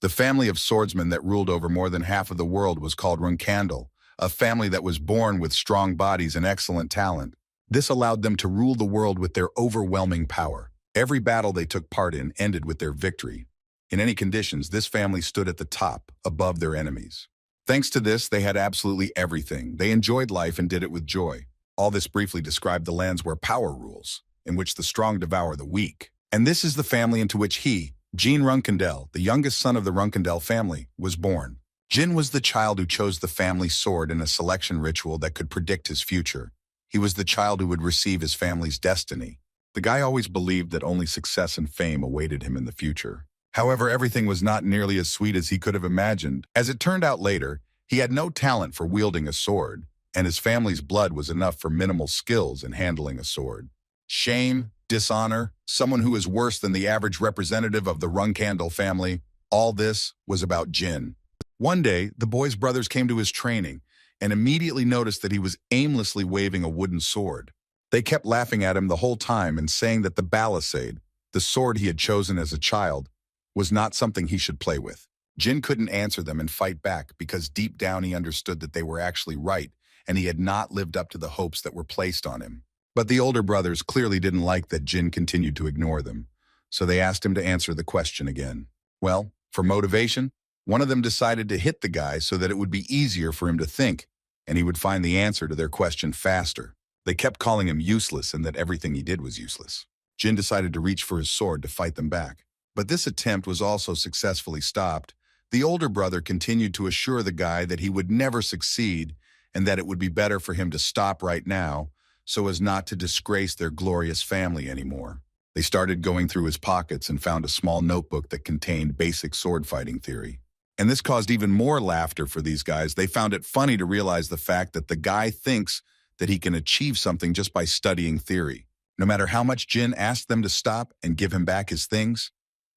The family of swordsmen that ruled over more than half of the world was called Randell, a family that was born with strong bodies and excellent talent. This allowed them to rule the world with their overwhelming power. Every battle they took part in ended with their victory. In any conditions, this family stood at the top, above their enemies. Thanks to this, they had absolutely everything. They enjoyed life and did it with joy. All this briefly described the lands where power rules, in which the strong devour the weak. And this is the family into which he, Jyn Randell, the youngest son of the Randell family, was born. Jyn was the child who chose the family sword in a selection ritual that could predict his future. He was the child who would receive his family's destiny. The guy always believed that only success and fame awaited him in the future. However, everything was not nearly as sweet as he could have imagined. As it turned out later, he had no talent for wielding a sword, and his family's blood was enough for minimal skills in handling a sword. Shame, dishonor, someone who is worse than the average representative of the Randell family, all this was about Jyn. One day, the boy's brothers came to his training and immediately noticed that he was aimlessly waving a wooden sword. They kept laughing at him the whole time and saying that the balisade, the sword he had chosen as a child, was not something he should play with. Jyn couldn't answer them and fight back because deep down he understood that they were actually right and he had not lived up to the hopes that were placed on him. But the older brothers clearly didn't like that Jyn continued to ignore them, so they asked him to answer the question again. Well, for motivation, one of them decided to hit the guy so that it would be easier for him to think, and he would find the answer to their question faster. They kept calling him useless and that everything he did was useless. Jyn decided to reach for his sword to fight them back. But this attempt was also successfully stopped. The older brother continued to assure the guy that he would never succeed and that it would be better for him to stop right now so as not to disgrace their glorious family anymore. They started going through his pockets and found a small notebook that contained basic sword fighting theory. And this caused even more laughter for these guys. They found it funny to realize the fact that the guy thinks that he can achieve something just by studying theory. No matter how much Jyn asked them to stop and give him back his things,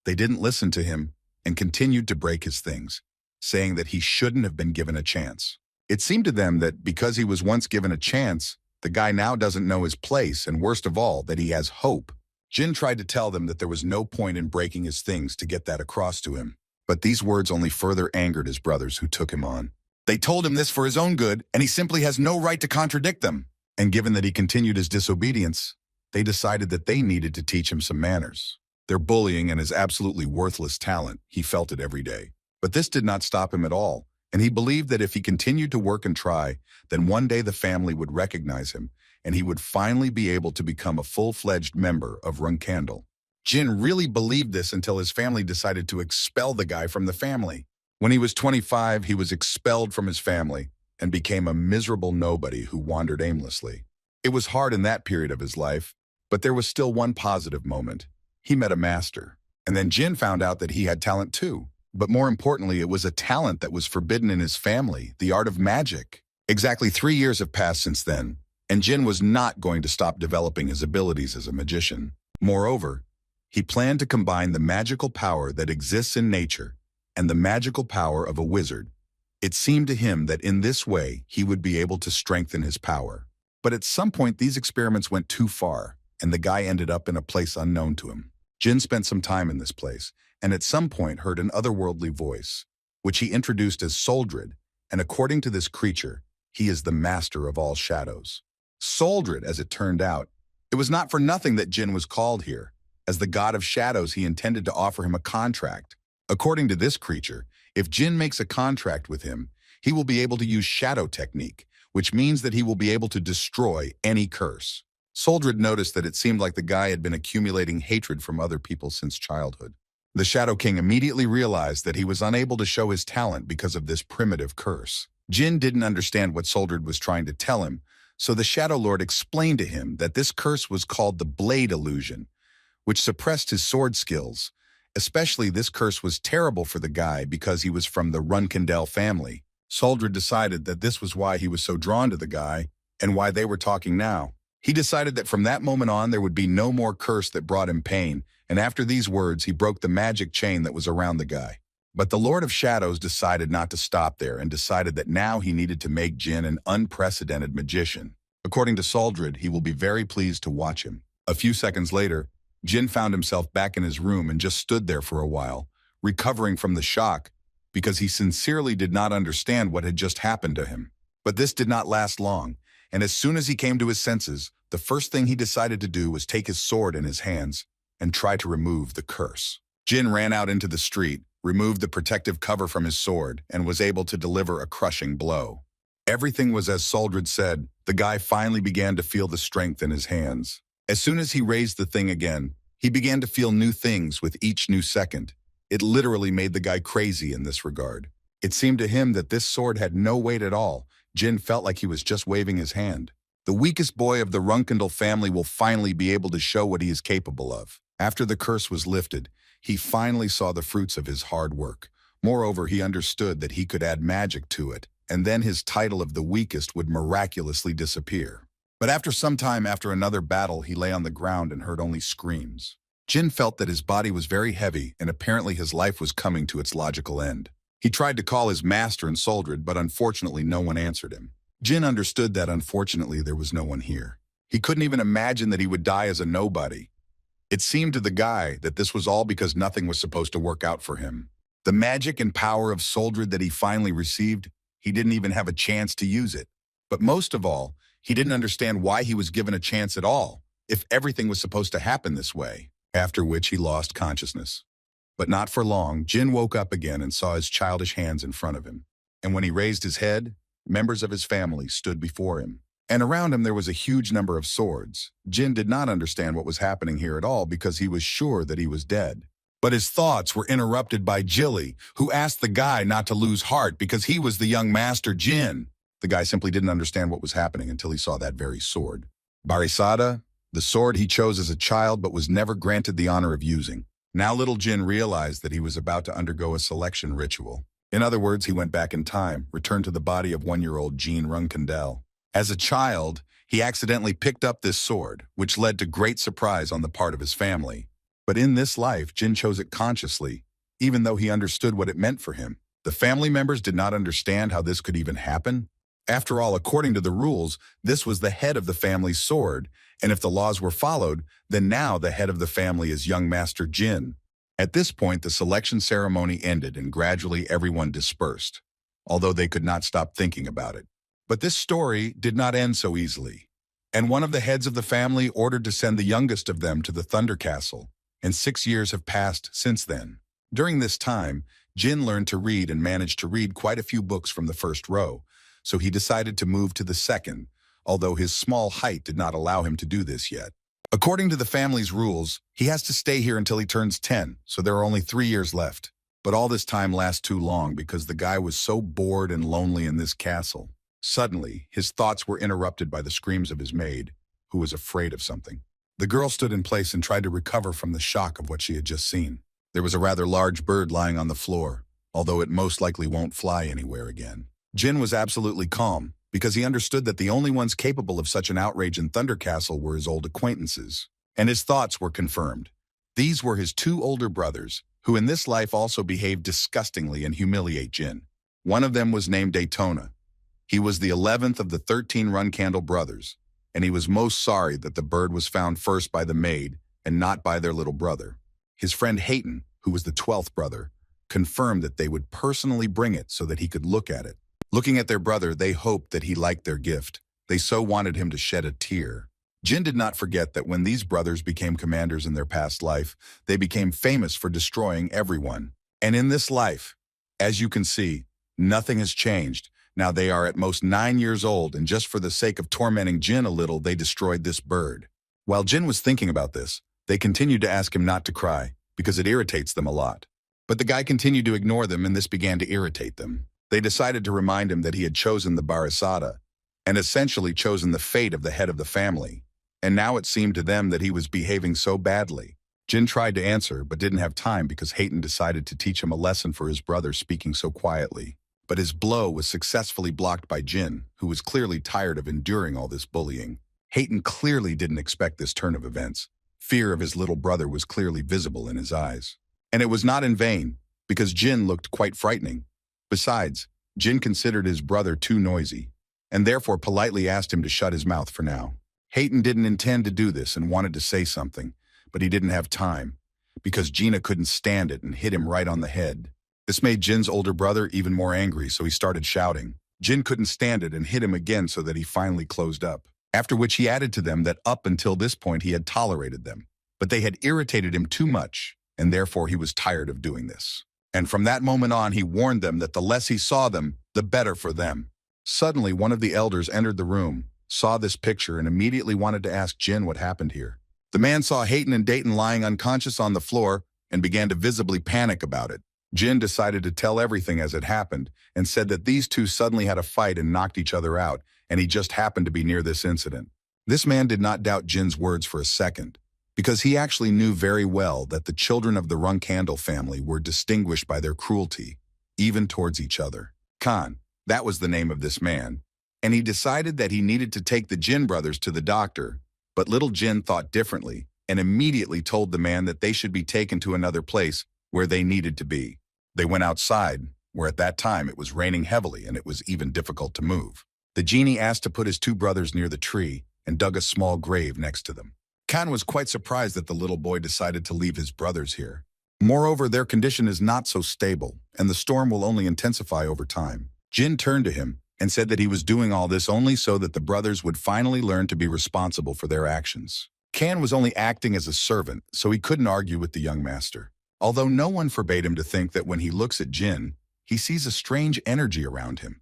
they didn't listen to him and continued to break his things, saying that he shouldn't have been given a chance. It seemed to them that because he was once given a chance, the guy now doesn't know his place, and worst of all, that he has hope. Jyn tried to tell them that there was no point in breaking his things to get that across to him. But these words only further angered his brothers who took him on. They told him this for his own good, and he simply has no right to contradict them. And given that he continued his disobedience, they decided that they needed to teach him some manners. Their bullying and his absolutely worthless talent, he felt it every day. But this did not stop him at all, and he believed that if he continued to work and try, then one day the family would recognize him, and he would finally be able to become a full-fledged member of Randell. Jyn really believed this until his family decided to expel the guy from the family. When he was 25, he was expelled from his family and became a miserable nobody who wandered aimlessly. It was hard in that period of his life, but there was still one positive moment. He met a master, and then Jyn found out that he had talent too. But more importantly, it was a talent that was forbidden in his family, the art of magic. Exactly 3 years have passed since then, and Jyn was not going to stop developing his abilities as a magician. Moreover, he planned to combine the magical power that exists in nature and the magical power of a wizard. It seemed to him that in this way he would be able to strengthen his power. But at some point these experiments went too far, and the guy ended up in a place unknown to him. Jyn spent some time in this place, and at some point heard an otherworldly voice, which he introduced as Soldred, and according to this creature, he is the master of all shadows. Soldred, as it turned out, it was not for nothing that Jyn was called here. As the god of shadows, he intended to offer him a contract. According to this creature, if Jyn makes a contract with him, he will be able to use shadow technique, which means that he will be able to destroy any curse. Soldred noticed that it seemed like the guy had been accumulating hatred from other people since childhood. The Shadow King immediately realized that he was unable to show his talent because of this primitive curse. Jyn didn't understand what Soldred was trying to tell him, so the Shadow Lord explained to him that this curse was called the Blade Illusion, which suppressed his sword skills. Especially this curse was terrible for the guy because he was from the Randell family. Soldred decided that this was why he was so drawn to the guy and why they were talking now. He decided that from that moment on there would be no more curse that brought him pain, and after these words he broke the magic chain that was around the guy. But the Lord of Shadows decided not to stop there and decided that now he needed to make Jyn an unprecedented magician. According to Soldred, he will be very pleased to watch him. A few seconds later, Jyn found himself back in his room and just stood there for a while, recovering from the shock, because he sincerely did not understand what had just happened to him. But this did not last long, and as soon as he came to his senses, the first thing he decided to do was take his sword in his hands and try to remove the curse. Jyn ran out into the street, removed the protective cover from his sword, and was able to deliver a crushing blow. Everything was as Soldred said. The guy finally began to feel the strength in his hands. As soon as he raised the thing again, he began to feel new things with each new second. It literally made the guy crazy in this regard. It seemed to him that this sword had no weight at all. Jyn felt like he was just waving his hand. The weakest boy of the Runkendall family will finally be able to show what he is capable of. After the curse was lifted, he finally saw the fruits of his hard work. Moreover, he understood that he could add magic to it, and then his title of the weakest would miraculously disappear. But after some time after another battle, he lay on the ground and heard only screams. Jyn felt that his body was very heavy, and apparently his life was coming to its logical end. He tried to call his master and Soldred, but unfortunately no one answered him. Jyn understood that unfortunately there was no one here. He couldn't even imagine that he would die as a nobody. It seemed to the guy that this was all because nothing was supposed to work out for him. The magic and power of Soldred that he finally received, he didn't even have a chance to use it. But most of all, he didn't understand why he was given a chance at all, if everything was supposed to happen this way, after which he lost consciousness. But not for long, Jyn woke up again and saw his childish hands in front of him. And when he raised his head, members of his family stood before him. And around him there was a huge number of swords. Jyn did not understand what was happening here at all because he was sure that he was dead. But his thoughts were interrupted by Jilly, who asked the guy not to lose heart because he was the young master Jyn. The guy simply didn't understand what was happening until he saw that very sword. Barisada, the sword he chose as a child but was never granted the honor of using. Now little Jyn realized that he was about to undergo a selection ritual. In other words, he went back in time, returned to the body of 1-year-old Jyn Randell. As a child, he accidentally picked up this sword, which led to great surprise on the part of his family. But in this life, Jyn chose it consciously, even though he understood what it meant for him. The family members did not understand how this could even happen. After all, according to the rules, this was the head of the family's sword, and if the laws were followed, then now the head of the family is young Master Jyn. At this point, the selection ceremony ended and gradually everyone dispersed, although they could not stop thinking about it. But this story did not end so easily, and one of the heads of the family ordered to send the youngest of them to the Thunder Castle, and 6 years have passed since then. During this time, Jyn learned to read and managed to read quite a few books from the first row, so he decided to move to the second, although his small height did not allow him to do this yet. According to the family's rules, he has to stay here until he turns 10, so there are only 3 years left. But all this time lasts too long because the guy was so bored and lonely in this castle. Suddenly, his thoughts were interrupted by the screams of his maid, who was afraid of something. The girl stood in place and tried to recover from the shock of what she had just seen. There was a rather large bird lying on the floor, although it most likely won't fly anywhere again. Jyn was absolutely calm, because he understood that the only ones capable of such an outrage in Thunder Castle were his old acquaintances. And his thoughts were confirmed. These were his 2 older brothers, who in this life also behaved disgustingly and humiliate Jyn. One of them was named Daytona. He was the 11th of the 13 Runkendall brothers, and he was most sorry that the bird was found first by the maid and not by their little brother. His friend Hayton, who was the 12th brother, confirmed that they would personally bring it so that he could look at it. Looking at their brother, they hoped that he liked their gift. They so wanted him to shed a tear. Jyn did not forget that when these brothers became commanders in their past life, they became famous for destroying everyone. And in this life, as you can see, nothing has changed. Now they are at most 9 years old, and just for the sake of tormenting Jyn a little, they destroyed this bird. While Jyn was thinking about this, they continued to ask him not to cry, because it irritates them a lot. But the guy continued to ignore them, and this began to irritate them. They decided to remind him that he had chosen the Barisada, and essentially chosen the fate of the head of the family. And now it seemed to them that he was behaving so badly. Jyn tried to answer, but didn't have time because Hayton decided to teach him a lesson for his brother speaking so quietly. But his blow was successfully blocked by Jyn, who was clearly tired of enduring all this bullying. Hayton clearly didn't expect this turn of events. Fear of his little brother was clearly visible in his eyes. And it was not in vain, because Jyn looked quite frightening. Besides, Jyn considered his brother too noisy, and therefore politely asked him to shut his mouth for now. Hayton didn't intend to do this and wanted to say something, but he didn't have time, because Gina couldn't stand it and hit him right on the head. This made Jin's older brother even more angry, so he started shouting. Jyn couldn't stand it and hit him again so that he finally closed up. After which he added to them that up until this point he had tolerated them, but they had irritated him too much, and therefore he was tired of doing this. And from that moment on, he warned them that the less he saw them, the better for them. Suddenly, one of the elders entered the room, saw this picture, and immediately wanted to ask Jyn what happened here. The man saw Hayden and Dayton lying unconscious on the floor and began to visibly panic about it. Jyn decided to tell everything as it happened and said that these two suddenly had a fight and knocked each other out, and he just happened to be near this incident. This man did not doubt Jin's words for a second, because he actually knew very well that the children of the Randell family were distinguished by their cruelty, even towards each other. Khan, that was the name of this man, and he decided that he needed to take the Jyn brothers to the doctor, but little Jyn thought differently and immediately told the man that they should be taken to another place where they needed to be. They went outside, where at that time it was raining heavily and it was even difficult to move. The genie asked to put his two brothers near the tree and dug a small grave next to them. Khan was quite surprised that the little boy decided to leave his brothers here. Moreover, their condition is not so stable, and the storm will only intensify over time. Jyn turned to him and said that he was doing all this only so that the brothers would finally learn to be responsible for their actions. Khan was only acting as a servant, so he couldn't argue with the young master. Although no one forbade him to think that when he looks at Jyn, he sees a strange energy around him,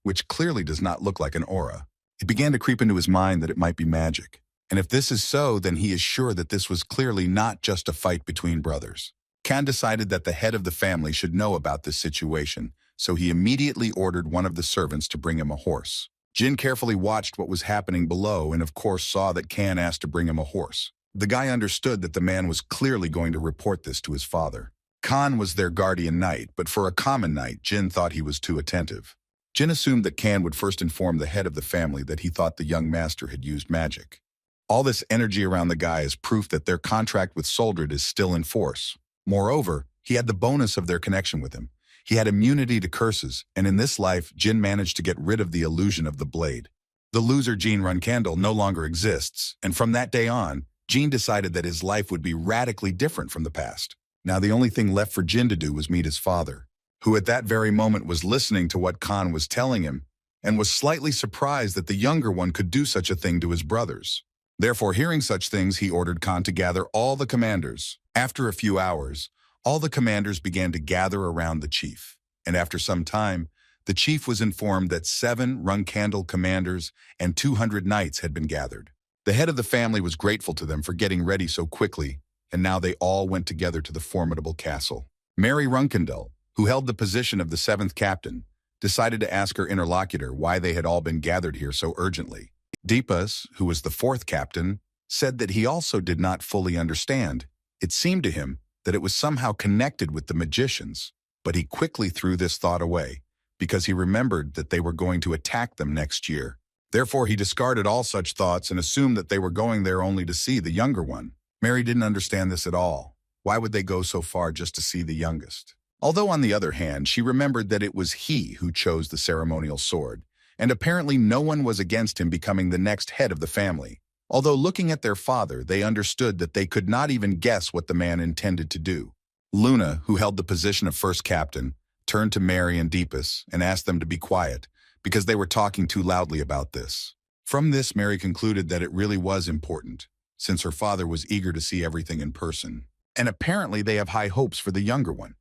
which clearly does not look like an aura. It began to creep into his mind that it might be magic. And if this is so, then he is sure that this was clearly not just a fight between brothers. Khan decided that the head of the family should know about this situation, so he immediately ordered one of the servants to bring him a horse. Jyn carefully watched what was happening below and of course saw that Khan asked to bring him a horse. The guy understood that the man was clearly going to report this to his father. Khan was their guardian knight, but for a common knight, Jyn thought he was too attentive. Jyn assumed that Khan would first inform the head of the family that he thought the young master had used magic. All this energy around the guy is proof that their contract with Soldred is still in force. Moreover, he had the bonus of their connection with him. He had immunity to curses, and in this life, Jyn managed to get rid of the illusion of the blade. The loser Jyn Randell no longer exists, and from that day on, Jyn decided that his life would be radically different from the past. Now the only thing left for Jyn to do was meet his father, who at that very moment was listening to what Khan was telling him, and was slightly surprised that the younger one could do such a thing to his brothers. Therefore, hearing such things, he ordered Khan to gather all the commanders. After a few hours, all the commanders began to gather around the chief, and after some time, the chief was informed that 7 Randell commanders and 200 knights had been gathered. The head of the family was grateful to them for getting ready so quickly, and now they all went together to the formidable castle. Mary Randell, who held the position of the 7th captain, decided to ask her interlocutor why they had all been gathered here so urgently. Deepas, who was the 4th captain, said that he also did not fully understand. It seemed to him that it was somehow connected with the magicians, but he quickly threw this thought away, because he remembered that they were going to attack them next year. Therefore, he discarded all such thoughts and assumed that they were going there only to see the younger one. Mary didn't understand this at all. Why would they go so far just to see the youngest? Although, on the other hand, she remembered that it was he who chose the ceremonial sword, and apparently no one was against him becoming the next head of the family. Although looking at their father, they understood that they could not even guess what the man intended to do. Luna, who held the position of 1st captain, turned to Mary and Deepas and asked them to be quiet, because they were talking too loudly about this. From this, Mary concluded that it really was important, since her father was eager to see everything in person. And apparently they have high hopes for the younger one,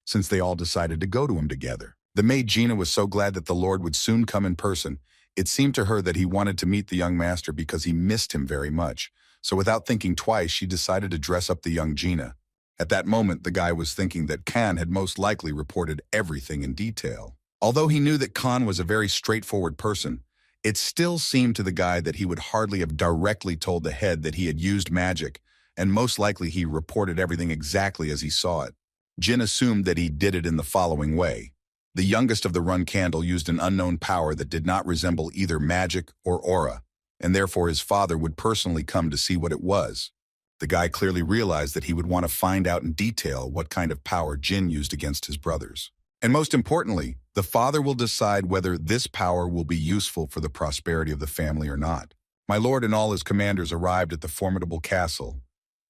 since they all decided to go to him together. The maid Gina was so glad that the Lord would soon come in person. It seemed to her that he wanted to meet the young master because he missed him very much. So without thinking twice, she decided to dress up the young Gina. At that moment, the guy was thinking that Khan had most likely reported everything in detail. Although he knew that Khan was a very straightforward person, it still seemed to the guy that he would hardly have directly told the head that he had used magic, and most likely he reported everything exactly as he saw it. Jyn assumed that he did it in the following way. The youngest of the Randell used an unknown power that did not resemble either magic or aura, and therefore his father would personally come to see what it was. The guy clearly realized that he would want to find out in detail what kind of power Jyn used against his brothers. And most importantly, the father will decide whether this power will be useful for the prosperity of the family or not. My lord and all his commanders arrived at the formidable castle,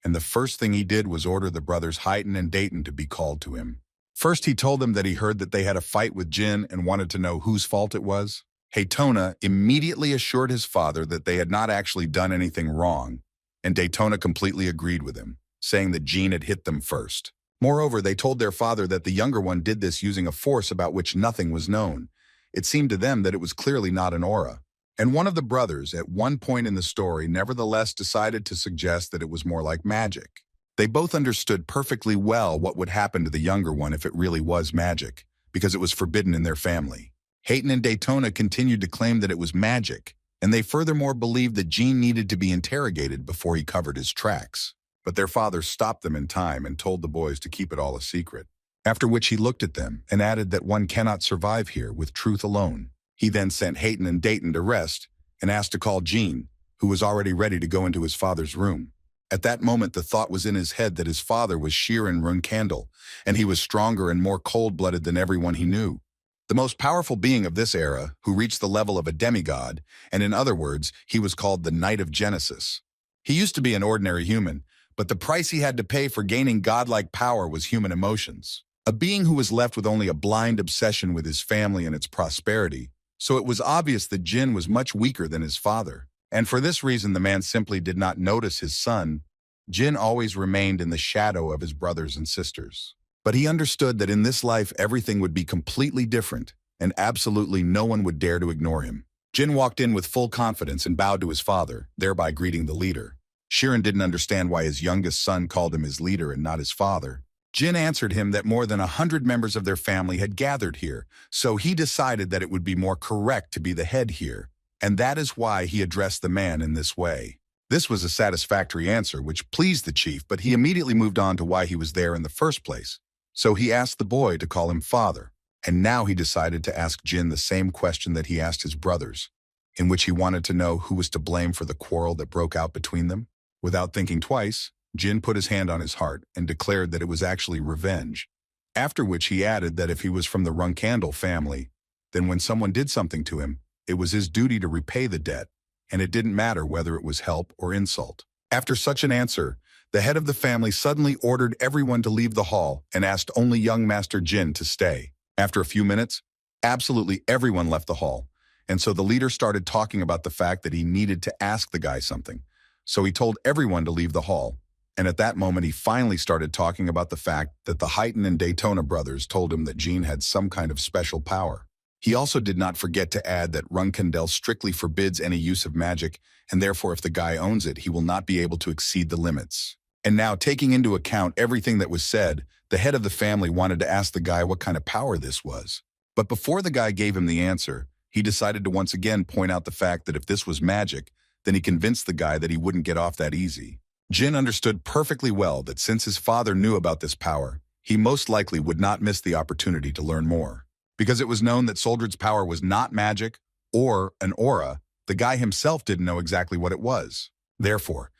and the first thing he did was order the brothers Hyten and Dayton to be called to him. First, he told them that he heard that they had a fight with Jyn and wanted to know whose fault it was. Daytona immediately assured his father that they had not actually done anything wrong, and Daytona completely agreed with him, saying that Jyn had hit them first. Moreover, they told their father that the younger one did this using a force about which nothing was known. It seemed to them that it was clearly not an aura. And one of the brothers, at one point in the story, nevertheless decided to suggest that it was more like magic. They both understood perfectly well what would happen to the younger one if it really was magic, because it was forbidden in their family. Hayton and Daytona continued to claim that it was magic, and they furthermore believed that Jyn needed to be interrogated before he covered his tracks. But their father stopped them in time and told the boys to keep it all a secret. After which he looked at them and added that one cannot survive here with truth alone. He then sent Hayton and Dayton to rest and asked to call Jyn, who was already ready to go into his father's room. At that moment, the thought was in his head that his father was Jyn Randell, and he was stronger and more cold-blooded than everyone he knew. The most powerful being of this era, who reached the level of a demigod, and in other words, he was called the Knight of Genesis. He used to be an ordinary human, but the price he had to pay for gaining godlike power was human emotions. A being who was left with only a blind obsession with his family and its prosperity, so it was obvious that Jyn was much weaker than his father. And for this reason, the man simply did not notice his son. Jyn always remained in the shadow of his brothers and sisters. But he understood that in this life, everything would be completely different, and absolutely no one would dare to ignore him. Jyn walked in with full confidence and bowed to his father, thereby greeting the leader. Jyn didn't understand why his youngest son called him his leader and not his father. Jyn answered him that more than 100 members of their family had gathered here, so he decided that it would be more correct to be the head here, and that is why he addressed the man in this way. This was a satisfactory answer, which pleased the chief, but he immediately moved on to why he was there in the first place. So he asked the boy to call him father, and now he decided to ask Jyn the same question that he asked his brothers, in which he wanted to know who was to blame for the quarrel that broke out between them. Without thinking twice, Jyn put his hand on his heart and declared that it was actually revenge, after which he added that if he was from the Randell family, then when someone did something to him, it was his duty to repay the debt, and it didn't matter whether it was help or insult. After such an answer, the head of the family suddenly ordered everyone to leave the hall and asked only young Master Jyn to stay. After a few minutes, absolutely everyone left the hall, and so the leader started talking about the fact that he needed to ask the guy something. So he told everyone to leave the hall, and at that moment he finally started talking about the fact that the Hyten and Daytona brothers told him that Jyn had some kind of special power. He also did not forget to add that Randell strictly forbids any use of magic, and therefore if the guy owns it, he will not be able to exceed the limits. And now, taking into account everything that was said, the head of the family wanted to ask the guy what kind of power this was. But before the guy gave him the answer, he decided to once again point out the fact that if this was magic, then he convinced the guy that he wouldn't get off that easy. Jyn understood perfectly well that since his father knew about this power, he most likely would not miss the opportunity to learn more. Because it was known that Soldred's power was not magic or an aura, the guy himself didn't know exactly what it was. Therefore,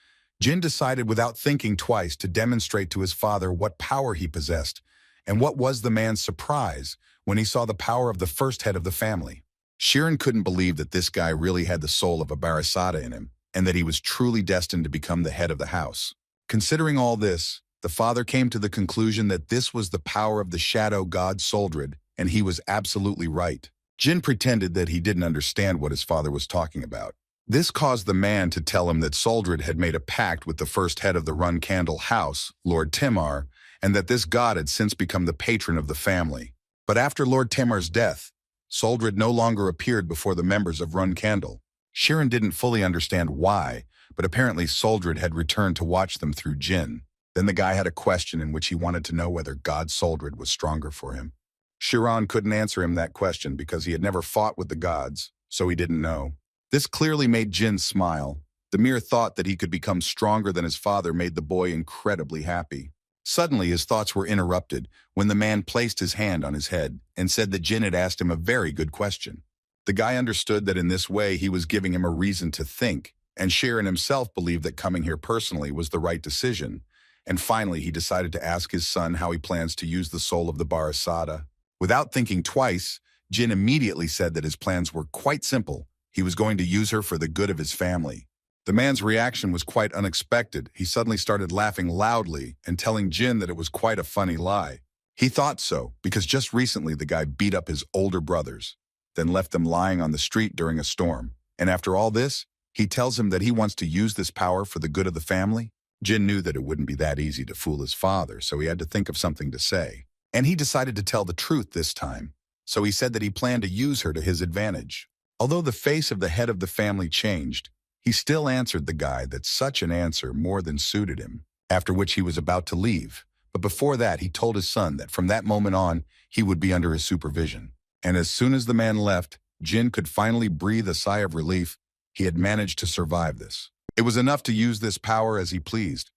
Jyn decided without thinking twice to demonstrate to his father what power he possessed, and what was the man's surprise when he saw the power of the first head of the family. Jyn couldn't believe that this guy really had the soul of a Barasada in him, and that he was truly destined to become the head of the house. Considering all this, the father came to the conclusion that this was the power of the shadow god Soldred, and he was absolutely right. Jyn pretended that he didn't understand what his father was talking about. This caused the man to tell him that Soldred had made a pact with the first head of the Randell house, Lord Timar, and that this god had since become the patron of the family. But after Lord Timar's death, Soldred no longer appeared before the members of Randell. Jyn didn't fully understand why, but apparently Soldred had returned to watch them through Jyn. Then the guy had a question in which he wanted to know whether God Soldred was stronger for him. Jyn couldn't answer him that question because he had never fought with the gods, so he didn't know. This clearly made Jyn smile. The mere thought that he could become stronger than his father made the boy incredibly happy. Suddenly, his thoughts were interrupted when the man placed his hand on his head and said that Jyn had asked him a very good question. The guy understood that in this way he was giving him a reason to think, and Jyn himself believed that coming here personally was the right decision. And finally, he decided to ask his son how he plans to use the soul of the Barasada. Without thinking twice, Jyn immediately said that his plans were quite simple. He was going to use her for the good of his family. The man's reaction was quite unexpected. He suddenly started laughing loudly and telling Jyn that it was quite a funny lie. He thought so because just recently the guy beat up his older brothers, then left them lying on the street during a storm. And after all this, he tells him that he wants to use this power for the good of the family. Jyn knew that it wouldn't be that easy to fool his father, so he had to think of something to say. And he decided to tell the truth this time. So he said that he planned to use her to his advantage. Although the face of the head of the family changed, he still answered the guy that such an answer more than suited him, after which he was about to leave. But before that, he told his son that from that moment on, he would be under his supervision. And as soon as the man left, Jyn could finally breathe a sigh of relief. He had managed to survive this. It was enough to use this power as he pleased.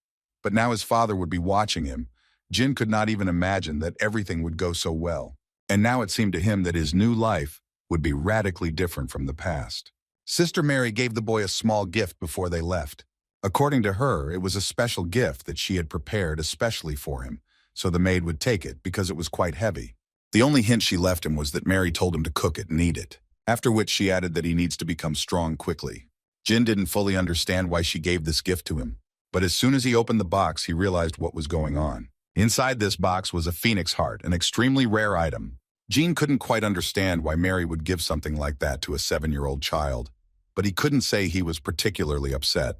But now his father would be watching him. Jyn could not even imagine that everything would go so well. And now it seemed to him that his new life would be radically different from the past. Sister Mary gave the boy a small gift before they left. According to her, it was a special gift that she had prepared especially for him, so the maid would take it because it was quite heavy. The only hint she left him was that Mary told him to cook it and eat it, after which she added that he needs to become strong quickly. Jyn didn't fully understand why she gave this gift to him, but as soon as he opened the box, he realized what was going on. Inside this box was a phoenix heart, an extremely rare item. Jyn couldn't quite understand why Mary would give something like that to a 7-year-old child, but he couldn't say he was particularly upset.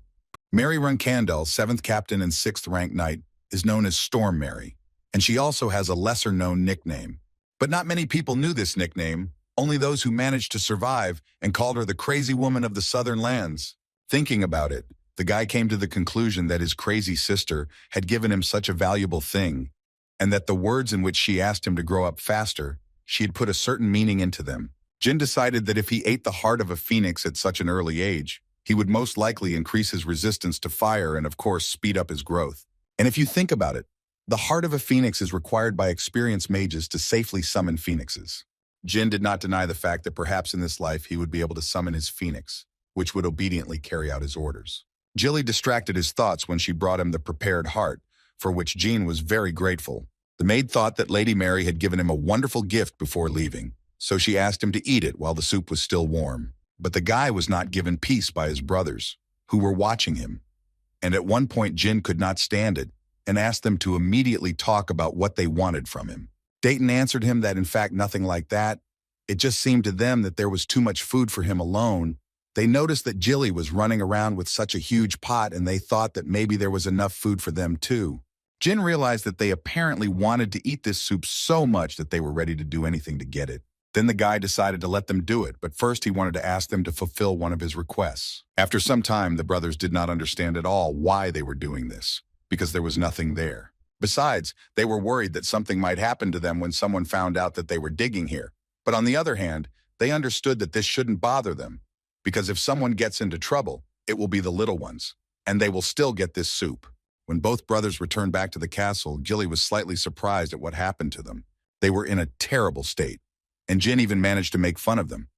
Mary Randell, 7th Captain and 6th Rank Knight, is known as Storm Mary, and she also has a lesser-known nickname. But not many people knew this nickname, only those who managed to survive and called her the crazy woman of the southern lands. Thinking about it, the guy came to the conclusion that his crazy sister had given him such a valuable thing, and that the words in which she asked him to grow up faster, she had put a certain meaning into them. Jyn decided that if he ate the heart of a phoenix at such an early age, he would most likely increase his resistance to fire and, of course, speed up his growth. And if you think about it, the heart of a phoenix is required by experienced mages to safely summon phoenixes. Jyn did not deny the fact that perhaps in this life he would be able to summon his phoenix, which would obediently carry out his orders. Jilly distracted his thoughts when she brought him the prepared heart, for which Jyn was very grateful. The maid thought that Lady Mary had given him a wonderful gift before leaving, so she asked him to eat it while the soup was still warm. But the guy was not given peace by his brothers, who were watching him. And at one point Jyn could not stand it and asked them to immediately talk about what they wanted from him. Dayton answered him that in fact nothing like that. It just seemed to them that there was too much food for him alone. They noticed that Jilly was running around with such a huge pot and they thought that maybe there was enough food for them too. Jyn realized that they apparently wanted to eat this soup so much that they were ready to do anything to get it. Then the guy decided to let them do it, but first he wanted to ask them to fulfill one of his requests. After some time, the brothers did not understand at all why they were doing this, because there was nothing there. Besides, they were worried that something might happen to them when someone found out that they were digging here. But on the other hand, they understood that this shouldn't bother them, because if someone gets into trouble, it will be the little ones, and they will still get this soup. When both brothers returned back to the castle, Jilly was slightly surprised at what happened to them. They were in a terrible state. And Jyn even managed to make fun of them,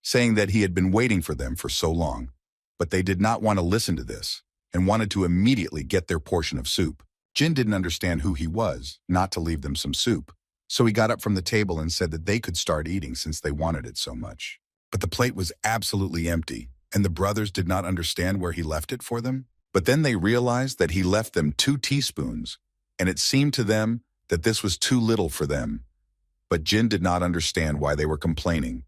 saying that he had been waiting for them for so long. But they did not want to listen to this, and wanted to immediately get their portion of soup. Jyn didn't understand who he was, not to leave them some soup. So he got up from the table and said that they could start eating since they wanted it so much. But the plate was absolutely empty, and the brothers did not understand where he left it for them. But then they realized that he left them 2 teaspoons, and it seemed to them that this was too little for them. But Jyn did not understand why they were complaining,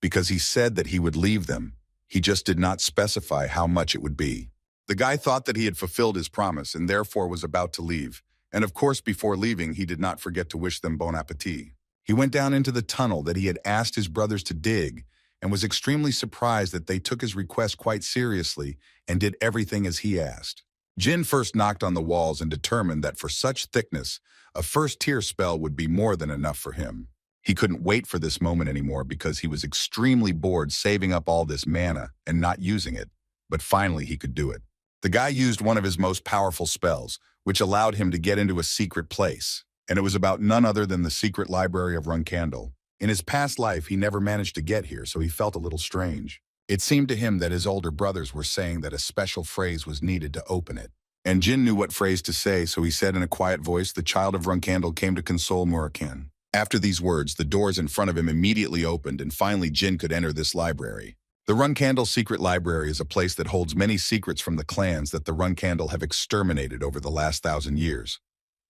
because he said that he would leave them. He just did not specify how much it would be. The guy thought that he had fulfilled his promise and therefore was about to leave. And of course, before leaving, he did not forget to wish them bon appetit. He went down into the tunnel that he had asked his brothers to dig and was extremely surprised that they took his request quite seriously and did everything as he asked. Jyn first knocked on the walls and determined that for such thickness, a first-tier spell would be more than enough for him. He couldn't wait for this moment anymore because he was extremely bored saving up all this mana and not using it, but finally he could do it. The guy used one of his most powerful spells, which allowed him to get into a secret place, and it was about none other than the secret library of Randell. In his past life, he never managed to get here, so he felt a little strange. It seemed to him that his older brothers were saying that a special phrase was needed to open it. And Jyn knew what phrase to say, so he said in a quiet voice, "The child of Randell came to console Moram." After these words, the doors in front of him immediately opened, and finally Jyn could enter this library. The Runcandle Secret Library is a place that holds many secrets from the clans that the Runcandle have exterminated over the last 1,000 years.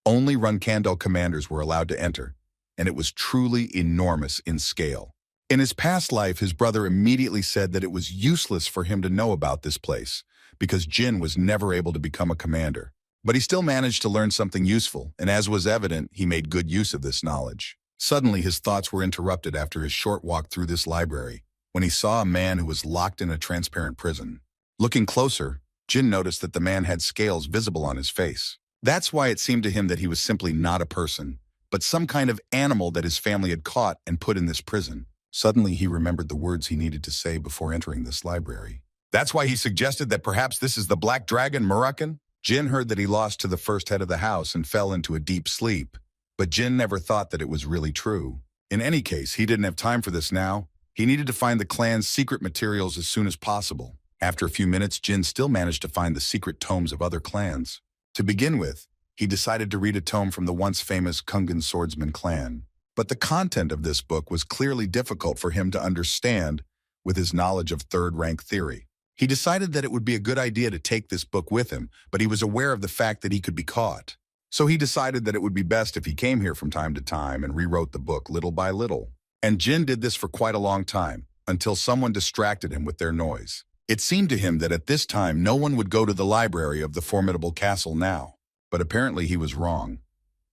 Only Runcandle commanders were allowed to enter, and it was truly enormous in scale. In his past life, his brother immediately said that it was useless for him to know about this place, because Jyn was never able to become a commander. But he still managed to learn something useful, and as was evident, he made good use of this knowledge. Suddenly, his thoughts were interrupted after his short walk through this library, when he saw a man who was locked in a transparent prison. Looking closer, Jyn noticed that the man had scales visible on his face. That's why it seemed to him that he was simply not a person, but some kind of animal that his family had caught and put in this prison. Suddenly, he remembered the words he needed to say before entering this library. That's why he suggested that perhaps this is the Black Dragon Moram. Jyn heard that he lost to the first head of the house and fell into a deep sleep, but Jyn never thought that it was really true. In any case, he didn't have time for this now. He needed to find the clan's secret materials as soon as possible. After a few minutes, Jyn still managed to find the secret tomes of other clans. To begin with, he decided to read a tome from the once famous Kungan swordsman clan. But the content of this book was clearly difficult for him to understand with his knowledge of third-rank theory. He decided that it would be a good idea to take this book with him, but he was aware of the fact that he could be caught. So he decided that it would be best if he came here from time to time and rewrote the book little by little. And Jyn did this for quite a long time, until someone distracted him with their noise. It seemed to him that at this time no one would go to the library of the formidable castle now. But apparently he was wrong,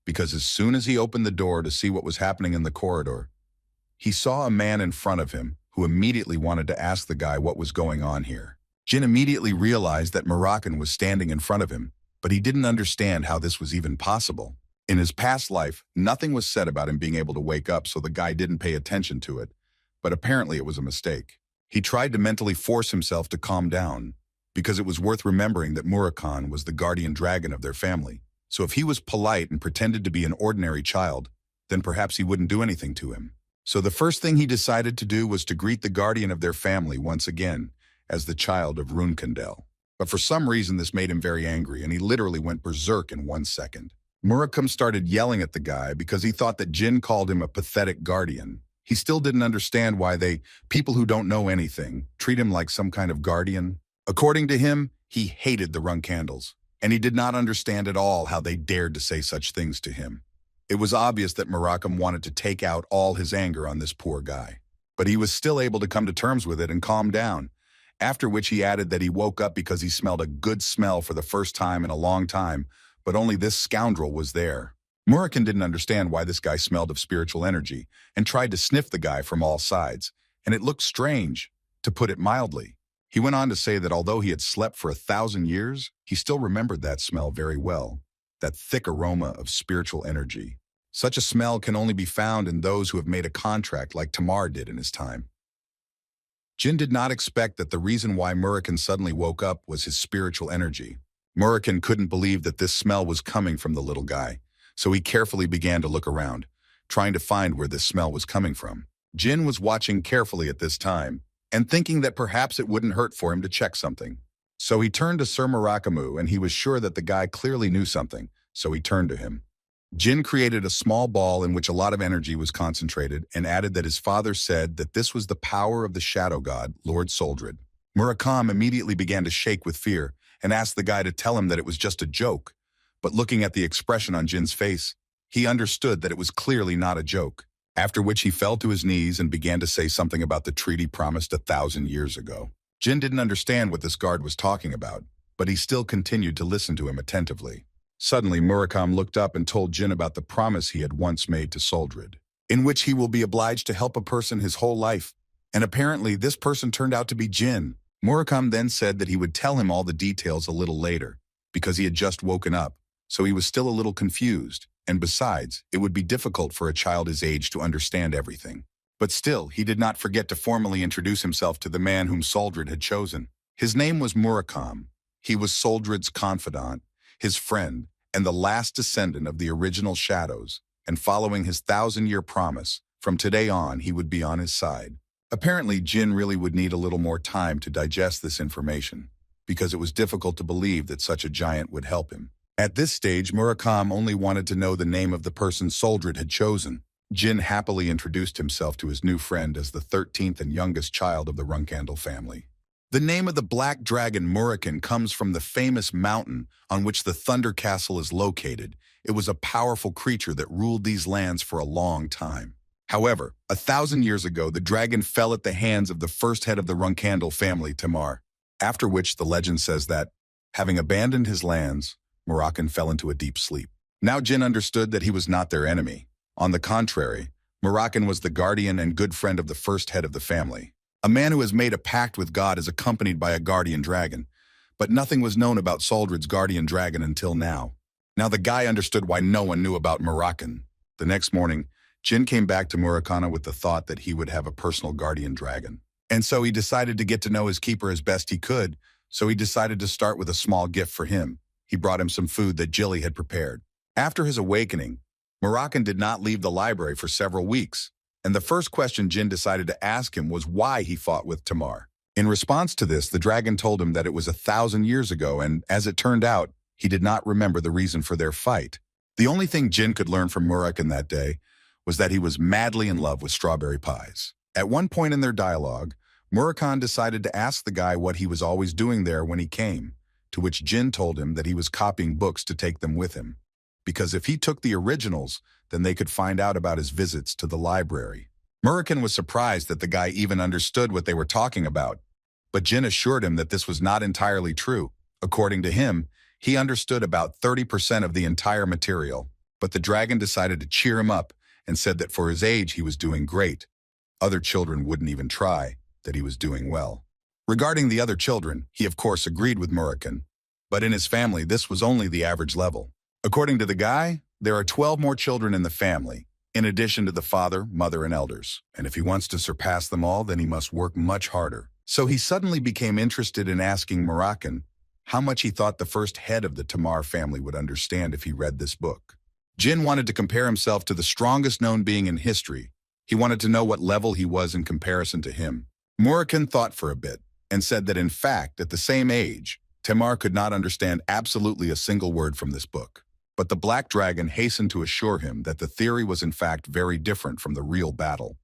because as soon as he opened the door to see what was happening in the corridor, he saw a man in front of him who immediately wanted to ask the guy what was going on here. Jyn immediately realized that Moram was standing in front of him, but he didn't understand how this was even possible. In his past life, nothing was said about him being able to wake up, so the guy didn't pay attention to it, but apparently it was a mistake. He tried to mentally force himself to calm down, because it was worth remembering that Moram was the guardian dragon of their family. So if he was polite and pretended to be an ordinary child, then perhaps he wouldn't do anything to him. So the first thing he decided to do was to greet the guardian of their family once again as the child of Randell. But for some reason this made him very angry, and he literally went berserk in 1 second. Moram started yelling at the guy because he thought that Jyn called him a pathetic guardian. He still didn't understand why people who don't know anything, treat him like some kind of guardian. According to him, he hated the Runcandles, and he did not understand at all how they dared to say such things to him. It was obvious that Moram wanted to take out all his anger on this poor guy, but he was still able to come to terms with it and calm down, after which he added that he woke up because he smelled a good smell for the first time in a long time, but only this scoundrel was there. Moram didn't understand why this guy smelled of spiritual energy and tried to sniff the guy from all sides, and it looked strange, to put it mildly. He went on to say that although he had slept for 1,000 years, he still remembered that smell very well, that thick aroma of spiritual energy. Such a smell can only be found in those who have made a contract like Tamar did in his time. Jyn did not expect that the reason why Moram suddenly woke up was his spiritual energy. Moram couldn't believe that this smell was coming from the little guy, so he carefully began to look around, trying to find where this smell was coming from. Jyn was watching carefully at this time, and thinking that perhaps it wouldn't hurt for him to check something. So he turned to Sir Moram, and he was sure that the guy clearly knew something, so he turned to him. Jyn created a small ball in which a lot of energy was concentrated and added that his father said that this was the power of the shadow god, Lord Soldred. Moram immediately began to shake with fear and asked the guy to tell him that it was just a joke, but looking at the expression on Jyn's face, he understood that it was clearly not a joke, after which he fell to his knees and began to say something about the treaty promised 1,000 years ago. Jyn didn't understand what this guard was talking about, but he still continued to listen to him attentively. Suddenly, Moram looked up and told Jyn about the promise he had once made to Soldred, in which he will be obliged to help a person his whole life, and apparently this person turned out to be Jyn. Moram then said that he would tell him all the details a little later, because he had just woken up, so he was still a little confused, and besides, it would be difficult for a child his age to understand everything. But still, he did not forget to formally introduce himself to the man whom Soldred had chosen. His name was Moram. He was Soldred's confidant, his friend, and the last descendant of the original Shadows, and following his 1,000-year promise, from today on he would be on his side. Apparently, Jyn really would need a little more time to digest this information, because it was difficult to believe that such a giant would help him. At this stage, Moram only wanted to know the name of the person Soldred had chosen. Jyn happily introduced himself to his new friend as the 13th and youngest child of the Runkandle family. The name of the black dragon Murakan comes from the famous mountain on which the Thunder Castle is located. It was a powerful creature that ruled these lands for a long time. However, 1,000 years ago, the dragon fell at the hands of the first head of the Runkandle family, Tamar, after which the legend says that, having abandoned his lands, Murakan fell into a deep sleep. Now Jyn understood that he was not their enemy. On the contrary, Murakan was the guardian and good friend of the first head of the family. A man who has made a pact with God is accompanied by a guardian dragon, but nothing was known about Soldred's guardian dragon until now. Now the guy understood why no one knew about Murakan. The next morning, Jyn came back to Murakana with the thought that he would have a personal guardian dragon. And so he decided to get to know his keeper as best he could, so he decided to start with a small gift for him. He brought him some food that Jilly had prepared. After his awakening, Murakan did not leave the library for several weeks, and the first question Jyn decided to ask him was why he fought with Tamar. In response to this, the dragon told him that it was 1,000 years ago, and as it turned out, he did not remember the reason for their fight. The only thing Jyn could learn from Murakan that day was that he was madly in love with strawberry pies. At one point in their dialogue, Murakan decided to ask the guy what he was always doing there when he came, to which Jyn told him that he was copying books to take them with him, because if he took the originals, then they could find out about his visits to the library. Murakan was surprised that the guy even understood what they were talking about, but Jyn assured him that this was not entirely true. According to him, he understood about 30% of the entire material, but the dragon decided to cheer him up and said that for his age he was doing great. Other children wouldn't even try, that he was doing well. Regarding the other children, he of course agreed with Murakan, but in his family this was only the average level. According to the guy, there are 12 more children in the family, in addition to the father, mother, and elders. And if he wants to surpass them all, then he must work much harder. So he suddenly became interested in asking Murakan how much he thought the first head of the Tamar family would understand if he read this book. Jyn wanted to compare himself to the strongest known being in history. He wanted to know what level he was in comparison to him. Murakan thought for a bit and said that in fact, at the same age, Tamar could not understand absolutely a single word from this book. But the Black Dragon hastened to assure him that the theory was in fact very different from the real battle,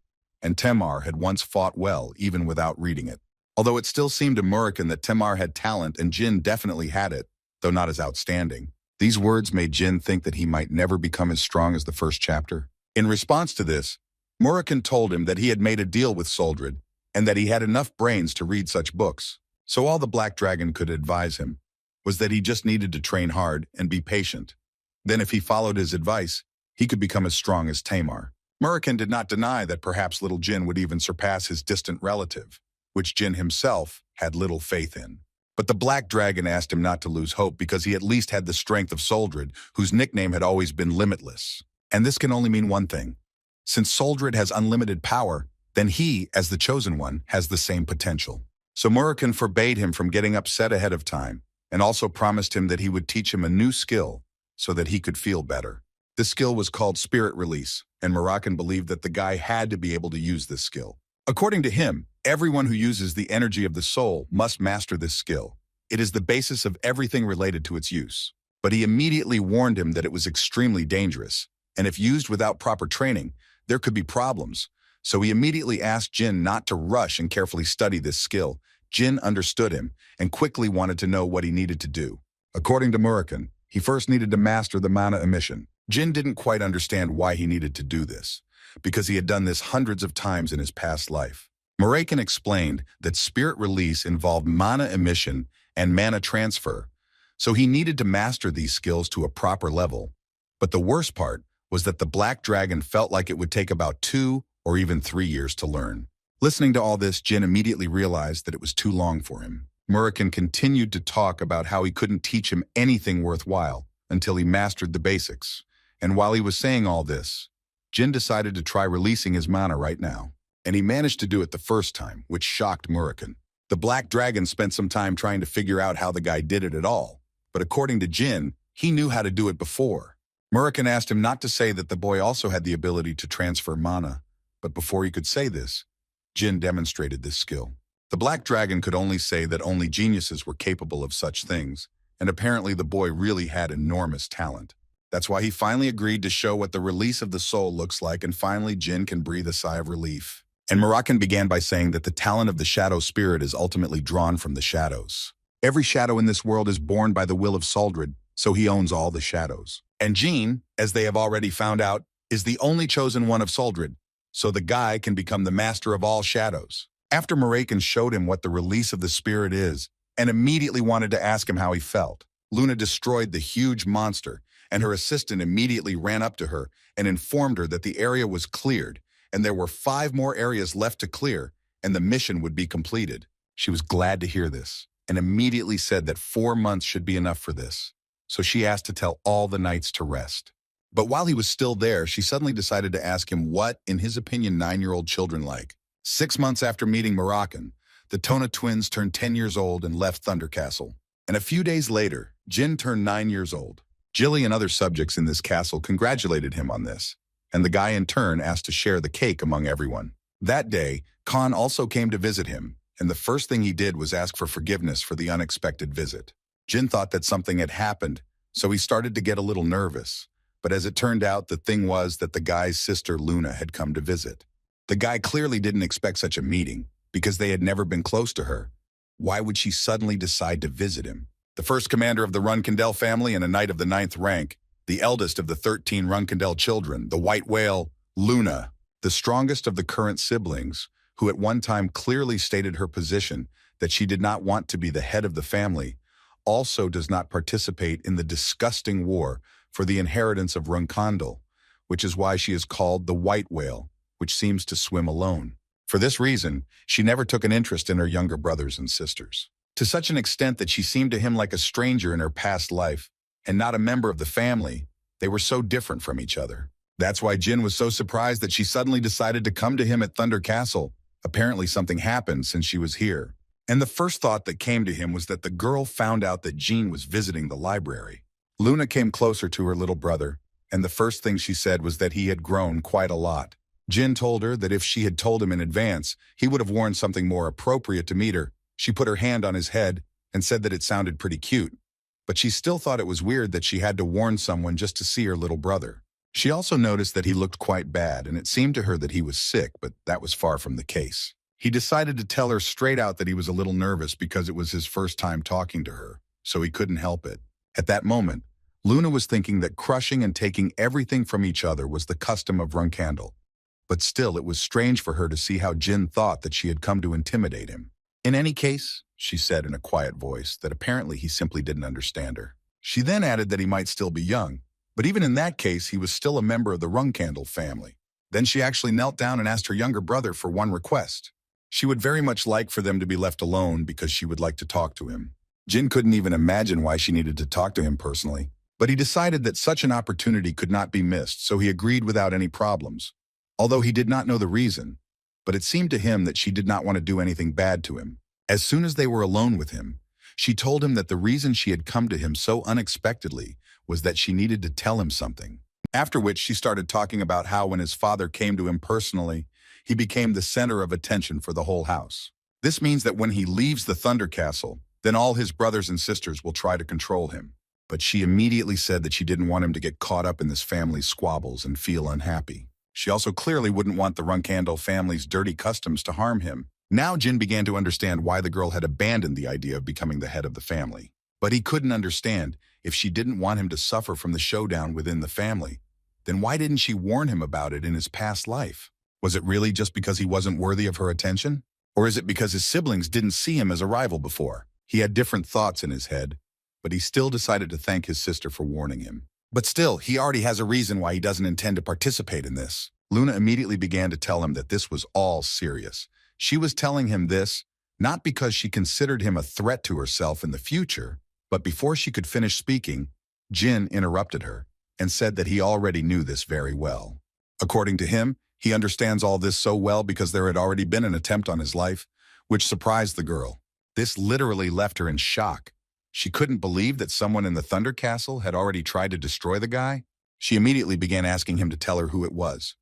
and Tamar had once fought well even without reading it. Although it still seemed to Murakan that Tamar had talent and Jyn definitely had it, though not as outstanding. These words made Jyn think that he might never become as strong as the first chapter. In response to this, Murakan told him that he had made a deal with Soldred and that he had enough brains to read such books. So all the Black Dragon could advise him was that he just needed to train hard and be patient. Then if he followed his advice, he could become as strong as Tamar. Murakan did not deny that perhaps little Jyn would even surpass his distant relative, which Jyn himself had little faith in. But the Black Dragon asked him not to lose hope because he at least had the strength of Soldred, whose nickname had always been Limitless. And this can only mean one thing. Since Soldred has unlimited power, then he, as the Chosen One, has the same potential. So Murakan forbade him from getting upset ahead of time, and also promised him that he would teach him a new skill so that he could feel better. This skill was called Spirit Release, and Murakan believed that the guy had to be able to use this skill. According to him, everyone who uses the energy of the soul must master this skill. It is the basis of everything related to its use. But he immediately warned him that it was extremely dangerous, and if used without proper training, there could be problems. So he immediately asked Jyn not to rush and carefully study this skill. Jyn understood him and quickly wanted to know what he needed to do. According to Murakan, he first needed to master the mana emission. Jyn didn't quite understand why he needed to do this, because he had done this hundreds of times in his past life. Murakan explained that Spirit Release involved mana emission and mana transfer, so he needed to master these skills to a proper level. But the worst part was that the Black Dragon felt like it would take about 2 or even 3 years to learn. Listening to all this, Jyn immediately realized that it was too long for him. Murakan continued to talk about how he couldn't teach him anything worthwhile until he mastered the basics. And while he was saying all this, Jyn decided to try releasing his mana right now. And he managed to do it the first time, which shocked Murakan. The Black Dragon spent some time trying to figure out how the guy did it at all. But according to Jyn, he knew how to do it before. Murakan asked him not to say that the boy also had the ability to transfer mana. But before he could say this, Jyn demonstrated this skill. The Black Dragon could only say that only geniuses were capable of such things, and apparently the boy really had enormous talent. That's why he finally agreed to show what the release of the soul looks like, and finally Jyn can breathe a sigh of relief. And Moroccan began by saying that the talent of the shadow spirit is ultimately drawn from the shadows. Every shadow in this world is born by the will of Saldred, so he owns all the shadows. And Jyn, as they have already found out, is the only chosen one of Saldred, so the guy can become the master of all shadows. After Moroccan showed him what the release of the spirit is, and immediately wanted to ask him how he felt, Luna destroyed the huge monster, and her assistant immediately ran up to her and informed her that the area was cleared, and there were 5 more areas left to clear, and the mission would be completed. She was glad to hear this, and immediately said that 4 months should be enough for this, so she asked to tell all the knights to rest. But while he was still there, she suddenly decided to ask him what, in his opinion, 9-year-old children like. 6 months after meeting Moroccan, the Tona twins turned 10 years old and left Thunder Castle. And a few days later, Jyn turned 9 years old. Jilly and other subjects in this castle congratulated him on this, and the guy in turn asked to share the cake among everyone. That day, Khan also came to visit him, and the first thing he did was ask for forgiveness for the unexpected visit. Jyn thought that something had happened, so he started to get a little nervous. But as it turned out, the thing was that the guy's sister Luna had come to visit. The guy clearly didn't expect such a meeting, because they had never been close to her. Why would she suddenly decide to visit him? The first commander of the Randell family and a knight of the 9th rank, the eldest of the 13 Randell children, the white whale, Luna, the strongest of the current siblings, who at one time clearly stated her position that she did not want to be the head of the family, also does not participate in the disgusting war for the inheritance of Randell, which is why she is called the white whale, which seems to swim alone. For this reason, she never took an interest in her younger brothers and sisters, to such an extent that she seemed to him like a stranger in her past life, and not a member of the family. They were so different from each other. That's why Jyn was so surprised that she suddenly decided to come to him at Thunder Castle. Apparently something happened since she was here. And the first thought that came to him was that the girl found out that Jyn was visiting the library. Luna came closer to her little brother, and the first thing she said was that he had grown quite a lot. Jyn told her that if she had told him in advance, he would have worn something more appropriate to meet her. She put her hand on his head and said that it sounded pretty cute, but she still thought it was weird that she had to warn someone just to see her little brother. She also noticed that he looked quite bad, and it seemed to her that he was sick, but that was far from the case. He decided to tell her straight out that he was a little nervous because it was his first time talking to her, so he couldn't help it. At that moment, Luna was thinking that crushing and taking everything from each other was the custom of Randell. But still, it was strange for her to see how Jyn thought that she had come to intimidate him. In any case, she said in a quiet voice that apparently he simply didn't understand her. She then added that he might still be young, but even in that case, he was still a member of the Randell family. Then she actually knelt down and asked her younger brother for one request. She would very much like for them to be left alone because she would like to talk to him. Jyn couldn't even imagine why she needed to talk to him personally, but he decided that such an opportunity could not be missed, so he agreed without any problems. Although he did not know the reason, but it seemed to him that she did not want to do anything bad to him. As soon as they were alone with him, she told him that the reason she had come to him so unexpectedly was that she needed to tell him something. After which she started talking about how when his father came to him personally, he became the center of attention for the whole house. This means that when he leaves the Thunder Castle, then all his brothers and sisters will try to control him. But she immediately said that she didn't want him to get caught up in this family's squabbles and feel unhappy. She also clearly wouldn't want the Randell family's dirty customs to harm him. Now Jyn began to understand why the girl had abandoned the idea of becoming the head of the family. But he couldn't understand, if she didn't want him to suffer from the showdown within the family, then why didn't she warn him about it in his past life? Was it really just because he wasn't worthy of her attention? Or is it because his siblings didn't see him as a rival before? He had different thoughts in his head, but he still decided to thank his sister for warning him. But still, he already has a reason why he doesn't intend to participate in this. Luna immediately began to tell him that this was all serious. She was telling him this, not because she considered him a threat to herself in the future, but before she could finish speaking, Jyn interrupted her and said that he already knew this very well. According to him, he understands all this so well because there had already been an attempt on his life, which surprised the girl. This literally left her in shock. She couldn't believe that someone in the Thunder Castle had already tried to destroy the guy. She immediately began asking him to tell her who it was.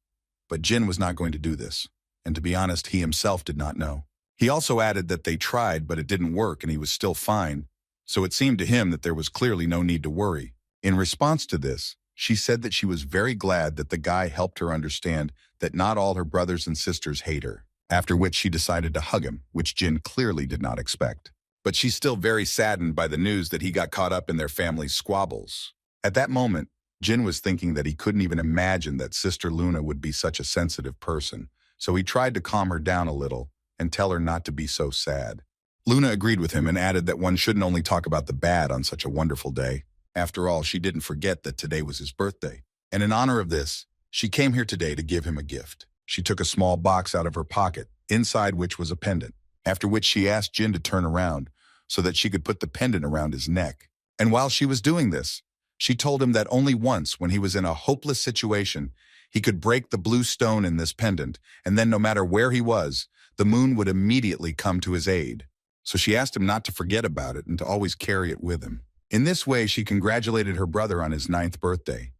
But Jyn was not going to do this, and to be honest, he himself did not know. He also added that they tried, but it didn't work and he was still fine, so it seemed to him that there was clearly no need to worry. In response to this, She said that she was very glad that the guy helped her understand that not all her brothers and sisters hate her, after which she decided to hug him, which Jyn clearly did not expect. But she's still very saddened by the news that he got caught up in their family's squabbles. At that moment, Jyn was thinking that he couldn't even imagine that Sister Luna would be such a sensitive person, so he tried to calm her down a little and tell her not to be so sad. Luna agreed with him and added that one shouldn't only talk about the bad on such a wonderful day. After all, she didn't forget that today was his birthday. And in honor of this, she came here today to give him a gift. She took a small box out of her pocket, inside which was a pendant, after which she asked Jyn to turn around so that she could put the pendant around his neck. And while she was doing this, she told him that only once, when he was in a hopeless situation, he could break the blue stone in this pendant, and then no matter where he was, the moon would immediately come to his aid. So she asked him not to forget about it and to always carry it with him. In this way, she congratulated her brother on his 9th birthday.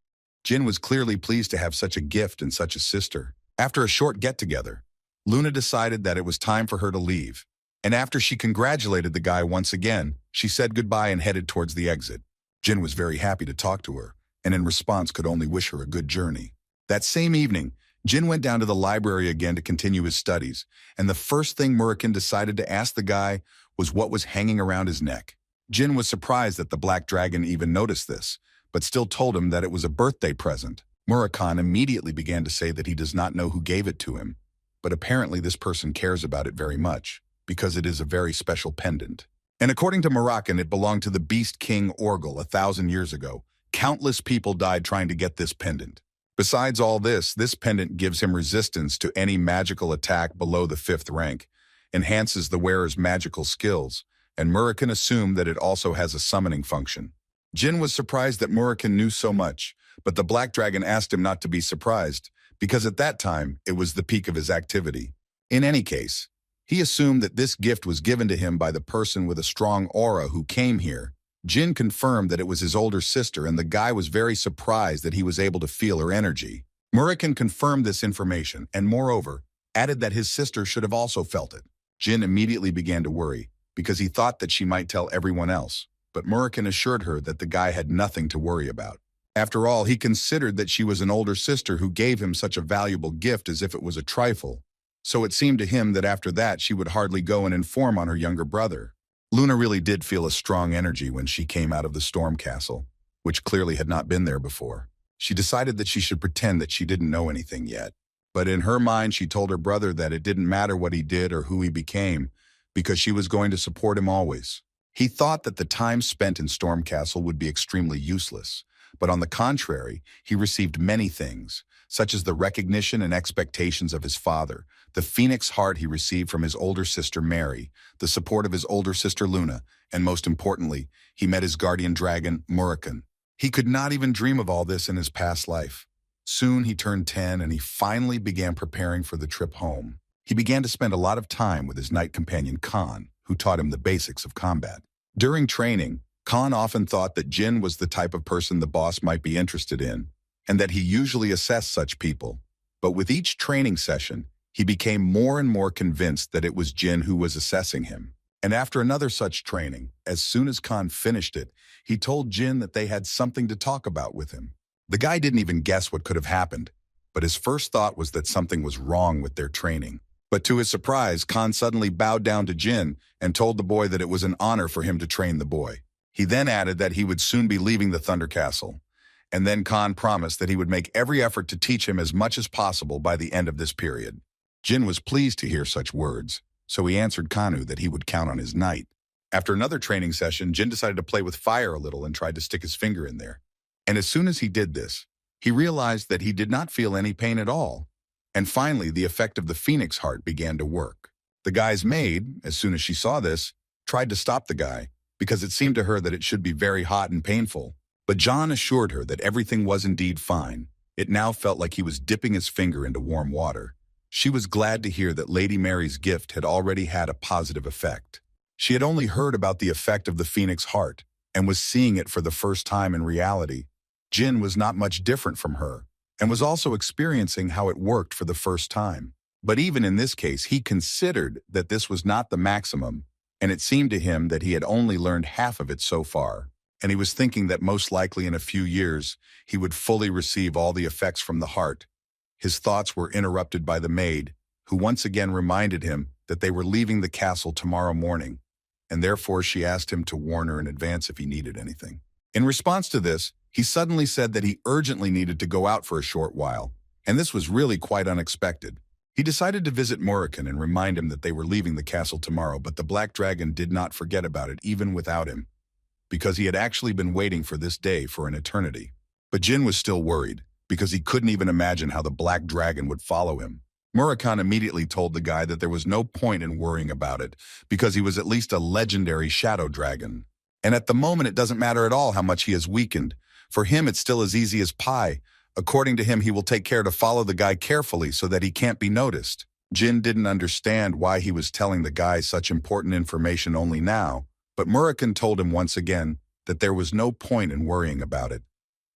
Jyn was clearly pleased to have such a gift and such a sister. After a short get-together, Luna decided that it was time for her to leave. And after she congratulated the guy once again, she said goodbye and headed towards the exit. Jyn was very happy to talk to her, and in response could only wish her a good journey. That same evening, Jyn went down to the library again to continue his studies, and the first thing Murakan decided to ask the guy was what was hanging around his neck. Jyn was surprised that the Black Dragon even noticed this, but still told him that it was a birthday present. Murakan immediately began to say that he does not know who gave it to him, but apparently this person cares about it very much, because it is a very special pendant. And according to Murakan, it belonged to the Beast King Orgel 1,000 years ago. Countless people died trying to get this pendant. Besides all this pendant gives him resistance to any magical attack below the 5th rank, enhances the wearer's magical skills, and Murakan assumed that it also has a summoning function. Jyn was surprised that Murakan knew so much, but the Black Dragon asked him not to be surprised, because at that time, it was the peak of his activity. In any case, he assumed that this gift was given to him by the person with a strong aura who came here. Jyn confirmed that it was his older sister, and the guy was very surprised that he was able to feel her energy. Murakan confirmed this information, and moreover, added that his sister should have also felt it. Jyn immediately began to worry, because he thought that she might tell everyone else, but Murakan assured her that the guy had nothing to worry about. After all, he considered that she was an older sister who gave him such a valuable gift as if it was a trifle, so it seemed to him that after that she would hardly go and inform on her younger brother. Luna really did feel a strong energy when she came out of the storm castle, which clearly had not been there before. She decided that she should pretend that she didn't know anything yet, but in her mind she told her brother that it didn't matter what he did or who he became, because she was going to support him always. He thought that the time spent in Storm Castle would be extremely useless, but on the contrary, he received many things, such as the recognition and expectations of his father, the phoenix heart he received from his older sister Mary, the support of his older sister Luna, and most importantly, he met his guardian dragon, Murakan. He could not even dream of all this in his past life. Soon he turned 10 and he finally began preparing for the trip home. He began to spend a lot of time with his knight companion Khan, who taught him the basics of combat. During training, Khan often thought that Jyn was the type of person the boss might be interested in, and that he usually assessed such people. But with each training session, he became more and more convinced that it was Jyn who was assessing him. And after another such training, as soon as Khan finished it, he told Jyn that they had something to talk about with him. The guy didn't even guess what could have happened, but his first thought was that something was wrong with their training. But to his surprise, Khan suddenly bowed down to Jyn and told the boy that it was an honor for him to train the boy. He then added that he would soon be leaving the Thunder Castle, and then Khan promised that he would make every effort to teach him as much as possible by the end of this period. Jyn was pleased to hear such words, so he answered Kanu that he would count on his knight. After another training session, Jyn decided to play with fire a little and tried to stick his finger in there. And as soon as he did this, he realized that he did not feel any pain at all. And finally, the effect of the phoenix heart began to work. The guy's maid, as soon as she saw this, tried to stop the guy, because it seemed to her that it should be very hot and painful. But John assured her that everything was indeed fine. It now felt like he was dipping his finger into warm water. She was glad to hear that Lady Mary's gift had already had a positive effect. She had only heard about the effect of the phoenix heart and was seeing it for the first time in reality. Jyn was not much different from her and was also experiencing how it worked for the first time. But even in this case, he considered that this was not the maximum, and it seemed to him that he had only learned half of it so far. and he was thinking that most likely in a few years he would fully receive all the effects from the heart. His thoughts were interrupted by the maid, who once again reminded him that they were leaving the castle tomorrow morning, and therefore she asked him to warn her in advance if he needed anything. In response to this, he suddenly said that he urgently needed to go out for a short while, and this was really quite unexpected. He decided to visit Moram and remind him that they were leaving the castle tomorrow, but the Black Dragon did not forget about it even without him, because he had actually been waiting for this day for an eternity. But Jyn was still worried, because he couldn't even imagine how the Black Dragon would follow him. Moram immediately told the guy that there was no point in worrying about it, because he was at least a legendary shadow dragon. And at the moment, it doesn't matter at all how much he has weakened. For him, it's still as easy as pie. According to him, he will take care to follow the guy carefully so that he can't be noticed. Jyn didn't understand why he was telling the guy such important information only now, but Moram told him once again that there was no point in worrying about it,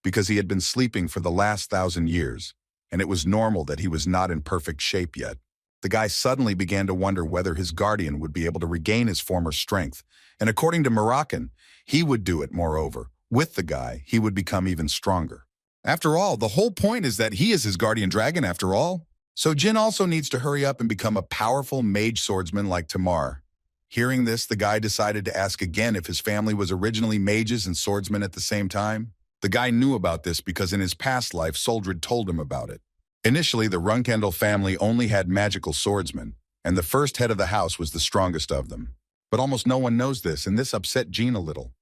because he had been sleeping for the last 1,000 years, and it was normal that he was not in perfect shape yet. The guy suddenly began to wonder whether his guardian would be able to regain his former strength, and according to Moram, he would do it moreover. With the guy, he would become even stronger. After all, the whole point is that he is his guardian dragon after all. So Jyn also needs to hurry up and become a powerful mage swordsman like Tamar. Hearing this, the guy decided to ask again if his family was originally mages and swordsmen at the same time. The guy knew about this because in his past life, Soldred told him about it. Initially, the Randell family only had magical swordsmen, and the first head of the house was the strongest of them. But almost no one knows this, and this upset Jyn a little.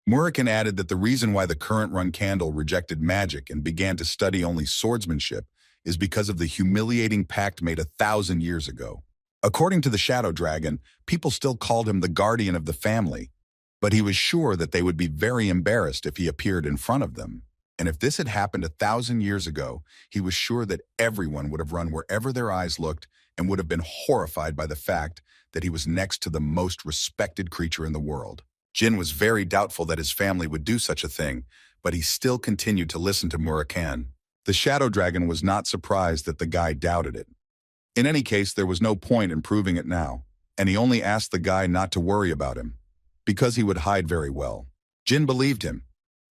Moram added that the reason why the current Randell rejected magic and began to study only swordsmanship is because of the humiliating pact made 1,000 years ago. According to the Shadow Dragon, people still called him the guardian of the family, but he was sure that they would be very embarrassed if he appeared in front of them. And if this had happened 1,000 years ago, he was sure that everyone would have run wherever their eyes looked and would have been horrified by the fact that he was next to the most respected creature in the world. Jyn was very doubtful that his family would do such a thing, but he still continued to listen to Moram. The Shadow Dragon was not surprised that the guy doubted it. In any case, there was no point in proving it now, and he only asked the guy not to worry about him, because he would hide very well. Jyn believed him,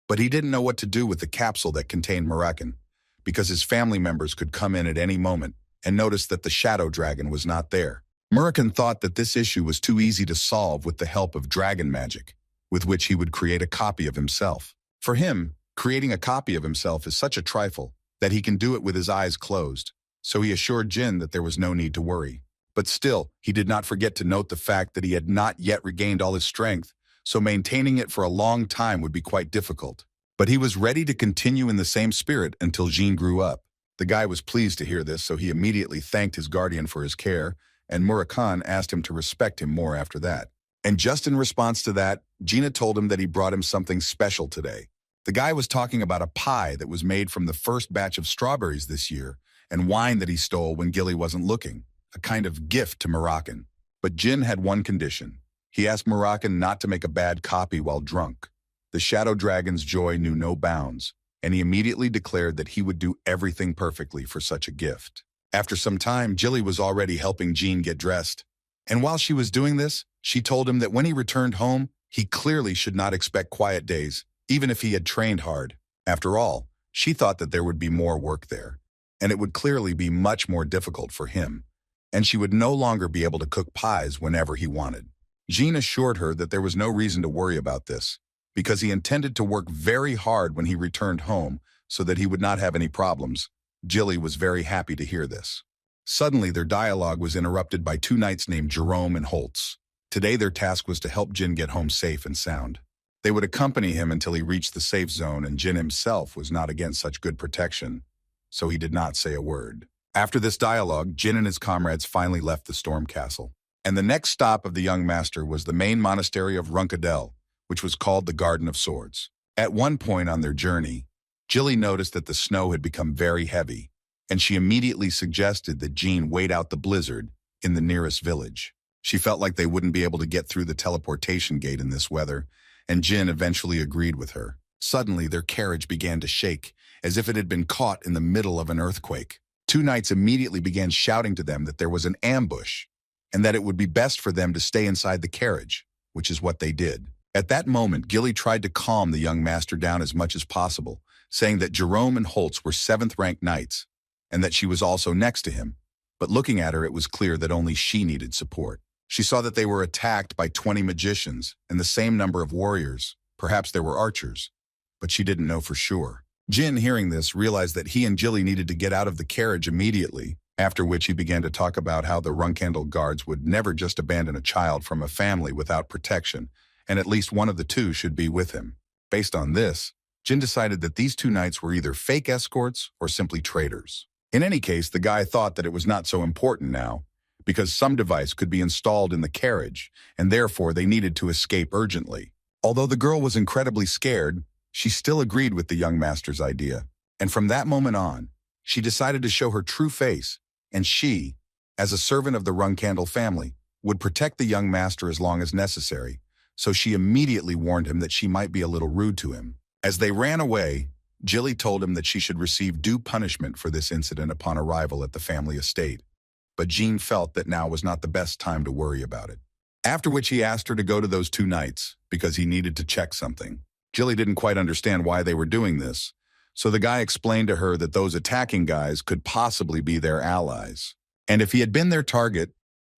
but he didn't know what to do with the capsule that contained Moram, because his family members could come in at any moment and notice that the Shadow Dragon was not there. Moram thought that this issue was too easy to solve with the help of dragon magic, with which he would create a copy of himself. For him, creating a copy of himself is such a trifle that he can do it with his eyes closed, so he assured Jyn that there was no need to worry. But still, he did not forget to note the fact that he had not yet regained all his strength, so maintaining it for a long time would be quite difficult. But he was ready to continue in the same spirit until Jyn grew up. The guy was pleased to hear this, so he immediately thanked his guardian for his care, and Moram asked him to respect him more after that. And just in response to that, Gina told him that he brought him something special today. The guy was talking about a pie that was made from the first batch of strawberries this year, and wine that he stole when Gilly wasn't looking, a kind of gift to Moram. But Jyn had one condition. He asked Moram not to make a bad copy while drunk. The Shadow Dragon's joy knew no bounds, and he immediately declared that he would do everything perfectly for such a gift. After some time, Gilly was already helping Jyn get dressed. And while she was doing this, she told him that when he returned home, he clearly should not expect quiet days, even if he had trained hard. After all, she thought that there would be more work there, and it would clearly be much more difficult for him, and she would no longer be able to cook pies whenever he wanted. Jyn assured her that there was no reason to worry about this, because he intended to work very hard when he returned home so that he would not have any problems. Gilly was very happy to hear this. Suddenly, their dialogue was interrupted by two knights named Jerome and Holtz. Today, their task was to help Jyn get home safe and sound. They would accompany him until he reached the safe zone, and Jyn himself was not against such good protection, so he did not say a word. After this dialogue, Jyn and his comrades finally left the storm castle. And the next stop of the young master was the main monastery of Randell, which was called the Garden of Swords. At one point on their journey, Gilly noticed that the snow had become very heavy, and she immediately suggested that Jyn wait out the blizzard in the nearest village. She felt like they wouldn't be able to get through the teleportation gate in this weather, and Jyn eventually agreed with her. Suddenly, their carriage began to shake, as if it had been caught in the middle of an earthquake. Two knights immediately began shouting to them that there was an ambush, and that it would be best for them to stay inside the carriage, which is what they did. At that moment, Gilly tried to calm the young master down as much as possible, saying that Jerome and Holtz were 7th-ranked knights, and that she was also next to him. But looking at her, it was clear that only she needed support. She saw that they were attacked by 20 magicians and the same number of warriors. Perhaps there were archers, but she didn't know for sure. Jyn, hearing this, realized that he and Gilly needed to get out of the carriage immediately, after which he began to talk about how the Runkhandle guards would never just abandon a child from a family without protection, and at least one of the two should be with him. Based on this, Jyn decided that these 2 knights were either fake escorts or simply traitors. In any case, the guy thought that it was not so important now, because some device could be installed in the carriage, and therefore they needed to escape urgently. Although the girl was incredibly scared, she still agreed with the young master's idea. And from that moment on, she decided to show her true face, and she, as a servant of the Runkhandle family, would protect the young master as long as necessary, so she immediately warned him that she might be a little rude to him. As they ran away, Gilly told him that she should receive due punishment for this incident upon arrival at the family estate, but Jyn felt that now was not the best time to worry about it. After which he asked her to go to those 2 knights, because he needed to check something. Gilly didn't quite understand why they were doing this, so the guy explained to her that those attacking guys could possibly be their allies. And if he had been their target,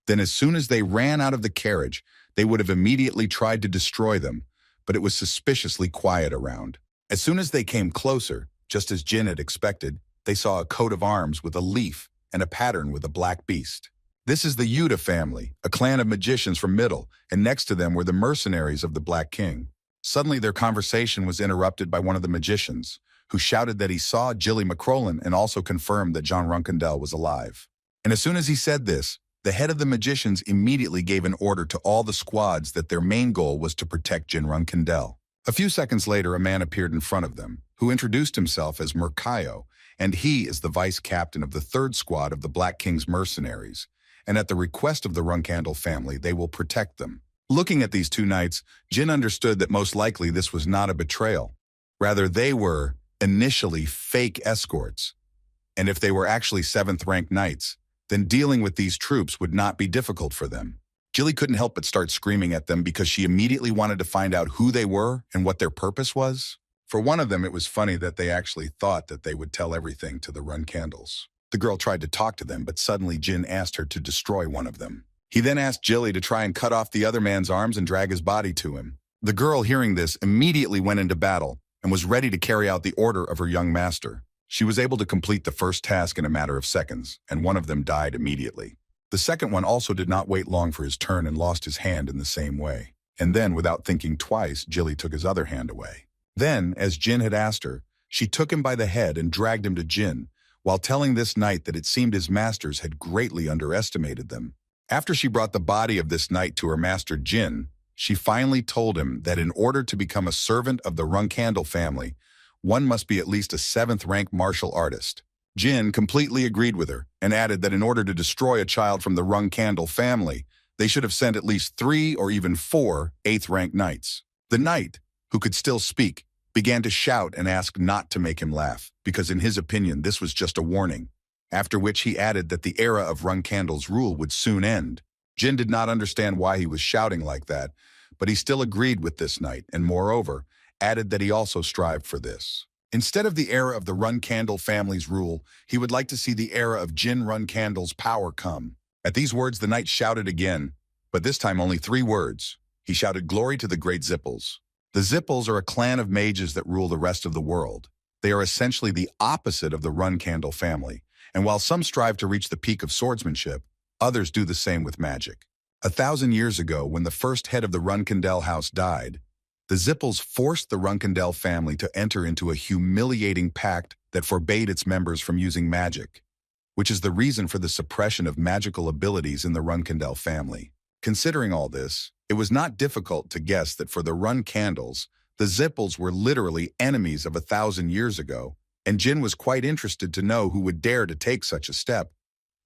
then as soon as they ran out of the carriage, they would have immediately tried to destroy them, but it was suspiciously quiet around. As soon as they came closer, just as Jyn had expected, they saw a coat of arms with a leaf and a pattern with a black beast. This is the Yuta family, a clan of magicians from Middle, and next to them were the mercenaries of the Black King. Suddenly their conversation was interrupted by one of the magicians, who shouted that he saw Gilly McCrollin and also confirmed that Jyn Randell was alive. And as soon as he said this, the head of the magicians immediately gave an order to all the squads that their main goal was to protect Jyn Randell. A few seconds later, a man appeared in front of them, who introduced himself as Mercayo, and he is the vice captain of the 3rd squad of the Black King's mercenaries, and at the request of the Runkhandle family, they will protect them. Looking at these 2 knights, Jyn understood that most likely this was not a betrayal. Rather, they were, initially, fake escorts. And if they were actually 7th-ranked knights, then dealing with these troops would not be difficult for them. Gilly couldn't help but start screaming at them because she immediately wanted to find out who they were and what their purpose was. For one of them, it was funny that they actually thought that they would tell everything to the Runkhandles. The girl tried to talk to them, but suddenly Jyn asked her to destroy one of them. He then asked Gilly to try and cut off the other man's arms and drag his body to him. The girl, hearing this, immediately went into battle and was ready to carry out the order of her young master. She was able to complete the first task in a matter of seconds, and one of them died immediately. The second one also did not wait long for his turn and lost his hand in the same way. And then, without thinking twice, Gilly took his other hand away. Then, as Jyn had asked her, she took him by the head and dragged him to Jyn, while telling this knight that it seemed his masters had greatly underestimated them. After she brought the body of this knight to her master Jyn, she finally told him that in order to become a servant of the Runkhandle family, one must be at least a 7th-rank martial artist. Jyn completely agreed with her and added that in order to destroy a child from the Runkhandle family, they should have sent at least 3 or even 4 8th-rank knights. The knight, who could still speak, began to shout and ask not to make him laugh, because in his opinion this was just a warning, after which he added that the era of Runkhandle's rule would soon end. Jyn did not understand why he was shouting like that, but he still agreed with this knight and, moreover, added that he also strived for this. Instead of the era of the Runkhandle family's rule, he would like to see the era of Jyn Randell's power come. At these words, the knight shouted again, but this time only 3 words. He shouted, "Glory to the great Zipples." The Zipples are a clan of mages that rule the rest of the world. They are essentially the opposite of the Runkhandle family, and while some strive to reach the peak of swordsmanship, others do the same with magic. 1,000 years ago, when the first head of the Runkhandle house died, the Zipples forced the Runkhandle family to enter into a humiliating pact that forbade its members from using magic, which is the reason for the suppression of magical abilities in the Runkhandle family. Considering all this, it was not difficult to guess that for the Runkhandles, the Zipples were literally enemies of 1,000 years ago, and Jyn was quite interested to know who would dare to take such a step.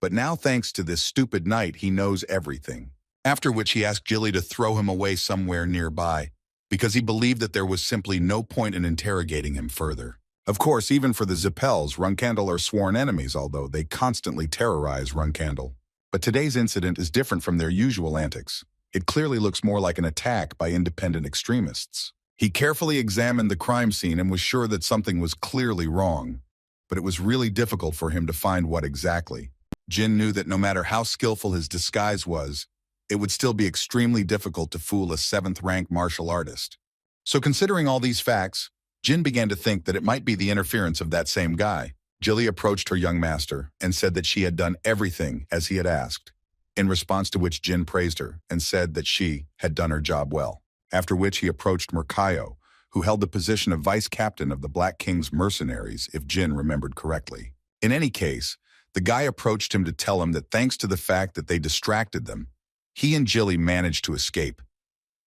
But now, thanks to this stupid knight, he knows everything. After which he asked Gilly to throw him away somewhere nearby, because he believed that there was simply no point in interrogating him further. Of course, even for the Zippels, Runkhandle are sworn enemies, although they constantly terrorize Runkhandle. But today's incident is different from their usual antics. It clearly looks more like an attack by independent extremists. He carefully examined the crime scene and was sure that something was clearly wrong, but it was really difficult for him to find what exactly. Jyn knew that no matter how skillful his disguise was, it would still be extremely difficult to fool a 7th-rank martial artist. So considering all these facts, Jyn began to think that it might be the interference of that same guy. Jilly approached her young master and said that she had done everything as he had asked, in response to which Jyn praised her and said that she had done her job well. After which he approached Mercayo, who held the position of vice captain of the Black King's mercenaries, if Jyn remembered correctly. In any case, the guy approached him to tell him that thanks to the fact that they distracted them, he and Jilly managed to escape.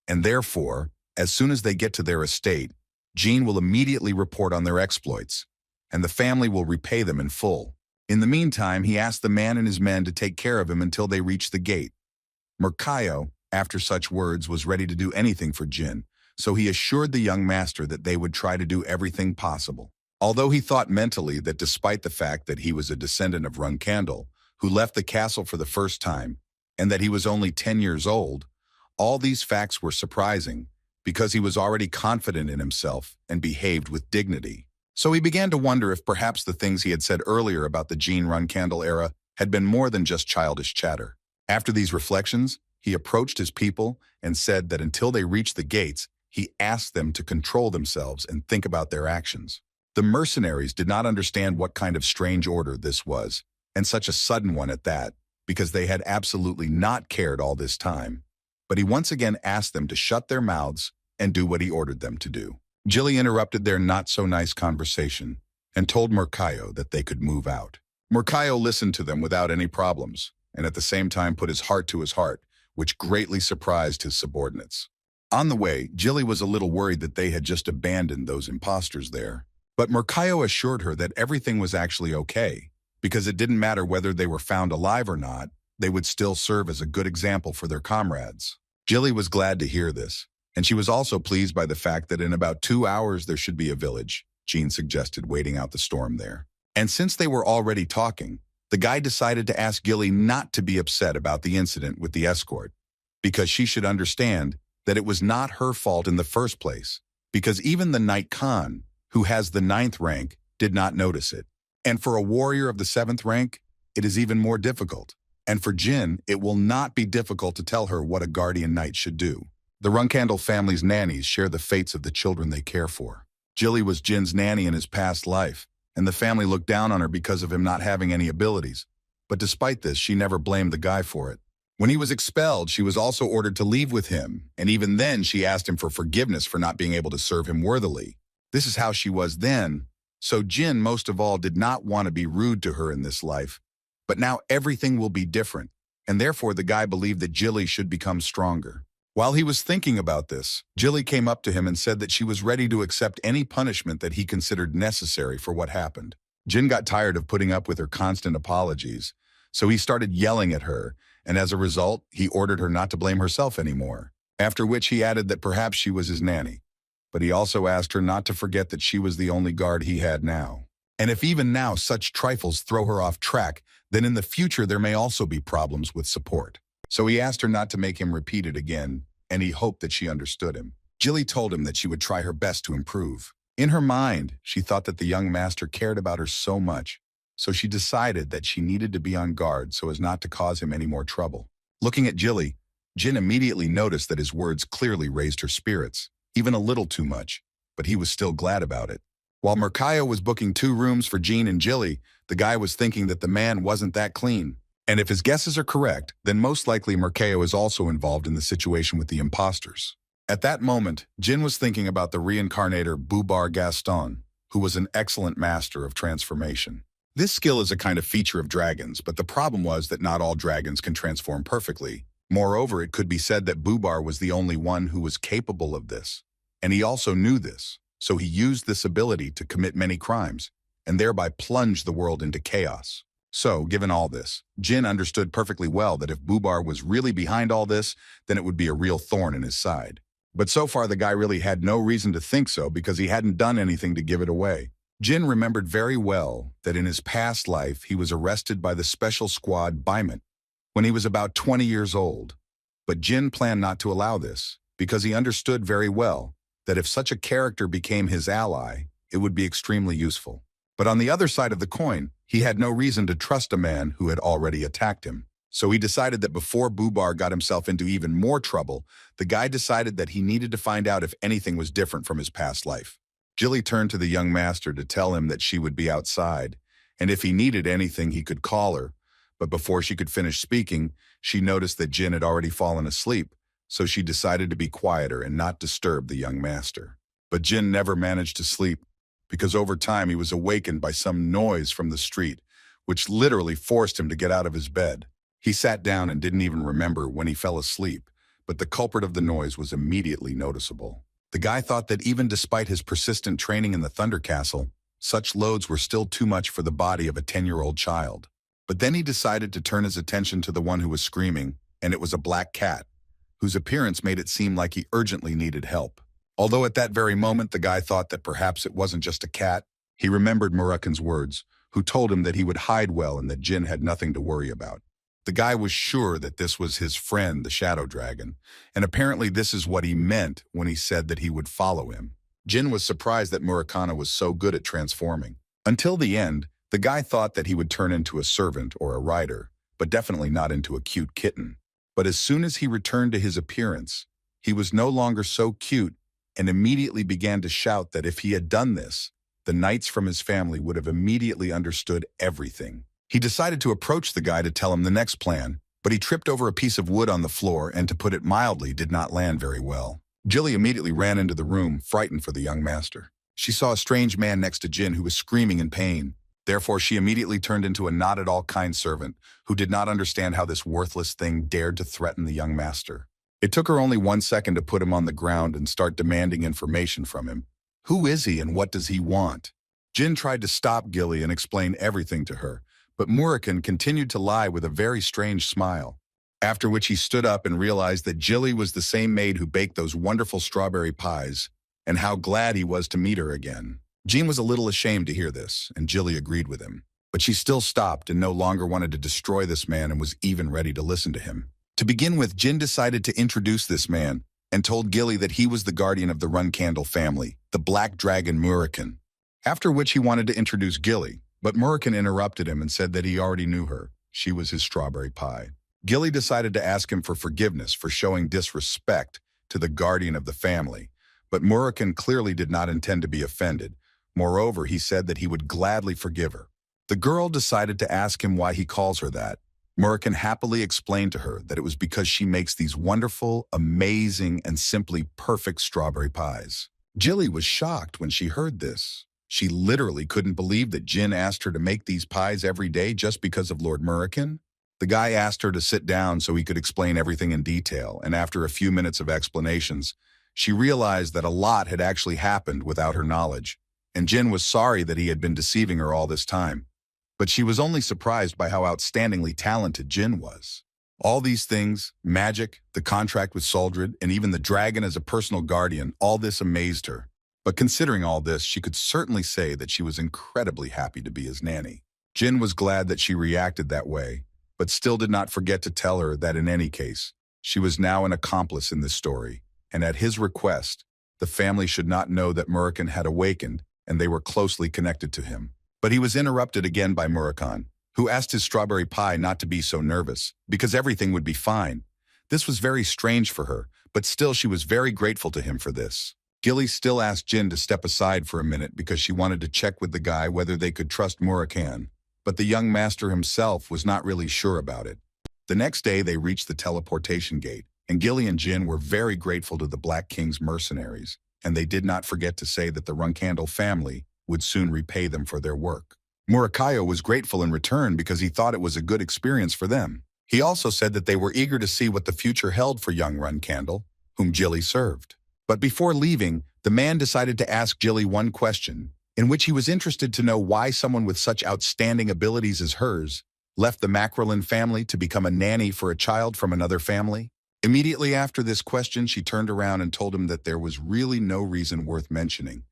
And therefore, as soon as they get to their estate, Jyn will immediately report on their exploits, and the family will repay them in full. In the meantime, he asked the man and his men to take care of him until they reached the gate. Mercayo, after such words, was ready to do anything for Jyn, so he assured the young master that they would try to do everything possible. Although he thought mentally that despite the fact that he was a descendant of Runkandel, who left the castle for the first time, and that he was only 10 years old, all these facts were surprising because he was already confident in himself and behaved with dignity. So he began to wonder if perhaps the things he had said earlier about the Jyn Randell era had been more than just childish chatter. After these reflections, he approached his people and said that until they reached the gates, he asked them to control themselves and think about their actions. The mercenaries did not understand what kind of strange order this was, and such a sudden one at that, because they had absolutely not cared all this time. But he once again asked them to shut their mouths and do what he ordered them to do. Jilly interrupted their not-so-nice conversation and told Mercayo that they could move out. Mercayo listened to them without any problems, and at the same time put his heart to his heart, which greatly surprised his subordinates. On the way, Jilly was a little worried that they had just abandoned those imposters there. But Mercayo assured her that everything was actually okay, because it didn't matter whether they were found alive or not, they would still serve as a good example for their comrades. Jilly was glad to hear this, and she was also pleased by the fact that in about 2 hours there should be a village, Jyn suggested, waiting out the storm there. And since they were already talking, the guy decided to ask Jilly not to be upset about the incident with the escort, because she should understand that it was not her fault in the first place, because even the Knight Khan, who has the 9th rank, did not notice it. And for a warrior of the 7th rank, it is even more difficult. And for Jyn, it will not be difficult to tell her what a guardian knight should do. The Runkandel family's nannies share the fates of the children they care for. Jilly was Jin's nanny in his past life, and the family looked down on her because of him not having any abilities. But despite this, she never blamed the guy for it. When he was expelled, she was also ordered to leave with him, and even then she asked him for forgiveness for not being able to serve him worthily. This is how she was then, so Jyn most of all did not want to be rude to her in this life. But now everything will be different, and therefore the guy believed that Jilly should become stronger. While he was thinking about this, Jilly came up to him and said that she was ready to accept any punishment that he considered necessary for what happened. Jyn got tired of putting up with her constant apologies, so he started yelling at her, and as a result, he ordered her not to blame herself anymore, after which he added that perhaps she was his nanny. But he also asked her not to forget that she was the only guard he had now. And if even now such trifles throw her off track, then in the future there may also be problems with support. So he asked her not to make him repeat it again, and he hoped that she understood him. Jilly told him that she would try her best to improve. In her mind, she thought that the young master cared about her so much, so she decided that she needed to be on guard so as not to cause him any more trouble. Looking at Jilly, Jyn immediately noticed that his words clearly raised her spirits, even a little too much, but he was still glad about it. While Mercayo was booking 2 rooms for Jyn and Jilly, the guy was thinking that the man wasn't that clean. And if his guesses are correct, then most likely Mercayo is also involved in the situation with the imposters. At that moment, Jyn was thinking about the reincarnator Bubar Gaston, who was an excellent master of transformation. This skill is a kind of feature of dragons, but the problem was that not all dragons can transform perfectly. Moreover, it could be said that Bubar was the only one who was capable of this. And he also knew this, so he used this ability to commit many crimes, and thereby plunge the world into chaos. So, given all this, Jyn understood perfectly well that if Bubar was really behind all this, then it would be a real thorn in his side. But so far the guy really had no reason to think so because he hadn't done anything to give it away. Jyn remembered very well that in his past life he was arrested by the special squad Baimet when he was about 20 years old. But Jyn planned not to allow this, because he understood very well that if such a character became his ally, it would be extremely useful. But on the other side of the coin, he had no reason to trust a man who had already attacked him. So he decided that before Bubar got himself into even more trouble, the guy decided that he needed to find out if anything was different from his past life. Jilly turned to the young master to tell him that she would be outside, and if he needed anything he could call her. But before she could finish speaking, she noticed that Jyn had already fallen asleep, so she decided to be quieter and not disturb the young master. But Jyn never managed to sleep, because over time he was awakened by some noise from the street, which literally forced him to get out of his bed. He sat down and didn't even remember when he fell asleep, but the culprit of the noise was immediately noticeable. The guy thought that even despite his persistent training in the Thunder Castle, such loads were still too much for the body of a 10-year-old child. But then he decided to turn his attention to the one who was screaming, and it was a black cat, whose appearance made it seem like he urgently needed help. Although at that very moment the guy thought that perhaps it wasn't just a cat, he remembered Murakan's words, who told him that he would hide well and that Jyn had nothing to worry about. The guy was sure that this was his friend, the Shadow Dragon, and apparently this is what he meant when he said that he would follow him. Jyn was surprised that Murakana was so good at transforming. Until the end, the guy thought that he would turn into a servant or a rider, but definitely not into a cute kitten. But as soon as he returned to his appearance, he was no longer so cute and immediately began to shout that if he had done this, the knights from his family would have immediately understood everything. He decided to approach the guy to tell him the next plan, but he tripped over a piece of wood on the floor and, to put it mildly, did not land very well. Jilly immediately ran into the room, frightened for the young master. She saw a strange man next to Jyn who was screaming in pain. Therefore, she immediately turned into a not-at-all kind servant who did not understand how this worthless thing dared to threaten the young master. It took her only 1 second to put him on the ground and start demanding information from him. Who is he and what does he want? Jyn tried to stop Gilly and explain everything to her, but Murakan continued to lie with a very strange smile. After which he stood up and realized that Jilly was the same maid who baked those wonderful strawberry pies, and how glad he was to meet her again. Jyn was a little ashamed to hear this, and Jilly agreed with him. But she still stopped and no longer wanted to destroy this man and was even ready to listen to him. To begin with, Jyn decided to introduce this man and told Gilly that he was the guardian of the Runcandle family, the Black Dragon Murakan. After which he wanted to introduce Gilly, but Murakan interrupted him and said that he already knew her. She was his strawberry pie. Gilly decided to ask him for forgiveness for showing disrespect to the guardian of the family, but Murakan clearly did not intend to be offended. Moreover, he said that he would gladly forgive her. The girl decided to ask him why he calls her that. Murakan happily explained to her that it was because she makes these wonderful, amazing, and simply perfect strawberry pies. Jilly was shocked when she heard this. She literally couldn't believe that Jyn asked her to make these pies every day just because of Lord Murakan. The guy asked her to sit down so he could explain everything in detail, and after a few minutes of explanations, she realized that a lot had actually happened without her knowledge, and Jyn was sorry that he had been deceiving her all this time. But she was only surprised by how outstandingly talented Jyn was. All these things, magic, the contract with Soldred, and even the dragon as a personal guardian, all this amazed her. But considering all this, she could certainly say that she was incredibly happy to be his nanny. Jyn was glad that she reacted that way, but still did not forget to tell her that in any case, she was now an accomplice in this story, and at his request, the family should not know that Murakan had awakened and they were closely connected to him. But he was interrupted again by Murakan, who asked his strawberry pie not to be so nervous, because everything would be fine. This was very strange for her, but still she was very grateful to him for this. Gilly still asked Jyn to step aside for a minute because she wanted to check with the guy whether they could trust Murakan, but the young master himself was not really sure about it. The next day they reached the teleportation gate, and Gilly and Jyn were very grateful to the Black King's mercenaries, and they did not forget to say that the Runcandle family would soon repay them for their work. Murakayo was grateful in return because he thought it was a good experience for them. He also said that they were eager to see what the future held for young Runcandle, whom Jilly served. But before leaving, the man decided to ask Jilly one question, in which he was interested to know why someone with such outstanding abilities as hers left the Macrolin family to become a nanny for a child from another family. Immediately after this question, she turned around and told him that there was really no reason worth mentioning,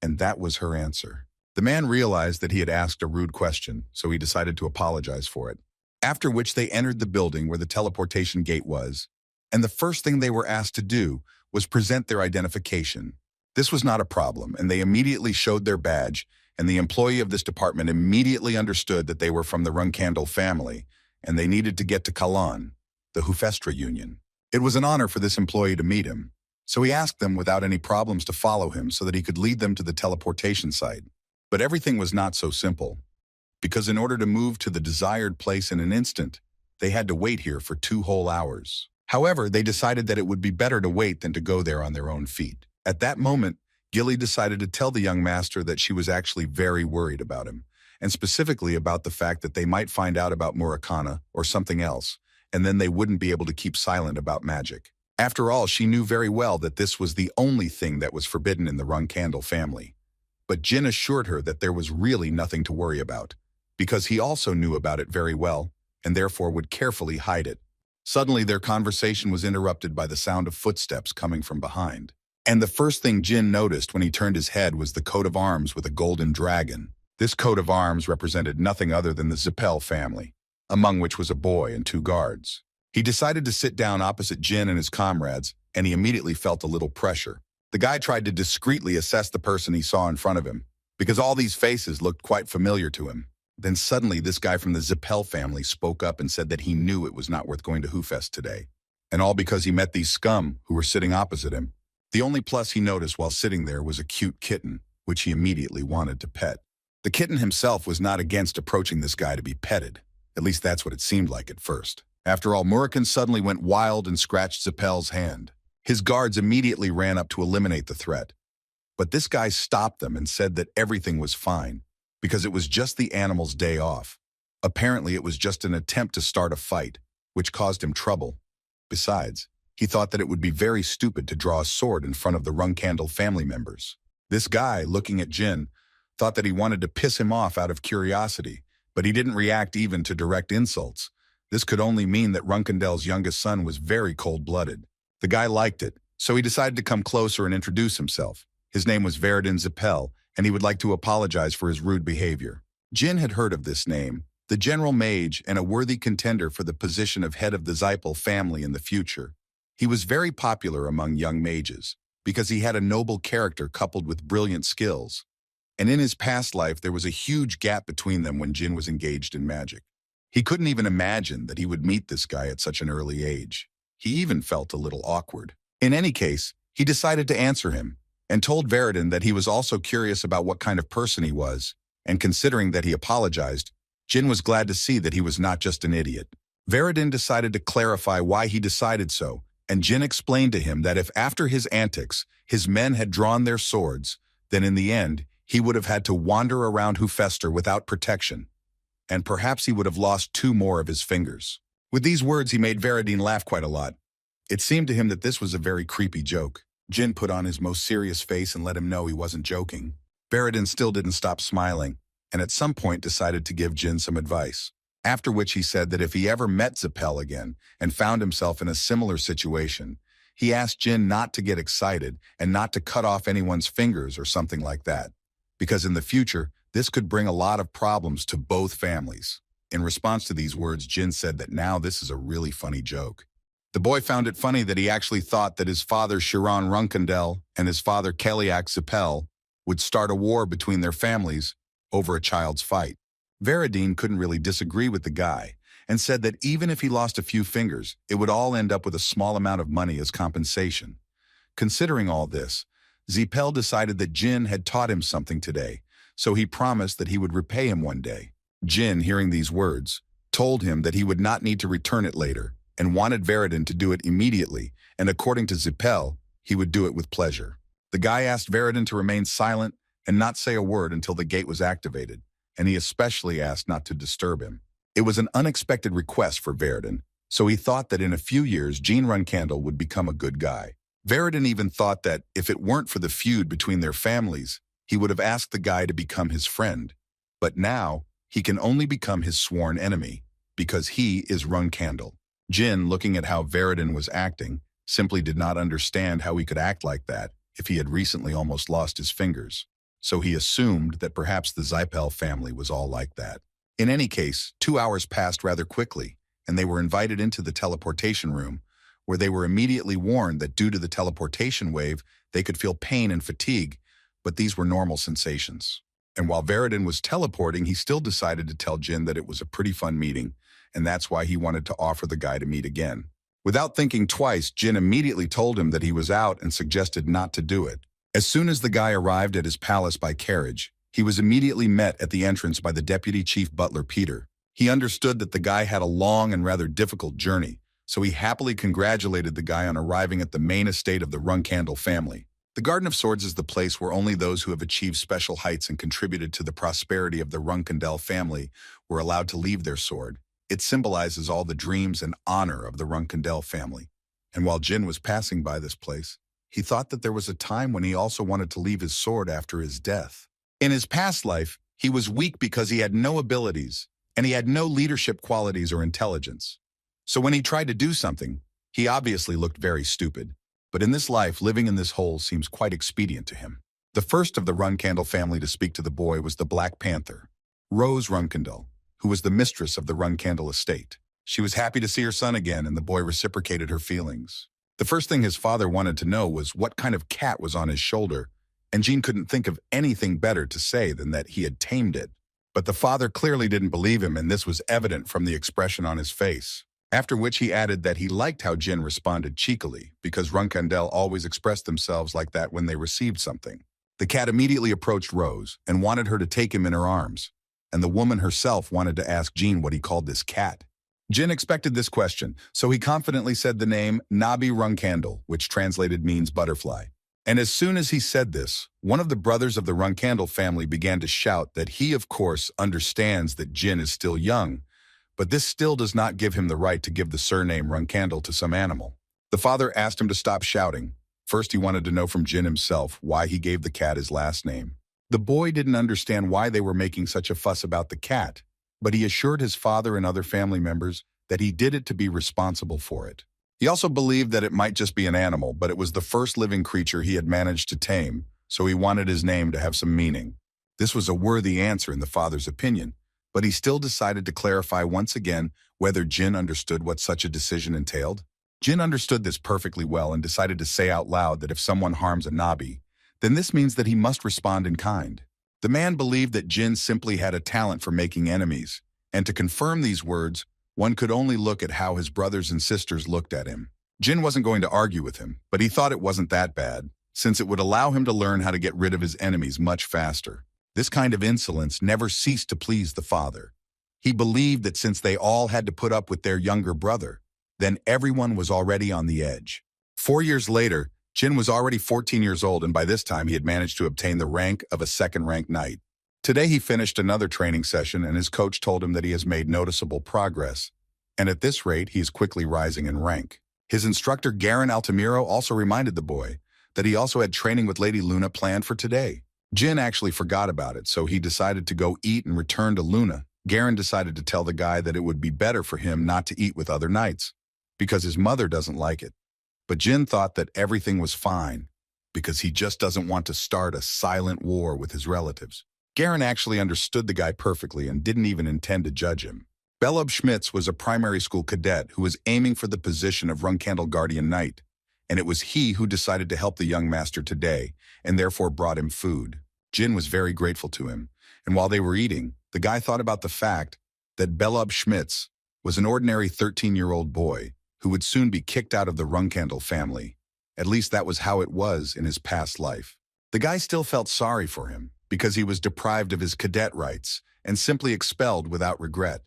and that was her answer. The man realized that he had asked a rude question, so he decided to apologize for it. After which they entered the building where the teleportation gate was, and the first thing they were asked to do was present their identification. This was not a problem, and they immediately showed their badge, and the employee of this department immediately understood that they were from the Runkandel family, and they needed to get to Kalan, the Hufestra Union. It was an honor for this employee to meet him, so he asked them without any problems to follow him so that he could lead them to the teleportation site. But everything was not so simple, because in order to move to the desired place in an instant, they had to wait here for 2 whole hours. However, they decided that it would be better to wait than to go there on their own feet. At that moment, Gilly decided to tell the young master that she was actually very worried about him, and specifically about the fact that they might find out about Murakana or something else, and then they wouldn't be able to keep silent about magic. After all, she knew very well that this was the only thing that was forbidden in the Runkandel family. But Jyn assured her that there was really nothing to worry about, because he also knew about it very well, and therefore would carefully hide it. Suddenly, their conversation was interrupted by the sound of footsteps coming from behind. And the first thing Jyn noticed when he turned his head was the coat of arms with a golden dragon. This coat of arms represented nothing other than the Zippel family, among which was a boy and 2 guards. He decided to sit down opposite Jyn and his comrades, and he immediately felt a little pressure. The guy tried to discreetly assess the person he saw in front of him, because all these faces looked quite familiar to him. Then suddenly this guy from the Zippel family spoke up and said that he knew it was not worth going to Hufest today, and all because he met these scum who were sitting opposite him. The only plus he noticed while sitting there was a cute kitten, which he immediately wanted to pet. The kitten himself was not against approaching this guy to be petted. At least that's what it seemed like at first. After all, Murakana suddenly went wild and scratched Zippel's hand. His guards immediately ran up to eliminate the threat. But this guy stopped them and said that everything was fine, because it was just the animal's day off. Apparently, it was just an attempt to start a fight, which caused him trouble. Besides, he thought that it would be very stupid to draw a sword in front of the Runkandel family members. This guy, looking at Jyn, thought that he wanted to piss him off out of curiosity, but he didn't react even to direct insults. This could only mean that Runkandel's youngest son was very cold-blooded. The guy liked it, so he decided to come closer and introduce himself. His name was Veridin Zippel, and he would like to apologize for his rude behavior. Jyn had heard of this name, the general mage and a worthy contender for the position of head of the Zippel family in the future. He was very popular among young mages, because he had a noble character coupled with brilliant skills. And in his past life, there was a huge gap between them when Jyn was engaged in magic. He couldn't even imagine that he would meet this guy at such an early age. He even felt a little awkward. In any case, he decided to answer him, and told Veridin that he was also curious about what kind of person he was, and considering that he apologized, Jyn was glad to see that he was not just an idiot. Veridin decided to clarify why he decided so, and Jyn explained to him that if after his antics, his men had drawn their swords, then in the end, he would have had to wander around Hufester without protection, and perhaps he would have lost 2 more of his fingers. With these words, he made Veridin laugh quite a lot. It seemed to him that this was a very creepy joke. Jyn put on his most serious face and let him know he wasn't joking. Veridin still didn't stop smiling, and at some point decided to give Jyn some advice. After which he said that if he ever met Zippel again and found himself in a similar situation, he asked Jyn not to get excited and not to cut off anyone's fingers or something like that, because in the future, this could bring a lot of problems to both families. In response to these words, Jyn said that now this is a really funny joke. The boy found it funny that he actually thought that his father Chiron Runkandel and his father Keliak Zippel would start a war between their families over a child's fight. Veridin couldn't really disagree with the guy and said that even if he lost a few fingers, it would all end up with a small amount of money as compensation. Considering all this, Zippel decided that Jyn had taught him something today, so he promised that he would repay him one day. Jyn, hearing these words, told him that he would not need to return it later and wanted Veridin to do it immediately, and according to Zippel, he would do it with pleasure. The guy asked Veridin to remain silent and not say a word until the gate was activated, and he especially asked not to disturb him. It was an unexpected request for Veridin, so he thought that in a few years Jyn Randell would become a good guy. Veridin even thought that if it weren't for the feud between their families, he would have asked the guy to become his friend. But now, he can only become his sworn enemy, because he is Runkandel. Jyn, looking at how Veridin was acting, simply did not understand how he could act like that if he had recently almost lost his fingers. So he assumed that perhaps the Zippel family was all like that. In any case, 2 hours passed rather quickly, and they were invited into the teleportation room, where they were immediately warned that due to the teleportation wave, they could feel pain and fatigue, but these were normal sensations. And while Veridin was teleporting, he still decided to tell Jyn that it was a pretty fun meeting, and that's why he wanted to offer the guy to meet again. Without thinking twice, Jyn immediately told him that he was out and suggested not to do it. As soon as the guy arrived at his palace by carriage, he was immediately met at the entrance by the deputy chief butler Peter. He understood that the guy had a long and rather difficult journey, so he happily congratulated the guy on arriving at the main estate of the Runkandel family. The Garden of Swords is the place where only those who have achieved special heights and contributed to the prosperity of the Runkandel family were allowed to leave their sword. It symbolizes all the dreams and honor of the Runkandel family. And while Jyn was passing by this place, he thought that there was a time when he also wanted to leave his sword after his death. In his past life, he was weak because he had no abilities, and he had no leadership qualities or intelligence. So when he tried to do something, he obviously looked very stupid. But in this life, living in this hole seems quite expedient to him. The first of the Runkandel family to speak to the boy was the Black Panther, Rose Runkandel, who was the mistress of the Runkandel estate. She was happy to see her son again, and the boy reciprocated her feelings. The first thing his father wanted to know was what kind of cat was on his shoulder, and Jyn couldn't think of anything better to say than that he had tamed it. But the father clearly didn't believe him, and this was evident from the expression on his face. After which he added that he liked how Jyn responded cheekily, because Runkandel always expressed themselves like that when they received something. The cat immediately approached Rose and wanted her to take him in her arms, and the woman herself wanted to ask Jyn what he called this cat. Jyn expected this question, so he confidently said the name Nabi Runkandel, which translated means butterfly. And as soon as he said this, one of the brothers of the Runkandel family began to shout that he, of course, understands that Jyn is still young, but this still does not give him the right to give the surname Runkandel to some animal. The father asked him to stop shouting. First, he wanted to know from Jyn himself why he gave the cat his last name. The boy didn't understand why they were making such a fuss about the cat, but he assured his father and other family members that he did it to be responsible for it. He also believed that it might just be an animal, but it was the first living creature he had managed to tame, so he wanted his name to have some meaning. This was a worthy answer in the father's opinion, but he still decided to clarify once again whether Jyn understood what such a decision entailed. Jyn understood this perfectly well and decided to say out loud that if someone harms a Nabi, then this means that he must respond in kind. The man believed that Jyn simply had a talent for making enemies, and to confirm these words, one could only look at how his brothers and sisters looked at him. Jyn wasn't going to argue with him, but he thought it wasn't that bad, since it would allow him to learn how to get rid of his enemies much faster. This kind of insolence never ceased to please the father. He believed that since they all had to put up with their younger brother, then everyone was already on the edge. 4 years later, Jyn was already 14 years old, and by this time he had managed to obtain the rank of a second-rank knight. Today he finished another training session, and his coach told him that he has made noticeable progress, and at this rate he is quickly rising in rank. His instructor Garen Altamiro also reminded the boy that he also had training with Lady Luna planned for today. Jyn actually forgot about it, so he decided to go eat and return to Luna. Garen decided to tell the guy that it would be better for him not to eat with other knights, because his mother doesn't like it. But Jyn thought that everything was fine, because he just doesn't want to start a silent war with his relatives. Garen actually understood the guy perfectly and didn't even intend to judge him. Belub Schmitz was a primary school cadet who was aiming for the position of Runkandel Guardian Knight, and it was he who decided to help the young master today, and therefore brought him food. Jyn was very grateful to him, and while they were eating, the guy thought about the fact that Belub Schmitz was an ordinary 13-year-old boy who would soon be kicked out of the Runkandel family. At least that was how it was in his past life. The guy still felt sorry for him, because he was deprived of his cadet rights and simply expelled without regret,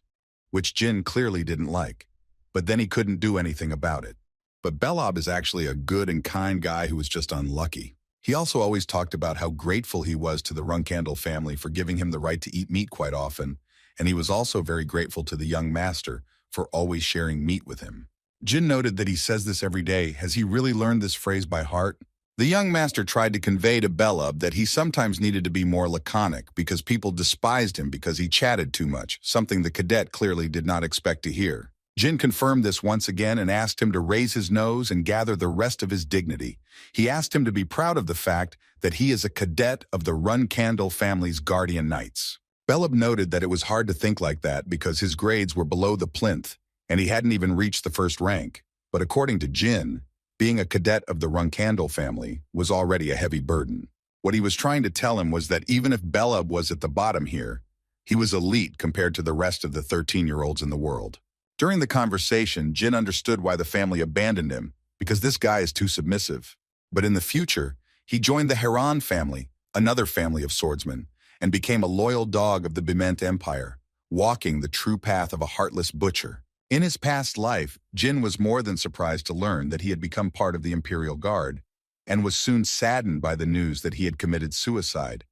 which Jyn clearly didn't like. But then he couldn't do anything about it. But Belub is actually a good and kind guy who was just unlucky. He also always talked about how grateful he was to the Runkandel family for giving him the right to eat meat quite often, and he was also very grateful to the young master for always sharing meat with him. Jyn noted that he says this every day. Has he really learned this phrase by heart? The young master tried to convey to Belub that he sometimes needed to be more laconic because people despised him because he chatted too much, something the cadet clearly did not expect to hear. Jyn confirmed this once again and asked him to raise his nose and gather the rest of his dignity. He asked him to be proud of the fact that he is a cadet of the Runkandel family's guardian knights. Belub noted that it was hard to think like that because his grades were below the plinth, and he hadn't even reached the first rank. But according to Jyn, being a cadet of the Runkandel family was already a heavy burden. What he was trying to tell him was that even if Belub was at the bottom here, he was elite compared to the rest of the 13-year-olds in the world. During the conversation, Jyn understood why the family abandoned him, because this guy is too submissive. But in the future, he joined the Heron family, another family of swordsmen, and became a loyal dog of the Bement Empire, walking the true path of a heartless butcher. In his past life, Jyn was more than surprised to learn that he had become part of the Imperial Guard, and was soon saddened by the news that he had committed suicide,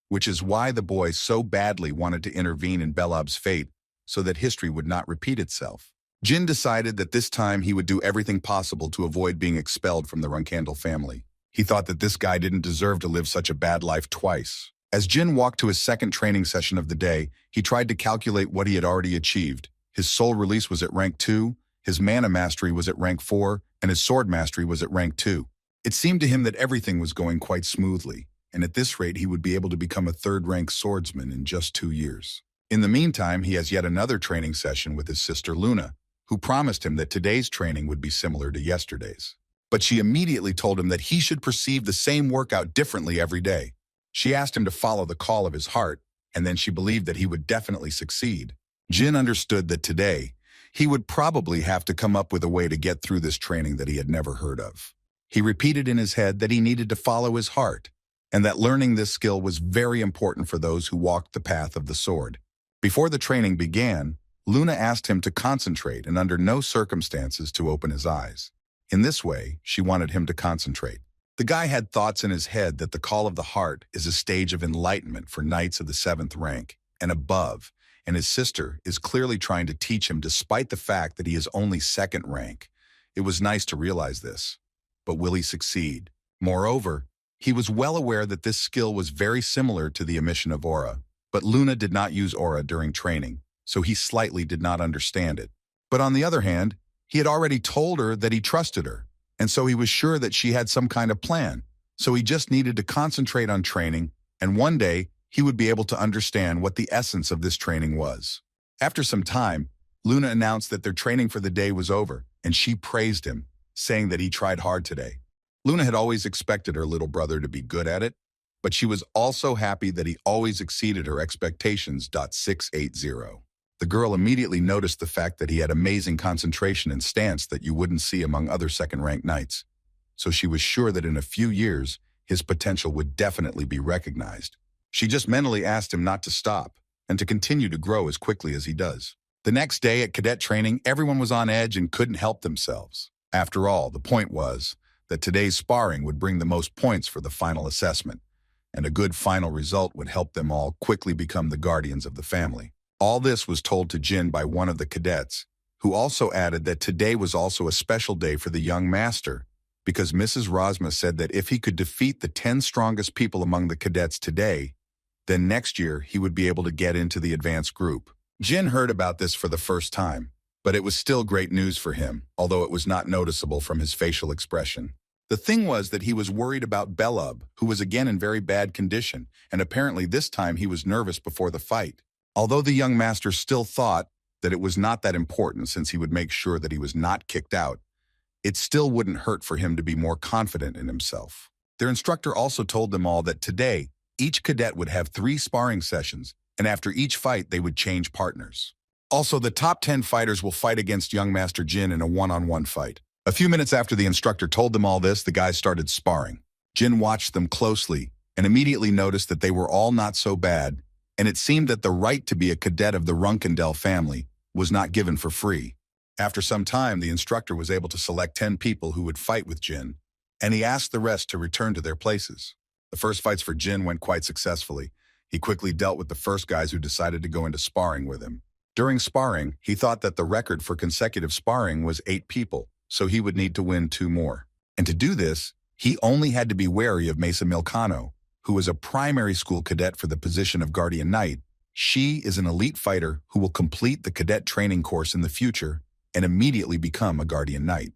which is why the boy so badly wanted to intervene in Belob's fate so that history would not repeat itself. Jyn decided that this time he would do everything possible to avoid being expelled from the Runkandel family. He thought that this guy didn't deserve to live such a bad life twice. As Jyn walked to his second training session of the day, he tried to calculate what he had already achieved. His soul release was at rank 2, his mana mastery was at rank 4, and his sword mastery was at rank 2. It seemed to him that everything was going quite smoothly, and at this rate he would be able to become a third-rank swordsman in just 2 years. In the meantime, he has yet another training session with his sister Luna, who promised him that today's training would be similar to yesterday's. But she immediately told him that he should perceive the same workout differently every day. She asked him to follow the call of his heart, and then she believed that he would definitely succeed. Jyn understood that today, he would probably have to come up with a way to get through this training that he had never heard of. He repeated in his head that he needed to follow his heart, and that learning this skill was very important for those who walked the path of the sword. Before the training began, Luna asked him to concentrate and under no circumstances to open his eyes. In this way, she wanted him to concentrate. The guy had thoughts in his head that the call of the heart is a stage of enlightenment for knights of the 7th rank and above, and his sister is clearly trying to teach him despite the fact that he is only 2nd rank. It was nice to realize this. But will he succeed? Moreover, he was well aware that this skill was very similar to the emission of aura, but Luna did not use aura during training, so he slightly did not understand it. But on the other hand, he had already told her that he trusted her, and so he was sure that she had some kind of plan. So he just needed to concentrate on training, and one day he would be able to understand what the essence of this training was. After some time, Luna announced that their training for the day was over, and she praised him, saying that he tried hard today. Luna had always expected her little brother to be good at it, but she was also happy that he always exceeded her expectations. 680. The girl immediately noticed the fact that he had amazing concentration and stance that you wouldn't see among other 2nd-rank knights, so she was sure that in a few years, his potential would definitely be recognized. She just mentally asked him not to stop and to continue to grow as quickly as he does. The next day at cadet training, everyone was on edge and couldn't help themselves. After all, the point was that today's sparring would bring the most points for the final assessment, and a good final result would help them all quickly become the guardians of the family. All this was told to Jyn by one of the cadets, who also added that today was also a special day for the young master, because Mrs. Rosma said that if he could defeat the 10 strongest people among the cadets today, then next year he would be able to get into the advanced group. Jyn heard about this for the first time, but it was still great news for him, although it was not noticeable from his facial expression. The thing was that he was worried about Belub, who was again in very bad condition, and apparently this time he was nervous before the fight. Although the young master still thought that it was not that important since he would make sure that he was not kicked out, it still wouldn't hurt for him to be more confident in himself. Their instructor also told them all that today, each cadet would have 3 sparring sessions, and after each fight they would change partners. Also, the top 10 fighters will fight against young Master Jyn in a one-on-one fight. A few minutes after the instructor told them all this, the guys started sparring. Jyn watched them closely and immediately noticed that they were all not so bad, and it seemed that the right to be a cadet of the Runkandel family was not given for free. After some time, the instructor was able to select 10 people who would fight with Jyn, and he asked the rest to return to their places. The first fights for Jyn went quite successfully. He quickly dealt with the first guys who decided to go into sparring with him. During sparring, he thought that the record for consecutive sparring was 8 people, so he would need to win 2 more. And to do this, he only had to be wary of Mesa Milcano, who was a primary school cadet for the position of Guardian Knight. She is an elite fighter who will complete the cadet training course in the future and immediately become a Guardian Knight.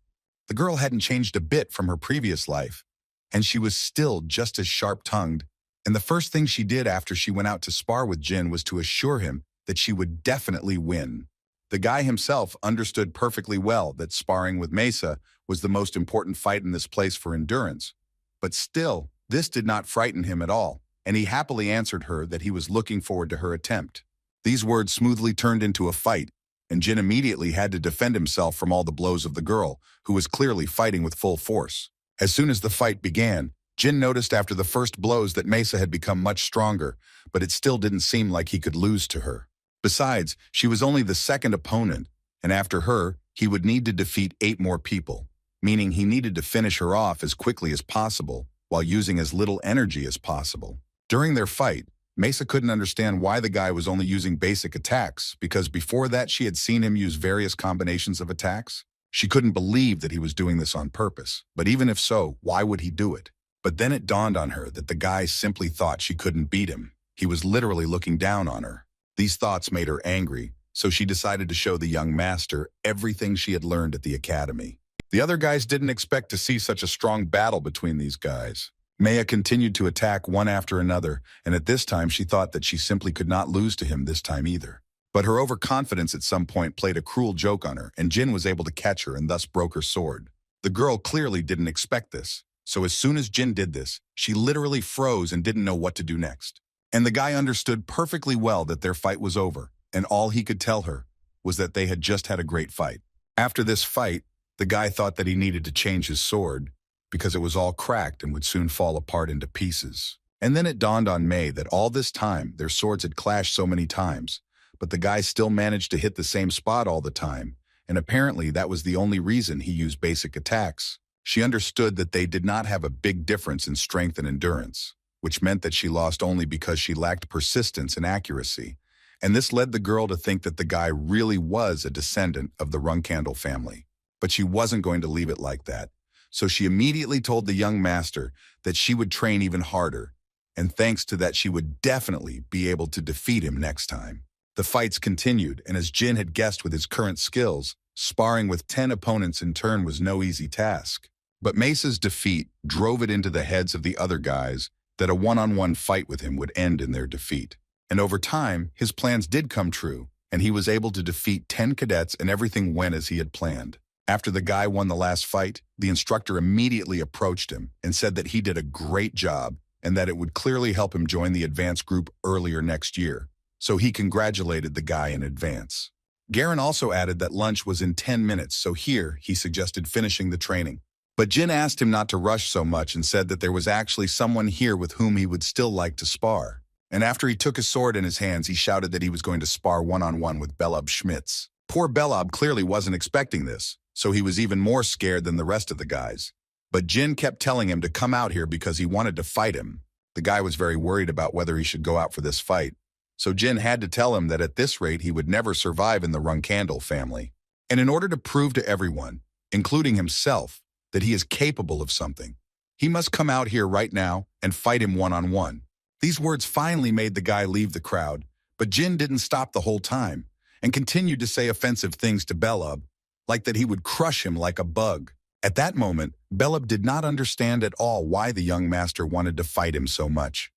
The girl hadn't changed a bit from her previous life, and she was still just as sharp-tongued, and the first thing she did after she went out to spar with Jyn was to assure him that she would definitely win. The guy himself understood perfectly well that sparring with Mesa was the most important fight in this place for endurance. But still, this did not frighten him at all, and he happily answered her that he was looking forward to her attempt. These words smoothly turned into a fight, and Jyn immediately had to defend himself from all the blows of the girl, who was clearly fighting with full force. As soon as the fight began, Jyn noticed after the first blows that Mesa had become much stronger, but it still didn't seem like he could lose to her. Besides, she was only the second opponent, and after her, he would need to defeat 8 more people, meaning he needed to finish her off as quickly as possible while using as little energy as possible. During their fight, Mesa couldn't understand why the guy was only using basic attacks, because before that she had seen him use various combinations of attacks. She couldn't believe that he was doing this on purpose, but even if so, why would he do it? But then it dawned on her that the guy simply thought she couldn't beat him. He was literally looking down on her. These thoughts made her angry, so she decided to show the young master everything she had learned at the academy. The other guys didn't expect to see such a strong battle between these guys. Maya continued to attack one after another, and at this time she thought that she simply could not lose to him this time either. But her overconfidence at some point played a cruel joke on her, and Jyn was able to catch her and thus broke her sword. The girl clearly didn't expect this, so as soon as Jyn did this, she literally froze and didn't know what to do next. And the guy understood perfectly well that their fight was over, and all he could tell her was that they had just had a great fight. After this fight, the guy thought that he needed to change his sword because it was all cracked and would soon fall apart into pieces. And then it dawned on May that all this time their swords had clashed so many times, but the guy still managed to hit the same spot all the time, and apparently that was the only reason he used basic attacks. She understood that they did not have a big difference in strength and endurance, which meant that she lost only because she lacked persistence and accuracy, and this led the girl to think that the guy really was a descendant of the Runkandle family. But she wasn't going to leave it like that, so she immediately told the young master that she would train even harder, and thanks to that she would definitely be able to defeat him next time. The fights continued, and as Jyn had guessed with his current skills, sparring with 10 opponents in turn was no easy task. But Mesa's defeat drove it into the heads of the other guys that a one-on-one fight with him would end in their defeat. And over time, his plans did come true, and he was able to defeat 10 cadets and everything went as he had planned. After the guy won the last fight, the instructor immediately approached him and said that he did a great job and that it would clearly help him join the advanced group earlier next year. So he congratulated the guy in advance. Garen also added that lunch was in 10 minutes, so here he suggested finishing the training. But Jyn asked him not to rush so much and said that there was actually someone here with whom he would still like to spar. And after he took his sword in his hands, he shouted that he was going to spar one-on-one with Belob Schmitz. Poor Belob clearly wasn't expecting this, so he was even more scared than the rest of the guys. But Jyn kept telling him to come out here because he wanted to fight him. The guy was very worried about whether he should go out for this fight, so Jyn had to tell him that at this rate he would never survive in the Runkandle family. And in order to prove to everyone, including himself, that he is capable of something, he must come out here right now and fight him one-on-one. These words finally made the guy leave the crowd, but Jyn didn't stop the whole time and continued to say offensive things to Belob, like that he would crush him like a bug. At that moment, Belob did not understand at all why the young master wanted to fight him so much.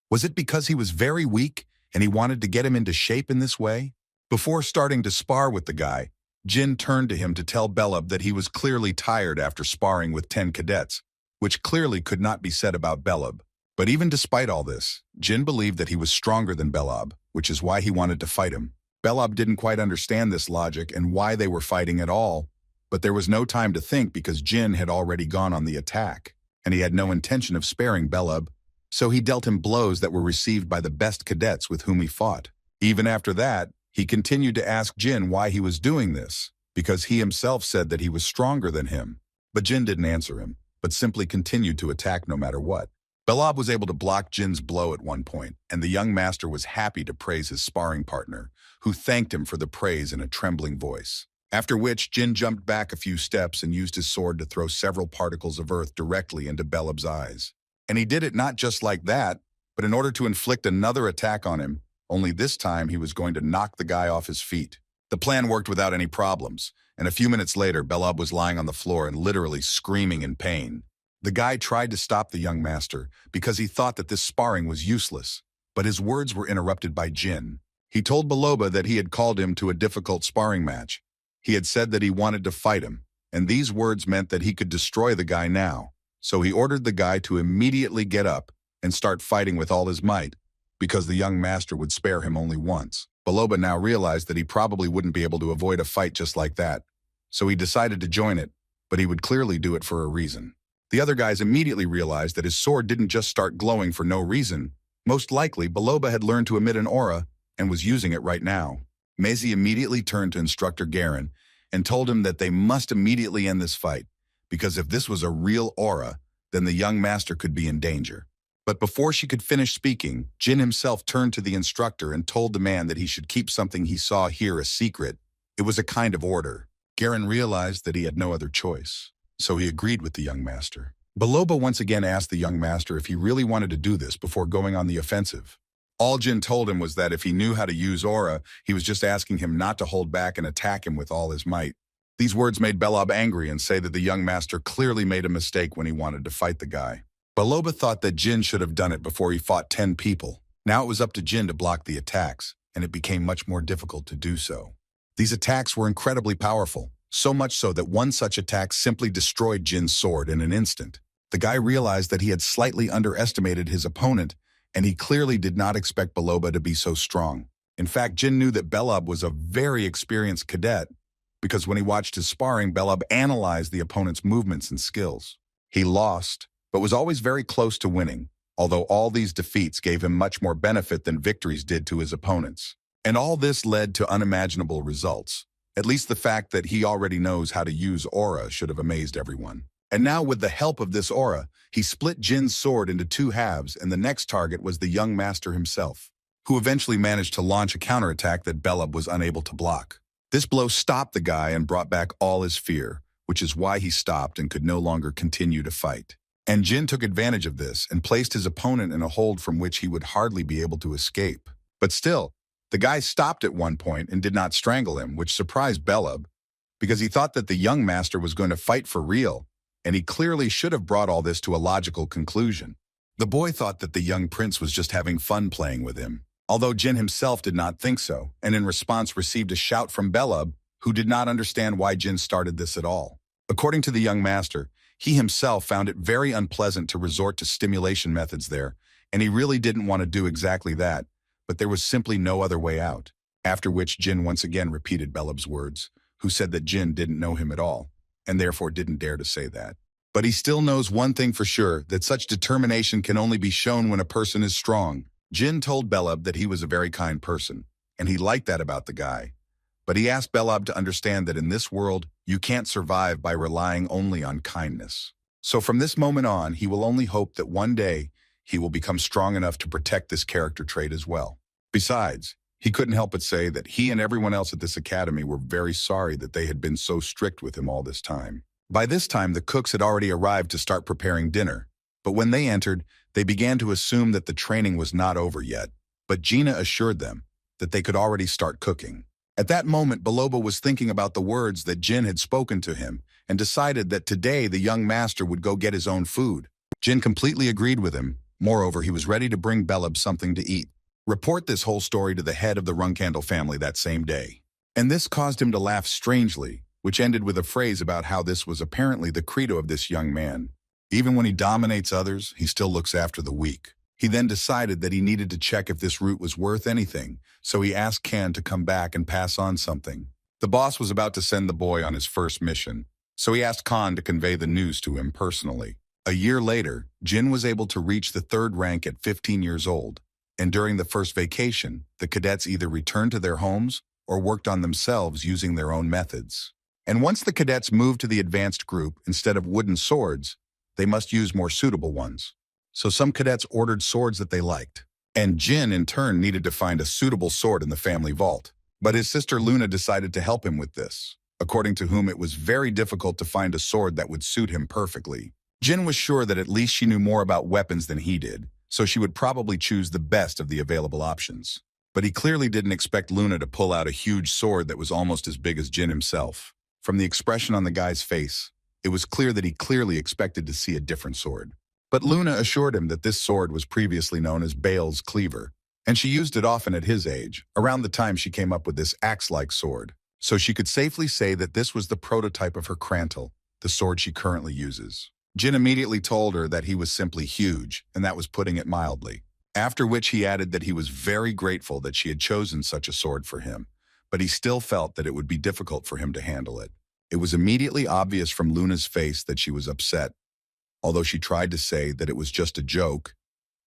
Was it because he was very weak and he wanted to get him into shape in this way? Before starting to spar with the guy, Jyn turned to him to tell Belob that he was clearly tired after sparring with 10 cadets, which clearly could not be said about Belob. But even despite all this, Jyn believed that he was stronger than Belob, which is why he wanted to fight him. Belob didn't quite understand this logic and why they were fighting at all, but there was no time to think because Jyn had already gone on the attack, and he had no intention of sparing Belob, so he dealt him blows that were received by the best cadets with whom he fought. Even after that, he continued to ask Jyn why he was doing this, because he himself said that he was stronger than him. But Jyn didn't answer him, but simply continued to attack no matter what. Belob was able to block Jin's blow at one point, and the young master was happy to praise his sparring partner, who thanked him for the praise in a trembling voice. After which, Jyn jumped back a few steps and used his sword to throw several particles of earth directly into Belob's eyes. And he did it not just like that, but in order to inflict another attack on him, only this time he was going to knock the guy off his feet. The plan worked without any problems, and a few minutes later, Belob was lying on the floor and literally screaming in pain. The guy tried to stop the young master because he thought that this sparring was useless, but his words were interrupted by Jyn. He told Baloba that he had called him to a difficult sparring match. He had said that he wanted to fight him, and these words meant that he could destroy the guy now. So he ordered the guy to immediately get up and start fighting with all his might, because the young master would spare him only once. Baloba now realized that he probably wouldn't be able to avoid a fight just like that, so he decided to join it, but he would clearly do it for a reason. The other guys immediately realized that his sword didn't just start glowing for no reason. Most likely, Baloba had learned to emit an aura and was using it right now. Maisie immediately turned to Instructor Garen and told him that they must immediately end this fight, because if this was a real aura, then the young master could be in danger. But before she could finish speaking, Jyn himself turned to the instructor and told the man that he should keep something he saw here a secret. It was a kind of order. Garen realized that he had no other choice, so he agreed with the young master. Baloba once again asked the young master if he really wanted to do this before going on the offensive. All Jyn told him was that if he knew how to use aura, he was just asking him not to hold back and attack him with all his might. These words made Belab angry and say that the young master clearly made a mistake when he wanted to fight the guy. Baloba thought that Jyn should have done it before he fought 10 people. Now it was up to Jyn to block the attacks, and it became much more difficult to do so. These attacks were incredibly powerful, so much so that one such attack simply destroyed Jin's sword in an instant. The guy realized that he had slightly underestimated his opponent, and he clearly did not expect Baloba to be so strong. In fact, Jyn knew that Belab was a very experienced cadet, because when he watched his sparring, Belab analyzed the opponent's movements and skills. He lost, but was always very close to winning, although all these defeats gave him much more benefit than victories did to his opponents. And all this led to unimaginable results. At least the fact that he already knows how to use aura should have amazed everyone. And now with the help of this aura, he split Jin's sword into 2 halves, and the next target was the young master himself, who eventually managed to launch a counterattack that Belab was unable to block. This blow stopped the guy and brought back all his fear, which is why he stopped and could no longer continue to fight. And Jyn took advantage of this and placed his opponent in a hold from which he would hardly be able to escape. But still, the guy stopped at one point and did not strangle him, which surprised Belab, because he thought that the young master was going to fight for real, and he clearly should have brought all this to a logical conclusion. The boy thought that the young prince was just having fun playing with him, although Jyn himself did not think so, and in response received a shout from Belab, who did not understand why Jyn started this at all. According to the young master, he himself found it very unpleasant to resort to stimulation methods there, and he really didn't want to do exactly that, but there was simply no other way out. After which Jyn once again repeated Belab's words, who said that Jyn didn't know him at all, and therefore didn't dare to say that. But he still knows one thing for sure, that such determination can only be shown when a person is strong. Jyn told Belab that he was a very kind person, and he liked that about the guy. But he asked Belab to understand that in this world, you can't survive by relying only on kindness. So from this moment on, he will only hope that one day he will become strong enough to protect this character trait as well. Besides, he couldn't help but say that he and everyone else at this academy were very sorry that they had been so strict with him all this time. By this time, the cooks had already arrived to start preparing dinner, but when they entered, they began to assume that the training was not over yet, but Gina assured them that they could already start cooking. At that moment, Baloba was thinking about the words that Jyn had spoken to him and decided that today the young master would go get his own food. Jyn completely agreed with him. Moreover, he was ready to bring Belab something to eat. Report this whole story to the head of the Runcandle family that same day. And this caused him to laugh strangely, which ended with a phrase about how this was apparently the credo of this young man. Even when he dominates others, he still looks after the weak. He then decided that he needed to check if this route was worth anything, so he asked Can to come back and pass on something. The boss was about to send the boy on his first mission, so he asked Khan to convey the news to him personally. A year later, Jyn was able to reach the 3rd rank at 15 years old, and during the first vacation, the cadets either returned to their homes or worked on themselves using their own methods. And once the cadets moved to the advanced group, instead of wooden swords, they must use more suitable ones. So some cadets ordered swords that they liked, and Jyn in turn needed to find a suitable sword in the family vault. But his sister Luna decided to help him with this, according to whom it was very difficult to find a sword that would suit him perfectly. Jyn was sure that at least she knew more about weapons than he did, so she would probably choose the best of the available options. But he clearly didn't expect Luna to pull out a huge sword that was almost as big as Jyn himself. From the expression on the guy's face, it was clear that he clearly expected to see a different sword. But Luna assured him that this sword was previously known as Bale's Cleaver, and she used it often at his age, around the time she came up with this axe-like sword. So she could safely say that this was the prototype of her Krantel, the sword she currently uses. Jyn immediately told her that he was simply huge, and that was putting it mildly. After which he added that he was very grateful that she had chosen such a sword for him, but he still felt that it would be difficult for him to handle it. It was immediately obvious from Luna's face that she was upset, although she tried to say that it was just a joke,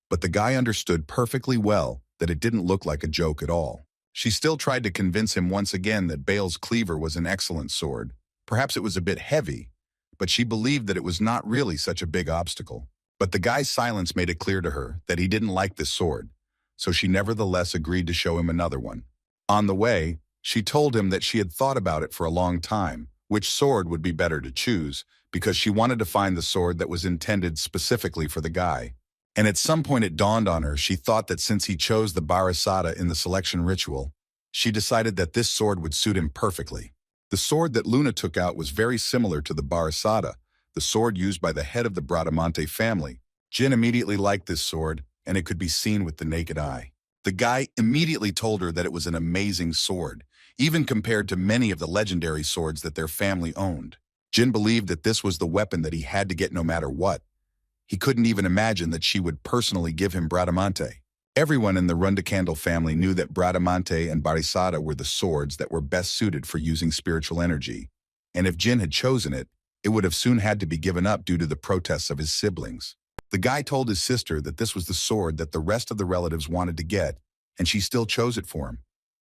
but the guy understood perfectly well that it didn't look like a joke at all. She still tried to convince him once again that Bale's cleaver was an excellent sword. Perhaps it was a bit heavy, but she believed that it was not really such a big obstacle. But the guy's silence made it clear to her that he didn't like this sword, so she nevertheless agreed to show him another one. On the way, she told him that she had thought about it for a long time, which sword would be better to choose, because she wanted to find the sword that was intended specifically for the guy. And at some point it dawned on her she thought that since he chose the Barasada in the selection ritual, she decided that this sword would suit him perfectly. The sword that Luna took out was very similar to the Barasada, the sword used by the head of the Bradamante family. Jyn immediately liked this sword, and it could be seen with the naked eye. The guy immediately told her that it was an amazing sword, even compared to many of the legendary swords that their family owned. Jyn believed that this was the weapon that he had to get no matter what. He couldn't even imagine that she would personally give him Bradamante. Everyone in the Rundacandle family knew that Bradamante and Barisada were the swords that were best suited for using spiritual energy, and if Jyn had chosen it, it would have soon had to be given up due to the protests of his siblings. The guy told his sister that this was the sword that the rest of the relatives wanted to get, and she still chose it for him,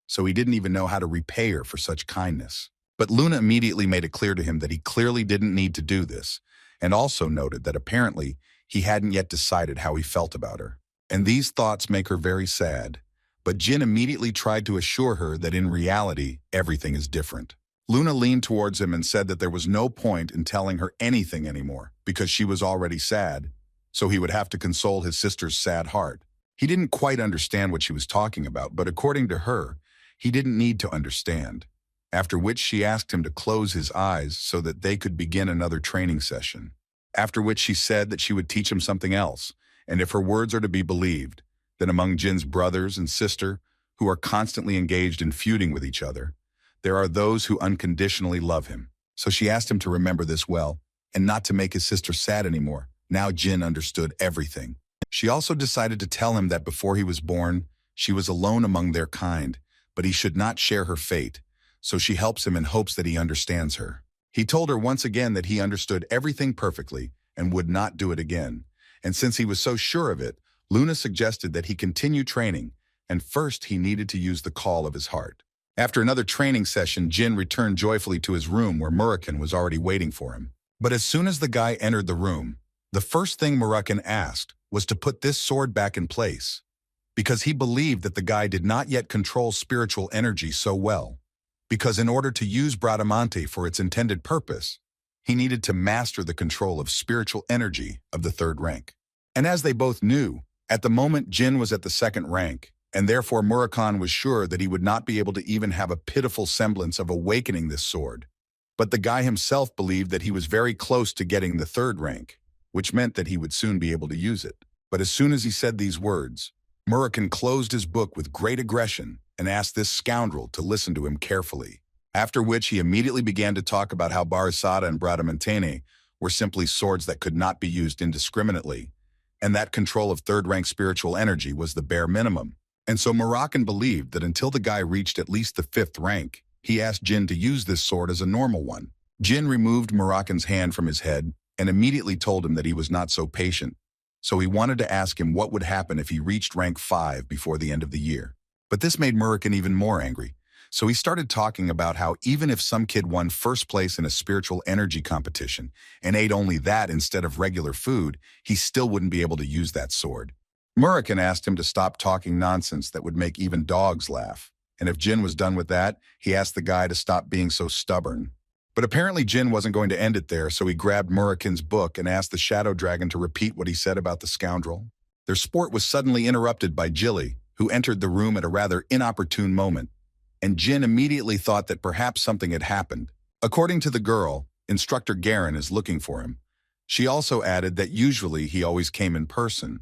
so he didn't even know how to repay her for such kindness. But Luna immediately made it clear to him that he clearly didn't need to do this, and also noted that apparently he hadn't yet decided how he felt about her. And these thoughts make her very sad. But Jyn immediately tried to assure her that in reality, everything is different. Luna leaned towards him and said that there was no point in telling her anything anymore, because she was already sad, so he would have to console his sister's sad heart. He didn't quite understand what she was talking about, but according to her, he didn't need to understand. After which she asked him to close his eyes so that they could begin another training session. After which she said that she would teach him something else, and if her words are to be believed, then among Jyn's brothers and sister, who are constantly engaged in feuding with each other, there are those who unconditionally love him. So she asked him to remember this well, and not to make his sister sad anymore. Now Jyn understood everything. She also decided to tell him that before he was born, she was alone among their kind, but he should not share her fate, so she helps him in hopes that he understands her. He told her once again that he understood everything perfectly and would not do it again. And since he was so sure of it, Luna suggested that he continue training, and first he needed to use the call of his heart. After another training session, Jyn returned joyfully to his room where Murakhan was already waiting for him. But as soon as the guy entered the room, the first thing Murakhan asked was to put this sword back in place, because he believed that the guy did not yet control spiritual energy so well. Because in order to use Bradamante for its intended purpose, he needed to master the control of spiritual energy of the third rank. And as they both knew, at the moment Jyn was at the second rank, and therefore Murakhan was sure that he would not be able to even have a pitiful semblance of awakening this sword. But the guy himself believed that he was very close to getting the third rank, which meant that he would soon be able to use it. But as soon as he said these words, Murakhan closed his book with great aggression and asked this scoundrel to listen to him carefully. After which he immediately began to talk about how Barisada and Bradamantene were simply swords that could not be used indiscriminately, and that control of third-rank spiritual energy was the bare minimum. And so Murakhan believed that until the guy reached at least the 5th rank, he asked Jyn to use this sword as a normal one. Jyn removed Murakhan's hand from his head and immediately told him that he was not so patient, so he wanted to ask him what would happen if he reached rank 5 before the end of the year. But this made Murakhan even more angry. So he started talking about how even if some kid won first place in a spiritual energy competition and ate only that instead of regular food, he still wouldn't be able to use that sword. Murakhan asked him to stop talking nonsense that would make even dogs laugh. And if Jyn was done with that, he asked the guy to stop being so stubborn. But apparently Jyn wasn't going to end it there, so he grabbed Murakhan's book and asked the Shadow Dragon to repeat what he said about the scoundrel. Their sport was suddenly interrupted by Jilly, who entered the room at a rather inopportune moment, and Jyn immediately thought that perhaps something had happened. According to the girl, Instructor Garen is looking for him. She also added that usually he always came in person,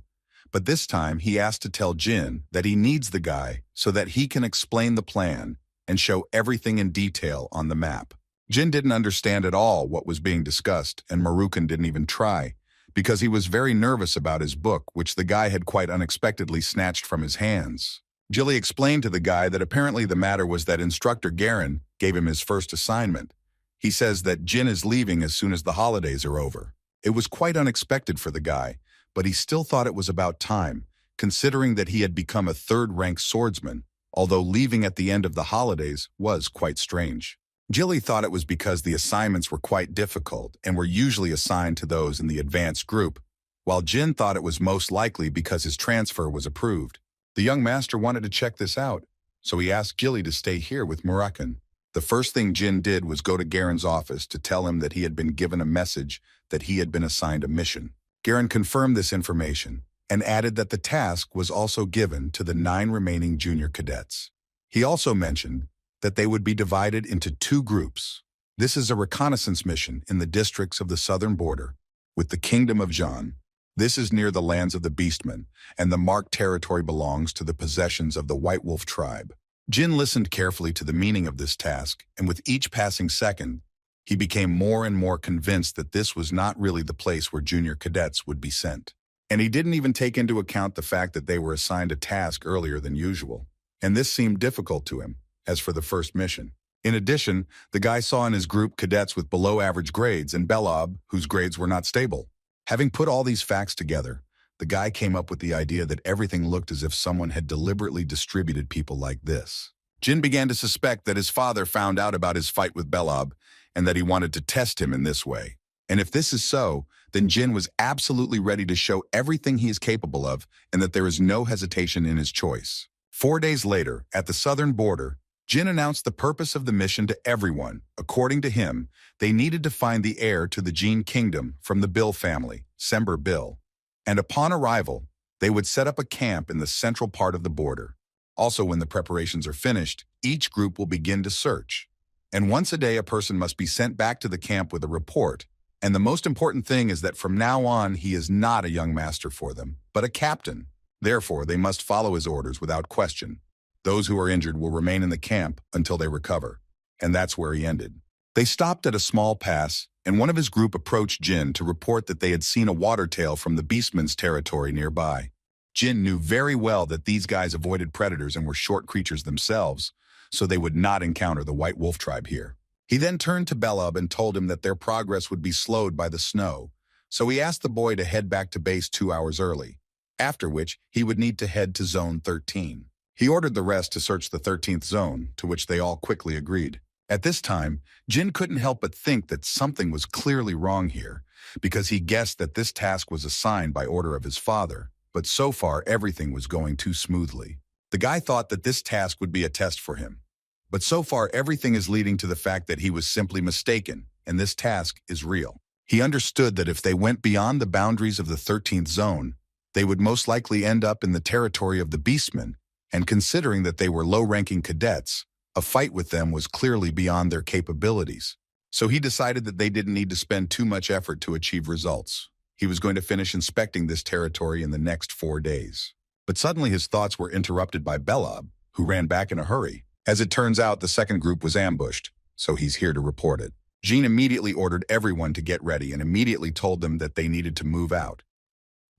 But this time he asked to tell Jyn that he needs the guy so that he can explain the plan and show everything in detail on the map. Jyn didn't understand at all what was being discussed, and Marukan didn't even try, because he was very nervous about his book, which the guy had quite unexpectedly snatched from his hands. Jilly explained to the guy that apparently the matter was that Instructor Garen gave him his first assignment. He says that Jyn is leaving as soon as the holidays are over. It was quite unexpected for the guy, but he still thought it was about time, considering that he had become a third-rank swordsman, although leaving at the end of the holidays was quite strange. Jilly thought it was because the assignments were quite difficult and were usually assigned to those in the advanced group, while Jyn thought it was most likely because his transfer was approved. The young master wanted to check this out, so he asked Jilly to stay here with Marukan. The first thing Jyn did was go to Garen's office to tell him that he had been given a message that he had been assigned a mission. Garen confirmed this information and added that the task was also given to the 9 remaining junior cadets. He also mentioned that they would be divided into 2 groups. This is a reconnaissance mission in the districts of the southern border with the Kingdom of Jyn. This is near the lands of the Beastmen, and the marked territory belongs to the possessions of the White Wolf tribe. Jyn listened carefully to the meaning of this task, and with each passing second, he became more and more convinced that this was not really the place where junior cadets would be sent. And he didn't even take into account the fact that they were assigned a task earlier than usual. And this seemed difficult to him, as for the first mission. In addition, the guy saw in his group cadets with below-average grades and Belob, whose grades were not stable. Having put all these facts together, the guy came up with the idea that everything looked as if someone had deliberately distributed people like this. Jyn began to suspect that his father found out about his fight with Belob and that he wanted to test him in this way. And if this is so, then Jyn was absolutely ready to show everything he is capable of and that there is no hesitation in his choice. 4 days later, at the southern border, Jyn announced the purpose of the mission to everyone. According to him, they needed to find the heir to the Jyn kingdom from the Bill family, Sember Bill. And upon arrival, they would set up a camp in the central part of the border. Also, when the preparations are finished, each group will begin to search. And once a day, a person must be sent back to the camp with a report. And the most important thing is that from now on, he is not a young master for them, but a captain. Therefore, they must follow his orders without question. Those who are injured will remain in the camp until they recover. And that's where he ended. They stopped at a small pass, and one of his group approached Jyn to report that they had seen a water tail from the Beastman's territory nearby. Jyn knew very well that these guys avoided predators and were short creatures themselves, so they would not encounter the White Wolf tribe here. He then turned to Belob and told him that their progress would be slowed by the snow, so he asked the boy to head back to base 2 hours early, after which he would need to head to Zone 13. He ordered the rest to search the 13th zone, to which they all quickly agreed. At this time, Jyn couldn't help but think that something was clearly wrong here, because he guessed that this task was assigned by order of his father, but so far everything was going too smoothly. The guy thought that this task would be a test for him, but so far everything is leading to the fact that he was simply mistaken, and this task is real. He understood that if they went beyond the boundaries of the 13th zone, they would most likely end up in the territory of the Beastmen, and considering that they were low-ranking cadets, a fight with them was clearly beyond their capabilities. So he decided that they didn't need to spend too much effort to achieve results. He was going to finish inspecting this territory in the next 4 days. But suddenly his thoughts were interrupted by Belob, who ran back in a hurry. As it turns out, the second group was ambushed, so he's here to report it. Jyn immediately ordered everyone to get ready and immediately told them that they needed to move out.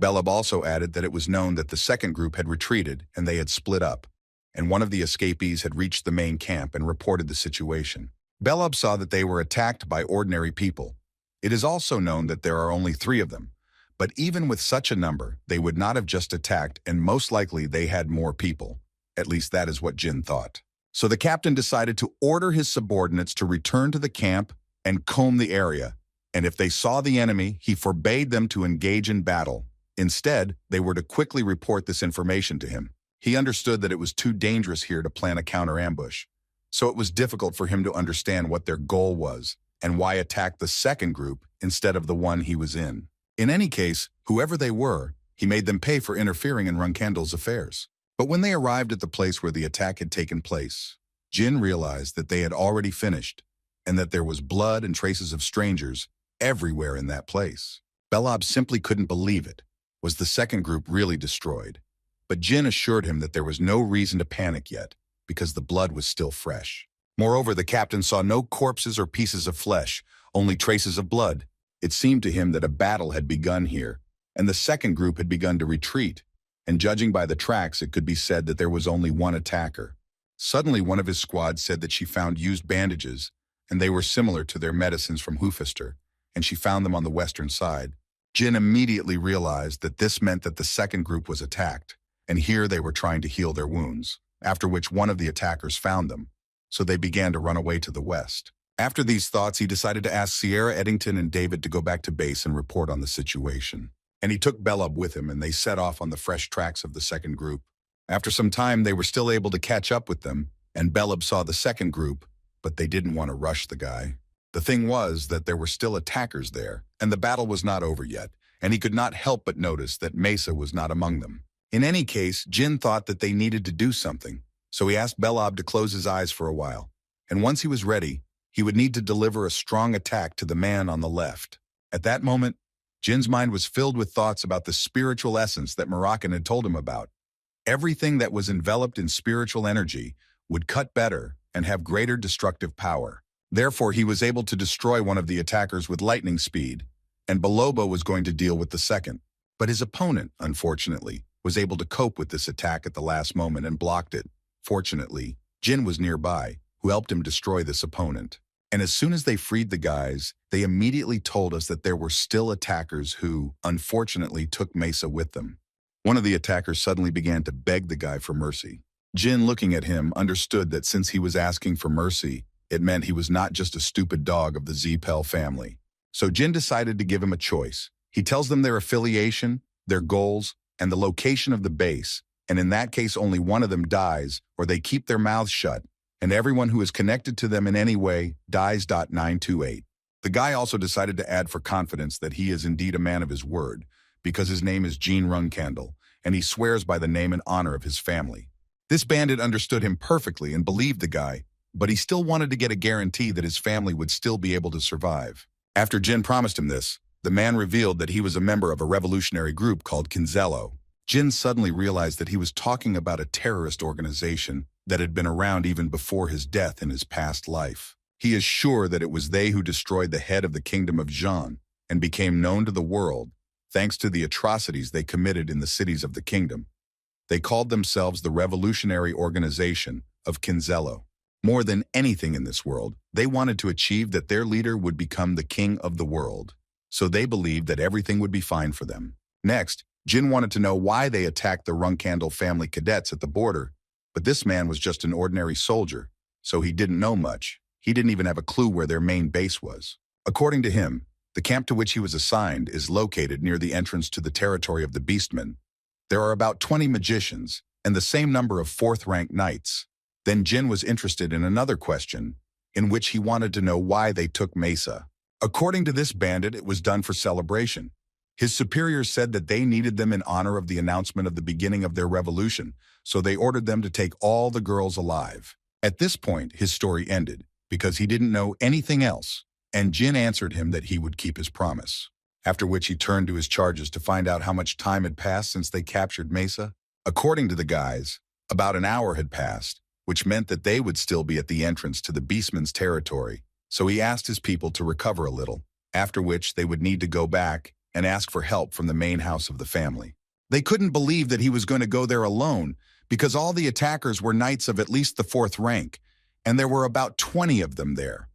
Belob also added that it was known that the second group had retreated and they had split up, and one of the escapees had reached the main camp and reported the situation. Belob saw that they were attacked by ordinary people. It is also known that there are only 3 of them, but even with such a number, they would not have just attacked, and most likely they had more people. At least that is what Jyn thought. So the captain decided to order his subordinates to return to the camp and comb the area, and if they saw the enemy, he forbade them to engage in battle. Instead, they were to quickly report this information to him. He understood that it was too dangerous here to plan a counter-ambush, so it was difficult for him to understand what their goal was and why attack the second group instead of the one he was in. In any case, whoever they were, he made them pay for interfering in Runkandel's affairs. But when they arrived at the place where the attack had taken place, Jyn realized that they had already finished and that there was blood and traces of strangers everywhere in that place. Belob simply couldn't believe it. Was the second group really destroyed? But Jyn assured him that there was no reason to panic yet, because the blood was still fresh. Moreover, the captain saw no corpses or pieces of flesh, only traces of blood. It seemed to him that a battle had begun here, and the second group had begun to retreat, and judging by the tracks, it could be said that there was only one attacker. Suddenly, one of his squad said that she found used bandages, and they were similar to their medicines from Hufester, and she found them on the western side. Jyn immediately realized that this meant that the second group was attacked, and here they were trying to heal their wounds, after which one of the attackers found them, so they began to run away to the west. After these thoughts, he decided to ask Sierra, Eddington, and David to go back to base and report on the situation. And he took Belub with him, and they set off on the fresh tracks of the second group. After some time, they were still able to catch up with them, and Belub saw the second group, but they didn't want to rush the guy. The thing was that there were still attackers there, and the battle was not over yet, and he could not help but notice that Mesa was not among them. In any case, Jyn thought that they needed to do something, so he asked Belub to close his eyes for a while, and once he was ready, he would need to deliver a strong attack to the man on the left. At that moment, Jin's mind was filled with thoughts about the spiritual essence that Moroccan had told him about. Everything that was enveloped in spiritual energy would cut better and have greater destructive power. Therefore, he was able to destroy one of the attackers with lightning speed, and Belobo was going to deal with the second. But his opponent, unfortunately, was able to cope with this attack at the last moment and blocked it. Fortunately, Jyn was nearby, who helped him destroy this opponent. And as soon as they freed the guys, they immediately told us that there were still attackers who, unfortunately, took Mesa with them. One of the attackers suddenly began to beg the guy for mercy. Jyn, looking at him, understood that since he was asking for mercy, it meant he was not just a stupid dog of the Zpel family. So Jyn decided to give him a choice. He tells them their affiliation, their goals, and the location of the base, and in that case only one of them dies, or they keep their mouths shut, and everyone who is connected to them in any way dies. 928. The guy also decided to add for confidence that he is indeed a man of his word, because his name is Jyn Randell, and he swears by the name and honor of his family. This bandit understood him perfectly and believed the guy, but he still wanted to get a guarantee that his family would still be able to survive. After Jyn promised him this, the man revealed that he was a member of a revolutionary group called Kinzello. Jyn suddenly realized that he was talking about a terrorist organization that had been around even before his death in his past life. He is sure that it was they who destroyed the head of the kingdom of Jyn and became known to the world thanks to the atrocities they committed in the cities of the kingdom. They called themselves the Revolutionary Organization of Kinzello. More than anything in this world, they wanted to achieve that their leader would become the king of the world. So they believed that everything would be fine for them. Next, Jyn wanted to know why they attacked the Randell family cadets at the border, but this man was just an ordinary soldier, so he didn't know much. He didn't even have a clue where their main base was. According to him, the camp to which he was assigned is located near the entrance to the territory of the Beastmen. There are about 20 magicians and the same number of 4th-rank knights. Then Jyn was interested in another question, in which he wanted to know why they took Mesa. According to this bandit, it was done for celebration. His superiors said that they needed them in honor of the announcement of the beginning of their revolution, so they ordered them to take all the girls alive. At this point, his story ended, because he didn't know anything else, and Jyn answered him that he would keep his promise. After which he turned to his charges to find out how much time had passed since they captured Mesa. According to the guys, about an hour had passed, which meant that they would still be at the entrance to the Beastmen's territory, so he asked his people to recover a little, after which they would need to go back and ask for help from the main house of the family. They couldn't believe that he was going to go there alone, because all the attackers were knights of at least the 4th rank, and there were about 20 of them there.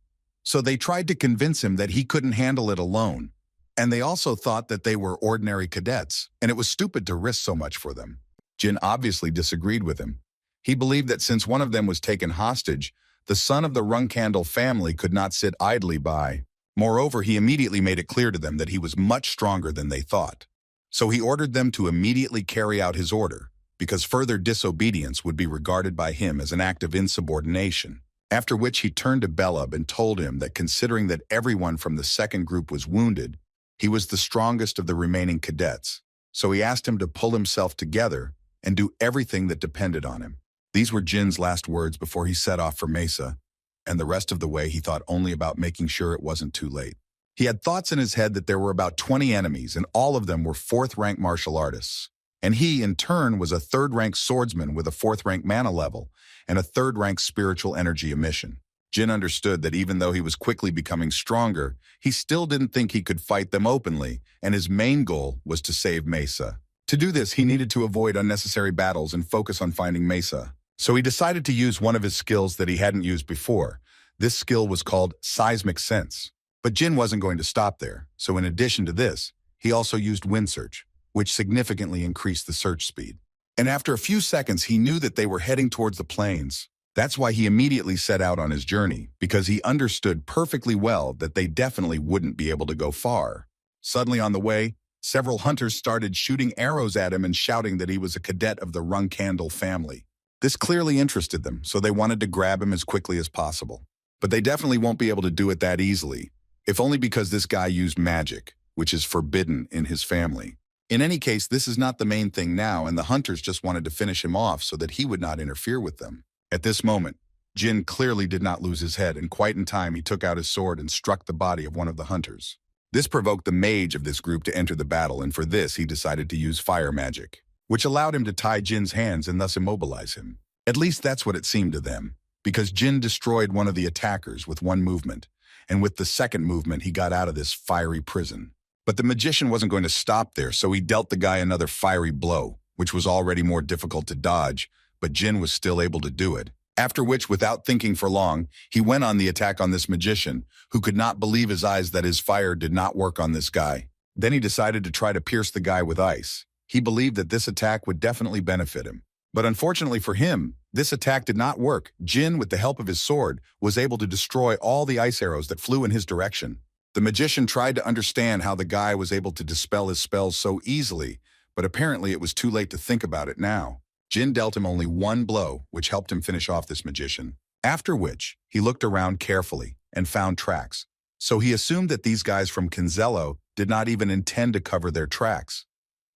So they tried to convince him that he couldn't handle it alone, and they also thought that they were ordinary cadets, and it was stupid to risk so much for them. Jyn obviously disagreed with him. He believed that since one of them was taken hostage, the son of the Randell family could not sit idly by. Moreover, he immediately made it clear to them that he was much stronger than they thought. So he ordered them to immediately carry out his order, because further disobedience would be regarded by him as an act of insubordination. After which he turned to Belub and told him that considering that everyone from the second group was wounded, he was the strongest of the remaining cadets. So he asked him to pull himself together and do everything that depended on him. These were Jyn's last words before he set off for Mesa, and the rest of the way he thought only about making sure it wasn't too late. He had thoughts in his head that there were about 20 enemies, and all of them were 4th-rank martial artists. And he, in turn, was a 3rd-rank swordsman with a 4th-rank mana level and a 3rd-rank spiritual energy emission. Jyn understood that even though he was quickly becoming stronger, he still didn't think he could fight them openly, and his main goal was to save Mesa. To do this, he needed to avoid unnecessary battles and focus on finding Mesa. So he decided to use one of his skills that he hadn't used before. This skill was called Seismic Sense. But Jyn wasn't going to stop there, so in addition to this, he also used Wind Search, which significantly increased the search speed. And after a few seconds, he knew that they were heading towards the plains. That's why he immediately set out on his journey, because he understood perfectly well that they definitely wouldn't be able to go far. Suddenly on the way, several hunters started shooting arrows at him and shouting that he was a cadet of the Rung-Candle family. This clearly interested them, so they wanted to grab him as quickly as possible. But they definitely won't be able to do it that easily, if only because this guy used magic, which is forbidden in his family. In any case, this is not the main thing now, and the hunters just wanted to finish him off so that he would not interfere with them. At this moment, Jyn clearly did not lose his head, and quite in time he took out his sword and struck the body of one of the hunters. This provoked the mage of this group to enter the battle, and for this he decided to use fire magic, which allowed him to tie Jin's hands and thus immobilize him. At least that's what it seemed to them, because Jyn destroyed one of the attackers with one movement, and with the second movement he got out of this fiery prison. But the magician wasn't going to stop there, so he dealt the guy another fiery blow, which was already more difficult to dodge, but Jyn was still able to do it. After which, without thinking for long, he went on the attack on this magician, who could not believe his eyes that his fire did not work on this guy. Then he decided to try to pierce the guy with ice. He believed that this attack would definitely benefit him. But unfortunately for him, this attack did not work. Jyn, with the help of his sword, was able to destroy all the ice arrows that flew in his direction. The magician tried to understand how the guy was able to dispel his spells so easily, but apparently it was too late to think about it now. Jyn dealt him only one blow, which helped him finish off this magician. After which, he looked around carefully and found tracks. So he assumed that these guys from Kinzello did not even intend to cover their tracks.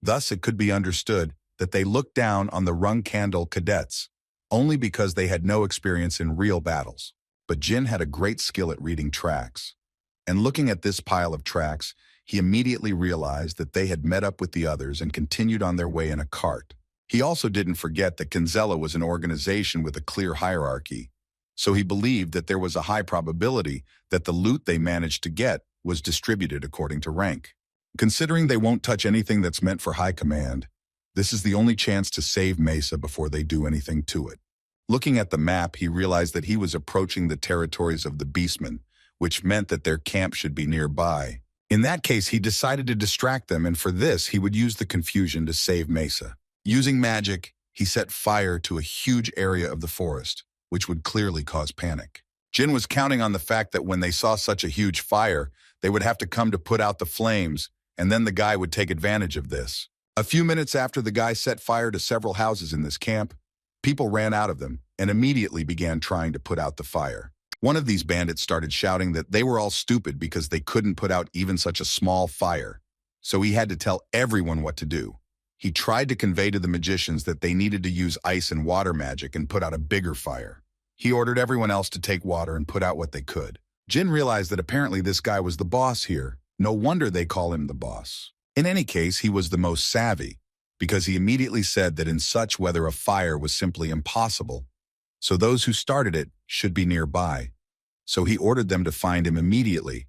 Thus, it could be understood that they looked down on the Rung-Candle cadets, only because they had no experience in real battles. But Jyn had a great skill at reading tracks. And looking at this pile of tracks, he immediately realized that they had met up with the others and continued on their way in a cart. He also didn't forget that Kinzello was an organization with a clear hierarchy, so he believed that there was a high probability that the loot they managed to get was distributed according to rank. Considering they won't touch anything that's meant for high command, this is the only chance to save Mesa before they do anything to it. Looking at the map, he realized that he was approaching the territories of the Beastmen, which meant that their camp should be nearby. In that case, he decided to distract them, and for this, he would use the confusion to save Mesa. Using magic, he set fire to a huge area of the forest, which would clearly cause panic. Jyn was counting on the fact that when they saw such a huge fire, they would have to come to put out the flames, and then the guy would take advantage of this. A few minutes after the guy set fire to several houses in this camp, people ran out of them and immediately began trying to put out the fire. One of these bandits started shouting that they were all stupid because they couldn't put out even such a small fire, so he had to tell everyone what to do. He tried to convey to the magicians that they needed to use ice and water magic and put out a bigger fire. He ordered everyone else to take water and put out what they could. Jyn realized that apparently this guy was the boss here. No wonder they call him the boss. In any case, he was the most savvy, because he immediately said that in such weather a fire was simply impossible, so those who started it should be nearby. So he ordered them to find him immediately,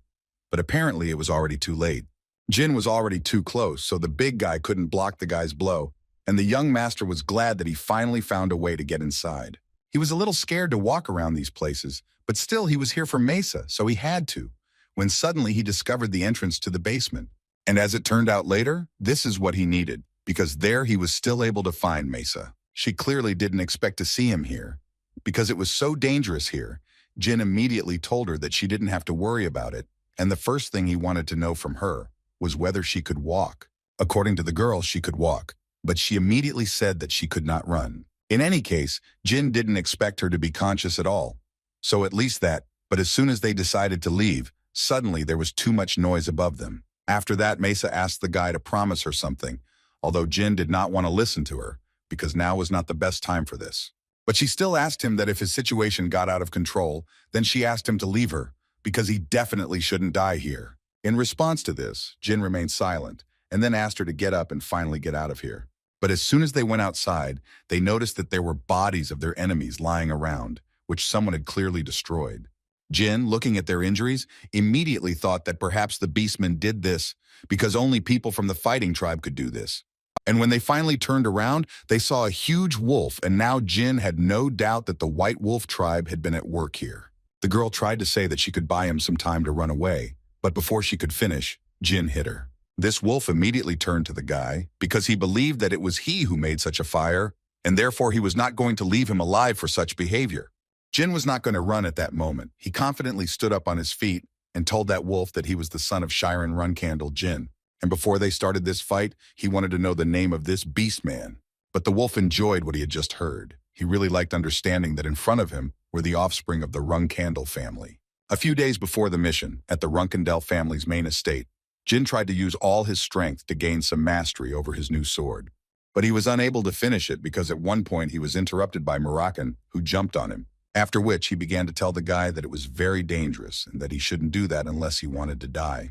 but apparently it was already too late. Jyn was already too close, so the big guy couldn't block the guy's blow, and the young master was glad that he finally found a way to get inside. He was a little scared to walk around these places, but still he was here for Mesa, so he had to, when suddenly he discovered the entrance to the basement. And as it turned out later, this is what he needed, because there he was still able to find Mesa. She clearly didn't expect to see him here. Because it was so dangerous here, Jyn immediately told her that she didn't have to worry about it, and the first thing he wanted to know from her was whether she could walk. According to the girl, she could walk, but she immediately said that she could not run. In any case, Jyn didn't expect her to be conscious at all. So at least that, but as soon as they decided to leave, suddenly there was too much noise above them. After that, Mesa asked the guy to promise her something, although Jyn did not want to listen to her, because now was not the best time for this. But she still asked him that if his situation got out of control, then she asked him to leave her, because he definitely shouldn't die here. In response to this, Jyn remained silent and then asked her to get up and finally get out of here. But as soon as they went outside, they noticed that there were bodies of their enemies lying around, which someone had clearly destroyed. Jyn, looking at their injuries, immediately thought that perhaps the beastmen did this because only people from the fighting tribe could do this. And when they finally turned around, they saw a huge wolf, and now Jyn had no doubt that the White Wolf tribe had been at work here. The girl tried to say that she could buy him some time to run away, but before she could finish, Jyn hit her. This wolf immediately turned to the guy because he believed that it was he who made such a fire, and therefore he was not going to leave him alive for such behavior. Jyn was not going to run at that moment. He confidently stood up on his feet and told that wolf that he was the son of Shiren Runcandle Jyn. And before they started this fight, he wanted to know the name of this beast man. But the wolf enjoyed what he had just heard. He really liked understanding that in front of him were the offspring of the Runcandle family. A few days before the mission, at the Runcandle family's main estate, Jyn tried to use all his strength to gain some mastery over his new sword. But he was unable to finish it because at one point he was interrupted by Moram, who jumped on him. After which he began to tell the guy that it was very dangerous and that he shouldn't do that unless he wanted to die.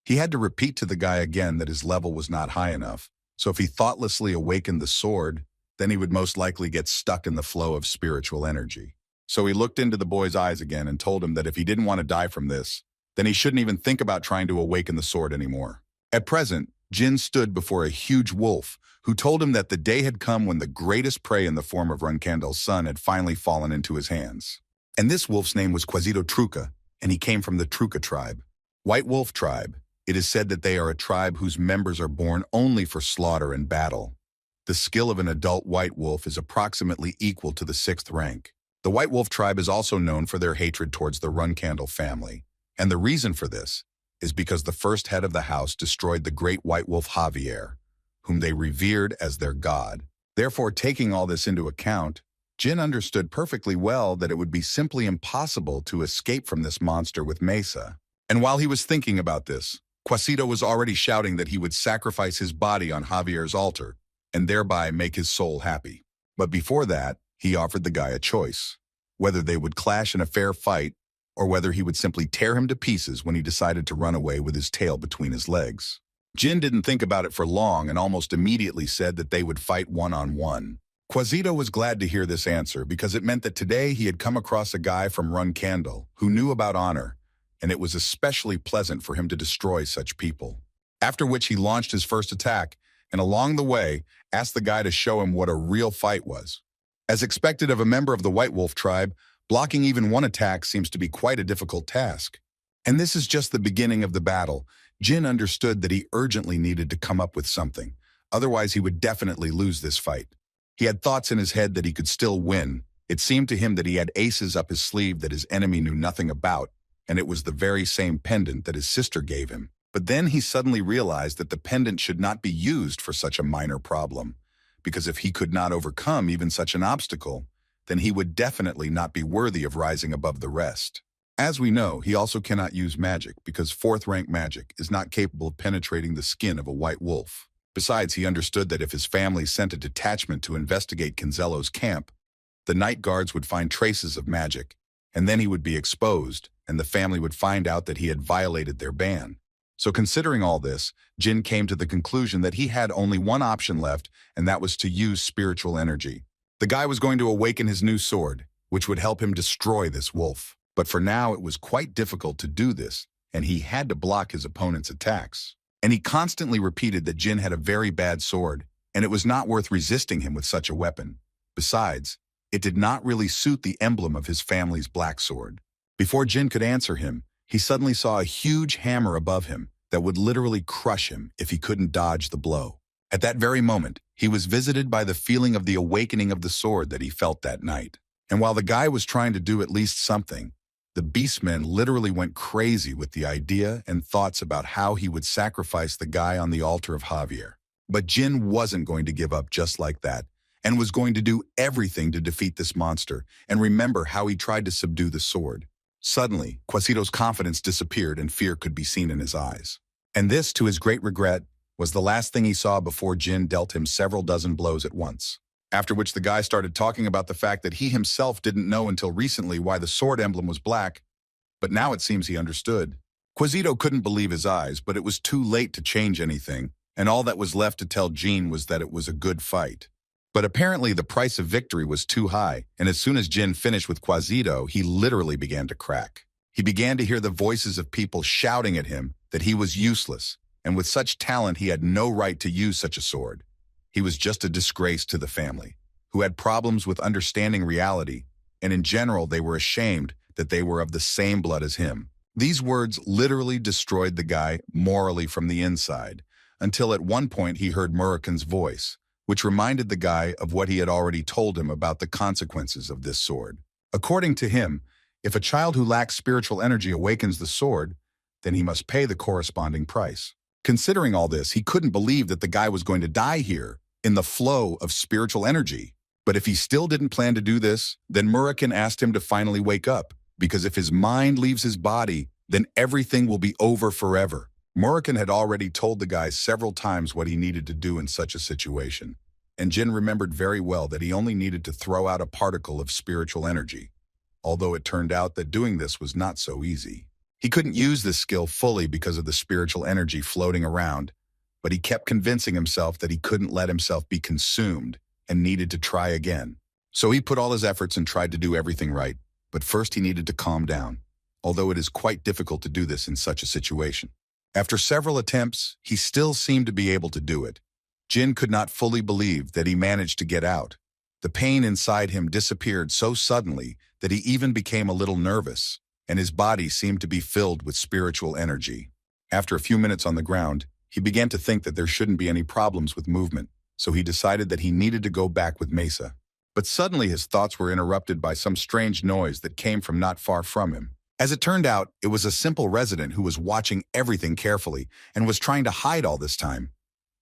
He had to repeat to the guy again that his level was not high enough, so if he thoughtlessly awakened the sword, then he would most likely get stuck in the flow of spiritual energy. So he looked into the boy's eyes again and told him that if he didn't want to die from this, then he shouldn't even think about trying to awaken the sword anymore. At present, Jyn stood before a huge wolf who told him that the day had come when the greatest prey in the form of Runcandle's son had finally fallen into his hands. And this wolf's name was Quasito Truca, and he came from the Truca tribe. White Wolf tribe. It is said that they are a tribe whose members are born only for slaughter and battle. The skill of an adult white wolf is approximately equal to the 6th rank. The White Wolf tribe is also known for their hatred towards the Runcandle family, and the reason for this is because the first head of the house destroyed the great white wolf Javier, whom they revered as their god. Therefore, taking all this into account, Jyn understood perfectly well that it would be simply impossible to escape from this monster with Mesa. And while he was thinking about this, Quasito was already shouting that he would sacrifice his body on Javier's altar and thereby make his soul happy. But before that, he offered the guy a choice, whether they would clash in a fair fight or whether he would simply tear him to pieces when he decided to run away with his tail between his legs. Jyn didn't think about it for long and almost immediately said that they would fight one-on-one. Quasito was glad to hear this answer because it meant that today he had come across a guy from Runcandle who knew about honor, and it was especially pleasant for him to destroy such people. After which he launched his first attack, and along the way, asked the guy to show him what a real fight was. As expected of a member of the White Wolf tribe, blocking even one attack seems to be quite a difficult task. And this is just the beginning of the battle. Jyn understood that he urgently needed to come up with something, otherwise he would definitely lose this fight. He had thoughts in his head that he could still win. It seemed to him that he had aces up his sleeve that his enemy knew nothing about, and it was the very same pendant that his sister gave him. But then he suddenly realized that the pendant should not be used for such a minor problem, because if he could not overcome even such an obstacle, then he would definitely not be worthy of rising above the rest. As we know, he also cannot use magic because 4th rank magic is not capable of penetrating the skin of a white wolf. Besides, he understood that if his family sent a detachment to investigate Kinzello's camp, the night guards would find traces of magic, and then he would be exposed, and the family would find out that he had violated their ban. So considering all this, Jyn came to the conclusion that he had only one option left, and that was to use spiritual energy. The guy was going to awaken his new sword, which would help him destroy this wolf. But for now, it was quite difficult to do this, and he had to block his opponent's attacks. And he constantly repeated that Jyn had a very bad sword, and it was not worth resisting him with such a weapon. Besides, it did not really suit the emblem of his family's black sword. Before Jyn could answer him, he suddenly saw a huge hammer above him that would literally crush him if he couldn't dodge the blow. At that very moment, he was visited by the feeling of the awakening of the sword that he felt that night. And while the guy was trying to do at least something, the beastmen literally went crazy with the idea and thoughts about how he would sacrifice the guy on the altar of Javier. But Jyn wasn't going to give up just like that, and was going to do everything to defeat this monster and remember how he tried to subdue the sword. Suddenly, Quasito's confidence disappeared and fear could be seen in his eyes. And this, to his great regret, was the last thing he saw before Jyn dealt him several dozen blows at once. After which the guy started talking about the fact that he himself didn't know until recently why the sword emblem was black, but now it seems he understood. Quasito couldn't believe his eyes, but it was too late to change anything, and all that was left to tell Jyn was that it was a good fight. But apparently the price of victory was too high, and as soon as Jyn finished with Quasito, he literally began to crack. He began to hear the voices of people shouting at him that he was useless, and with such talent he had no right to use such a sword. He was just a disgrace to the family, who had problems with understanding reality, and in general they were ashamed that they were of the same blood as him. These words literally destroyed the guy morally from the inside, until at one point he heard Murakan's voice, which reminded the guy of what he had already told him about the consequences of this sword. According to him, if a child who lacks spiritual energy awakens the sword, then he must pay the corresponding price. Considering all this, he couldn't believe that the guy was going to die here, in the flow of spiritual energy. But if he still didn't plan to do this, then Murakan asked him to finally wake up, because if his mind leaves his body, then everything will be over forever. Murakan had already told the guy several times what he needed to do in such a situation, and Jyn remembered very well that he only needed to throw out a particle of spiritual energy, although it turned out that doing this was not so easy. He couldn't use this skill fully because of the spiritual energy floating around, but he kept convincing himself that he couldn't let himself be consumed and needed to try again. So he put all his efforts and tried to do everything right, but first he needed to calm down, although it is quite difficult to do this in such a situation. After several attempts, he still seemed to be able to do it. Jyn could not fully believe that he managed to get out. The pain inside him disappeared so suddenly that he even became a little nervous, and his body seemed to be filled with spiritual energy. After a few minutes on the ground, he began to think that there shouldn't be any problems with movement, so he decided that he needed to go back with Mesa. But suddenly his thoughts were interrupted by some strange noise that came from not far from him. As it turned out, it was a simple resident who was watching everything carefully and was trying to hide all this time.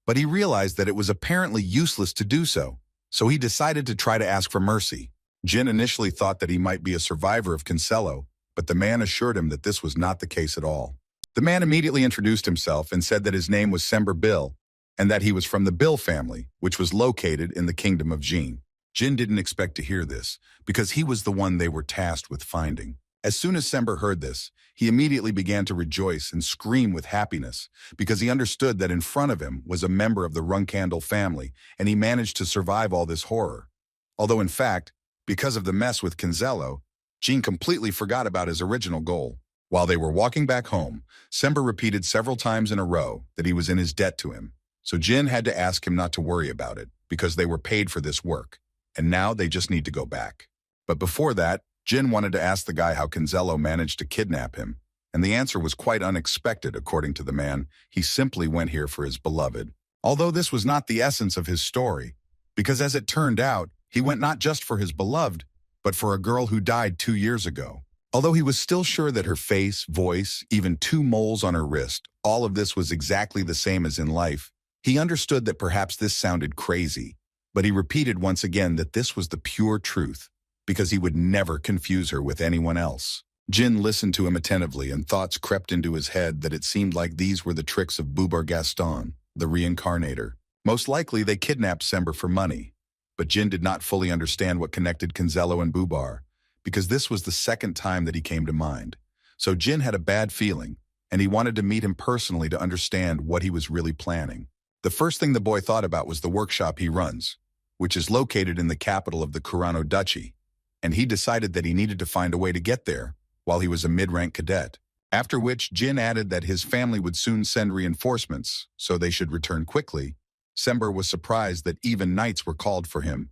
But he realized that it was apparently useless to do so, so he decided to try to ask for mercy. Jyn initially thought that he might be a survivor of Cancelo, but the man assured him that this was not the case at all. The man immediately introduced himself and said that his name was Sember Bill, and that he was from the Bill family, which was located in the kingdom of Jyn. Jyn didn't expect to hear this, because he was the one they were tasked with finding. As soon as Sember heard this, he immediately began to rejoice and scream with happiness, because he understood that in front of him was a member of the Runkandel family, and he managed to survive all this horror. Although in fact, because of the mess with Cancelo, Jyn completely forgot about his original goal. While they were walking back home, Sember repeated several times in a row that he was in his debt to him, so Jyn had to ask him not to worry about it, because they were paid for this work, and now they just need to go back. But before that, Jyn wanted to ask the guy how Cancelo managed to kidnap him, and the answer was quite unexpected according to the man. He simply went here for his beloved. Although this was not the essence of his story, because as it turned out, he went not just for his beloved, but for a girl who died 2 years ago. Although he was still sure that her face, voice, even 2 moles on her wrist, all of this was exactly the same as in life, he understood that perhaps this sounded crazy, but he repeated once again that this was the pure truth, because he would never confuse her with anyone else. Jyn listened to him attentively, and thoughts crept into his head that it seemed like these were the tricks of Bubar Gaston, the reincarnator. Most likely they kidnapped Sember for money, but Jyn did not fully understand what connected Cancelo and Bubar, because this was the second time that he came to mind. So Jyn had a bad feeling, and he wanted to meet him personally to understand what he was really planning. The first thing the boy thought about was the workshop he runs, which is located in the capital of the Kurano Duchy, and he decided that he needed to find a way to get there while he was a mid-rank cadet. After which, Jyn added that his family would soon send reinforcements, so they should return quickly. Sember was surprised that even knights were called for him.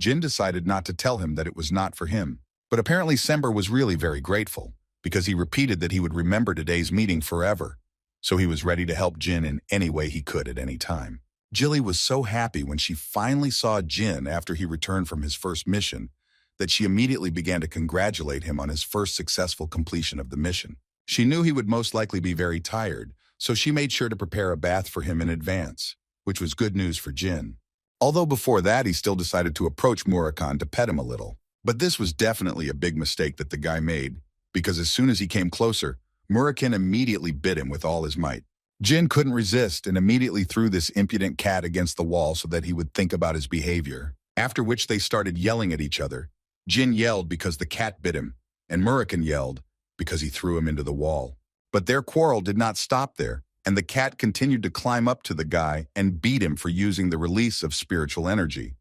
Jyn decided not to tell him that it was not for him, but apparently Sember was really very grateful, because he repeated that he would remember today's meeting forever, so he was ready to help Jyn in any way he could at any time. Jilly was so happy when she finally saw Jyn after he returned from his first mission that she immediately began to congratulate him on his first successful completion of the mission. She knew he would most likely be very tired, so she made sure to prepare a bath for him in advance, which was good news for Jyn. Although before that he still decided to approach Murakan to pet him a little. But this was definitely a big mistake that the guy made, because as soon as he came closer, Murakan immediately bit him with all his might. Jyn couldn't resist and immediately threw this impudent cat against the wall so that he would think about his behavior, after which they started yelling at each other. Jyn yelled because the cat bit him, and Murakan yelled because he threw him into the wall. But their quarrel did not stop there, and the cat continued to climb up to the guy and beat him for using the release of spiritual energy.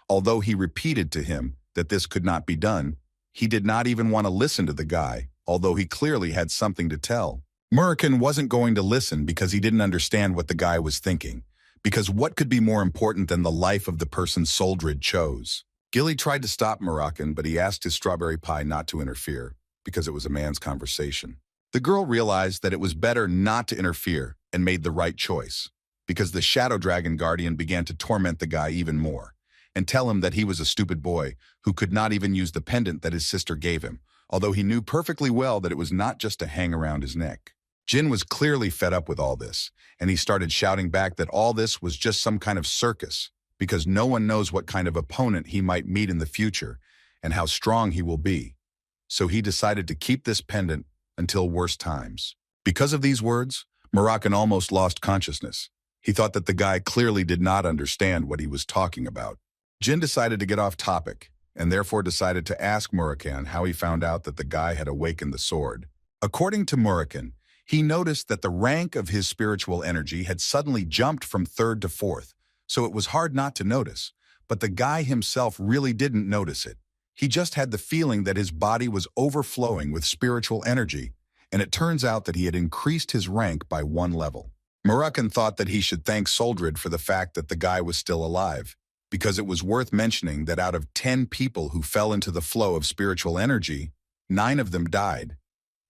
Although he repeated to him that this could not be done, he did not even want to listen to the guy, although he clearly had something to tell. Murakami wasn't going to listen because he didn't understand what the guy was thinking, because what could be more important than the life of the person Soldred chose? Gilly tried to stop Murakami, but he asked his strawberry pie not to interfere, because it was a man's conversation. The girl realized that it was better not to interfere and made the right choice, because the Shadow Dragon Guardian began to torment the guy even more, and tell him that he was a stupid boy who could not even use the pendant that his sister gave him, although he knew perfectly well that it was not just to hang around his neck. Jyn was clearly fed up with all this, and he started shouting back that all this was just some kind of circus, because no one knows what kind of opponent he might meet in the future and how strong he will be. So he decided to keep this pendant until worse times. Because of these words, Murakami almost lost consciousness. He thought that the guy clearly did not understand what he was talking about. Jyn decided to get off topic, and therefore decided to ask Murakami how he found out that the guy had awakened the sword. According to Murakami, he noticed that the rank of his spiritual energy had suddenly jumped from 3rd to 4th, so it was hard not to notice, but the guy himself really didn't notice it. He just had the feeling that his body was overflowing with spiritual energy, and it turns out that he had increased his rank by 1 level. Murakami thought that he should thank Soldred for the fact that the guy was still alive, because it was worth mentioning that out of 10 people who fell into the flow of spiritual energy, 9 of them died.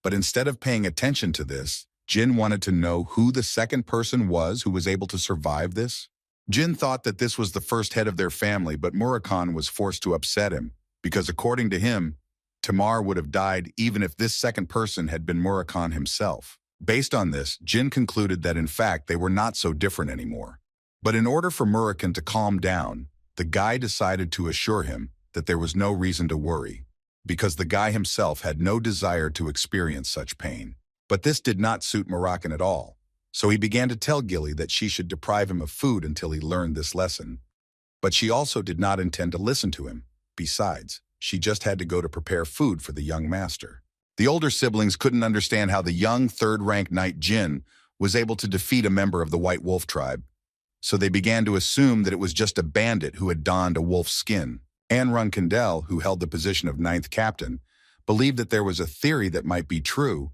But instead of paying attention to this, Jyn wanted to know who the second person was who was able to survive this. Jyn thought that this was the first head of their family, but Murakami was forced to upset him, because according to him, Tamar would have died even if this second person had been Murakami himself. Based on this, Jyn concluded that in fact they were not so different anymore. But in order for Murakami to calm down, the guy decided to assure him that there was no reason to worry, because the guy himself had no desire to experience such pain. But this did not suit Murakami at all, so he began to tell Gilly that she should deprive him of food until he learned this lesson. But she also did not intend to listen to him. Besides, she just had to go to prepare food for the young master. The older siblings couldn't understand how the young 3rd-rank knight Jyn was able to defeat a member of the White Wolf tribe, so they began to assume that it was just a bandit who had donned a wolf's skin. Jyn Randell, who held the position of 9th captain, believed that there was a theory that might be true,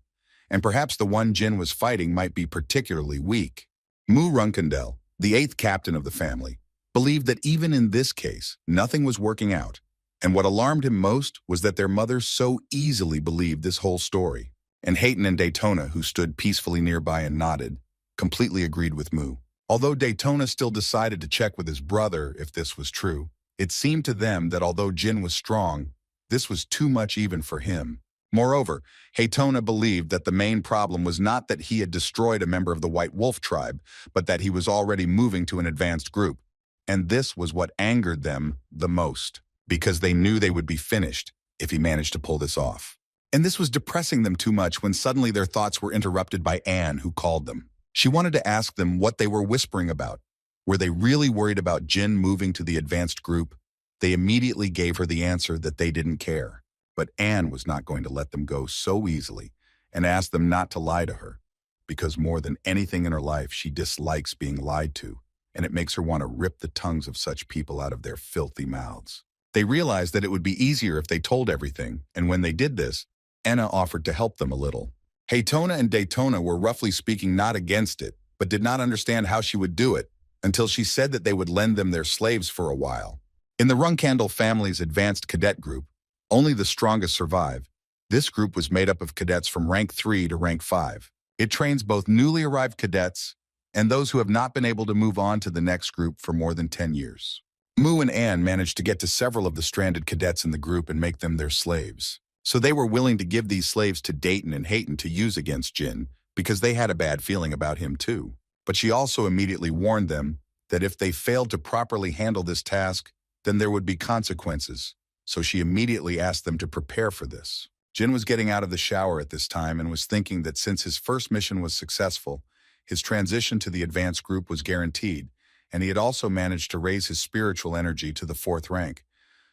and perhaps the one Jyn was fighting might be particularly weak. Randell, the 8th captain of the family, believed that even in this case, nothing was working out, and what alarmed him most was that their mother so easily believed this whole story. And Hayton and Daytona, who stood peacefully nearby and nodded, completely agreed with Mu. Although Daytona still decided to check with his brother if this was true, it seemed to them that although Jyn was strong, this was too much even for him. Moreover, Haytona believed that the main problem was not that he had destroyed a member of the White Wolf tribe, but that he was already moving to an advanced group. And this was what angered them the most, because they knew they would be finished if he managed to pull this off. And this was depressing them too much when suddenly their thoughts were interrupted by Anne, who called them. She wanted to ask them what they were whispering about. Were they really worried about Jyn moving to the advanced group? They immediately gave her the answer that they didn't care. But Anne was not going to let them go so easily and asked them not to lie to her, because more than anything in her life, she dislikes being lied to, and it makes her want to rip the tongues of such people out of their filthy mouths. They realized that it would be easier if they told everything, and when they did this, Anna offered to help them a little. Haytona and Daytona were roughly speaking not against it, but did not understand how she would do it, until she said that they would lend them their slaves for a while. In the Randell family's advanced cadet group, only the strongest survive. This group was made up of cadets from rank 3 to rank 5. It trains both newly arrived cadets and those who have not been able to move on to the next group for more than 10 years. Mu and Anne managed to get to several of the stranded cadets in the group and make them their slaves. So they were willing to give these slaves to Dayton and Hayton to use against Jyn, because they had a bad feeling about him too. But she also immediately warned them that if they failed to properly handle this task, then there would be consequences. So she immediately asked them to prepare for this. Jyn was getting out of the shower at this time and was thinking that since his first mission was successful, his transition to the advanced group was guaranteed, and he had also managed to raise his spiritual energy to the 4th rank.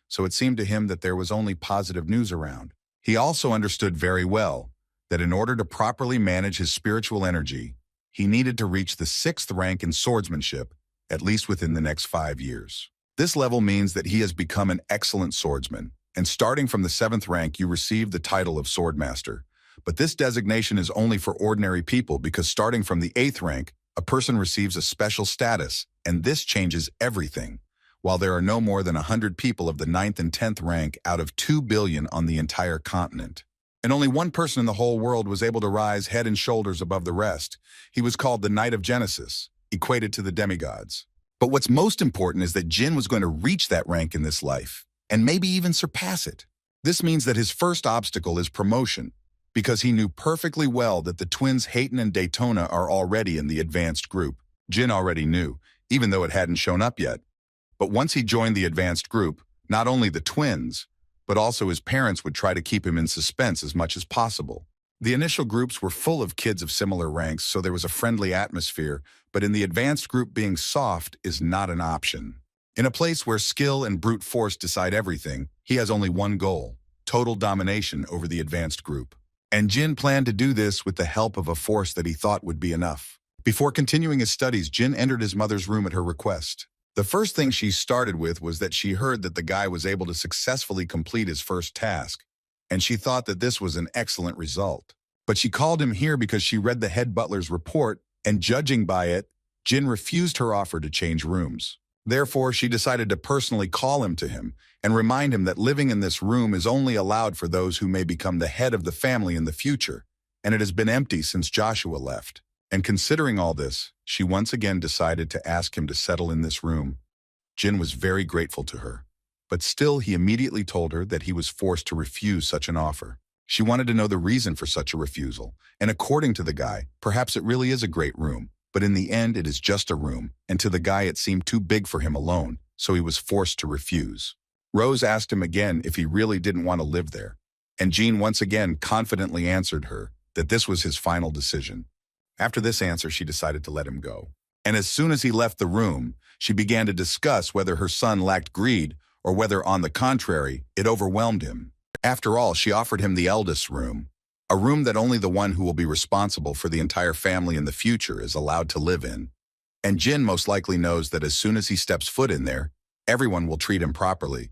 So it seemed to him that there was only positive news around. He also understood very well that in order to properly manage his spiritual energy, he needed to reach the 6th rank in swordsmanship, at least within the next 5 years. This level means that he has become an excellent swordsman, and starting from the 7th rank you receive the title of Swordmaster. But this designation is only for ordinary people because starting from the 8th rank, a person receives a special status, and this changes everything. While there are no more than 100 people of the 9th and 10th rank out of 2 billion on the entire continent. And only one person in the whole world was able to rise head and shoulders above the rest. He was called the Knight of Genesis, equated to the demigods. But what's most important is that Jyn was going to reach that rank in this life, and maybe even surpass it. This means that his first obstacle is promotion, because he knew perfectly well that the twins Hayton and Daytona are already in the advanced group. Jyn already knew, even though it hadn't shown up yet. But once he joined the advanced group, not only the twins, but also his parents would try to keep him in suspense as much as possible. The initial groups were full of kids of similar ranks, so there was a friendly atmosphere, but in the advanced group being soft is not an option. In a place where skill and brute force decide everything, he has only one goal: total domination over the advanced group. And Jyn planned to do this with the help of a force that he thought would be enough. Before continuing his studies, Jyn entered his mother's room at her request. The first thing she started with was that she heard that the guy was able to successfully complete his first task, and she thought that this was an excellent result. But she called him here because she read the head butler's report, and judging by it, Jyn refused her offer to change rooms. Therefore, she decided to personally call him to him and remind him that living in this room is only allowed for those who may become the head of the family in the future, and it has been empty since Joshua left. And considering all this, she once again decided to ask him to settle in this room. Jyn was very grateful to her, but still he immediately told her that he was forced to refuse such an offer. She wanted to know the reason for such a refusal, and according to the guy, perhaps it really is a great room, but in the end it is just a room, and to the guy it seemed too big for him alone, so he was forced to refuse. Rose asked him again if he really didn't want to live there, and Jyn once again confidently answered her that this was his final decision. After this answer, she decided to let him go. And as soon as he left the room, she began to discuss whether her son lacked greed or whether, on the contrary, it overwhelmed him. After all, she offered him the eldest room, a room that only the one who will be responsible for the entire family in the future is allowed to live in. And Jyn most likely knows that as soon as he steps foot in there, everyone will treat him properly.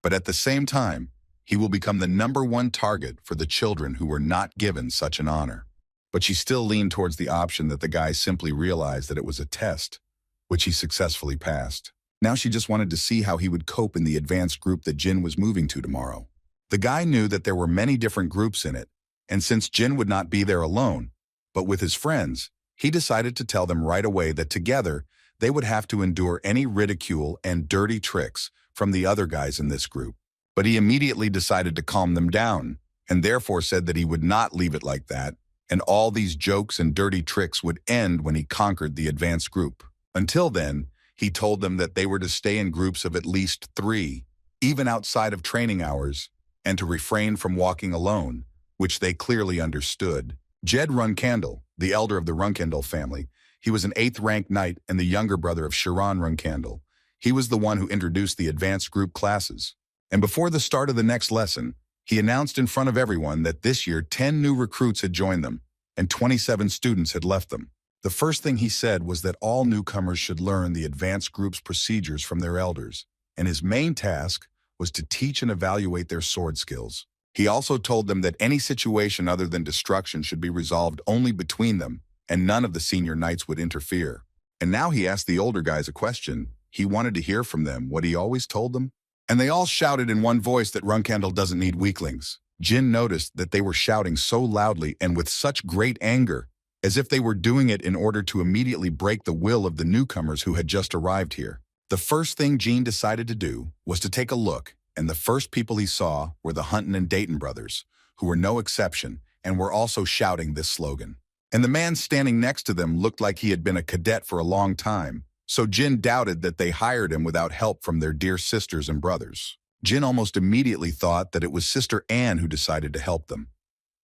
But at the same time, he will become the #1 target for the children who were not given such an honor. But she still leaned towards the option that the guy simply realized that it was a test, which he successfully passed. Now she just wanted to see how he would cope in the advanced group that Jyn was moving to tomorrow. The guy knew that there were many different groups in it, and since Jyn would not be there alone, but with his friends, he decided to tell them right away that together they would have to endure any ridicule and dirty tricks from the other guys in this group. But he immediately decided to calm them down, and therefore said that he would not leave it like that, and all these jokes and dirty tricks would end when he conquered the advanced group. Until then, he told them that they were to stay in groups of at least 3, even outside of training hours, and to refrain from walking alone, which they clearly understood. Jyn Randell, the elder of the Randell family, he was an 8th rank knight and the younger brother of Sharon Randell. He was the one who introduced the advanced group classes. And before the start of the next lesson, he announced in front of everyone that this year 10 new recruits had joined them, and 27 students had left them. The first thing he said was that all newcomers should learn the advanced group's procedures from their elders, and his main task was to teach and evaluate their sword skills. He also told them that any situation other than destruction should be resolved only between them, and none of the senior knights would interfere. And now he asked the older guys a question. He wanted to hear from them what he always told them. And they all shouted in one voice that Randell doesn't need weaklings. Jyn noticed that they were shouting so loudly and with such great anger, as if they were doing it in order to immediately break the will of the newcomers who had just arrived here. The first thing Jyn decided to do was to take a look, and the first people he saw were the Hunton and Dayton brothers, who were no exception and were also shouting this slogan. And the man standing next to them looked like he had been a cadet for a long time, so Jyn doubted that they hired him without help from their dear sisters and brothers. Jyn almost immediately thought that it was Sister Anne who decided to help them.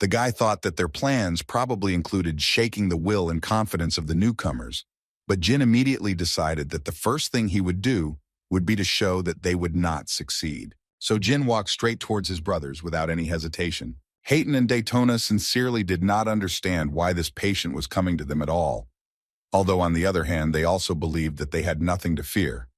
The guy thought that their plans probably included shaking the will and confidence of the newcomers, but Jyn immediately decided that the first thing he would do would be to show that they would not succeed. So Jyn walked straight towards his brothers without any hesitation. Hayton and Daytona sincerely did not understand why this patient was coming to them at all, although on the other hand they also believed that they had nothing to fear,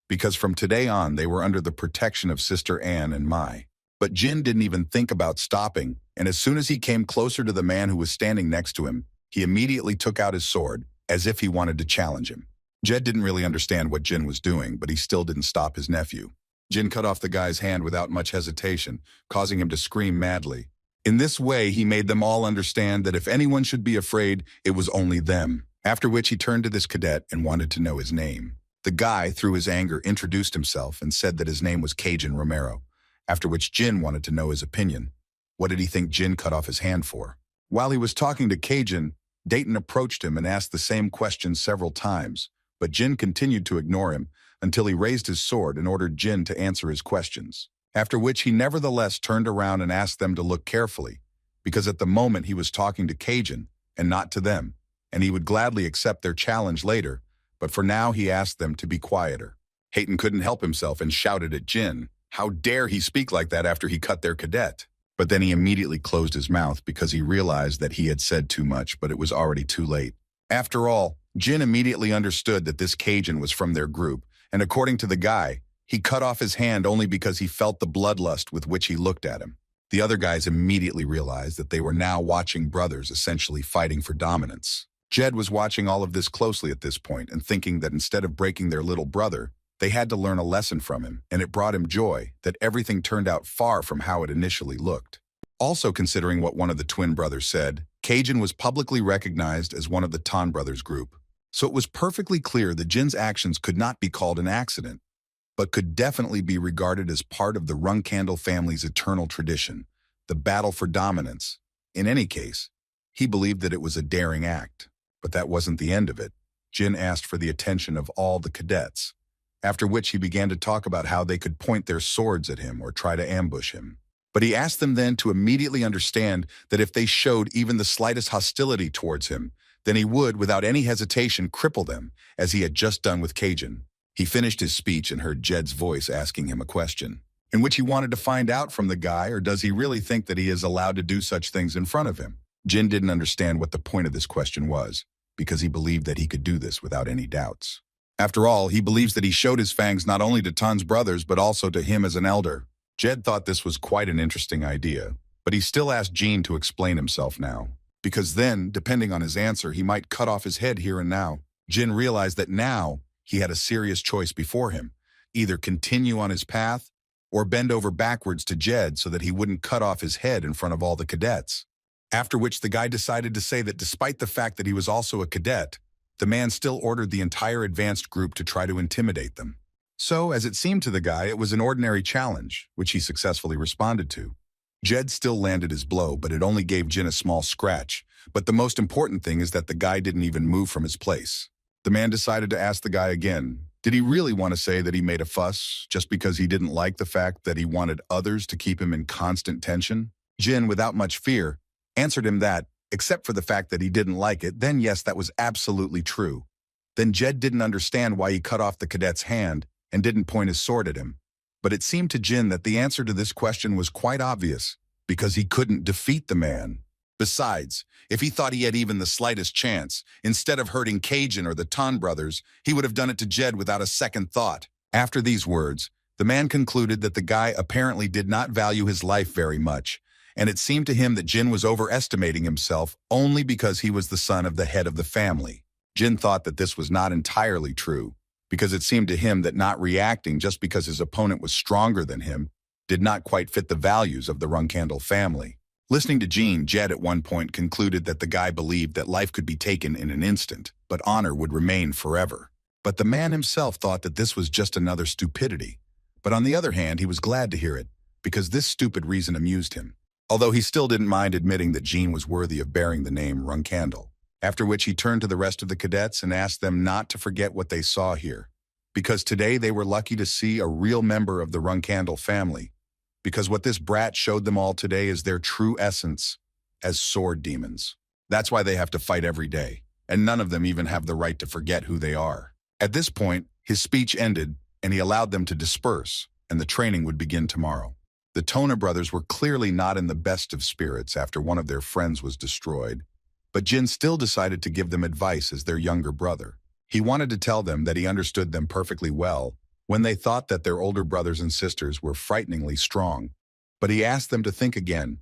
because from today on they were under the protection of Sister Anne and Mai. But Jyn didn't even think about stopping, and as soon as he came closer to the man who was standing next to him, he immediately took out his sword, as if he wanted to challenge him. Jed didn't really understand what Jyn was doing, but he still didn't stop his nephew. Jyn cut off the guy's hand without much hesitation, causing him to scream madly. In this way, he made them all understand that if anyone should be afraid, it was only them. After which he turned to this cadet and wanted to know his name. The guy, through his anger, introduced himself and said that his name was Jyn Romero, after which Jyn wanted to know his opinion. What did he think Jyn cut off his hand for? While he was talking to Jyn, Dayton approached him and asked the same question several times, but Jyn continued to ignore him until he raised his sword and ordered Jyn to answer his questions. After which he nevertheless turned around and asked them to look carefully, because at the moment he was talking to Jyn and not to them, and he would gladly accept their challenge later, but for now he asked them to be quieter. Hayton couldn't help himself and shouted at Jyn, "How dare he speak like that after he cut their cadet?" But then he immediately closed his mouth because he realized that he had said too much, but it was already too late. After all, Jyn immediately understood that this Jyn was from their group, and according to the guy, he cut off his hand only because he felt the bloodlust with which he looked at him. The other guys immediately realized that they were now watching brothers essentially fighting for dominance. Jed was watching all of this closely at this point and thinking that instead of breaking their little brother, they had to learn a lesson from him, and it brought him joy that everything turned out far from how it initially looked. Also considering what one of the twin brothers said, Jyn was publicly recognized as one of the Tan brothers group. So it was perfectly clear that Jin's actions could not be called an accident, but could definitely be regarded as part of the Runkandle family's eternal tradition, the battle for dominance. In any case, he believed that it was a daring act, but that wasn't the end of it. Jyn asked for the attention of all the cadets, after which he began to talk about how they could point their swords at him or try to ambush him. But he asked them then to immediately understand that if they showed even the slightest hostility towards him, then he would, without any hesitation, cripple them, as he had just done with Jyn. He finished his speech and heard Jed's voice asking him a question, in which he wanted to find out from the guy, or does he really think that he is allowed to do such things in front of him? Jyn didn't understand what the point of this question was, because he believed that he could do this without any doubts. After all, he believes that he showed his fangs not only to Tan's brothers, but also to him as an elder. Jed thought this was quite an interesting idea, but he still asked Jyn to explain himself now, because then, depending on his answer, he might cut off his head here and now. Jyn realized that now he had a serious choice before him, either continue on his path or bend over backwards to Jed so that he wouldn't cut off his head in front of all the cadets. After which the guy decided to say that despite the fact that he was also a cadet, the man still ordered the entire advanced group to try to intimidate them. So, as it seemed to the guy, it was an ordinary challenge, which he successfully responded to. Jed still landed his blow, but it only gave Jyn a small scratch. But the most important thing is that the guy didn't even move from his place. The man decided to ask the guy again, did he really want to say that he made a fuss just because he didn't like the fact that he wanted others to keep him in constant tension? Jyn, without much fear, answered him that, except for the fact that he didn't like it, then yes, that was absolutely true. Then Jed didn't understand why he cut off the cadet's hand and didn't point his sword at him. But it seemed to Jyn that the answer to this question was quite obvious, because he couldn't defeat the man. Besides, if he thought he had even the slightest chance, instead of hurting Jyn or the Tan brothers, he would have done it to Jed without a second thought. After these words, the man concluded that the guy apparently did not value his life very much, and it seemed to him that Jyn was overestimating himself only because he was the son of the head of the family. Jyn thought that this was not entirely true, because it seemed to him that not reacting just because his opponent was stronger than him did not quite fit the values of the Runkandle family. Listening to Jyn, Jed at one point concluded that the guy believed that life could be taken in an instant, but honor would remain forever. But the man himself thought that this was just another stupidity. But on the other hand, he was glad to hear it, because this stupid reason amused him. Although he still didn't mind admitting that Jyn was worthy of bearing the name Runkandle. After which he turned to the rest of the cadets and asked them not to forget what they saw here, because today they were lucky to see a real member of the Runkandle family, because what this brat showed them all today is their true essence as sword demons. That's why they have to fight every day, and none of them even have the right to forget who they are. At this point, his speech ended, and he allowed them to disperse, and the training would begin tomorrow. The Tona brothers were clearly not in the best of spirits after one of their friends was destroyed, but Jyn still decided to give them advice as their younger brother. He wanted to tell them that he understood them perfectly well when they thought that their older brothers and sisters were frighteningly strong. But he asked them to think again,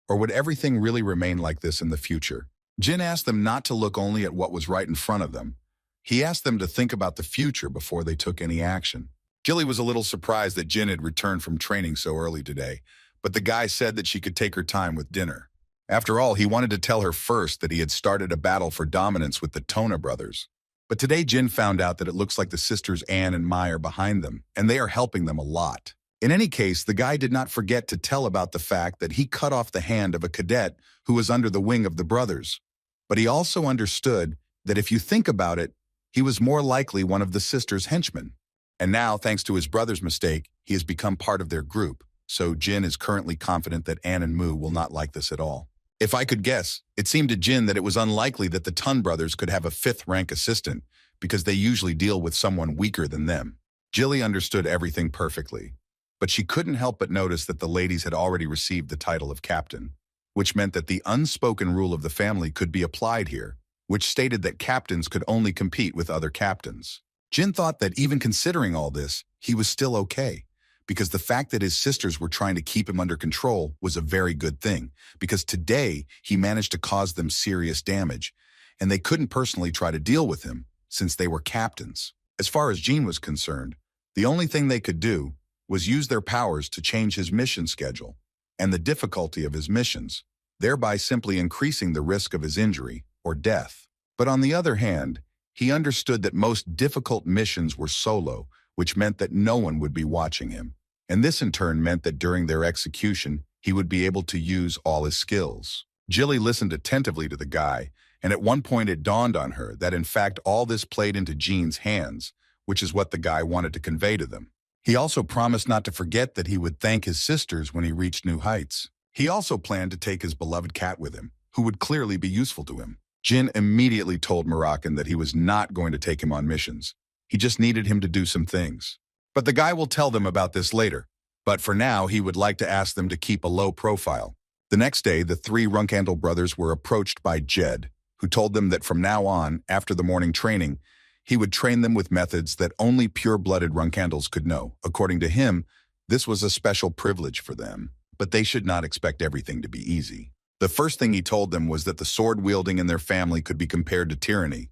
or would everything really remain like this in the future? Jyn asked them not to look only at what was right in front of them. He asked them to think about the future before they took any action. Gilly was a little surprised that Jyn had returned from training so early today, but the guy said that she could take her time with dinner. After all, he wanted to tell her first that he had started a battle for dominance with the Tona brothers. But today Jyn found out that it looks like the sisters Anne and Mai are behind them, and they are helping them a lot. In any case, the guy did not forget to tell about the fact that he cut off the hand of a cadet who was under the wing of the brothers. But he also understood that if you think about it, he was more likely one of the sisters' henchmen. And now, thanks to his brother's mistake, he has become part of their group, so Jyn is currently confident that Anne and Mu will not like this at all. If I could guess, it seemed to Jyn that it was unlikely that the Tun brothers could have a 5th-rank assistant, because they usually deal with someone weaker than them. Gilly understood everything perfectly, but she couldn't help but notice that the ladies had already received the title of captain, which meant that the unspoken rule of the family could be applied here, which stated that captains could only compete with other captains. Jyn thought that even considering all this, he was still okay, because the fact that his sisters were trying to keep him under control was a very good thing, because today he managed to cause them serious damage, and they couldn't personally try to deal with him, since they were captains. As far as Jyn was concerned, the only thing they could do was use their powers to change his mission schedule and the difficulty of his missions, thereby simply increasing the risk of his injury or death. But on the other hand, he understood that most difficult missions were solo, which meant that no one would be watching him. And this in turn meant that during their execution, he would be able to use all his skills. Gilly listened attentively to the guy, and at one point it dawned on her that in fact all this played into Jyn's hands, which is what the guy wanted to convey to them. He also promised not to forget that he would thank his sisters when he reached new heights. He also planned to take his beloved cat with him, who would clearly be useful to him. Jyn immediately told Moroccan that he was not going to take him on missions. He just needed him to do some things. But the guy will tell them about this later. But for now, he would like to ask them to keep a low profile. The next day, the 3 Runkhandle brothers were approached by Jed, who told them that from now on, after the morning training, he would train them with methods that only pure-blooded Runkhandles could know. According to him, this was a special privilege for them, but they should not expect everything to be easy. The first thing he told them was that the sword-wielding in their family could be compared to tyranny,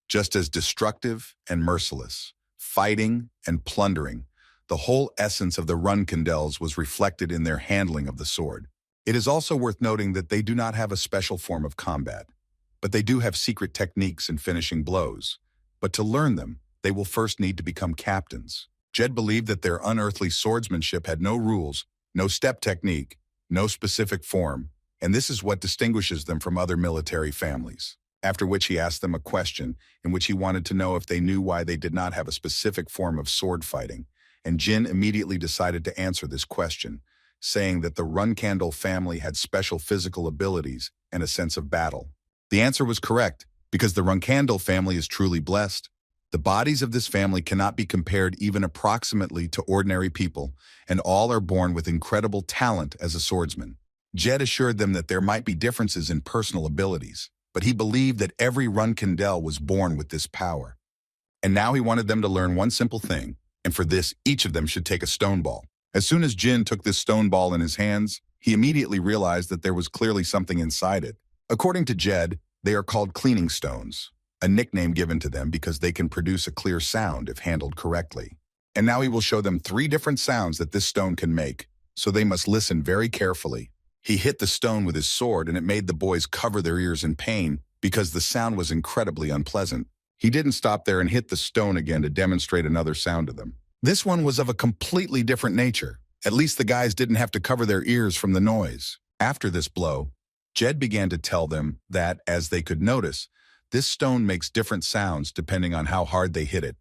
just as destructive and merciless, fighting and plundering. The whole essence of the Runkhandles was reflected in their handling of the sword. It is also worth noting that they do not have a special form of combat, but they do have secret techniques in finishing blows. But to learn them, they will first need to become captains. Jed believed that their unearthly swordsmanship had no rules, no step technique, no specific form, and this is what distinguishes them from other military families. After which he asked them a question in which he wanted to know if they knew why they did not have a specific form of sword fighting, and Jyn immediately decided to answer this question, saying that the Runkhandle family had special physical abilities and a sense of battle. The answer was correct, because the Runkhandle family is truly blessed. The bodies of this family cannot be compared even approximately to ordinary people, and all are born with incredible talent as a swordsman. Jed assured them that there might be differences in personal abilities, but he believed that every Runkhandle was born with this power. And now he wanted them to learn one simple thing, and for this, each of them should take a stone ball. As soon as Jyn took this stone ball in his hands, he immediately realized that there was clearly something inside it. According to Jed, they are called cleaning stones, a nickname given to them because they can produce a clear sound if handled correctly. And now he will show them 3 different sounds that this stone can make, so they must listen very carefully. He hit the stone with his sword, and it made the boys cover their ears in pain because the sound was incredibly unpleasant. He didn't stop there and hit the stone again to demonstrate another sound to them. This one was of a completely different nature. At least the guys didn't have to cover their ears from the noise. After this blow, Jed began to tell them that, as they could notice, this stone makes different sounds depending on how hard they hit it.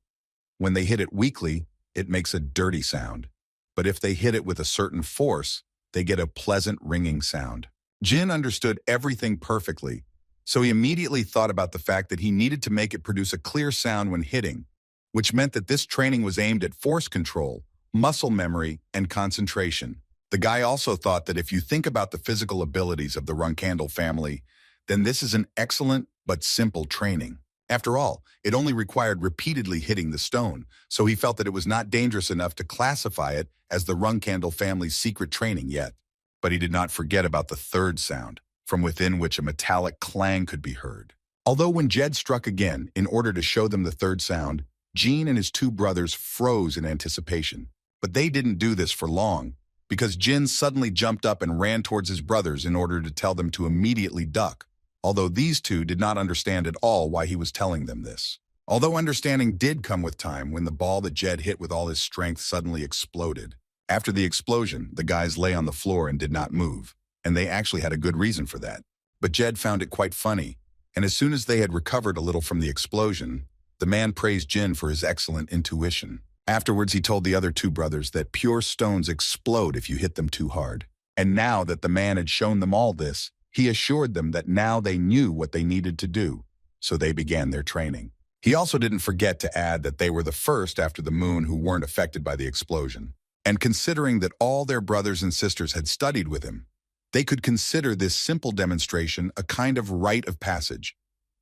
When they hit it weakly, it makes a dirty sound. But if they hit it with a certain force, they get a pleasant ringing sound. Jyn understood everything perfectly, so he immediately thought about the fact that he needed to make it produce a clear sound when hitting, which meant that this training was aimed at force control, muscle memory, and concentration. The guy also thought that if you think about the physical abilities of the Runkandle family, then this is an excellent but simple training. After all, it only required repeatedly hitting the stone, so he felt that it was not dangerous enough to classify it as the Runkandle family's secret training yet. But he did not forget about the third sound, from within which a metallic clang could be heard. Although when Jed struck again, in order to show them the third sound, Jyn and his two brothers froze in anticipation. But they didn't do this for long, because Jyn suddenly jumped up and ran towards his brothers in order to tell them to immediately duck, although these two did not understand at all why he was telling them this. Although understanding did come with time when the ball that Jed hit with all his strength suddenly exploded. After the explosion, the guys lay on the floor and did not move, and they actually had a good reason for that. But Jed found it quite funny, and as soon as they had recovered a little from the explosion, the man praised Jyn for his excellent intuition. Afterwards, he told the other two brothers that pure stones explode if you hit them too hard. And now that the man had shown them all this, he assured them that now they knew what they needed to do, so they began their training. He also didn't forget to add that they were the first after the moon who weren't affected by the explosion. And considering that all their brothers and sisters had studied with him, they could consider this simple demonstration a kind of rite of passage,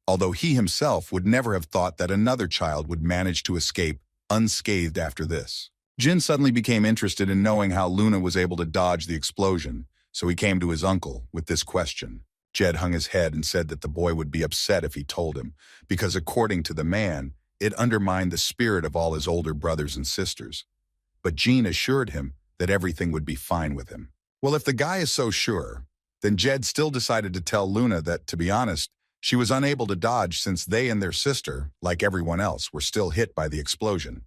although he himself would never have thought that another child would manage to escape unscathed after this. Jyn suddenly became interested in knowing how Luna was able to dodge the explosion, so he came to his uncle with this question. Jed hung his head and said that the boy would be upset if he told him, because according to the man, it undermined the spirit of all his older brothers and sisters. But Jyn assured him that everything would be fine with him. Well, if the guy is so sure, then Jed still decided to tell Luna that, to be honest, she was unable to dodge since they and their sister, like everyone else, were still hit by the explosion.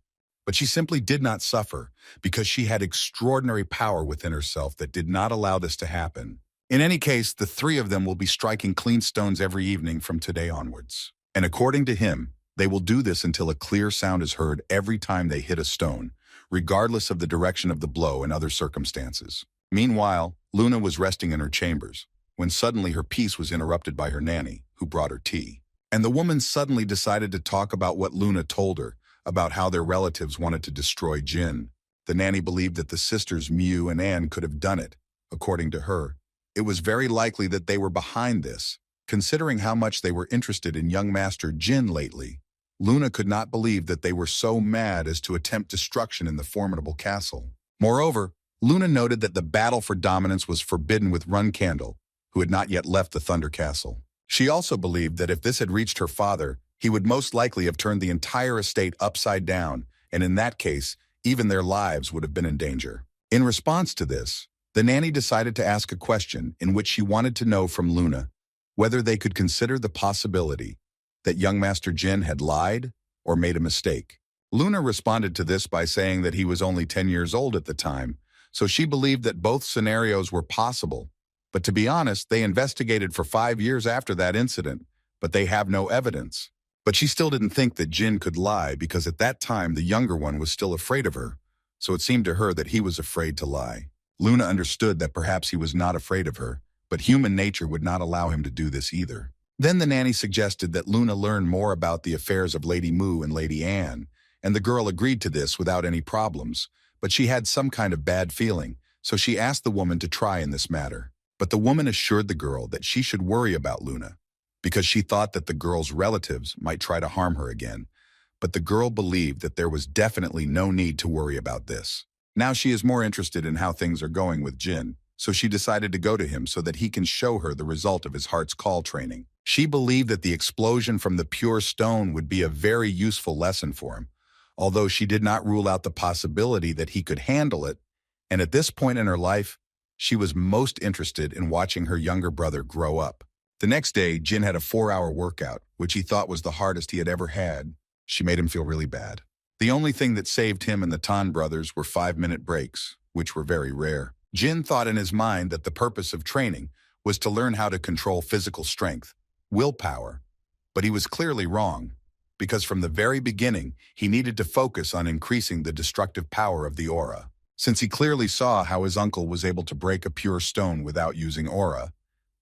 But she simply did not suffer because she had extraordinary power within herself that did not allow this to happen. In any case, the three of them will be striking clean stones every evening from today onwards. And according to him, they will do this until a clear sound is heard every time they hit a stone, regardless of the direction of the blow and other circumstances. Meanwhile, Luna was resting in her chambers, when suddenly her peace was interrupted by her nanny, who brought her tea. And the woman suddenly decided to talk about what Luna told her, about how their relatives wanted to destroy Jyn. The nanny believed that the sisters Mew and Anne could have done it. According to her, it was very likely that they were behind this, considering how much they were interested in young Master Jyn lately. Luna could not believe that they were so mad as to attempt destruction in the formidable castle. Moreover, Luna noted that the battle for dominance was forbidden with Runkandle, who had not yet left the Thunder Castle. She also believed that if this had reached her father, he would most likely have turned the entire estate upside down, and in that case, even their lives would have been in danger. In response to this, the nanny decided to ask a question in which she wanted to know from Luna whether they could consider the possibility that young Master Jyn had lied or made a mistake. Luna responded to this by saying that he was only 10 years old at the time, so she believed that both scenarios were possible. But to be honest, they investigated for 5 years after that incident, but they have no evidence. But she still didn't think that Jyn could lie because at that time the younger one was still afraid of her, so it seemed to her that he was afraid to lie. Luna understood that perhaps he was not afraid of her, but human nature would not allow him to do this either. Then the nanny suggested that Luna learn more about the affairs of Lady Mu and Lady Anne, and the girl agreed to this without any problems, but she had some kind of bad feeling, so she asked the woman to try in this matter. But the woman assured the girl that she should worry about Luna, because she thought that the girl's relatives might try to harm her again, but the girl believed that there was definitely no need to worry about this. Now she is more interested in how things are going with Jyn, so she decided to go to him so that he can show her the result of his heart's call training. She believed that the explosion from the pure stone would be a very useful lesson for him, although she did not rule out the possibility that he could handle it, and at this point in her life, she was most interested in watching her younger brother grow up. The next day, Jyn had a 4-hour workout, which he thought was the hardest he had ever had. She made him feel really bad. The only thing that saved him and the Tan brothers were 5-minute breaks, which were very rare. Jyn thought in his mind that the purpose of training was to learn how to control physical strength, willpower, but he was clearly wrong, because from the very beginning, he needed to focus on increasing the destructive power of the aura. Since he clearly saw how his uncle was able to break a pure stone without using aura,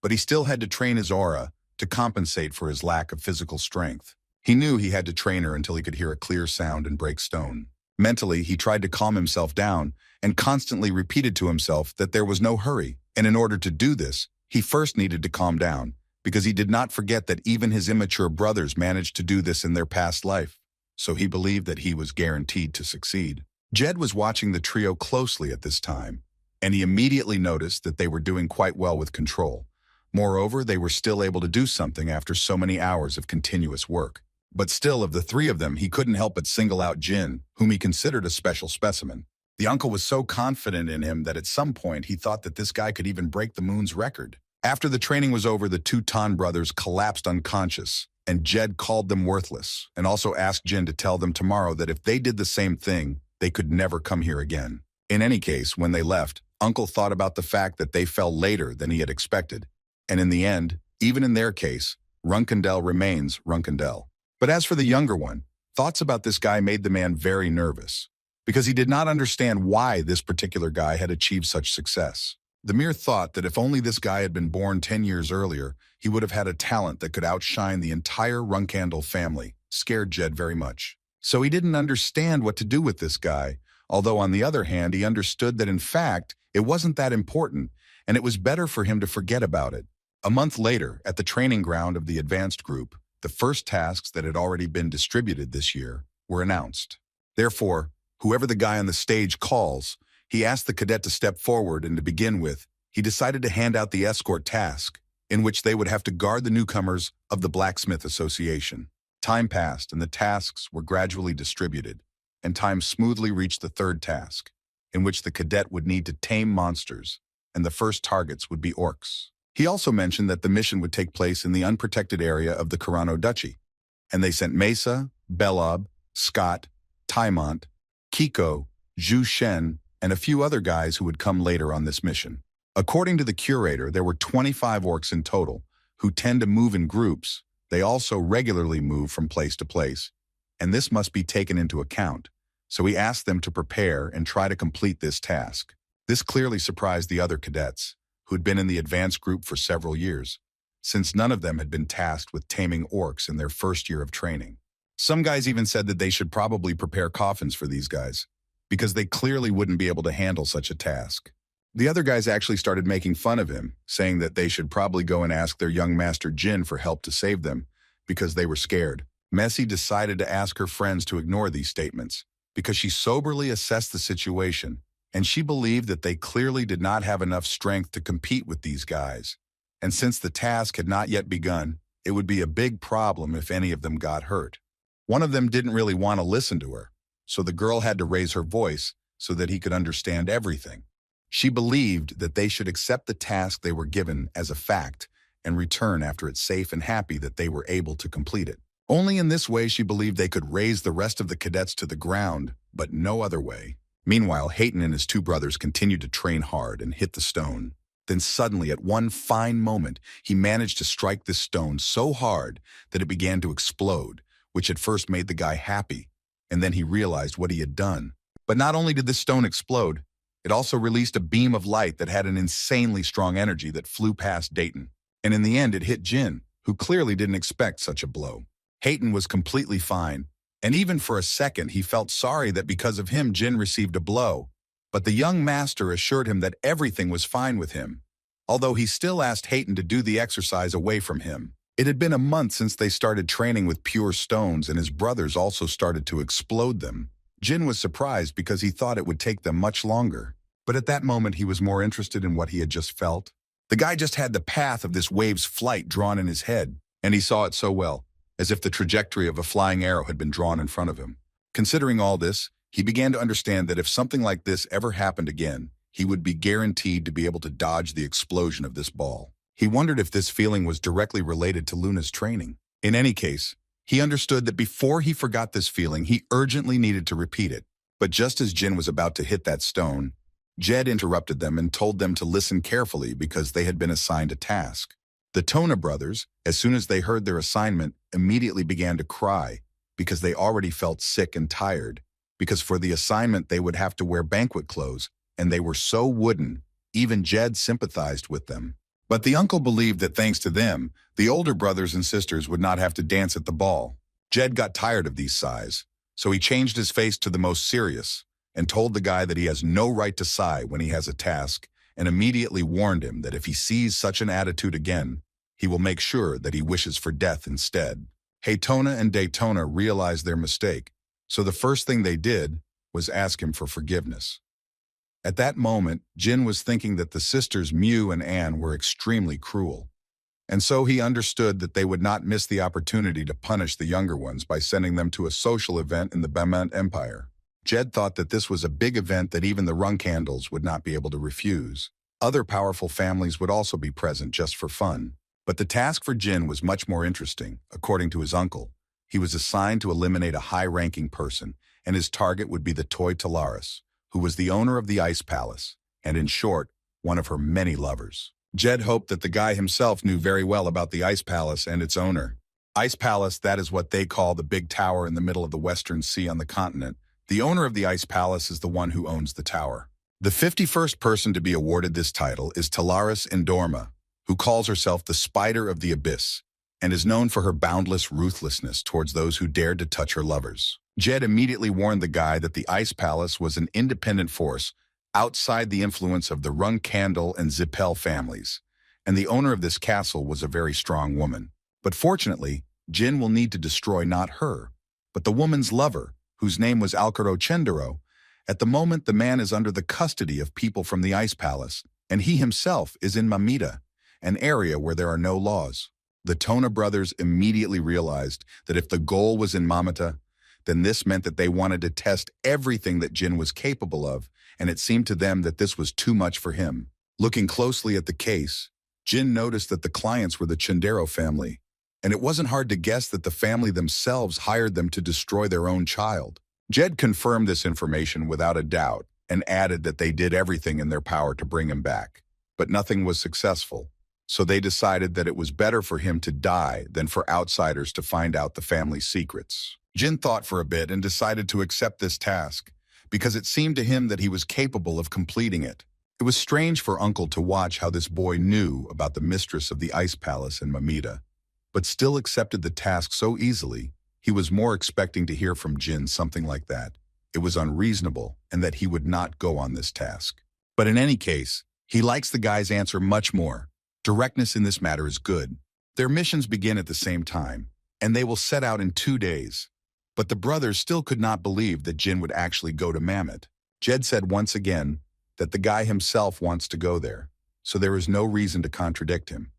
but he still had to train his aura to compensate for his lack of physical strength. He knew he had to train her until he could hear a clear sound and break stone. Mentally, he tried to calm himself down and constantly repeated to himself that there was no hurry, and in order to do this, he first needed to calm down, because he did not forget that even his immature brothers managed to do this in their past life. So he believed that he was guaranteed to succeed. Jed was watching the trio closely at this time, and he immediately noticed that they were doing quite well with control. Moreover, they were still able to do something after so many hours of continuous work. But still, of the three of them, he couldn't help but single out Jyn, whom he considered a special specimen. The uncle was so confident in him that at some point he thought that this guy could even break the moon's record. After the training was over, the two Tan brothers collapsed unconscious, and Jed called them worthless, and also asked Jyn to tell them tomorrow that if they did the same thing, they could never come here again. In any case, when they left, Uncle thought about the fact that they fell later than he had expected. And in the end, even in their case, Runkandel remains Runkandel. But as for the younger one, thoughts about this guy made the man very nervous, because he did not understand why this particular guy had achieved such success. The mere thought that if only this guy had been born 10 years earlier, he would have had a talent that could outshine the entire Runkandel family scared Jed very much. So he didn't understand what to do with this guy, although on the other hand, he understood that in fact, it wasn't that important, and it was better for him to forget about it. A month later, at the training ground of the advanced group, the first tasks that had already been distributed this year were announced. Therefore, whoever the guy on the stage calls, he asked the cadet to step forward, and to begin with, he decided to hand out the escort task, in which they would have to guard the newcomers of the Blacksmith Association. Time passed, and the tasks were gradually distributed, and time smoothly reached the third task, in which the cadet would need to tame monsters, and the first targets would be orcs. He also mentioned that the mission would take place in the unprotected area of the Carano Duchy, and they sent Mesa, Belob, Scott, Taimont, Kiko, Zhu Shen, and a few other guys who would come later on this mission. According to the curator, there were 25 orcs in total, who tend to move in groups. They also regularly move from place to place, and this must be taken into account. So he asked them to prepare and try to complete this task. This clearly surprised the other cadets, who had been in the advanced group for several years, since none of them had been tasked with taming orcs in their first year of training. Some guys even said that they should probably prepare coffins for these guys, because they clearly wouldn't be able to handle such a task. The other guys actually started making fun of him, saying that they should probably go and ask their young master Jyn for help to save them, because they were scared. Messi decided to ask her friends to ignore these statements, because she soberly assessed the situation, and she believed that they clearly did not have enough strength to compete with these guys. And since the task had not yet begun, it would be a big problem if any of them got hurt. One of them didn't really want to listen to her, so the girl had to raise her voice so that he could understand everything. She believed that they should accept the task they were given as a fact and return after it's safe and happy that they were able to complete it. Only in this way she believed they could raise the rest of the cadets to the ground, but no other way. Meanwhile, Hayton and his two brothers continued to train hard and hit the stone. Then suddenly, at one fine moment, he managed to strike this stone so hard that it began to explode, which at first made the guy happy, and then he realized what he had done. But not only did this stone explode, it also released a beam of light that had an insanely strong energy that flew past Dayton. And in the end, it hit Jyn, who clearly didn't expect such a blow. Hayton was completely fine, and even for a second he felt sorry that because of him Jyn received a blow. But the young master assured him that everything was fine with him, although he still asked Hayton to do the exercise away from him. It had been a month since they started training with pure stones, and his brothers also started to explode them. Jyn was surprised because he thought it would take them much longer. But at that moment he was more interested in what he had just felt. The guy just had the path of this wave's flight drawn in his head, and he saw it so well, as if the trajectory of a flying arrow had been drawn in front of him. Considering all this, he began to understand that if something like this ever happened again, he would be guaranteed to be able to dodge the explosion of this ball. He wondered if this feeling was directly related to Luna's training. In any case, he understood that before he forgot this feeling, he urgently needed to repeat it. But just as Jyn was about to hit that stone, Jed interrupted them and told them to listen carefully because they had been assigned a task. The Tona brothers, as soon as they heard their assignment, immediately began to cry because they already felt sick and tired, because for the assignment they would have to wear banquet clothes, and they were so wooden, even Jed sympathized with them. But the uncle believed that thanks to them, the older brothers and sisters would not have to dance at the ball. Jed got tired of these sighs, So he changed his face to the most serious and told the guy that he has no right to sigh when he has a task, and immediately warned him that if he sees such an attitude again, he will make sure that he wishes for death instead. Haytona and Daytona realized their mistake, so the first thing they did was ask him for forgiveness. At that moment, Jyn was thinking that the sisters Mew and Anne were extremely cruel, and so he understood that they would not miss the opportunity to punish the younger ones by sending them to a social event in the Bement Empire. Jed thought that this was a big event that even the Runkandles would not be able to refuse. Other powerful families would also be present just for fun. But the task for Jyn was much more interesting. According to his uncle, he was assigned to eliminate a high-ranking person, and his target would be the toy Talaris, who was the owner of the Ice Palace, and in short, one of her many lovers. Jed hoped that the guy himself knew very well about the Ice Palace and its owner. Ice Palace, that is what they call the big tower in the middle of the Western Sea on the continent. The owner of the Ice Palace is the one who owns the tower. The 51st person to be awarded this title is Talaris Endorma, who calls herself the Spider of the Abyss, and is known for her boundless ruthlessness towards those who dared to touch her lovers. Jed immediately warned the guy that the Ice Palace was an independent force outside the influence of the Runkandle and Zippel families, and the owner of this castle was a very strong woman. But fortunately, Jyn will need to destroy not her, but the woman's lover, whose name was Alcaro Chendero. At the moment, the man is under the custody of people from the Ice Palace, and he himself is in Mamita, an area where there are no laws. The Tona brothers immediately realized that if the goal was in Mamita, then this meant that they wanted to test everything that Jyn was capable of, and it seemed to them that this was too much for him. Looking closely at the case, Jyn noticed that the clients were the Chendero family, and it wasn't hard to guess that the family themselves hired them to destroy their own child. Jed confirmed this information without a doubt and added that they did everything in their power to bring him back, but nothing was successful. So they decided that it was better for him to die than for outsiders to find out the family's secrets. Jyn thought for a bit and decided to accept this task because it seemed to him that he was capable of completing it. It was strange for Uncle to watch how this boy knew about the mistress of the Ice Palace in Mamita, but still accepted the task so easily. He was more expecting to hear from Jyn something like that. It was unreasonable and that he would not go on this task. But in any case, he likes the guy's answer much more. Directness in this matter is good. Their missions begin at the same time, and they will set out in 2 days. But the brothers still could not believe that Jyn would actually go to Mammoth. Jed said once again that the guy himself wants to go there, so there is no reason to contradict him.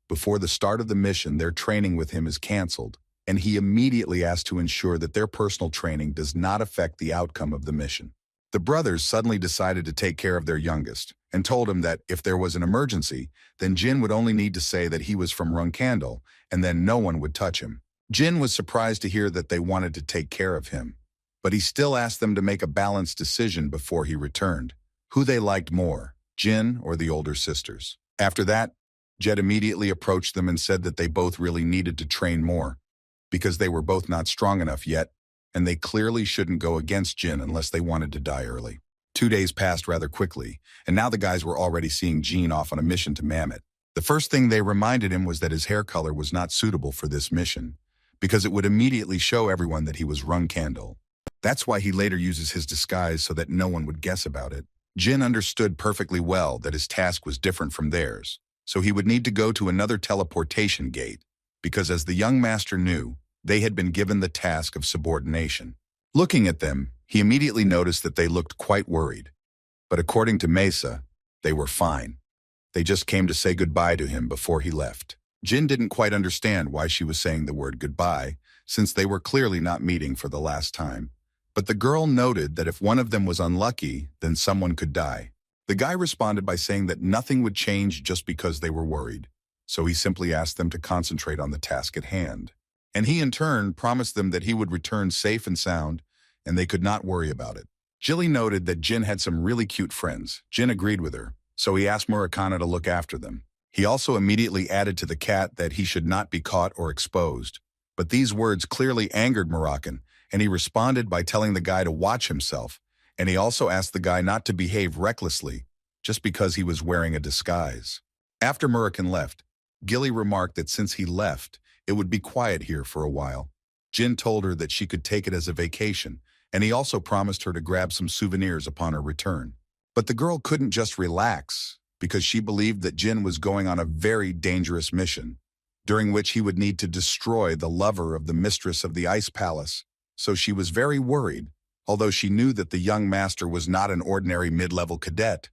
Before the start of the mission, their training with him is canceled, and he immediately asked to ensure that their personal training does not affect the outcome of the mission. The brothers suddenly decided to take care of their youngest, and told him that if there was an emergency, then Jyn would only need to say that he was from Runkandle, and then no one would touch him. Jyn was surprised to hear that they wanted to take care of him, but he still asked them to make a balanced decision before he returned, who they liked more, Jyn or the older sisters. After that, Jed immediately approached them and said that they both really needed to train more, because they were both not strong enough yet, and they clearly shouldn't go against Jyn unless they wanted to die early. 2 days passed rather quickly, and now the guys were already seeing Jyn off on a mission to Mammoth. The first thing they reminded him was that his hair color was not suitable for this mission, because it would immediately show everyone that he was Runkandle. That's why he later uses his disguise so that no one would guess about it. Jyn understood perfectly well that his task was different from theirs, so he would need to go to another teleportation gate, because as the young master knew, they had been given the task of subordination. Looking at them, he immediately noticed that they looked quite worried. But according to Mesa, they were fine. They just came to say goodbye to him before he left. Jyn didn't quite understand why she was saying the word goodbye, since they were clearly not meeting for the last time. But the girl noted that if one of them was unlucky, then someone could die. The guy responded by saying that nothing would change just because they were worried, so he simply asked them to concentrate on the task at hand. And he in turn promised them that he would return safe and sound, and they could not worry about it. Jilly noted that Jyn had some really cute friends. Jyn agreed with her, so he asked Murakana to look after them. He also immediately added to the cat that he should not be caught or exposed. But these words clearly angered Moroccan, and he responded by telling the guy to watch himself, and he also asked the guy not to behave recklessly, just because he was wearing a disguise. After Moroccan left, Gilly remarked that since he left, it would be quiet here for a while. Jyn told her that she could take it as a vacation, and he also promised her to grab some souvenirs upon her return. But the girl couldn't just relax, because she believed that Jyn was going on a very dangerous mission, during which he would need to destroy the lover of the mistress of the Ice Palace. So she was very worried, although she knew that the young master was not an ordinary mid-level cadet.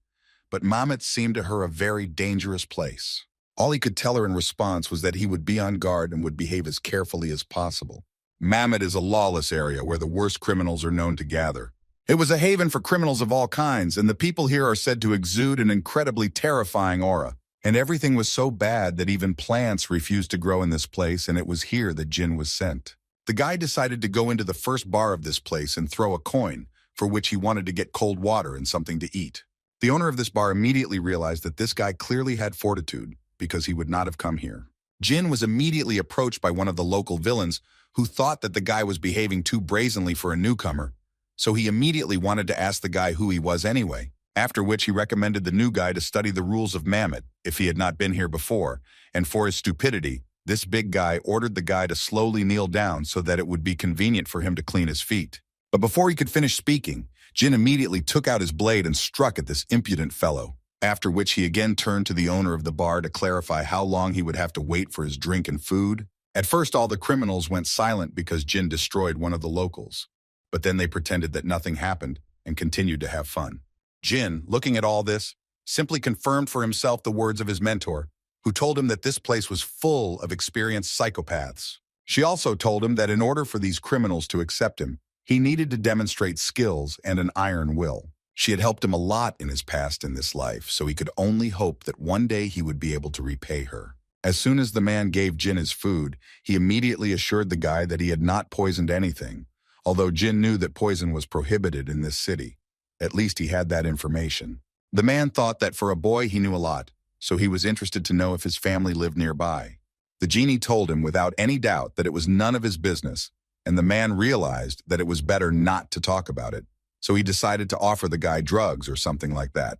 But Mamet seemed to her a very dangerous place. All he could tell her in response was that he would be on guard and would behave as carefully as possible. Mamet is a lawless area where the worst criminals are known to gather. It was a haven for criminals of all kinds, and the people here are said to exude an incredibly terrifying aura. And everything was so bad that even plants refused to grow in this place, and it was here that Jyn was sent. The guy decided to go into the first bar of this place and throw a coin, for which he wanted to get cold water and something to eat. The owner of this bar immediately realized that this guy clearly had fortitude, because he would not have come here. Jyn was immediately approached by one of the local villains who thought that the guy was behaving too brazenly for a newcomer, so he immediately wanted to ask the guy who he was anyway, after which he recommended the new guy to study the rules of Mamet if he had not been here before, and for his stupidity, this big guy ordered the guy to slowly kneel down so that it would be convenient for him to clean his feet. But before he could finish speaking, Jyn immediately took out his blade and struck at this impudent fellow, after which he again turned to the owner of the bar to clarify how long he would have to wait for his drink and food. At first, all the criminals went silent because Jyn destroyed one of the locals, but then they pretended that nothing happened and continued to have fun. Jyn, looking at all this, simply confirmed for himself the words of his mentor, who told him that this place was full of experienced psychopaths. She also told him that in order for these criminals to accept him, he needed to demonstrate skills and an iron will. She had helped him a lot in his past in this life, so he could only hope that one day he would be able to repay her. As soon as the man gave Jyn his food, he immediately assured the guy that he had not poisoned anything, although Jyn knew that poison was prohibited in this city. At least he had that information. The man thought that for a boy he knew a lot, so he was interested to know if his family lived nearby. The genie told him without any doubt that it was none of his business, and the man realized that it was better not to talk about it, so he decided to offer the guy drugs or something like that.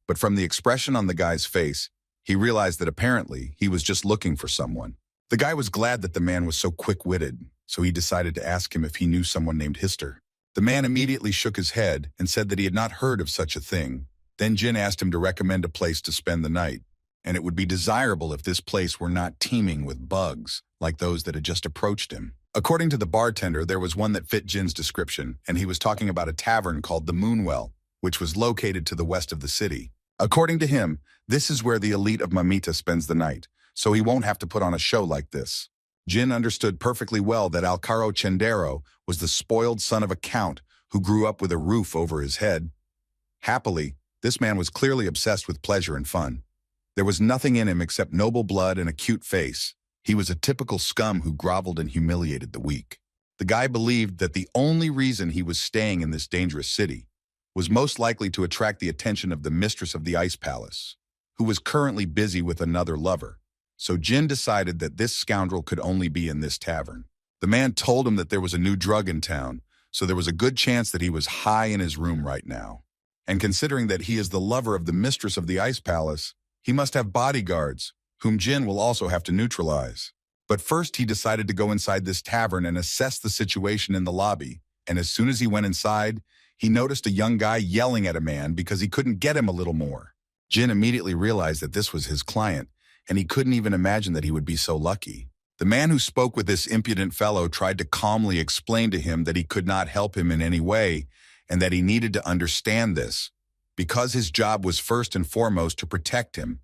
But from the expression on the guy's face, he realized that apparently he was just looking for someone. The guy was glad that the man was so quick-witted, so he decided to ask him if he knew someone named Hister. The man immediately shook his head and said that he had not heard of such a thing. Then Jyn asked him to recommend a place to spend the night, and it would be desirable if this place were not teeming with bugs, like those that had just approached him. According to the bartender, there was one that fit Jin's description, and he was talking about a tavern called the Moonwell, which was located to the west of the city. According to him, this is where the elite of Mamita spends the night, so he won't have to put on a show like this. Jyn understood perfectly well that Alcaro Chendero was the spoiled son of a count who grew up with a roof over his head. Happily, this man was clearly obsessed with pleasure and fun. There was nothing in him except noble blood and a cute face. He was a typical scum who groveled and humiliated the weak. The guy believed that the only reason he was staying in this dangerous city was most likely to attract the attention of the mistress of the Ice Palace, who was currently busy with another lover. So Jyn decided that this scoundrel could only be in this tavern. The man told him that there was a new drug in town, so there was a good chance that he was high in his room right now. And considering that he is the lover of the mistress of the Ice Palace, he must have bodyguards, whom Jyn will also have to neutralize. But first he decided to go inside this tavern and assess the situation in the lobby, and as soon as he went inside, he noticed a young guy yelling at a man because he couldn't get him a little more. Jyn immediately realized that this was his client, and he couldn't even imagine that he would be so lucky. The man who spoke with this impudent fellow tried to calmly explain to him that he could not help him in any way, and that he needed to understand this, because his job was first and foremost to protect him,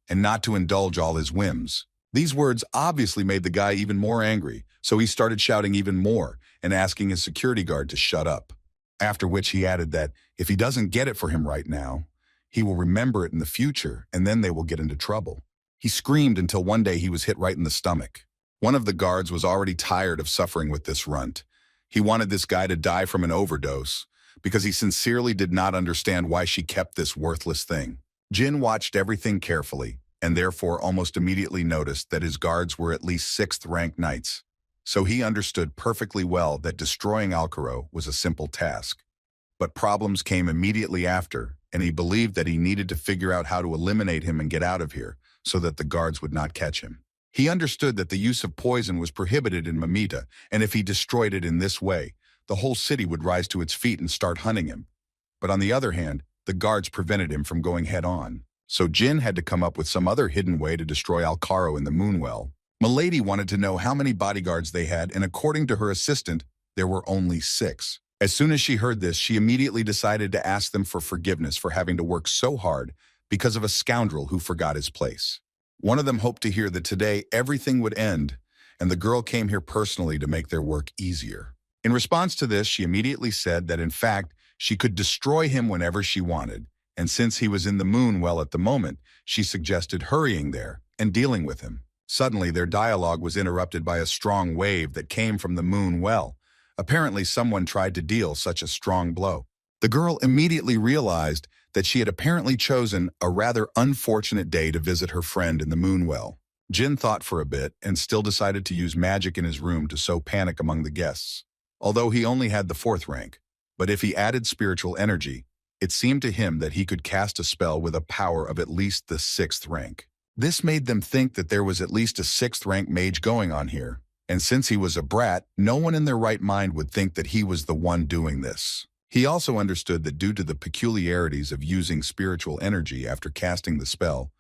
and not to indulge all his whims. These words obviously made the guy even more angry, so he started shouting even more and asking his security guard to shut up. After which he added that if he doesn't get it for him right now, he will remember it in the future, and then they will get into trouble. He screamed until one day he was hit right in the stomach. One of the guards was already tired of suffering with this runt. He wanted this guy to die from an overdose, because he sincerely did not understand why she kept this worthless thing. Jyn watched everything carefully, and therefore almost immediately noticed that his guards were at least 6th rank knights. So he understood perfectly well that destroying Alcaro was a simple task. But problems came immediately after, and he believed that he needed to figure out how to eliminate him and get out of here, so that the guards would not catch him. He understood that the use of poison was prohibited in Mamita, and if he destroyed it in this way, the whole city would rise to its feet and start hunting him. But on the other hand, the guards prevented him from going head-on. So Jyn had to come up with some other hidden way to destroy Alcaro in the Moonwell. Milady wanted to know how many bodyguards they had, and according to her assistant, there were only 6. As soon as she heard this, she immediately decided to ask them for forgiveness for having to work so hard because of a scoundrel who forgot his place. One of them hoped to hear that today everything would end, and the girl came here personally to make their work easier. In response to this, she immediately said that in fact, she could destroy him whenever she wanted, and since he was in the Moonwell at the moment, she suggested hurrying there and dealing with him. Suddenly, their dialogue was interrupted by a strong wave that came from the Moonwell. Apparently, someone tried to deal such a strong blow. The girl immediately realized that she had apparently chosen a rather unfortunate day to visit her friend in the Moonwell. Jyn thought for a bit and still decided to use magic in his room to sow panic among the guests. Although he only had the 4th rank, but if he added spiritual energy, it seemed to him that he could cast a spell with a power of at least the 6th rank. This made them think that there was at least a 6th rank mage going on here, and since he was a brat, no one in their right mind would think that he was the one doing this. He also understood that due to the peculiarities of using spiritual energy after casting the spell,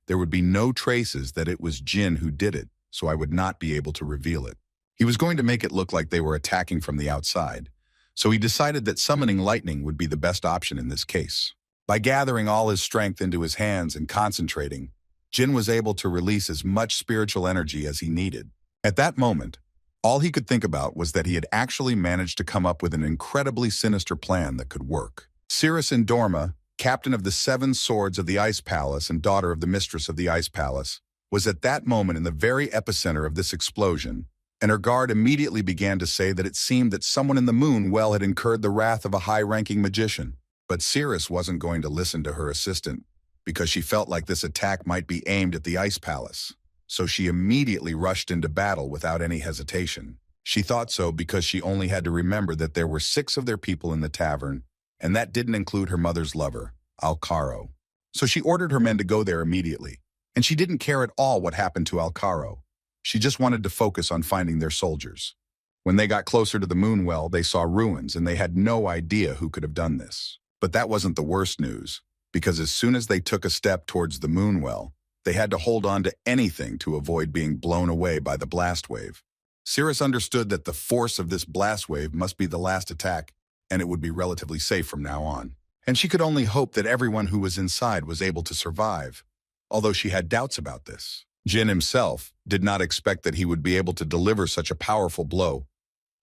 there would be no traces that it was Jyn who did it, so I would not be able to reveal it. He was going to make it look like they were attacking from the outside, so he decided that summoning lightning would be the best option in this case. By gathering all his strength into his hands and concentrating, Jyn was able to release as much spiritual energy as he needed. At that moment, all he could think about was that he had actually managed to come up with an incredibly sinister plan that could work. Cirrus Indorma, captain of the 7 swords of the Ice Palace and daughter of the mistress of the Ice Palace, was at that moment in the very epicenter of this explosion, and her guard immediately began to say that it seemed that someone in the Moonwell had incurred the wrath of a high-ranking magician. But Cirrus wasn't going to listen to her assistant, because she felt like this attack might be aimed at the Ice Palace. So she immediately rushed into battle without any hesitation. She thought so because she only had to remember that there were 6 of their people in the tavern, and that didn't include her mother's lover, Alcaro. So she ordered her men to go there immediately, and she didn't care at all what happened to Alcaro. She just wanted to focus on finding their soldiers. When they got closer to the Moonwell, they saw ruins, and they had no idea who could have done this. But that wasn't the worst news, because as soon as they took a step towards the Moonwell, they had to hold on to anything to avoid being blown away by the blast wave. Cirrus understood that the force of this blast wave must be the last attack, and it would be relatively safe from now on. And she could only hope that everyone who was inside was able to survive, although she had doubts about this. Jyn himself did not expect that he would be able to deliver such a powerful blow.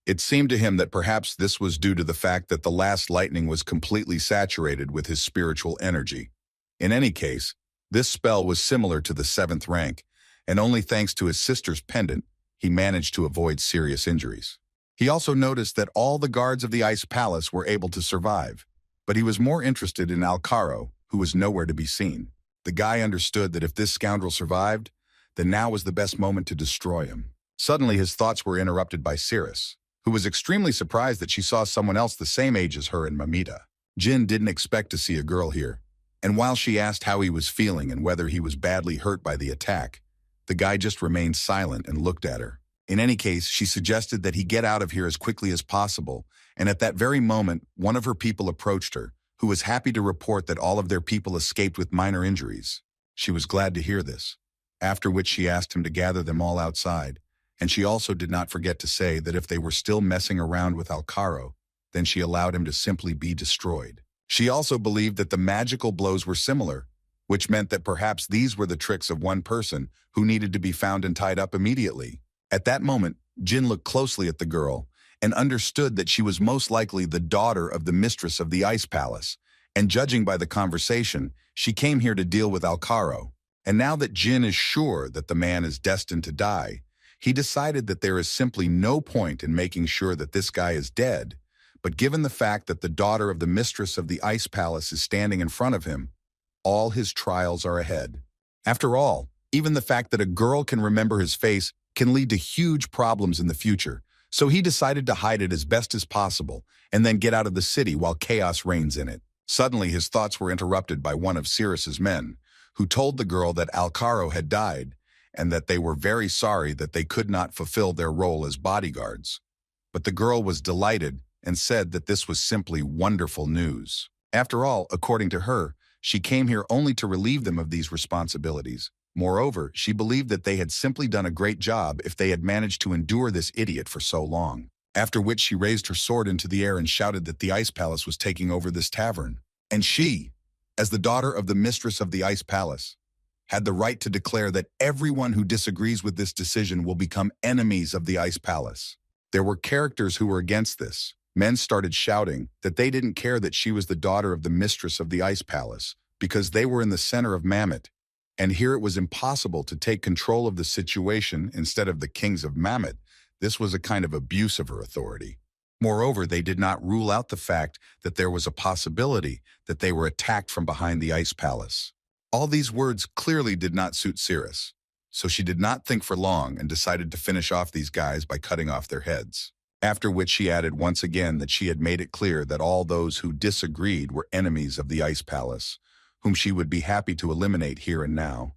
It seemed to him that perhaps this was due to the fact that the last lightning was completely saturated with his spiritual energy. In any case, this spell was similar to the 7th rank, and only thanks to his sister's pendant, he managed to avoid serious injuries. He also noticed that all the guards of the Ice Palace were able to survive, but he was more interested in Alcaro, who was nowhere to be seen. The guy understood that if this scoundrel survived, then now was the best moment to destroy him. Suddenly, his thoughts were interrupted by Cirrus, who was extremely surprised that she saw someone else the same age as her in Mamita. Jyn didn't expect to see a girl here, and while she asked how he was feeling and whether he was badly hurt by the attack, the guy just remained silent and looked at her. In any case, she suggested that he get out of here as quickly as possible, and at that very moment, one of her people approached her, who was happy to report that all of their people escaped with minor injuries. She was glad to hear this, after which she asked him to gather them all outside, and she also did not forget to say that if they were still messing around with Alcaro, then she allowed him to simply be destroyed. She also believed that the magical blows were similar, which meant that perhaps these were the tricks of one person who needed to be found and tied up immediately. At that moment, Jyn looked closely at the girl and understood that she was most likely the daughter of the mistress of the Ice Palace, and judging by the conversation, she came here to deal with Alcaro. And now that Jyn is sure that the man is destined to die, he decided that there is simply no point in making sure that this guy is dead. But given the fact that the daughter of the mistress of the Ice Palace is standing in front of him, all his trials are ahead. After all, even the fact that a girl can remember his face can lead to huge problems in the future, so he decided to hide it as best as possible and then get out of the city while chaos reigns in it. Suddenly, his thoughts were interrupted by one of Cirrus's men, who told the girl that Alcaro had died, and that they were very sorry that they could not fulfill their role as bodyguards. But the girl was delighted and said that this was simply wonderful news. After all, according to her, she came here only to relieve them of these responsibilities. Moreover, she believed that they had simply done a great job if they had managed to endure this idiot for so long. After which she raised her sword into the air and shouted that the Ice Palace was taking over this tavern. And she, as the daughter of the mistress of the Ice Palace, had the right to declare that everyone who disagrees with this decision will become enemies of the Ice Palace. There were characters who were against this. Men started shouting that they didn't care that she was the daughter of the mistress of the Ice Palace because they were in the center of Mammoth, and here it was impossible to take control of the situation instead of the kings of Mammoth. This was a kind of abuse of her authority. Moreover, they did not rule out the fact that there was a possibility that they were attacked from behind the Ice Palace. All these words clearly did not suit Cirrus, so she did not think for long and decided to finish off these guys by cutting off their heads. After which she added once again that she had made it clear that all those who disagreed were enemies of the Ice Palace, whom she would be happy to eliminate here and now,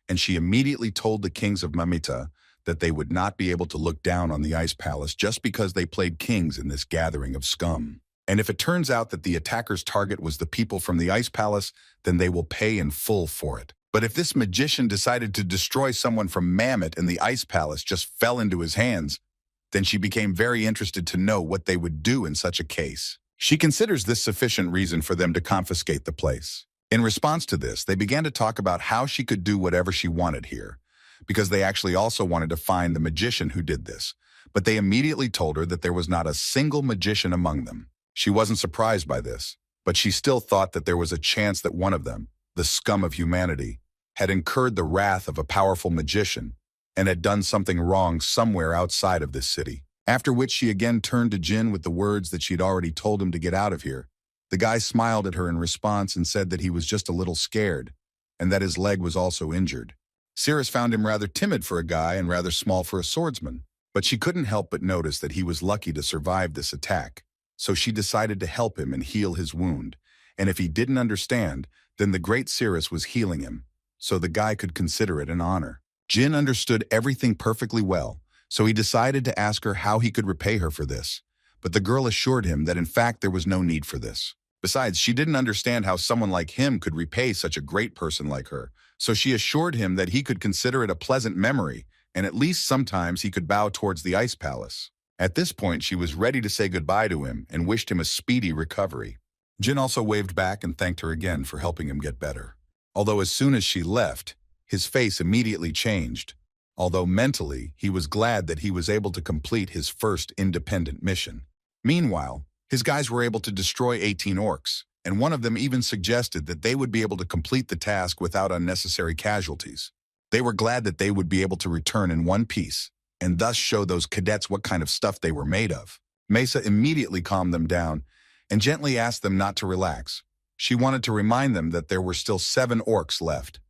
and she immediately told the kings of Mamita that they would not be able to look down on the Ice Palace just because they played kings in this gathering of scum. And if it turns out that the attacker's target was the people from the Ice Palace, then they will pay in full for it. But if this magician decided to destroy someone from Mammoth and the Ice Palace just fell into his hands, then she became very interested to know what they would do in such a case. She considers this sufficient reason for them to confiscate the place. In response to this, they began to talk about how she could do whatever she wanted here, because they actually also wanted to find the magician who did this. But they immediately told her that there was not a single magician among them. She wasn't surprised by this, but she still thought that there was a chance that one of them, the scum of humanity, had incurred the wrath of a powerful magician and had done something wrong somewhere outside of this city. After which she again turned to Jyn with the words that she'd already told him to get out of here. The guy smiled at her in response and said that he was just a little scared, and that his leg was also injured. Cirrus found him rather timid for a guy and rather small for a swordsman, but she couldn't help but notice that he was lucky to survive this attack, so she decided to help him and heal his wound, and if he didn't understand, then the great Cirrus was healing him, so the guy could consider it an honor. Jyn understood everything perfectly well, so he decided to ask her how he could repay her for this, but the girl assured him that in fact there was no need for this. Besides, she didn't understand how someone like him could repay such a great person like her, so she assured him that he could consider it a pleasant memory, and at least sometimes he could bow towards the Ice Palace. At this point, she was ready to say goodbye to him and wished him a speedy recovery. Jyn also waved back and thanked her again for helping him get better. Although as soon as she left, his face immediately changed, although mentally he was glad that he was able to complete his first independent mission. Meanwhile, his guys were able to destroy 18 orcs, and one of them even suggested that they would be able to complete the task without unnecessary casualties. They were glad that they would be able to return in one piece, and thus show those cadets what kind of stuff they were made of. Mesa immediately calmed them down and gently asked them not to relax. She wanted to remind them that there were still 7 orcs left,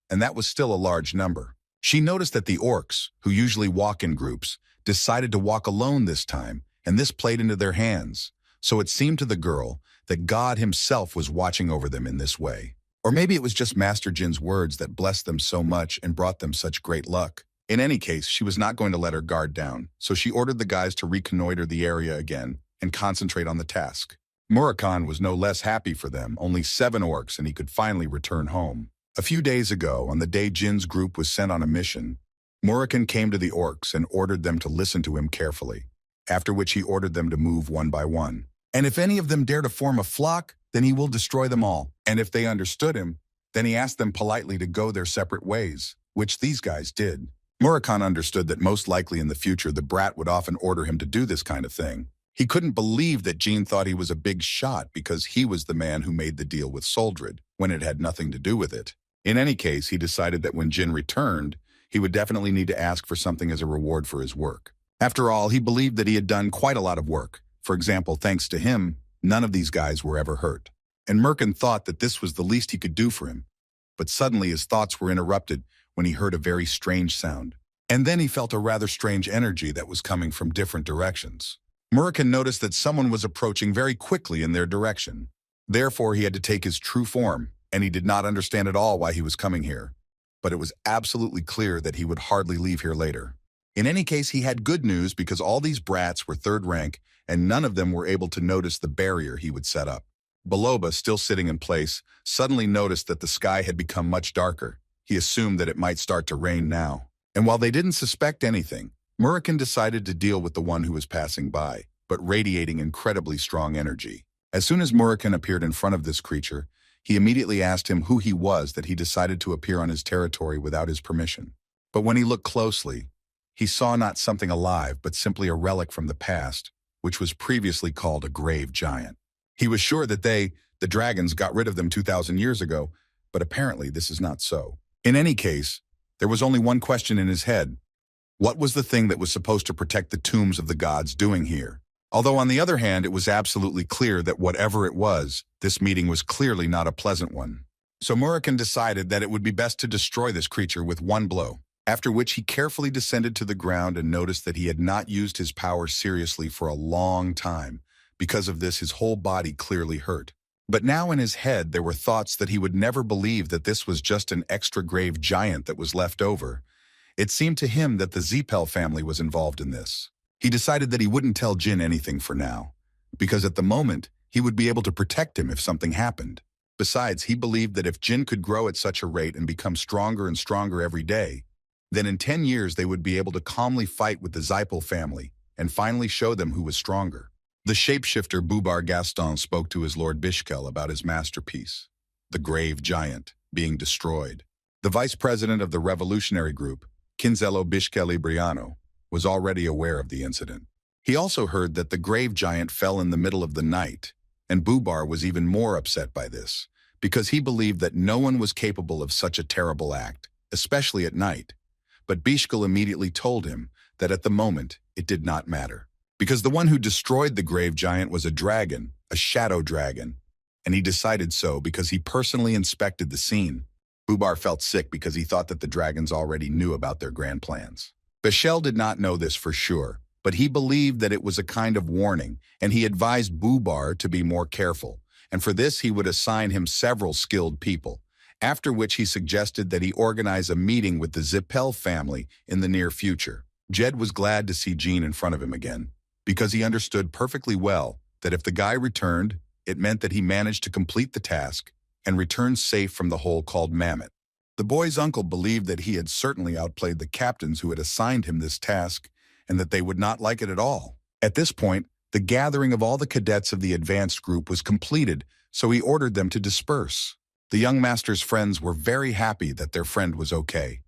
and that was still a large number. She noticed that the orcs, who usually walk in groups, decided to walk alone this time, and this played into their hands. So it seemed to the girl that God himself was watching over them in this way. Or maybe it was just Master Jyn's words that blessed them so much and brought them such great luck. In any case, she was not going to let her guard down, so she ordered the guys to reconnoiter the area again and concentrate on the task. Murakhan was no less happy for them, only 7 orcs, and he could finally return home. A few days ago, on the day Jyn's group was sent on a mission, Murakhan came to the orcs and ordered them to listen to him carefully, after which he ordered them to move one by one. And if any of them dare to form a flock, then he will destroy them all. And if they understood him, then he asked them politely to go their separate ways, which these guys did. Murakhan understood that most likely in the future the brat would often order him to do this kind of thing. He couldn't believe that Jyn thought he was a big shot because he was the man who made the deal with Soldred, when it had nothing to do with it. In any case, he decided that when Jyn returned, he would definitely need to ask for something as a reward for his work. After all, he believed that he had done quite a lot of work. For example, thanks to him, none of these guys were ever hurt. And Merkin thought that this was the least he could do for him. But suddenly his thoughts were interrupted when he heard a very strange sound. And then he felt a rather strange energy that was coming from different directions. Merkin noticed that someone was approaching very quickly in their direction. Therefore, he had to take his true form, and he did not understand at all why he was coming here. but it was absolutely clear that he would hardly leave here later. In any case, he had good news because all these brats were third rank and none of them were able to notice the barrier he would set up. Baloba, still sitting in place, suddenly noticed that the sky had become much darker. He assumed that it might start to rain now. And while they didn't suspect anything, Murakami decided to deal with the one who was passing by, but radiating incredibly strong energy. As soon as Murakami appeared in front of this creature, he immediately asked him who he was that he decided to appear on his territory without his permission. But when he looked closely, he saw not something alive, but simply a relic from the past, which was previously called a grave giant. He was sure that the dragons, got rid of them 2,000 years ago, but apparently this is not so. In any case, there was only one question in his head. What was the thing that was supposed to protect the tombs of the gods doing here? Although on the other hand, it was absolutely clear that whatever it was, this meeting was clearly not a pleasant one. So Murakami decided that it would be best to destroy this creature with one blow, after which he carefully descended to the ground and noticed that he had not used his power seriously for a long time. Because of this, his whole body clearly hurt. But now in his head, there were thoughts that he would never believe that this was just an extra grave giant that was left over. It seemed to him that the Zepel family was involved in this. He decided that he wouldn't tell Jyn anything for now, because at the moment, he would be able to protect him if something happened. Besides, he believed that if Jyn could grow at such a rate and become stronger and stronger every day, then in 10 years they would be able to calmly fight with the Zepel family and finally show them who was stronger. The shapeshifter Bubar Gaston spoke to his Lord Bishkel about his masterpiece, the grave giant, being destroyed. The vice president of the revolutionary group, Kinzello Bishkel Ibriano, was already aware of the incident. He also heard that the grave giant fell in the middle of the night, and Bubar was even more upset by this, because he believed that no one was capable of such a terrible act, especially at night. But Bishkel immediately told him that at the moment it did not matter, because the one who destroyed the grave giant was a dragon, a shadow dragon, and he decided so because he personally inspected the scene. Bubar felt sick because he thought that the dragons already knew about their grand plans. Bishkel did not know this for sure, but he believed that it was a kind of warning, and he advised Bubar to be more careful, and for this he would assign him several skilled people, after which he suggested that he organize a meeting with the Zepel family in the near future. Jed was glad to see Jyn in front of him again, because he understood perfectly well that if the guy returned, it meant that he managed to complete the task and return safe from the hole called Mammoth. The boy's uncle believed that he had certainly outplayed the captains who had assigned him this task and that they would not like it at all. At this point, the gathering of all the cadets of the advanced group was completed, so he ordered them to disperse. The young master's friends were very happy that their friend was okay,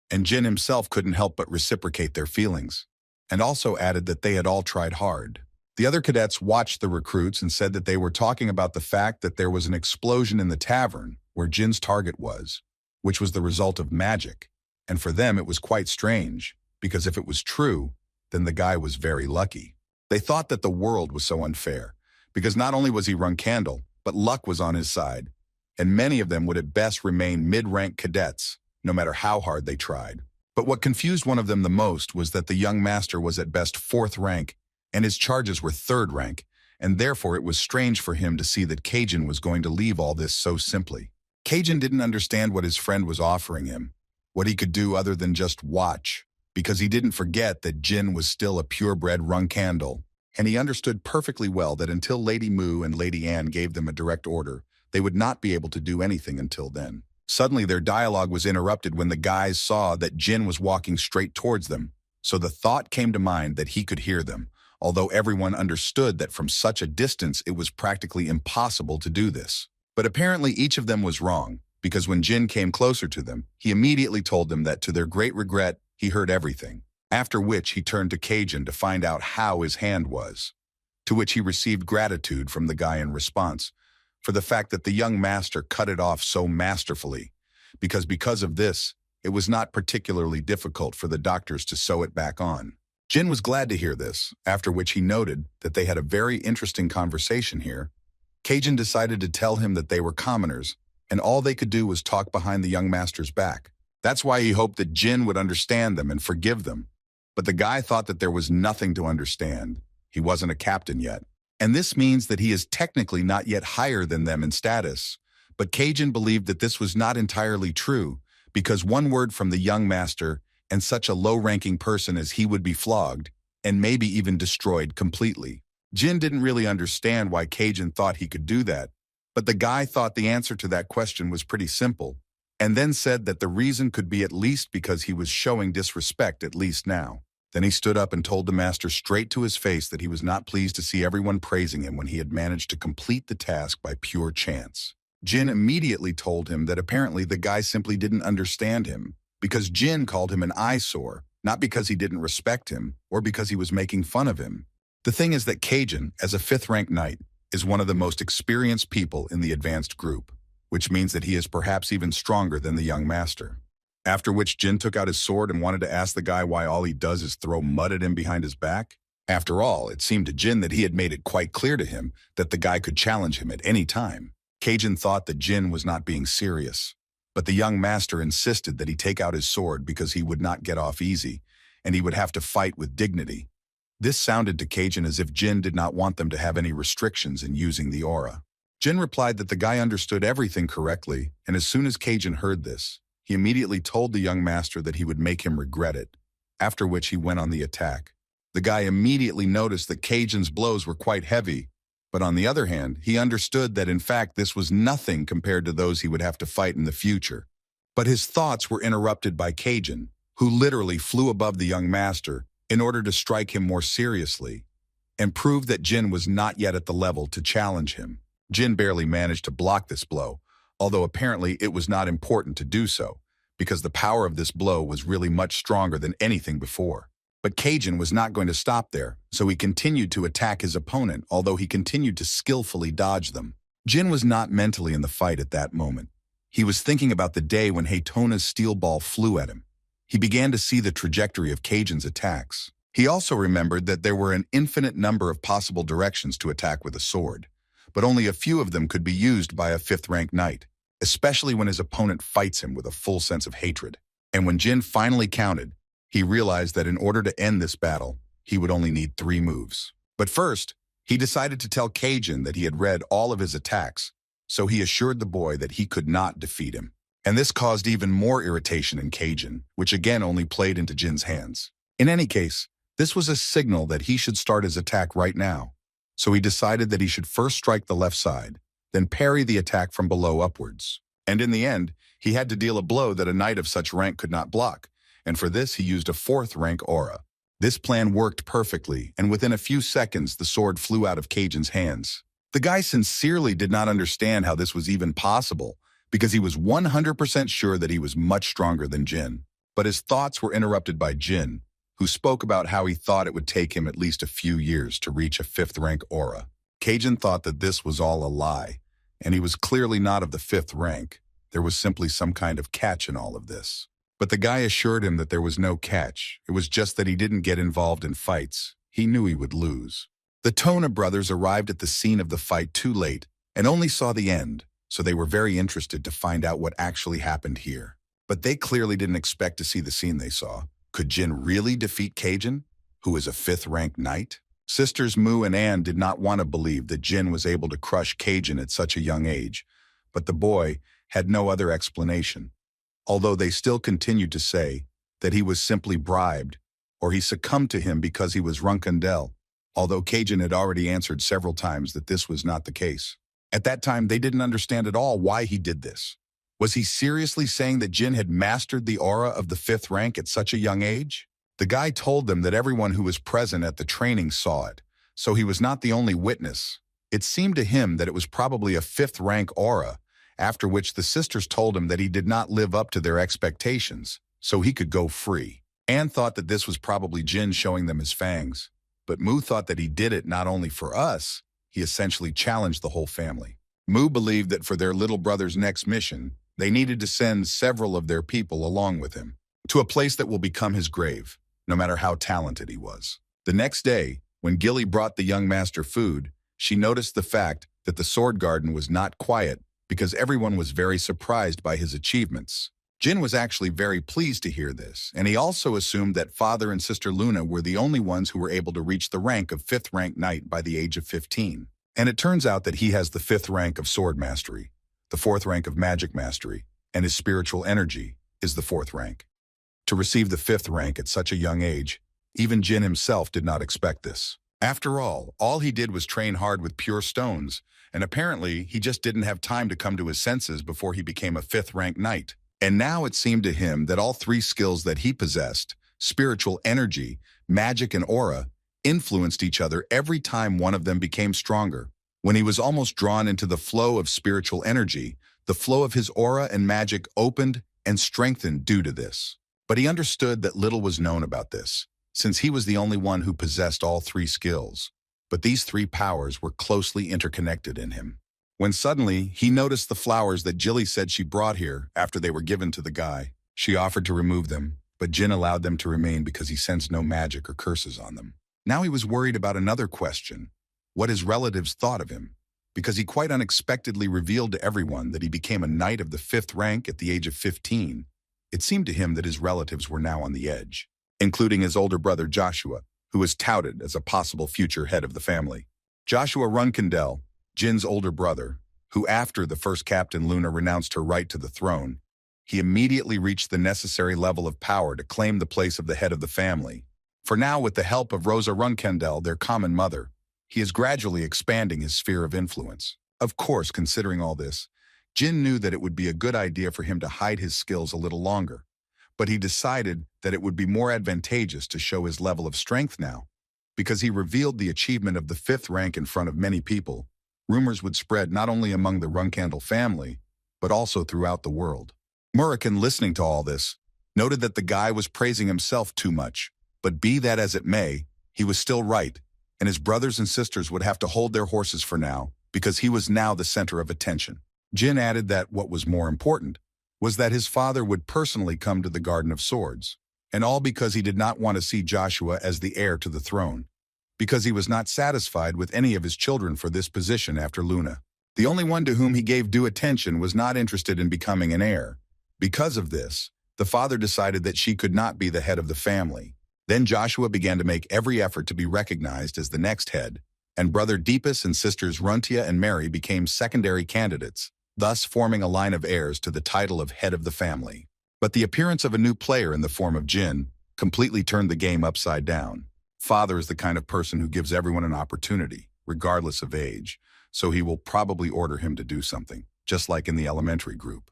and Jyn himself couldn't help but reciprocate their feelings, and also added that they had all tried hard. The other cadets watched the recruits and said that they were talking about the fact that there was an explosion in the tavern where Jin's target was, which was the result of magic, and for them it was quite strange, because if it was true, then the guy was very lucky. They thought that the world was so unfair, because not only was he Rungkandel, but luck was on his side, and many of them would at best remain mid-rank cadets, no matter how hard they tried. But what confused one of them the most was that the young master was at best 4th rank, and his charges were 3rd rank, and therefore it was strange for him to see that Kajin was going to leave all this so simply. Kajin didn't understand what his friend was offering him, what he could do other than just watch, because he didn't forget that Jyn was still a purebred Rungkandel, and he understood perfectly well that until Lady Mu and Lady Anne gave them a direct order, they would not be able to do anything until then. Suddenly their dialogue was interrupted when the guys saw that Jyn was walking straight towards them, so the thought came to mind that he could hear them, although everyone understood that from such a distance it was practically impossible to do this. But apparently each of them was wrong, because when Jyn came closer to them, he immediately told them that to their great regret, he heard everything, after which he turned to Kajin to find out how his hand was, to which he received gratitude from the guy in response, for the fact that the young master cut it off so masterfully, because of this, it was not particularly difficult for the doctors to sew it back on. Jyn was glad to hear this, after which he noted that they had a very interesting conversation here. Kajin decided to tell him that they were commoners, and all they could do was talk behind the young master's back. That's why he hoped that Jyn would understand them and forgive them. But the guy thought that there was nothing to understand. He wasn't a captain yet. And this means that he is technically not yet higher than them in status. But Kajin believed that this was not entirely true, because one word from the young master and such a low-ranking person as he would be flogged and maybe even destroyed completely. Jyn didn't really understand why Kajin thought he could do that, but the guy thought the answer to that question was pretty simple, and then said that the reason could be at least because he was showing disrespect at least now. Then he stood up and told the master straight to his face that he was not pleased to see everyone praising him when he had managed to complete the task by pure chance. Jyn immediately told him that apparently the guy simply didn't understand him, because Jyn called him an eyesore, not because he didn't respect him or because he was making fun of him. The thing is that Kajin, as a 5th rank knight, is one of the most experienced people in the advanced group, which means that he is perhaps even stronger than the young master. After which Jyn took out his sword and wanted to ask the guy why all he does is throw mud at him behind his back. After all, it seemed to Jyn that he had made it quite clear to him that the guy could challenge him at any time. Kajin thought that Jyn was not being serious, but the young master insisted that he take out his sword because he would not get off easy, and he would have to fight with dignity. This sounded to Kajin as if Jyn did not want them to have any restrictions in using the aura. Jyn replied that the guy understood everything correctly, and as soon as Kajin heard this, he immediately told the young master that he would make him regret it, after which he went on the attack. The guy immediately noticed that Kajin's blows were quite heavy, but on the other hand, he understood that in fact this was nothing compared to those he would have to fight in the future. But his thoughts were interrupted by Kajin, who literally flew above the young master in order to strike him more seriously, and prove that Jyn was not yet at the level to challenge him. Jyn barely managed to block this blow, although apparently it was not important to do so, because the power of this blow was really much stronger than anything before. But Kajin was not going to stop there, so he continued to attack his opponent, although he continued to skillfully dodge them. Jyn was not mentally in the fight at that moment. He was thinking about the day when Haytona's steel ball flew at him. He began to see the trajectory of Kajin's attacks. He also remembered that there were an infinite number of possible directions to attack with a sword, but only a few of them could be used by a 5th rank knight, especially when his opponent fights him with a full sense of hatred. And when Jyn finally counted, he realized that in order to end this battle, he would only need 3 moves. But first, he decided to tell Kajin that he had read all of his attacks, so he assured the boy that he could not defeat him. And this caused even more irritation in Kajin, which again only played into Jin's hands. In any case, this was a signal that he should start his attack right now. So he decided that he should first strike the left side, then parry the attack from below upwards. And in the end, he had to deal a blow that a knight of such rank could not block, and for this he used a 4th rank aura. This plan worked perfectly, and within a few seconds the sword flew out of Kajin's hands. The guy sincerely did not understand how this was even possible, because he was 100% sure that he was much stronger than Jyn. But his thoughts were interrupted by Jyn, who spoke about how he thought it would take him at least a few years to reach a 5th rank aura. Kajin thought that this was all a lie, and he was clearly not of the 5th rank. There was simply some kind of catch in all of this. But the guy assured him that there was no catch. It was just that he didn't get involved in fights. He knew he would lose. The Tona brothers arrived at the scene of the fight too late and only saw the end, so they were very interested to find out what actually happened here. But they clearly didn't expect to see the scene they saw. Could Jyn really defeat Kajin, who is a 5th rank knight? Sisters Mu and Anne did not want to believe that Jyn was able to crush Kajin at such a young age, but the boy had no other explanation, although they still continued to say that he was simply bribed, or he succumbed to him because he was Randell, although Kajin had already answered several times that this was not the case. At that time, they didn't understand at all why he did this. Was he seriously saying that Jyn had mastered the aura of the 5th rank at such a young age? The guy told them that everyone who was present at the training saw it, so he was not the only witness. It seemed to him that it was probably a 5th rank aura, after which the sisters told him that he did not live up to their expectations, so he could go free. Anne thought that this was probably Jyn showing them his fangs, but Mu thought that he did it not only for us, he essentially challenged the whole family. Mu believed that for their little brother's next mission, they needed to send several of their people along with him, to a place that will become his grave, no matter how talented he was. The next day, when Gilly brought the young master food, she noticed the fact that the sword garden was not quiet because everyone was very surprised by his achievements. Jyn was actually very pleased to hear this, and he also assumed that Father and Sister Luna were the only ones who were able to reach the rank of 5th rank knight by the age of 15. And it turns out that he has the 5th rank of sword mastery, the 4th rank of magic mastery, and his spiritual energy, is the 4th rank. To receive the 5th rank at such a young age, even Jyn himself did not expect this. After all he did was train hard with pure stones, and apparently he just didn't have time to come to his senses before he became a 5th rank knight. And now it seemed to him that all 3 skills that he possessed, spiritual energy, magic, and aura, influenced each other every time one of them became stronger. When he was almost drawn into the flow of spiritual energy, the flow of his aura and magic opened and strengthened due to this. But he understood that little was known about this, since he was the only one who possessed all 3 skills. But these 3 powers were closely interconnected in him. When suddenly he noticed the flowers that Jilly said she brought here after they were given to the guy. She offered to remove them, but Jyn allowed them to remain because he sensed no magic or curses on them. Now he was worried about another question, what his relatives thought of him, because he quite unexpectedly revealed to everyone that he became a knight of the 5th rank at the age of 15. It seemed to him that his relatives were now on the edge, including his older brother Joshua, who was touted as a possible future head of the family. Joshua Randell, Jyn's older brother, who after the first Captain Luna renounced her right to the throne, he immediately reached the necessary level of power to claim the place of the head of the family. For now, with the help of Rosa Randell, their common mother, he is gradually expanding his sphere of influence. Of course, considering all this, Jyn knew that it would be a good idea for him to hide his skills a little longer, but he decided that it would be more advantageous to show his level of strength now. Because he revealed the achievement of the 5th rank in front of many people, rumors would spread not only among the Randell family, but also throughout the world. Moram, listening to all this, noted that the guy was praising himself too much, but be that as it may, he was still right, and his brothers and sisters would have to hold their horses for now, because he was now the center of attention. Jyn added that what was more important was that his father would personally come to the Garden of Swords, and all because he did not want to see Joshua as the heir to the throne, because he was not satisfied with any of his children for this position after Luna. The only one to whom he gave due attention was not interested in becoming an heir. Because of this, the father decided that she could not be the head of the family. Then Joshua began to make every effort to be recognized as the next head, and brother Deepus and sisters Runtia and Mary became secondary candidates, thus forming a line of heirs to the title of head of the family. But the appearance of a new player in the form of Jyn completely turned the game upside down. Father is the kind of person who gives everyone an opportunity, regardless of age, so he will probably order him to do something, just like in the elementary group.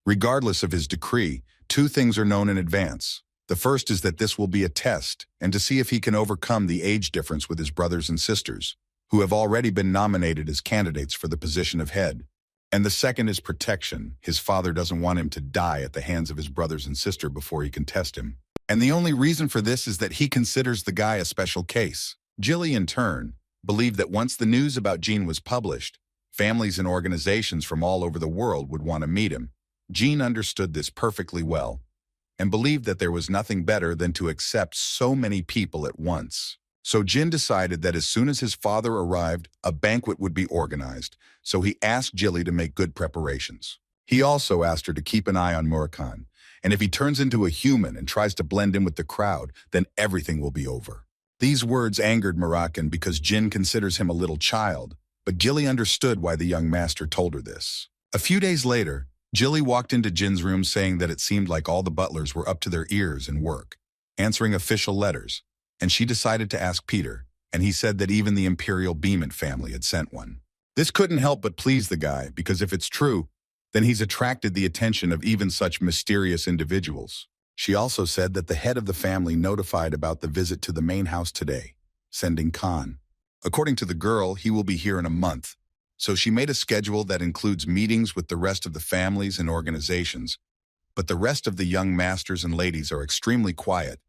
Regardless of his decree, 2 things are known in advance. The first is that this will be a test, and to see if he can overcome the age difference with his brothers and sisters, who have already been nominated as candidates for the position of head. And the second is protection. His father doesn't want him to die at the hands of his brothers and sister before he can test him. And the only reason for this is that he considers the guy a special case. Jilly, in turn, believed that once the news about Jyn was published, families and organizations from all over the world would want to meet him. Jyn understood this perfectly well, and believed that there was nothing better than to accept so many people at once. So Jyn decided that as soon as his father arrived, a banquet would be organized, so he asked Jilly to make good preparations. He also asked her to keep an eye on Moram, and if he turns into a human and tries to blend in with the crowd, then everything will be over. These words angered Moram because Jyn considers him a little child, but Jilly understood why the young master told her this. A few days later, Jilly walked into Jyn's room saying that it seemed like all the butlers were up to their ears in work, answering official letters, and she decided to ask Peter, and he said that even the Imperial Beemant family had sent one. This couldn't help but please the guy, because if it's true, then he's attracted the attention of even such mysterious individuals. She also said that the head of the family notified about the visit to the main house today, sending Khan. According to the girl, he will be here in a month, so she made a schedule that includes meetings with the rest of the families and organizations, but the rest of the young masters and ladies are extremely quiet,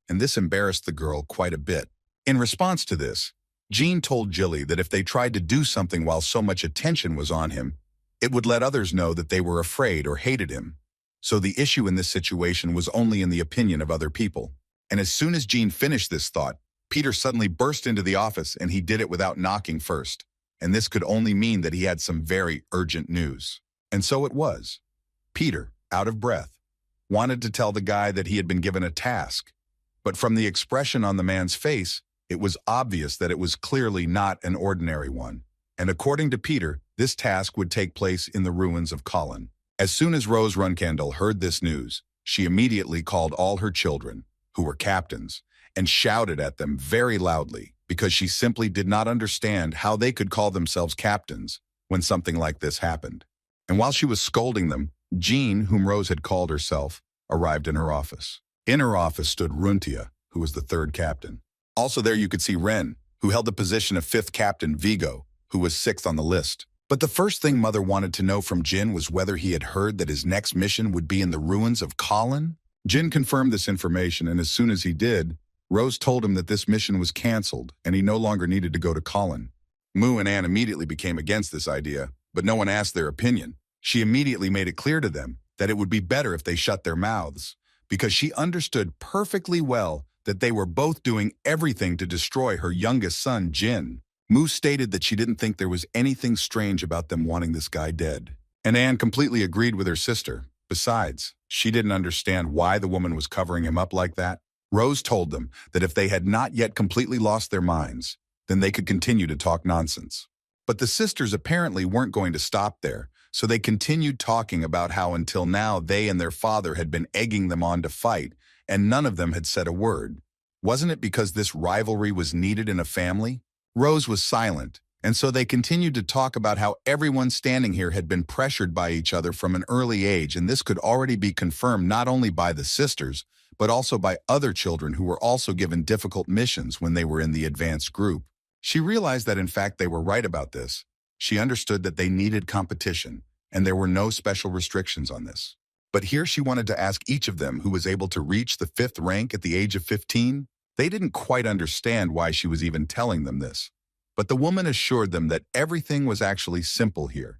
and this embarrassed the girl quite a bit. In response to this, Jyn told Jilly that if they tried to do something while so much attention was on him, it would let others know that they were afraid or hated him. So the issue in this situation was only in the opinion of other people. And as soon as Jyn finished this thought, Peter suddenly burst into the office, and he did it without knocking first. And this could only mean that he had some very urgent news. And so it was. Peter, out of breath, wanted to tell the guy that he had been given a task, but from the expression on the man's face, it was obvious that it was clearly not an ordinary one. And according to Peter, this task would take place in the ruins of Colin. As soon as Rose Randell heard this news, She immediately called all her children, who were captains, and shouted at them very loudly because she simply did not understand how they could call themselves captains when something like this happened. And while she was scolding them, Jyn, whom Rose had called herself, arrived in her office. In her office stood Runtia, who was the third captain. Also there you could see Ren, who held the position of fifth captain Vigo, who was sixth on the list. But the first thing Mother wanted to know from Jyn was whether he had heard that his next mission would be in the ruins of Colin. Jyn confirmed this information, and as soon as he did, Rose told him that this mission was cancelled and he no longer needed to go to Colin. Moo and Anne immediately became against this idea, but no one asked their opinion. She immediately made it clear to them that it would be better if they shut their mouths, because she understood perfectly well that they were both doing everything to destroy her youngest son, Jyn. Moo stated that she didn't think there was anything strange about them wanting this guy dead. And Anne completely agreed with her sister. Besides, she didn't understand why the woman was covering him up like that. Rose told them that if they had not yet completely lost their minds, then they could continue to talk nonsense. But the sisters apparently weren't going to stop there, so they continued talking about how until now they and their father had been egging them on to fight, and none of them had said a word. Wasn't it because this rivalry was needed in a family? Rose was silent, and so they continued to talk about how everyone standing here had been pressured by each other from an early age, and this could already be confirmed not only by the sisters, but also by other children who were also given difficult missions when they were in the advanced group. She realized that in fact they were right about this. She understood that they needed competition, and there were no special restrictions on this. But here she wanted to ask each of them who was able to reach the 5th rank at the age of 15. They didn't quite understand why she was even telling them this. But the woman assured them that everything was actually simple here.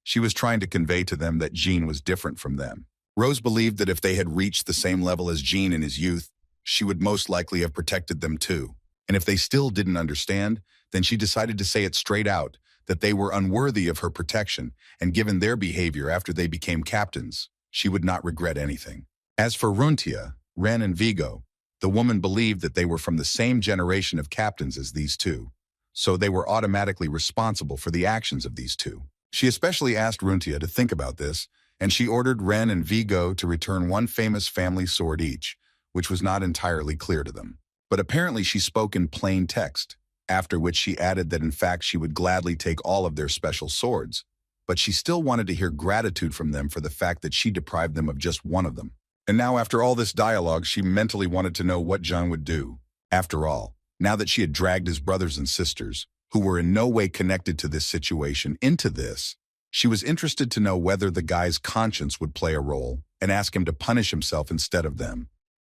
She was trying to convey to them that Jyn was different from them. Rose believed that if they had reached the same level as Jyn in his youth, she would most likely have protected them too. And if they still didn't understand, then she decided to say it straight out, that they were unworthy of her protection, and given their behavior after they became captains, she would not regret anything. As for Runtia, Ren, and Vigo, the woman believed that they were from the same generation of captains as these two, so they were automatically responsible for the actions of these two. She especially asked Runtia to think about this, and she ordered Ren and Vigo to return one famous family sword each, which was not entirely clear to them. But apparently she spoke in plain text, after which she added that in fact she would gladly take all of their special swords, but she still wanted to hear gratitude from them for the fact that she deprived them of just one of them. And now after all this dialogue, she mentally wanted to know what Jyn would do. After all, now that she had dragged his brothers and sisters, who were in no way connected to this situation, into this, she was interested to know whether the guy's conscience would play a role and ask him to punish himself instead of them,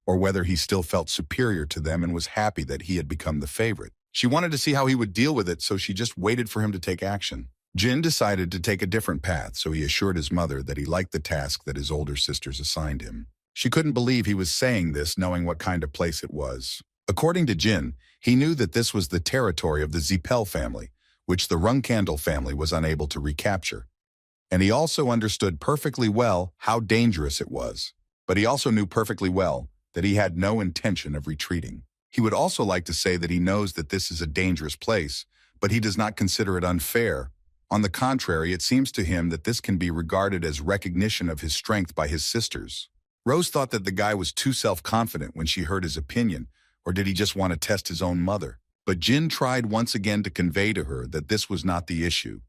or whether he still felt superior to them and was happy that he had become the favorite. She wanted to see how he would deal with it, so she just waited for him to take action. Jyn decided to take a different path, so he assured his mother that he liked the task that his older sisters assigned him. She couldn't believe he was saying this, knowing what kind of place it was. According to Jyn, he knew that this was the territory of the Zipel family, which the Runkandel family was unable to recapture. And he also understood perfectly well how dangerous it was. But he also knew perfectly well that he had no intention of retreating. He would also like to say that he knows that this is a dangerous place, but he does not consider it unfair. On the contrary, it seems to him that this can be regarded as recognition of his strength by his sisters. Rose thought that the guy was too self-confident when she heard his opinion, or did he just want to test his own mother? But Jyn tried once again to convey to her that this was not the issue,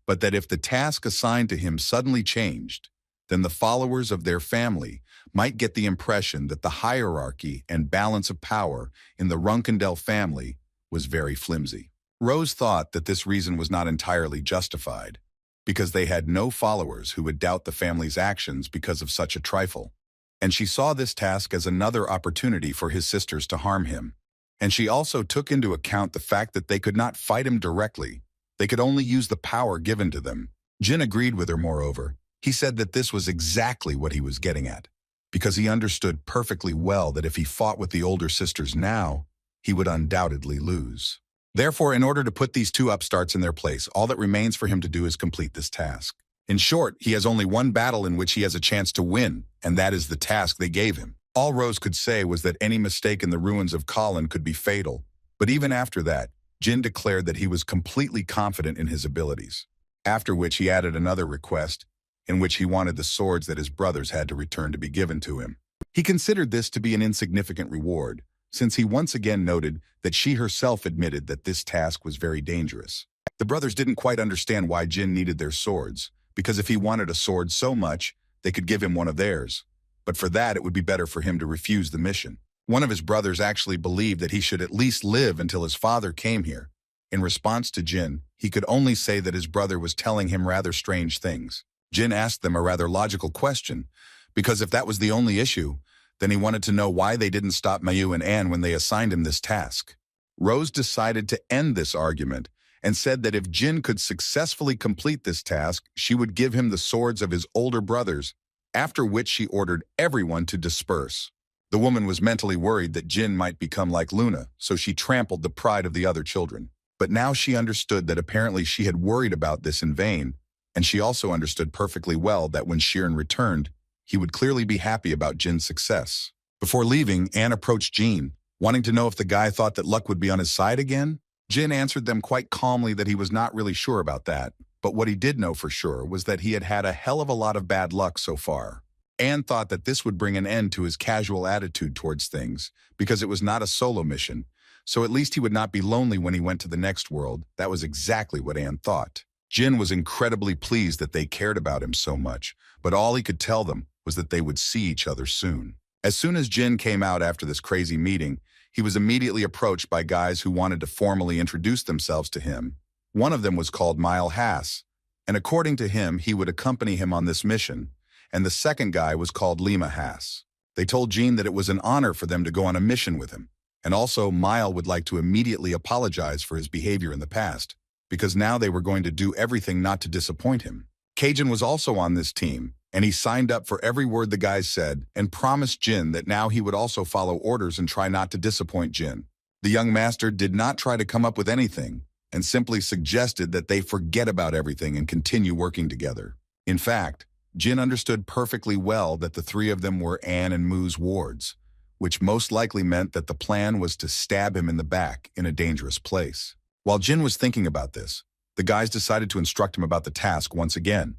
but that if the task assigned to him suddenly changed, then the followers of their family might get the impression that the hierarchy and balance of power in the Runkandel family was very flimsy. Rose thought that this reason was not entirely justified, because they had no followers who would doubt the family's actions because of such a trifle. And she saw this task as another opportunity for his sisters to harm him. And she also took into account the fact that they could not fight him directly. They could only use the power given to them. Jyn agreed with her, moreover. He said that this was exactly what he was getting at, because he understood perfectly well that if he fought with the older sisters now, he would undoubtedly lose. Therefore, in order to put these two upstarts in their place, all that remains for him to do is complete this task. In short, he has only one battle in which he has a chance to win, and that is the task they gave him. All Rose could say was that any mistake in the ruins of Colin could be fatal, but even after that, Jyn declared that he was completely confident in his abilities, after which he added another request, in which he wanted the swords that his brothers had to return to be given to him. He considered this to be an insignificant reward, since he once again noted that she herself admitted that this task was very dangerous. The brothers didn't quite understand why Jyn needed their swords, because if he wanted a sword so much, they could give him one of theirs. But for that, it would be better for him to refuse the mission. One of his brothers actually believed that he should at least live until his father came here. In response to Jyn, he could only say that his brother was telling him rather strange things. Jyn asked them a rather logical question, because if that was the only issue, then he wanted to know why they didn't stop Mayu and Anne when they assigned him this task. Rose decided to end this argument and said that if Jyn could successfully complete this task, she would give him the swords of his older brothers, after which she ordered everyone to disperse. The woman was mentally worried that Jyn might become like Luna, so she trampled the pride of the other children. But now she understood that apparently she had worried about this in vain, and she also understood perfectly well that when Sheeran returned, he would clearly be happy about Jin's success. Before leaving, Anne approached Jyn, wanting to know if the guy thought that luck would be on his side again. Jyn answered them quite calmly that he was not really sure about that, but what he did know for sure was that he had had a hell of a lot of bad luck so far. Anne thought that this would bring an end to his casual attitude towards things, because it was not a solo mission, so at least he would not be lonely when he went to the next world. That was exactly what Anne thought. Jyn was incredibly pleased that they cared about him so much, but all he could tell them was that they would see each other soon. As soon as Jyn came out after this crazy meeting, he was immediately approached by guys who wanted to formally introduce themselves to him. One of them was called Mile Hass, and according to him, he would accompany him on this mission, and the second guy was called Lima Hass. They told Jyn that it was an honor for them to go on a mission with him, and also Mile would like to immediately apologize for his behavior in the past, because now they were going to do everything not to disappoint him. Cajun was also on this team, and he signed up for every word the guys said and promised Jyn that now he would also follow orders and try not to disappoint Jyn. The young master did not try to come up with anything and simply suggested that they forget about everything and continue working together. In fact, Jyn understood perfectly well that the three of them were Anne and Moo's wards, which most likely meant that the plan was to stab him in the back in a dangerous place. While Jyn was thinking about this, the guys decided to instruct him about the task once again.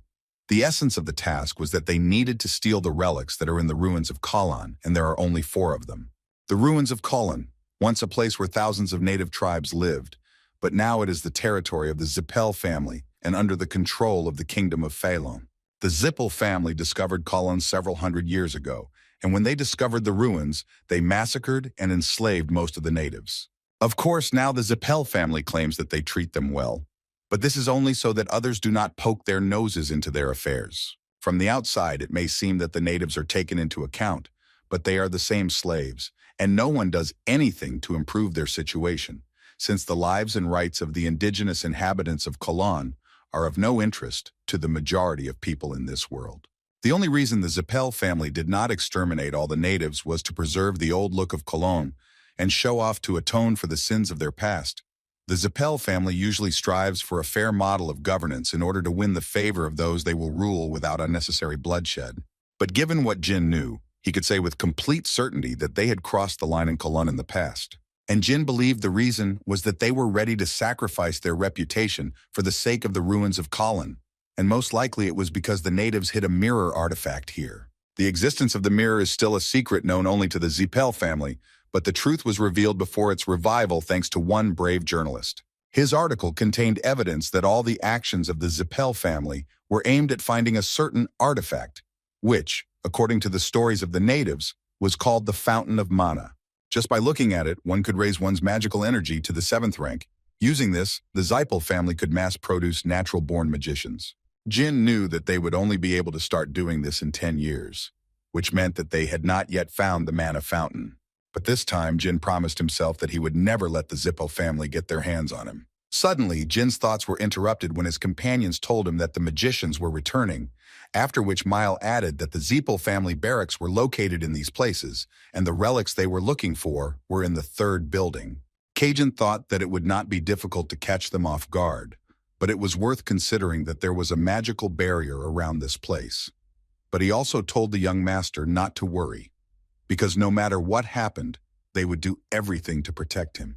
The essence of the task was that they needed to steal the relics that are in the ruins of Kalan, and there are only 4 of them. The ruins of Kalan, once a place where thousands of native tribes lived, but now it is the territory of the Zippel family and under the control of the kingdom of Phalon. The Zippel family discovered Kalan several hundred years ago, and when they discovered the ruins, they massacred and enslaved most of the natives. Of course, now the Zippel family claims that they treat them well, but this is only so that others do not poke their noses into their affairs. From the outside, it may seem that the natives are taken into account, but they are the same slaves, and no one does anything to improve their situation, since the lives and rights of the indigenous inhabitants of Kalan are of no interest to the majority of people in this world. The only reason the Zippel family did not exterminate all the natives was to preserve the old look of Kalan and show off to atone for the sins of their past. The Zippel family usually strives for a fair model of governance in order to win the favor of those they will rule without unnecessary bloodshed. But given what Jyn knew, he could say with complete certainty that they had crossed the line in Kalan in the past. And Jyn believed the reason was that they were ready to sacrifice their reputation for the sake of the ruins of Kalan, and most likely it was because the natives hid a mirror artifact here. The existence of the mirror is still a secret known only to the Zippel family, but the truth was revealed before its revival thanks to one brave journalist. His article contained evidence that all the actions of the Zippel family were aimed at finding a certain artifact, which, according to the stories of the natives, was called the Fountain of Mana. Just by looking at it, one could raise one's magical energy to the 7th rank. Using this, the Zippel family could mass-produce natural-born magicians. Jyn knew that they would only be able to start doing this in 10 years, which meant that they had not yet found the Mana Fountain. But this time, Jyn promised himself that he would never let the Zippel family get their hands on him. Suddenly, Jin's thoughts were interrupted when his companions told him that the magicians were returning, after which Mile added that the Zippel family barracks were located in these places, and the relics they were looking for were in the 3rd building. Cajun thought that it would not be difficult to catch them off guard, but it was worth considering that there was a magical barrier around this place. But he also told the young master not to worry, because no matter what happened, they would do everything to protect him,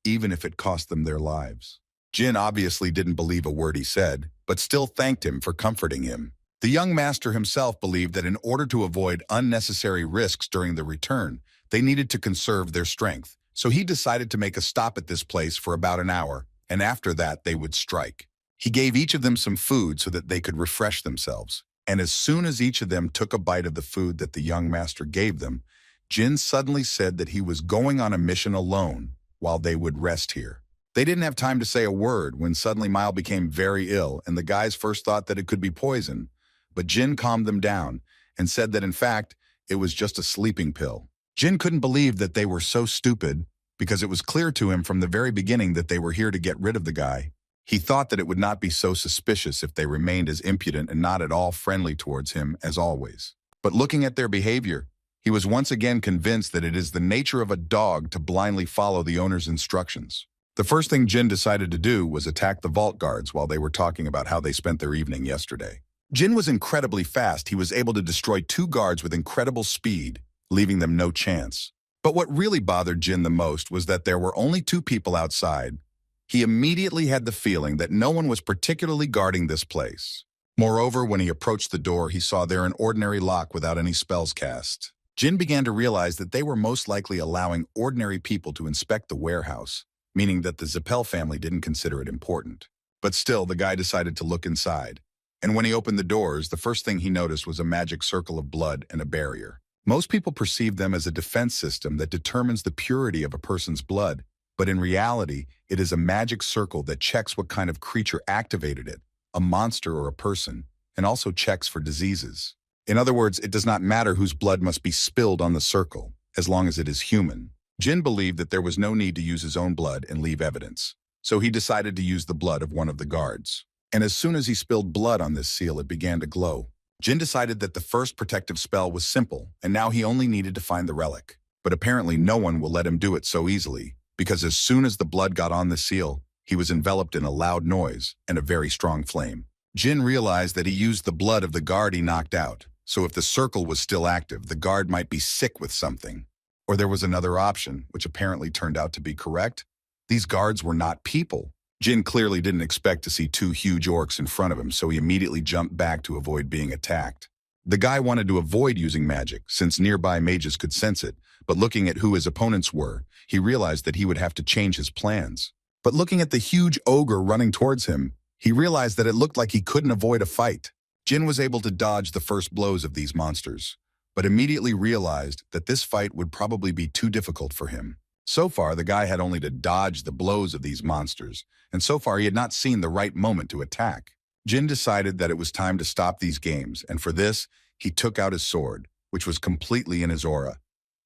even if it cost them their lives. Jyn obviously didn't believe a word he said, but still thanked him for comforting him. The young master himself believed that in order to avoid unnecessary risks during the return, they needed to conserve their strength. So he decided to make a stop at this place for about an hour, and after that they would strike. He gave each of them some food so that they could refresh themselves. And as soon as each of them took a bite of the food that the young master gave them, Jyn suddenly said that he was going on a mission alone while they would rest here. They didn't have time to say a word when suddenly Mile became very ill, and the guys first thought that it could be poison. But Jyn calmed them down and said that in fact, it was just a sleeping pill. Jyn couldn't believe that they were so stupid because it was clear to him from the very beginning that they were here to get rid of the guy. He thought that it would not be so suspicious if they remained as impudent and not at all friendly towards him as always. But looking at their behavior, he was once again convinced that it is the nature of a dog to blindly follow the owner's instructions. The first thing Jyn decided to do was attack the vault guards while they were talking about how they spent their evening yesterday. Jyn was incredibly fast. He was able to destroy 2 guards with incredible speed, leaving them no chance. But what really bothered Jyn the most was that there were only 2 people outside. He immediately had the feeling that no one was particularly guarding this place. Moreover, when he approached the door, he saw there an ordinary lock without any spells cast. Jyn began to realize that they were most likely allowing ordinary people to inspect the warehouse, meaning that the Zappel family didn't consider it important. But still, the guy decided to look inside. And when he opened the doors, the first thing he noticed was a magic circle of blood and a barrier. Most people perceive them as a defense system that determines the purity of a person's blood, but in reality, it is a magic circle that checks what kind of creature activated it, a monster or a person, and also checks for diseases. In other words, it does not matter whose blood must be spilled on the circle, as long as it is human. Jyn believed that there was no need to use his own blood and leave evidence, so he decided to use the blood of one of the guards. And as soon as he spilled blood on this seal, it began to glow. Jyn decided that the first protective spell was simple, and now he only needed to find the relic. But apparently no one will let him do it so easily, because as soon as the blood got on the seal, he was enveloped in a loud noise and a very strong flame. Jyn realized that he used the blood of the guard he knocked out, so if the circle was still active, the guard might be sick with something. Or there was another option, which apparently turned out to be correct. These guards were not people. Jyn clearly didn't expect to see 2 huge orcs in front of him, so he immediately jumped back to avoid being attacked. The guy wanted to avoid using magic, since nearby mages could sense it, but looking at who his opponents were, he realized that he would have to change his plans. But looking at the huge ogre running towards him, he realized that it looked like he couldn't avoid a fight. Jyn was able to dodge the first blows of these monsters, but immediately realized that this fight would probably be too difficult for him. So far, the guy had only to dodge the blows of these monsters, and so far he had not seen the right moment to attack. Jyn decided that it was time to stop these games, and for this, he took out his sword, which was completely in his aura,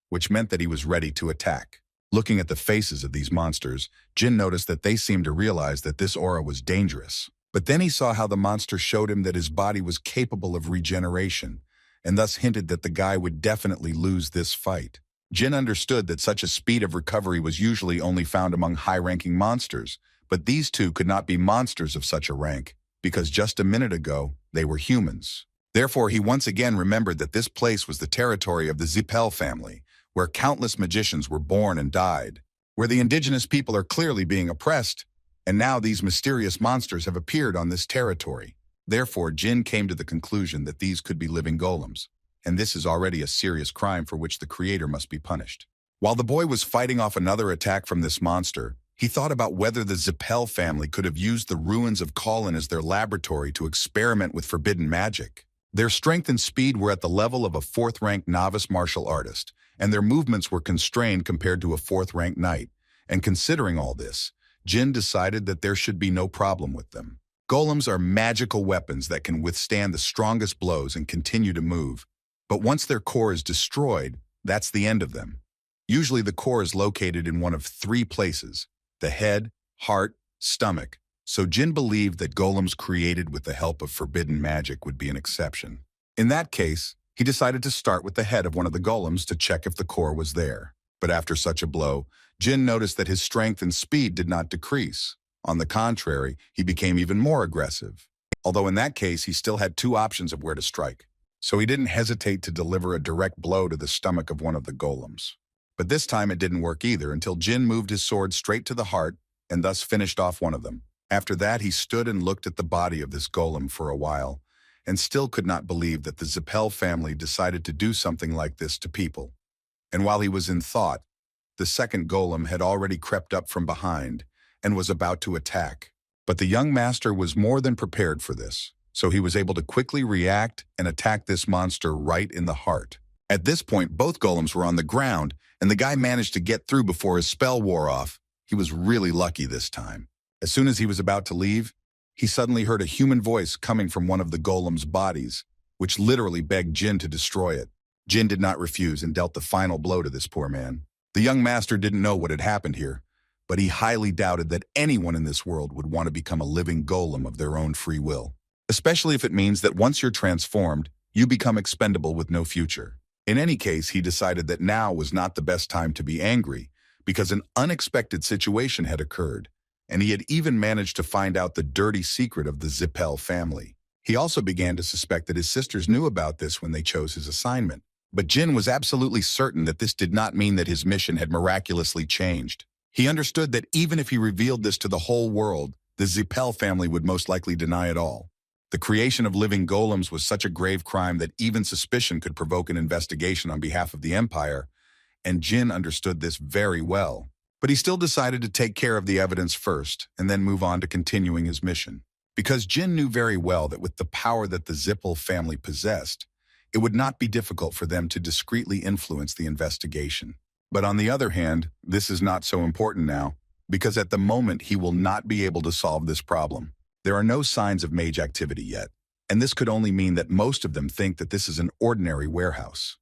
which meant that he was ready to attack. Looking at the faces of these monsters, Jyn noticed that they seemed to realize that this aura was dangerous. But then he saw how the monster showed him that his body was capable of regeneration, and thus hinted that the guy would definitely lose this fight. Jyn understood that such a speed of recovery was usually only found among high-ranking monsters, but these 2 could not be monsters of such a rank, because just a minute ago, they were humans. Therefore, he once again remembered that this place was the territory of the Zappel family, where countless magicians were born and died, where the indigenous people are clearly being oppressed, and now these mysterious monsters have appeared on this territory. Therefore, Jyn came to the conclusion that these could be living golems, and this is already a serious crime for which the creator must be punished. While the boy was fighting off another attack from this monster, he thought about whether the Zappel family could have used the ruins of Colin as their laboratory to experiment with forbidden magic. Their strength and speed were at the level of a 4th-ranked novice martial artist, and their movements were constrained compared to a 4th-ranked knight. And considering all this, Jyn decided that there should be no problem with them. Golems are magical weapons that can withstand the strongest blows and continue to move. But once their core is destroyed, that's the end of them. Usually the core is located in one of 3 places: the head, heart, stomach. So Jyn believed that golems created with the help of forbidden magic would be an exception. In that case, he decided to start with the head of one of the golems to check if the core was there. But after such a blow, Jyn noticed that his strength and speed did not decrease. On the contrary, he became even more aggressive. Although in that case, he still had 2 options of where to strike. So he didn't hesitate to deliver a direct blow to the stomach of one of the golems. But this time it didn't work either until Jyn moved his sword straight to the heart and thus finished off one of them. After that, he stood and looked at the body of this golem for a while, and still could not believe that the Zippel family decided to do something like this to people. And while he was in thought, the second golem had already crept up from behind and was about to attack. But the young master was more than prepared for this, so he was able to quickly react and attack this monster right in the heart. At this point, both golems were on the ground, and the guy managed to get through before his spell wore off. He was really lucky this time. As soon as he was about to leave, he suddenly heard a human voice coming from one of the golem's bodies, which literally begged Jyn to destroy it. Jyn did not refuse and dealt the final blow to this poor man. The young master didn't know what had happened here, but he highly doubted that anyone in this world would want to become a living golem of their own free will, especially if it means that once you're transformed, you become expendable with no future. In any case, he decided that now was not the best time to be angry, because an unexpected situation had occurred, and he had even managed to find out the dirty secret of the Zippel family. He also began to suspect that his sisters knew about this when they chose his assignment. But Jyn was absolutely certain that this did not mean that his mission had miraculously changed. He understood that even if he revealed this to the whole world, the Zippel family would most likely deny it all. The creation of living golems was such a grave crime that even suspicion could provoke an investigation on behalf of the Empire, and Jyn understood this very well. But he still decided to take care of the evidence first and then move on to continuing his mission. Because Jyn knew very well that with the power that the Zippel family possessed, it would not be difficult for them to discreetly influence the investigation. But on the other hand, this is not so important now, because at the moment he will not be able to solve this problem. There are no signs of mage activity yet, and this could only mean that most of them think that this is an ordinary warehouse.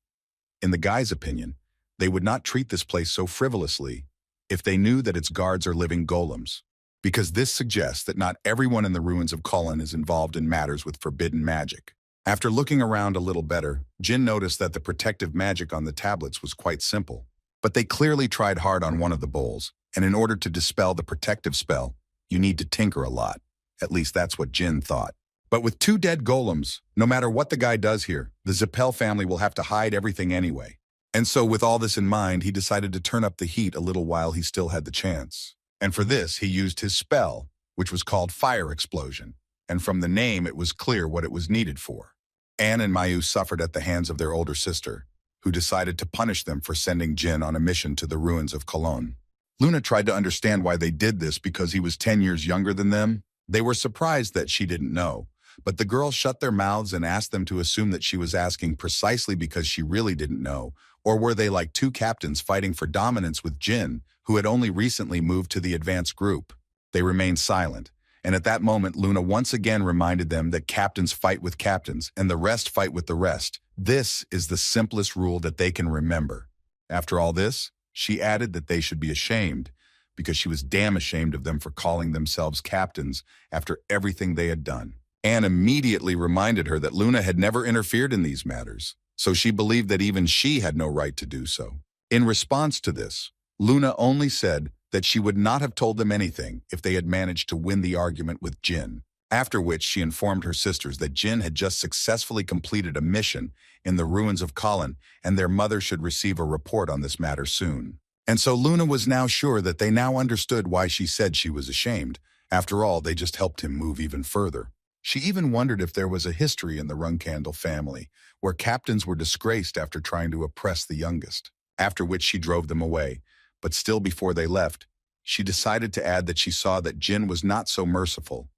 In the guy's opinion, they would not treat this place so frivolously if they knew that its guards are living golems, because this suggests that not everyone in the ruins of Cullen is involved in matters with forbidden magic. After looking around a little better, Jyn noticed that the protective magic on the tablets was quite simple. But they clearly tried hard on one of the bowls, and in order to dispel the protective spell, you need to tinker a lot. At least that's what Jyn thought. But with 2 dead golems, no matter what the guy does here, the Zippel family will have to hide everything anyway. And so with all this in mind, he decided to turn up the heat a little while he still had the chance. And for this, he used his spell, which was called Fire Explosion. And from the name, it was clear what it was needed for. Anne and Mayu suffered at the hands of their older sister, who decided to punish them for sending Jyn on a mission to the ruins of Cologne. Luna tried to understand why they did this because he was 10 years younger than them. They were surprised that she didn't know, but the girls shut their mouths and asked them to assume that she was asking precisely because she really didn't know, or were they like 2 captains fighting for dominance with Jyn, who had only recently moved to the advanced group. They remained silent. And at that moment, Luna once again reminded them that captains fight with captains and the rest fight with the rest. This is the simplest rule that they can remember. After all this, she added that they should be ashamed, because she was damn ashamed of them for calling themselves captains after everything they had done. Anne immediately reminded her that Luna had never interfered in these matters, so she believed that even she had no right to do so. In response to this, Luna only said that she would not have told them anything if they had managed to win the argument with Jyn, after which she informed her sisters that Jyn had just successfully completed a mission in the ruins of Colin, and their mother should receive a report on this matter soon. And so Luna was now sure that they now understood why she said she was ashamed. After all, they just helped him move even further. She even wondered if there was a history in the Runcandle family where captains were disgraced after trying to oppress the youngest, after which she drove them away. But still before they left, she decided to add that she saw that Jyn was not so merciful.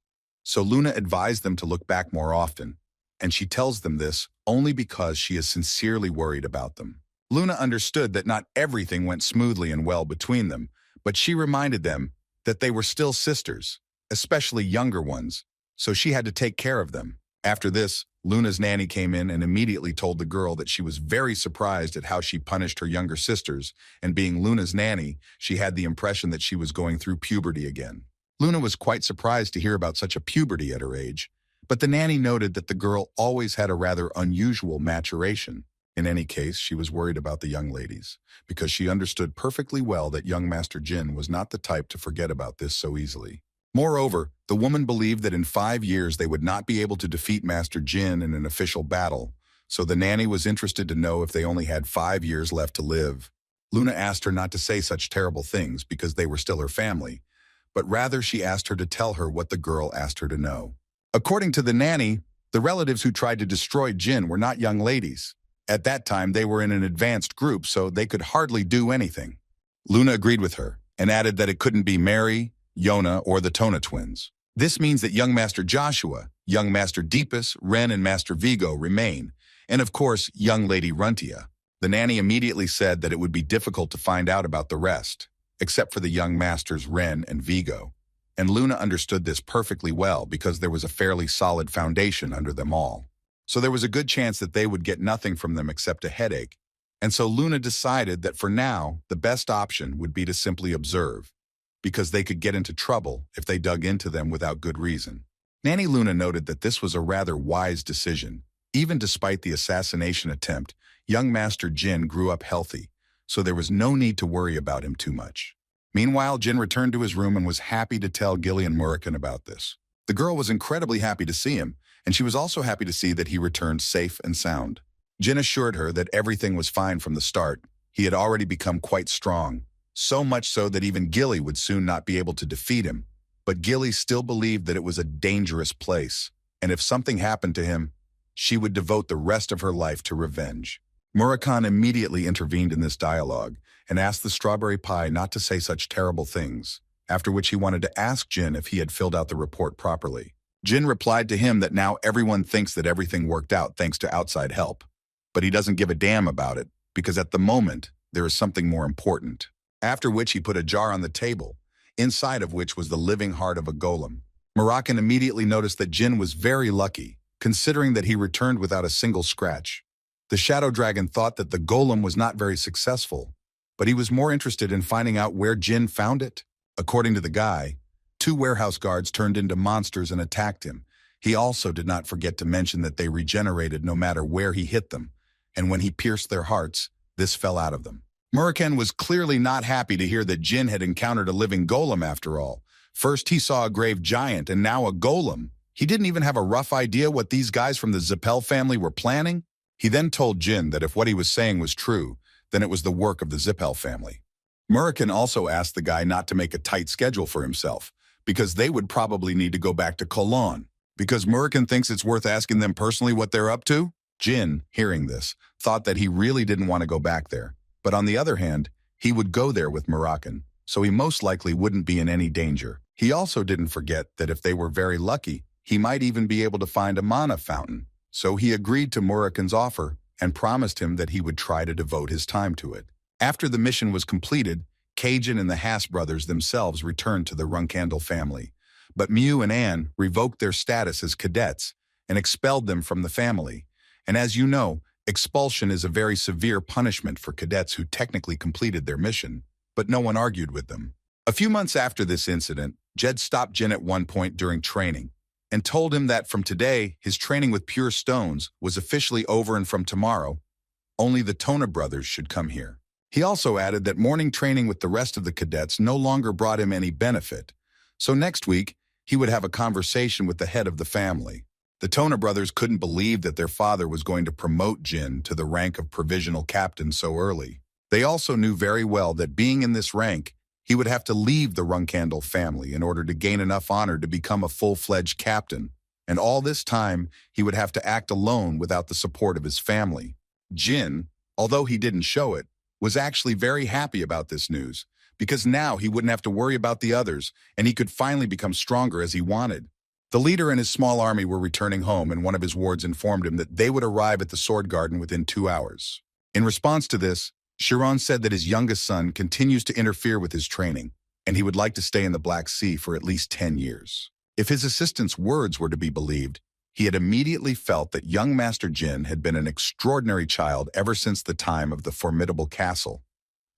So Luna advised them to look back more often, and she tells them this only because she is sincerely worried about them. Luna understood that not everything went smoothly and well between them, but she reminded them that they were still sisters, especially younger ones, so she had to take care of them. After this, Luna's nanny came in and immediately told the girl that she was very surprised at how she punished her younger sisters, and being Luna's nanny, she had the impression that she was going through puberty again. Luna was quite surprised to hear about such a puberty at her age, but the nanny noted that the girl always had a rather unusual maturation. In any case, she was worried about the young ladies, because she understood perfectly well that young Master Jyn was not the type to forget about this so easily. Moreover, the woman believed that in 5 years they would not be able to defeat Master Jyn in an official battle, so the nanny was interested to know if they only had 5 years left to live. Luna asked her not to say such terrible things because they were still her family, but rather she asked her to tell her what the girl asked her to know. According to the nanny, The relatives who tried to destroy Jyn were not young ladies. At that time, they were in an advanced group, so they could hardly do anything. Luna agreed with her and added that it couldn't be Mary, Yona, or the Tona twins. This means that young Master Joshua, young Master Deepus, Ren, and Master Vigo remain, and of course, young Lady Runtia. The nanny immediately said that it would be difficult to find out about the rest, except for the young masters Ren and Vigo. And Luna understood this perfectly well because there was a fairly solid foundation under them all. So there was a good chance that they would get nothing from them except a headache. And so Luna decided that for now, the best option would be to simply observe, because they could get into trouble if they dug into them without good reason. Nanny Luna noted that this was a rather wise decision. Even despite the assassination attempt, young Master Jyn grew up healthy, so there was no need to worry about him too much. Meanwhile, Jyn returned to his room and was happy to tell Gillian Murakan about this. The girl was incredibly happy to see him, and she was also happy to see that he returned safe and sound. Jyn assured her that everything was fine from the start. He had already become quite strong, so much so that even Gilly would soon not be able to defeat him. But Gilly still believed that it was a dangerous place, and if something happened to him, she would devote the rest of her life to revenge. Murakan immediately intervened in this dialogue and asked the strawberry pie not to say such terrible things, after which he wanted to ask Jyn if he had filled out the report properly. Jyn replied to him that now everyone thinks that everything worked out thanks to outside help, but he doesn't give a damn about it because at the moment, there is something more important. After which he put a jar on the table, inside of which was the living heart of a golem. Murakan immediately noticed that Jyn was very lucky, considering that he returned without a single scratch. The Shadow Dragon thought that the golem was not very successful, but he was more interested in finding out where Jyn found it. According to the guy, 2 warehouse guards turned into monsters and attacked him. He also did not forget to mention that they regenerated no matter where he hit them, and when he pierced their hearts, this fell out of them. Murakan was clearly not happy to hear that Jyn had encountered a living golem after all. First he saw a grave giant and now a golem. He didn't even have a rough idea what these guys from the Zippel family were planning. He then told Jyn that if what he was saying was true, then it was the work of the Zippel family. Murakan also asked the guy not to make a tight schedule for himself, because they would probably need to go back to Cologne. Because Murakan thinks it's worth asking them personally what they're up to? Jyn, hearing this, thought that he really didn't want to go back there. But on the other hand, he would go there with Murakan, so he most likely wouldn't be in any danger. He also didn't forget that if they were very lucky, he might even be able to find a mana fountain. So he agreed to Murakan's offer and promised him that he would try to devote his time to it. After the mission was completed, Cajun and the Haas brothers themselves returned to the Runkandel family. But Mew and Anne revoked their status as cadets and expelled them from the family. And as you know, expulsion is a very severe punishment for cadets who technically completed their mission, but no one argued with them. A few months after this incident, Jed stopped Jyn at one point during training and told him that from today, his training with pure stones was officially over, and from tomorrow, only the Tona brothers should come here. He also added that morning training with the rest of the cadets no longer brought him any benefit, so next week, he would have a conversation with the head of the family. The Tona brothers couldn't believe that their father was going to promote Jyn to the rank of provisional captain so early. They also knew very well that being in this rank, he would have to leave the Runkandel family in order to gain enough honor to become a full-fledged captain, and all this time, he would have to act alone without the support of his family. Jyn, although he didn't show it, was actually very happy about this news, because now he wouldn't have to worry about the others, and he could finally become stronger as he wanted. The leader and his small army were returning home, and one of his wards informed him that they would arrive at the Sword Garden within 2 hours. In response to this, Chiron said that his youngest son continues to interfere with his training, and he would like to stay in the Black Sea for at least 10 years. If his assistant's words were to be believed, he had immediately felt that young Master Jyn had been an extraordinary child ever since the time of the formidable castle.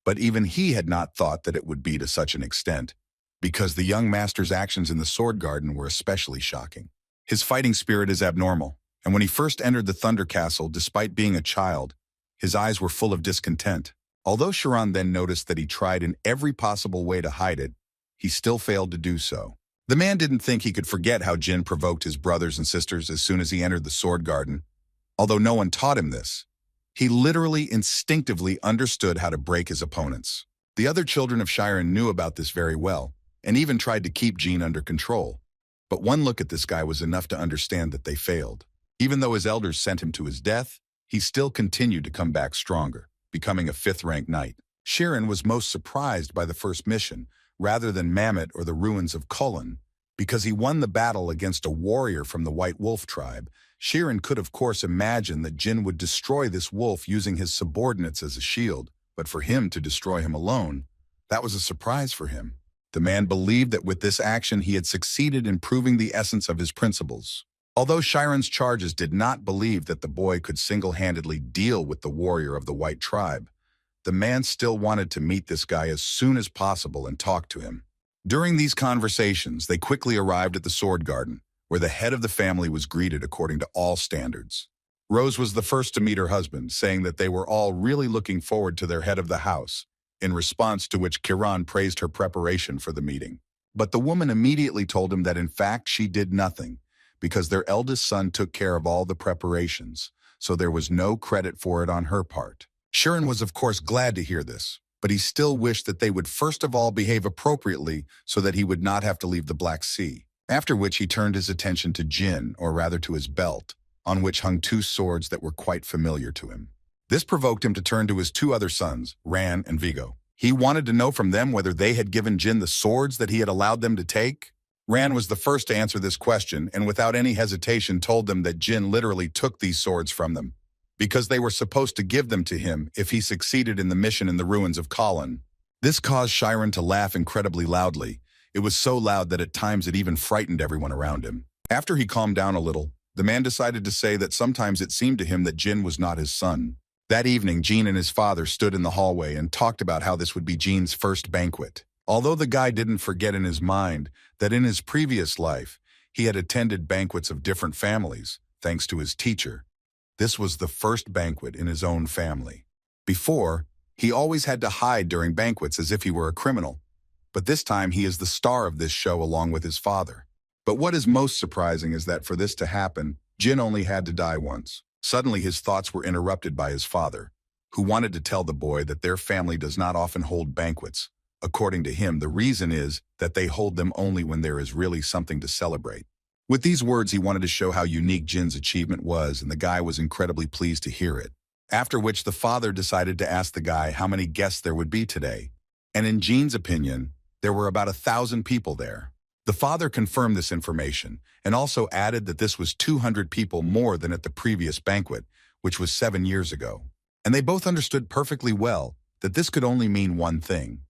But even he had not thought that it would be to such an extent, because the young master's actions in the Sword Garden were especially shocking. His fighting spirit is abnormal, and when he first entered the Thunder Castle, despite being a child, his eyes were full of discontent. Although Chiron then noticed that he tried in every possible way to hide it, he still failed to do so. The man didn't think he could forget how Jyn provoked his brothers and sisters as soon as he entered the Sword Garden. Although no one taught him this, he literally instinctively understood how to break his opponents. The other children of Chiron knew about this very well, and even tried to keep Jyn under control. But one look at this guy was enough to understand that they failed. Even though his elders sent him to his death, he still continued to come back stronger, becoming a 5th-rank knight. Shirin was most surprised by the first mission, rather than Mammoth or the ruins of Kulin, because he won the battle against a warrior from the White Wolf tribe. Shirin could of course imagine that Jyn would destroy this wolf using his subordinates as a shield, but for him to destroy him alone, that was a surprise for him. The man believed that with this action he had succeeded in proving the essence of his principles. Although Shirin's charges did not believe that the boy could single-handedly deal with the warrior of the White tribe, the man still wanted to meet this guy as soon as possible and talk to him. During these conversations, they quickly arrived at the Sword Garden, where the head of the family was greeted according to all standards. Rose was the first to meet her husband, saying that they were all really looking forward to their head of the house, in response to which Kiran praised her preparation for the meeting. But the woman immediately told him that in fact she did nothing, because their eldest son took care of all the preparations, so there was no credit for it on her part. Shirin was of course glad to hear this, but he still wished that they would first of all behave appropriately so that he would not have to leave the Black Sea. After which he turned his attention to Jyn, or rather to his belt, on which hung 2 swords that were quite familiar to him. This provoked him to turn to his 2 other sons, Ran and Vigo. He wanted to know from them whether they had given Jyn the swords that he had allowed them to take. Ran was the first to answer this question, and without any hesitation told them that Jyn literally took these swords from them, because they were supposed to give them to him if he succeeded in the mission in the ruins of Kulin. This caused Shirin to laugh incredibly loudly. It was so loud that at times it even frightened everyone around him. After he calmed down a little, the man decided to say that sometimes it seemed to him that Jyn was not his son. That evening, Jyn and his father stood in the hallway and talked about how this would be Jyn's first banquet. Although the guy didn't forget in his mind that in his previous life, he had attended banquets of different families, thanks to his teacher. This was the first banquet in his own family. Before, he always had to hide during banquets as if he were a criminal. But this time he is the star of this show along with his father. But what is most surprising is that for this to happen, Jyn only had to die once. Suddenly his thoughts were interrupted by his father, who wanted to tell the boy that their family does not often hold banquets. According to him, the reason is that they hold them only when there is really something to celebrate. With these words, he wanted to show how unique Jyn's achievement was, and the guy was incredibly pleased to hear it. After which the father decided to ask the guy how many guests there would be today. And in Jyn's opinion, there were about 1,000 people there. The father confirmed this information and also added that this was 200 people more than at the previous banquet, which was 7 years ago. And they both understood perfectly well that this could only mean one thing,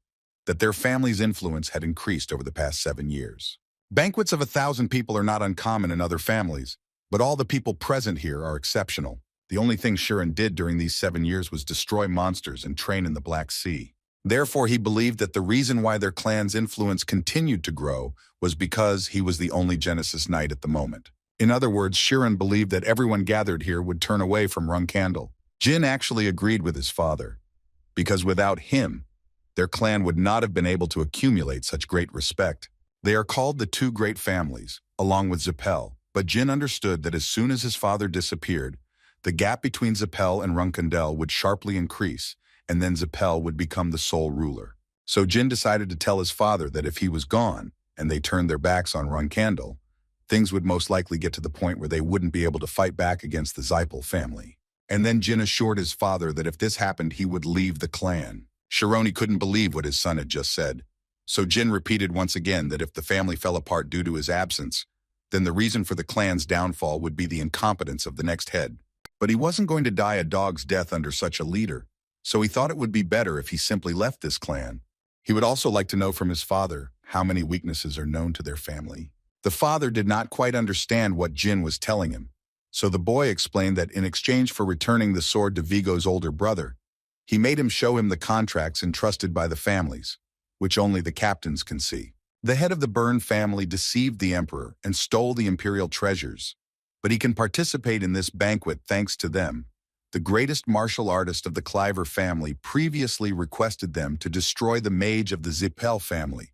that their family's influence had increased over the past 7 years. Banquets of 1,000 people are not uncommon in other families, but all the people present here are exceptional. The only thing Shirin did during these 7 years was destroy monsters and train in the Black Sea. Therefore, he believed that the reason why their clan's influence continued to grow was because he was the only Genesis Knight at the moment. In other words, Shirin believed that everyone gathered here would turn away from Runkandel. Jyn actually agreed with his father, because without him, their clan would not have been able to accumulate such great respect. They are called the 2 great families, along with Zapel, but Jyn understood that as soon as his father disappeared, the gap between Zapel and Runkandel would sharply increase, and then Zapel would become the sole ruler. So Jyn decided to tell his father that if he was gone, and they turned their backs on Runkandel, things would most likely get to the point where they wouldn't be able to fight back against the Zypel family. And then Jyn assured his father that if this happened, he would leave the clan. Shironi couldn't believe what his son had just said. So Jyn repeated once again that if the family fell apart due to his absence, then the reason for the clan's downfall would be the incompetence of the next head. But he wasn't going to die a dog's death under such a leader, so he thought it would be better if he simply left this clan. He would also like to know from his father how many weaknesses are known to their family. The father did not quite understand what Jyn was telling him, so the boy explained that in exchange for returning the sword to Vigo's older brother, he made him show him the contracts entrusted by the families, which only the captains can see. The head of the Byrne family deceived the emperor and stole the imperial treasures, but he can participate in this banquet thanks to them. The greatest martial artist of the Cliver family previously requested them to destroy the mage of the Zippel family.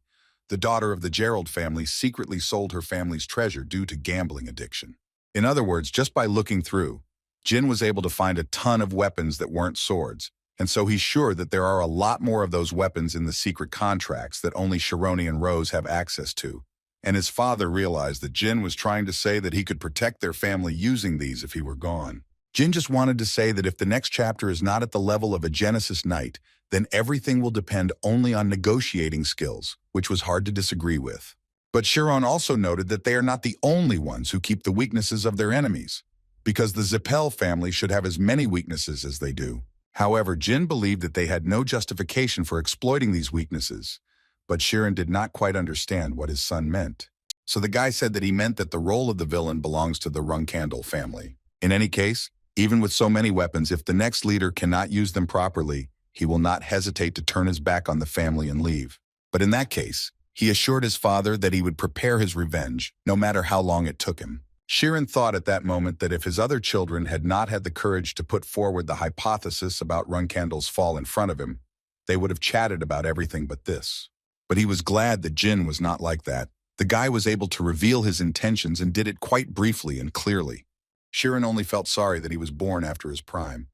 The daughter of the Gerald family secretly sold her family's treasure due to gambling addiction. In other words, just by looking through, Jyn was able to find a ton of weapons that weren't swords, and so he's sure that there are a lot more of those weapons in the secret contracts that only Shironi and Rose have access to. And his father realized that Jyn was trying to say that he could protect their family using these if he were gone. Jyn just wanted to say that if the next chapter is not at the level of a Genesis Knight, then everything will depend only on negotiating skills, which was hard to disagree with. But Chiron also noted that they are not the only ones who keep the weaknesses of their enemies, because the Zippel family should have as many weaknesses as they do. However, Jyn believed that they had no justification for exploiting these weaknesses, but Chiron did not quite understand what his son meant. So the guy said that he meant that the role of the villain belongs to the Randell family. In any case, even with so many weapons, if the next leader cannot use them properly, he will not hesitate to turn his back on the family and leave. But in that case, he assured his father that he would prepare his revenge, no matter how long it took him. Chiron thought at that moment that if his other children had not had the courage to put forward the hypothesis about Randell's fall in front of him, they would have chatted about everything but this. But he was glad that Jyn was not like that. The guy was able to reveal his intentions and did it quite briefly and clearly. Chiron only felt sorry that he was born after his prime.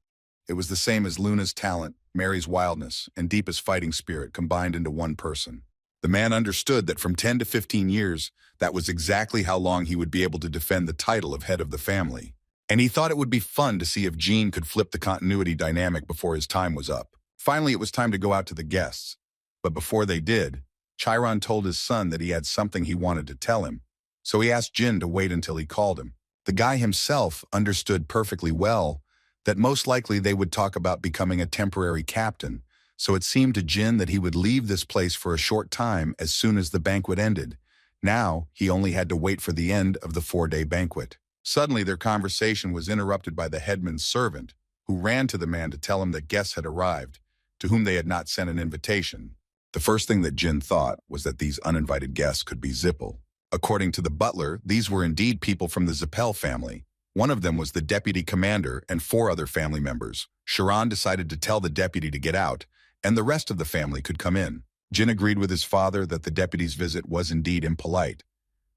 It was the same as Luna's talent, Mary's wildness, and deepest fighting spirit combined into one person. The man understood that from 10 to 15 years, that was exactly how long he would be able to defend the title of head of the family. And he thought it would be fun to see if Jyn could flip the continuity dynamic before his time was up. Finally, it was time to go out to the guests. But before they did, Chiron told his son that he had something he wanted to tell him, so he asked Jyn to wait until he called him. The guy himself understood perfectly well that most likely they would talk about becoming a temporary captain, so it seemed to Jyn that he would leave this place for a short time as soon as the banquet ended. Now, he only had to wait for the end of the 4-day banquet. Suddenly, their conversation was interrupted by the headman's servant, who ran to the man to tell him that guests had arrived, to whom they had not sent an invitation. The first thing that Jyn thought was that these uninvited guests could be Zippel. According to the butler, these were indeed people from the Zippel family. One of them was the deputy commander and 4 other family members. Chiron decided to tell the deputy to get out, and the rest of the family could come in. Jyn agreed with his father that the deputy's visit was indeed impolite,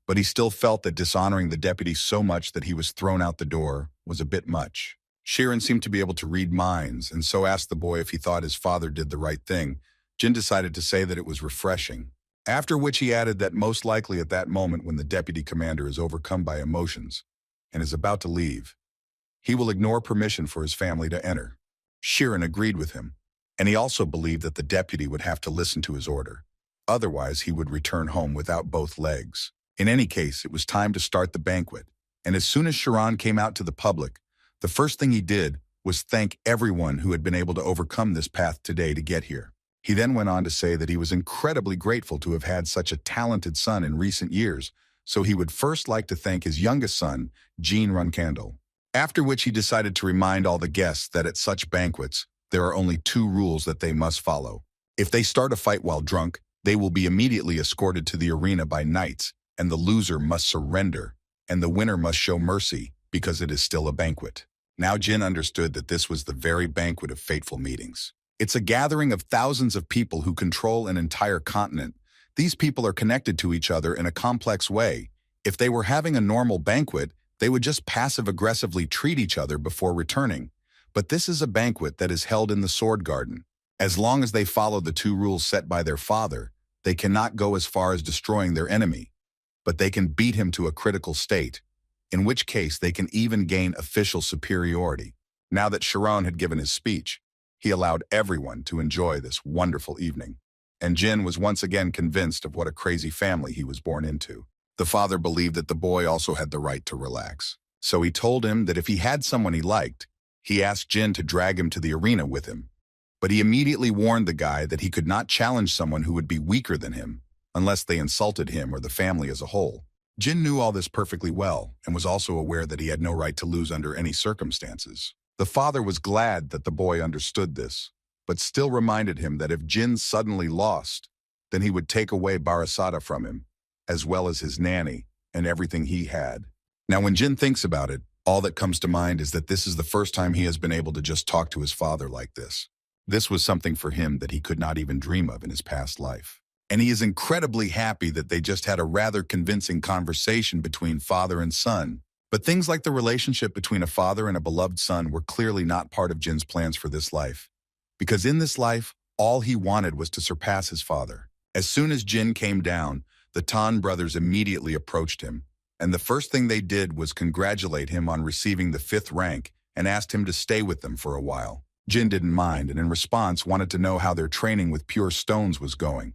but he still felt that dishonoring the deputy so much that he was thrown out the door was a bit much. Chiron seemed to be able to read minds, and so asked the boy if he thought his father did the right thing. Jyn decided to say that it was refreshing, after which he added that most likely at that moment when the deputy commander is overcome by emotions and is about to leave, he will ignore permission for his family to enter. Chiron agreed with him, and he also believed that the deputy would have to listen to his order. Otherwise, he would return home without both legs. In any case, it was time to start the banquet, and as soon as Chiron came out to the public, the first thing he did was thank everyone who had been able to overcome this path today to get here. He then went on to say that he was incredibly grateful to have had such a talented son in recent years, so he would first like to thank his youngest son, Jyn Randell. After which he decided to remind all the guests that at such banquets, there are only 2 rules that they must follow. If they start a fight while drunk, they will be immediately escorted to the arena by knights, and the loser must surrender, and the winner must show mercy, because it is still a banquet. Now Jyn understood that this was the very banquet of fateful meetings. It's a gathering of thousands of people who control an entire continent. These people are connected to each other in a complex way. If they were having a normal banquet, they would just passive-aggressively treat each other before returning. But this is a banquet that is held in the Sword Garden. As long as they follow the 2 rules set by their father, they cannot go as far as destroying their enemy, but they can beat him to a critical state, in which case they can even gain official superiority. Now that Chiron had given his speech, he allowed everyone to enjoy this wonderful evening. And Jyn was once again convinced of what a crazy family he was born into. The father believed that the boy also had the right to relax. So he told him that if he had someone he liked, he asked Jyn to drag him to the arena with him. But he immediately warned the guy that he could not challenge someone who would be weaker than him, unless they insulted him or the family as a whole. Jyn knew all this perfectly well, and was also aware that he had no right to lose under any circumstances. The father was glad that the boy understood this, but still reminded him that if Jyn suddenly lost, then he would take away Barasada from him, as well as his nanny and everything he had. Now, when Jyn thinks about it, all that comes to mind is that this is the first time he has been able to just talk to his father like this. This was something for him that he could not even dream of in his past life. And he is incredibly happy that they just had a rather convincing conversation between father and son. But things like the relationship between a father and a beloved son were clearly not part of Jyn's plans for this life. Because in this life, all he wanted was to surpass his father. As soon as Jyn came down, The Tan brothers immediately approached him, and the first thing they did was congratulate him on receiving the 5th rank and asked him to stay with them for a while. Jyn didn't mind, and in response wanted to know how their training with pure stones was going.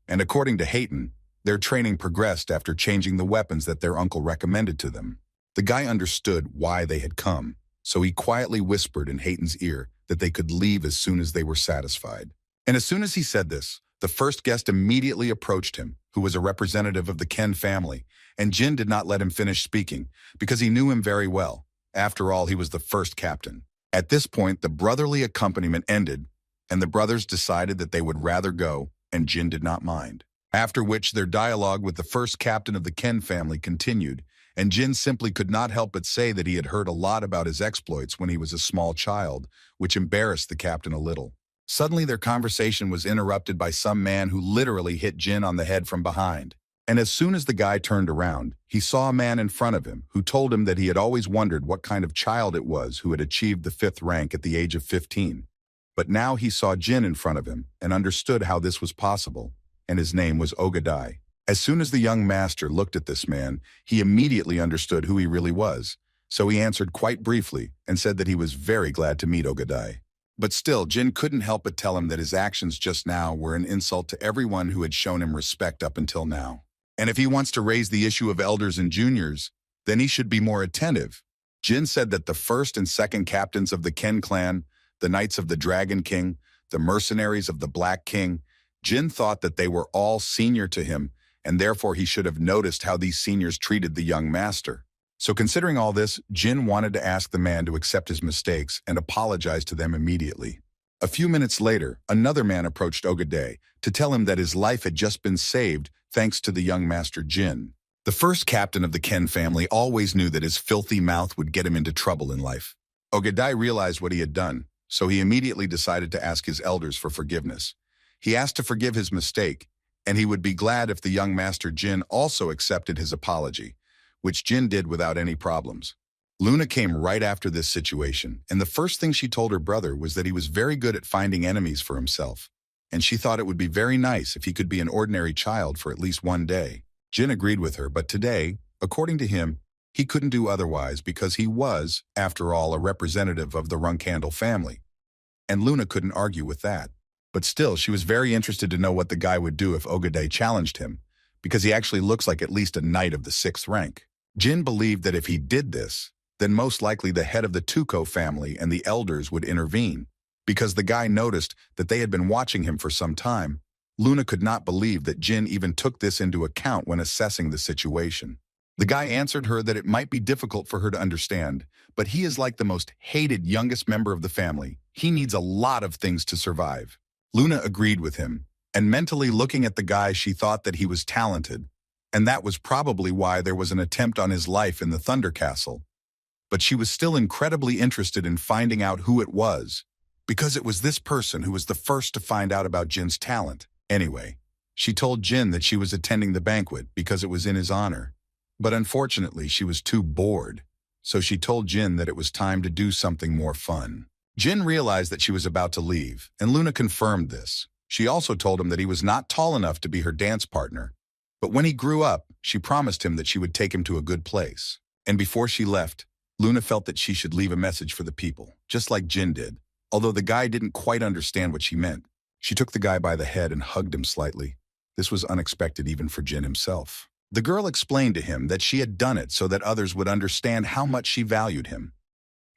And according to Hayton, their training progressed after changing the weapons that their uncle recommended to them. The guy understood why they had come, so he quietly whispered in Hayton's ear that they could leave as soon as they were satisfied. And as soon as he said this, the first guest immediately approached him, who was a representative of the Ken family, and Jyn did not let him finish speaking because he knew him very well. After all, he was the first captain. At this point, the brotherly accompaniment ended, and the brothers decided that they would rather go, and Jyn did not mind. After which, their dialogue with the first captain of the Ken family continued, and Jyn simply could not help but say that he had heard a lot about his exploits when he was a small child, which embarrassed the captain a little. Suddenly, their conversation was interrupted by some man who literally hit Jyn on the head from behind. And as soon as the guy turned around, he saw a man in front of him who told him that he had always wondered what kind of child it was who had achieved the 5th rank at the age of 15. But now he saw Jyn in front of him and understood how this was possible, and his name was Ogadai. As soon as the young master looked at this man, he immediately understood who he really was, so he answered quite briefly and said that he was very glad to meet Ogadai. But still, Jyn couldn't help but tell him that his actions just now were an insult to everyone who had shown him respect up until now. And if he wants to raise the issue of elders and juniors, then he should be more attentive. Jyn said that the first and second captains of the Ken clan, the Knights of the Dragon King, the mercenaries of the Black King, Jyn thought that they were all senior to him, and therefore he should have noticed how these seniors treated the young master. So considering all this, Jyn wanted to ask the man to accept his mistakes and apologize to them immediately. A few minutes later, another man approached Ogadai to tell him that his life had just been saved thanks to the young master Jyn. The first captain of the Ken family always knew that his filthy mouth would get him into trouble in life. Ogadai realized what he had done, so he immediately decided to ask his elders for forgiveness. He asked to forgive his mistake, and he would be glad if the young master Jyn also accepted his apology, which Jyn did without any problems. Luna came right after this situation, and the first thing she told her brother was that he was very good at finding enemies for himself, and she thought it would be very nice if he could be an ordinary child for at least one day. Jyn agreed with her, but today, according to him, he couldn't do otherwise because he was, after all, a representative of the Runkandle family. And Luna couldn't argue with that. But still, she was very interested to know what the guy would do if Ogadai challenged him, because he actually looks like at least a knight of the 6th rank. Jyn believed that if he did this, then most likely the head of the Tuco family and the elders would intervene. Because the guy noticed that they had been watching him for some time, Luna could not believe that Jyn even took this into account when assessing the situation. The guy answered her that it might be difficult for her to understand, but he is like the most hated youngest member of the family. He needs a lot of things to survive. Luna agreed with him, and mentally looking at the guy, she thought that he was talented, and that was probably why there was an attempt on his life in the Thunder Castle. But she was still incredibly interested in finding out who it was, because it was this person who was the first to find out about Jyn's talent. Anyway, she told Jyn that she was attending the banquet because it was in his honor. But unfortunately, she was too bored, so she told Jyn that it was time to do something more fun. Jyn realized that she was about to leave, and Luna confirmed this. She also told him that he was not tall enough to be her dance partner, but when he grew up, she promised him that she would take him to a good place. And before she left, Luna felt that she should leave a message for the people, just like Jyn did. Although the guy didn't quite understand what she meant, she took the guy by the head and hugged him slightly. This was unexpected even for Jyn himself. The girl explained to him that she had done it so that others would understand how much she valued him.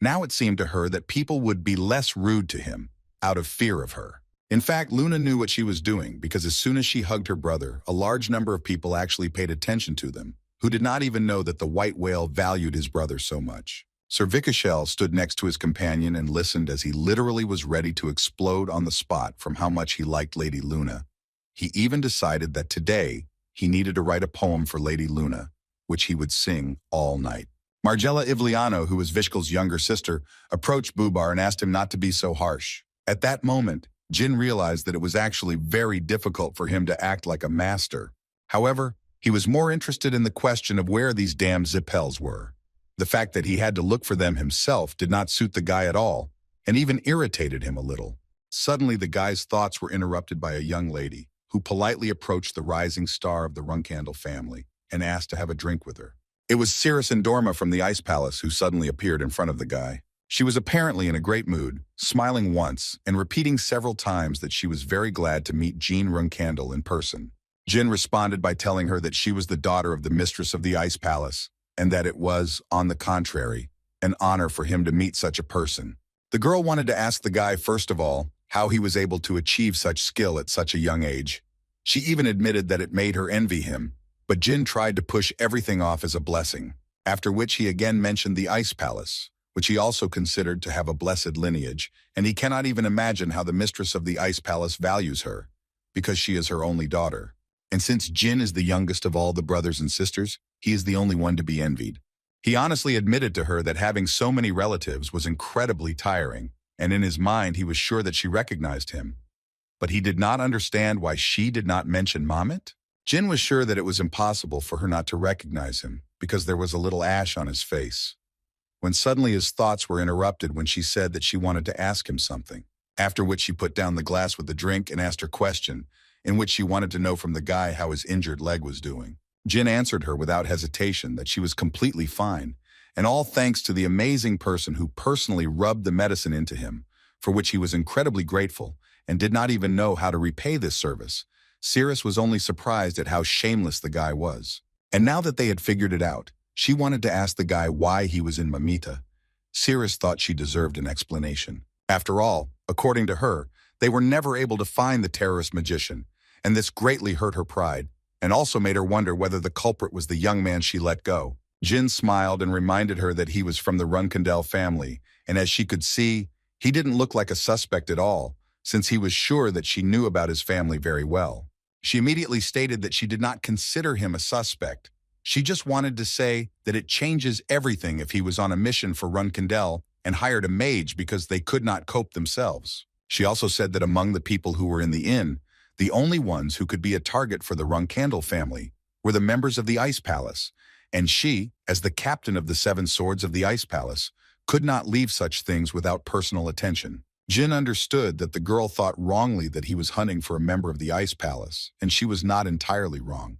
Now it seemed to her that people would be less rude to him, out of fear of her. In fact, Luna knew what she was doing because as soon as she hugged her brother, a large number of people actually paid attention to them, who did not even know that the white whale valued his brother so much. Sir Vikashel stood next to his companion and listened as he literally was ready to explode on the spot from how much he liked Lady Luna. He even decided that today he needed to write a poem for Lady Luna, which he would sing all night. Margella Ivliano, who was Vishkal's younger sister, approached Bubar and asked him not to be so harsh. At that moment, Jyn realized that it was actually very difficult for him to act like a master. However, he was more interested in the question of where these damn Zippels were. The fact that he had to look for them himself did not suit the guy at all, and even irritated him a little. Suddenly, the guy's thoughts were interrupted by a young lady, who politely approached the rising star of the Runkandle family and asked to have a drink with her. It was Cirrus and Dorma from the Ice Palace who suddenly appeared in front of the guy. She was apparently in a great mood, smiling once and repeating several times that she was very glad to meet Jyn Randell in person. Jyn responded by telling her that she was the daughter of the mistress of the Ice Palace, and that it was, on the contrary, an honor for him to meet such a person. The girl wanted to ask the guy, first of all, how he was able to achieve such skill at such a young age. She even admitted that it made her envy him, but Jyn tried to push everything off as a blessing, after which he again mentioned the Ice Palace, which he also considered to have a blessed lineage, and he cannot even imagine how the mistress of the Ice Palace values her, because she is her only daughter. And since Jyn is the youngest of all the brothers and sisters, he is the only one to be envied. He honestly admitted to her that having so many relatives was incredibly tiring, and in his mind he was sure that she recognized him. But he did not understand why she did not mention Mamet. Jyn was sure that it was impossible for her not to recognize him, because there was a little ash on his face. When suddenly his thoughts were interrupted when she said that she wanted to ask him something, after which she put down the glass with the drink and asked her question, in which she wanted to know from the guy how his injured leg was doing. Jyn answered her without hesitation that she was completely fine, and all thanks to the amazing person who personally rubbed the medicine into him, for which he was incredibly grateful and did not even know how to repay this service. Cirrus was only surprised at how shameless the guy was. And now that they had figured it out, she wanted to ask the guy why he was in Mamita. Cirrus thought she deserved an explanation. After all, according to her, they were never able to find the terrorist magician, and this greatly hurt her pride, and also made her wonder whether the culprit was the young man she let go. Jyn smiled and reminded her that he was from the Randell family, and as she could see, he didn't look like a suspect at all, since he was sure that she knew about his family very well. She immediately stated that she did not consider him a suspect. She just wanted to say that it changes everything if he was on a mission for Randell and hired a mage because they could not cope themselves. She also said that among the people who were in the inn, the only ones who could be a target for the Randell family were the members of the Ice Palace, and she, as the captain of the 7 Swords of the Ice Palace, could not leave such things without personal attention. Jyn understood that the girl thought wrongly that he was hunting for a member of the Ice Palace, and she was not entirely wrong,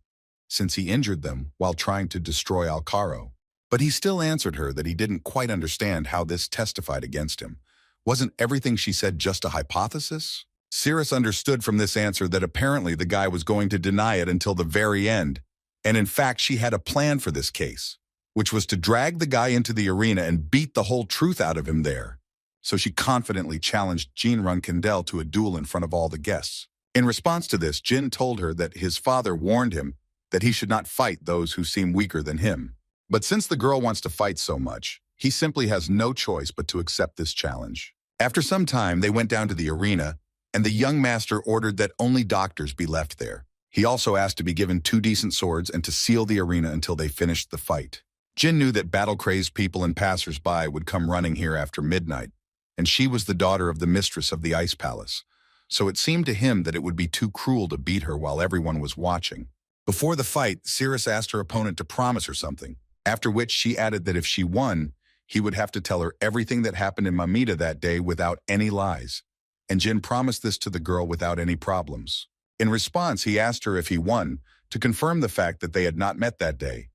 since he injured them while trying to destroy Alcaro. But he still answered her that he didn't quite understand how this testified against him. Wasn't everything she said just a hypothesis? Cirrus understood from this answer that apparently the guy was going to deny it until the very end, and in fact she had a plan for this case, which was to drag the guy into the arena and beat the whole truth out of him there. So she confidently challenged Jyn Randell to a duel in front of all the guests. In response to this, Jyn told her that his father warned him that he should not fight those who seem weaker than him. But since the girl wants to fight so much, he simply has no choice but to accept this challenge. After some time, they went down to the arena, and the young master ordered that only doctors be left there. He also asked to be given 2 decent swords and to seal the arena until they finished the fight. Jyn knew that battle-crazed people and passers-by would come running here after midnight, and she was the daughter of the mistress of the Ice Palace, so it seemed to him that it would be too cruel to beat her while everyone was watching. Before the fight, Cirrus asked her opponent to promise her something, after which she added that if she won, he would have to tell her everything that happened in Mamita that day without any lies. And Jyn promised this to the girl without any problems. In response, he asked her if he won to confirm the fact that they had not met that day.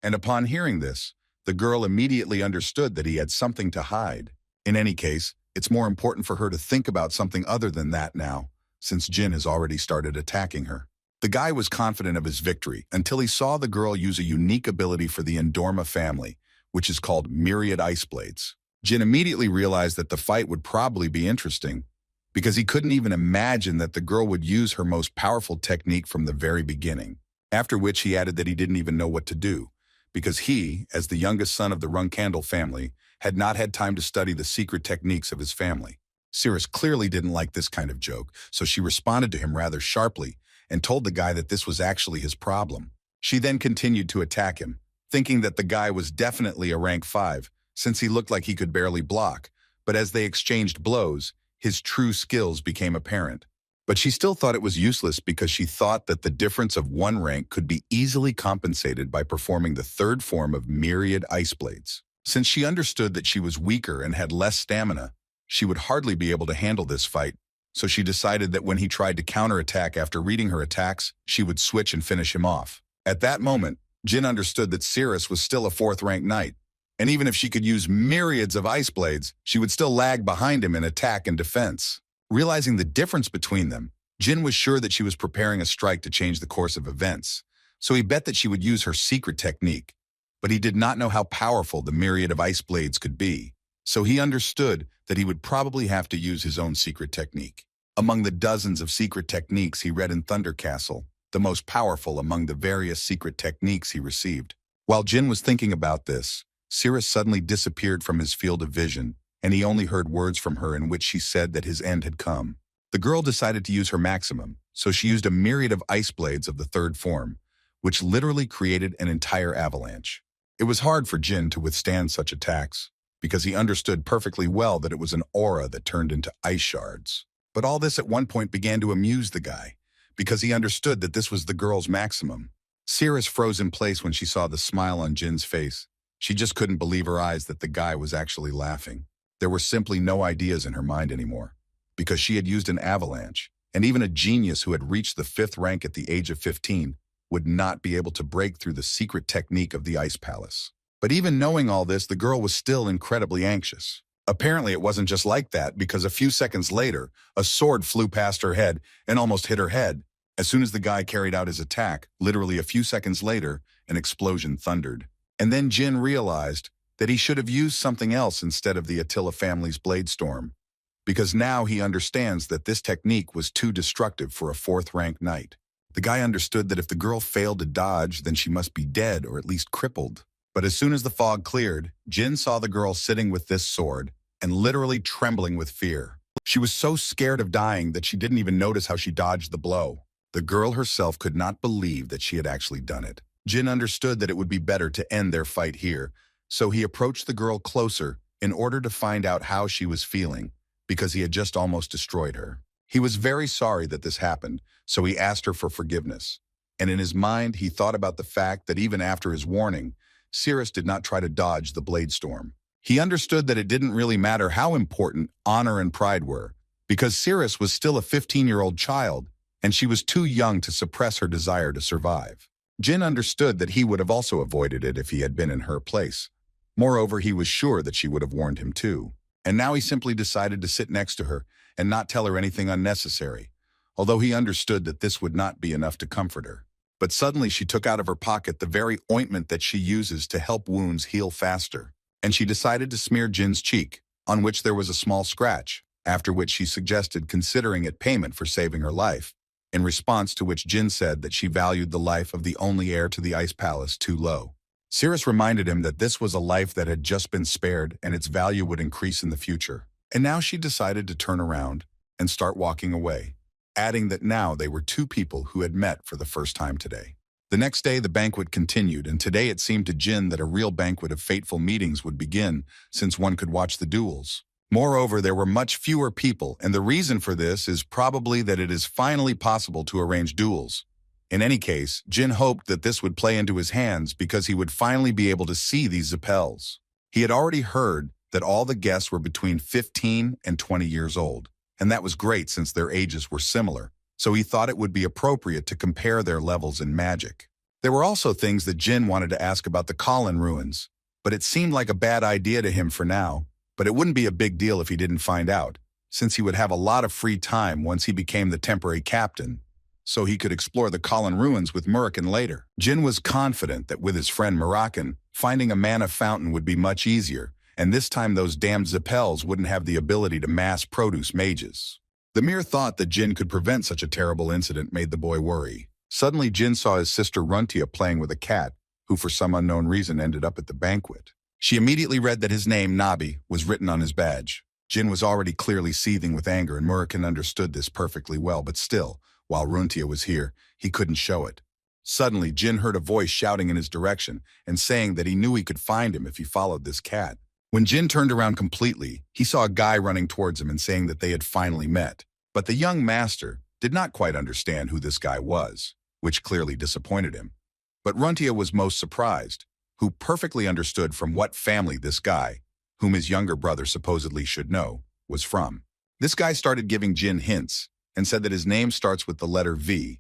And upon hearing this, the girl immediately understood that he had something to hide. In any case, it's more important for her to think about something other than that now, since Jyn has already started attacking her. The guy was confident of his victory until he saw the girl use a unique ability for the Endorma family, which is called Myriad Ice Blades. Jyn immediately realized that the fight would probably be interesting, because he couldn't even imagine that the girl would use her most powerful technique from the very beginning. After which he added that he didn't even know what to do, because he, as the youngest son of the Randell family, had not had time to study the secret techniques of his family. Cirrus clearly didn't like this kind of joke, so she responded to him rather sharply and told the guy that this was actually his problem. She then continued to attack him, thinking that the guy was definitely a rank 5, since he looked like he could barely block, but as they exchanged blows, his true skills became apparent. But she still thought it was useless because she thought that the difference of 1 rank could be easily compensated by performing the 3rd form of Myriad Ice Blades. Since she understood that she was weaker and had less stamina, she would hardly be able to handle this fight, so she decided that when he tried to counterattack after reading her attacks, she would switch and finish him off. At that moment, Jyn understood that Cirrus was still a 4th-rank knight, and even if she could use myriads of ice blades, she would still lag behind him in attack and defense. Realizing the difference between them, Jyn was sure that she was preparing a strike to change the course of events, so he bet that she would use her secret technique. But he did not know how powerful the myriad of ice blades could be, so he understood that he would probably have to use his own secret technique. Among the dozens of secret techniques he read in Thunder Castle, the most powerful among the various secret techniques he received. While Jyn was thinking about this, Cirrus suddenly disappeared from his field of vision, and he only heard words from her in which she said that his end had come. The girl decided to use her maximum, so she used a myriad of ice blades of the 3rd form, which literally created an entire avalanche. It was hard for Jyn to withstand such attacks, because he understood perfectly well that it was an aura that turned into ice shards. But all this at one point began to amuse the guy, because he understood that this was the girl's maximum. Cirrus froze in place when she saw the smile on Jin's face. She just couldn't believe her eyes that the guy was actually laughing. There were simply no ideas in her mind anymore, because she had used an avalanche, and even a genius who had reached the 5th rank at the age of 15 would not be able to break through the secret technique of the Ice Palace. But even knowing all this, the girl was still incredibly anxious. Apparently it wasn't just like that, because a few seconds later, a sword flew past her head and almost hit her head. As soon as the guy carried out his attack, literally a few seconds later, an explosion thundered. And then Jyn realized that he should have used something else instead of the Attila family's blade storm, because now he understands that this technique was too destructive for a 4th-rank knight. The guy understood that if the girl failed to dodge, then she must be dead or at least crippled. But as soon as the fog cleared, Jyn saw the girl sitting with this sword and literally trembling with fear. She was so scared of dying that she didn't even notice how she dodged the blow. The girl herself could not believe that she had actually done it. Jyn understood that it would be better to end their fight here, so he approached the girl closer in order to find out how she was feeling, because he had just almost destroyed her. He was very sorry that this happened, so he asked her for forgiveness. And in his mind, he thought about the fact that even after his warning, Cirrus did not try to dodge the blade storm. He understood that it didn't really matter how important honor and pride were, because Cirrus was still a 15-year-old child, and she was too young to suppress her desire to survive. Jyn understood that he would have also avoided it if he had been in her place. Moreover, he was sure that she would have warned him too. And now he simply decided to sit next to her and not tell her anything unnecessary, although he understood that this would not be enough to comfort her. But suddenly she took out of her pocket the very ointment that she uses to help wounds heal faster, and she decided to smear Jin's cheek, on which there was a small scratch, after which she suggested considering it payment for saving her life, in response to which Jyn said that she valued the life of the only heir to the Ice Palace too low. Cirrus reminded him that this was a life that had just been spared and its value would increase in the future. And now she decided to turn around and start walking away, adding that now they were two people who had met for the first time today. The next day the banquet continued, and today it seemed to Jyn that a real banquet of fateful meetings would begin, since one could watch the duels. Moreover, there were much fewer people, and the reason for this is probably that it is finally possible to arrange duels. In any case, Jyn hoped that this would play into his hands because he would finally be able to see these Zapels. He had already heard that all the guests were between 15 and 20 years old, and that was great since their ages were similar, so he thought it would be appropriate to compare their levels in magic. There were also things that Jyn wanted to ask about the Colin ruins, but it seemed like a bad idea to him for now. But it wouldn't be a big deal if he didn't find out, since he would have a lot of free time once he became the temporary captain, so he could explore the Colin ruins with Murakan later. Jyn was confident that with his friend Murakan, finding a mana fountain would be much easier, and this time those damned Zapels wouldn't have the ability to mass produce mages. The mere thought that Jyn could prevent such a terrible incident made the boy worry. Suddenly Jyn saw his sister Runtia playing with a cat, who for some unknown reason ended up at the banquet. She immediately read that his name, Nabi, was written on his badge. Jyn was already clearly seething with anger, and Murakan understood this perfectly well, but still, while Runtia was here, he couldn't show it. Suddenly, Jyn heard a voice shouting in his direction and saying that he knew he could find him if he followed this cat. When Jyn turned around completely, he saw a guy running towards him and saying that they had finally met. But the young master did not quite understand who this guy was, which clearly disappointed him. But Runtia was most surprised, who perfectly understood from what family this guy, whom his younger brother supposedly should know, was from. This guy started giving Jyn hints and said that his name starts with the letter V.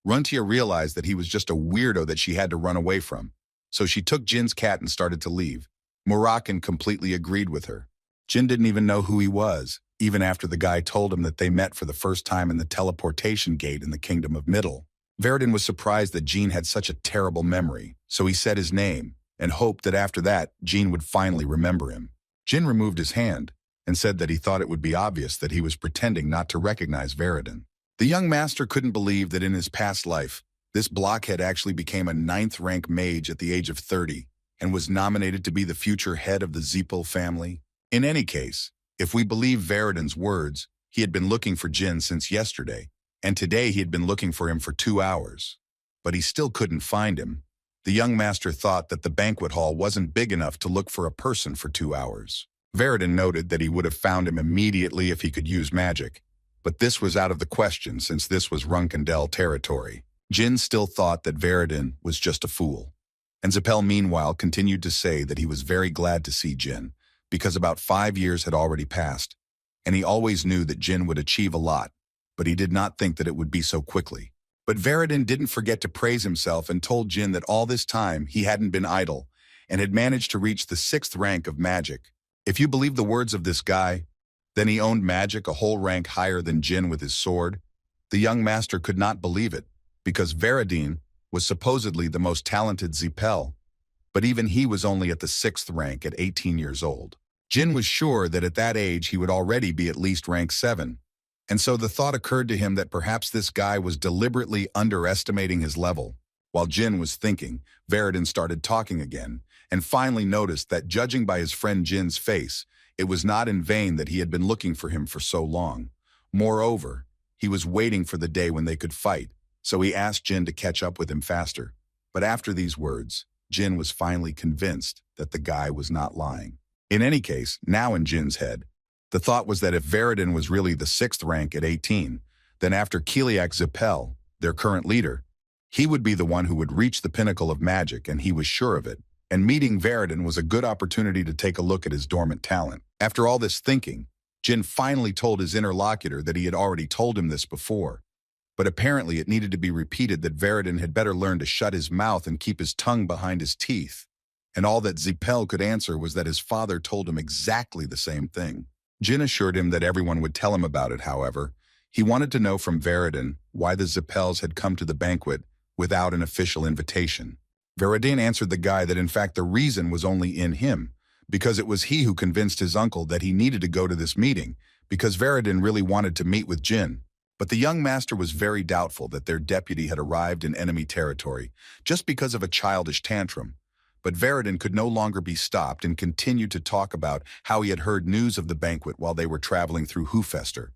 Runtia realized that he was just a weirdo that she had to run away from, so she took Jin's cat and started to leave. Moram completely agreed with her. Jyn didn't even know who he was, even after the guy told him that they met for the first time in the teleportation gate in the Kingdom of Middle. Veridin was surprised that Jyn had such a terrible memory, so he said his name and hoped that after that, Jyn would finally remember him. Jyn removed his hand and said that he thought it would be obvious that he was pretending not to recognize Veridin. The young master couldn't believe that in his past life, this blockhead actually became a 9th rank mage at the age of 30 and was nominated to be the future head of the Zepel family. In any case, if we believe Veridin's words, he had been looking for Jyn since yesterday, and today he had been looking for him for 2 hours. But he still couldn't find him. The young master thought that the banquet hall wasn't big enough to look for a person for 2 hours. Veridin noted that he would have found him immediately if he could use magic, but this was out of the question since this was Randell territory. Jyn still thought that Veridin was just a fool. And Zepel meanwhile continued to say that he was very glad to see Jyn, because about 5 years had already passed, and he always knew that Jyn would achieve a lot, but he did not think that it would be so quickly. But Veridin didn't forget to praise himself and told Jyn that all this time he hadn't been idle and had managed to reach the 6th rank of magic. If you believe the words of this guy, then he owned magic a whole rank higher than Jyn with his sword. The young master could not believe it, because Veridin was supposedly the most talented Zepel, but even he was only at the 6th rank at 18 years old. Jyn was sure that at that age he would already be at least rank 7, and so the thought occurred to him that perhaps this guy was deliberately underestimating his level. While Jyn was thinking, Veridin started talking again, and finally noticed that judging by his friend Jin's face, it was not in vain that he had been looking for him for so long. Moreover, he was waiting for the day when they could fight, so he asked Jyn to catch up with him faster. But after these words, Jyn was finally convinced that the guy was not lying. In any case, now in Jin's head, the thought was that if Veridin was really the 6th rank at 18, then after Kiliak Zepel, their current leader, he would be the one who would reach the pinnacle of magic, and he was sure of it. And meeting Veridin was a good opportunity to take a look at his dormant talent. After all this thinking, Jyn finally told his interlocutor that he had already told him this before, but apparently it needed to be repeated that Veridin had better learn to shut his mouth and keep his tongue behind his teeth. And all that Zepel could answer was that his father told him exactly the same thing. Jyn assured him that everyone would tell him about it, however. He wanted to know from Veridin why the Zepels had come to the banquet without an official invitation. Veridin answered the guy that in fact the reason was only in him, because it was he who convinced his uncle that he needed to go to this meeting, because Veridin really wanted to meet with Jyn. But the young master was very doubtful that their deputy had arrived in enemy territory just because of a childish tantrum. But Veridin could no longer be stopped and continued to talk about how he had heard news of the banquet while they were traveling through Hufester.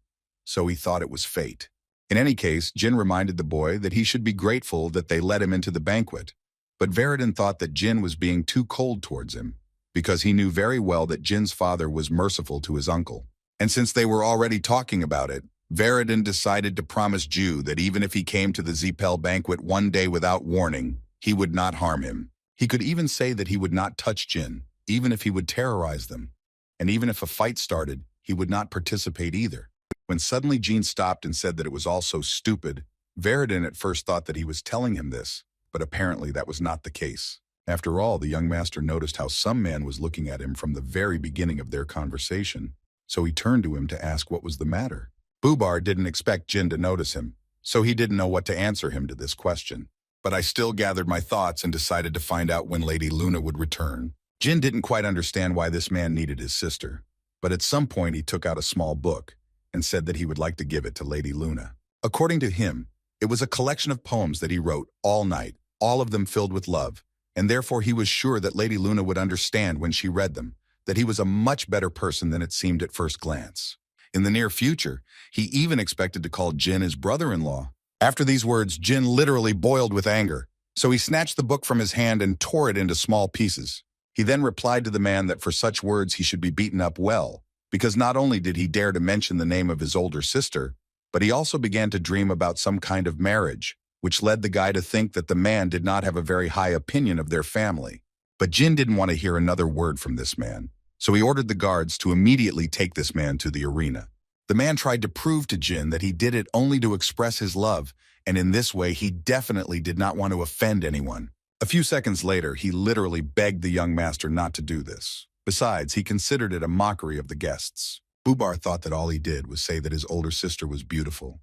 So he thought it was fate. In any case, Jyn reminded the boy that he should be grateful that they let him into the banquet. But Veridin thought that Jyn was being too cold towards him, because he knew very well that Jin's father was merciful to his uncle. And since they were already talking about it, Veridin decided to promise Ju that even if he came to the Zepel banquet one day without warning, he would not harm him. He could even say that he would not touch Jyn, even if he would terrorize them. And even if a fight started, he would not participate either. When suddenly Jyn stopped and said that it was all so stupid, Veridin at first thought that he was telling him this, but apparently that was not the case. After all, the young master noticed how some man was looking at him from the very beginning of their conversation, so he turned to him to ask what was the matter. Bubar didn't expect Jyn to notice him, so he didn't know what to answer him to this question. But I still gathered my thoughts and decided to find out when Lady Luna would return. Jyn didn't quite understand why this man needed his sister, but at some point he took out a small book and said that he would like to give it to Lady Luna. According to him, it was a collection of poems that he wrote all night, all of them filled with love, and therefore he was sure that Lady Luna would understand when she read them, that he was a much better person than it seemed at first glance. In the near future, he even expected to call Jyn his brother-in-law. After these words, Jyn literally boiled with anger, so he snatched the book from his hand and tore it into small pieces. He then replied to the man that for such words he should be beaten up well, because not only did he dare to mention the name of his older sister, but he also began to dream about some kind of marriage, which led the guy to think that the man did not have a very high opinion of their family. But Jyn didn't want to hear another word from this man, so he ordered the guards to immediately take this man to the arena. The man tried to prove to Jyn that he did it only to express his love, and in this way he definitely did not want to offend anyone. A few seconds later, he literally begged the young master not to do this. Besides, he considered it a mockery of the guests. Bubar thought that all he did was say that his older sister was beautiful.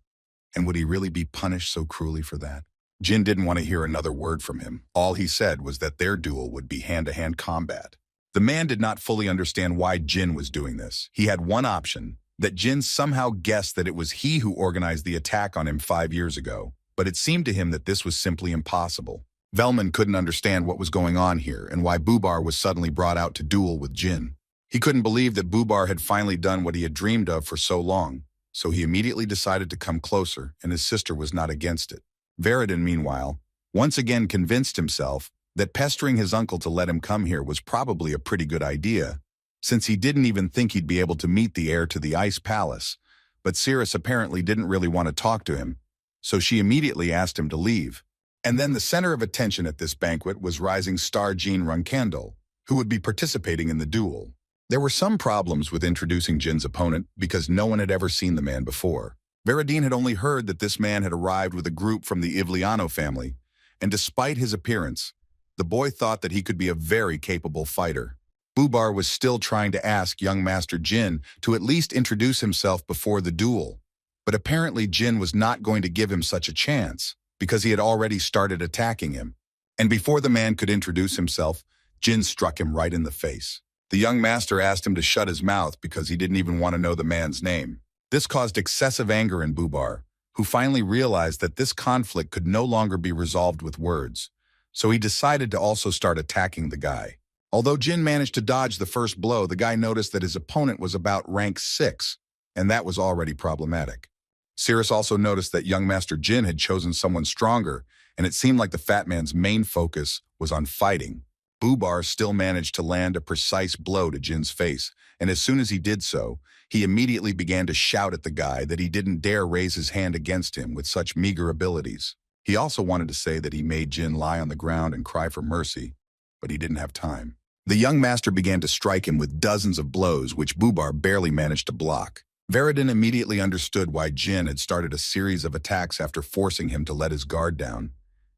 And would he really be punished so cruelly for that? Jyn didn't want to hear another word from him. All he said was that their duel would be hand-to-hand combat. The man did not fully understand why Jyn was doing this. He had one option, that Jyn somehow guessed that it was he who organized the attack on him 5 years ago, but it seemed to him that this was simply impossible. Velman couldn't understand what was going on here and why Bubar was suddenly brought out to duel with Jyn. He couldn't believe that Bubar had finally done what he had dreamed of for so long, so he immediately decided to come closer, and his sister was not against it. Veridin, meanwhile, once again convinced himself that pestering his uncle to let him come here was probably a pretty good idea, since he didn't even think he'd be able to meet the heir to the Ice Palace, but Cirrus apparently didn't really want to talk to him, so she immediately asked him to leave. And then the center of attention at this banquet was rising star Jyn Randell, who would be participating in the duel. There were some problems with introducing Jyn's opponent because no one had ever seen the man before. Veridin had only heard that this man had arrived with a group from the Ivliano family, and despite his appearance, the boy thought that he could be a very capable fighter. Bubar was still trying to ask young Master Jyn to at least introduce himself before the duel, but apparently Jyn was not going to give him such a chance, because he had already started attacking him. And before the man could introduce himself, Jyn struck him right in the face. The young master asked him to shut his mouth because he didn't even want to know the man's name. This caused excessive anger in Bubar, who finally realized that this conflict could no longer be resolved with words, so he decided to also start attacking the guy. Although Jyn managed to dodge the first blow, the guy noticed that his opponent was about rank 6, and that was already problematic. Cirrus also noticed that young Master Jyn had chosen someone stronger, and it seemed like the fat man's main focus was on fighting. Bubar still managed to land a precise blow to Jyn's face, and as soon as he did so, he immediately began to shout at the guy that he didn't dare raise his hand against him with such meager abilities. He also wanted to say that he made Jyn lie on the ground and cry for mercy, but he didn't have time. The young master began to strike him with dozens of blows, which Bubar barely managed to block. Veridin immediately understood why Jyn had started a series of attacks after forcing him to let his guard down.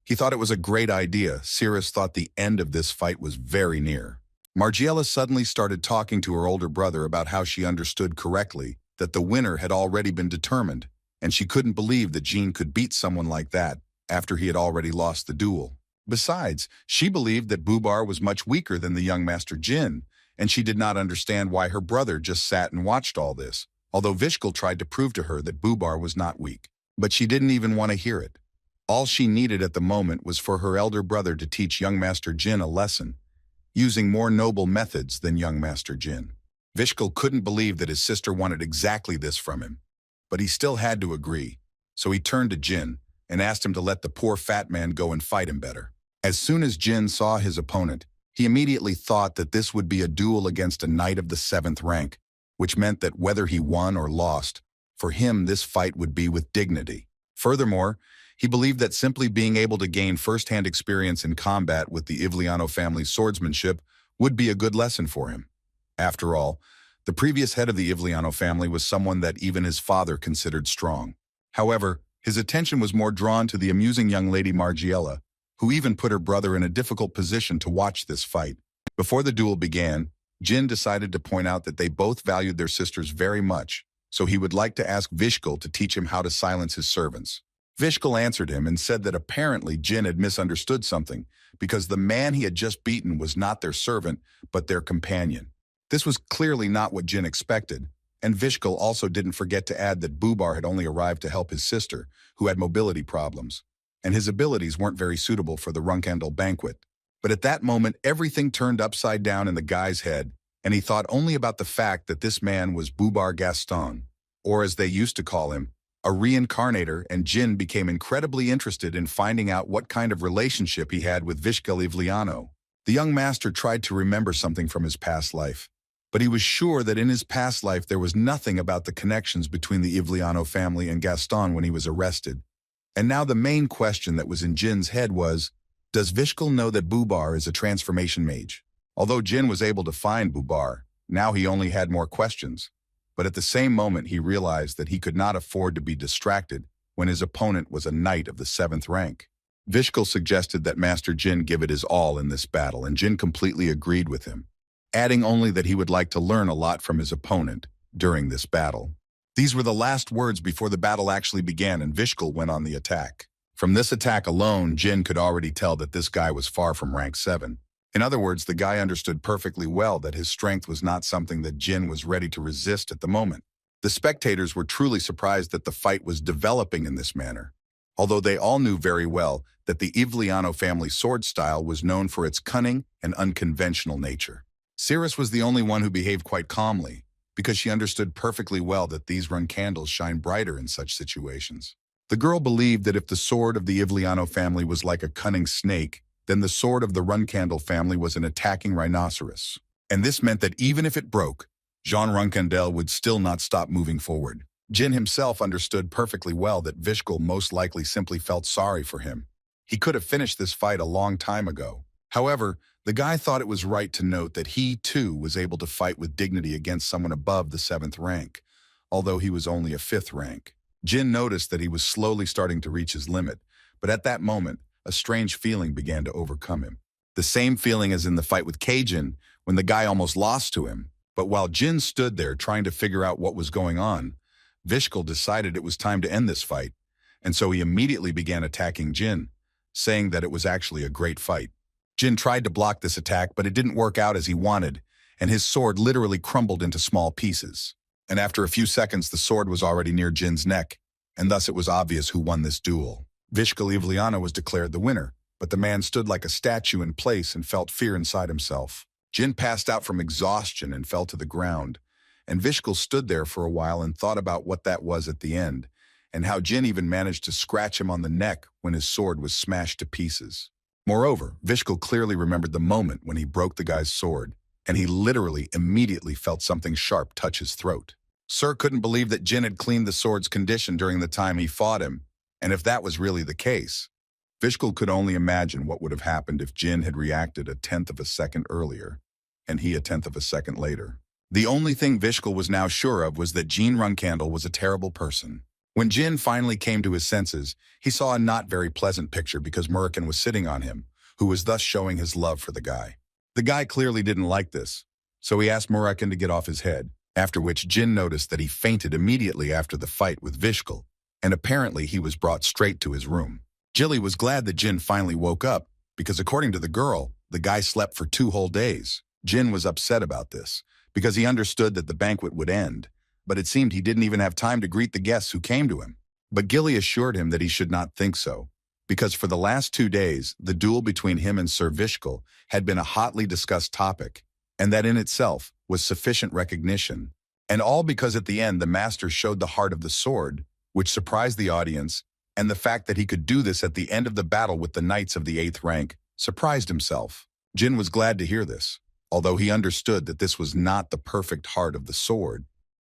He thought it was a great idea. Cirrus thought the end of this fight was very near. Margiela suddenly started talking to her older brother about how she understood correctly that the winner had already been determined, and she couldn't believe that Jyn could beat someone like that after he had already lost the duel. Besides, she believed that Bubar was much weaker than the young Master Jyn, and she did not understand why her brother just sat and watched all this, although Vishkal tried to prove to her that Bubar was not weak. But she didn't even want to hear it. All she needed at the moment was for her elder brother to teach young Master Jyn a lesson, using more noble methods than young Master Jyn. Vishkal couldn't believe that his sister wanted exactly this from him, but he still had to agree, so he turned to Jyn and asked him to let the poor fat man go and fight him better. As soon as Jyn saw his opponent, he immediately thought that this would be a duel against a knight of the 7th rank, which meant that whether he won or lost, for him this fight would be with dignity. Furthermore, he believed that simply being able to gain first-hand experience in combat with the Ivliano family's swordsmanship would be a good lesson for him. After all, the previous head of the Ivliano family was someone that even his father considered strong. However, his attention was more drawn to the amusing young lady Margiela, who even put her brother in a difficult position to watch this fight. Before the duel began, Jyn decided to point out that they both valued their sisters very much, so he would like to ask Vishkal to teach him how to silence his servants. Vishkal answered him and said that apparently Jyn had misunderstood something, because the man he had just beaten was not their servant, but their companion. This was clearly not what Jyn expected, and Vishkal also didn't forget to add that Bubar had only arrived to help his sister, who had mobility problems, and his abilities weren't very suitable for the Randell banquet. But at that moment, everything turned upside down in the guy's head, and he thought only about the fact that this man was Bubar Gaston, or as they used to call him, a reincarnator, and Jyn became incredibly interested in finding out what kind of relationship he had with Vishkal Ivliano. The young master tried to remember something from his past life, but he was sure that in his past life there was nothing about the connections between the Ivliano family and Gaston when he was arrested. And now the main question that was in Jyn's head was, does Vishkal know that Bubar is a transformation mage? Although Jyn was able to find Bubar, now he only had more questions. But at the same moment, he realized that he could not afford to be distracted when his opponent was a knight of the 7th rank. Vishkal suggested that Master Jyn give it his all in this battle, and Jyn completely agreed with him, adding only that he would like to learn a lot from his opponent during this battle. These were the last words before the battle actually began, and Vishkal went on the attack. From this attack alone, Jyn could already tell that this guy was far from rank 7. In other words, the guy understood perfectly well that his strength was not something that Jyn was ready to resist at the moment. The spectators were truly surprised that the fight was developing in this manner, although they all knew very well that the Ivliano family sword style was known for its cunning and unconventional nature. Cirrus was the only one who behaved quite calmly, because she understood perfectly well that these run candles shine brighter in such situations. The girl believed that if the sword of the Ivliano family was like a cunning snake, then the sword of the run candle family was an attacking rhinoceros. And this meant that even if it broke, Jyn Randell would still not stop moving forward. Jyn himself understood perfectly well that Vishkal most likely simply felt sorry for him. He could have finished this fight a long time ago. However, the guy thought it was right to note that he, too, was able to fight with dignity against someone above the 7th rank, although he was only a 5th rank. Jyn noticed that he was slowly starting to reach his limit, but at that moment, a strange feeling began to overcome him. The same feeling as in the fight with Kajin, when the guy almost lost to him. But while Jyn stood there trying to figure out what was going on, Vishkal decided it was time to end this fight, and so he immediately began attacking Jyn, saying that it was actually a great fight. Jyn tried to block this attack, but it didn't work out as he wanted, and his sword literally crumbled into small pieces. And after a few seconds, the sword was already near Jin's neck, and thus it was obvious who won this duel. Vishkal Ivliano was declared the winner, but the man stood like a statue in place and felt fear inside himself. Jyn passed out from exhaustion and fell to the ground, and Vishkal stood there for a while and thought about what that was at the end, and how Jyn even managed to scratch him on the neck when his sword was smashed to pieces. Moreover, Vishkal clearly remembered the moment when he broke the guy's sword, and he literally immediately felt something sharp touch his throat. Sir couldn't believe that Jyn had cleaned the sword's condition during the time he fought him, and if that was really the case, Vishkal could only imagine what would have happened if Jyn had reacted a 1/10 of a second earlier, and he a 1/10 of a second later. The only thing Vishkal was now sure of was that Jyn Randell was a terrible person. When Jyn finally came to his senses, he saw a not very pleasant picture because Moram was sitting on him, who was thus showing his love for the guy. The guy clearly didn't like this, so he asked Moram to get off his head, after which Jyn noticed that he fainted immediately after the fight with Vishkal, and apparently he was brought straight to his room. Jilly was glad that Jyn finally woke up, because according to the girl, the guy slept for 2 whole days. Jyn was upset about this, because he understood that the banquet would end, but it seemed he didn't even have time to greet the guests who came to him. But Gilly assured him that he should not think so, because for the last 2 days, the duel between him and Sir Vishkal had been a hotly discussed topic, and that in itself was sufficient recognition. And all because at the end the master showed the heart of the sword, which surprised the audience, and the fact that he could do this at the end of the battle with the knights of the 8th rank surprised himself. Jyn was glad to hear this, although he understood that this was not the perfect heart of the sword,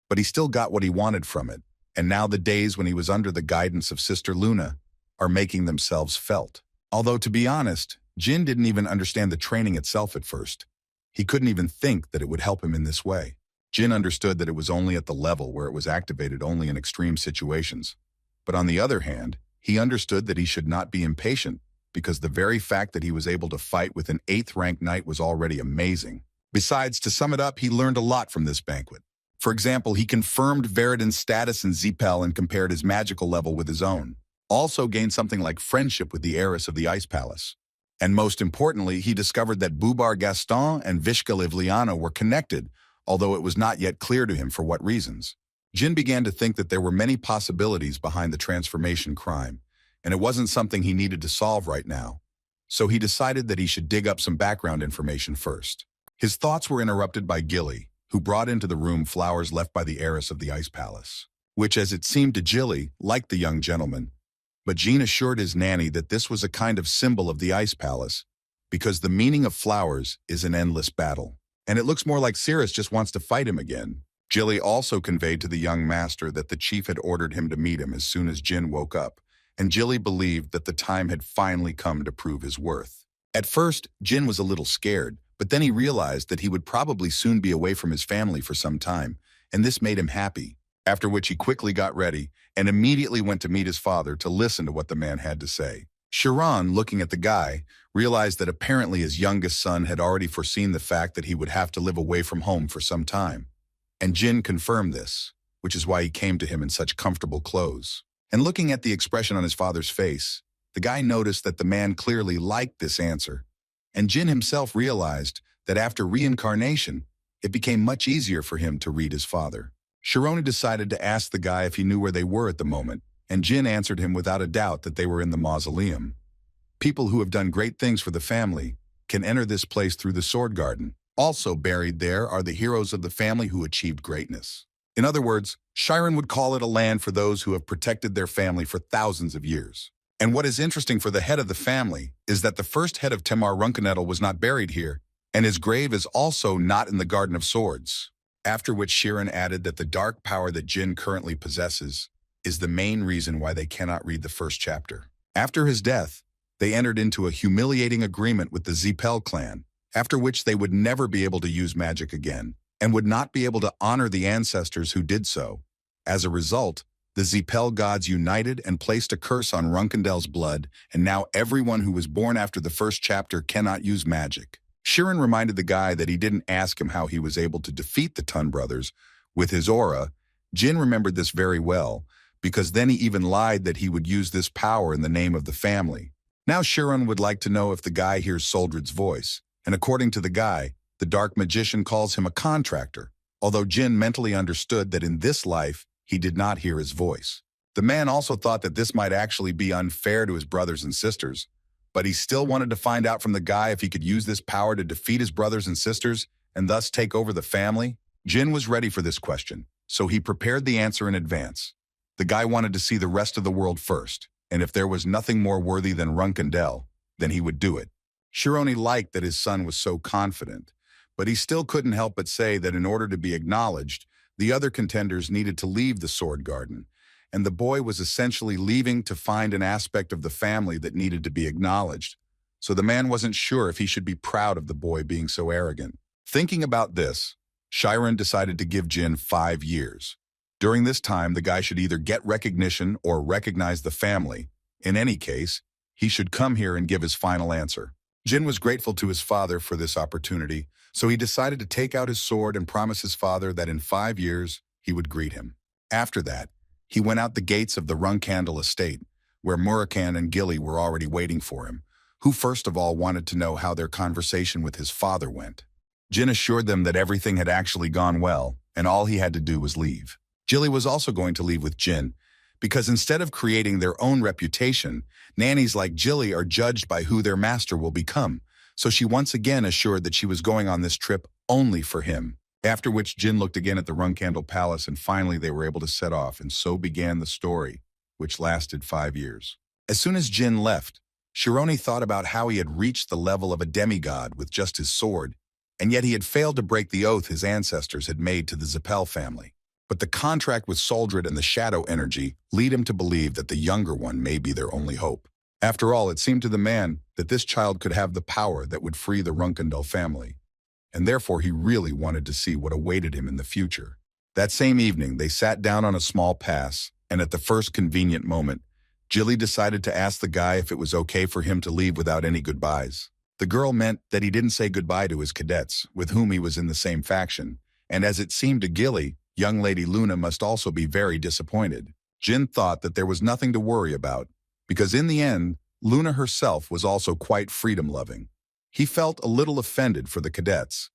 but he still got what he wanted from it, and now the days when he was under the guidance of Sister Luna are making themselves felt. Although, to be honest, Jyn didn't even understand the training itself at first. He couldn't even think that it would help him in this way. Jyn understood that it was only at the level where it was activated only in extreme situations. But on the other hand, he understood that he should not be impatient, because the very fact that he was able to fight with an 8th rank knight was already amazing. Besides, to sum it up, he learned a lot from this banquet. For example, he confirmed Veridin's status in Zipel and compared his magical level with his own. Also gained something like friendship with the heiress of the Ice Palace. And most importantly, he discovered that Bubar Gaston and Vishkal Ivliano were connected, although it was not yet clear to him for what reasons. Jyn began to think that there were many possibilities behind the transformation crime, and it wasn't something he needed to solve right now. So he decided that he should dig up some background information first. His thoughts were interrupted by Gilly, who brought into the room flowers left by the heiress of the Ice Palace, which, as it seemed to Gilly, liked the young gentleman. But Jyn assured his nanny that this was a kind of symbol of the Ice Palace, because the meaning of flowers is an endless battle. And it looks more like Cirrus just wants to fight him again. Gilly also conveyed to the young master that the chief had ordered him to meet him as soon as Jyn woke up, and Gilly believed that the time had finally come to prove his worth. At first, Jyn was a little scared, but then he realized that he would probably soon be away from his family for some time, and this made him happy, after which he quickly got ready and immediately went to meet his father to listen to what the man had to say. Sharon, looking at the guy, realized that apparently his youngest son had already foreseen the fact that he would have to live away from home for some time. And Jyn confirmed this, which is why he came to him in such comfortable clothes. And looking at the expression on his father's face, the guy noticed that the man clearly liked this answer. And Jyn himself realized that after reincarnation, it became much easier for him to read his father. Sharon decided to ask the guy if he knew where they were at the moment, and Jyn answered him without a doubt that they were in the mausoleum. People who have done great things for the family can enter this place through the sword garden. Also buried there are the heroes of the family who achieved greatness. In other words, Sharon would call it a land for those who have protected their family for thousands of years. And what is interesting for the head of the family is that the first head of Temar Runkenettel was not buried here, and his grave is also not in the Garden of Swords. After which Sharon added that the dark power that Jyn currently possesses is the main reason why they cannot read the first chapter. After his death, they entered into a humiliating agreement with the Zipel clan, after which they would never be able to use magic again, and would not be able to honor the ancestors who did so. As a result, the Zipel gods united and placed a curse on Runkendel's blood, and now everyone who was born after the first chapter cannot use magic. Sharon reminded the guy that he didn't ask him how he was able to defeat the Tun brothers with his aura. Jyn remembered this very well, because then he even lied that he would use this power in the name of the family. Now Sharon would like to know if the guy hears Soldred's voice, and according to the guy, the dark magician calls him a contractor, although Jyn mentally understood that in this life, he did not hear his voice. The man also thought that this might actually be unfair to his brothers and sisters, but he still wanted to find out from the guy if he could use this power to defeat his brothers and sisters and thus take over the family. Jyn was ready for this question, so he prepared the answer in advance. The guy wanted to see the rest of the world first, and if there was nothing more worthy than Runkendel, then he would do it. Sharon liked that his son was so confident, but he still couldn't help but say that in order to be acknowledged, the other contenders needed to leave the sword garden, and the boy was essentially leaving to find an aspect of the family that needed to be acknowledged. So the man wasn't sure if he should be proud of the boy being so arrogant. Thinking about this, Sharon decided to give Jyn 5 years. During this time, the guy should either get recognition or recognize the family. In any case, he should come here and give his final answer. Jyn was grateful to his father for this opportunity, so he decided to take out his sword and promise his father that in 5 years, he would greet him. After that, he went out the gates of the Runkandel estate, where Murakan and Gilly were already waiting for him, who first of all wanted to know how their conversation with his father went. Jyn assured them that everything had actually gone well, and all he had to do was leave. Gilly was also going to leave with Jyn, because instead of creating their own reputation, nannies like Gilly are judged by who their master will become, so she once again assured that she was going on this trip only for him. After which Jyn looked again at the Runkandel Palace, and finally they were able to set off, and so began the story, which lasted 5 years. As soon as Jyn left, Sharon thought about how he had reached the level of a demigod with just his sword, and yet he had failed to break the oath his ancestors had made to the Zipel family. But the contract with Soldred and the shadow energy lead him to believe that the younger one may be their only hope. After all, it seemed to the man that this child could have the power that would free the Runkendel family, and therefore he really wanted to see what awaited him in the future. That same evening, they sat down on a small pass, and at the first convenient moment, Gilly decided to ask the guy if it was okay for him to leave without any goodbyes. The girl meant that he didn't say goodbye to his cadets, with whom he was in the same faction, and as it seemed to Gilly, young Lady Luna must also be very disappointed. Jyn thought that there was nothing to worry about, because in the end, Luna herself was also quite freedom-loving. He felt a little offended for the cadets,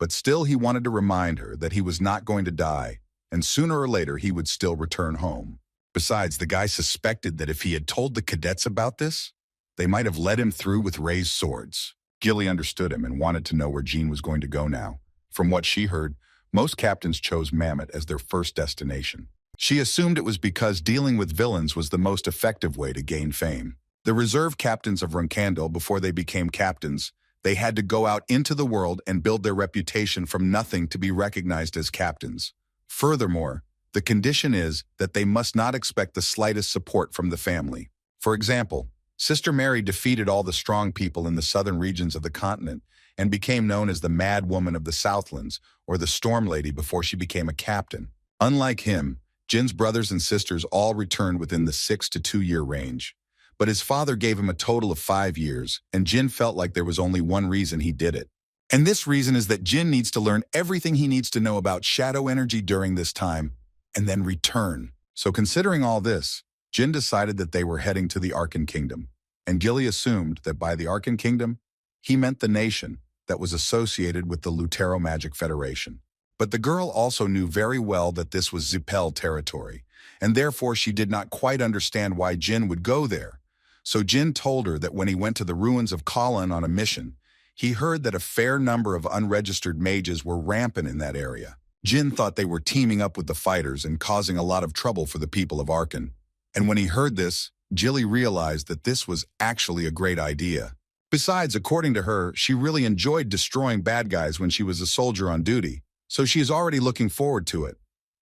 but still he wanted to remind her that he was not going to die, and sooner or later he would still return home. Besides, the guy suspected that if he had told the cadets about this, they might have let him through with raised swords. Gilly understood him and wanted to know where Jyn was going to go now. From what she heard, most captains chose Mammoth as their first destination. She assumed it was because dealing with villains was the most effective way to gain fame. The reserve captains of Runkandel, before they became captains, they had to go out into the world and build their reputation from nothing to be recognized as captains. Furthermore, the condition is that they must not expect the slightest support from the family. For example, Sister Mary defeated all the strong people in the southern regions of the continent and became known as the Mad Woman of the Southlands, or the Storm Lady, before she became a captain. Unlike him, Jyn's brothers and sisters all returned within the 6 to 2 year range. But his father gave him a total of 5 years, and Jyn felt like there was only one reason he did it. And this reason is that Jyn needs to learn everything he needs to know about shadow energy during this time, and then return. So considering all this, Jyn decided that they were heading to the Arkan Kingdom, and Gilly assumed that by the Arkan Kingdom, he meant the nation that was associated with the Lutero Magic Federation. But the girl also knew very well that this was Zippel territory, and therefore she did not quite understand why Jyn would go there. So Jyn told her that when he went to the ruins of Kallan on a mission, he heard that a fair number of unregistered mages were rampant in that area. Jyn thought they were teaming up with the fighters and causing a lot of trouble for the people of Arkan. And when he heard this, Gilly realized that this was actually a great idea. Besides, according to her, she really enjoyed destroying bad guys when she was a soldier on duty, so she is already looking forward to it.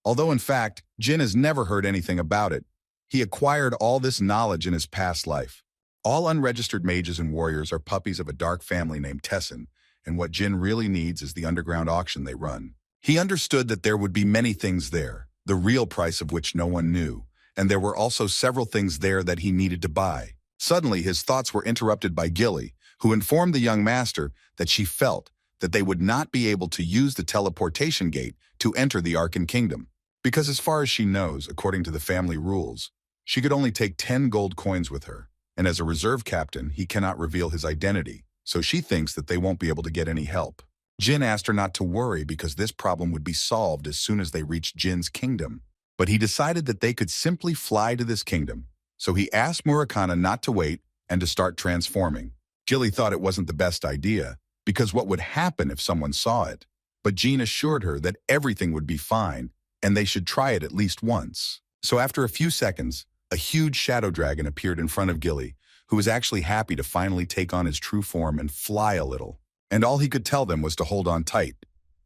Although in fact, Jyn has never heard anything about it. He acquired all this knowledge in his past life. All unregistered mages and warriors are puppies of a dark family named Tessin, and what Jyn really needs is the underground auction they run. He understood that there would be many things there, the real price of which no one knew, and there were also several things there that he needed to buy. Suddenly, his thoughts were interrupted by Gilly, who informed the young master that she felt that they would not be able to use the teleportation gate to enter the Arkan Kingdom, because as far as she knows, according to the family rules, she could only take 10 gold coins with her, and as a reserve captain, he cannot reveal his identity, so she thinks that they won't be able to get any help. Jyn asked her not to worry because this problem would be solved as soon as they reached Jin's kingdom. But he decided that they could simply fly to this kingdom, so he asked Murakana not to wait and to start transforming. Gilly thought it wasn't the best idea, because what would happen if someone saw it? But Jyn assured her that everything would be fine, and they should try it at least once. So after a few seconds, a huge shadow dragon appeared in front of Gilly, who was actually happy to finally take on his true form and fly a little. And all he could tell them was to hold on tight,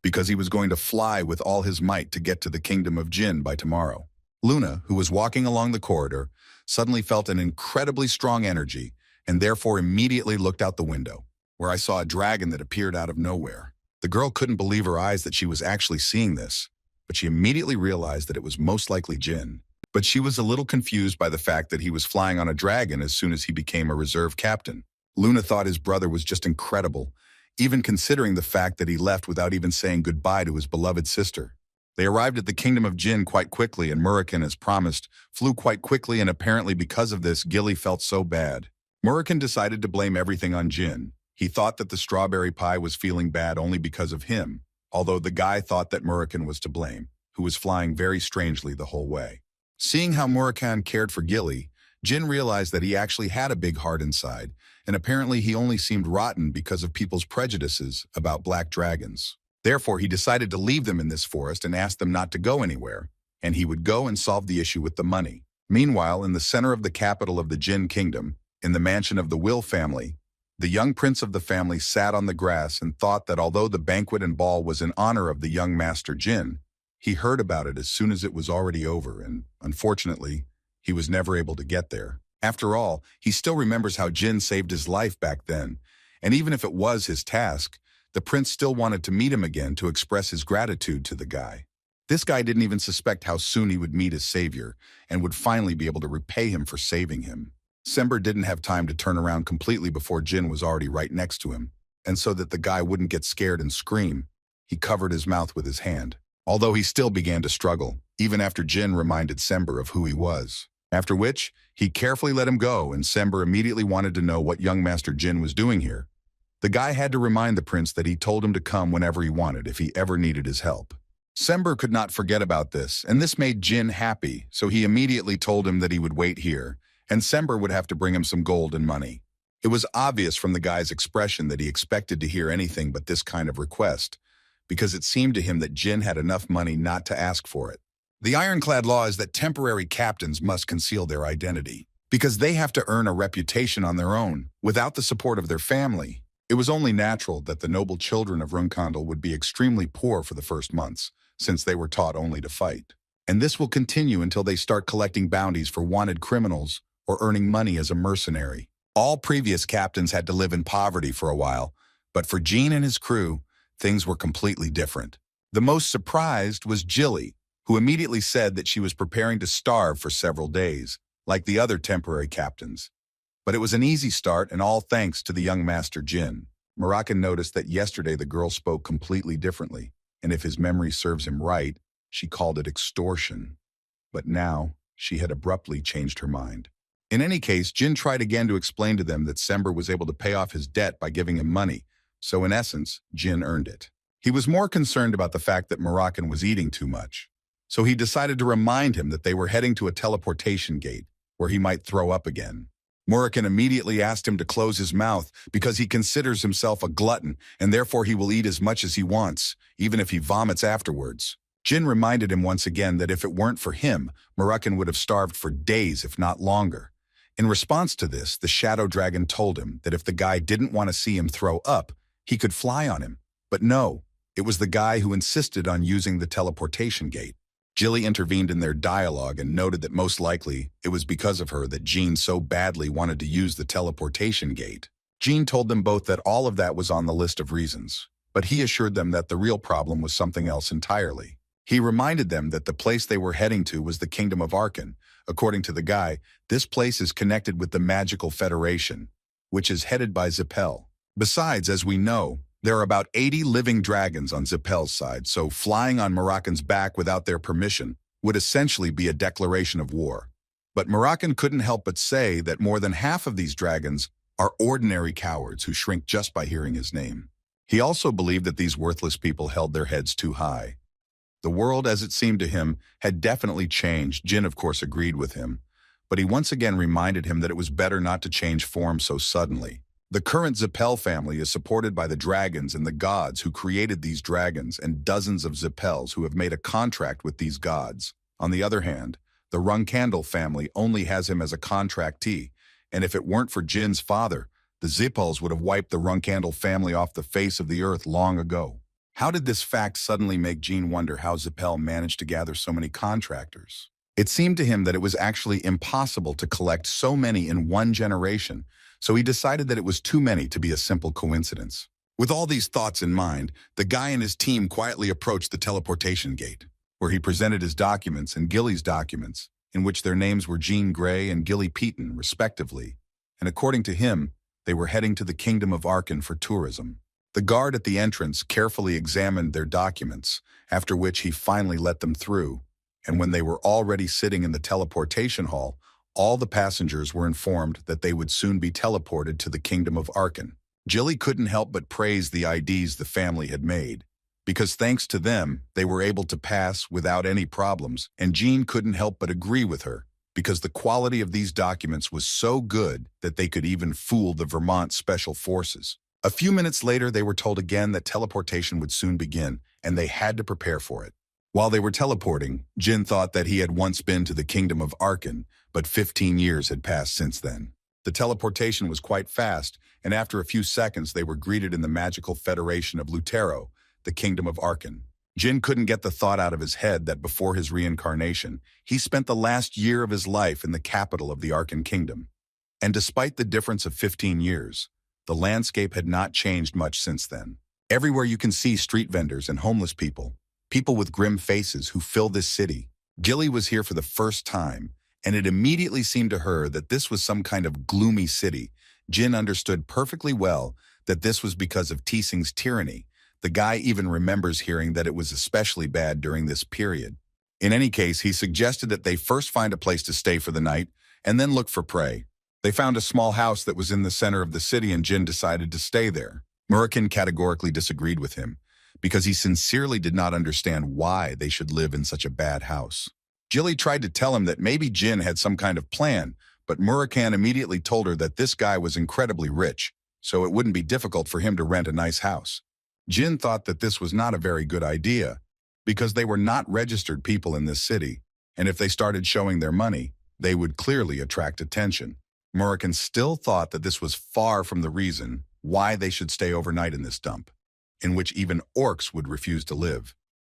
because he was going to fly with all his might to get to the kingdom of Jyn by tomorrow. Luna, who was walking along the corridor, suddenly felt an incredibly strong energy, and therefore immediately looked out the window, where I saw a dragon that appeared out of nowhere. The girl couldn't believe her eyes that she was actually seeing this, but she immediately realized that it was most likely Jyn. But she was a little confused by the fact that he was flying on a dragon as soon as he became a reserve captain. Luna thought his brother was just incredible, even considering the fact that he left without even saying goodbye to his beloved sister. They arrived at the kingdom of Jyn quite quickly, and Murakan, as promised, flew quite quickly, and apparently because of this, Gilly felt so bad. Murakan decided to blame everything on Jyn. He thought that the strawberry pie was feeling bad only because of him, although the guy thought that Murakan was to blame, who was flying very strangely the whole way. Seeing how Murakan cared for Gilly, Jyn realized that he actually had a big heart inside, and apparently he only seemed rotten because of people's prejudices about black dragons. Therefore, he decided to leave them in this forest and ask them not to go anywhere, and he would go and solve the issue with the money. Meanwhile, in the center of the capital of the Jyn Kingdom, in the mansion of the Will family, the young prince of the family sat on the grass and thought that although the banquet and ball was in honor of the young master Jyn, he heard about it as soon as it was already over, and unfortunately, he was never able to get there. After all, he still remembers how Jyn saved his life back then, and even if it was his task, the prince still wanted to meet him again to express his gratitude to the guy. This guy didn't even suspect how soon he would meet his savior and would finally be able to repay him for saving him. Sember didn't have time to turn around completely before Jyn was already right next to him, and so that the guy wouldn't get scared and scream, he covered his mouth with his hand. Although he still began to struggle, even after Jyn reminded Sember of who he was. After which, he carefully let him go, and Sember immediately wanted to know what young Master Jyn was doing here. The guy had to remind the prince that he told him to come whenever he wanted if he ever needed his help. Sember could not forget about this, and this made Jyn happy, so he immediately told him that he would wait here, and Sember would have to bring him some gold and money. It was obvious from the guy's expression that he expected to hear anything but this kind of request, because it seemed to him that Jyn had enough money not to ask for it. The ironclad law is that temporary captains must conceal their identity, because they have to earn a reputation on their own, without the support of their family. It was only natural that the noble children of Runkandal would be extremely poor for the first months, since they were taught only to fight. And this will continue until they start collecting bounties for wanted criminals or earning money as a mercenary. All previous captains had to live in poverty for a while, but for Jyn and his crew, things were completely different. The most surprised was Jilly, who immediately said that she was preparing to starve for several days, like the other temporary captains. But it was an easy start, and all thanks to the young master Jyn. Moram noticed that yesterday the girl spoke completely differently, and if his memory serves him right, she called it extortion. But now, she had abruptly changed her mind. In any case, Jyn tried again to explain to them that Sember was able to pay off his debt by giving him money, so in essence, Jyn earned it. He was more concerned about the fact that Moram was eating too much, so he decided to remind him that they were heading to a teleportation gate, where he might throw up again. Moram immediately asked him to close his mouth because he considers himself a glutton and therefore he will eat as much as he wants, even if he vomits afterwards. Jyn reminded him once again that if it weren't for him, Moram would have starved for days, if not longer. In response to this, the Shadow Dragon told him that if the guy didn't want to see him throw up, he could fly on him. But no, it was the guy who insisted on using the teleportation gate. Jilly intervened in their dialogue and noted that most likely it was because of her that Jyn so badly wanted to use the teleportation gate. Jyn told them both that all of that was on the list of reasons, but he assured them that the real problem was something else entirely. He reminded them that the place they were heading to was the Kingdom of Arkan. According to the guy, this place is connected with the Magical Federation, which is headed by Zippel. Besides, as we know, there are about 80 living dragons on Zippel's side, so flying on Moram's back without their permission would essentially be a declaration of war. But Moram couldn't help but say that more than half of these dragons are ordinary cowards who shrink just by hearing his name. He also believed that these worthless people held their heads too high. The world, as it seemed to him, had definitely changed. Jyn, of course, agreed with him, but he once again reminded him that it was better not to change form so suddenly. The current Zippel family is supported by the dragons and the gods who created these dragons and dozens of Zippels who have made a contract with these gods. On the other hand, the Rungkandel family only has him as a contractee, and if it weren't for Jin's father, the Zippels would have wiped the Rungkandel family off the face of the earth long ago. How did this fact suddenly make Jyn wonder how Zippel managed to gather so many contractors? It seemed to him that it was actually impossible to collect so many in one generation, so he decided that it was too many to be a simple coincidence. With all these thoughts in mind, the guy and his team quietly approached the teleportation gate, where he presented his documents and Gilly's documents, in which their names were Jean Grey and Gilly Peaton, respectively, and according to him, they were heading to the Kingdom of Arkan for tourism. The guard at the entrance carefully examined their documents, after which he finally let them through, and when they were already sitting in the teleportation hall, all the passengers were informed that they would soon be teleported to the Kingdom of Arkan. Jilly couldn't help but praise the IDs the family had made, because thanks to them, they were able to pass without any problems, and Jyn couldn't help but agree with her, because the quality of these documents was so good that they could even fool the Vermont Special Forces. A few minutes later, they were told again that teleportation would soon begin, and they had to prepare for it. While they were teleporting, Jyn thought that he had once been to the Kingdom of Arkan, but 15 years had passed since then. The teleportation was quite fast, and after a few seconds they were greeted in the Magical Federation of Lutero, the Kingdom of Arkan. Jyn couldn't get the thought out of his head that before his reincarnation, he spent the last year of his life in the capital of the Arkan Kingdom. And despite the difference of 15 years, the landscape had not changed much since then. Everywhere you can see street vendors and homeless people, people with grim faces who fill this city. Gilly was here for the first time, and it immediately seemed to her that this was some kind of gloomy city. Jyn understood perfectly well that this was because of Teesing's tyranny. The guy even remembers hearing that it was especially bad during this period. In any case, he suggested that they first find a place to stay for the night and then look for prey. They found a small house that was in the center of the city, and Jyn decided to stay there. Moram categorically disagreed with him, because he sincerely did not understand why they should live in such a bad house. Jilly tried to tell him that maybe Jyn had some kind of plan, but Moram immediately told her that this guy was incredibly rich, so it wouldn't be difficult for him to rent a nice house. Jyn thought that this was not a very good idea, because they were not registered people in this city, and if they started showing their money, they would clearly attract attention. Moram still thought that this was far from the reason why they should stay overnight in this dump, in which even orcs would refuse to live.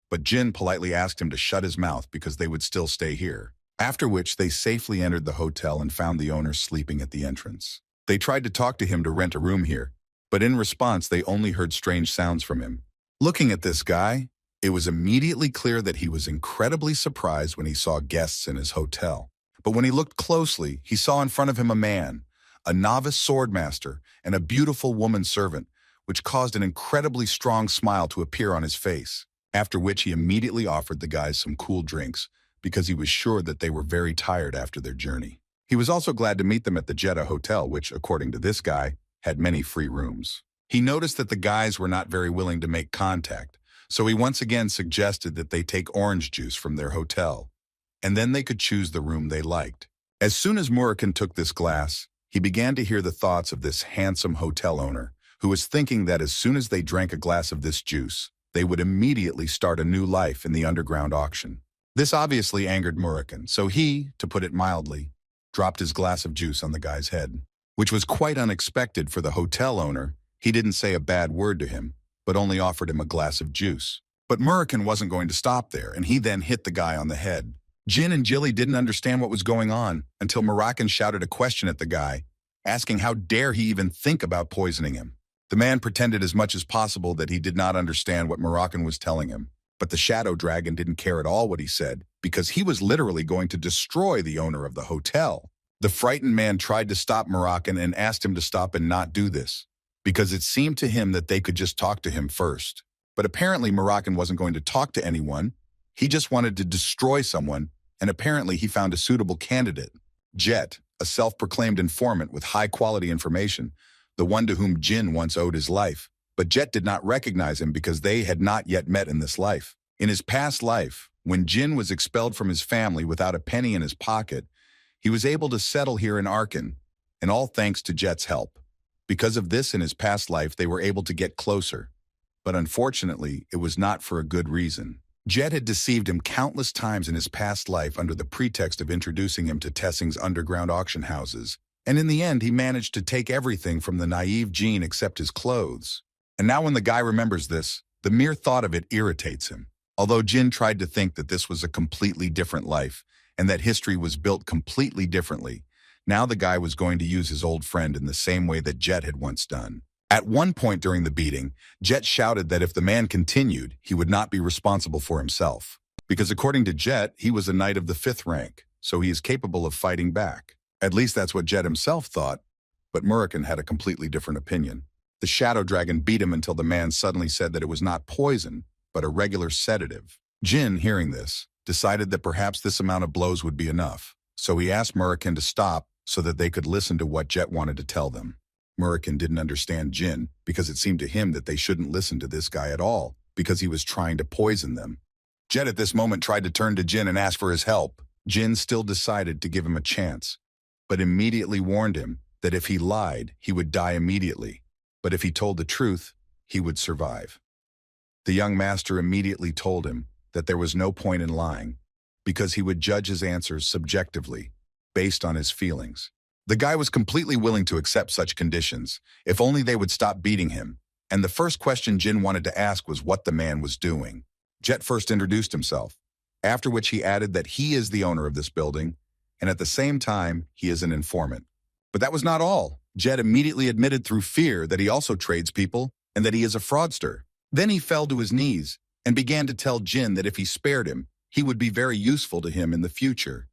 But Jyn politely asked him to shut his mouth because they would still stay here, after which they safely entered the hotel and found the owner sleeping at the entrance. They tried to talk to him to rent a room here, but in response they only heard strange sounds from him. Looking at this guy, it was immediately clear that he was incredibly surprised when he saw guests in his hotel. But when he looked closely, he saw in front of him a man, a novice swordmaster, and a beautiful woman servant, which caused an incredibly strong smile to appear on his face, after which he immediately offered the guys some cool drinks because he was sure that they were very tired after their journey. He was also glad to meet them at the Jeddah Hotel, which, according to this guy, had many free rooms. He noticed that the guys were not very willing to make contact, so he once again suggested that they take orange juice from their hotel, and then they could choose the room they liked. As soon as Moram took this glass, he began to hear the thoughts of this handsome hotel owner, who was thinking that as soon as they drank a glass of this juice, they would immediately start a new life in the underground auction. This obviously angered Moram, so he, to put it mildly, dropped his glass of juice on the guy's head, which was quite unexpected for the hotel owner. He didn't say a bad word to him, but only offered him a glass of juice. But Moram wasn't going to stop there, and he then hit the guy on the head. Jyn and Jilly didn't understand what was going on until Moram shouted a question at the guy, asking how dare he even think about poisoning him. The man pretended as much as possible that he did not understand what Moram was telling him, but the shadow dragon didn't care at all what he said, because he was literally going to destroy the owner of the hotel. The frightened man tried to stop Moram and asked him to stop and not do this, because it seemed to him that they could just talk to him first. But apparently Moram wasn't going to talk to anyone. He just wanted to destroy someone, and apparently he found a suitable candidate. Jet, a self-proclaimed informant with high-quality information, the one to whom Jyn once owed his life. But Jet did not recognize him because they had not yet met in this life. In his past life, when Jyn was expelled from his family without a penny in his pocket, he was able to settle here in Arkan, and all thanks to Jet's help. Because of this in his past life, they were able to get closer. But unfortunately, it was not for a good reason. Jet had deceived him countless times in his past life under the pretext of introducing him to Tessing's underground auction houses, and in the end he managed to take everything from the naive Jyn except his clothes. And now when the guy remembers this, the mere thought of it irritates him. Although Jyn tried to think that this was a completely different life, and that history was built completely differently, now the guy was going to use his old friend in the same way that Jet had once done. At one point during the beating, Jet shouted that if the man continued, he would not be responsible for himself. Because according to Jet, he was a knight of the 5th rank, so he is capable of fighting back. At least that's what Jet himself thought, but Moram had a completely different opinion. The shadow dragon beat him until the man suddenly said that it was not poison, but a regular sedative. Jyn, hearing this, decided that perhaps this amount of blows would be enough, so he asked Moram to stop so that they could listen to what Jet wanted to tell them. Moram didn't understand Jyn because it seemed to him that they shouldn't listen to this guy at all because he was trying to poison them. Jet at this moment tried to turn to Jyn and ask for his help. Jyn still decided to give him a chance, but immediately warned him that if he lied, he would die immediately, but if he told the truth, he would survive. The young master immediately told him that there was no point in lying because he would judge his answers subjectively, based on his feelings. The guy was completely willing to accept such conditions, if only they would stop beating him, and the first question Jyn wanted to ask was what the man was doing. Jet first introduced himself, after which he added that he is the owner of this building, and at the same time, he is an informant. But that was not all. Jet immediately admitted through fear that he also trades people and that he is a fraudster. Then he fell to his knees and began to tell Jyn that if he spared him, he would be very useful to him in the future,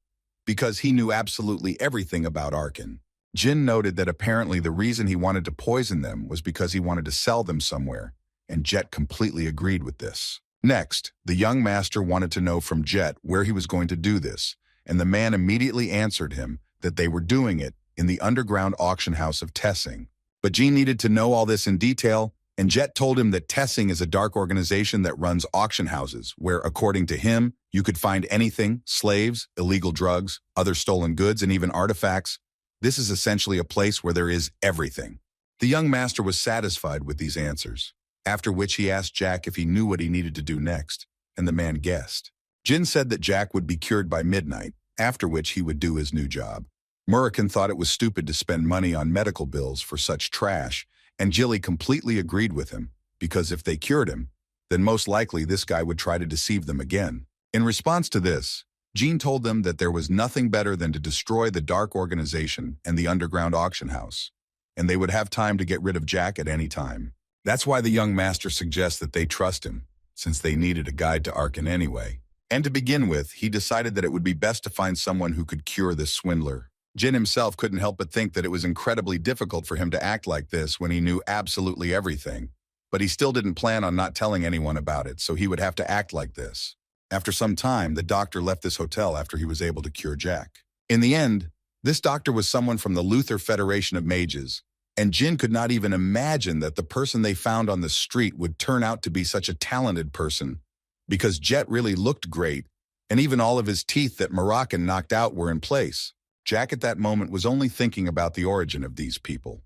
because he knew absolutely everything about Arkan. Jyn noted that apparently the reason he wanted to poison them was because he wanted to sell them somewhere, and Jet completely agreed with this. Next, the young master wanted to know from Jet where he was going to do this, and the man immediately answered him that they were doing it in the underground auction house of Tessing. But Jyn needed to know all this in detail, and Jet told him that Tessing is a dark organization that runs auction houses where, according to him, you could find anything: slaves, illegal drugs, other stolen goods, and even artifacts. This is essentially a place where there is everything. The young master was satisfied with these answers, after which he asked Jack if he knew what he needed to do next, and the man guessed. Jyn said that Jack would be cured by midnight, after which he would do his new job. Moram thought it was stupid to spend money on medical bills for such trash, and Jilly completely agreed with him, because if they cured him, then most likely this guy would try to deceive them again. In response to this, Jyn told them that there was nothing better than to destroy the dark organization and the underground auction house. and they would have time to get rid of Jack at any time. That's why the young master suggests that they trust him, since they needed a guide to Arkan anyway. And to begin with, he decided that it would be best to find someone who could cure this swindler. Jyn himself couldn't help but think that it was incredibly difficult for him to act like this when he knew absolutely everything. But he still didn't plan on not telling anyone about it, so he would have to act like this. After some time, the doctor left this hotel after he was able to cure Jack. In the end, this doctor was someone from the Luther Federation of Mages, and Jyn could not even imagine that the person they found on the street would turn out to be such a talented person, because Jet really looked great, and even all of his teeth that Moroccan knocked out were in place. Jack at that moment was only thinking about the origin of these people.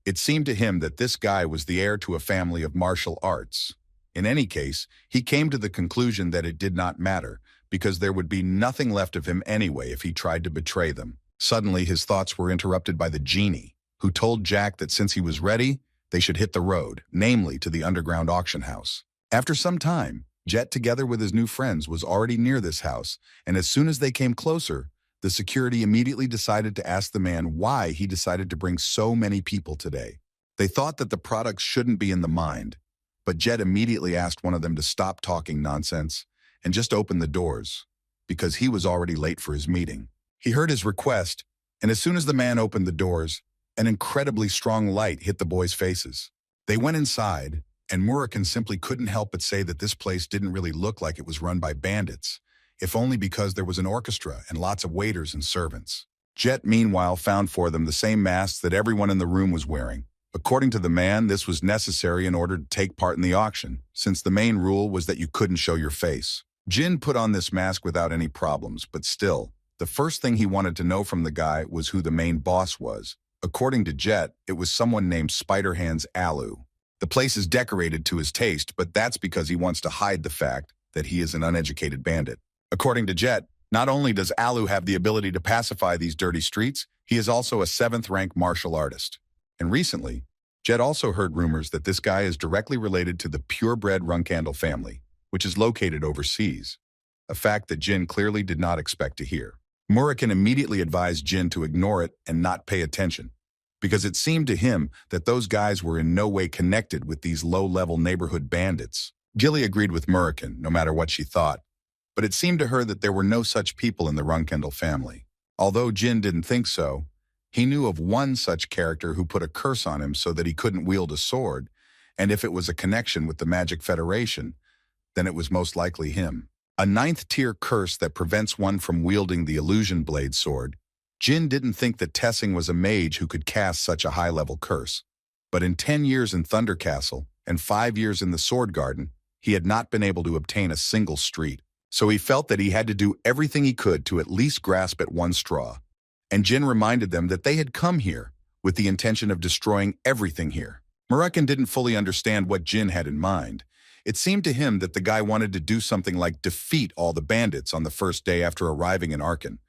It seemed to him that this guy was the heir to a family of martial arts. In any case, he came to the conclusion that it did not matter, because there would be nothing left of him anyway if he tried to betray them. Suddenly, his thoughts were interrupted by the genie, who told Jack that since he was ready, they should hit the road, namely to the underground auction house. After some time, Jet, together with his new friends, was already near this house, and as soon as they came closer, the security immediately decided to ask the man why he decided to bring so many people today. They thought that the products shouldn't be in the mind, but Jet immediately asked one of them to stop talking nonsense and just open the doors, because he was already late for his meeting. He heard his request, and as soon as the man opened the doors, an incredibly strong light hit the boys' faces. They went inside, and Moroccan simply couldn't help but say that this place didn't really look like it was run by bandits, if only because there was an orchestra and lots of waiters and servants. Jet, meanwhile, found for them the same masks that everyone in the room was wearing. According to the man, this was necessary in order to take part in the auction, since the main rule was that you couldn't show your face. Jyn put on this mask without any problems, but still, the first thing he wanted to know from the guy was who the main boss was. According to Jet, it was someone named Spider-Hands Alu. The place is decorated to his taste, but that's because he wants to hide the fact that he is an uneducated bandit. According to Jet, not only does Alu have the ability to pacify these dirty streets, he is also a 7th-rank martial artist. And recently, Jet also heard rumors that this guy is directly related to the purebred Runkandle family, which is located overseas, a fact that Jyn clearly did not expect to hear. Moroccan immediately advised Jyn to ignore it and not pay attention, because it seemed to him that those guys were in no way connected with these low-level neighborhood bandits. Gilly agreed with Moroccan, no matter what she thought, but it seemed to her that there were no such people in the Runkandle family. Although Jyn didn't think so, he knew of one such character who put a curse on him so that he couldn't wield a sword, and if it was a connection with the Magic Federation, then it was most likely him. A 9th-tier curse that prevents one from wielding the Illusion Blade sword. Jyn didn't think that Tessing was a mage who could cast such a high-level curse, but in 10 years in Thunder Castle and 5 years in the Sword Garden, he had not been able to obtain a single street. So he felt that he had to do everything he could to at least grasp at one straw. And Jyn reminded them that they had come here with the intention of destroying everything here. Moroccan didn't fully understand what Jyn had in mind. It seemed to him that the guy wanted to do something like defeat all the bandits on the first day after arriving in Arkan.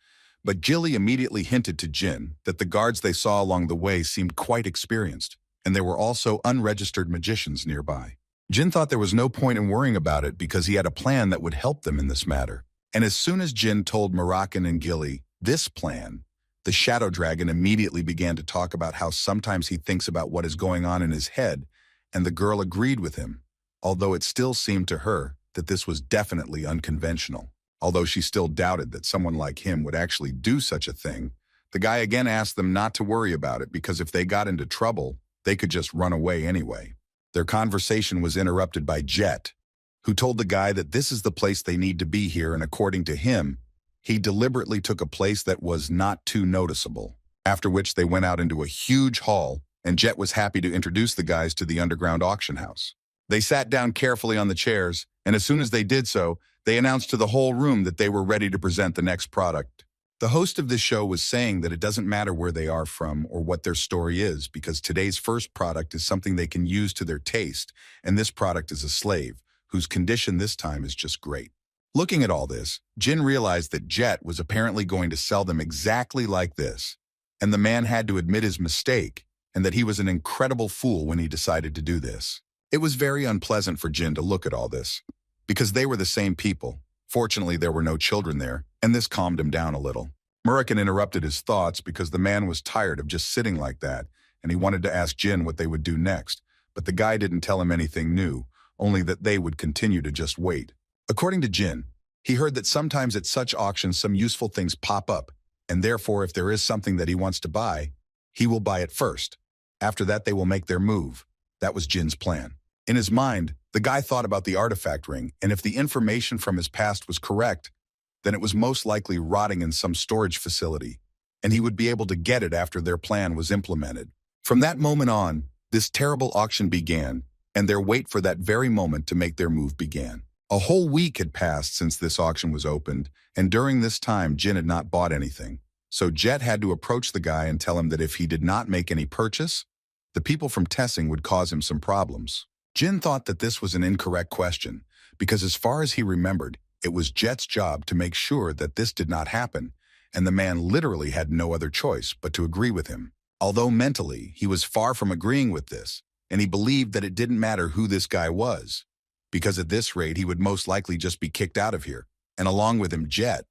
But Gilly immediately hinted to Jyn that the guards they saw along the way seemed quite experienced, and there were also unregistered magicians nearby. Jyn thought there was no point in worrying about it because he had a plan that would help them in this matter. And as soon as Jyn told Moroccan and Gilly this plan, the Shadow Dragon immediately began to talk about how sometimes he thinks about what is going on in his head, and the girl agreed with him, although it still seemed to her that this was definitely unconventional. Although she still doubted that someone like him would actually do such a thing, the guy again asked them not to worry about it because if they got into trouble, they could just run away anyway. Their conversation was interrupted by Jet, who told the guy that this is the place they need to be here, and according to him, he deliberately took a place that was not too noticeable, after which they went out into a huge hall, and Jet was happy to introduce the guys to the underground auction house. They sat down carefully on the chairs, and as soon as they did so, they announced to the whole room that they were ready to present the next product. The host of this show was saying that it doesn't matter where they are from or what their story is, because today's first product is something they can use to their taste, and this product is a slave, whose condition this time is just great. Looking at all this, Jyn realized that Jet was apparently going to sell them exactly like this, and the man had to admit his mistake, and that he was an incredible fool when he decided to do this. It was very unpleasant for Jyn to look at all this, because they were the same people. Fortunately, there were no children there, and this calmed him down a little. Moroccan interrupted his thoughts because the man was tired of just sitting like that, and he wanted to ask Jyn what they would do next, but the guy didn't tell him anything new, only that they would continue to just wait. According to Jyn, he heard that sometimes at such auctions some useful things pop up, and therefore if there is something that he wants to buy, he will buy it first. After that they will make their move. That was Jin's plan. In his mind, the guy thought about the artifact ring, and if the information from his past was correct, then it was most likely rotting in some storage facility, and he would be able to get it after their plan was implemented. From that moment on, this terrible auction began, and their wait for that very moment to make their move began. A whole week had passed since this auction was opened, and during this time Jyn had not bought anything. So Jet had to approach the guy and tell him that if he did not make any purchase, the people from Tessing would cause him some problems. Jyn thought that this was an incorrect question, because as far as he remembered, it was Jet's job to make sure that this did not happen, and the man literally had no other choice but to agree with him. Although mentally, he was far from agreeing with this, and he believed that it didn't matter who this guy was, because at this rate he would most likely just be kicked out of here, and along with him Jet.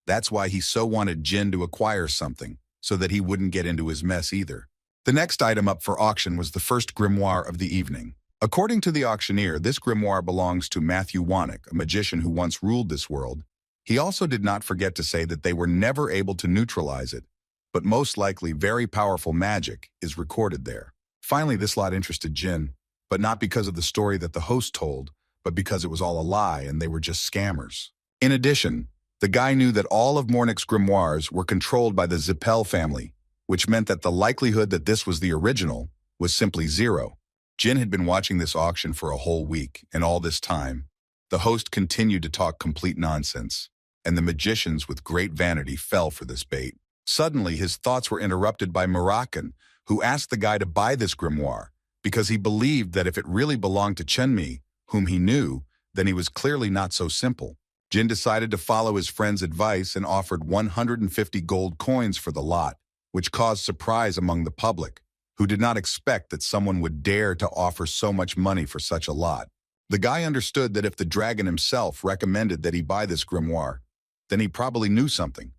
That's why he so wanted Jyn to acquire something, so that he wouldn't get into his mess either. The next item up for auction was the first grimoire of the evening. According to the auctioneer, this grimoire belongs to Matthew Wannick, a magician who once ruled this world. He also did not forget to say that they were never able to neutralize it, but most likely very powerful magic is recorded there. Finally, this lot interested Jyn, but not because of the story that the host told, but because it was all a lie and they were just scammers. In addition, the guy knew that all of Mornick's grimoires were controlled by the Zippel family, which meant that the likelihood that this was the original was simply zero. Jyn had been watching this auction for a whole week, and all this time, the host continued to talk complete nonsense, and the magicians with great vanity fell for this bait. Suddenly, his thoughts were interrupted by Moram, who asked the guy to buy this grimoire, because he believed that if it really belonged to Chenmi, whom he knew, then he was clearly not so simple. Jyn decided to follow his friend's advice and offered 150 gold coins for the lot, which caused surprise among the public, who did not expect that someone would dare to offer so much money for such a lot. The guy understood that if the dragon himself recommended that he buy this grimoire, then he probably knew something,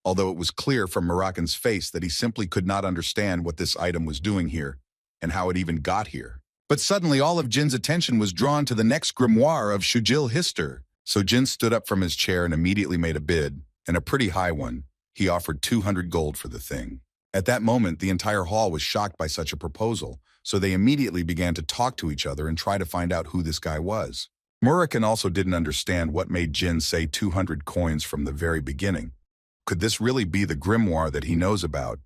although it was clear from Moram's face that he simply could not understand what this item was doing here and how it even got here. But suddenly all of Jin's attention was drawn to the next grimoire of Shujil Hister. So Jyn stood up from his chair and immediately made a bid, and a pretty high one. He offered 200 gold for the thing. At that moment, the entire hall was shocked by such a proposal, so they immediately began to talk to each other and try to find out who this guy was. Moram also didn't understand what made Jyn say 200 coins from the very beginning. Could this really be the grimoire that he knows about?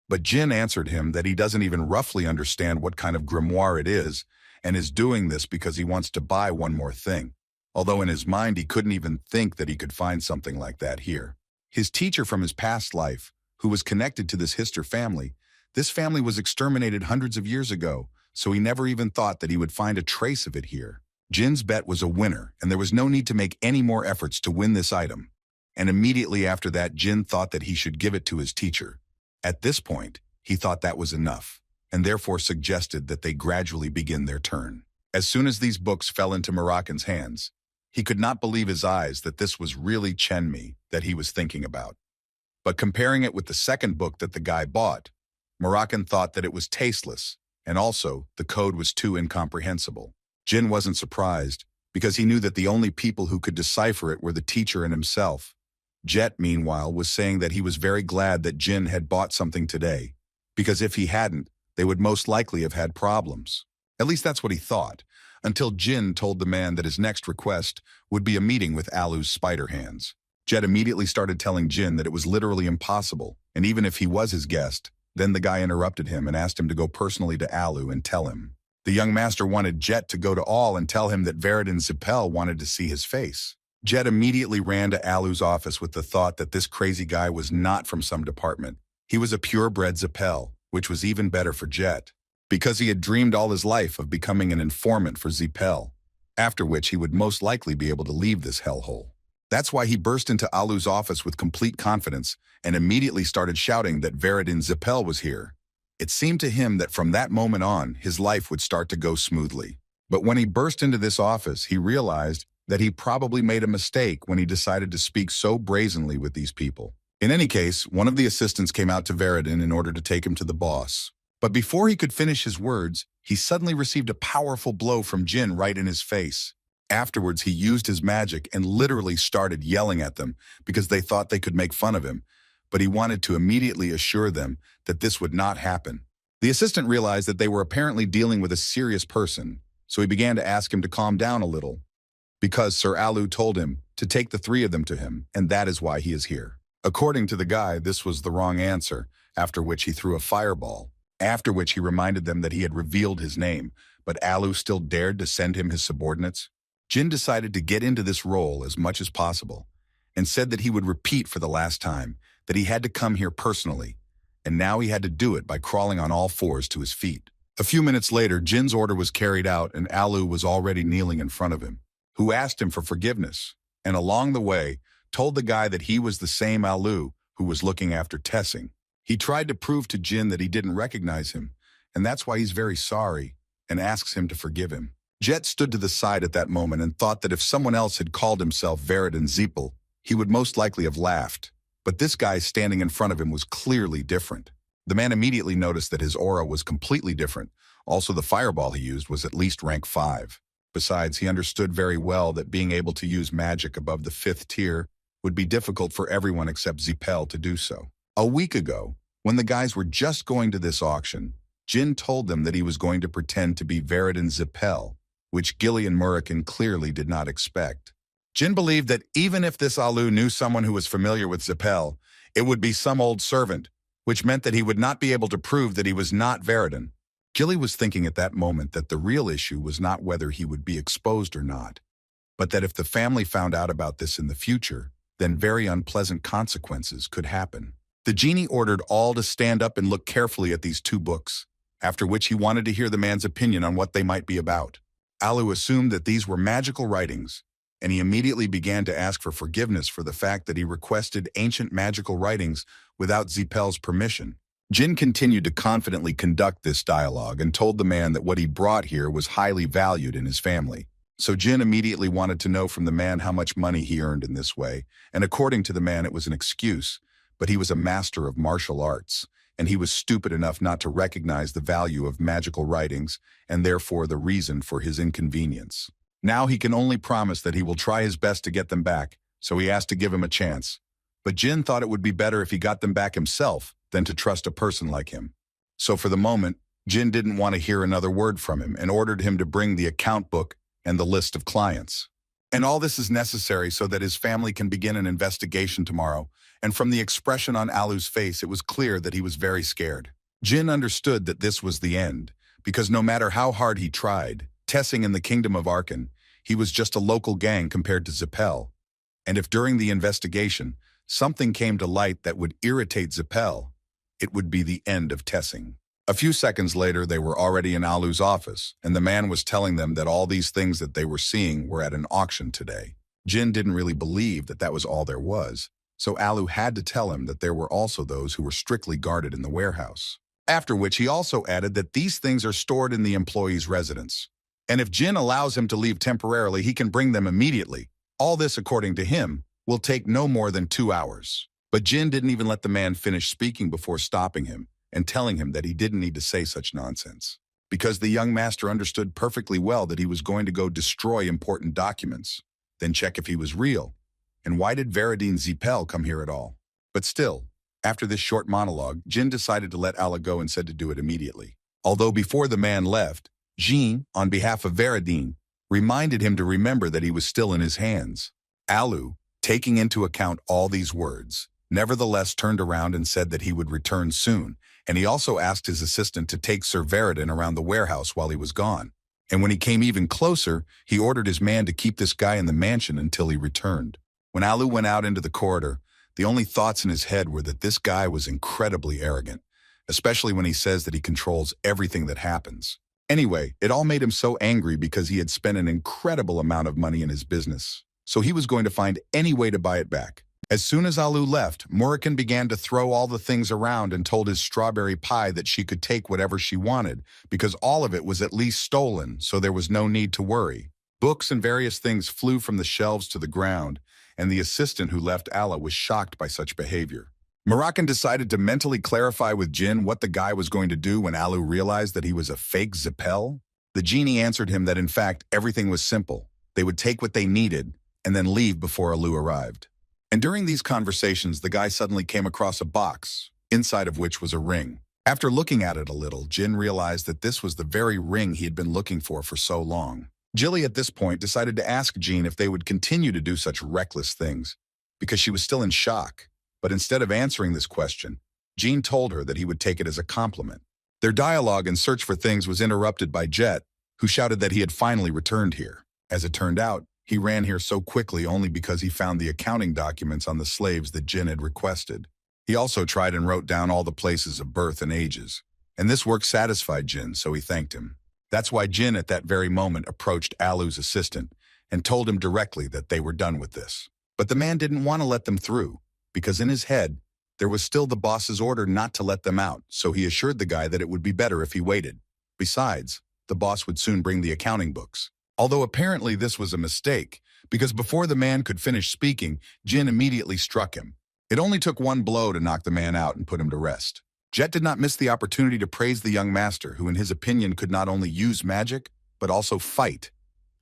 But Jyn answered him that he doesn't even roughly understand what kind of grimoire it is, and is doing this because he wants to buy one more thing. Although in his mind he couldn't even think that he could find something like that here. His teacher from his past life, who was connected to this Hister family, this family was exterminated hundreds of years ago, so he never even thought that he would find a trace of it here. Jin's bet was a winner, and there was no need to make any more efforts to win this item. And immediately after that, Jyn thought that he should give it to his teacher. At this point, he thought that was enough, and therefore suggested that they gradually begin their turn. As soon as these books fell into Moram's hands, he could not believe his eyes that this was really Chenmi that he was thinking about. But comparing it with the second book that the guy bought, Moram thought that it was tasteless, and also the code was too incomprehensible. Jyn wasn't surprised, because he knew that the only people who could decipher it were the teacher and himself. Jet, meanwhile, was saying that he was very glad that Jyn had bought something today, because if he hadn't, they would most likely have had problems. At least that's what he thought, until Jyn told the man that his next request would be a meeting with Alu's spider hands. Jet immediately started telling Jyn that it was literally impossible, and even if he was his guest, then the guy interrupted him and asked him to go personally to Alu and tell him. The young master wanted Jet to go to All and tell him that Veridin Zippel wanted to see his face. Jet immediately ran to Alu's office with the thought that this crazy guy was not from some department. He was a purebred Zippel, which was even better for Jet, because he had dreamed all his life of becoming an informant for Zippel, after which he would most likely be able to leave this hellhole. That's why he burst into Alu's office with complete confidence and immediately started shouting that Veridin Zippel was here. It seemed to him that from that moment on, his life would start to go smoothly. But when he burst into this office, he realized that he probably made a mistake when he decided to speak so brazenly with these people. In any case, one of the assistants came out to Veridin in order to take him to the boss. But before he could finish his words, he suddenly received a powerful blow from Jyn right in his face. Afterwards, he used his magic and literally started yelling at them because they thought they could make fun of him, but he wanted to immediately assure them that this would not happen. The assistant realized that they were apparently dealing with a serious person, so he began to ask him to calm down a little, because Sir Alu told him to take the three of them to him, and that is why he is here. According to the guy, this was the wrong answer, after which he threw a fireball, after which he reminded them that he had revealed his name, but Alu still dared to send him his subordinates. Jyn decided to get into this role as much as possible, and said that he would repeat for the last time that he had to come here personally, and now he had to do it by crawling on all fours to his feet. A few minutes later, Jin's order was carried out and Alu was already kneeling in front of him, who asked him for forgiveness, and along the way, told the guy that he was the same Alu who was looking after Tessing. He tried to prove to Jyn that he didn't recognize him, and that's why he's very sorry, and asks him to forgive him. Jet stood to the side at that moment and thought that if someone else had called himself Veridin Zeepel, he would most likely have laughed. But this guy standing in front of him was clearly different. The man immediately noticed that his aura was completely different. Also, the fireball he used was at least rank 5. Besides, he understood very well that being able to use magic above the 5th tier would be difficult for everyone except Zeepel to do so. A week ago, when the guys were just going to this auction, Jyn told them that he was going to pretend to be Veridin Zeepel, which Gilly and Murican clearly did not expect. Jyn believed that even if this Alu knew someone who was familiar with Zeepel, it would be some old servant, which meant that he would not be able to prove that he was not Veridin. Gilly was thinking at that moment that the real issue was not whether he would be exposed or not, but that if the family found out about this in the future, then very unpleasant consequences could happen. The genie ordered all to stand up and look carefully at these 2 books, after which he wanted to hear the man's opinion on what they might be about. Alu assumed that these were magical writings, and he immediately began to ask for forgiveness for the fact that he requested ancient magical writings without Zeepel's permission. Jyn continued to confidently conduct this dialogue and told the man that what he brought here was highly valued in his family. So Jyn immediately wanted to know from the man how much money he earned in this way, and according to the man it was an excuse, but he was a master of martial arts, and he was stupid enough not to recognize the value of magical writings and therefore the reason for his inconvenience. Now he can only promise that he will try his best to get them back, so he asked to give him a chance. But Jyn thought it would be better if he got them back himself than to trust a person like him. So for the moment, Jyn didn't want to hear another word from him and ordered him to bring the account book and the list of clients. And all this is necessary so that his family can begin an investigation tomorrow, and from the expression on Alu's face, it was clear that he was very scared. Jyn understood that this was the end, because no matter how hard he tried, Tessing in the Kingdom of Arkan, he was just a local gang compared to Zeepel, and if during the investigation, something came to light that would irritate Zeepel, it would be the end of Tessing. A few seconds later, they were already in Alu's office, and the man was telling them that all these things that they were seeing were at an auction today. Jyn didn't really believe that that was all there was, so Alu had to tell him that there were also those who were strictly guarded in the warehouse. After which he also added that these things are stored in the employee's residence, and if Jyn allows him to leave temporarily, he can bring them immediately. All this, according to him, will take no more than 2 hours. But Jyn didn't even let the man finish speaking before stopping him and telling him that he didn't need to say such nonsense, because the young master understood perfectly well that he was going to go destroy important documents, then check if he was real. And why did Veridin Zeepel come here at all? But still, after this short monologue, Jyn decided to let Alu go and said to do it immediately. Although before the man left, Jyn, on behalf of Veridin, reminded him to remember that he was still in his hands. Alu, taking into account all these words, nevertheless turned around and said that he would return soon, and he also asked his assistant to take Sir Veridin around the warehouse while he was gone. And when he came even closer, he ordered his man to keep this guy in the mansion until he returned. When Alu went out into the corridor, the only thoughts in his head were that this guy was incredibly arrogant, especially when he says that he controls everything that happens. Anyway, it all made him so angry because he had spent an incredible amount of money in his business, so he was going to find any way to buy it back. As soon as Alu left, Murican began to throw all the things around and told his strawberry pie that she could take whatever she wanted, because all of it was at least stolen, so there was no need to worry. Books and various things flew from the shelves to the ground, and the assistant who left Alu was shocked by such behavior. Moroccan decided to mentally clarify with Jyn what the guy was going to do when Alu realized that he was a fake Zippel. The genie answered him that in fact everything was simple. They would take what they needed and then leave before Alu arrived. And during these conversations, the guy suddenly came across a box, inside of which was a ring. After looking at it a little, Jyn realized that this was the very ring he had been looking for so long. Jilly at this point decided to ask Jyn if they would continue to do such reckless things, because she was still in shock. But instead of answering this question, Jyn told her that he would take it as a compliment. Their dialogue and search for things was interrupted by Jet, who shouted that he had finally returned here. As it turned out, he ran here so quickly only because he found the accounting documents on the slaves that Jyn had requested. He also tried and wrote down all the places of birth and ages, and this work satisfied Jyn, so he thanked him. That's why Jyn at that very moment approached Alu's assistant and told him directly that they were done with this. But the man didn't want to let them through, because in his head, there was still the boss's order not to let them out, so he assured the guy that it would be better if he waited. Besides, the boss would soon bring the accounting books. Although apparently this was a mistake, because before the man could finish speaking, Jyn immediately struck him. It only took one blow to knock the man out and put him to rest. Jet did not miss the opportunity to praise the young master, who in his opinion could not only use magic, but also fight.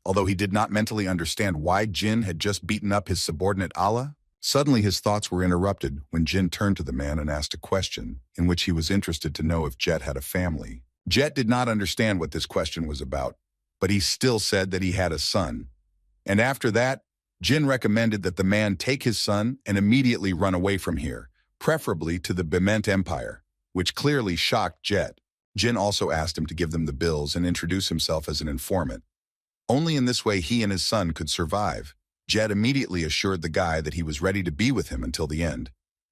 Although he did not mentally understand why Jyn had just beaten up his subordinate Allah, suddenly his thoughts were interrupted when Jyn turned to the man and asked a question in which he was interested to know if Jet had a family. Jet did not understand what this question was about, but he still said that he had a son. And after that, Jyn recommended that the man take his son and immediately run away from here, preferably to the Bement Empire, which clearly shocked Jet. Jyn also asked him to give them the bills and introduce himself as an informant. Only in this way he and his son could survive. Jet immediately assured the guy that he was ready to be with him until the end,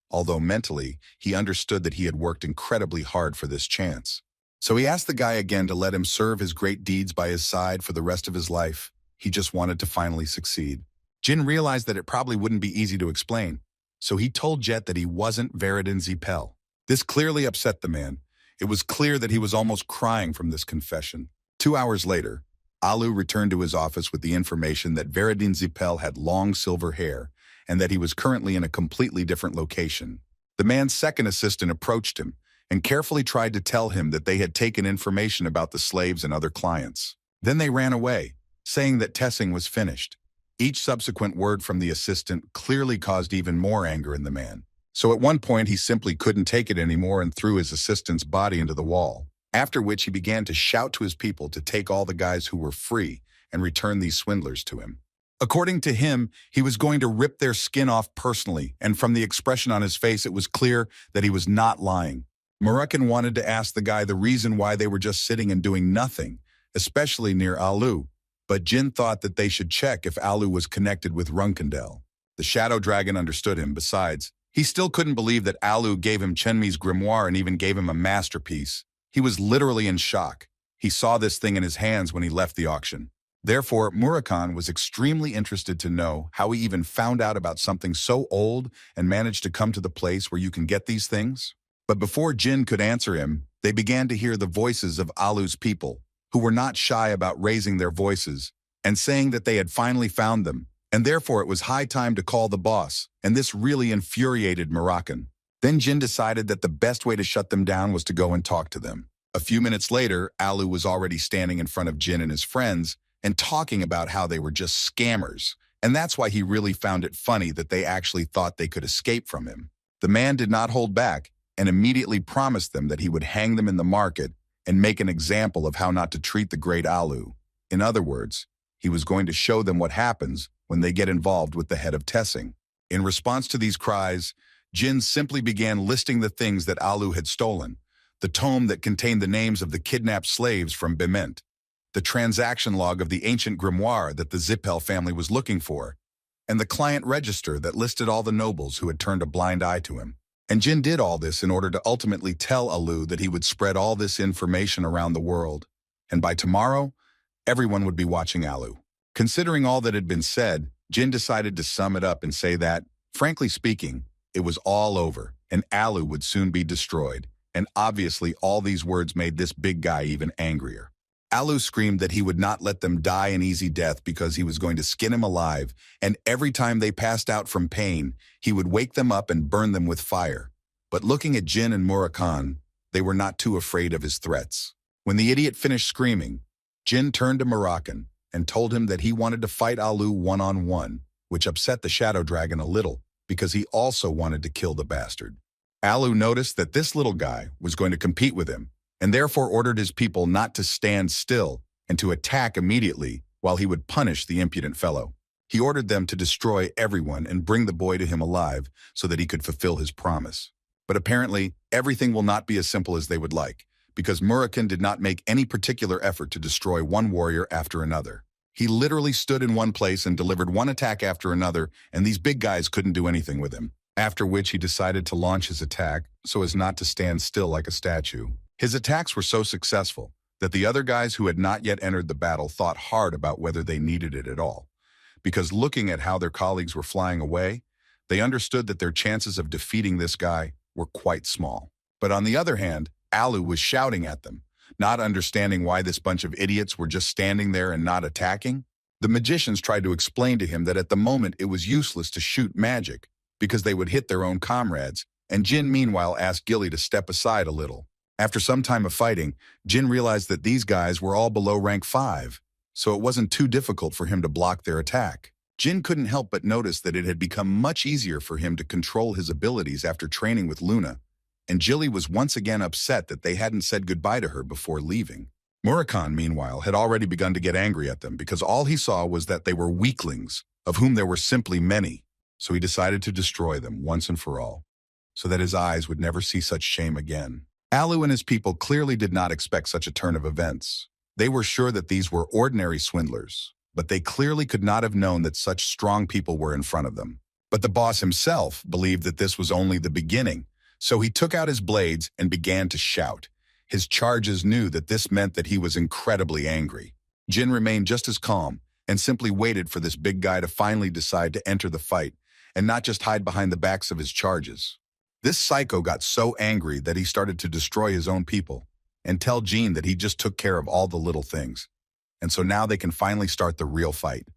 although mentally he understood that he had worked incredibly hard for this chance. So he asked the guy again to let him serve his great deeds by his side for the rest of his life. He just wanted to finally succeed. Jyn realized that it probably wouldn't be easy to explain, so he told Jet that he wasn't Veridin Zippel. This clearly upset the man. It was clear that he was almost crying from this confession. 2 hours later, Alu returned to his office with the information that Veridin Zippel had long silver hair and that he was currently in a completely different location. The man's second assistant approached him and carefully tried to tell him that they had taken information about the slaves and other clients. Then they ran away, saying that testing was finished. Each subsequent word from the assistant clearly caused even more anger in the man. So at one point he simply couldn't take it anymore and threw his assistant's body into the wall, after which he began to shout to his people to take all the guys who were free and return these swindlers to him. According to him, he was going to rip their skin off personally, and from the expression on his face it was clear that he was not lying. Moroccan wanted to ask the guy the reason why they were just sitting and doing nothing, especially near Alu, but Jyn thought that they should check if Alu was connected with Runkandel. The Shadow Dragon understood him. Besides, he still couldn't believe that Alu gave him Chenmi's grimoire and even gave him a masterpiece. He was literally in shock. He saw this thing in his hands when he left the auction. Therefore, Moroccan was extremely interested to know how he even found out about something so old and managed to come to the place where you can get these things. But before Jyn could answer him, they began to hear the voices of Alu's people, who were not shy about raising their voices and saying that they had finally found them, and therefore it was high time to call the boss, and this really infuriated Moroccan. Then Jyn decided that the best way to shut them down was to go and talk to them. A few minutes later, Alu was already standing in front of Jyn and his friends and talking about how they were just scammers, and that's why he really found it funny that they actually thought they could escape from him. The man did not hold back and immediately promised them that he would hang them in the market and make an example of how not to treat the great Alu. In other words, he was going to show them what happens when they get involved with the head of Tessing. In response to these cries, Jyn simply began listing the things that Alu had stolen: the tome that contained the names of the kidnapped slaves from Bement, the transaction log of the ancient grimoire that the Zippel family was looking for, and the client register that listed all the nobles who had turned a blind eye to him. And Jyn did all this in order to ultimately tell Alu that he would spread all this information around the world, and by tomorrow, everyone would be watching Alu. Considering all that had been said, Jyn decided to sum it up and say that, frankly speaking, it was all over, and Alu would soon be destroyed, and obviously all these words made this big guy even angrier. Alu screamed that he would not let them die an easy death because he was going to skin him alive, and every time they passed out from pain, he would wake them up and burn them with fire. But looking at Jyn and Moram, they were not too afraid of his threats. When the idiot finished screaming, Jyn turned to Moram and told him that he wanted to fight Alu one-on-one, which upset the Shadow Dragon a little because he also wanted to kill the bastard. Alu noticed that this little guy was going to compete with him and therefore ordered his people not to stand still and to attack immediately while he would punish the impudent fellow. He ordered them to destroy everyone and bring the boy to him alive so that he could fulfill his promise. But apparently, everything will not be as simple as they would like, because Moram did not make any particular effort to destroy one warrior after another. He literally stood in one place and delivered one attack after another, and these big guys couldn't do anything with him. After which he decided to launch his attack so as not to stand still like a statue. His attacks were so successful that the other guys who had not yet entered the battle thought hard about whether they needed it at all. Because looking at how their colleagues were flying away, they understood that their chances of defeating this guy were quite small. But on the other hand, Alu was shouting at them, not understanding why this bunch of idiots were just standing there and not attacking. The magicians tried to explain to him that at the moment it was useless to shoot magic because they would hit their own comrades, and Jyn meanwhile asked Gilly to step aside a little. After some time of fighting, Jyn realized that these guys were all below rank 5, so it wasn't too difficult for him to block their attack. Jyn couldn't help but notice that it had become much easier for him to control his abilities after training with Luna, and Gilly was once again upset that they hadn't said goodbye to her before leaving. Moram, meanwhile, had already begun to get angry at them because all he saw was that they were weaklings, of whom there were simply many, so he decided to destroy them once and for all, so that his eyes would never see such shame again. Alu and his people clearly did not expect such a turn of events. They were sure that these were ordinary swindlers, but they clearly could not have known that such strong people were in front of them. But the boss himself believed that this was only the beginning, so he took out his blades and began to shout. His charges knew that this meant that he was incredibly angry. Jyn remained just as calm and simply waited for this big guy to finally decide to enter the fight and not just hide behind the backs of his charges. This psycho got so angry that he started to destroy his own people and tell Jyn that he just took care of all the little things. And so now they can finally start the real fight.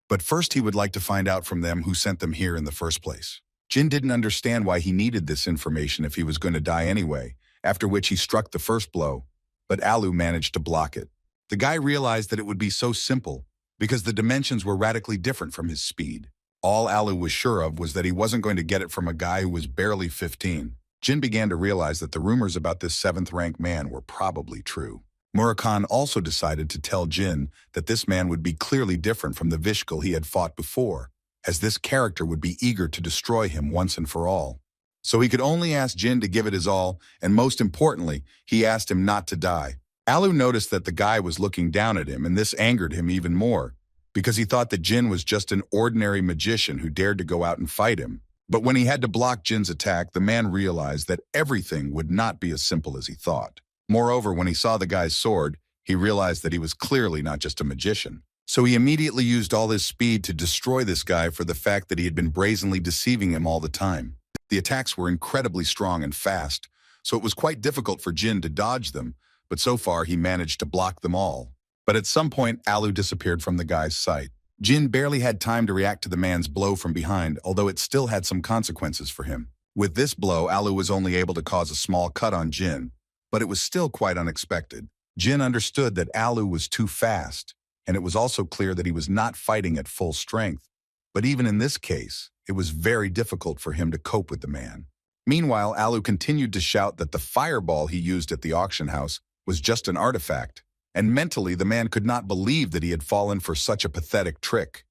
But first he would like to find out from them who sent them here in the first place. Jyn didn't understand why he needed this information if he was going to die anyway, after which he struck the first blow, but Alu managed to block it. The guy realized that it would be so simple because the dimensions were radically different from his speed. All Alu was sure of was that he wasn't going to get it from a guy who was barely 15. Jyn began to realize that the rumors about this 7th rank man were probably true. Moram also decided to tell Jyn that this man would be clearly different from the Vishkal he had fought before, as this character would be eager to destroy him once and for all. So he could only ask Jyn to give it his all, and most importantly, he asked him not to die. Alu noticed that the guy was looking down at him, and this angered him even more, because he thought that Jyn was just an ordinary magician who dared to go out and fight him. But when he had to block Jin's attack, the man realized that everything would not be as simple as he thought. Moreover, when he saw the guy's sword, he realized that he was clearly not just a magician. So he immediately used all his speed to destroy this guy for the fact that he had been brazenly deceiving him all the time. The attacks were incredibly strong and fast, so it was quite difficult for Jyn to dodge them, but so far he managed to block them all. But at some point, Alu disappeared from the guy's sight. Jyn barely had time to react to the man's blow from behind, although it still had some consequences for him. With this blow, Alu was only able to cause a small cut on Jyn, but it was still quite unexpected. Jyn understood that Alu was too fast, and it was also clear that he was not fighting at full strength. But even in this case, it was very difficult for him to cope with the man. Meanwhile, Alu continued to shout that the fireball he used at the auction house was just an artifact, and mentally the man could not believe that he had fallen for such a pathetic trick.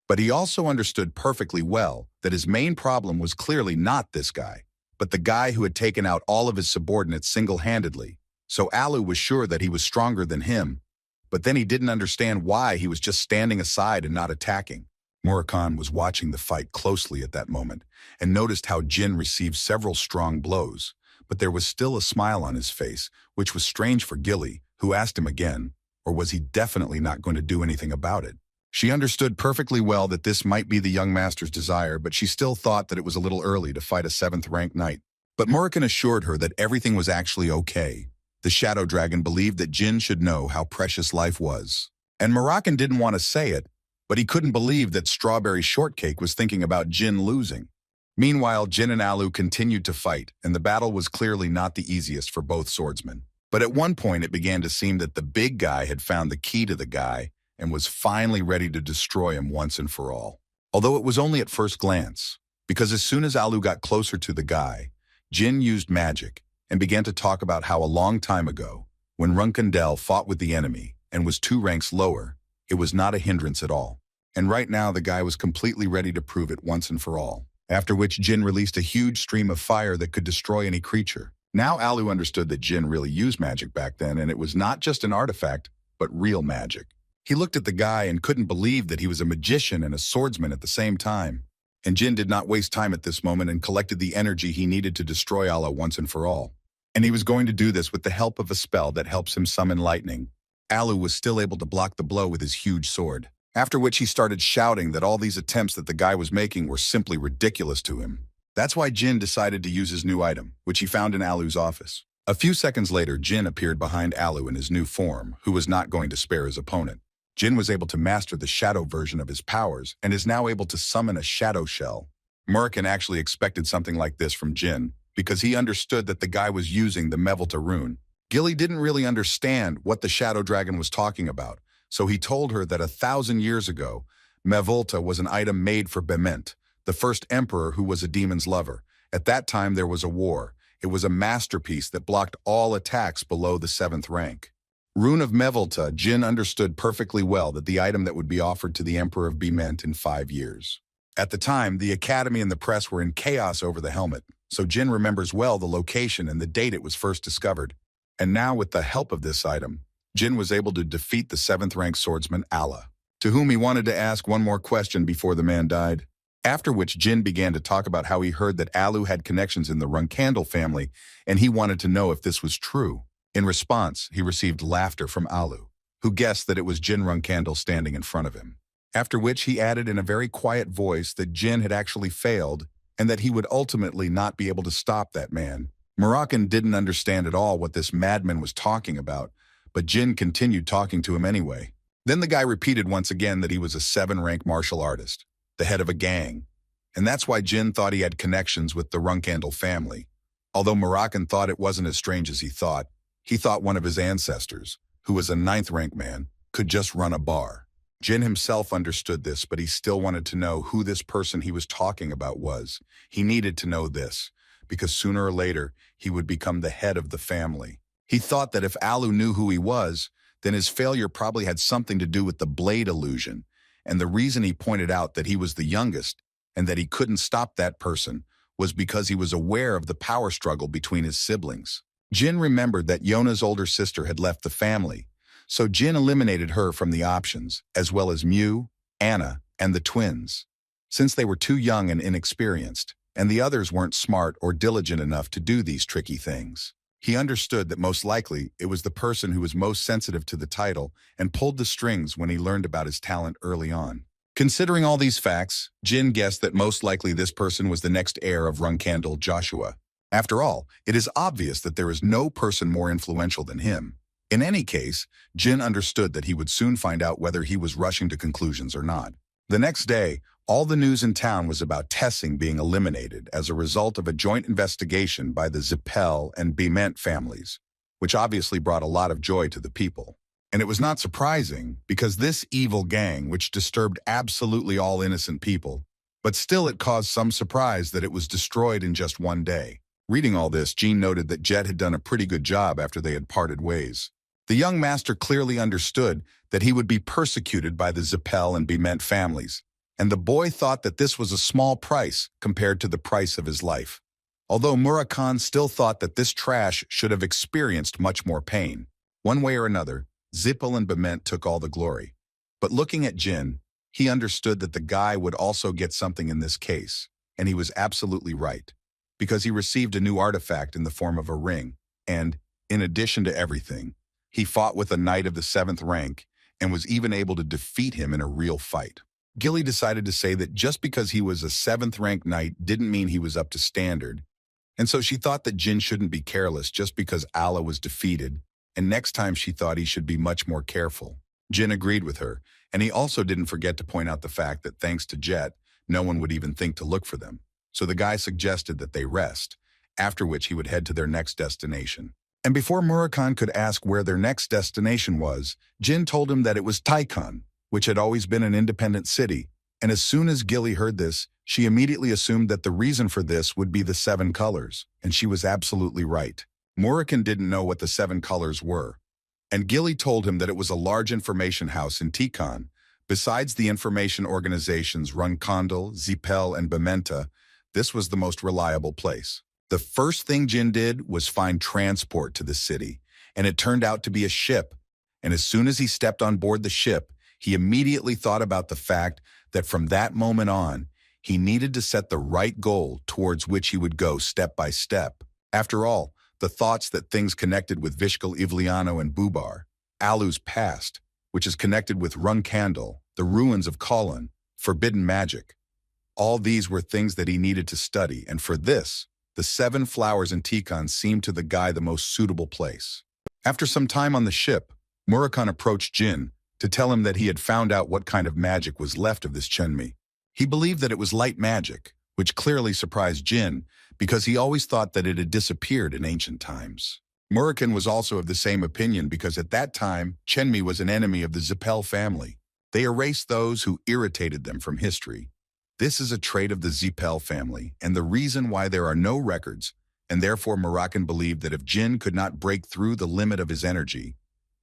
But he also understood perfectly well that his main problem was clearly not this guy, but the guy who had taken out all of his subordinates single-handedly. So Alu was sure that he was stronger than him, but then he didn't understand why he was just standing aside and not attacking. Moram was watching the fight closely at that moment and noticed how Jyn received several strong blows, but there was still a smile on his face, which was strange for Gilly, who asked him again, or was he definitely not going to do anything about it? She understood perfectly well that this might be the young master's desire, but she still thought that it was a little early to fight a 7th rank knight. But Moram assured her that everything was actually okay. The Shadow Dragon believed that Jyn should know how precious life was. And Moram didn't want to say it, but he couldn't believe that Strawberry Shortcake was thinking about Jyn losing. Meanwhile, Jyn and Alu continued to fight, and the battle was clearly not the easiest for both swordsmen. But at one point, it began to seem that the big guy had found the key to the guy and was finally ready to destroy him once and for all. Although it was only at first glance, because as soon as Alu got closer to the guy, Jyn used magic and began to talk about how a long time ago, when Randell fought with the enemy and was 2 ranks lower, it was not a hindrance at all. And right now, the guy was completely ready to prove it once and for all. After which Jyn released a huge stream of fire that could destroy any creature. Now Alu understood that Jyn really used magic back then, and it was not just an artifact, but real magic. He looked at the guy and couldn't believe that he was a magician and a swordsman at the same time. And Jyn did not waste time at this moment and collected the energy he needed to destroy Alu once and for all. And he was going to do this with the help of a spell that helps him summon lightning. Alu was still able to block the blow with his huge sword. After which he started shouting that all these attempts that the guy was making were simply ridiculous to him. That's why Jyn decided to use his new item, which he found in Alu's office. A few seconds later, Jyn appeared behind Alu in his new form, who was not going to spare his opponent. Jyn was able to master the shadow version of his powers and is now able to summon a shadow shell. Moram actually expected something like this from Jyn, because he understood that the guy was using the Mevolta rune. Gilly didn't really understand what the shadow dragon was talking about, so he told her that 1,000 years ago, Mevolta was an item made for Bement, the first emperor who was a demon's lover. At that time, there was a war. It was a masterpiece that blocked all attacks below the 7th rank. Rune of Mevolta, Jyn understood perfectly well that the item that would be offered to the Emperor of Bement in 5 years. At the time, the Academy and the press were in chaos over the helmet, so Jyn remembers well the location and the date it was first discovered. And now, with the help of this item, Jyn was able to defeat the 7th rank swordsman Alu, to whom he wanted to ask one more question before the man died. After which Jyn began to talk about how he heard that Alu had connections in the Randell family, and he wanted to know if this was true. In response, he received laughter from Alu, who guessed that it was Jyn Randell standing in front of him. After which he added in a very quiet voice that Jyn had actually failed, and that he would ultimately not be able to stop that man. Moram didn't understand at all what this madman was talking about, but Jyn continued talking to him anyway. Then the guy repeated once again that he was a 7-rank martial artist, the head of a gang, and that's why Jyn thought he had connections with the Randell family. Although Moram thought it wasn't as strange as he thought one of his ancestors, who was a 9th rank man, could just run a bar. Jyn himself understood this, but he still wanted to know who this person he was talking about was. He needed to know this, because sooner or later, he would become the head of the family. He thought that if Alu knew who he was, then his failure probably had something to do with the blade illusion, and the reason he pointed out that he was the youngest and that he couldn't stop that person was because he was aware of the power struggle between his siblings. Jyn remembered that Yona's older sister had left the family, so Jyn eliminated her from the options, as well as Mew, Anna, and the twins, since they were too young and inexperienced, and the others weren't smart or diligent enough to do these tricky things. He understood that most likely it was the person who was most sensitive to the title and pulled the strings when he learned about his talent early on. Considering all these facts, Jyn guessed that most likely this person was the next heir of Randell, Joshua. After all, it is obvious that there is no person more influential than him. In any case, Jyn understood that he would soon find out whether he was rushing to conclusions or not. The next day, all the news in town was about Tessing being eliminated as a result of a joint investigation by the Zippel and Bement families, which obviously brought a lot of joy to the people. And it was not surprising, because this evil gang, which disturbed absolutely all innocent people, but still it caused some surprise that it was destroyed in just one day. Reading all this, Jyn noted that Jet had done a pretty good job after they had parted ways. The young master clearly understood that he would be persecuted by the Zippel and Bement families, and the boy thought that this was a small price compared to the price of his life. Although Moram still thought that this trash should have experienced much more pain. One way or another, Zippel and Bement took all the glory. But looking at Jyn, he understood that the guy would also get something in this case, and he was absolutely right, because he received a new artifact in the form of a ring, and, in addition to everything, he fought with a knight of the 7th rank and was even able to defeat him in a real fight. Gilly decided to say that just because he was a 7th rank knight didn't mean he was up to standard, and so she thought that Jyn shouldn't be careless just because Alu was defeated, and next time she thought he should be much more careful. Jyn agreed with her, and he also didn't forget to point out the fact that thanks to Jet, no one would even think to look for them. so the guy suggested that they rest, after which he would head to their next destination. And before Murakami could ask where their next destination was, Jyn told him that it was Taikon, which had always been an independent city, and as soon as Gilly heard this, she immediately assumed that the reason for this would be the 7 colors, and she was absolutely right. Murakami didn't know what the 7 colors were, and Gilly told him that it was a large information house in Tikon. Besides the information organizations Runkandel, Zipel, and Bementa, this was the most reliable place. The first thing Jyn did was find transport to the city, and it turned out to be a ship. And as soon as he stepped on board the ship, he immediately thought about the fact that from that moment on, he needed to set the right goal towards which he would go step by step. After all, the thoughts that things connected with Vishkal Ivliano and Bubar, Alu's past, which is connected with Runkandel, the ruins of Kalon, forbidden magic. All these were things that he needed to study, and for this, the 7 flowers in Tikon seemed to the guy the most suitable place. After some time on the ship, Murakami approached Jyn to tell him that he had found out what kind of magic was left of this Chenmi. He believed that it was light magic, which clearly surprised Jyn because he always thought that it had disappeared in ancient times. Murakami was also of the same opinion because at that time, Chenmi was an enemy of the Zipel family. They erased those who irritated them from history. This is a trait of the Zipel family and the reason why there are no records, and therefore Murakami believed that if Jyn could not break through the limit of his energy,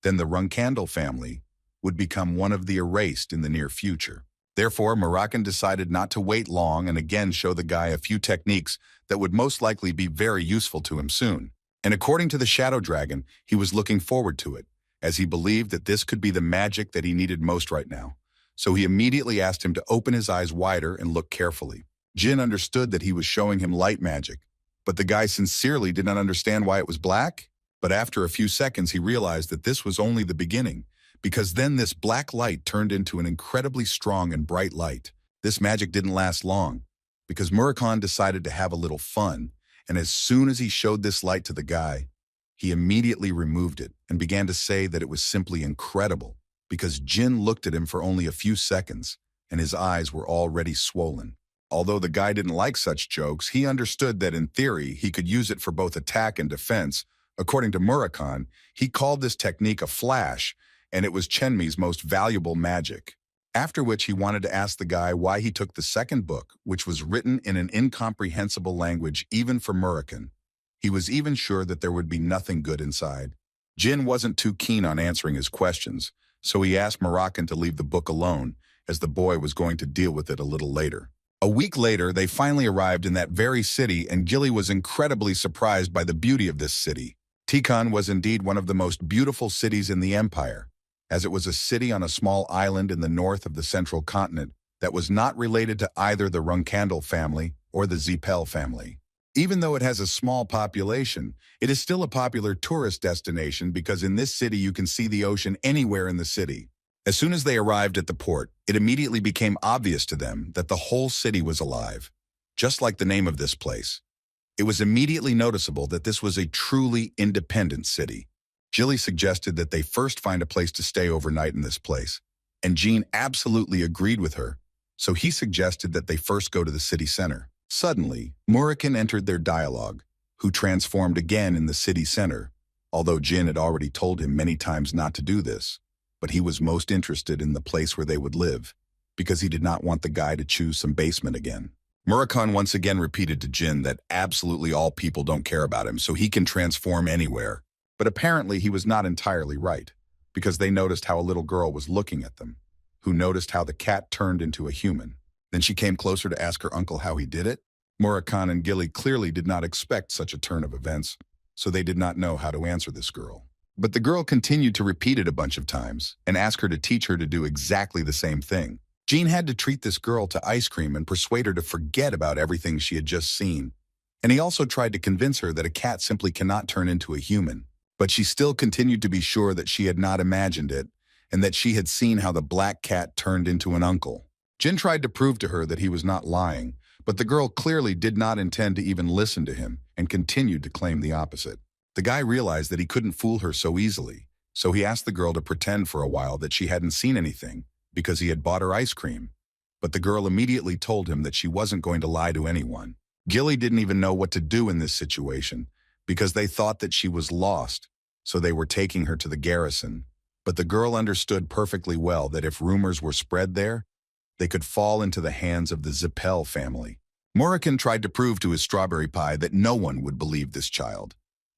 then the Runkandel family would become one of the erased in the near future. Therefore, Murakami decided not to wait long and again show the guy a few techniques that would most likely be very useful to him soon. And according to the Shadow Dragon, he was looking forward to it, as he believed that this could be the magic that he needed most right now. So he immediately asked him to open his eyes wider and look carefully. Jyn understood that he was showing him light magic, but the guy sincerely did not understand why it was black. But after a few seconds, he realized that this was only the beginning, because then this black light turned into an incredibly strong and bright light. This magic didn't last long, because Murakami decided to have a little fun, and as soon as he showed this light to the guy, he immediately removed it and began to say that it was simply incredible, because Jyn looked at him for only a few seconds, and his eyes were already swollen. Although the guy didn't like such jokes, he understood that in theory he could use it for both attack and defense. According to Murakami, he called this technique a flash, and it was Chenmi's most valuable magic. After which he wanted to ask the guy why he took the second book, which was written in an incomprehensible language even for Murakami. He was even sure that there would be nothing good inside. Jyn wasn't too keen on answering his questions, so he asked Murakami to leave the book alone, as the boy was going to deal with it a little later. A week later, they finally arrived in that very city, and Gilly was incredibly surprised by the beauty of this city. Tikon was indeed one of the most beautiful cities in the empire, as it was a city on a small island in the north of the central continent that was not related to either the Runkandel family or the Zipel family. Even though it has a small population, it is still a popular tourist destination because in this city you can see the ocean anywhere in the city. As soon as they arrived at the port, it immediately became obvious to them that the whole city was alive, just like the name of this place. It was immediately noticeable that this was a truly independent city. Gilly suggested that they first find a place to stay overnight in this place, and Jyn absolutely agreed with her, so he suggested that they first go to the city center. Suddenly, Murakami entered their dialogue, who transformed again in the city center, although Jyn had already told him many times not to do this, but he was most interested in the place where they would live, because he did not want the guy to choose some basement again. Murakami once again repeated to Jyn that absolutely all people don't care about him, so he can transform anywhere. But apparently he was not entirely right, because they noticed how a little girl was looking at them, who noticed how the cat turned into a human. Then she came closer to ask her uncle how he did it. Murakami and Gilly clearly did not expect such a turn of events, so they did not know how to answer this girl. But the girl continued to repeat it a bunch of times and ask her to teach her to do exactly the same thing. Jyn had to treat this girl to ice cream and persuade her to forget about everything she had just seen. And he also tried to convince her that a cat simply cannot turn into a human. But she still continued to be sure that she had not imagined it, and that she had seen how the black cat turned into an uncle. Jyn tried to prove to her that he was not lying, but the girl clearly did not intend to even listen to him and continued to claim the opposite. The guy realized that he couldn't fool her so easily, so he asked the girl to pretend for a while that she hadn't seen anything because he had bought her ice cream. But the girl immediately told him that she wasn't going to lie to anyone, Gilly didn't even know what to do in this situation because they thought that she was lost, so they were taking her to the garrison. But the girl understood perfectly well that if rumors were spread there, they could fall into the hands of the Zippel family. Moram tried to prove to his strawberry pie that no one would believe this child.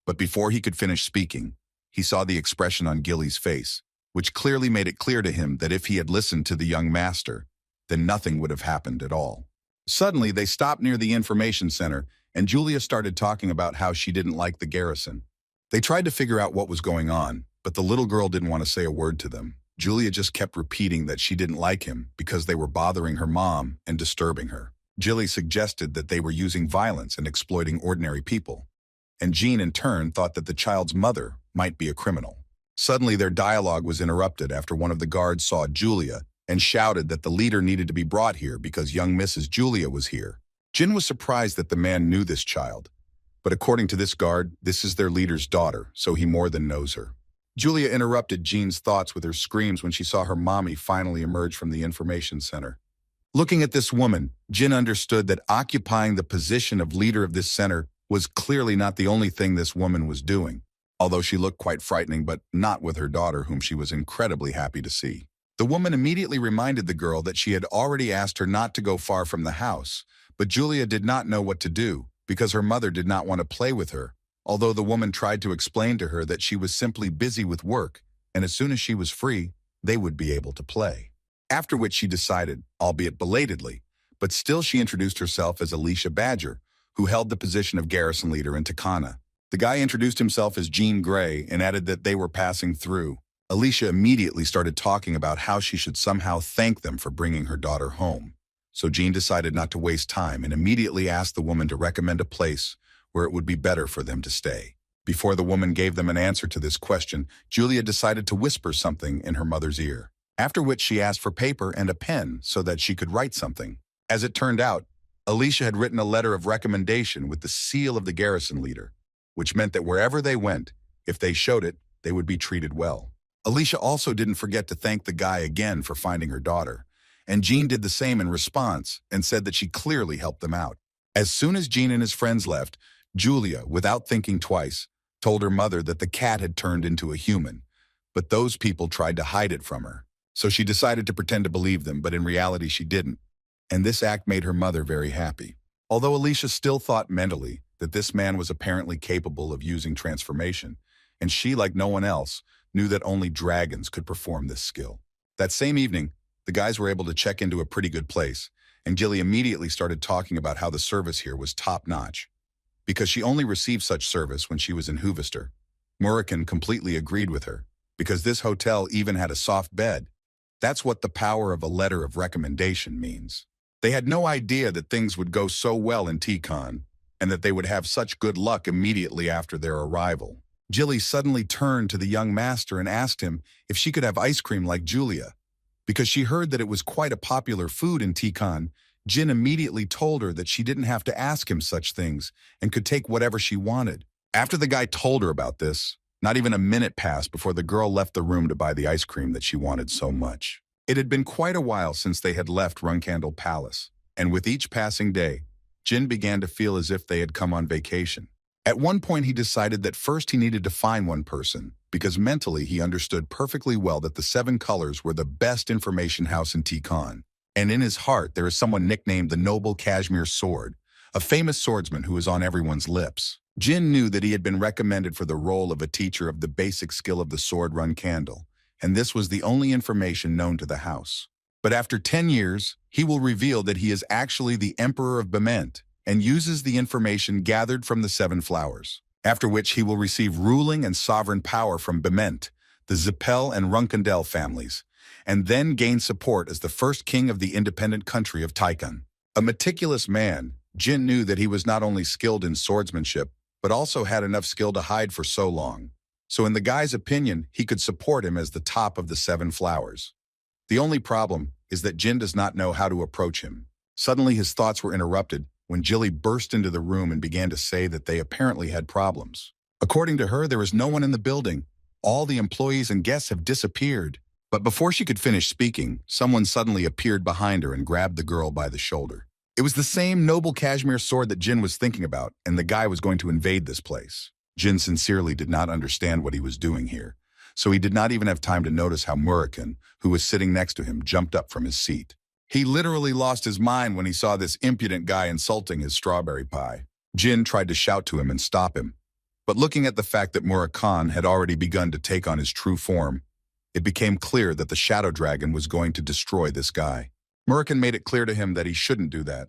But before he could finish speaking, he saw the expression on Gilly's face, which clearly made it clear to him that if he had listened to the young master, then nothing would have happened at all. Suddenly, they stopped near the information center, and Julia started talking about how she didn't like the garrison. They tried to figure out what was going on, but the little girl didn't want to say a word to them. Julia just kept repeating that she didn't like him because they were bothering her mom and disturbing her. Jilly suggested that they were using violence and exploiting ordinary people, and Jyn in turn thought that the child's mother might be a criminal. Suddenly their dialogue was interrupted after one of the guards saw Julia and shouted that the leader needed to be brought here because young Mrs. Julia was here. Jyn was surprised that the man knew this child, but according to this guard, this is their leader's daughter, so he more than knows her. Julia interrupted Jyn's thoughts with her screams when she saw her mommy finally emerge from the information center. Looking at this woman, Jyn understood that occupying the position of leader of this center was clearly not the only thing this woman was doing, although she looked quite frightening, but not with her daughter, whom she was incredibly happy to see. The woman immediately reminded the girl that she had already asked her not to go far from the house, but Julia did not know what to do because her mother did not want to play with her, although the woman tried to explain to her that she was simply busy with work, and as soon as she was free, they would be able to play. After which she decided, albeit belatedly, but still she introduced herself as Alicia Badger, who held the position of garrison leader in Takana. The guy introduced himself as Jean Grey and added that they were passing through. Alicia immediately started talking about how she should somehow thank them for bringing her daughter home. So Jyn decided not to waste time and immediately asked the woman to recommend a place where it would be better for them to stay. Before the woman gave them an answer to this question, Julia decided to whisper something in her mother's ear, after which she asked for paper and a pen so that she could write something. As it turned out, Alicia had written a letter of recommendation with the seal of the garrison leader, which meant that wherever they went, if they showed it, they would be treated well. Alicia also didn't forget to thank the guy again for finding her daughter, and Jyn did the same in response and said that she clearly helped them out. As soon as Jyn and his friends left, Julia, without thinking twice, told her mother that the cat had turned into a human, but those people tried to hide it from her. So she decided to pretend to believe them, but in reality she didn't, and this act made her mother very happy. Although Alicia still thought mentally that this man was apparently capable of using transformation, and she, like no one else, knew that only dragons could perform this skill. That same evening, the guys were able to check into a pretty good place, and Jilly immediately started talking about how the service here was top-notch. Because she only received such service when she was in Huvester. Moram completely agreed with her, because this hotel even had a soft bed. That's what the power of a letter of recommendation means. They had no idea that things would go so well in T-Con, and that they would have such good luck immediately after their arrival. Jilly suddenly turned to the young master and asked him if she could have ice cream like Julia. Because she heard that it was quite a popular food in T-Con, Jyn immediately told her that she didn't have to ask him such things and could take whatever she wanted. After the guy told her about this, not even a minute passed before the girl left the room to buy the ice cream that she wanted so much. It had been quite a while since they had left Runkandle Palace, and with each passing day, Jyn began to feel as if they had come on vacation. At one point he decided that first he needed to find one person, because mentally he understood perfectly well that the Seven Colors were the best information house in T-Con. And in his heart there is someone nicknamed the Noble Cashmere Sword, a famous swordsman who is on everyone's lips. Jyn knew that he had been recommended for the role of a teacher of the basic skill of the sword Runkandle, and this was the only information known to the house. But after 10 years, he will reveal that he is actually the Emperor of Bement, and uses the information gathered from the Seven Flowers, after which he will receive ruling and sovereign power from Bement, the Zippel and Runkandel families, and then gain support as the first king of the independent country of Tychon. A meticulous man, Jyn knew that he was not only skilled in swordsmanship, but also had enough skill to hide for so long. So in the guy's opinion, he could support him as the top of the Seven Flowers. The only problem is that Jyn does not know how to approach him. Suddenly his thoughts were interrupted when Jilly burst into the room and began to say that they apparently had problems. According to her, there is no one in the building. All the employees and guests have disappeared. But before she could finish speaking, someone suddenly appeared behind her and grabbed the girl by the shoulder. It was the same noble cashmere sword that Jyn was thinking about, and the guy was going to invade this place. Jyn sincerely did not understand what he was doing here, so he did not even have time to notice how Murakun, who was sitting next to him, jumped up from his seat. He literally lost his mind when he saw this impudent guy insulting his strawberry pie. Jyn tried to shout to him and stop him, but looking at the fact that Murakun had already begun to take on his true form, it became clear that the shadow dragon was going to destroy this guy. Murakun made it clear to him that he shouldn't do that,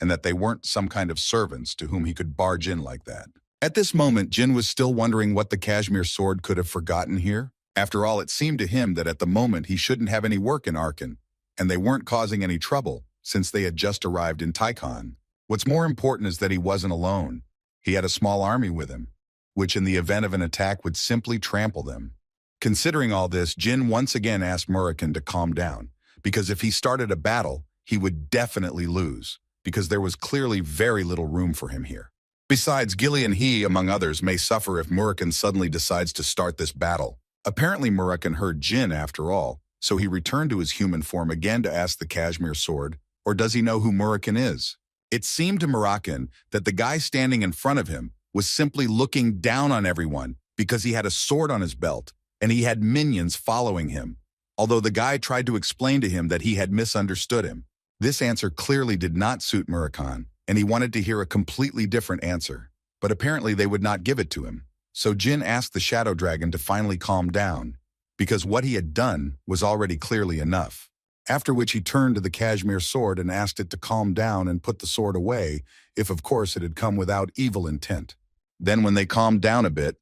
and that they weren't some kind of servants to whom he could barge in like that. At this moment, Jyn was still wondering what the cashmere sword could have forgotten here. After all, it seemed to him that at the moment he shouldn't have any work in Arkan, and they weren't causing any trouble since they had just arrived in Tychon. What's more important is that he wasn't alone. He had a small army with him, which in the event of an attack would simply trample them. Considering all this, Jyn once again asked Murakun to calm down, because if he started a battle, he would definitely lose, because there was clearly very little room for him here. Besides, Gilly and he, among others, may suffer if Murakun suddenly decides to start this battle. Apparently Murakun heard Jyn after all, so he returned to his human form again to ask the cashmere sword, or does he know who Murakun is? It seemed to Murakun that the guy standing in front of him was simply looking down on everyone because he had a sword on his belt and he had minions following him, although the guy tried to explain to him that he had misunderstood him. This answer clearly did not suit Murakun, and he wanted to hear a completely different answer, but apparently they would not give it to him. So Jyn asked the shadow dragon to finally calm down, because what he had done was already clearly enough. After which he turned to the cashmere sword and asked it to calm down and put the sword away, if of course it had come without evil intent. Then when they calmed down a bit,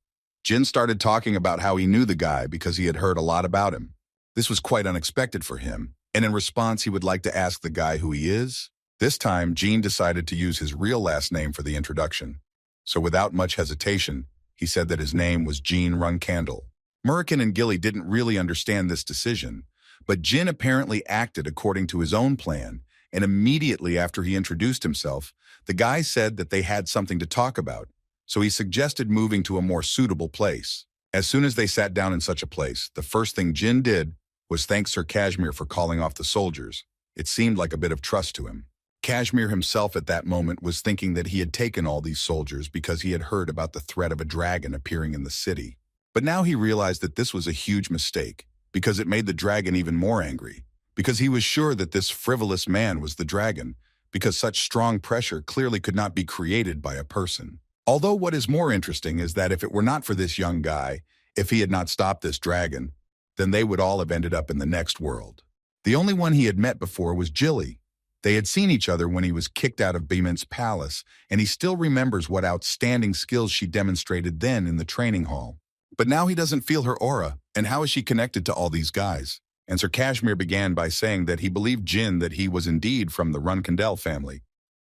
Jyn started talking about how he knew the guy because he had heard a lot about him. This was quite unexpected for him, and in response he would like to ask the guy who he is. This time, Jyn decided to use his real last name for the introduction. So without much hesitation, he said that his name was Jyn Randell. Murakun and Gilly didn't really understand this decision, but Jyn apparently acted according to his own plan, and immediately after he introduced himself, the guy said that they had something to talk about, so he suggested moving to a more suitable place. As soon as they sat down in such a place, the first thing Jyn did was thank Sir Kashmir for calling off the soldiers. It seemed like a bit of trust to him. Kashmir himself at that moment was thinking that he had taken all these soldiers because he had heard about the threat of a dragon appearing in the city. But now he realized that this was a huge mistake, because it made the dragon even more angry, because he was sure that this frivolous man was the dragon, because such strong pressure clearly could not be created by a person. Although what is more interesting is that if it were not for this young guy, if he had not stopped this dragon, then they would all have ended up in the next world. The only one he had met before was Gilly. They had seen each other when he was kicked out of Beeman's palace, and he still remembers what outstanding skills she demonstrated then in the training hall. But now he doesn't feel her aura, and how is she connected to all these guys? And Sir Kashmir began by saying that he believed Jyn that he was indeed from the Randell family,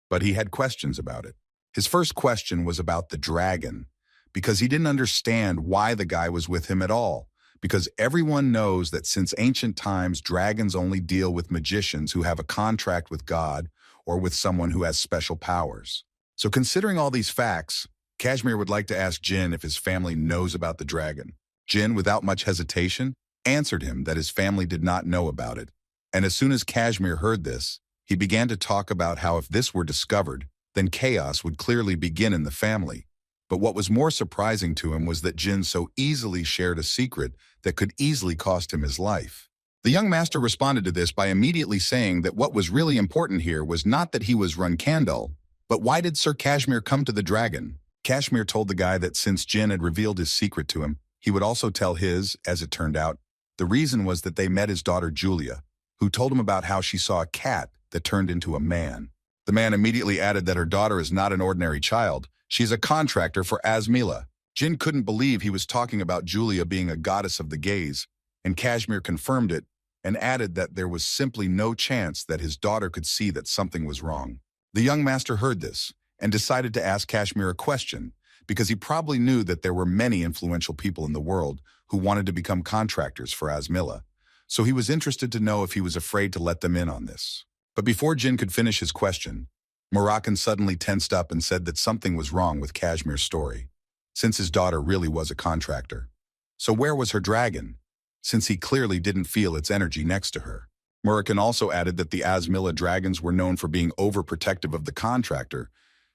but he had questions about it. His first question was about the dragon, because he didn't understand why the guy was with him at all, because everyone knows that since ancient times, dragons only deal with magicians who have a contract with God or with someone who has special powers. So considering all these facts, Kashmir would like to ask Jyn if his family knows about the dragon. Jyn, without much hesitation, answered him that his family did not know about it. And as soon as Kashmir heard this, he began to talk about how if this were discovered, then chaos would clearly begin in the family. But what was more surprising to him was that Jyn so easily shared a secret that could easily cost him his life. The young master responded to this by immediately saying that what was really important here was not that he was Randell, but why did Sir Kashmir come to the dragon? Kashmir told the guy that since Jyn had revealed his secret to him, he would also tell his, as it turned out. The reason was that they met his daughter Julia, who told him about how she saw a cat that turned into a man. The man immediately added that her daughter is not an ordinary child. She's a contractor for Asmila. Jyn couldn't believe he was talking about Julia being a goddess of the gaze, and Kashmir confirmed it and added that there was simply no chance that his daughter could see that something was wrong. The young master heard this and decided to ask Kashmir a question, because he probably knew that there were many influential people in the world who wanted to become contractors for Asmila, so he was interested to know if he was afraid to let them in on this. But before Jyn could finish his question, Murakun suddenly tensed up and said that something was wrong with Kashmir's story, since his daughter really was a contractor. So where was her dragon, since he clearly didn't feel its energy next to her? Murakami also added that the Asmilla dragons were known for being overprotective of the contractor,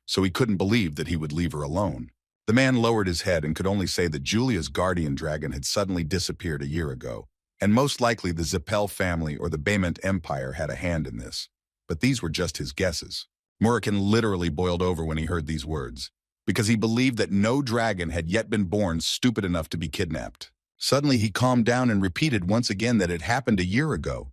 so he couldn't believe that he would leave her alone. The man lowered his head and could only say that Julia's guardian dragon had suddenly disappeared a year ago, and most likely the Zippel family or the Bement Empire had a hand in this. But these were just his guesses. Murakami literally boiled over when he heard these words, because he believed that no dragon had yet been born stupid enough to be kidnapped. Suddenly he calmed down and repeated once again that it happened a year ago,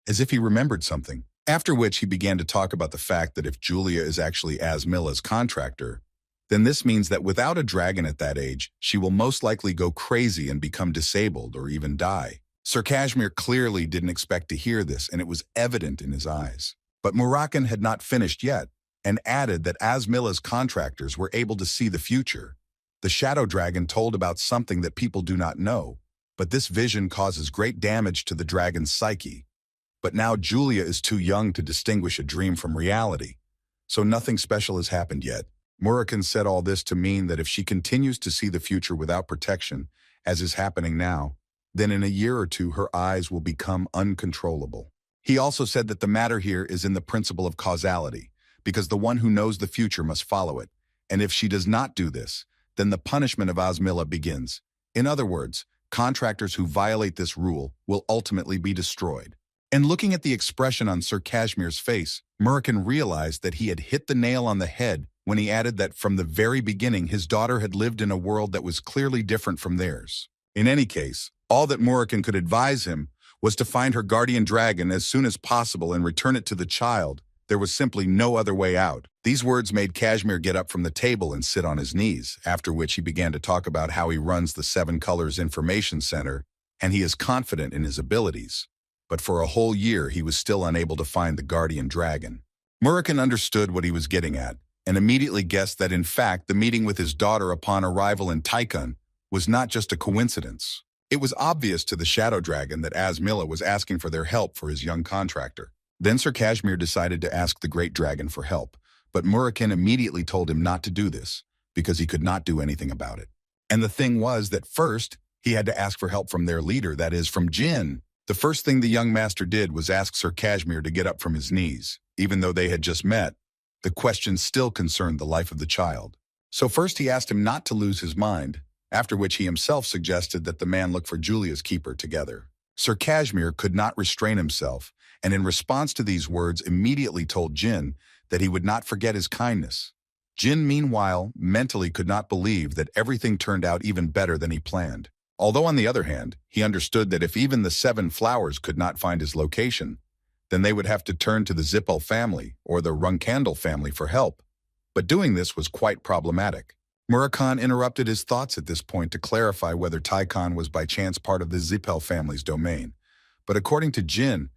as if he remembered something. After which he began to talk about the fact that if Julia is actually Asmilla's contractor, then this means that without a dragon at that age, she will most likely go crazy and become disabled or even die. Sir Kashmir clearly didn't expect to hear this, and it was evident in his eyes. But Murakami had not finished yet, and added that Asmilla's contractors were able to see the future. The shadow dragon told about something that people do not know, but this vision causes great damage to the dragon's psyche. But now Julia is too young to distinguish a dream from reality, so nothing special has happened yet. Murakami said all this to mean that if she continues to see the future without protection, as is happening now, then in a year or two her eyes will become uncontrollable. He also said that the matter here is in the principle of causality, because the one who knows the future must follow it, and if she does not do this, then the punishment of Asmilla begins. In other words, contractors who violate this rule will ultimately be destroyed. And looking at the expression on Sir Kashmir's face, Murakami realized that he had hit the nail on the head when he added that from the very beginning his daughter had lived in a world that was clearly different from theirs. In any case, all that Murakami could advise him was to find her guardian dragon as soon as possible and return it to the child. There was simply no other way out. These words made Kashmir get up from the table and sit on his knees, after which he began to talk about how he runs the Seven Colors Information Center, and he is confident in his abilities. But for a whole year he was still unable to find the guardian dragon. Murakami understood what he was getting at, and immediately guessed that in fact the meeting with his daughter upon arrival in Taikon was not just a coincidence. It was obvious to the shadow dragon that Asmilla was asking for their help for his young contractor. Then Sir Kashmir decided to ask the great dragon for help, but Murakami immediately told him not to do this, because he could not do anything about it. And the thing was that first, he had to ask for help from their leader, that is, from Jyn. The first thing the young master did was ask Sir Kashmir to get up from his knees. Even though they had just met, the question still concerned the life of the child. So first he asked him not to lose his mind, after which he himself suggested that the man look for Julia's keeper together. Sir Kashmir could not restrain himself, and in response to these words immediately told Jyn that he would not forget his kindness. Jyn, meanwhile, mentally could not believe that everything turned out even better than he planned. Although on the other hand, he understood that if even the Seven Flowers could not find his location, then they would have to turn to the Zippel family or the Runkandel family for help. But doing this was quite problematic. Murakami interrupted his thoughts at this point to clarify whether Taikon was by chance part of the Zippel family's domain. But according to Jyn,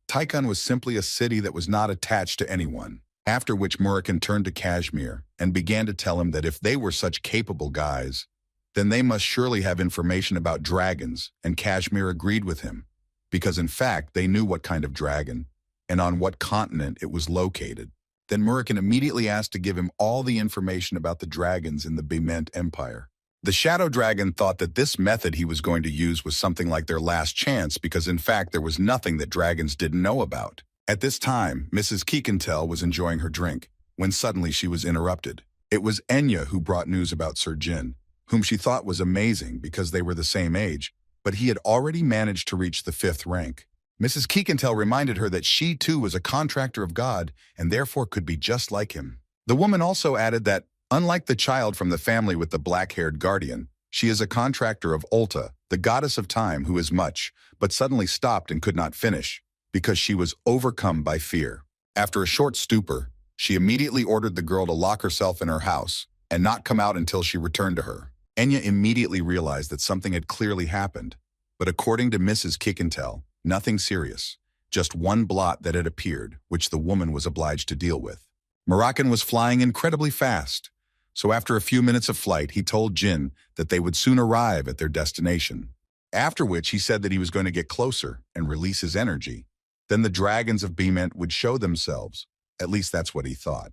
Taikon was simply a city that was not attached to anyone. After which Murakami turned to Kashmir and began to tell him that if they were such capable guys, then they must surely have information about dragons, and Kashmir agreed with him, because in fact they knew what kind of dragon and on what continent it was located. Then Murakami immediately asked to give him all the information about the dragons in the Bement Empire. The shadow dragon thought that this method he was going to use was something like their last chance, because in fact there was nothing that dragons didn't know about. At this time, Mrs. Keekantel was enjoying her drink, when suddenly she was interrupted. It was Enya who brought news about Sir Jyn, whom she thought was amazing because they were the same age, but he had already managed to reach the 5th rank. Mrs. Keekantel reminded her that she too was a contractor of God and therefore could be just like him. The woman also added that, unlike the child from the family with the black-haired guardian, she is a contractor of Ulta, the goddess of time, who is much, but suddenly stopped and could not finish, because she was overcome by fear. After a short stupor, she immediately ordered the girl to lock herself in her house and not come out until she returned to her. Enya immediately realized that something had clearly happened, but according to Mrs. Keekantel, nothing serious, just one blot that had appeared, which the woman was obliged to deal with. Murakami was flying incredibly fast, so after a few minutes of flight, he told Jyn that they would soon arrive at their destination. After which he said that he was going to get closer and release his energy. Then the dragons of Bement would show themselves. At least that's what he thought.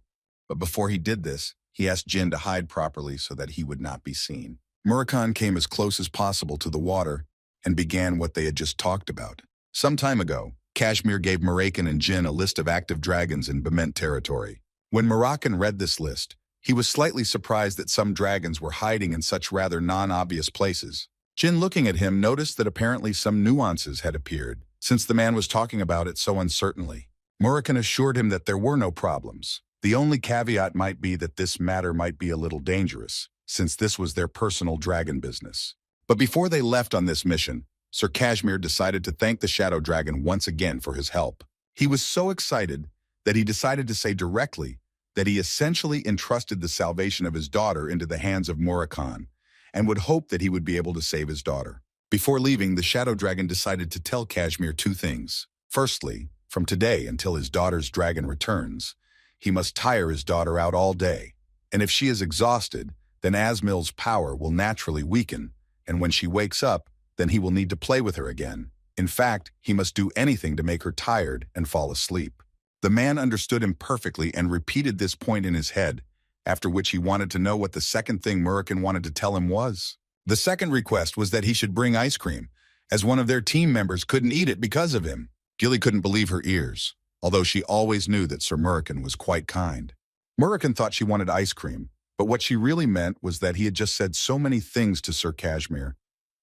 But before he did this, he asked Jyn to hide properly so that he would not be seen. Murakami came as close as possible to the water and began what they had just talked about. Some time ago, Kashmir gave Morakan and Jyn a list of active dragons in Bement territory. When Morakan read this list, he was slightly surprised that some dragons were hiding in such rather non-obvious places. Jyn, looking at him, noticed that apparently some nuances had appeared, since the man was talking about it so uncertainly. Morakan assured him that there were no problems. The only caveat might be that this matter might be a little dangerous, since this was their personal dragon business. But before they left on this mission, Sir Kashmir decided to thank the Shadow Dragon once again for his help. He was so excited that he decided to say directly that he essentially entrusted the salvation of his daughter into the hands of Morakan, and would hope that he would be able to save his daughter. Before leaving, the Shadow Dragon decided to tell Kashmir two things. Firstly, from today until his daughter's dragon returns, he must tire his daughter out all day. And if she is exhausted, then Asmil's power will naturally weaken, and when she wakes up, then he will need to play with her again. In fact, he must do anything to make her tired and fall asleep. The man understood him perfectly and repeated this point in his head, after which he wanted to know what the second thing Morakan wanted to tell him was. The second request was that he should bring ice cream, as one of their team members couldn't eat it because of him. Gilly couldn't believe her ears, although she always knew that Sir Morakan was quite kind. Morakan thought she wanted ice cream, but what she really meant was that he had just said so many things to Sir Kashmir,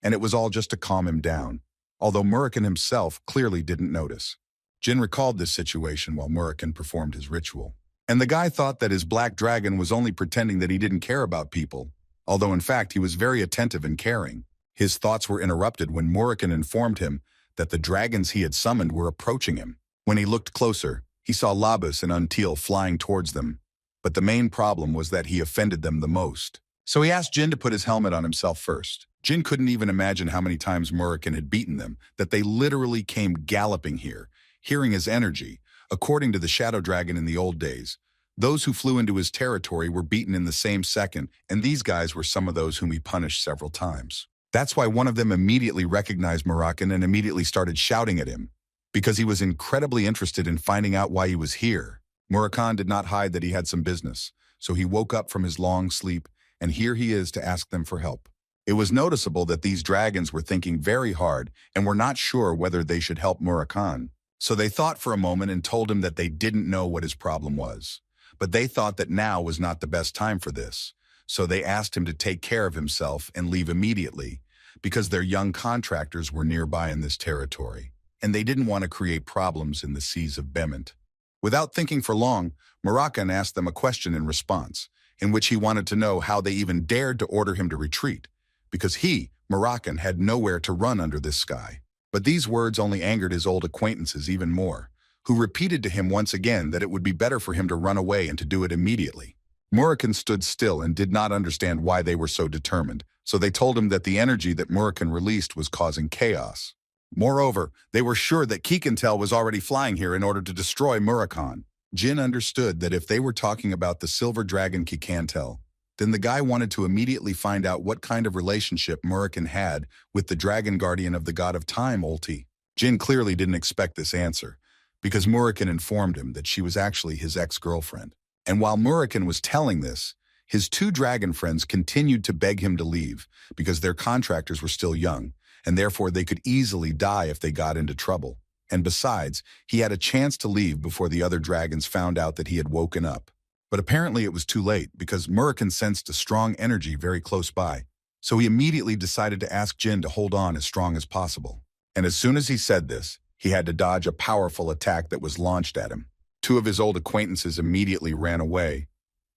and it was all just to calm him down, although Morakan himself clearly didn't notice. Jyn recalled this situation while Morakan performed his ritual. And the guy thought that his black dragon was only pretending that he didn't care about people, although in fact he was very attentive and caring. His thoughts were interrupted when Morakan informed him that the dragons he had summoned were approaching him. When he looked closer, he saw Labus and Until flying towards them, but the main problem was that he offended them the most. So he asked Jyn to put his helmet on himself first. Jyn couldn't even imagine how many times Morakan had beaten them, that they literally came galloping here, hearing his energy. According to the Shadow Dragon in the old days, those who flew into his territory were beaten in the same second, and these guys were some of those whom he punished several times. That's why one of them immediately recognized Morakan and immediately started shouting at him, because he was incredibly interested in finding out why he was here. Morakan did not hide that he had some business, so he woke up from his long sleep, and here he is to ask them for help. It was noticeable that these dragons were thinking very hard and were not sure whether they should help Morakan. So they thought for a moment and told him that they didn't know what his problem was. But they thought that now was not the best time for this. So they asked him to take care of himself and leave immediately, because their young contractors were nearby in this territory, and they didn't want to create problems in the seas of Bement. Without thinking for long, Morakan asked them a question in response, in which he wanted to know how they even dared to order him to retreat, because he, Morakan, had nowhere to run under this sky. But these words only angered his old acquaintances even more, who repeated to him once again that it would be better for him to run away and to do it immediately. Morakan stood still and did not understand why they were so determined, so they told him that the energy that Morakan released was causing chaos. Moreover, they were sure that Kikantel was already flying here in order to destroy Morakan. Jyn understood that if they were talking about the silver dragon Kikantel, then the guy wanted to immediately find out what kind of relationship Morakan had with the dragon guardian of the god of time, Ulti. Jyn clearly didn't expect this answer, because Morakan informed him that she was actually his ex-girlfriend. And while Morakan was telling this, his two dragon friends continued to beg him to leave, because their contractors were still young, and therefore they could easily die if they got into trouble. And besides, he had a chance to leave before the other dragons found out that he had woken up. But apparently it was too late, because Morakan sensed a strong energy very close by. So he immediately decided to ask Jyn to hold on as strong as possible. And as soon as he said this, he had to dodge a powerful attack that was launched at him. Two of his old acquaintances immediately ran away,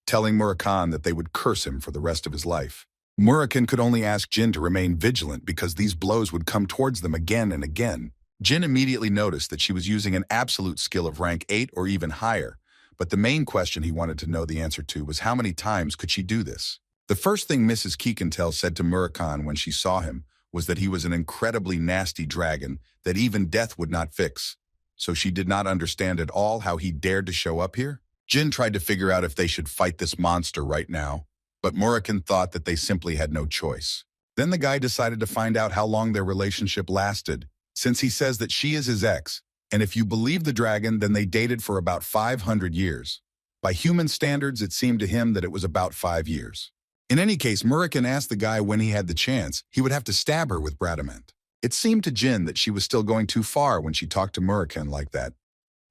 telling Morakan that they would curse him for the rest of his life. Morakan could only ask Jyn to remain vigilant because these blows would come towards them again and again. Jyn immediately noticed that she was using an absolute skill of rank 8 or even higher, but the main question he wanted to know the answer to was how many times could she do this? The first thing Mrs. Kikantel said to Morakan when she saw him was that he was an incredibly nasty dragon that even death would not fix. So she did not understand at all how he dared to show up here. Jyn tried to figure out if they should fight this monster right now, but Morakan thought that they simply had no choice. Then the guy decided to find out how long their relationship lasted, since he says that she is his ex, and if you believe the dragon, then they dated for about 500 years. By human standards, it seemed to him that it was about 5 years. In any case, Morakan asked the guy when he had the chance, he would have to stab her with Bradamant. It seemed to Jyn that she was still going too far when she talked to Murakami like that.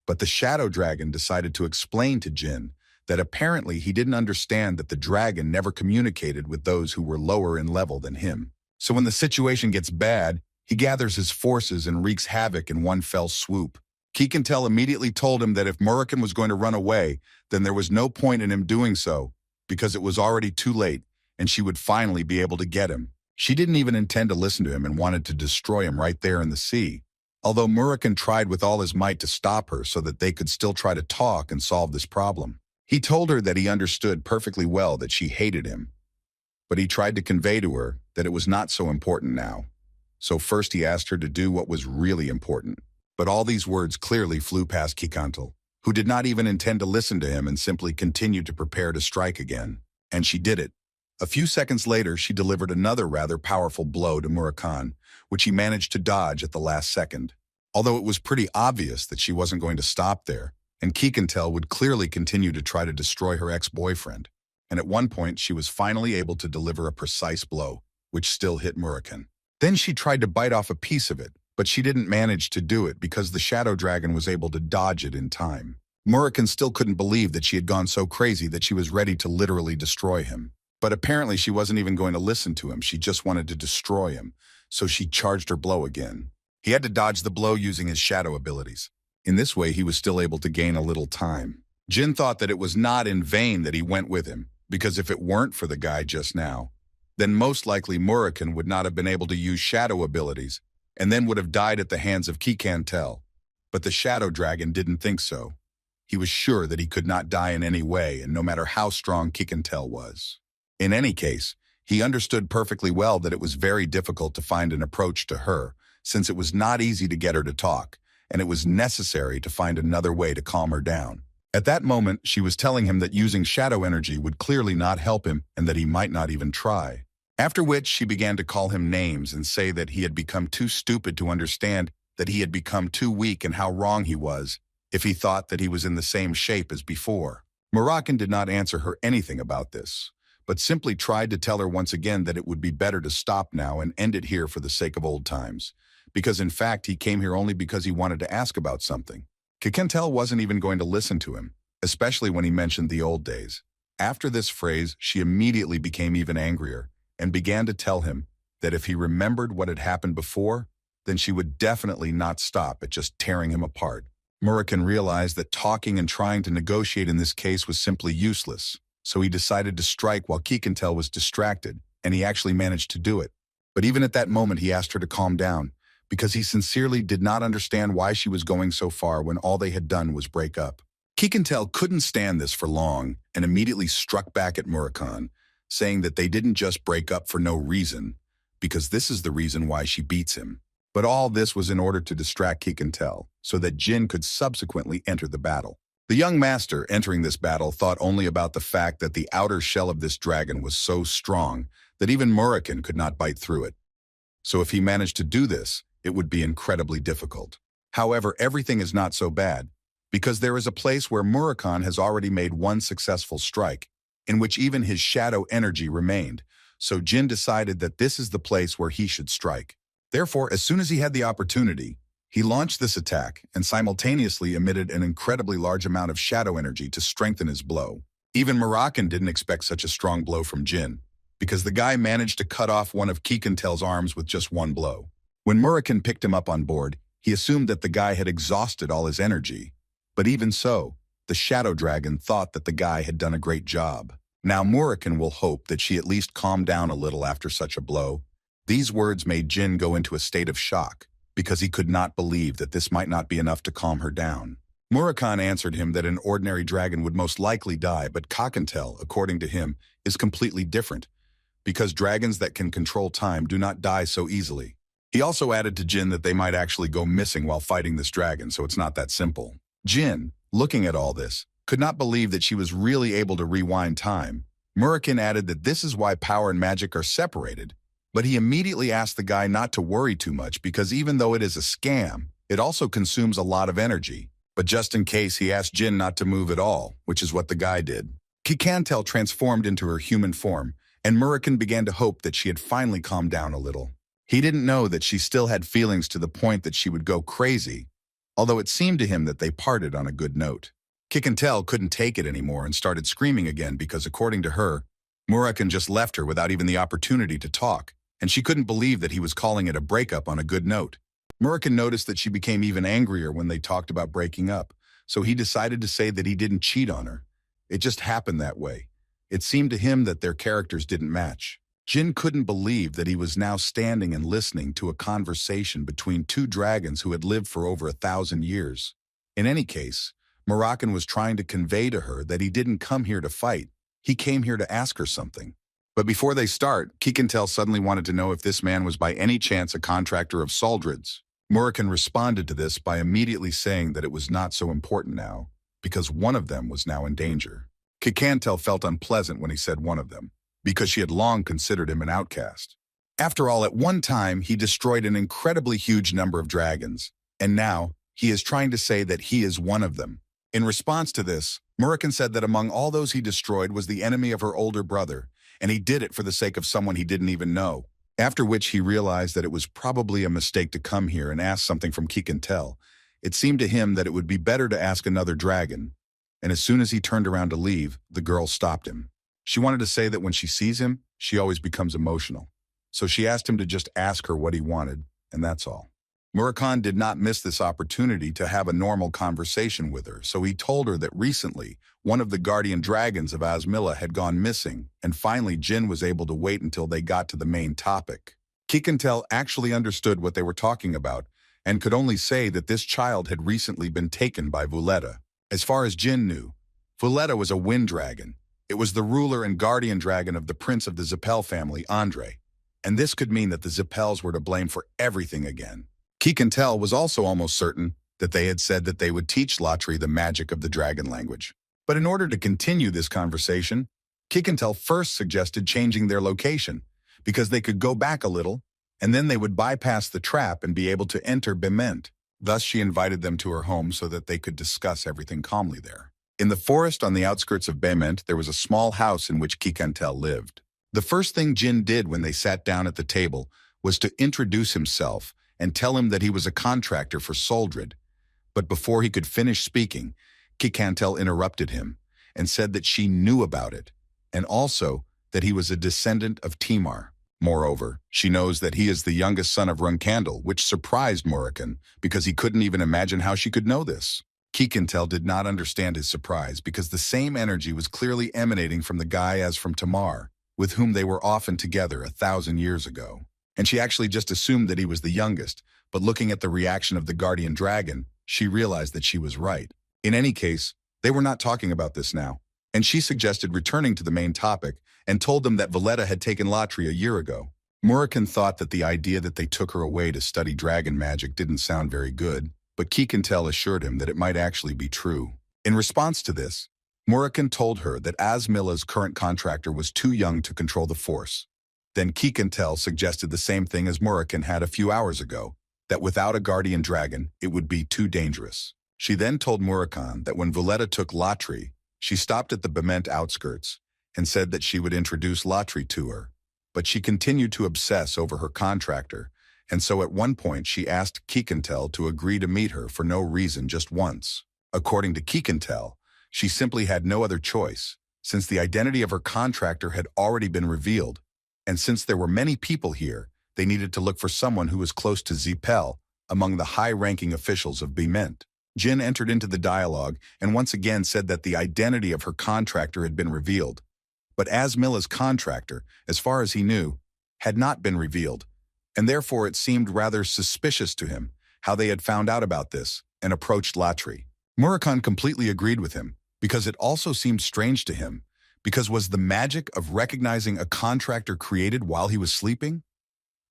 But the shadow dragon decided to explain to Jyn that apparently he didn't understand that the dragon never communicated with those who were lower in level than him. So when the situation gets bad, he gathers his forces and wreaks havoc in one fell swoop. Kikantel immediately told him that if Murakami was going to run away, then there was no point in him doing so, because it was already too late, and she would finally be able to get him. She didn't even intend to listen to him and wanted to destroy him right there in the sea. Although Murakami tried with all his might to stop her so that they could still try to talk and solve this problem. He told her that he understood perfectly well that she hated him, but he tried to convey to her that it was not so important now. So first he asked her to do what was really important. But all these words clearly flew past Kikantel, who did not even intend to listen to him and simply continued to prepare to strike again. And she did it. A few seconds later, she delivered another rather powerful blow to Murakami, which he managed to dodge at the last second. Although it was pretty obvious that she wasn't going to stop there, and Kikantel would clearly continue to try to destroy her ex-boyfriend. And at one point, she was finally able to deliver a precise blow, which still hit Murakami. Then she tried to bite off a piece of it, but she didn't manage to do it because the shadow dragon was able to dodge it in time. Murakami still couldn't believe that she had gone so crazy that she was ready to literally destroy him. But apparently she wasn't even going to listen to him, she just wanted to destroy him, so she charged her blow again. He had to dodge the blow using his shadow abilities. In this way, he was still able to gain a little time. Jyn thought that it was not in vain that he went with him, because if it weren't for the guy just now, then most likely Murakami would not have been able to use shadow abilities, and then would have died at the hands of Kikantel. But the shadow dragon didn't think so. He was sure that he could not die in any way, and no matter how strong Kikantel was. In any case, he understood perfectly well that it was very difficult to find an approach to her, since it was not easy to get her to talk, and it was necessary to find another way to calm her down. At that moment, she was telling him that using shadow energy would clearly not help him and that he might not even try. After which, she began to call him names and say that he had become too stupid to understand that he had become too weak and how wrong he was if he thought that he was in the same shape as before. Murakami did not answer her anything about this, but simply tried to tell her once again that it would be better to stop now and end it here for the sake of old times, because in fact he came here only because he wanted to ask about something. Kikantel wasn't even going to listen to him, especially when he mentioned the old days. After this phrase, she immediately became even angrier and began to tell him that if he remembered what had happened before, then she would definitely not stop at just tearing him apart. Murakami realized that talking and trying to negotiate in this case was simply useless, so he decided to strike while Kikantel was distracted, and he actually managed to do it. But even at that moment, he asked her to calm down, because he sincerely did not understand why she was going so far when all they had done was break up. Kikantel couldn't stand this for long and immediately struck back at Murakami, saying that they didn't just break up for no reason, because this is the reason why she beats him. But all this was in order to distract Kikantel, so that Jyn could subsequently enter the battle. The young master entering this battle thought only about the fact that the outer shell of this dragon was so strong that even Murakami could not bite through it. So if he managed to do this, it would be incredibly difficult. However, everything is not so bad, because there is a place where Murakami has already made one successful strike, in which even his shadow energy remained, so Jyn decided that this is the place where he should strike. Therefore, as soon as he had the opportunity, he launched this attack and simultaneously emitted an incredibly large amount of shadow energy to strengthen his blow. Even Murakami didn't expect such a strong blow from Jyn, because the guy managed to cut off one of Kikantel's arms with just one blow. When Murakami picked him up on board, he assumed that the guy had exhausted all his energy. But even so, the shadow dragon thought that the guy had done a great job. Now Murakami will hope that she at least calmed down a little after such a blow. These words made Jyn go into a state of shock, because he could not believe that this might not be enough to calm her down. Murakami answered him that an ordinary dragon would most likely die, but Kikantel, according to him, is completely different, because dragons that can control time do not die so easily. He also added to Jyn that they might actually go missing while fighting this dragon, so it's not that simple. Jyn, looking at all this, could not believe that she was really able to rewind time. Murakami added that this is why power and magic are separated, but he immediately asked the guy not to worry too much because even though it is a scam, it also consumes a lot of energy. But just in case, he asked Jyn not to move at all, which is what the guy did. Kikantel transformed into her human form, and Murakami began to hope that she had finally calmed down a little. He didn't know that she still had feelings to the point that she would go crazy, although it seemed to him that they parted on a good note. Kikantel couldn't take it anymore and started screaming again because, according to her, Murakan just left her without even the opportunity to talk, and she couldn't believe that he was calling it a breakup on a good note. Murakan noticed that she became even angrier when they talked about breaking up, so he decided to say that he didn't cheat on her. It just happened that way. It seemed to him that their characters didn't match. Jyn couldn't believe that he was now standing and listening to a conversation between two dragons who had lived for over 1,000 years. In any case, Murakan was trying to convey to her that he didn't come here to fight. He came here to ask her something. But before they start, Kikantel suddenly wanted to know if this man was by any chance a contractor of Saldred's. Murakan responded to this by immediately saying that it was not so important now, because one of them was now in danger. Kikantel felt unpleasant when he said one of them, because she had long considered him an outcast. After all, at one time, he destroyed an incredibly huge number of dragons, and now he is trying to say that he is one of them. In response to this, Murakan said that among all those he destroyed was the enemy of her older brother, and he did it for the sake of someone he didn't even know. After which he realized that it was probably a mistake to come here and ask something from Kikantel. It seemed to him that it would be better to ask another dragon, and as soon as he turned around to leave, the girl stopped him. She wanted to say that when she sees him, she always becomes emotional. So she asked him to just ask her what he wanted, and that's all. Murakan did not miss this opportunity to have a normal conversation with her, so he told her that recently, one of the guardian dragons of Asmilla had gone missing, and finally Jyn was able to wait until they got to the main topic. Kikantel actually understood what they were talking about, and could only say that this child had recently been taken by Vuletta. As far as Jyn knew, Vuletta was a wind dragon. It was the ruler and guardian dragon of the prince of the Zippel family, Andre, and this could mean that the Zippels were to blame for everything again. Kikantel was also almost certain that they had said that they would teach Latri the magic of the dragon language. But in order to continue this conversation, Kikantel first suggested changing their location, because they could go back a little, and then they would bypass the trap and be able to enter Bement. Thus she invited them to her home so that they could discuss everything calmly there. In the forest on the outskirts of Bement, there was a small house in which Kikantel lived. The first thing Jyn did when they sat down at the table was to introduce himself and tell him that he was a contractor for Soldred. But before he could finish speaking, Kikantel interrupted him and said that she knew about it, and also that he was a descendant of Timar. Moreover, she knows that he is the youngest son of Runkandel, which surprised Murakan because he couldn't even imagine how she could know this. Kikantel did not understand his surprise because the same energy was clearly emanating from the guy as from Tamar, with whom they were often together 1,000 years ago. And she actually just assumed that he was the youngest, but looking at the reaction of the guardian dragon, she realized that she was right. In any case, they were not talking about this now, and she suggested returning to the main topic and told them that Vuletta had taken Latri a year ago. Murakan thought that the idea that they took her away to study dragon magic didn't sound very good, but Kikantel assured him that it might actually be true. In response to this, Murakan told her that Asmilla's current contractor was too young to control the force. Then Kikantel suggested the same thing as Murakan had a few hours ago, that without a guardian dragon, it would be too dangerous. She then told Murakan that when Vuletta took Latri, she stopped at the Bement outskirts and said that she would introduce Latri to her. But she continued to obsess over her contractor, and so at one point she asked Kikantel to agree to meet her for no reason just once. According to Kikantel, she simply had no other choice, since the identity of her contractor had already been revealed, and since there were many people here, they needed to look for someone who was close to Zippel among the high-ranking officials of Bement. Jyn entered into the dialogue and once again said that the identity of her contractor had been revealed. But Asmilla's contractor, as far as he knew, had not been revealed, and therefore it seemed rather suspicious to him how they had found out about this and approached Latri. Murakan completely agreed with him, because it also seemed strange to him, because was the magic of recognizing a contractor created while he was sleeping?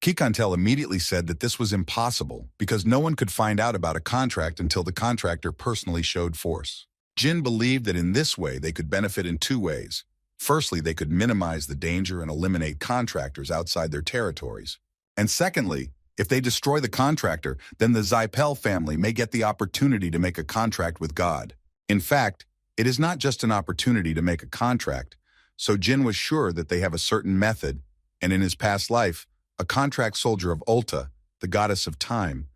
Kikantel immediately said that this was impossible because no one could find out about a contract until the contractor personally showed force. Jyn believed that in this way they could benefit in two ways. Firstly, they could minimize the danger and eliminate contractors outside their territories. And secondly, if they destroy the contractor, then the Zippel family may get the opportunity to make a contract with God. In fact, it is not just an opportunity to make a contract, so Jyn was sure that they have a certain method, and in his past life, a contract soldier of Ulta, the goddess of time,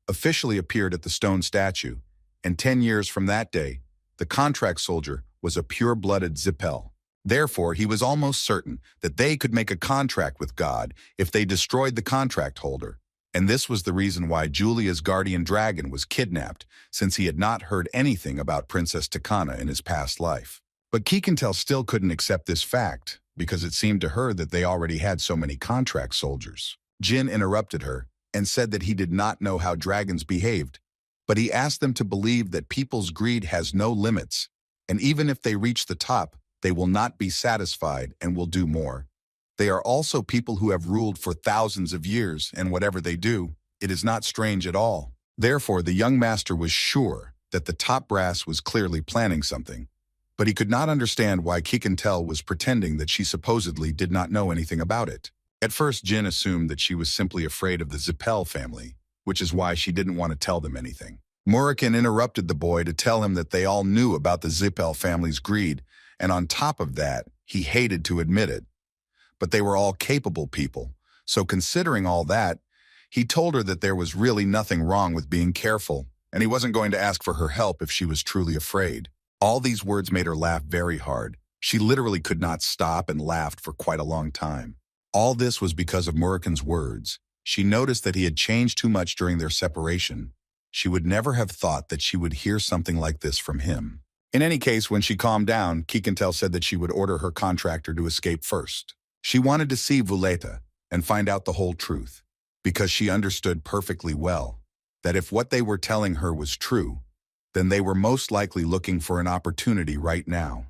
officially appeared at the stone statue, and 10 years from that day, the contract soldier was a pure-blooded Zippel. Therefore, he was almost certain that they could make a contract with God if they destroyed the contract holder. And this was the reason why Julia's guardian dragon was kidnapped, since he had not heard anything about Princess Takana in his past life. But Kikantel still couldn't accept this fact, because it seemed to her that they already had so many contract soldiers. Jyn interrupted her and said that he did not know how dragons behaved, but he asked them to believe that people's greed has no limits, and even if they reach the top, they will not be satisfied and will do more. They are also people who have ruled for thousands of years, and whatever they do, it is not strange at all. Therefore, the young master was sure that the top brass was clearly planning something, but he could not understand why Kikantel was pretending that she supposedly did not know anything about it. At first, Jyn assumed that she was simply afraid of the Zippel family, which is why she didn't want to tell them anything. Moram interrupted the boy to tell him that they all knew about the Zippel family's greed, and on top of that, he hated to admit it. But they were all capable people, so considering all that, he told her that there was really nothing wrong with being careful, and he wasn't going to ask for her help if she was truly afraid. All these words made her laugh very hard. She literally could not stop and laughed for quite a long time. All this was because of Murak's words. She noticed that he had changed too much during their separation. She would never have thought that she would hear something like this from him. In any case, when she calmed down, Kikantel said that she would order her contractor to escape first. She wanted to see Vuleta and find out the whole truth, because she understood perfectly well that if what they were telling her was true, then they were most likely looking for an opportunity right now.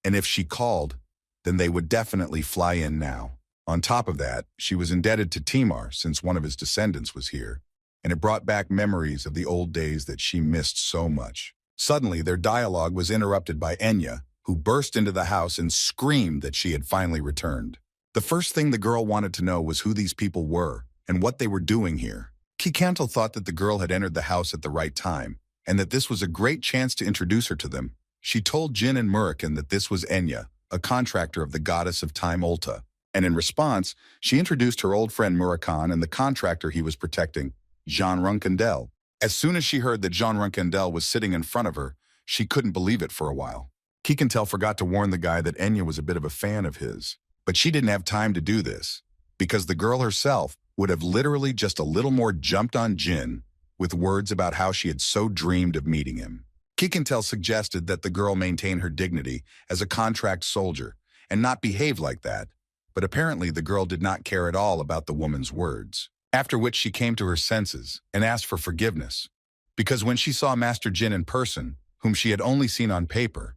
And if she called, then they would definitely fly in now. On top of that, she was indebted to Timar since one of his descendants was here, and it brought back memories of the old days that she missed so much. Suddenly, their dialogue was interrupted by Enya, who burst into the house and screamed that she had finally returned. The first thing the girl wanted to know was who these people were and what they were doing here. Kikantel thought that the girl had entered the house at the right time, and that this was a great chance to introduce her to them. She told Jyn and Muram that this was Enya, a contractor of the goddess of time Ulta, and in response, she introduced her old friend Muram and the contractor he was protecting, Jyn Randell. As soon as she heard that Jyn Randell was sitting in front of her, she couldn't believe it for a while. Kikantel forgot to warn the guy that Enya was a bit of a fan of his, but she didn't have time to do this, because the girl herself would have literally just a little more jumped on Jyn with words about how she had so dreamed of meeting him. Kikantel suggested that the girl maintain her dignity as a contract soldier and not behave like that, but apparently the girl did not care at all about the woman's words. After which she came to her senses and asked for forgiveness, because when she saw Master Jyn in person, whom she had only seen on paper,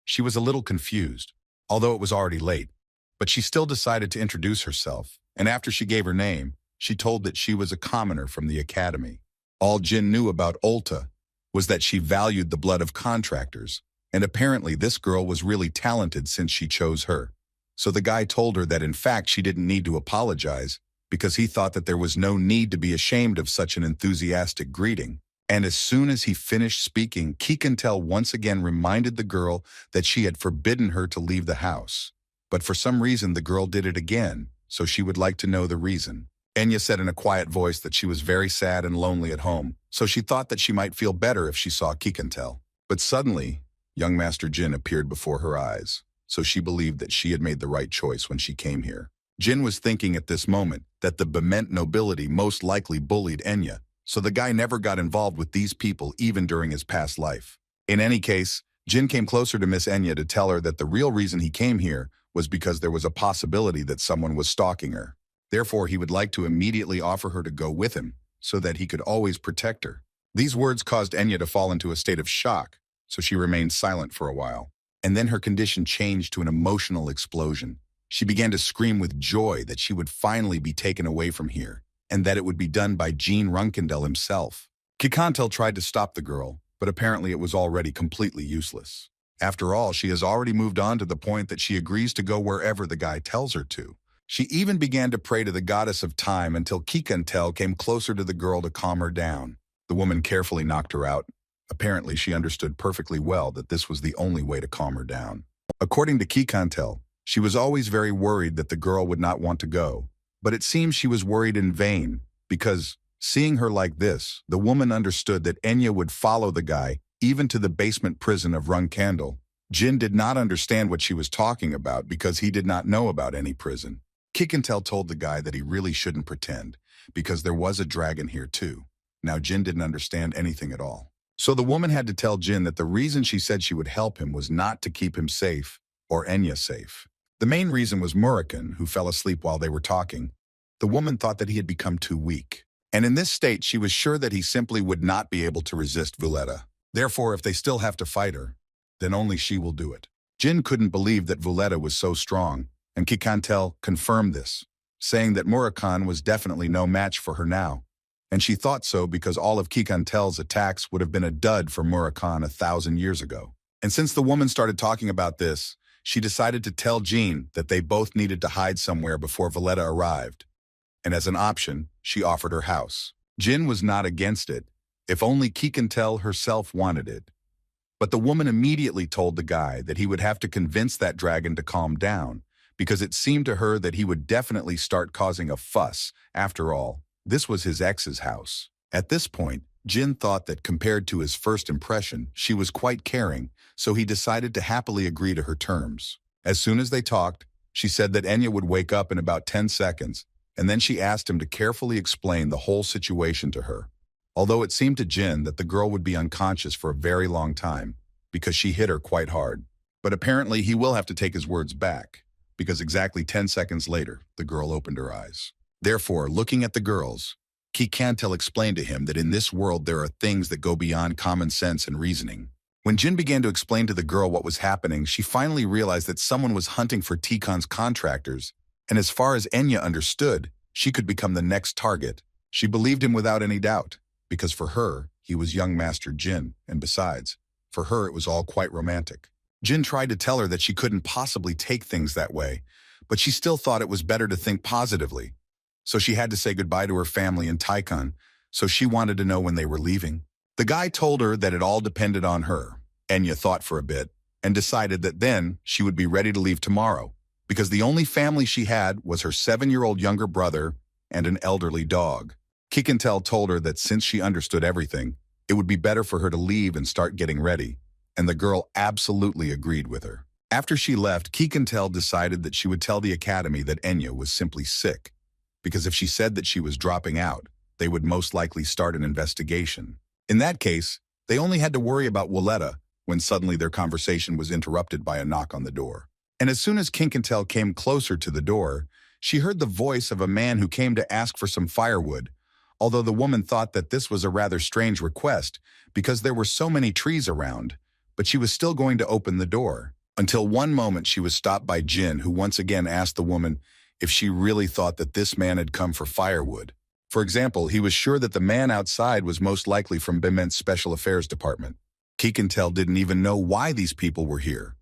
she was a little confused, although it was already late. But she still decided to introduce herself, and after she gave her name, she told that she was a commoner from the academy. All Jyn knew about Ulta was that she valued the blood of contractors, and apparently this girl was really talented since she chose her. So the guy told her that in fact she didn't need to apologize, because he thought that there was no need to be ashamed of such an enthusiastic greeting. And as soon as he finished speaking, Kikantel once again reminded the girl that she had forbidden her to leave the house. But for some reason the girl did it again, so she would like to know the reason. Enya said in a quiet voice that she was very sad and lonely at home, so she thought that she might feel better if she saw Kikantel. But suddenly, young Master Jyn appeared before her eyes, so she believed that she had made the right choice when she came here. Jyn was thinking at this moment that the Bement nobility most likely bullied Enya, so the guy never got involved with these people even during his past life. In any case, Jyn came closer to Miss Enya to tell her that the real reason he came here was because there was a possibility that someone was stalking her. Therefore, he would like to immediately offer her to go with him, so that he could always protect her. These words caused Enya to fall into a state of shock, so she remained silent for a while. And then her condition changed to an emotional explosion. She began to scream with joy that she would finally be taken away from here, and that it would be done by Jyn Randell himself. Kikantel tried to stop the girl, but apparently it was already completely useless. After all, she has already moved on to the point that she agrees to go wherever the guy tells her to. She even began to pray to the goddess of time until Kikantel came closer to the girl to calm her down. The woman carefully knocked her out. Apparently, she understood perfectly well that this was the only way to calm her down. According to Kikantel, she was always very worried that the girl would not want to go, But it seems she was worried in vain, because, seeing her like this, the woman understood that Enya would follow the guy even to the basement prison of Candle. Jyn did not understand what she was talking about because he did not know about any prison. Kick-and-Tell told the guy that he really shouldn't pretend, because there was a dragon here too. Now Jyn didn't understand anything at all. So the woman had to tell Jyn that the reason she said she would help him was not to keep him safe, or Enya safe. The main reason was Murakun, who fell asleep while they were talking. The woman thought that he had become too weak. And in this state, she was sure that he simply would not be able to resist Vuletta. Therefore, if they still have to fight her, then only she will do it. Jyn couldn't believe that Vuletta was so strong, and Kick-and-Tell confirmed this, saying that Murakun was definitely no match for her now. And she thought so because all of Kick-and-Tell's attacks would have been a dud for Murakun 1,000 years ago. And since the woman started talking about this, she decided to tell Jyn that they both needed to hide somewhere before Vuletta arrived. And as an option, she offered her house. Jyn was not against it, if only Kick-and-Tell herself wanted it. But the woman immediately told the guy that he would have to convince that dragon to calm down, because it seemed to her that he would definitely start causing a fuss. After all, this was his ex's house. At this point, Jyn thought that compared to his first impression, she was quite caring, so he decided to happily agree to her terms. As soon as they talked, she said that Enya would wake up in about 10 seconds, and then she asked him to carefully explain the whole situation to her. Although it seemed to Jyn that the girl would be unconscious for a very long time, because she hit her quite hard. But apparently he will have to take his words back, because exactly 10 seconds later, the girl opened her eyes. Therefore, looking at the girls, Kick-and-Tell explained to him that in this world there are things that go beyond common sense and reasoning. When Jyn began to explain to the girl what was happening, she finally realized that someone was hunting for Tikon's contractors, and as far as Enya understood, she could become the next target. She believed him without any doubt, because for her, he was young Master Jyn, and besides, for her it was all quite romantic. Jyn tried to tell her that she couldn't possibly take things that way, but she still thought it was better to think positively. So she had to say goodbye to her family in Tikon, so she wanted to know when they were leaving. The guy told her that it all depended on her. Enya thought for a bit, and decided that then she would be ready to leave tomorrow, because the only family she had was her 7-year-old younger brother and an elderly dog. Kick-and-Tell told her that since she understood everything, it would be better for her to leave and start getting ready, and the girl absolutely agreed with her. After she left, Kick-and-Tell decided that she would tell the academy that Enya was simply sick, because if she said that she was dropping out, they would most likely start an investigation. In that case, they only had to worry about Vuletta when suddenly their conversation was interrupted by a knock on the door. And as soon as Kick-and-Tell came closer to the door, she heard the voice of a man who came to ask for some firewood, although the woman thought that this was a rather strange request because there were so many trees around, but she was still going to open the door. Until one moment she was stopped by Jyn, who once again asked the woman if she really thought that this man had come for firewood. For example, he was sure that the man outside was most likely from Bement's Special Affairs Department. Kick-and-Tell didn't even know why these people were here,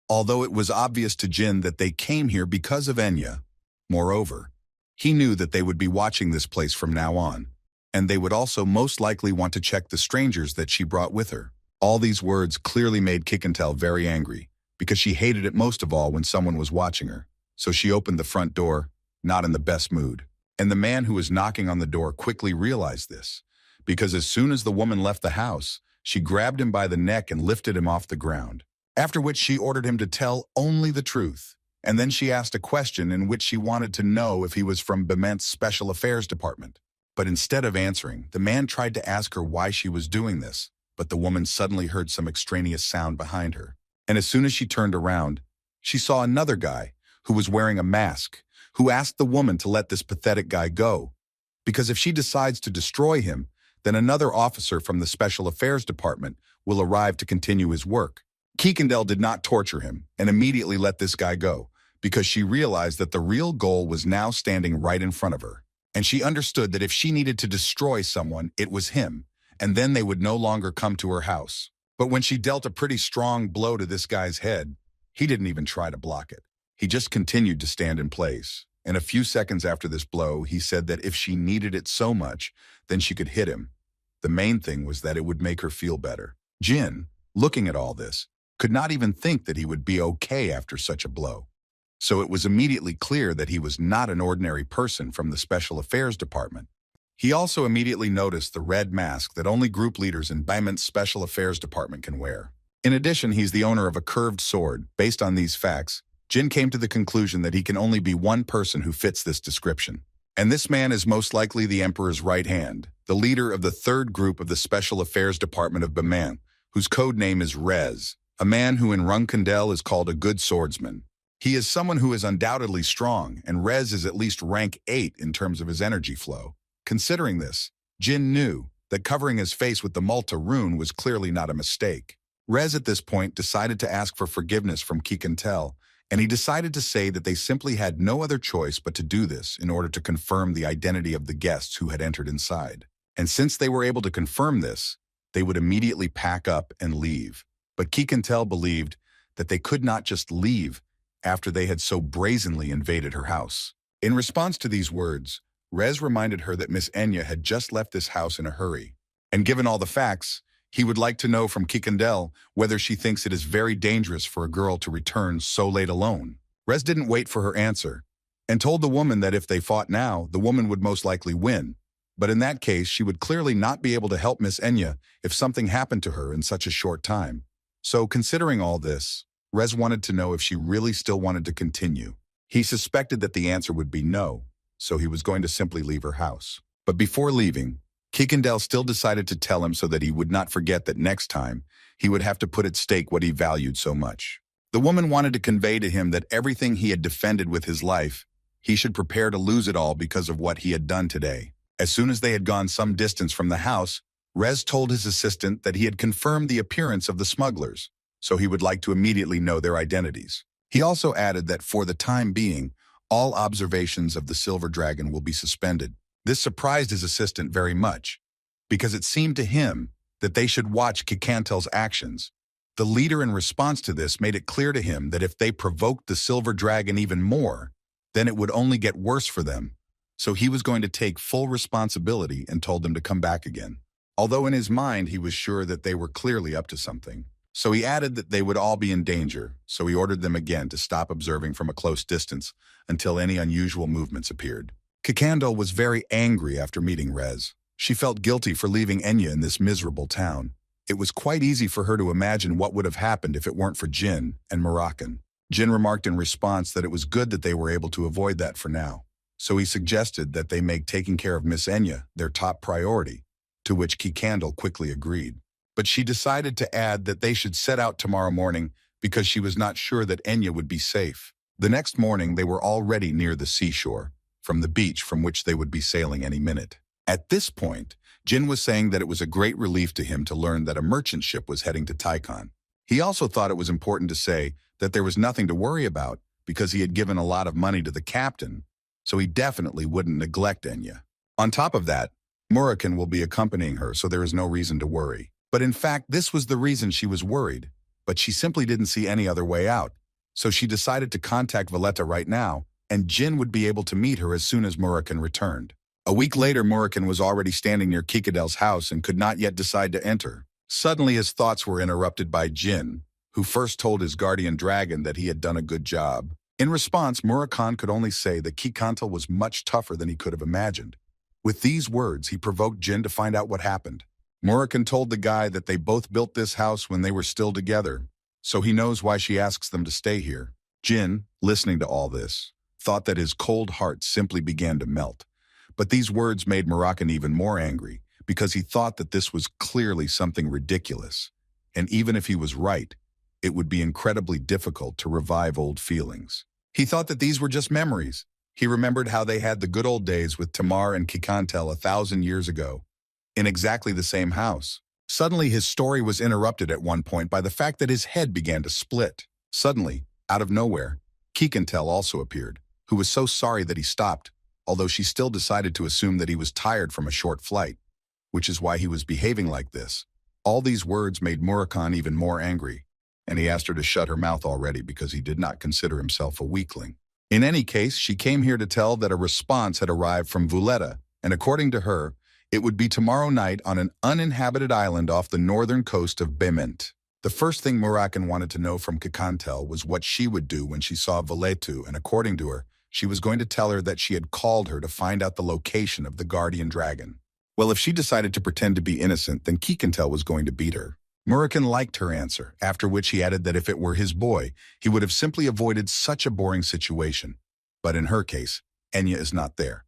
although it was obvious to Jyn that they came here because of Enya. Moreover, he knew that they would be watching this place from now on, and they would also most likely want to check the strangers that she brought with her. All these words clearly made Kick-and-Tell very angry, because she hated it most of all when someone was watching her. So she opened the front door, not in the best mood. And the man who was knocking on the door quickly realized this, because as soon as the woman left the house, she grabbed him by the neck and lifted him off the ground. After which she ordered him to tell only the truth. And then she asked a question in which she wanted to know if he was from Bement's Special Affairs Department. But instead of answering, the man tried to ask her why she was doing this, but the woman suddenly heard some extraneous sound behind her. And as soon as she turned around, she saw another guy who was wearing a mask, who asked the woman to let this pathetic guy go, because if she decides to destroy him, then another officer from the Special Affairs Department will arrive to continue his work. Kick-and-Tell did not torture him and immediately let this guy go, because she realized that the real goal was now standing right in front of her. And she understood that if she needed to destroy someone, it was him, and then they would no longer come to her house. But when she dealt a pretty strong blow to this guy's head, he didn't even try to block it. He just continued to stand in place. And a few seconds after this blow, he said that if she needed it so much, then she could hit him. The main thing was that it would make her feel better. Jyn, looking at all this, could not even think that he would be okay after such a blow. so it was immediately clear that he was not an ordinary person from the Special Affairs Department. He also immediately noticed the red mask that only group leaders in Baiment's Special Affairs Department can wear. In addition, he's the owner of a curved sword. Based on these facts, Jyn came to the conclusion that he can only be one person who fits this description. And this man is most likely the Emperor's right hand, the leader of the third group of the Special Affairs Department of Baiment, whose code name is Rez, a man who in Rungkandel is called a good swordsman. He is someone who is undoubtedly strong, and Rez is at least rank 8 in terms of his energy flow. Considering this, Jyn knew that covering his face with the Malta rune was clearly not a mistake. Rez at this point decided to ask for forgiveness from Kikantel, and he decided to say that they simply had no other choice but to do this in order to confirm the identity of the guests who had entered inside. And since they were able to confirm this, they would immediately pack up and leave. But Kikantel believed that they could not just leave after they had so brazenly invaded her house. In response to these words, Rez reminded her that Miss Enya had just left this house in a hurry. And given all the facts, he would like to know from Kikandel whether she thinks it is very dangerous for a girl to return so late alone. Rez didn't wait for her answer, and told the woman that if they fought now, the woman would most likely win. But in that case, she would clearly not be able to help Miss Enya if something happened to her in such a short time. So, considering all this, Rez wanted to know if she really still wanted to continue. He suspected that the answer would be no, so he was going to simply leave her house. But before leaving, Kikandel still decided to tell him so that he would not forget that next time, he would have to put at stake what he valued so much. The woman wanted to convey to him that everything he had defended with his life, he should prepare to lose it all because of what he had done today. As soon as they had gone some distance from the house, Rez told his assistant that he had confirmed the appearance of the smugglers, so he would like to immediately know their identities. He also added that for the time being, all observations of the Silver Dragon will be suspended. This surprised his assistant very much, because it seemed to him that they should watch Kikantel's actions. The leader in response to this made it clear to him that if they provoked the Silver Dragon even more, then it would only get worse for them. So he was going to take full responsibility and told them to come back again. Although in his mind he was sure that they were clearly up to something. So he added that they would all be in danger, so he ordered them again to stop observing from a close distance until any unusual movements appeared. Kikandel was very angry after meeting Rez. She felt guilty for leaving Enya in this miserable town. It was quite easy for her to imagine what would have happened if it weren't for Jyn and Moroccan. Jyn remarked in response that it was good that they were able to avoid that for now. So he suggested that they make taking care of Miss Enya their top priority, to which Kikandel quickly agreed. But she decided to add that they should set out tomorrow morning because she was not sure that Enya would be safe. The next morning, they were already near the seashore, from the beach from which they would be sailing any minute. At this point, Jyn was saying that it was a great relief to him to learn that a merchant ship was heading to Taikon. He also thought it was important to say that there was nothing to worry about because he had given a lot of money to the captain, so he definitely wouldn't neglect Enya. On top of that, Moroccan will be accompanying her, so there is no reason to worry. But in fact, this was the reason she was worried, but she simply didn't see any other way out. So she decided to contact Valletta right now, and Jyn would be able to meet her as soon as Moroccan returned. A week later, Moroccan was already standing near Kikadel's house and could not yet decide to enter. Suddenly, his thoughts were interrupted by Jyn, who first told his guardian dragon that he had done a good job. In response, Moroccan could only say that Kikantel was much tougher than he could have imagined. With these words, he provoked Jyn to find out what happened. Moroccan told the guy that they both built this house when they were still together, so he knows why she asks them to stay here. Jyn, listening to all this, thought that his cold heart simply began to melt. But these words made Moroccan even more angry, because he thought that this was clearly something ridiculous. And even if he was right, it would be incredibly difficult to revive old feelings. He thought that these were just memories. He remembered how they had the good old days with Tamar and Kikantel 1,000 years ago, in exactly the same house. Suddenly, his story was interrupted at one point by the fact that his head began to split. Suddenly, out of nowhere, Kikantel also appeared, who was so sorry that he stopped, although she still decided to assume that he was tired from a short flight, which is why he was behaving like this. All these words made Moroccan even more angry, and he asked her to shut her mouth already because he did not consider himself a weakling. In any case, she came here to tell that a response had arrived from Valletta, and according to her, it would be tomorrow night on an uninhabited island off the northern coast of Baimente. The first thing Murakan wanted to know from Kikantel was what she would do when she saw Valetu, and according to her, she was going to tell her that she had called her to find out the location of the guardian dragon. Well, if she decided to pretend to be innocent, then Kikantel was going to beat her. Murakan liked her answer, after which he added that if it were his boy, he would have simply avoided such a boring situation. But in her case, Enya is not there,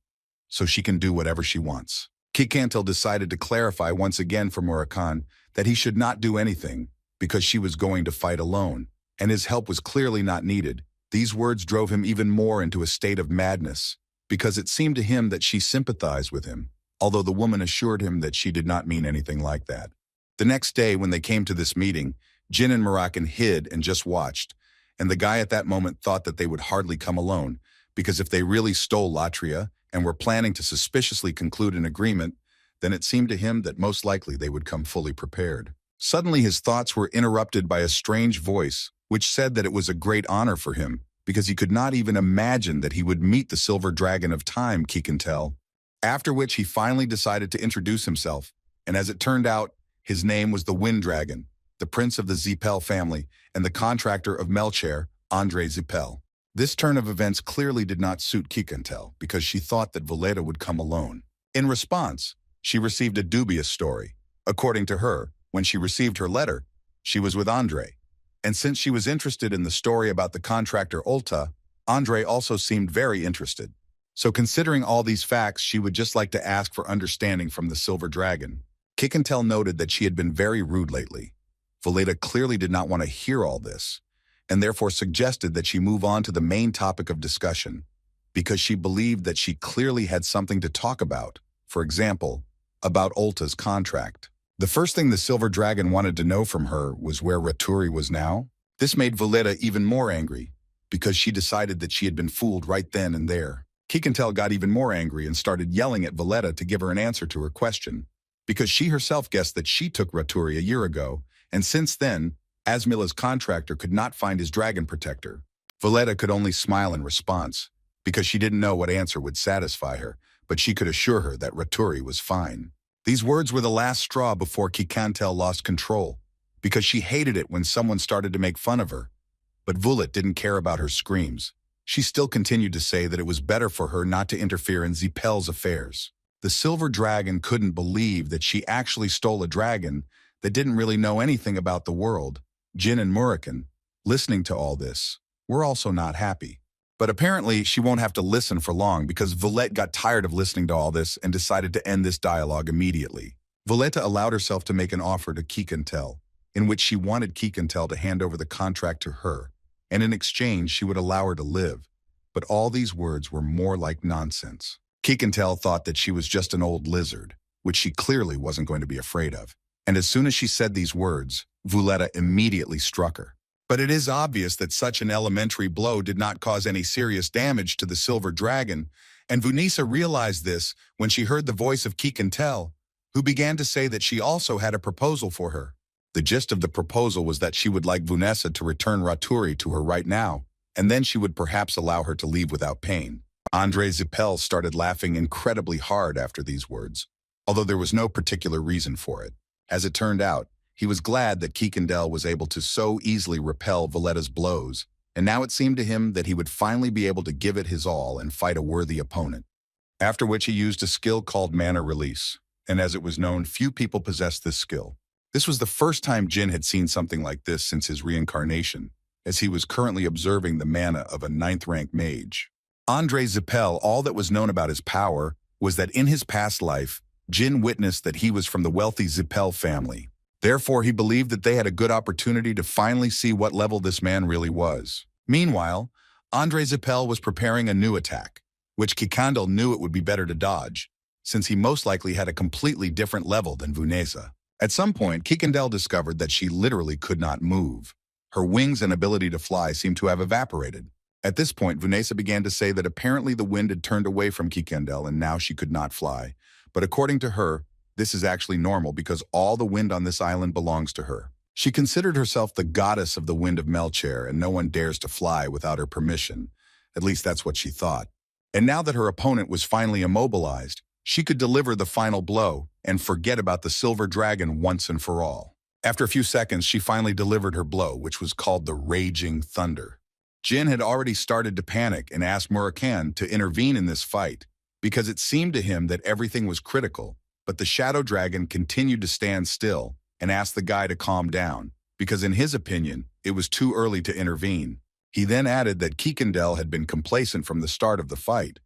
so she can do whatever she wants. Kikantel decided to clarify once again for Murakan that he should not do anything because she was going to fight alone, and his help was clearly not needed. These words drove him even more into a state of madness, because it seemed to him that she sympathized with him, although the woman assured him that she did not mean anything like that. The next day, when they came to this meeting, Jyn and Murakan hid and just watched, and the guy at that moment thought that they would hardly come alone, because if they really stole Latria and were planning to suspiciously conclude an agreement, then it seemed to him that most likely they would come fully prepared. Suddenly his thoughts were interrupted by a strange voice, which said that it was a great honor for him, because he could not even imagine that he would meet the Silver Dragon of Time, Kikantel. After which he finally decided to introduce himself, and as it turned out, his name was the Wind Dragon, the prince of the Zippel family, and the contractor of Melcher, Andre Zippel. This turn of events clearly did not suit Kikantel, because she thought that Valletta would come alone. In response, she received a dubious story. According to her, when she received her letter, she was with Andre. And since she was interested in the story about the contractor Olta, Andre also seemed very interested. So considering all these facts, she would just like to ask for understanding from the Silver Dragon. Kikantel noted that she had been very rude lately. Valletta clearly did not want to hear all this, and therefore suggested that she move on to the main topic of discussion, because she believed that she clearly had something to talk about, for example, about Olta's contract. The first thing the Silver Dragon wanted to know from her was where Raturi was now. This made Valletta even more angry, because she decided that she had been fooled right then and there. Kikantel got even more angry and started yelling at Valletta to give her an answer to her question, because she herself guessed that she took Raturi a year ago, and since then, Asmila's contractor could not find his dragon protector. Valletta could only smile in response, because she didn't know what answer would satisfy her, but she could assure her that Raturi was fine. These words were the last straw before Kikantel lost control, because she hated it when someone started to make fun of her. But Vulet didn't care about her screams. She still continued to say that it was better for her not to interfere in Zippel's affairs. The Silver Dragon couldn't believe that she actually stole a dragon that didn't really know anything about the world. Jyn and Murakan, listening to all this, were also not happy. But apparently she won't have to listen for long, because Valletta got tired of listening to all this and decided to end this dialogue immediately. Valletta allowed herself to make an offer to Kikantel, in which she wanted Kikantel to hand over the contract to her, and in exchange she would allow her to live. But all these words were more like nonsense. Kikantel thought that she was just an old lizard, which she clearly wasn't going to be afraid of. And as soon as she said these words, Valletta immediately struck her. But it is obvious that such an elementary blow did not cause any serious damage to the Silver Dragon, and Vunisa realized this when she heard the voice of Kikantel, who began to say that she also had a proposal for her. The gist of the proposal was that she would like Vunesa to return Raturi to her right now, and then she would perhaps allow her to leave without pain. Andre Zippel started laughing incredibly hard after these words, although there was no particular reason for it. As it turned out, he was glad that Kikantel was able to so easily repel Valletta's blows, and now it seemed to him that he would finally be able to give it his all and fight a worthy opponent. After which he used a skill called Mana Release, and as it was known, few people possessed this skill. This was the first time Jyn had seen something like this since his reincarnation, as he was currently observing the mana of a 9th rank mage. Andre Zippel, all that was known about his power was that in his past life, Jyn witnessed that he was from the wealthy Zippel family. Therefore, he believed that they had a good opportunity to finally see what level this man really was. Meanwhile, Andre Zippel was preparing a new attack, which Kikantel knew it would be better to dodge, since he most likely had a completely different level than Vunesa. At some point, Kikantel discovered that she literally could not move. Her wings and ability to fly seemed to have evaporated. At this point, Vunesa began to say that apparently the wind had turned away from Kikantel and now she could not fly. But according to her, this is actually normal because all the wind on this island belongs to her. She considered herself the goddess of the wind of Melcher, and no one dares to fly without her permission. At least that's what she thought. And now that her opponent was finally immobilized, she could deliver the final blow and forget about the Silver Dragon once and for all. After a few seconds, she finally delivered her blow, which was called the Raging Thunder. Jyn had already started to panic and asked Murakami to intervene in this fight because it seemed to him that everything was critical, but the Shadow Dragon continued to stand still and asked the guy to calm down because in his opinion, it was too early to intervene. He then added that Kikandel had been complacent from the start of the fight,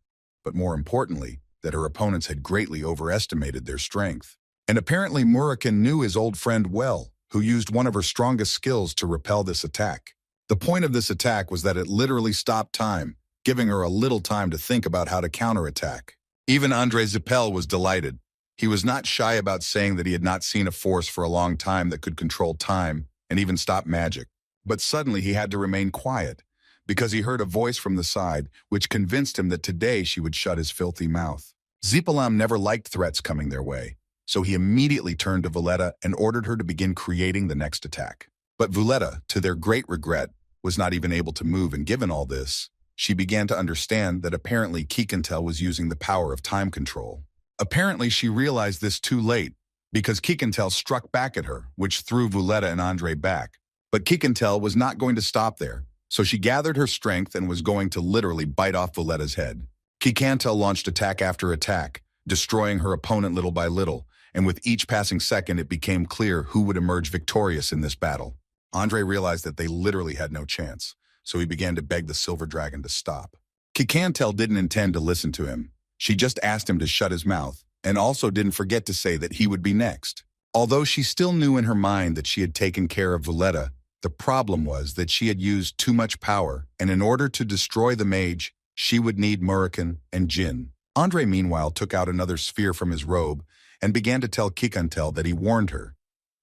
but more importantly, that her opponents had greatly overestimated their strength. And apparently Murakami knew his old friend well, who used one of her strongest skills to repel this attack. The point of this attack was that it literally stopped time, giving her a little time to think about how to counterattack. Even Andre Zippel was delighted. He was not shy about saying that he had not seen a force for a long time that could control time and even stop magic. But suddenly he had to remain quiet, because he heard a voice from the side which convinced him that today she would shut his filthy mouth. Zippelam never liked threats coming their way, so he immediately turned to Valletta and ordered her to begin creating the next attack. But Valletta, to their great regret, was not even able to move, and given all this, she began to understand that apparently Kikandel was using the power of time control. Apparently she realized this too late, because Kikandel struck back at her, which threw Valletta and Andre back. But Kikandel was not going to stop there, so she gathered her strength and was going to literally bite off Valletta's head. Kikandel launched attack after attack, destroying her opponent little by little, and with each passing second it became clear who would emerge victorious in this battle. Andre realized that they literally had no chance, so he began to beg the Silver Dragon to stop. Kikandel didn't intend to listen to him. She just asked him to shut his mouth, and also didn't forget to say that he would be next. Although she still knew in her mind that she had taken care of Valletta, the problem was that she had used too much power, and in order to destroy the mage, she would need Murakami and Jyn. Andre, meanwhile, took out another sphere from his robe and began to tell Kikandel that he warned her,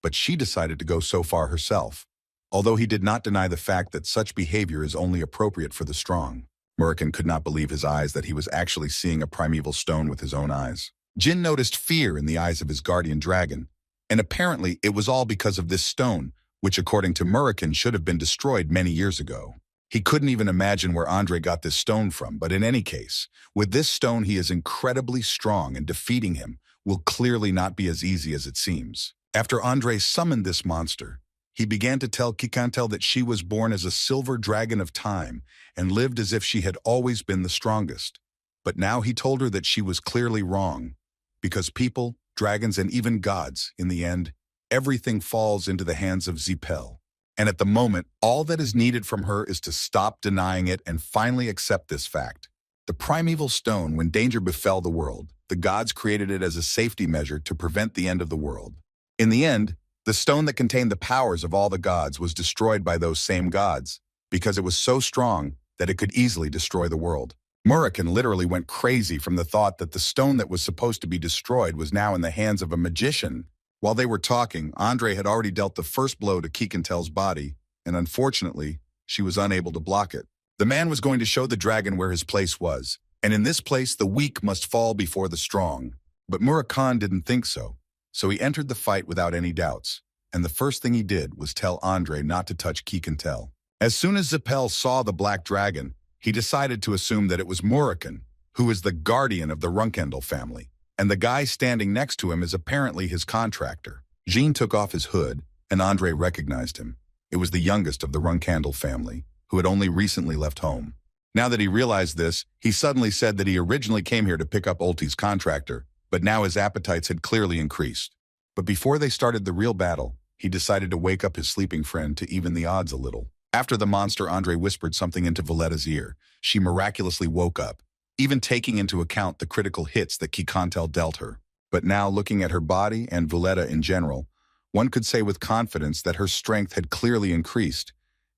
but she decided to go so far herself, although he did not deny the fact that such behavior is only appropriate for the strong. Murakami could not believe his eyes that he was actually seeing a primeval stone with his own eyes. Jyn noticed fear in the eyes of his guardian dragon, and apparently it was all because of this stone, which according to Murakami should have been destroyed many years ago. He couldn't even imagine where Andre got this stone from, but in any case, with this stone he is incredibly strong, and defeating him will clearly not be as easy as it seems. After Andre summoned this monster, he began to tell Kikandel that she was born as a silver dragon of time and lived as if she had always been the strongest. But now he told her that she was clearly wrong, because people, dragons, and even gods, in the end, everything falls into the hands of Zippel. And at the moment, all that is needed from her is to stop denying it and finally accept this fact. The primeval stone, when danger befell the world, the gods created it as a safety measure to prevent the end of the world. In the end, the stone that contained the powers of all the gods was destroyed by those same gods, because it was so strong that it could easily destroy the world. Murakami literally went crazy from the thought that the stone that was supposed to be destroyed was now in the hands of a magician. While they were talking, Andre had already dealt the first blow to Kikantel's body, and unfortunately, she was unable to block it. The man was going to show the dragon where his place was, and in this place the weak must fall before the strong. But Murakami didn't think so, so he entered the fight without any doubts, and the first thing he did was tell Andre not to touch Kikandel. As soon as Zippel saw the black dragon, he decided to assume that it was Murakami, who is the guardian of the Randell family, and the guy standing next to him is apparently his contractor. Jyn took off his hood, and Andre recognized him. It was the youngest of the Randell family, who had only recently left home. Now that he realized this, he suddenly said that he originally came here to pick up Ulti's contractor, but now his appetites had clearly increased. But before they started the real battle, he decided to wake up his sleeping friend to even the odds a little. After the monster, Andre whispered something into Valletta's ear. She miraculously woke up, even taking into account the critical hits that Kikandel dealt her. But now, looking at her body and Valletta in general, one could say with confidence that her strength had clearly increased,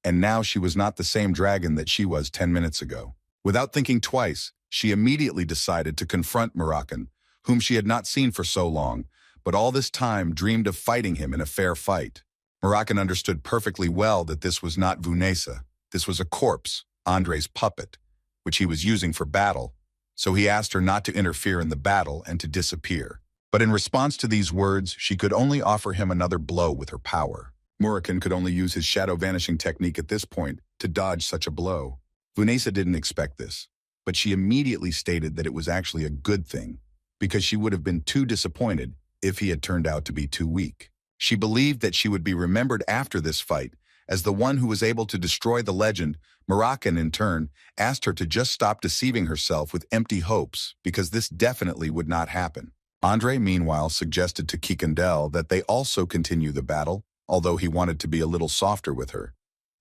and now she was not the same dragon that she was 10 minutes ago. Without thinking twice, she immediately decided to confront Murakami, whom she had not seen for so long, but all this time dreamed of fighting him in a fair fight. Murakami understood perfectly well that this was not Vunesa. This was a corpse, Andre's puppet, which he was using for battle, so he asked her not to interfere in the battle and to disappear. But in response to these words, she could only offer him another blow with her power. Murakami could only use his shadow vanishing technique at this point to dodge such a blow. Vunesa didn't expect this, but she immediately stated that it was actually a good thing, because she would have been too disappointed if he had turned out to be too weak. She believed that she would be remembered after this fight as the one who was able to destroy the legend. Moram, in turn, asked her to just stop deceiving herself with empty hopes because this definitely would not happen. Andre, meanwhile, suggested to Kikandel that they also continue the battle, although he wanted to be a little softer with her.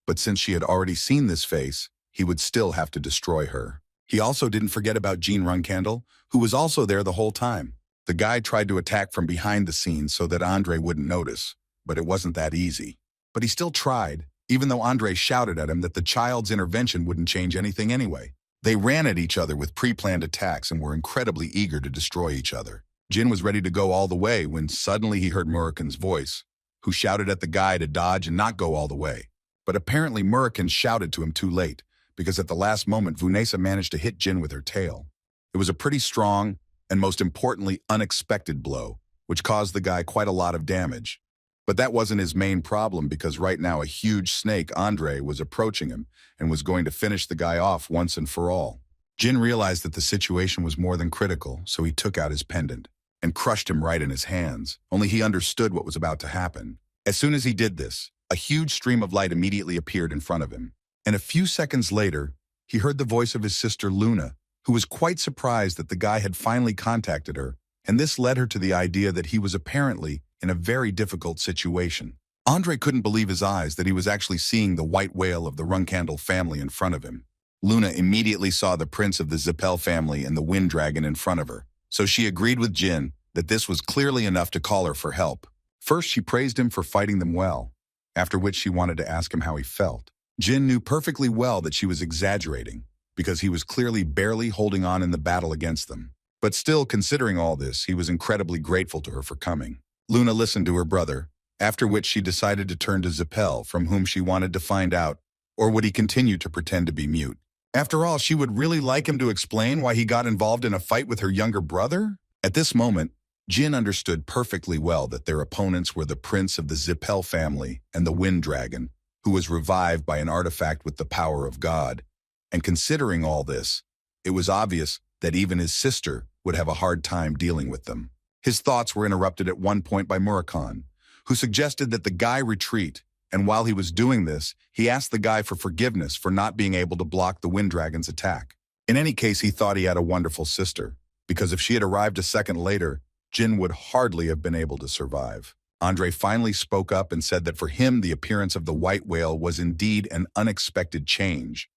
But since she had already seen this face, he would still have to destroy her. He also didn't forget about Jyn Randell, who was also there the whole time. The guy tried to attack from behind the scenes so that Andre wouldn't notice, but it wasn't that easy. But he still tried, even though Andre shouted at him that the child's intervention wouldn't change anything anyway. They ran at each other with pre-planned attacks and were incredibly eager to destroy each other. Jyn was ready to go all the way when suddenly he heard Murak's voice, who shouted at the guy to dodge and not go all the way. But apparently Murak shouted to him too late, because at the last moment Vanessa managed to hit Jyn with her tail. It was a pretty strong, and most importantly unexpected blow, which caused the guy quite a lot of damage. But that wasn't his main problem because right now a huge snake, Andre, was approaching him and was going to finish the guy off once and for all. Jyn realized that the situation was more than critical, so he took out his pendant and crushed him right in his hands, only he understood what was about to happen. As soon as he did this, a huge stream of light immediately appeared in front of him. And a few seconds later, he heard the voice of his sister Luna, who was quite surprised that the guy had finally contacted her, and this led her to the idea that he was apparently in a very difficult situation. Andre couldn't believe his eyes that he was actually seeing the white whale of the Randell family in front of him. Luna immediately saw the prince of the Zippel family and the wind dragon in front of her, so she agreed with Jyn that this was clearly enough to call her for help. First, she praised him for fighting them well, after which she wanted to ask him how he felt. Jyn knew perfectly well that she was exaggerating, because he was clearly barely holding on in the battle against them. But still, considering all this, he was incredibly grateful to her for coming. Luna listened to her brother, after which she decided to turn to Zippel, from whom she wanted to find out, or would he continue to pretend to be mute. After all, she would really like him to explain why he got involved in a fight with her younger brother? At this moment, Jyn understood perfectly well that their opponents were the prince of the Zippel family and the wind dragon, who was revived by an artifact with the power of God. And considering all this, it was obvious that even his sister would have a hard time dealing with them. His thoughts were interrupted at one point by Murakami, who suggested that the guy retreat, and while he was doing this, he asked the guy for forgiveness for not being able to block the wind dragon's attack. In any case, he thought he had a wonderful sister, because if she had arrived a second later, Jyn would hardly have been able to survive. Andre finally spoke up and said that for him the appearance of the white whale was indeed an unexpected change.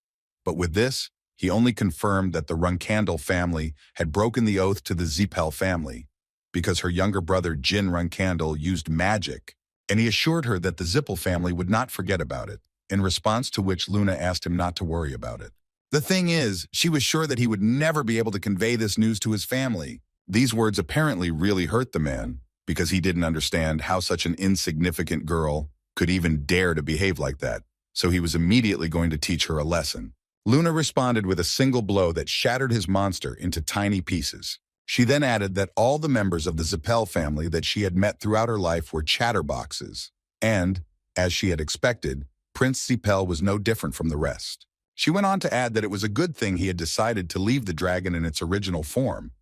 But with this, he only confirmed that the Randell family had broken the oath to the Zippel family, because her younger brother Jyn Randell used magic, and he assured her that the Zippel family would not forget about it, in response to which Luna asked him not to worry about it. The thing is, she was sure that he would never be able to convey this news to his family. These words apparently really hurt the man, because he didn't understand how such an insignificant girl could even dare to behave like that, so he was immediately going to teach her a lesson. Luna responded with a single blow that shattered his monster into tiny pieces. She then added that all the members of the Zippel family that she had met throughout her life were chatterboxes, and, as she had expected, Prince Zippel was no different from the rest. She went on to add that it was a good thing he had decided to leave the dragon in its original form,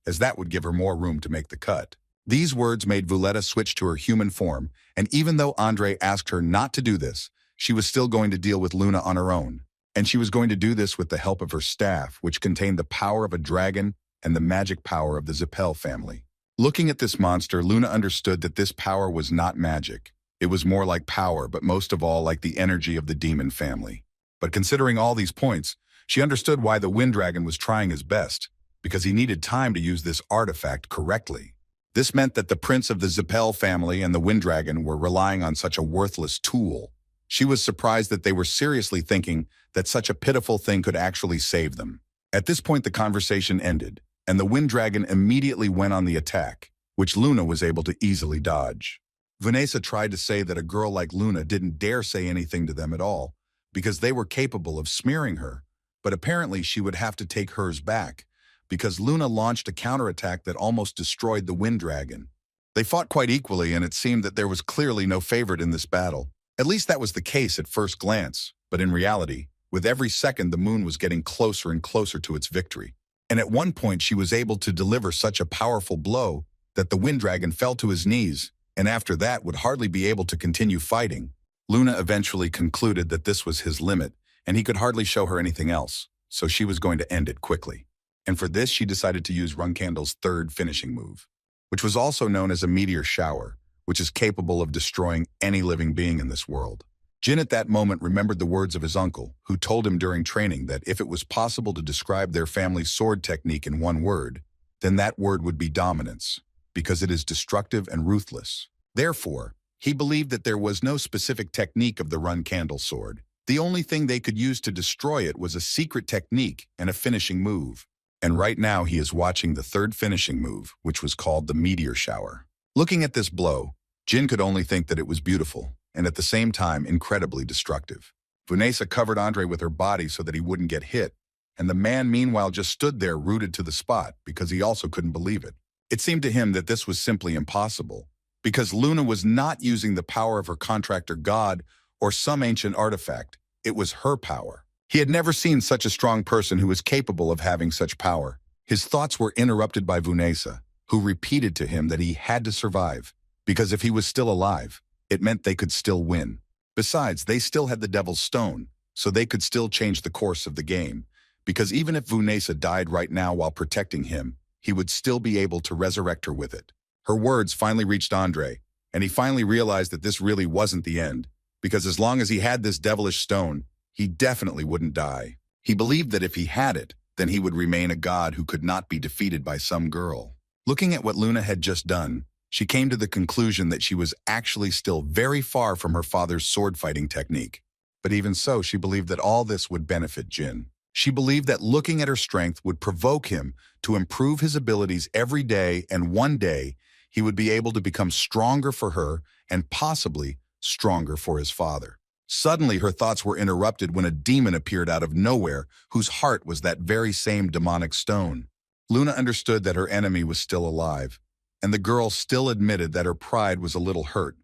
as that would give her more room to make the cut. These words made Vuletta switch to her human form, and even though Andre asked her not to do this, she was still going to deal with Luna on her own. And she was going to do this with the help of her staff, which contained the power of a dragon and the magic power of the Zippel family. Looking at this monster, Luna understood that this power was not magic. It was more like power, but most of all like the energy of the demon family. But considering all these points, she understood why the wind dragon was trying his best, because he needed time to use this artifact correctly. This meant that the prince of the Zippel family and the wind dragon were relying on such a worthless tool. She was surprised that they were seriously thinking that such a pitiful thing could actually save them. At this point, the conversation ended, and the wind dragon immediately went on the attack, which Luna was able to easily dodge. Vanessa tried to say that a girl like Luna didn't dare say anything to them at all, because they were capable of smearing her, but apparently she would have to take hers back, because Luna launched a counterattack that almost destroyed the wind dragon. They fought quite equally, and it seemed that there was clearly no favorite in this battle. At least that was the case at first glance, but in reality, with every second the moon was getting closer and closer to its victory. And at one point she was able to deliver such a powerful blow that the wind dragon fell to his knees, and after that would hardly be able to continue fighting. Luna eventually concluded that this was his limit, and he could hardly show her anything else, so she was going to end it quickly. And for this, she decided to use Runkandle's third finishing move, which was also known as a meteor shower, which is capable of destroying any living being in this world. Jyn at that moment remembered the words of his uncle, who told him during training that if it was possible to describe their family's sword technique in one word, then that word would be dominance, because it is destructive and ruthless. Therefore, he believed that there was no specific technique of the Runkandle sword. The only thing they could use to destroy it was a secret technique and a finishing move. And right now he is watching the third finishing move, which was called the meteor shower. Looking at this blow, Jyn could only think that it was beautiful, and at the same time incredibly destructive. Vanessa covered Andre with her body so that he wouldn't get hit, and the man meanwhile just stood there rooted to the spot because he also couldn't believe it. It seemed to him that this was simply impossible, because Luna was not using the power of her contractor god or some ancient artifact. It was her power. He had never seen such a strong person who was capable of having such power. His thoughts were interrupted by Vanessa, who repeated to him that he had to survive, because if he was still alive, it meant they could still win. Besides, they still had the Devil's Stone, so they could still change the course of the game, because even if Vanessa died right now while protecting him, he would still be able to resurrect her with it. Her words finally reached Andre, and he finally realized that this really wasn't the end, because as long as he had this devilish stone, he definitely wouldn't die. He believed that if he had it, then he would remain a god who could not be defeated by some girl. Looking at what Luna had just done, she came to the conclusion that she was actually still very far from her father's sword-fighting technique. But even so, she believed that all this would benefit Jyn. She believed that looking at her strength would provoke him to improve his abilities every day, and one day he would be able to become stronger for her and possibly stronger for his father. Suddenly, her thoughts were interrupted when a demon appeared out of nowhere, whose heart was that very same demonic stone. Luna understood that her enemy was still alive, and the girl still admitted that her pride was a little hurt,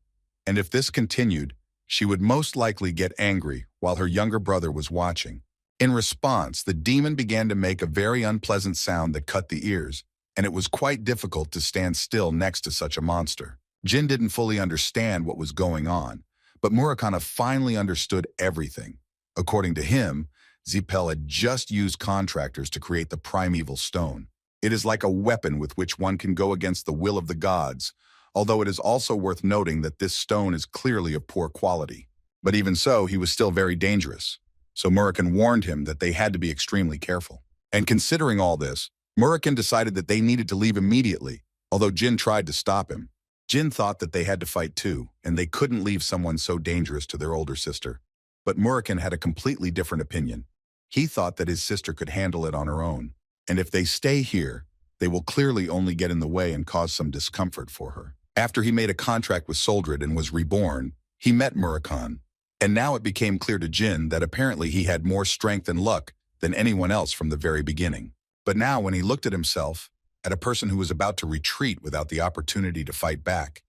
and if this continued, she would most likely get angry while her younger brother was watching. In response, the demon began to make a very unpleasant sound that cut the ears, and it was quite difficult to stand still next to such a monster. Jyn didn't fully understand what was going on, but Murakana finally understood everything. According to him, Zipel had just used contractors to create the primeval stone. It is like a weapon with which one can go against the will of the gods, although it is also worth noting that this stone is clearly of poor quality. But even so, he was still very dangerous, so Murakana warned him that they had to be extremely careful. And considering all this, Murakana decided that they needed to leave immediately, although Jyn tried to stop him. Jyn thought that they had to fight too, and they couldn't leave someone so dangerous to their older sister. But Murakana had a completely different opinion. He thought that his sister could handle it on her own, and if they stay here, they will clearly only get in the way and cause some discomfort for her. After he made a contract with Soldred and was reborn, he met Murakana, and now it became clear to Jyn that apparently he had more strength and luck than anyone else from the very beginning. But now when he looked at himself, at a person who was about to retreat without the opportunity to fight back,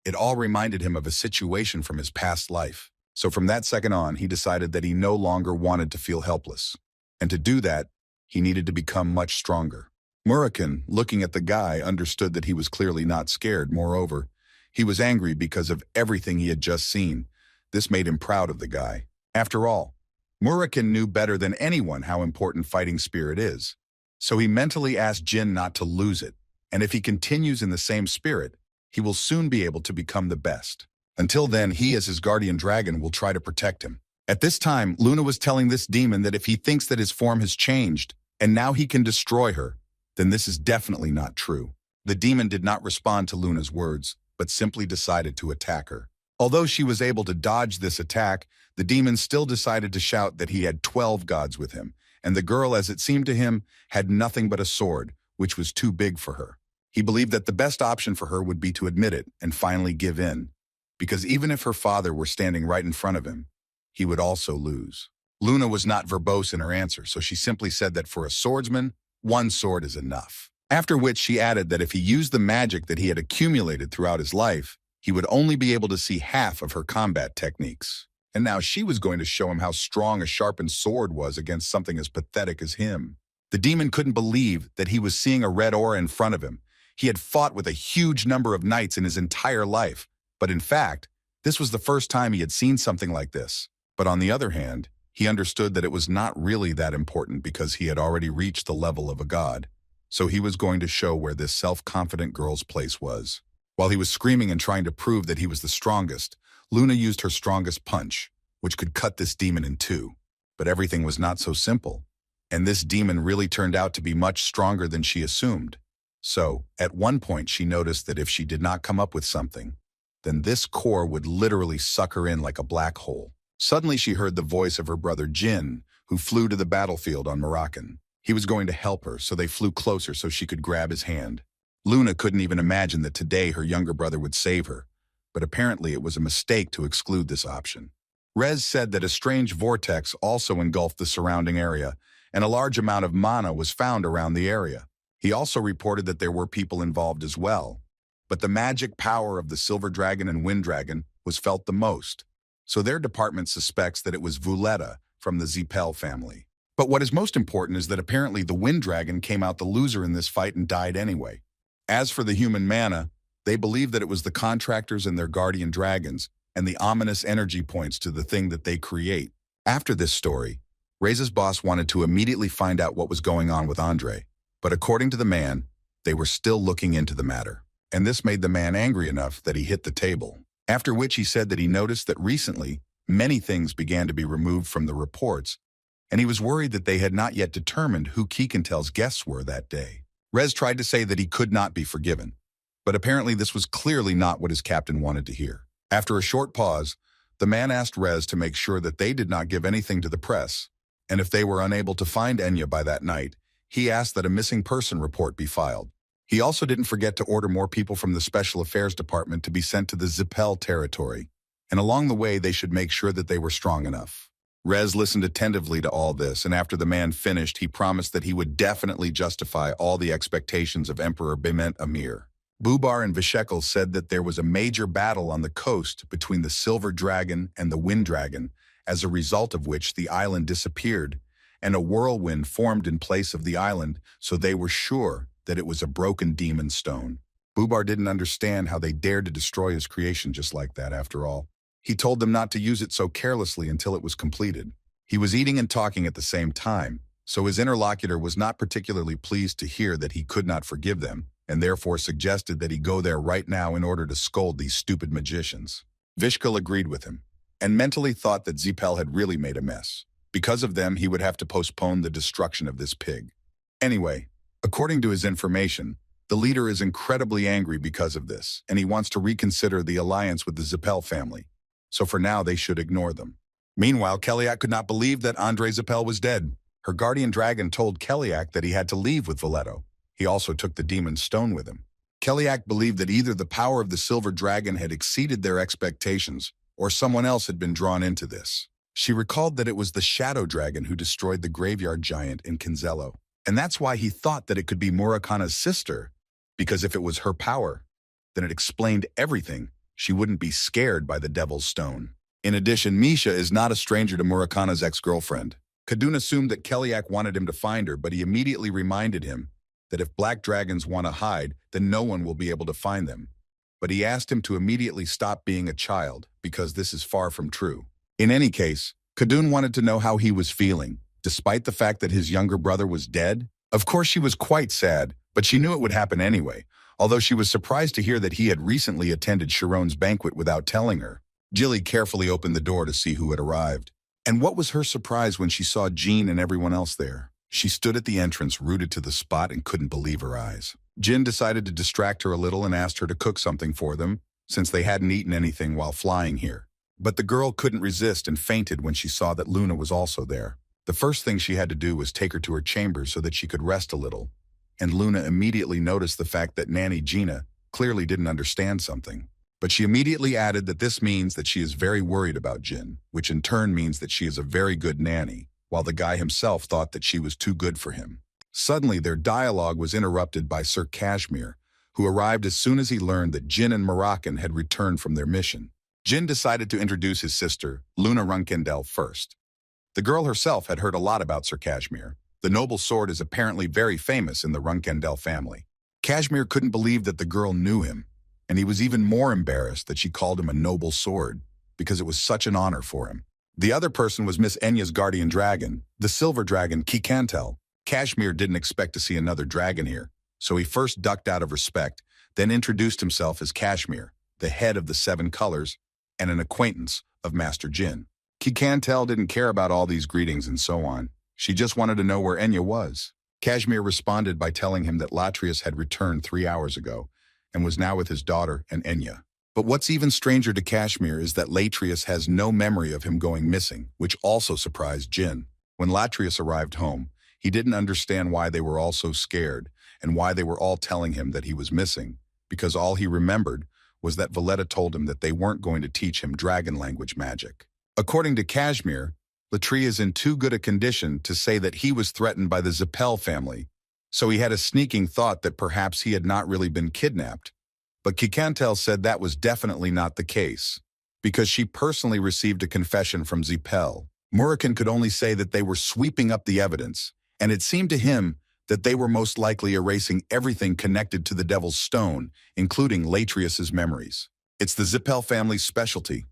it all reminded him of a situation from his past life. So from that second on, he decided that he no longer wanted to feel helpless. And to do that, he needed to become much stronger. Murakana, looking at the guy, understood that he was clearly not scared. Moreover, he was angry because of everything he had just seen. This made him proud of the guy. After all, Murakana knew better than anyone how important fighting spirit is. So he mentally asked Jyn not to lose it, and if he continues in the same spirit, he will soon be able to become the best. Until then, he as his guardian dragon will try to protect him. At this time, Luna was telling this demon that if he thinks that his form has changed, and now he can destroy her, then this is definitely not true. The demon did not respond to Luna's words, but simply decided to attack her. Although she was able to dodge this attack, the demon still decided to shout that he had 12 gods with him, and the girl, as it seemed to him, had nothing but a sword, which was too big for her. He believed that the best option for her would be to admit it and finally give in, because even if her father were standing right in front of him, he would also lose. Luna was not verbose in her answer, so she simply said that for a swordsman, one sword is enough. After which she added that if he used the magic that he had accumulated throughout his life, he would only be able to see half of her combat techniques. And now she was going to show him how strong a sharpened sword was against something as pathetic as him. The demon couldn't believe that he was seeing a red aura in front of him. He had fought with a huge number of knights in his entire life, But in fact, this was the first time he had seen something like this. But on the other hand, he understood that it was not really that important because he had already reached the level of a god. So he was going to show where this self-confident girl's place was. While he was screaming and trying to prove that he was the strongest, Luna used her strongest punch, which could cut this demon in two. But everything was not so simple, and this demon really turned out to be much stronger than she assumed. So, at one point she noticed that if she did not come up with something, then this core would literally suck her in like a black hole. Suddenly she heard the voice of her brother Jyn, who flew to the battlefield on Moroccan. He was going to help her, so they flew closer so she could grab his hand. Luna couldn't even imagine that today her younger brother would save her, but apparently it was a mistake to exclude this option. Rez said that a strange vortex also engulfed the surrounding area, and a large amount of mana was found around the area. He also reported that there were people involved as well, but the magic power of the Silver Dragon and Wind Dragon was felt the most, so their department suspects that it was Vuletta from the Zipel family. But what is most important is that apparently the Wind Dragon came out the loser in this fight and died anyway. As for the human mana, they believe that it was the contractors and their guardian dragons and the ominous energy points to the thing that they create. After this story, Rez's boss wanted to immediately find out what was going on with Andre, but according to the man, they were still looking into the matter, and this made the man angry enough that he hit the table. After which he said that he noticed that recently, many things began to be removed from the reports, and he was worried that they had not yet determined who Keekantel's guests were that day. Rez tried to say that he could not be forgiven, but apparently this was clearly not what his captain wanted to hear. After a short pause, the man asked Rez to make sure that they did not give anything to the press, and if they were unable to find Enya by that night, he asked that a missing person report be filed. He also didn't forget to order more people from the Special Affairs Department to be sent to the Zipel territory, and along the way they should make sure that they were strong enough. Rez listened attentively to all this, and after the man finished, he promised that he would definitely justify all the expectations of Emperor Bement Amir. Bubar and Vishekel said that there was a major battle on the coast between the Silver Dragon and the Wind Dragon, as a result of which the island disappeared, and a whirlwind formed in place of the island, so they were sure that it was a broken demon stone. Bubar didn't understand how they dared to destroy his creation just like that after all. He told them not to use it so carelessly until it was completed. He was eating and talking at the same time, so his interlocutor was not particularly pleased to hear that he could not forgive them, and therefore suggested that he go there right now in order to scold these stupid magicians. Vishkal agreed with him, and mentally thought that Zipel had really made a mess. Because of them, he would have to postpone the destruction of this pig. Anyway, according to his information, the leader is incredibly angry because of this, and he wants to reconsider the alliance with the Zipel family. So for now, they should ignore them. Meanwhile, Keliak could not believe that Andre Zipel was dead. Her guardian dragon told Keliak that he had to leave with Voletto. He also took the demon's stone with him. Keliak believed that either the power of the Silver Dragon had exceeded their expectations, or someone else had been drawn into this. She recalled that it was the Shadow Dragon who destroyed the graveyard giant in Kinzello, and that's why he thought that it could be Murakana's sister, because if it was her power, then it explained everything. She wouldn't be scared by the Devil's Stone. In addition, Misha is not a stranger to Murakana's ex-girlfriend. Kadun assumed that Keliak wanted him to find her, but he immediately reminded him that if black dragons want to hide, then no one will be able to find them. But he asked him to immediately stop being a child, because this is far from true. In any case, Kadun wanted to know how he was feeling, despite the fact that his younger brother was dead. Of course, she was quite sad, but she knew it would happen anyway, although she was surprised to hear that he had recently attended Sharon's banquet without telling her. Jilly carefully opened the door to see who had arrived. And what was her surprise when she saw Jyn and everyone else there? She stood at the entrance, rooted to the spot, and couldn't believe her eyes. Jyn decided to distract her a little and asked her to cook something for them, since they hadn't eaten anything while flying here. But the girl couldn't resist and fainted when she saw that Luna was also there. The first thing she had to do was take her to her chambers so that she could rest a little, and Luna immediately noticed the fact that Nanny Gina clearly didn't understand something. But she immediately added that this means that she is very worried about Jyn, which in turn means that she is a very good nanny, while the guy himself thought that she was too good for him. Suddenly, their dialogue was interrupted by Sir Kashmir, who arrived as soon as he learned that Jyn and Moroccan had returned from their mission. Jyn decided to introduce his sister, Luna Runkendel, first. The girl herself had heard a lot about Sir Kashmir. The noble sword is apparently very famous in the Runkendel family. Kashmir couldn't believe that the girl knew him, and he was even more embarrassed that she called him a noble sword, because it was such an honor for him. The other person was Miss Enya's guardian dragon, the silver dragon Kikantel. Kashmir didn't expect to see another dragon here, so he first ducked out of respect, then introduced himself as Kashmir, the head of the 7 colors, and an acquaintance of Master Jyn. Kikantel didn't care about all these greetings and so on. She just wanted to know where Enya was. Kashmir responded by telling him that Latrius had returned 3 hours ago and was now with his daughter and Enya. But what's even stranger to Kashmir is that Latrius has no memory of him going missing, which also surprised Jyn. When Latrius arrived home, he didn't understand why they were all so scared and why they were all telling him that he was missing, because all he remembered was that Valletta told him that they weren't going to teach him dragon language magic. According to Kashmir, Latria is in too good a condition to say that he was threatened by the Zippel family, so he had a sneaking thought that perhaps he had not really been kidnapped. But Kikantel said that was definitely not the case, because she personally received a confession from Zippel. Moram could only say that they were sweeping up the evidence, and it seemed to him that they were most likely erasing everything connected to the Devil's Stone, including Latrius's memories. It's the Zippel family's specialty.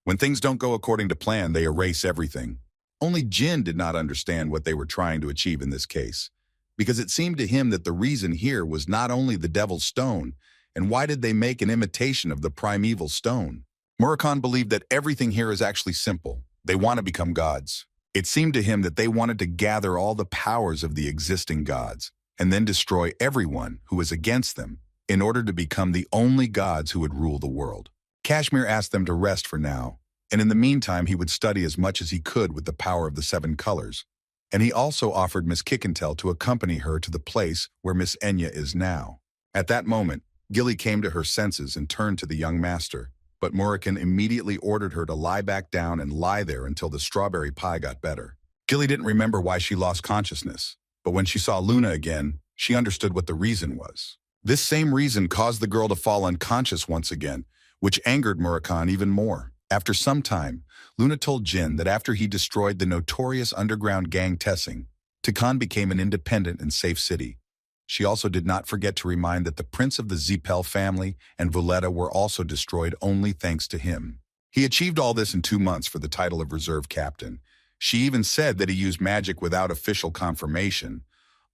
When things don't go according to plan, they erase everything. Only Jyn did not understand what they were trying to achieve in this case, because it seemed to him that the reason here was not only the Devil's Stone, and why did they make an imitation of the primeval stone? Moram believed that everything here is actually simple. They want to become gods. It seemed to him that they wanted to gather all the powers of the existing gods and then destroy everyone who was against them in order to become the only gods who would rule the world. Kashmir asked them to rest for now, and in the meantime he would study as much as he could with the power of the 7 colors. And he also offered Miss Kikantel to accompany her to the place where Miss Enya is now. At that moment, Gilly came to her senses and turned to the young master, but Moram immediately ordered her to lie back down and lie there until the strawberry pie got better. Gilly didn't remember why she lost consciousness, but when she saw Luna again, she understood what the reason was. This same reason caused the girl to fall unconscious once again, which angered Moram even more. After some time, Luna told Jyn that after he destroyed the notorious underground gang Tessing, Tikan became an independent and safe city. She also did not forget to remind that the prince of the Zippel family and Valletta were also destroyed only thanks to him. He achieved all this in 2 months for the title of reserve captain. She even said that he used magic without official confirmation.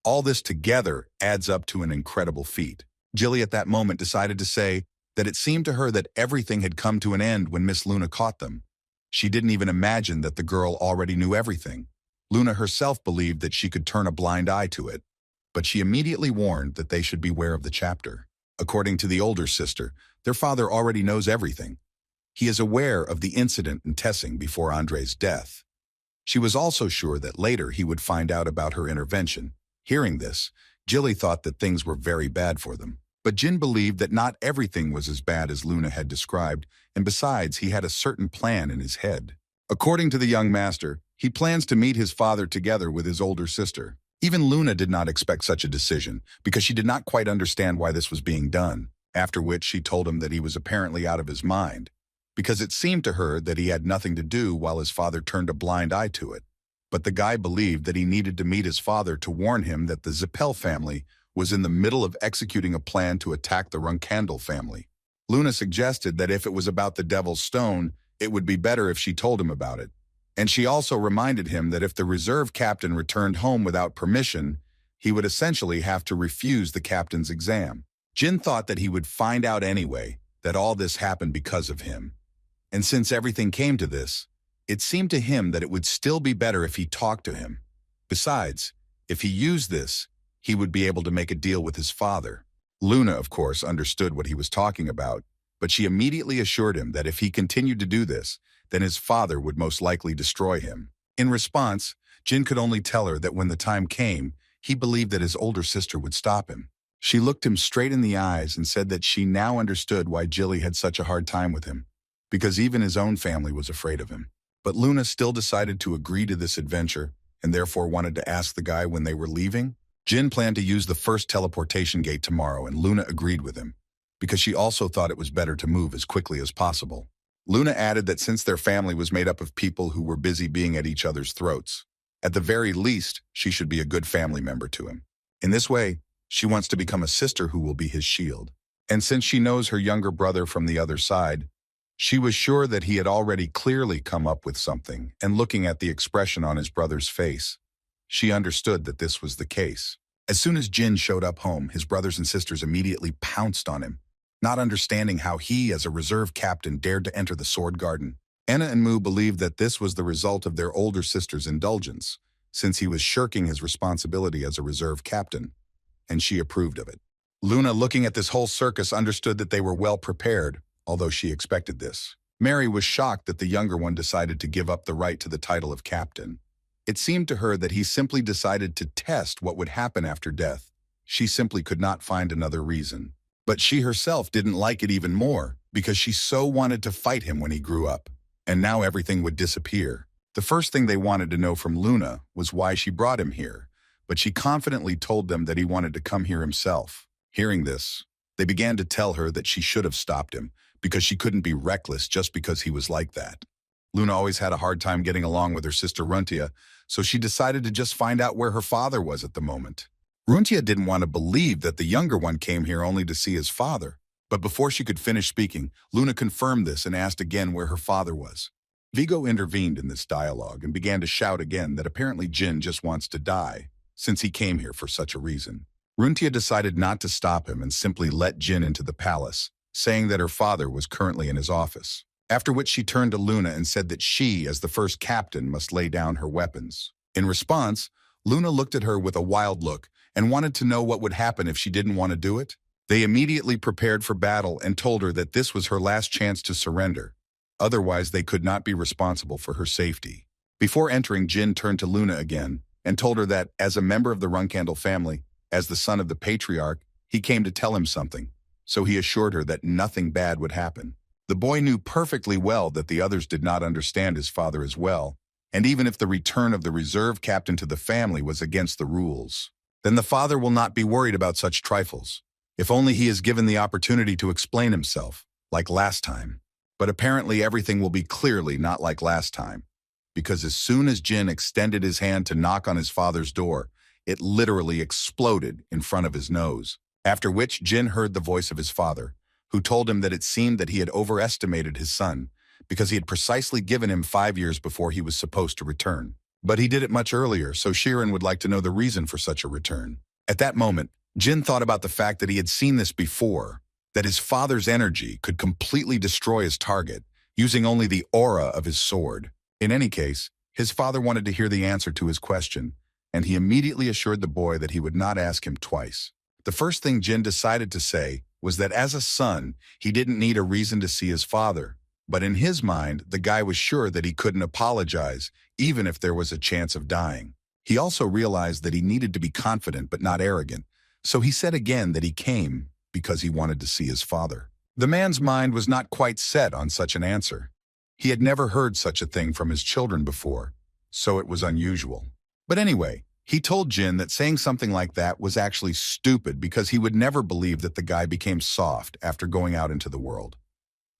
All this together adds up to an incredible feat. Gilly at that moment decided to say that it seemed to her that everything had come to an end when Miss Luna caught them. She didn't even imagine that the girl already knew everything. Luna herself believed that she could turn a blind eye to it, but she immediately warned that they should beware of the chapter. According to the older sister, their father already knows everything. He is aware of the incident in Tessing before Andre's death. She was also sure that later he would find out about her intervention. Hearing this, Gilly thought that things were very bad for them. But Jyn believed that not everything was as bad as Luna had described, and besides, he had a certain plan in his head. According to the young master, he plans to meet his father together with his older sister. Even Luna did not expect such a decision, because she did not quite understand why this was being done, after which she told him that he was apparently out of his mind, because it seemed to her that he had nothing to do while his father turned a blind eye to it. But the guy believed that he needed to meet his father to warn him that the Zippel family was in the middle of executing a plan to attack the Runkandel family. Luna suggested that if it was about the Devil's Stone, it would be better if she told him about it. And she also reminded him that if the reserve captain returned home without permission, he would essentially have to refuse the captain's exam. Jyn thought that he would find out anyway, that all this happened because of him. And since everything came to this, it seemed to him that it would still be better if he talked to him. Besides, if he used this, he would be able to make a deal with his father. Luna, of course, understood what he was talking about, but she immediately assured him that if he continued to do this, then his father would most likely destroy him. In response, Jyn could only tell her that when the time came, he believed that his older sister would stop him. She looked him straight in the eyes and said that she now understood why Gilly had such a hard time with him, because even his own family was afraid of him. But Luna still decided to agree to this adventure and therefore wanted to ask the guy when they were leaving. Jyn planned to use the first teleportation gate tomorrow, and Luna agreed with him, because she also thought it was better to move as quickly as possible. Luna added that since their family was made up of people who were busy being at each other's throats, at the very least, she should be a good family member to him. In this way, she wants to become a sister who will be his shield. And since she knows her younger brother from the other side, she was sure that he had already clearly come up with something, and looking at the expression on his brother's face, she understood that this was the case. As soon as Jyn showed up home, his brothers and sisters immediately pounced on him, not understanding how he, as a reserve captain, dared to enter the Sword Garden. Anna and Mu believed that this was the result of their older sister's indulgence, since he was shirking his responsibility as a reserve captain, and she approved of it. Luna, looking at this whole circus, understood that they were well prepared, although she expected this. Mary was shocked that the younger one decided to give up the right to the title of captain. It seemed to her that he simply decided to test what would happen after death. She simply could not find another reason. But she herself didn't like it even more, because she so wanted to fight him when he grew up. And now everything would disappear. The first thing they wanted to know from Luna was why she brought him here, but she confidently told them that he wanted to come here himself. Hearing this, they began to tell her that she should have stopped him, because she couldn't be reckless just because he was like that. Luna always had a hard time getting along with her sister Runtia, so she decided to just find out where her father was at the moment. Runtia didn't want to believe that the younger one came here only to see his father. But before she could finish speaking, Luna confirmed this and asked again where her father was. Vigo intervened in this dialogue and began to shout again that apparently Jyn just wants to die, since he came here for such a reason. Runtia decided not to stop him and simply let Jyn into the palace, saying that her father was currently in his office. After which she turned to Luna and said that she, as the first captain, must lay down her weapons. In response, Luna looked at her with a wild look and wanted to know what would happen if she didn't want to do it. They immediately prepared for battle and told her that this was her last chance to surrender. Otherwise, they could not be responsible for her safety. Before entering, Jyn turned to Luna again and told her that, as a member of the Runkandle family, as the son of the patriarch, he came to tell him something, so he assured her that nothing bad would happen. The boy knew perfectly well that the others did not understand his father as well, and even if the return of the reserve captain to the family was against the rules, then the father will not be worried about such trifles. If only he is given the opportunity to explain himself, like last time. But apparently everything will be clearly not like last time, because as soon as Jyn extended his hand to knock on his father's door, it literally exploded in front of his nose. After which Jyn heard the voice of his father, who told him that it seemed that he had overestimated his son, because he had precisely given him 5 years before he was supposed to return. But he did it much earlier, so Shirin would like to know the reason for such a return. At that moment, Jyn thought about the fact that he had seen this before, that his father's energy could completely destroy his target, using only the aura of his sword. In any case, his father wanted to hear the answer to his question, and he immediately assured the boy that he would not ask him twice. The first thing Jyn decided to say was that as a son, he didn't need a reason to see his father. But in his mind, the guy was sure that he couldn't apologize, even if there was a chance of dying. He also realized that he needed to be confident but not arrogant, so he said again that he came because he wanted to see his father. The man's mind was not quite set on such an answer. He had never heard such a thing from his children before, so it was unusual. But anyway, he told Jyn that saying something like that was actually stupid because he would never believe that the guy became soft after going out into the world.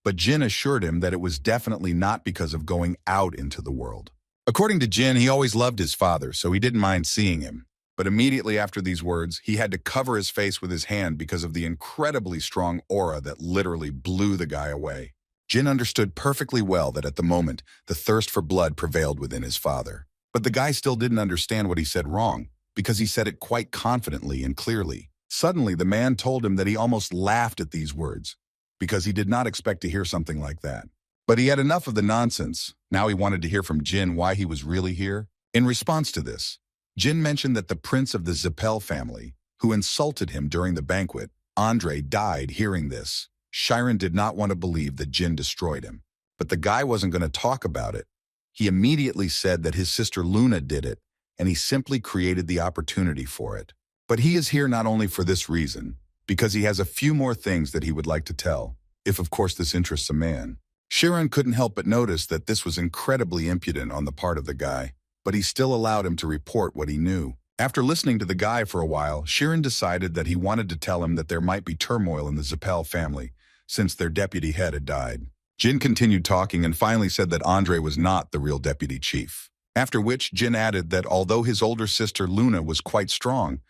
But Jyn assured him that it was definitely not because of going out into the world. According to Jyn, he always loved his father, so he didn't mind seeing him. But immediately after these words, he had to cover his face with his hand because of the incredibly strong aura that literally blew the guy away. Jyn understood perfectly well that at the moment, the thirst for blood prevailed within his father. But the guy still didn't understand what he said wrong, because he said it quite confidently and clearly. Suddenly, the man told him that he almost laughed at these words, because he did not expect to hear something like that. But he had enough of the nonsense. Now he wanted to hear from Jyn why he was really here. In response to this, Jyn mentioned that the prince of the Zappel family, who insulted him during the banquet, Andre, died. Hearing this, Shirin did not want to believe that Jyn destroyed him. But the guy wasn't going to talk about it. He immediately said that his sister Luna did it, and he simply created the opportunity for it. But he is here not only for this reason, because he has a few more things that he would like to tell, if of course this interests a man. Shirin couldn't help but notice that this was incredibly impudent on the part of the guy, but he still allowed him to report what he knew. After listening to the guy for a while, Shirin decided that he wanted to tell him that there might be turmoil in the Zappel family, since their deputy head had died. Jyn continued talking and finally said that Andre was not the real deputy chief. After which, Jyn added that although his older sister Luna was quite strong,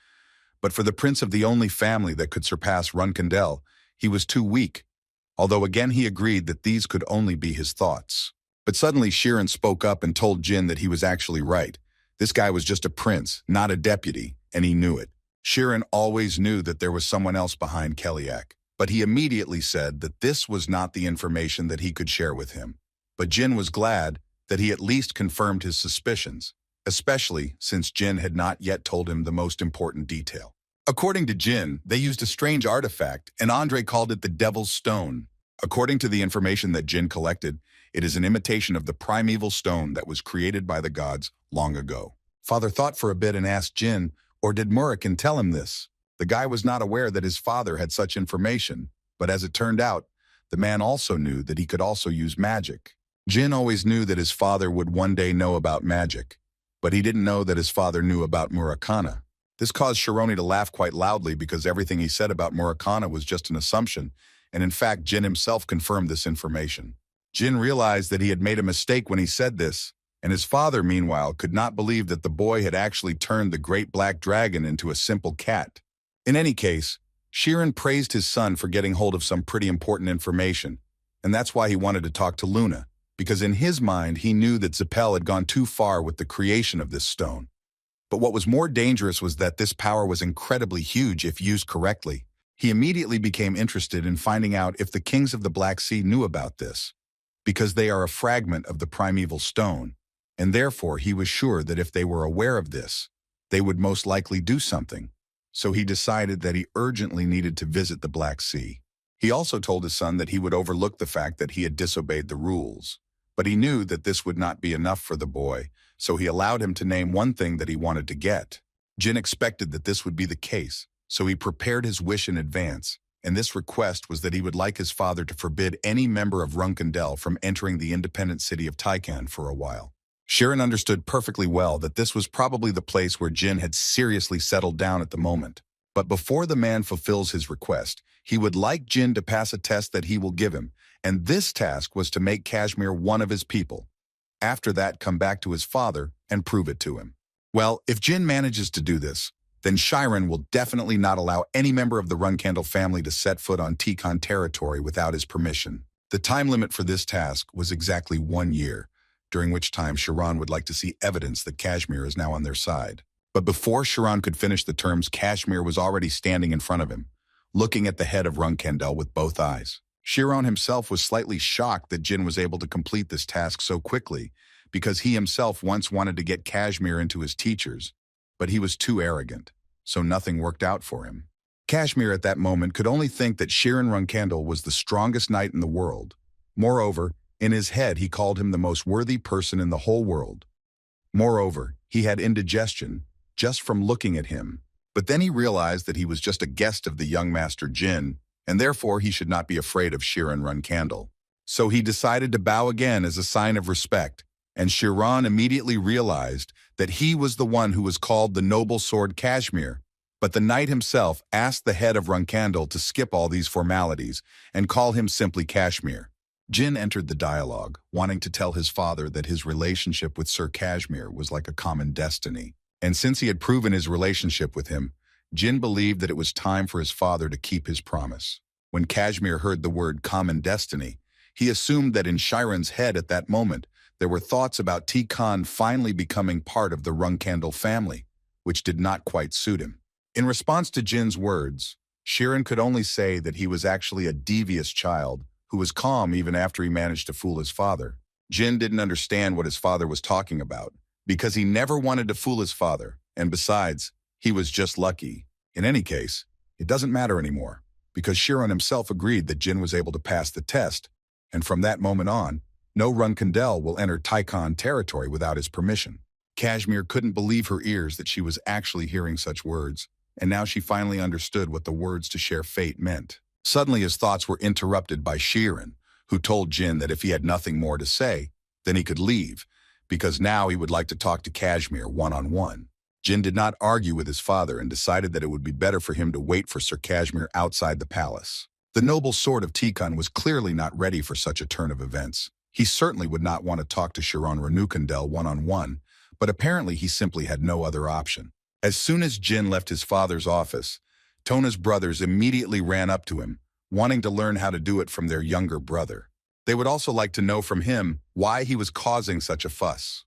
but for the prince of the only family that could surpass Runkandel, He was too weak, although again he agreed that these could only be his thoughts. But suddenly Sheeran spoke up and told Jyn that he was actually right. This guy was just a prince, not a deputy, and he knew it. Sheeran always knew that there was someone else behind Kellyak, but he immediately said that this was not the information that he could share with him. But Jyn was glad that he at least confirmed his suspicions, especially since Jyn had not yet told him the most important detail. According to Jyn, they used a strange artifact, and Andre called it the Devil's Stone. According to the information that Jyn collected, it is an imitation of the primeval stone that was created by the gods long ago. Father thought for a bit and asked Jyn, or did Murakan tell him this? The guy was not aware that his father had such information, but as it turned out, the man also knew that he could also use magic. Jyn always knew that his father would one day know about magic, but he didn't know that his father knew about Murakana. This caused Shironi to laugh quite loudly because everything he said about Murakana was just an assumption, and in fact Jyn himself confirmed this information. Jyn realized that he had made a mistake when he said this, and his father, meanwhile, could not believe that the boy had actually turned the great black dragon into a simple cat. In any case, Sheeran praised his son for getting hold of some pretty important information, and that's why he wanted to talk to Luna, because in his mind he knew that Zapel had gone too far with the creation of this stone. But what was more dangerous was that this power was incredibly huge if used correctly. He immediately became interested in finding out if the kings of the Black Sea knew about this, because they are a fragment of the primeval stone, and therefore he was sure that if they were aware of this, they would most likely do something. So he decided that he urgently needed to visit the Black Sea. He also told his son that he would overlook the fact that he had disobeyed the rules. But he knew that this would not be enough for the boy, so he allowed him to name one thing that he wanted to get. Jyn expected that this would be the case, so he prepared his wish in advance, and this request was that he would like his father to forbid any member of Runkandel from entering the independent city of Taikan for a while. Sheeran understood perfectly well that this was probably the place where Jyn had seriously settled down at the moment. But before the man fulfills his request, he would like Jyn to pass a test that he will give him, and this task was to make Kashmir one of his people. After that, come back to his father and prove it to him. Well, if Jyn manages to do this, then Sheeran will definitely not allow any member of the Runkandel family to set foot on Tikon territory without his permission. The time limit for this task was exactly 1 year, during which time Sheeran would like to see evidence that Kashmir is now on their side. But before Sheeran could finish the terms, Kashmir was already standing in front of him, looking at the head of Runkandel with both eyes. Sheeran himself was slightly shocked that Jyn was able to complete this task so quickly, because he himself once wanted to get Kashmir into his teachers, but he was too arrogant, so nothing worked out for him. Kashmir at that moment could only think that Sheeran Runkandel was the strongest knight in the world. Moreover, in his head he called him the most worthy person in the whole world. Moreover, he had indigestion just from looking at him, but then he realized that he was just a guest of the young master Jyn, and therefore he should not be afraid of Sheeran Runkandel. So he decided to bow again as a sign of respect, and Sheeran immediately realized that he was the one who was called the Noble Sword Kashmir. But the knight himself asked the head of Runkandel to skip all these formalities and call him simply Kashmir. Jyn entered the dialogue, wanting to tell his father that his relationship with Sir Kashmir was like a common destiny. And since he had proven his relationship with him, Jyn believed that it was time for his father to keep his promise. When Kashmir heard the word common destiny, he assumed that in Sheeran's head at that moment, there were thoughts about Tikon finally becoming part of the Runkandel family, which did not quite suit him. In response to Jin's words, Sheeran could only say that he was actually a devious child who was calm even after he managed to fool his father. Jyn didn't understand what his father was talking about, because he never wanted to fool his father, and besides, he was just lucky. In any case, it doesn't matter anymore, because Sheeran himself agreed that Jyn was able to pass the test, and from that moment on, no Runkandel will enter Tikon territory without his permission. Kashmir couldn't believe her ears that she was actually hearing such words, and now she finally understood what the words to share fate meant. Suddenly his thoughts were interrupted by Sheeran, who told Jyn that if he had nothing more to say, then he could leave, because now he would like to talk to Kashmir one-on-one. Jyn did not argue with his father and decided that it would be better for him to wait for Sir Kashmir outside the palace. The noble sword of Tikon was clearly not ready for such a turn of events. He certainly would not want to talk to Sheeran Ranukandel one-on-one, but apparently he simply had no other option. As soon as Jyn left his father's office, Tona's brothers immediately ran up to him, wanting to learn how to do it from their younger brother. They would also like to know from him why he was causing such a fuss.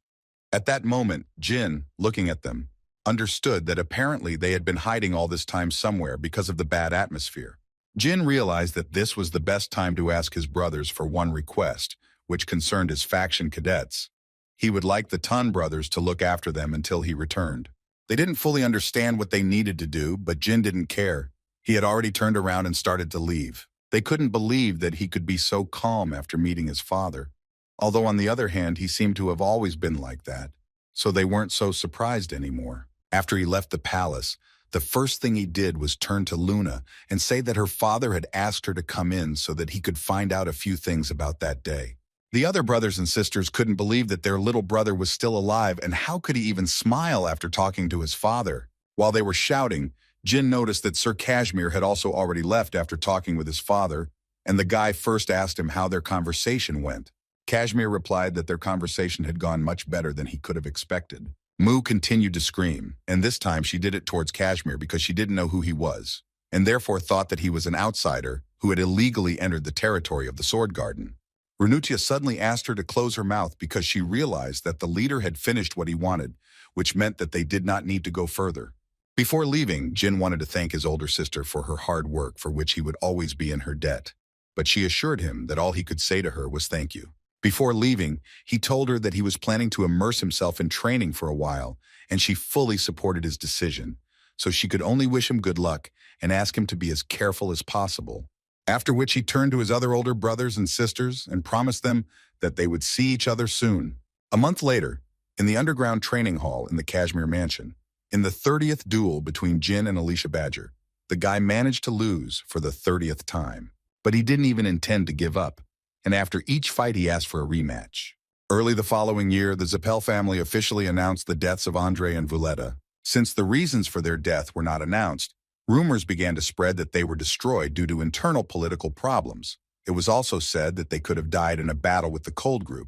At that moment, Jyn, looking at them, understood that apparently they had been hiding all this time somewhere because of the bad atmosphere. Jyn realized that this was the best time to ask his brothers for one request, which concerned his faction cadets. He would like the Tun brothers to look after them until he returned. They didn't fully understand what they needed to do, but Jyn didn't care. He had already turned around and started to leave. They couldn't believe that he could be so calm after meeting his father. Although on the other hand, he seemed to have always been like that, so they weren't so surprised anymore. After he left the palace, the first thing he did was turn to Luna and say that her father had asked her to come in so that he could find out a few things about that day. The other brothers and sisters couldn't believe that their little brother was still alive, and how could he even smile after talking to his father? While they were shouting, Jyn noticed that Sir Kashmir had also already left after talking with his father, and the guy first asked him how their conversation went. Kashmir replied that their conversation had gone much better than he could have expected. Mu continued to scream, and this time she did it towards Kashmir because she didn't know who he was, and therefore thought that he was an outsider who had illegally entered the territory of the Sword Garden. Renutia suddenly asked her to close her mouth because she realized that the leader had finished what he wanted, which meant that they did not need to go further. Before leaving, Jyn wanted to thank his older sister for her hard work for which he would always be in her debt, but she assured him that all he could say to her was thank you. Before leaving, he told her that he was planning to immerse himself in training for a while, and she fully supported his decision, so she could only wish him good luck and ask him to be as careful as possible. After which he turned to his other older brothers and sisters and promised them that they would see each other soon. A month later, in the underground training hall in the Kashmir mansion, in the 30th duel between Jyn and Alicia Badger, the guy managed to lose for the 30th time. But he didn't even intend to give up, and after each fight he asked for a rematch. Early the following year, the Zappel family officially announced the deaths of Andre and Vuletta. Since the reasons for their death were not announced, rumors began to spread that they were destroyed due to internal political problems. It was also said that they could have died in a battle with the Cold Group.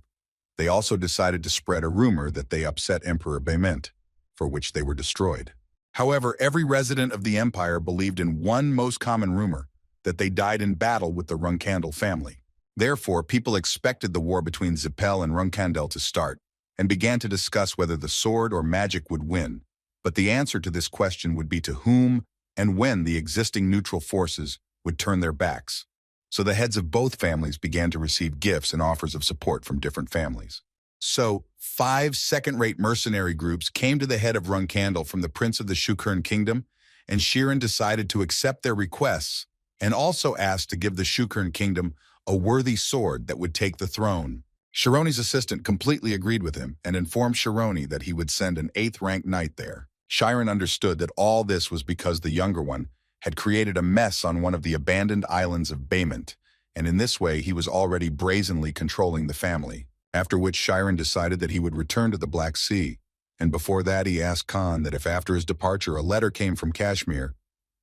They also decided to spread a rumor that they upset Emperor Bement, for which they were destroyed. However, every resident of the empire believed in one most common rumor, that they died in battle with the Runkandel family. Therefore, people expected the war between Zappel and Runkandel to start, and began to discuss whether the sword or magic would win. But the answer to this question would be to whom and when the existing neutral forces would turn their backs. So the heads of both families began to receive gifts and offers of support from different families. So, 5 second-rate mercenary groups came to the head of Runkandel from the Prince of the Shukern Kingdom, and Shirin decided to accept their requests and also asked to give the Shukern Kingdom a worthy sword that would take the throne. Shironi's assistant completely agreed with him and informed Shironi that he would send an 8th-rank knight there. Shirin understood that all this was because the younger one had created a mess on one of the abandoned islands of Bement, and in this way he was already brazenly controlling the family. After which Shirin decided that he would return to the Black Sea, and before that he asked Khan that if after his departure a letter came from Kashmir,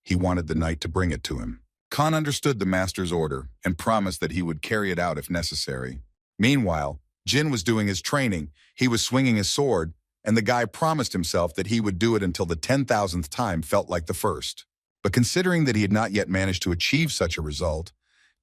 he wanted the knight to bring it to him. Khan understood the master's order and promised that he would carry it out if necessary. Meanwhile, Jyn was doing his training, he was swinging his sword, and the guy promised himself that he would do it until the 10,000th time felt like the first. But considering that he had not yet managed to achieve such a result,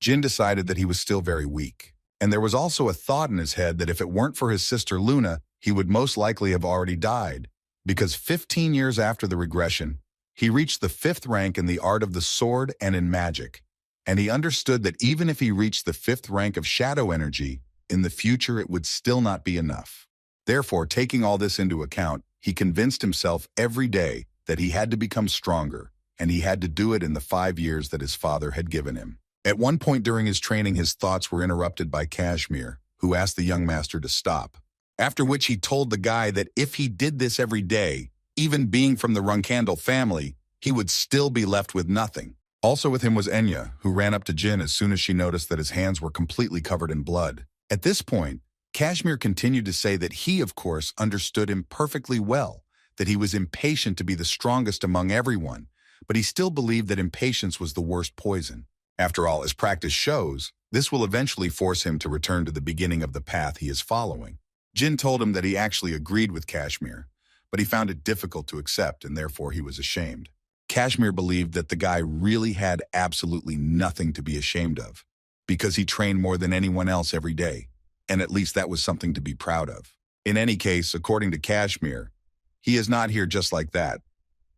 Jyn decided that he was still very weak. And there was also a thought in his head that if it weren't for his sister Luna, he would most likely have already died, because 15 years after the regression, he reached the 5th rank in the art of the sword and in magic, and he understood that even if he reached the 5th rank of shadow energy, in the future it would still not be enough. Therefore, taking all this into account, he convinced himself every day that he had to become stronger, and he had to do it in the 5 years that his father had given him. At one point during his training, his thoughts were interrupted by Kashmir, who asked the young master to stop. After which he told the guy that if he did this every day, even being from the Runkandel family, he would still be left with nothing. Also with him was Enya, who ran up to Jyn as soon as she noticed that his hands were completely covered in blood. At this point, Kashmir continued to say that he, of course, understood him perfectly well, that he was impatient to be the strongest among everyone, but he still believed that impatience was the worst poison. After all, as practice shows, this will eventually force him to return to the beginning of the path he is following. Jyn told him that he actually agreed with Kashmir, but he found it difficult to accept and therefore he was ashamed. Kashmir believed that the guy really had absolutely nothing to be ashamed of, because he trained more than anyone else every day, and at least that was something to be proud of. In any case, according to Kashmir, he is not here just like that.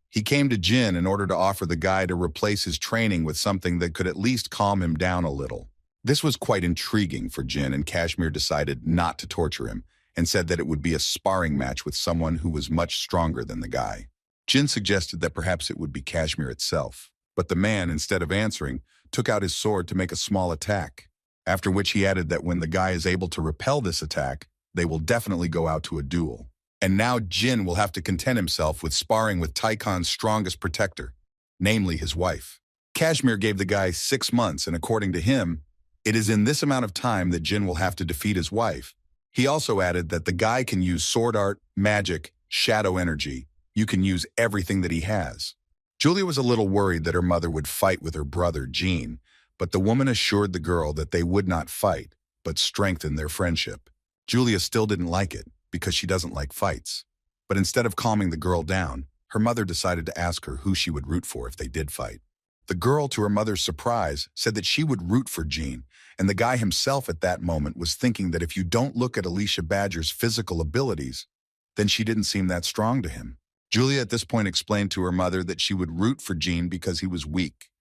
He came to Jyn in order to offer the guy to replace his training with something that could at least calm him down a little. This was quite intriguing for Jyn, and Kashmir decided not to torture him and said that it would be a sparring match with someone who was much stronger than the guy. Jyn suggested that perhaps it would be Kashmir itself, but the man, instead of answering, took out his sword to make a small attack, after which he added that when the guy is able to repel this attack, they will definitely go out to a duel. And now Jyn will have to content himself with sparring with Taikon's strongest protector, namely his wife. Kashmir gave the guy 6 months, and according to him, it is in this amount of time that Jyn will have to defeat his wife. He also added that the guy can use sword art, magic, shadow energy. You can use everything that he has. Julia was a little worried that her mother would fight with her brother, Jyn, but the woman assured the girl that they would not fight, but strengthen their friendship. Julia still didn't like it, because she doesn't like fights. But instead of calming the girl down, her mother decided to ask her who she would root for if they did fight. The girl, to her mother's surprise, said that she would root for Jyn, and the guy himself at that moment was thinking that if you don't look at Alicia Badger's physical abilities, then she didn't seem that strong to him. Julia at this point explained to her mother that she would root for Jyn because he was weak,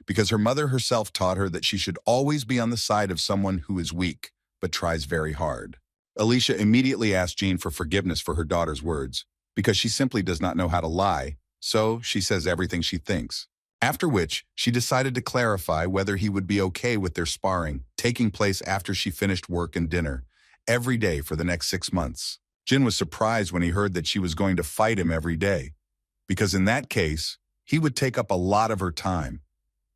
because her mother herself taught her that she should always be on the side of someone who is weak, but tries very hard. Alicia immediately asked Jyn for forgiveness for her daughter's words, because she simply does not know how to lie, so she says everything she thinks. After which, she decided to clarify whether he would be okay with their sparring, taking place after she finished work and dinner, every day for the next 6 months. Jyn was surprised when he heard that she was going to fight him every day, because in that case, he would take up a lot of her time.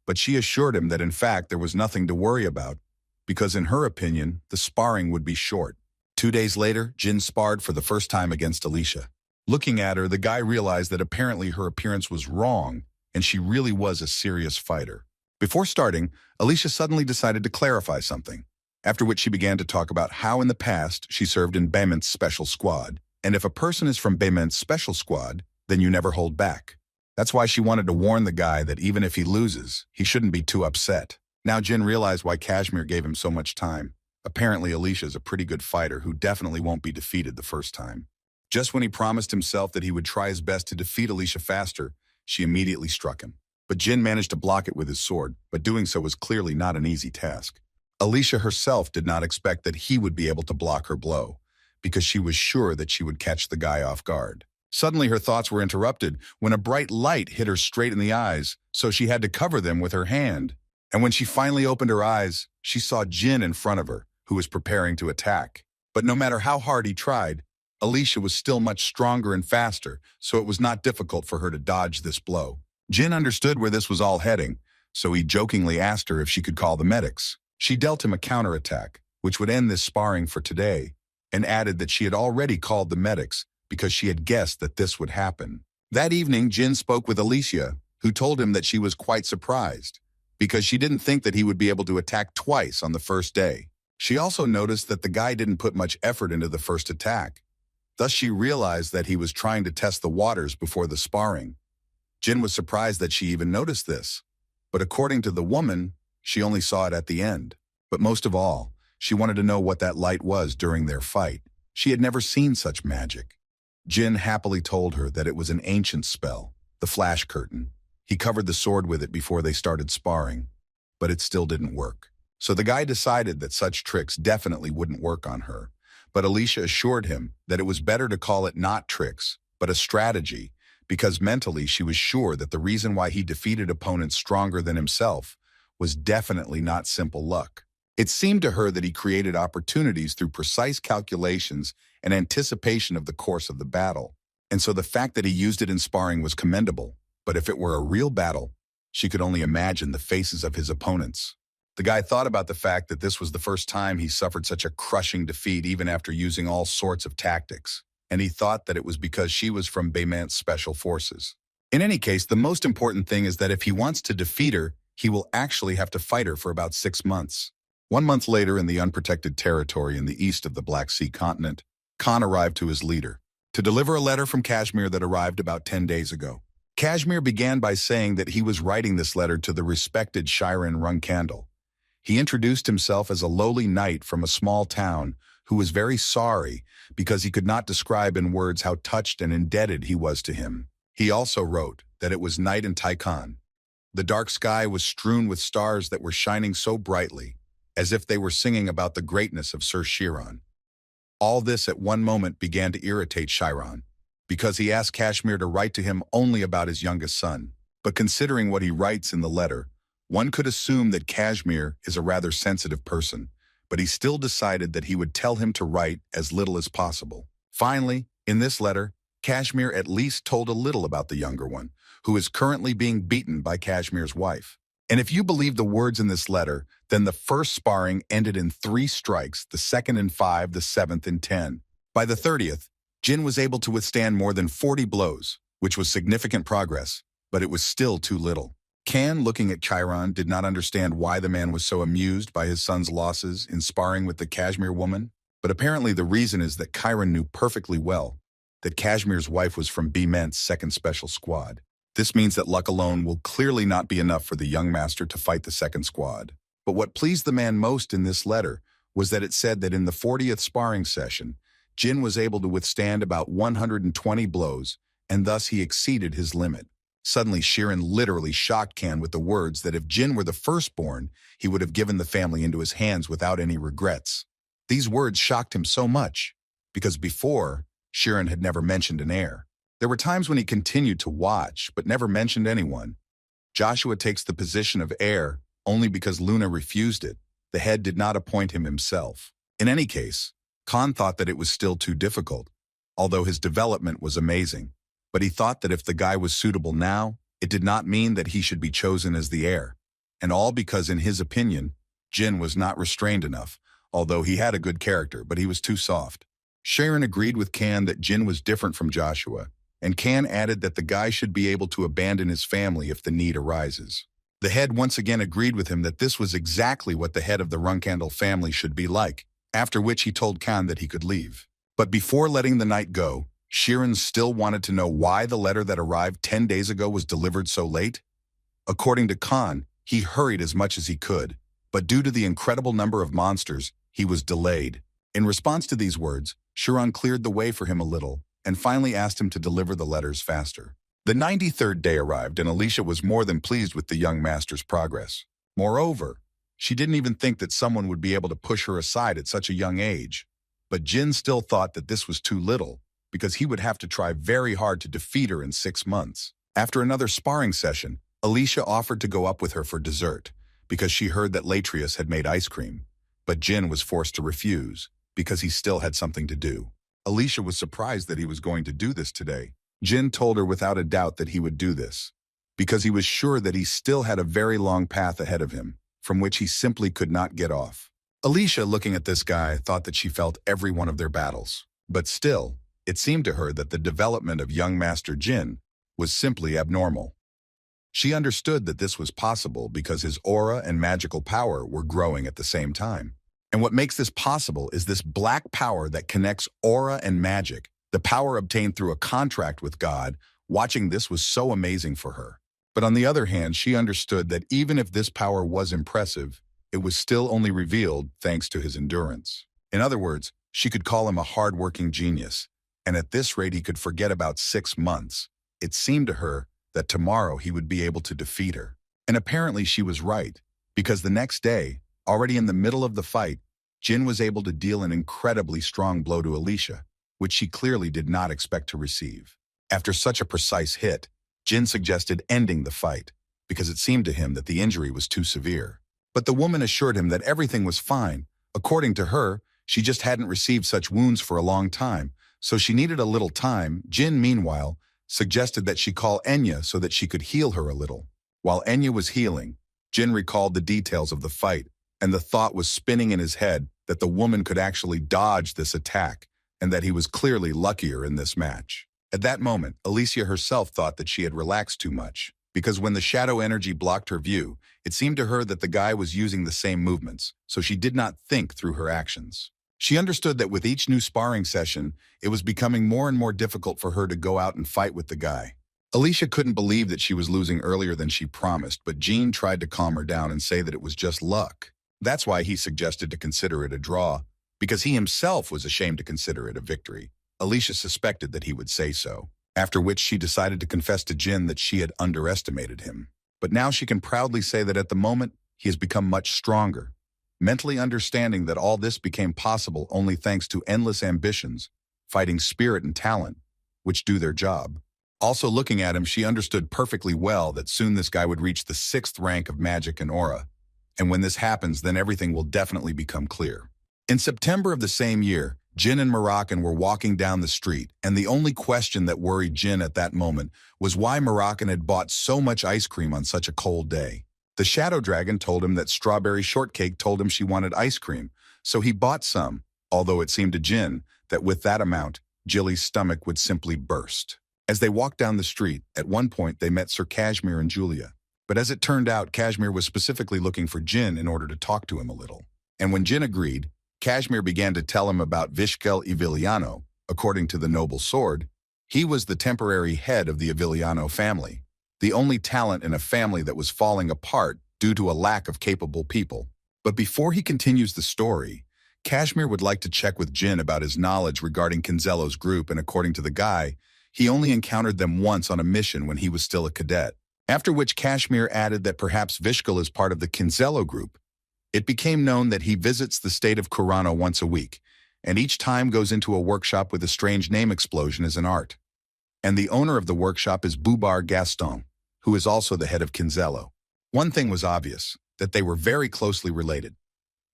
But she assured him that in fact there was nothing to worry about, because in her opinion, the sparring would be short. 2 days later, Jyn sparred for the first time against Alicia. Looking at her, the guy realized that apparently her appearance was wrong, and she really was a serious fighter. Before starting, Alicia suddenly decided to clarify something, after which she began to talk about how in the past she served in Bayment's Special Squad, and if a person is from Bayment's Special Squad, then you never hold back. That's why she wanted to warn the guy that even if he loses, he shouldn't be too upset. Now Jyn realized why Kashmir gave him so much time. Apparently Alicia is a pretty good fighter who definitely won't be defeated the first time. Just when he promised himself that he would try his best to defeat Alicia faster, she immediately struck him. But Jyn managed to block it with his sword, but doing so was clearly not an easy task. Alicia herself did not expect that he would be able to block her blow, because she was sure that she would catch the guy off guard. Suddenly her thoughts were interrupted when a bright light hit her straight in the eyes, so she had to cover them with her hand. And when she finally opened her eyes, she saw Jyn in front of her, who was preparing to attack. But no matter how hard he tried, Alicia was still much stronger and faster, so it was not difficult for her to dodge this blow. Jyn understood where this was all heading, so he jokingly asked her if she could call the medics. She dealt him a counterattack, which would end this sparring for today, and added that she had already called the medics because she had guessed that this would happen. That evening, Jyn spoke with Alicia, who told him that she was quite surprised, because she didn't think that he would be able to attack twice on the first day. She also noticed that the guy didn't put much effort into the first attack. Thus, she realized that he was trying to test the waters before the sparring. Jyn was surprised that she even noticed this, but according to the woman, she only saw it at the end. But most of all, she wanted to know what that light was during their fight. She had never seen such magic. Jyn happily told her that it was an ancient spell, the flash curtain. He covered the sword with it before they started sparring, but it still didn't work. So the guy decided that such tricks definitely wouldn't work on her. But Alicia assured him that it was better to call it not tricks, but a strategy, because mentally she was sure that the reason why he defeated opponents stronger than himself was definitely not simple luck. It seemed to her that he created opportunities through precise calculations and anticipation of the course of the battle. And so the fact that he used it in sparring was commendable, but if it were a real battle, she could only imagine the faces of his opponents. The guy thought about the fact that this was the first time he suffered such a crushing defeat even after using all sorts of tactics, and he thought that it was because she was from Bayment's Special Forces. In any case, the most important thing is that if he wants to defeat her, he will actually have to fight her for about 6 months. 1 month later, in the unprotected territory in the east of the Black Sea continent, Khan arrived to his leader to deliver a letter from Kashmir that arrived about 10 days ago. Kashmir began by saying that he was writing this letter to the respected Jyn Randell. He introduced himself as a lowly knight from a small town who was very sorry because he could not describe in words how touched and indebted he was to him. He also wrote that it was night in Tycon. The dark sky was strewn with stars that were shining so brightly, as if they were singing about the greatness of Sir Chiron. All this at one moment began to irritate Chiron, because he asked Kashmir to write to him only about his youngest son. But considering what he writes in the letter, one could assume that Kashmir is a rather sensitive person, but he still decided that he would tell him to write as little as possible. Finally, in this letter, Kashmir at least told a little about the younger one, who is currently being beaten by Kashmir's wife. And if you believe the words in this letter, then the first sparring ended in 3 strikes, the second in 5, the 7th in 10. By the 30th, Jyn was able to withstand more than 40 blows, which was significant progress, but it was still too little. Kan, looking at Chiron, did not understand why the man was so amused by his son's losses in sparring with the Kashmir woman, but apparently the reason is that Chiron knew perfectly well that Kashmir's wife was from B-Ment's 2nd Special Squad. This means that luck alone will clearly not be enough for the young master to fight the 2nd squad. But what pleased the man most in this letter was that it said that in the 40th sparring session, Jyn was able to withstand about 120 blows, and thus he exceeded his limit. Suddenly, Chiron literally shocked Kan with the words that if Jyn were the firstborn, he would have given the family into his hands without any regrets. These words shocked him so much, because before, Chiron had never mentioned an heir. There were times when he continued to watch, but never mentioned anyone. Joshua takes the position of heir only because Luna refused it. The head did not appoint him himself. In any case, Khan thought that it was still too difficult, although his development was amazing. But he thought that if the guy was suitable now, it did not mean that he should be chosen as the heir. And all because, in his opinion, Jyn was not restrained enough, although he had a good character, but he was too soft. Chiron agreed with Kan that Jyn was different from Joshua, and Kan added that the guy should be able to abandon his family if the need arises. The head once again agreed with him that this was exactly what the head of the Randell family should be like, after which he told Kan that he could leave. But before letting the night go, Chiron still wanted to know why the letter that arrived 10 days ago was delivered so late. According to Kan, he hurried as much as he could, but due to the incredible number of monsters, he was delayed. In response to these words, Chiron cleared the way for him a little, and finally asked him to deliver the letters faster. The 93rd day arrived, and Alicia was more than pleased with the young master's progress. Moreover, she didn't even think that someone would be able to push her aside at such a young age. But Jyn still thought that this was too little, because he would have to try very hard to defeat her in 6 months. After another sparring session, Alicia offered to go up with her for dessert, because she heard that Latrius had made ice cream. But Jyn was forced to refuse, because he still had something to do. Alicia was surprised that he was going to do this today. Jyn told her without a doubt that he would do this, because he was sure that he still had a very long path ahead of him, from which he simply could not get off. Alicia, looking at this guy, thought that she felt every one of their battles. But still, it seemed to her that the development of young Master Jyn was simply abnormal. She understood that this was possible because his aura and magical power were growing at the same time. And what makes this possible is this black power that connects aura and magic, the power obtained through a contract with God. Watching this was so amazing for her. But on the other hand, she understood that even if this power was impressive, it was still only revealed thanks to his endurance. In other words, she could call him a hard-working genius, and at this rate he could forget about 6 months. It seemed to her that tomorrow he would be able to defeat her. And apparently she was right, because the next day, already in the middle of the fight, Jyn was able to deal an incredibly strong blow to Alicia, which she clearly did not expect to receive. After such a precise hit, Jyn suggested ending the fight, because it seemed to him that the injury was too severe. But the woman assured him that everything was fine. According to her, she just hadn't received such wounds for a long time, so she needed a little time. Jyn, meanwhile, suggested that she call Enya so that she could heal her a little. While Enya was healing, Jyn recalled the details of the fight, and the thought was spinning in his head that the woman could actually dodge this attack, and that he was clearly luckier in this match. At that moment, Alicia herself thought that she had relaxed too much, because when the shadow energy blocked her view, it seemed to her that the guy was using the same movements, so she did not think through her actions. She understood that with each new sparring session, it was becoming more and more difficult for her to go out and fight with the guy. Alicia couldn't believe that she was losing earlier than she promised, but Jyn tried to calm her down and say that it was just luck. That's why he suggested to consider it a draw, because he himself was ashamed to consider it a victory. Alicia suspected that he would say so, after which she decided to confess to Jyn that she had underestimated him. But now she can proudly say that at the moment, he has become much stronger, mentally understanding that all this became possible only thanks to endless ambitions, fighting spirit and talent, which do their job. Also looking at him, she understood perfectly well that soon this guy would reach the 6th rank of magic and aura. And when this happens, then everything will definitely become clear. In September of the same year, Jyn and Moroccan were walking down the street, and the only question that worried Jyn at that moment was why Moroccan had bought so much ice cream on such a cold day. The shadow dragon told him that strawberry shortcake told him she wanted ice cream, so he bought some, although it seemed to Jyn that with that amount, Jilly's stomach would simply burst. As they walked down the street, at one point they met Sir Kashmir and Julia. But as it turned out, Kashmir was specifically looking for Jyn in order to talk to him a little. And when Jyn agreed, Kashmir began to tell him about Vishkel Iviliano. According to the noble sword, he was the temporary head of the Iviliano family, the only talent in a family that was falling apart due to a lack of capable people. But before he continues the story, Kashmir would like to check with Jyn about his knowledge regarding Kinzello's group, and according to the guy, he only encountered them once on a mission when he was still a cadet. After which Kashmir added that perhaps Vishkel is part of the Kinzello group. It became known that he visits the state of Kurano once a week, and each time goes into a workshop with a strange name Expulsion as an art. And the owner of the workshop is Bubar Gaston, who is also the head of Kinzello. One thing was obvious, that they were very closely related.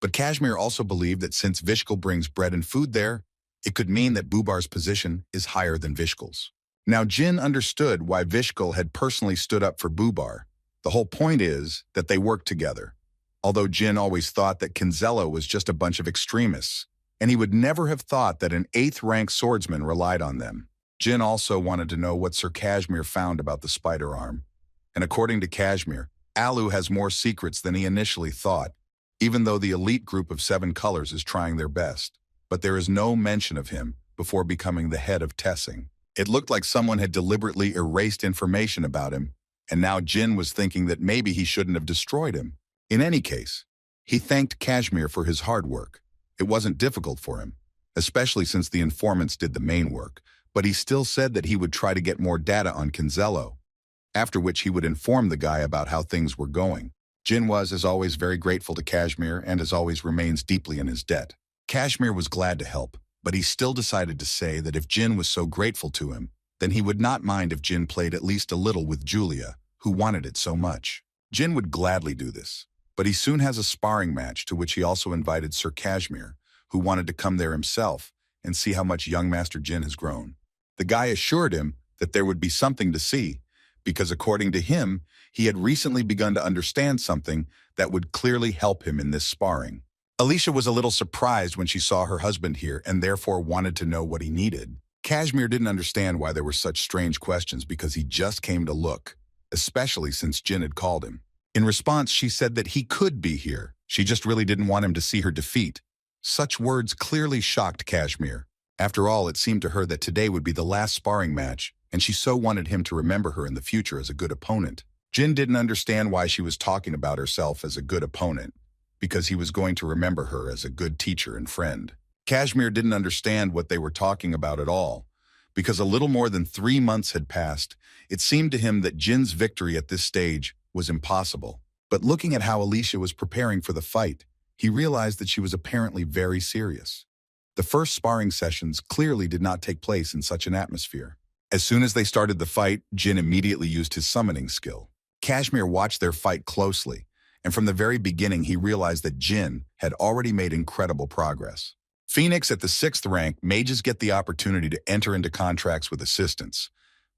But Kashmir also believed that since Vishkel brings bread and food there, it could mean that Bubar's position is higher than Vishkel's. Now Jyn understood why Vishkel had personally stood up for Bubar. The whole point is that they worked together. Although Jyn always thought that Kinzello was just a bunch of extremists, and he would never have thought that an 8th-rank swordsman relied on them. Jyn also wanted to know what Sir Kashmir found about the spider arm. And according to Kashmir, Alu has more secrets than he initially thought, even though the elite group of 7 colors is trying their best. But there is no mention of him before becoming the head of Tessing. It looked like someone had deliberately erased information about him, and now Jyn was thinking that maybe he shouldn't have destroyed him. In any case, he thanked Kashmir for his hard work. It wasn't difficult for him, especially since the informants did the main work, but he still said that he would try to get more data on Kinzello, after which he would inform the guy about how things were going. Jyn was, as always, very grateful to Kashmir and as always remains deeply in his debt. Kashmir was glad to help, but he still decided to say that if Jyn was so grateful to him, then he would not mind if Jyn played at least a little with Julia, who wanted it so much. Jyn would gladly do this, but he soon has a sparring match to which he also invited Sir Kashmir, who wanted to come there himself and see how much young Master Jyn has grown. The guy assured him that there would be something to see, because according to him, he had recently begun to understand something that would clearly help him in this sparring. Alicia was a little surprised when she saw her husband here and therefore wanted to know what he needed. Kashmir didn't understand why there were such strange questions because he just came to look, especially since Jyn had called him. In response, she said that he could be here. She just really didn't want him to see her defeat. Such words clearly shocked Kashmir. After all, it seemed to her that today would be the last sparring match, and she so wanted him to remember her in the future as a good opponent. Jyn didn't understand why she was talking about herself as a good opponent, because he was going to remember her as a good teacher and friend. Kashmir didn't understand what they were talking about at all, because a little more than 3 months had passed. It seemed to him that Jin's victory at this stage was impossible. But looking at how Alicia was preparing for the fight, he realized that she was apparently very serious. The first sparring sessions clearly did not take place in such an atmosphere. As soon as they started the fight, Jyn immediately used his summoning skill. Kashmir watched their fight closely, and from the very beginning he realized that Jyn had already made incredible progress. Phoenix at the 6th rank, mages get the opportunity to enter into contracts with assistants,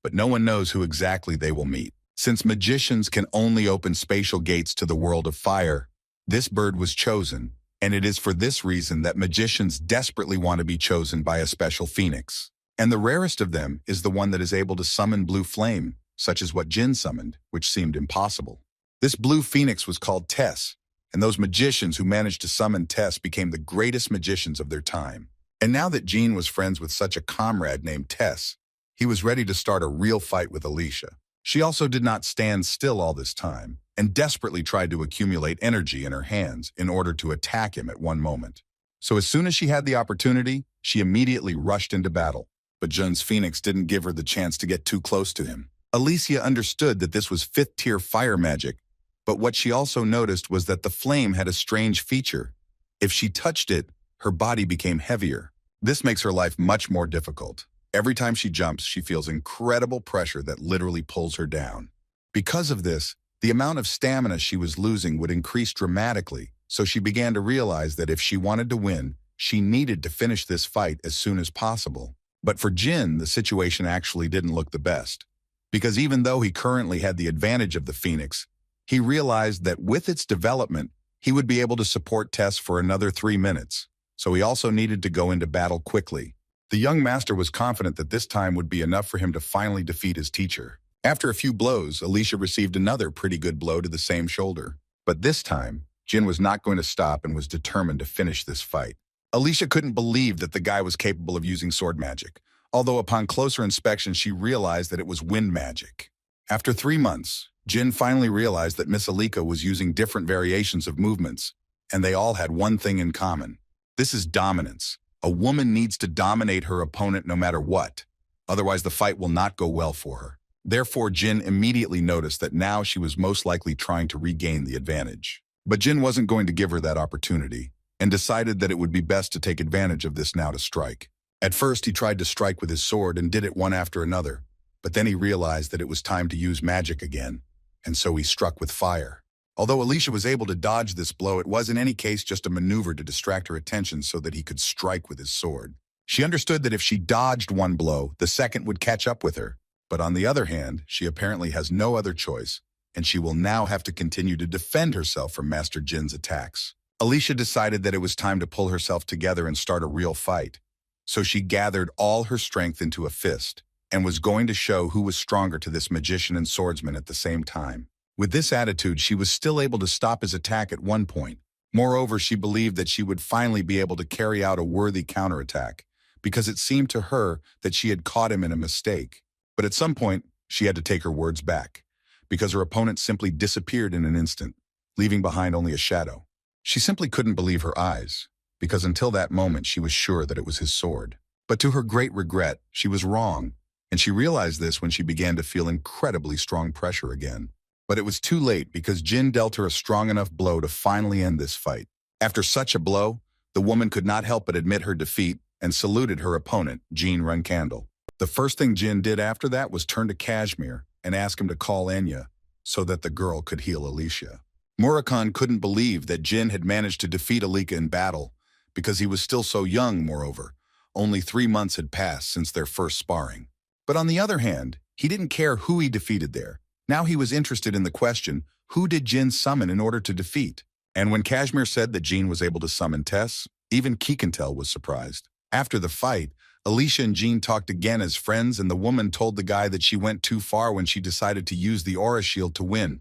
but no one knows who exactly they will meet. Since magicians can only open spatial gates to the world of fire, this bird was chosen, and it is for this reason that magicians desperately want to be chosen by a special phoenix. And the rarest of them is the one that is able to summon blue flame, such as what Jyn summoned, which seemed impossible. This blue phoenix was called Tess, and those magicians who managed to summon Tess became the greatest magicians of their time. And now that Jyn was friends with such a comrade named Tess, He was ready to start a real fight with Alicia. She also did not stand still all this time and desperately tried to accumulate energy in her hands in order to attack him at one moment. So as soon as she had the opportunity, she immediately rushed into battle. But Jyn's Phoenix didn't give her the chance to get too close to him. Alicia understood that this was 5th-tier fire magic, but what she also noticed was that the flame had a strange feature. If she touched it, her body became heavier. This makes her life much more difficult. Every time she jumps, she feels incredible pressure that literally pulls her down. Because of this, the amount of stamina she was losing would increase dramatically, so she began to realize that if she wanted to win, she needed to finish this fight as soon as possible. But for Jyn, the situation actually didn't look the best. Because even though he currently had the advantage of the Phoenix, he realized that with its development, he would be able to support Tess for another 3 minutes. So he also needed to go into battle quickly. The young master was confident that this time would be enough for him to finally defeat his teacher. After a few blows, Alicia received another pretty good blow to the same shoulder. But this time, Jyn was not going to stop and was determined to finish this fight. Alicia couldn't believe that the guy was capable of using sword magic, although upon closer inspection she realized that it was wind magic. After 3 months, Jyn finally realized that Miss Alika was using different variations of movements, and they all had one thing in common. This is dominance. A woman needs to dominate her opponent no matter what, otherwise the fight will not go well for her. Therefore, Jyn immediately noticed that now she was most likely trying to regain the advantage. But Jyn wasn't going to give her that opportunity, and decided that it would be best to take advantage of this now to strike. At first, he tried to strike with his sword and did it one after another, but then he realized that it was time to use magic again, and so he struck with fire. Although Alicia was able to dodge this blow, it was in any case just a maneuver to distract her attention so that he could strike with his sword. She understood that if she dodged one blow, the second would catch up with her. But on the other hand, she apparently has no other choice, and she will now have to continue to defend herself from Master Jyn's attacks. Alicia decided that it was time to pull herself together and start a real fight. So she gathered all her strength into a fist, and was going to show who was stronger to this magician and swordsman at the same time. With this attitude, she was still able to stop his attack at one point. Moreover, she believed that she would finally be able to carry out a worthy counterattack, because it seemed to her that she had caught him in a mistake. But at some point, she had to take her words back, because her opponent simply disappeared in an instant, leaving behind only a shadow. She simply couldn't believe her eyes, because until that moment she was sure that it was his sword. But to her great regret, she was wrong, and she realized this when she began to feel incredibly strong pressure again. But it was too late because Jyn dealt her a strong enough blow to finally end this fight. After such a blow, the woman could not help but admit her defeat and saluted her opponent, Jyn Randell. The first thing Jyn did after that was turn to Kashmir and ask him to call Enya so that the girl could heal Alicia. Moram couldn't believe that Jyn had managed to defeat Alika in battle because he was still so young, moreover. Only 3 months had passed since their first sparring. But on the other hand, he didn't care who he defeated there. Now he was interested in the question, who did Jyn summon in order to defeat? And when Kashmir said that Jyn was able to summon Tess, even Kikantel was surprised. After the fight, Alicia and Jyn talked again as friends, and the woman told the guy that she went too far when she decided to use the aura shield to win.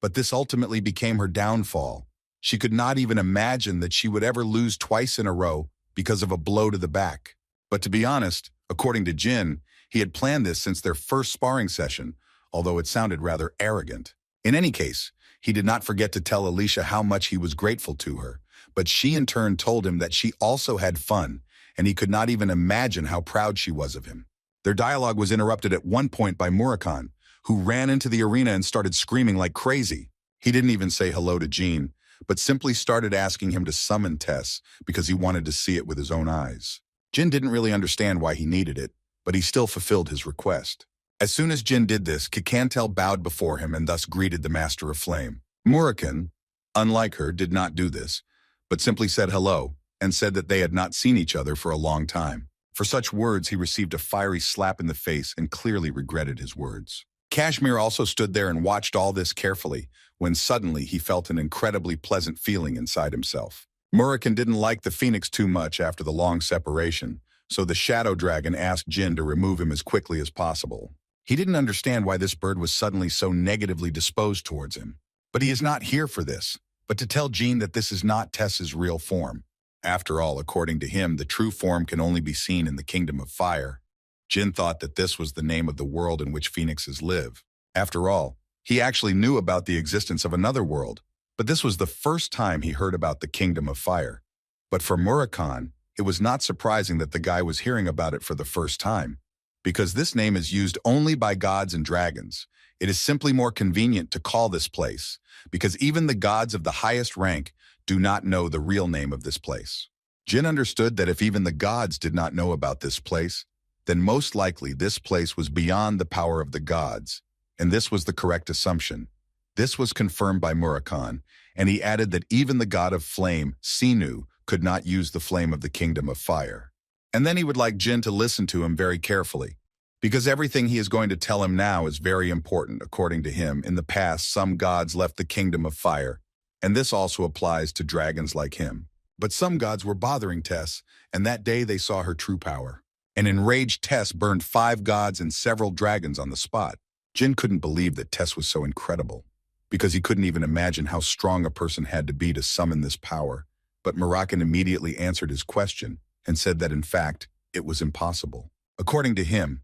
But this ultimately became her downfall. She could not even imagine that she would ever lose twice in a row because of a blow to the back. But to be honest, according to Jyn, he had planned this since their first sparring session, although it sounded rather arrogant. In any case, he did not forget to tell Alicia how much he was grateful to her, but she in turn told him that she also had fun, and he could not even imagine how proud she was of him. Their dialogue was interrupted at one point by Moram, who ran into the arena and started screaming like crazy. He didn't even say hello to Jyn, but simply started asking him to summon Tess because he wanted to see it with his own eyes. Jyn didn't really understand why he needed it, but he still fulfilled his request. As soon as Jyn did this, Kikantel bowed before him and thus greeted the Master of Flame. Moram, unlike her, did not do this, but simply said hello and said that they had not seen each other for a long time. For such words, he received a fiery slap in the face and clearly regretted his words. Kashmir also stood there and watched all this carefully, when suddenly he felt an incredibly pleasant feeling inside himself. Moram didn't like the Phoenix too much after the long separation, so the Shadow Dragon asked Jyn to remove him as quickly as possible. He didn't understand why this bird was suddenly so negatively disposed towards him. But he is not here for this, but to tell Jyn that this is not Tess's real form. After all, according to him, the true form can only be seen in the Kingdom of Fire. Jyn thought that this was the name of the world in which phoenixes live. After all, he actually knew about the existence of another world, but this was the first time he heard about the Kingdom of Fire. But for Murakami, it was not surprising that the guy was hearing about it for the first time, because this name is used only by gods and dragons. It is simply more convenient to call this place, because even the gods of the highest rank do not know the real name of this place. Jyn understood that if even the gods did not know about this place, then most likely this place was beyond the power of the gods, and this was the correct assumption. This was confirmed by Murakami, and he added that even the god of flame, Sinu, could not use the flame of the Kingdom of Fire. And then he would like Jyn to listen to him very carefully, because everything he is going to tell him now is very important. According to him, in the past, some gods left the Kingdom of Fire, and this also applies to dragons like him. But some gods were bothering Tess, and that day they saw her true power. An enraged Tess burned 5 gods and several dragons on the spot. Jyn couldn't believe that Tess was so incredible, because he couldn't even imagine how strong a person had to be to summon this power. But Murakami immediately answered his question and said that in fact, it was impossible. According to him,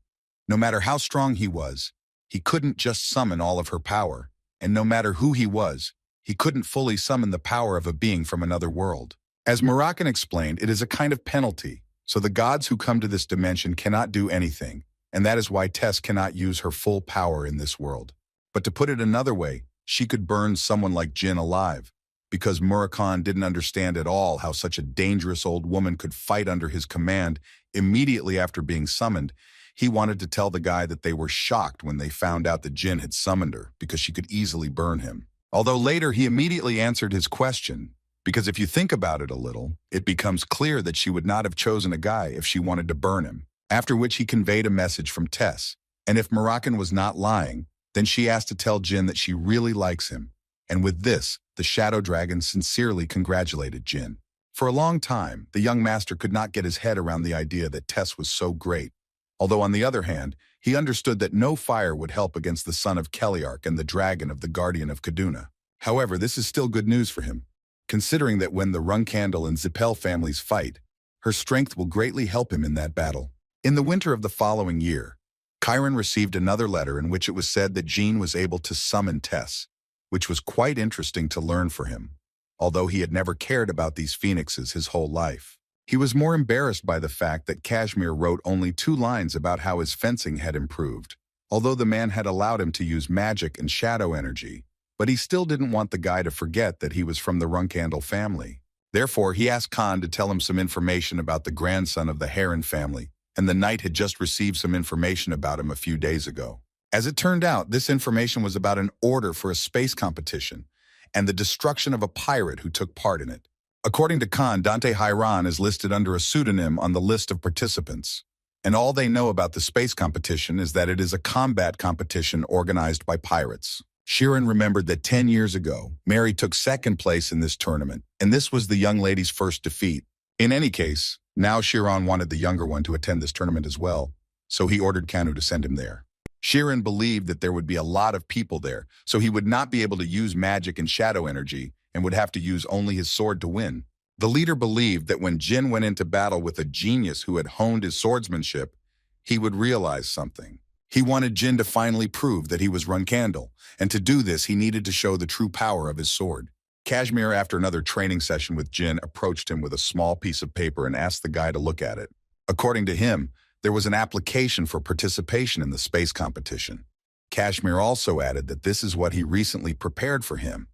no matter how strong he was, he couldn't just summon all of her power, and no matter who he was, he couldn't fully summon the power of a being from another world. As Murakami explained, it is a kind of penalty, so the gods who come to this dimension cannot do anything, and that is why Tess cannot use her full power in this world. But to put it another way, she could burn someone like Jyn alive, because Murakami didn't understand at all how such a dangerous old woman could fight under his command. Immediately after being summoned, he wanted to tell the guy that they were shocked when they found out that Jyn had summoned her, because she could easily burn him. Although later he immediately answered his question, because if you think about it a little, it becomes clear that she would not have chosen a guy if she wanted to burn him. After which he conveyed a message from Tess, and if Murakami was not lying, then she asked to tell Jyn that she really likes him. And with this, the Shadow Dragon sincerely congratulated Jyn. For a long time, the young master could not get his head around the idea that Tess was so great. Although on the other hand, he understood that no fire would help against the son of Keliark and the dragon of the Guardian of Kaduna. However, this is still good news for him, considering that when the Runkandel and Zippel families fight, her strength will greatly help him in that battle. In the winter of the following year, Chiron received another letter in which it was said that Jyn was able to summon Tess, which was quite interesting to learn for him, although he had never cared about these phoenixes his whole life. He was more embarrassed by the fact that Kashmir wrote only 2 lines about how his fencing had improved, although the man had allowed him to use magic and shadow energy, but he still didn't want the guy to forget that he was from the Runkandel family. Therefore, he asked Khan to tell him some information about the grandson of the Heron family, and the knight had just received some information about him a few days ago. As it turned out, this information was about an order for a space competition and the destruction of a pirate who took part in it. According to Khan, Dante Hiran is listed under a pseudonym on the list of participants, and all they know about the space competition is that it is a combat competition organized by pirates. Shirin remembered that 10 years ago, Mary took second place in this tournament, and this was the young lady's first defeat. In any case, now Shiran wanted the younger one to attend this tournament as well, so he ordered Kanu to send him there. Shirin believed that there would be a lot of people there, so he would not be able to use magic and shadow energy and would have to use only his sword to win. The leader believed that when Jyn went into battle with a genius who had honed his swordsmanship, he would realize something. He wanted Jyn to finally prove that he was Runkandel, and to do this he needed to show the true power of his sword. Kashmir, after another training session with Jyn, approached him with a small piece of paper and asked the guy to look at it. According to him, there was an application for participation in the space competition. Kashmir also added that this is what he recently prepared for him,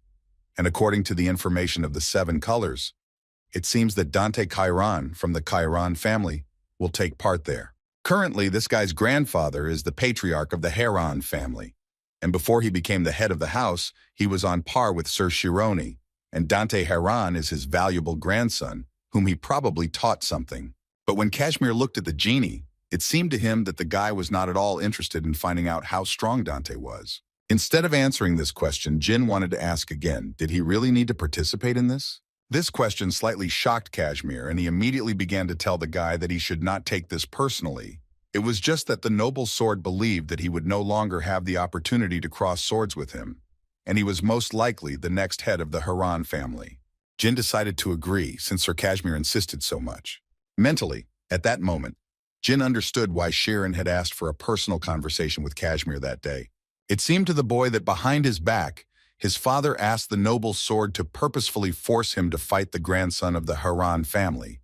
and according to the information of the 7 colors, it seems that Dante Chiron from the Chiron family will take part there. Currently, this guy's grandfather is the patriarch of the Heron family, and before he became the head of the house, he was on par with Sir Shironi, and Dante Heron is his valuable grandson, whom he probably taught something. But when Kashmir looked at the genie, it seemed to him that the guy was not at all interested in finding out how strong Dante was. Instead of answering this question, Jyn wanted to ask again, did he really need to participate in this? This question slightly shocked Kashmir, and he immediately began to tell the guy that he should not take this personally. It was just that the noble sword believed that he would no longer have the opportunity to cross swords with him, and he was most likely the next head of the Haran family. Jyn decided to agree since Sir Kashmir insisted so much. Mentally, at that moment, Jyn understood why Sheeran had asked for a personal conversation with Kashmir that day. It seemed to the boy that behind his back, his father asked the noble sword to purposefully force him to fight the grandson of the Haran family.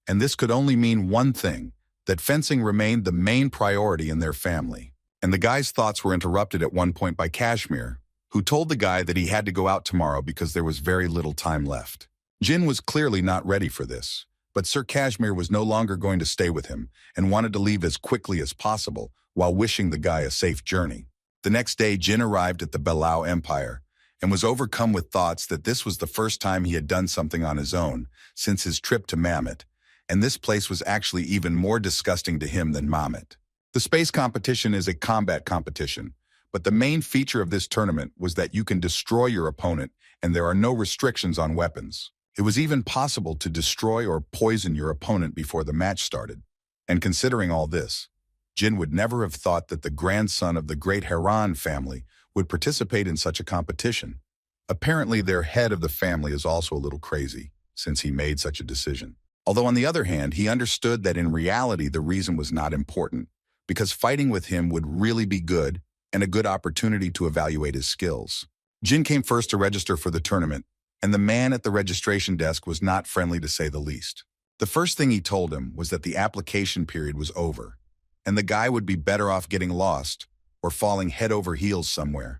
And this could only mean one thing, that fencing remained the main priority in their family. And the guy's thoughts were interrupted at one point by Kashmir, who told the guy that he had to go out tomorrow because there was very little time left. Jyn was clearly not ready for this, but Sir Kashmir was no longer going to stay with him and wanted to leave as quickly as possible while wishing the guy a safe journey. The next day, Jyn arrived at the Belao Empire and was overcome with thoughts that this was the first time he had done something on his own since his trip to Mammoth, and this place was actually even more disgusting to him than Mammoth. The space competition is a combat competition, but the main feature of this tournament was that you can destroy your opponent and there are no restrictions on weapons. It was even possible to destroy or poison your opponent before the match started. And considering all this, Jyn would never have thought that the grandson of the great Haran family would participate in such a competition. Apparently, their head of the family is also a little crazy, since he made such a decision. Although on the other hand, he understood that in reality the reason was not important, because fighting with him would really be good and a good opportunity to evaluate his skills. Jyn came first to register for the tournament, and the man at the registration desk was not friendly to say the least. The first thing he told him was that the application period was over, and the guy would be better off getting lost or falling head over heels somewhere.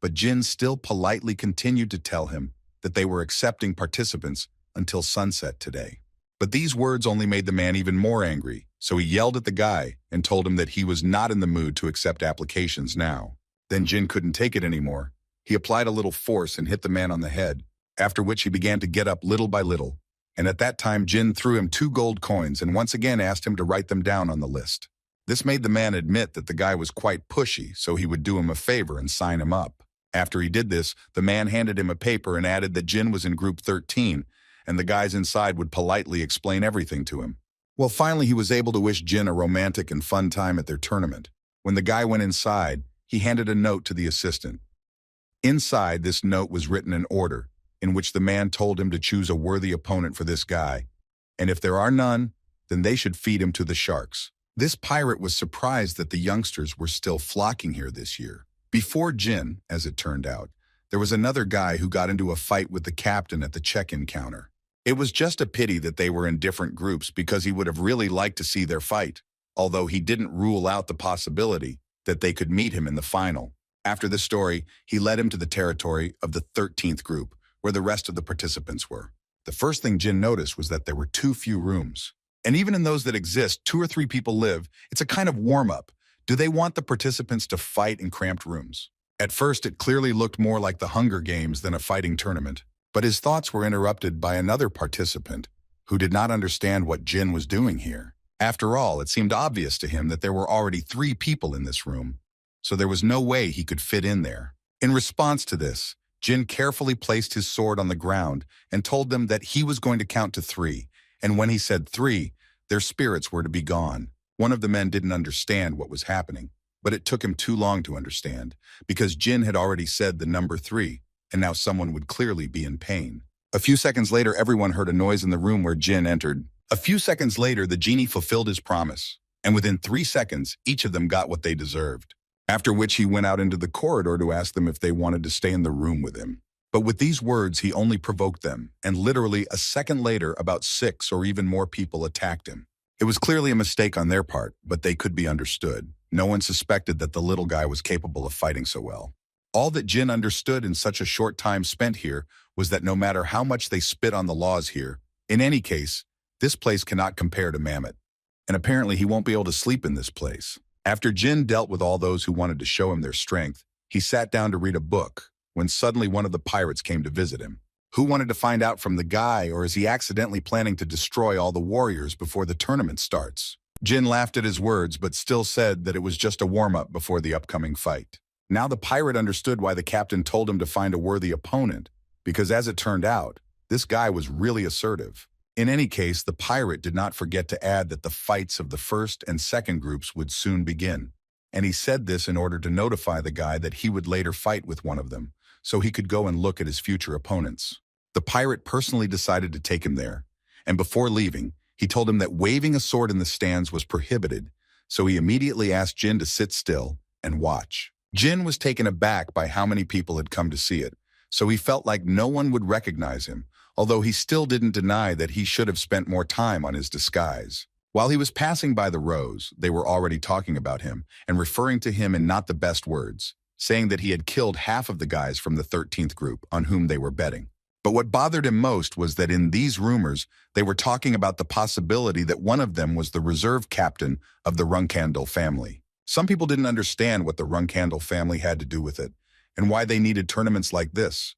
But Jyn still politely continued to tell him that they were accepting participants until sunset today. But these words only made the man even more angry, so he yelled at the guy and told him that he was not in the mood to accept applications now. Then Jyn couldn't take it anymore. He applied a little force and hit the man on the head, after which he began to get up little by little. And at that time, Jyn threw him 2 gold coins and once again asked him to write them down on the list. This made the man admit that the guy was quite pushy, so he would do him a favor and sign him up. After he did this, the man handed him a paper and added that Jyn was in group 13, and the guys inside would politely explain everything to him. Well, finally he was able to wish Jyn a romantic and fun time at their tournament. When the guy went inside, he handed a note to the assistant. Inside, this note was written in order, in which the man told him to choose a worthy opponent for this guy, and if there are none, then they should feed him to the sharks. This pirate was surprised that the youngsters were still flocking here this year. Before Jyn, as it turned out, there was another guy who got into a fight with the captain at the check-in counter. It was just a pity that they were in different groups because he would have really liked to see their fight, although he didn't rule out the possibility that they could meet him in the final. After the story, he led him to the territory of the 13th group, where the rest of the participants were. The first thing Jyn noticed was that there were too few rooms. And even in those that exist, 2 or 3 people live. It's a kind of warm-up. Do they want the participants to fight in cramped rooms? At first, it clearly looked more like the Hunger Games than a fighting tournament. But his thoughts were interrupted by another participant who did not understand what Jyn was doing here. After all, it seemed obvious to him that there were already 3 people in this room, so there was no way he could fit in there. In response to this, Jyn carefully placed his sword on the ground and told them that he was going to count to 3, and when he said 3, their spirits were to be gone. One of the men didn't understand what was happening, but it took him too long to understand, because Jyn had already said the number 3, and now someone would clearly be in pain. A few seconds later, everyone heard a noise in the room where Jyn entered. A few seconds later, the genie fulfilled his promise, and within 3 seconds, each of them got what they deserved. After which he went out into the corridor to ask them if they wanted to stay in the room with him. But with these words, he only provoked them, and literally a second later, about 6 or even more people attacked him. It was clearly a mistake on their part, but they could be understood. No one suspected that the little guy was capable of fighting so well. All that Jyn understood in such a short time spent here was that no matter how much they spit on the laws here, in any case, this place cannot compare to Mammoth. And apparently he won't be able to sleep in this place. After Jyn dealt with all those who wanted to show him their strength, he sat down to read a book when suddenly one of the pirates came to visit him. Who wanted to find out from the guy, or is he accidentally planning to destroy all the warriors before the tournament starts? Jyn laughed at his words, but still said that it was just a warm-up before the upcoming fight. Now the pirate understood why the captain told him to find a worthy opponent, because as it turned out, this guy was really assertive. In any case, the pirate did not forget to add that the fights of the first and second groups would soon begin, and he said this in order to notify the guy that he would later fight with one of them, so he could go and look at his future opponents. The pirate personally decided to take him there, and before leaving, He told him that waving a sword in the stands was prohibited, so he immediately asked Jyn to sit still and watch. Jyn was taken aback by how many people had come to see it, so he felt like no one would recognize him, although he still didn't deny that he should have spent more time on his disguise. While he was passing by the rows, they were already talking about him and referring to him in not the best words, saying that he had killed half of the guys from the 13th group on whom they were betting. But what bothered him most was that in these rumors, they were talking about the possibility that one of them was the reserve captain of the Randell family. Some people didn't understand what the Randell family had to do with it, and why they needed tournaments like this.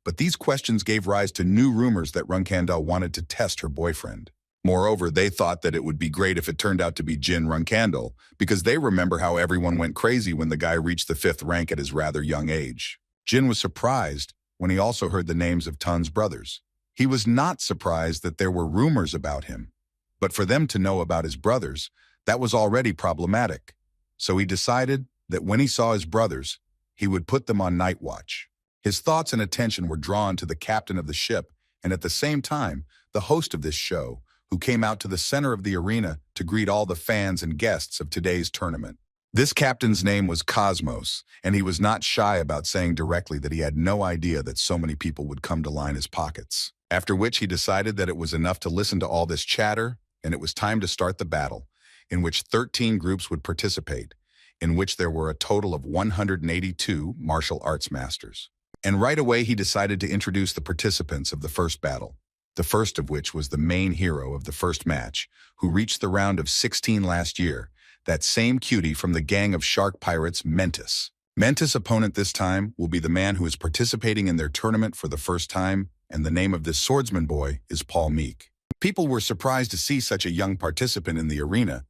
But these questions gave rise to new rumors that Randell wanted to test her boyfriend. Moreover, they thought that it would be great if it turned out to be Jyn Randell, because they remember how everyone went crazy when the guy reached the 5th rank at his rather young age. Jyn was surprised when he also heard the names of Tun's brothers. He was not surprised that there were rumors about him, but for them to know about his brothers, that was already problematic. So he decided that when he saw his brothers, he would put them on night watch. His thoughts and attention were drawn to the captain of the ship, and at the same time, the host of this show, who came out to the center of the arena to greet all the fans and guests of today's tournament. This captain's name was Cosmos, and he was not shy about saying directly that he had no idea that so many people would come to line his pockets. After which he decided that it was enough to listen to all this chatter, and it was time to start the battle, in which 13 groups would participate, in which there were a total of 182 martial arts masters. And right away he decided to introduce the participants of the first battle, the first of which was the main hero of the first match, who reached the round of 16 last year, that same cutie from the gang of shark pirates, Mentis. Mentis' opponent this time will be the man who is participating in their tournament for the first time, and the name of this swordsman boy is Paul Meek. People were surprised to see such a young participant in the arena,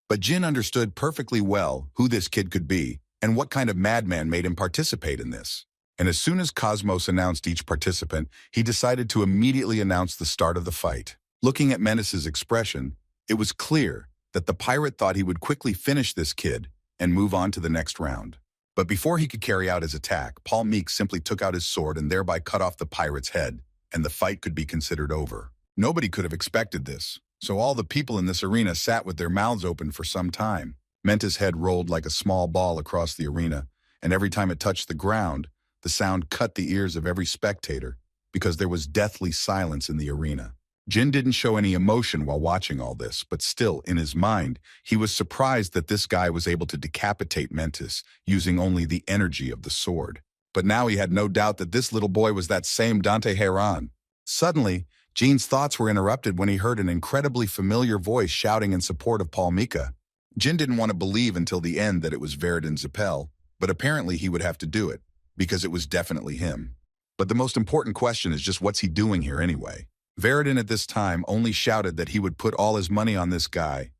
but Jyn understood perfectly well who this kid could be and what kind of madman made him participate in this. And as soon as Cosmos announced each participant, he decided to immediately announce the start of the fight. Looking at Mentis' expression, it was clear that the pirate thought he would quickly finish this kid and move on to the next round. But before he could carry out his attack, Paul Meek simply took out his sword and thereby cut off the pirate's head, and the fight could be considered over. Nobody could have expected this, so all the people in this arena sat with their mouths open for some time. Mentis' head rolled like a small ball across the arena, and every time it touched the ground, the sound cut the ears of every spectator because there was deathly silence in the arena. Jyn didn't show any emotion while watching all this, but still, in his mind, he was surprised that this guy was able to decapitate Mentis using only the energy of the sword. But now he had no doubt that this little boy was that same Dante Heron. Suddenly, Jyn's thoughts were interrupted when he heard an incredibly familiar voice shouting in support of Paul Mika. Jyn didn't want to believe until the end that it was Veridin Zippel, but apparently he would have to do it, because it was definitely him. But the most important question is just what's he doing here anyway? Veridin at this time only shouted that he would put all his money on this guy.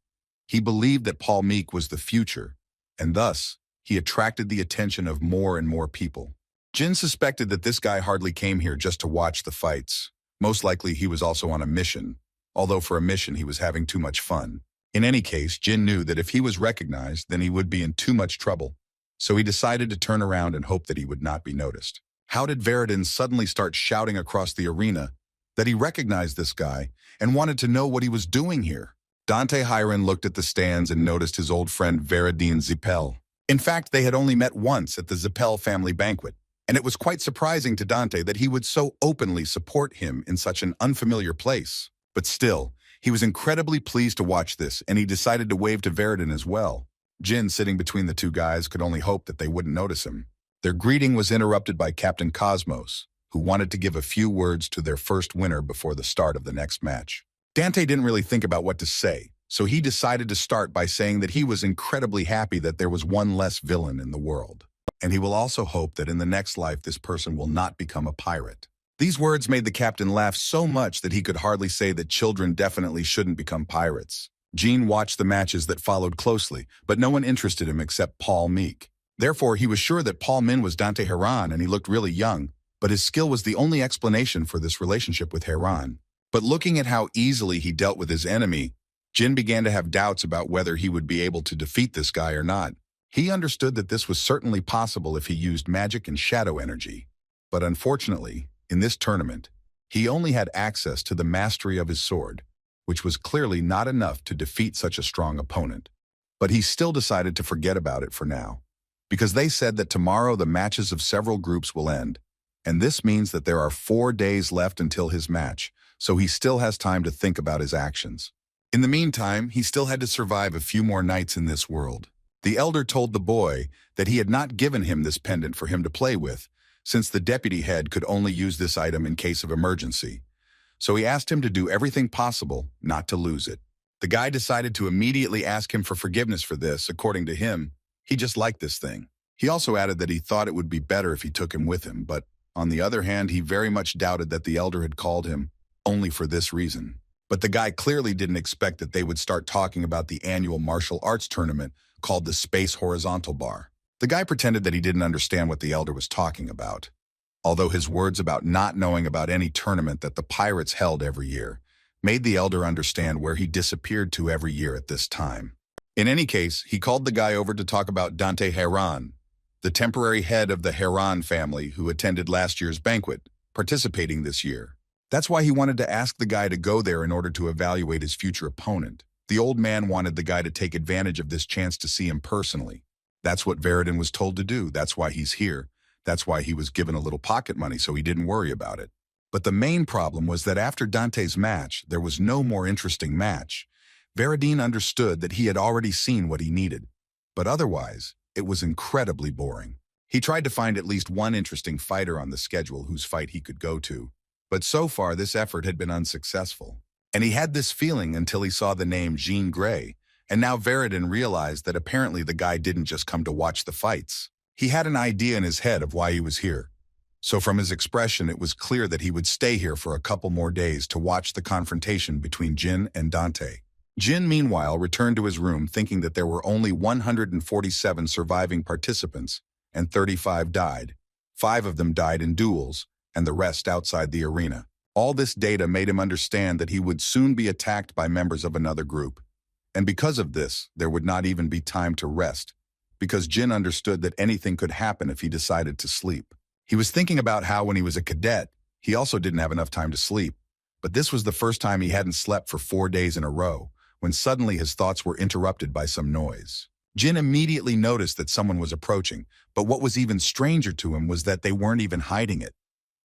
He believed that Paul Meek was the future, and thus, he attracted the attention of more and more people. Jyn suspected that this guy hardly came here just to watch the fights. Most likely he was also on a mission, although for a mission he was having too much fun. In any case, Jyn knew that if he was recognized, then he would be in too much trouble, so he decided to turn around and hope that he would not be noticed. How did Veridin suddenly start shouting across the arena that he recognized this guy and wanted to know what he was doing here? Dante Hiron looked at the stands and noticed his old friend Veridin Zippel. In fact, they had only met once at the Zippel family banquet, and it was quite surprising to Dante that he would so openly support him in such an unfamiliar place. But still, he was incredibly pleased to watch this, and he decided to wave to Veridin as well. Jyn, sitting between the two guys, could only hope that they wouldn't notice him. Their greeting was interrupted by Captain Cosmos, who wanted to give a few words to their first winner before the start of the next match. Dante didn't really think about what to say, so he decided to start by saying that he was incredibly happy that there was one less villain in the world. And he will also hope that in the next life this person will not become a pirate. These words made the captain laugh so much that he could hardly say that children definitely shouldn't become pirates. Jyn watched the matches that followed closely, but no one interested him except Paul Meek. Therefore, he was sure that Paul Min was Dante Heron and he looked really young, but his skill was the only explanation for this relationship with Heron. But looking at how easily he dealt with his enemy, Jyn began to have doubts about whether he would be able to defeat this guy or not. He understood that this was certainly possible if he used magic and shadow energy. But unfortunately, in this tournament, he only had access to the mastery of his sword, which was clearly not enough to defeat such a strong opponent. But he still decided to forget about it for now, because they said that tomorrow the matches of several groups will end, and this means that there are 4 days left until his match, so he still has time to think about his actions. In the meantime, he still had to survive a few more nights in this world. The elder told the boy that he had not given him this pendant for him to play with, since the deputy head could only use this item in case of emergency. So he asked him to do everything possible not to lose it. The guy decided to immediately ask him for forgiveness for this. According to him, he just liked this thing. He also added that he thought it would be better if he took him with him, but on the other hand, he very much doubted that the elder had called him only for this reason. But the guy clearly didn't expect that they would start talking about the annual martial arts tournament called the Space Horizontal Bar. The guy pretended that he didn't understand what the elder was talking about, although his words about not knowing about any tournament that the pirates held every year made the elder understand where he disappeared to every year at this time. In any case, he called the guy over to talk about Dante Heran, the temporary head of the Heran family who attended last year's banquet, participating this year. That's why he wanted to ask the guy to go there in order to evaluate his future opponent. The old man wanted the guy to take advantage of this chance to see him personally. That's what Veridin was told to do. That's why he's here. That's why he was given a little pocket money so he didn't worry about it. But the main problem was that after Dante's match, there was no more interesting match. Veridin understood that he had already seen what he needed, but otherwise, it was incredibly boring. He tried to find at least one interesting fighter on the schedule whose fight he could go to, but so far this effort had been unsuccessful. And he had this feeling until he saw the name Jean Grey, and now Veridin realized that apparently the guy didn't just come to watch the fights. He had an idea in his head of why he was here. So from his expression, it was clear that he would stay here for a couple more days to watch the confrontation between Jyn and Dante. Jyn, meanwhile, returned to his room thinking that there were only 147 surviving participants, and 35 died. 5 of them died in duels, and the rest outside the arena. All this data made him understand that he would soon be attacked by members of another group. And because of this, there would not even be time to rest, because Jyn understood that anything could happen if he decided to sleep. He was thinking about how when he was a cadet, he also didn't have enough time to sleep. But this was the first time he hadn't slept for 4 days in a row, when suddenly his thoughts were interrupted by some noise. Jyn immediately noticed that someone was approaching, but what was even stranger to him was that they weren't even hiding it.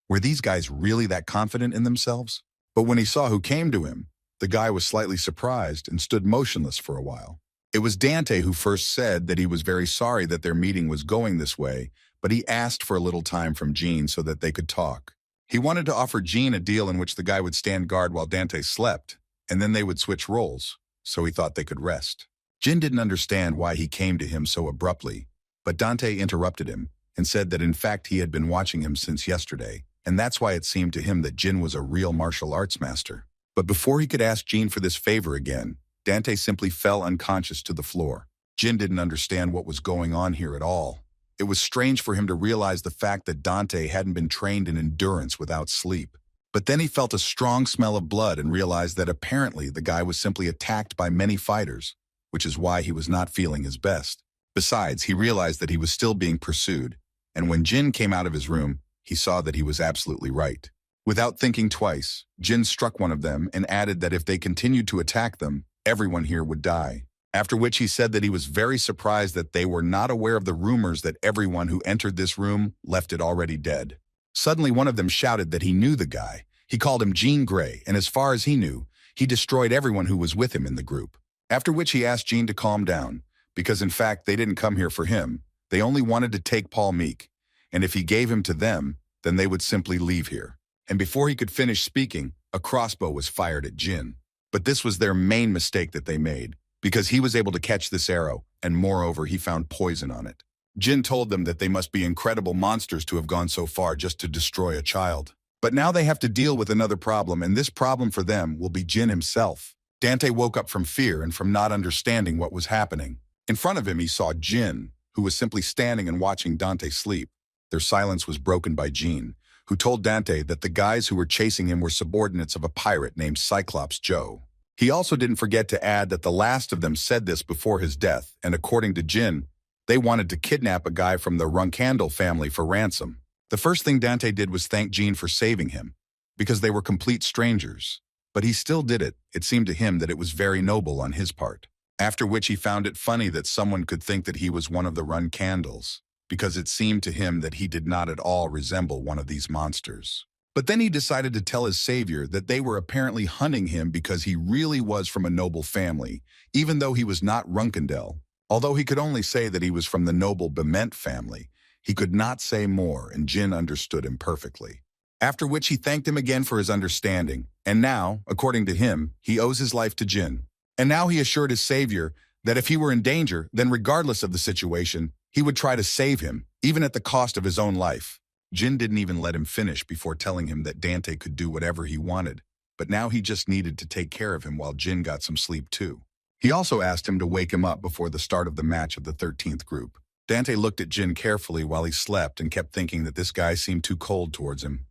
Were these guys really that confident in themselves? But when he saw who came to him, the guy was slightly surprised and stood motionless for a while. It was Dante who first said that he was very sorry that their meeting was going this way, but he asked for a little time from Jyn so that they could talk. He wanted to offer Jyn a deal in which the guy would stand guard while Dante slept, and then they would switch roles, so he thought they could rest. Jyn didn't understand why he came to him so abruptly, but Dante interrupted him and said that in fact he had been watching him since yesterday, and that's why it seemed to him that Jyn was a real martial arts master. But before he could ask Jyn for this favor again, Dante simply fell unconscious to the floor. Jyn didn't understand what was going on here at all. It was strange for him to realize the fact that Dante hadn't been trained in endurance without sleep. But then he felt a strong smell of blood and realized that apparently the guy was simply attacked by many fighters, which is why he was not feeling his best. Besides, he realized that he was still being pursued, and when Jyn came out of his room, he saw that he was absolutely right. Without thinking twice, Jyn struck one of them and added that if they continued to attack them, everyone here would die. After which he said that he was very surprised that they were not aware of the rumors that everyone who entered this room left it already dead. Suddenly one of them shouted that he knew the guy. He called him Jean Grey, and as far as he knew, he destroyed everyone who was with him in the group. After which he asked Jyn to calm down, because in fact they didn't come here for him. They only wanted to take Paul Meek, and if he gave him to them, then they would simply leave here. And before he could finish speaking, a crossbow was fired at Jyn. But this was their main mistake that they made, because he was able to catch this arrow, and moreover, he found poison on it. Jyn told them that they must be incredible monsters to have gone so far just to destroy a child. But now they have to deal with another problem, and this problem for them will be Jyn himself. Dante woke up from fear and from not understanding what was happening. In front of him, he saw Jyn, who was simply standing and watching Dante sleep. Their silence was broken by Jyn, who told Dante that the guys who were chasing him were subordinates of a pirate named Cyclops Joe. He also didn't forget to add that the last of them said this before his death, and according to Jyn, they wanted to kidnap a guy from the Randell family for ransom. The first thing Dante did was thank Jyn for saving him, because they were complete strangers. But he still did it. It seemed to him that it was very noble on his part. After which he found it funny that someone could think that he was one of the run candles, because it seemed to him that he did not at all resemble one of these monsters. But then he decided to tell his savior that they were apparently hunting him because he really was from a noble family, even though he was not Runkendell. Although he could only say that he was from the noble Bement family, he could not say more, and Jyn understood him perfectly. After which he thanked him again for his understanding, and now, according to him, he owes his life to Jyn. And now he assured his savior that if he were in danger, then regardless of the situation, he would try to save him, even at the cost of his own life. Jyn didn't even let him finish before telling him that Dante could do whatever he wanted, but now he just needed to take care of him while Jyn got some sleep too. He also asked him to wake him up before the start of the match of the 13th group. Dante looked at Jyn carefully while he slept and kept thinking that this guy seemed too cold towards him,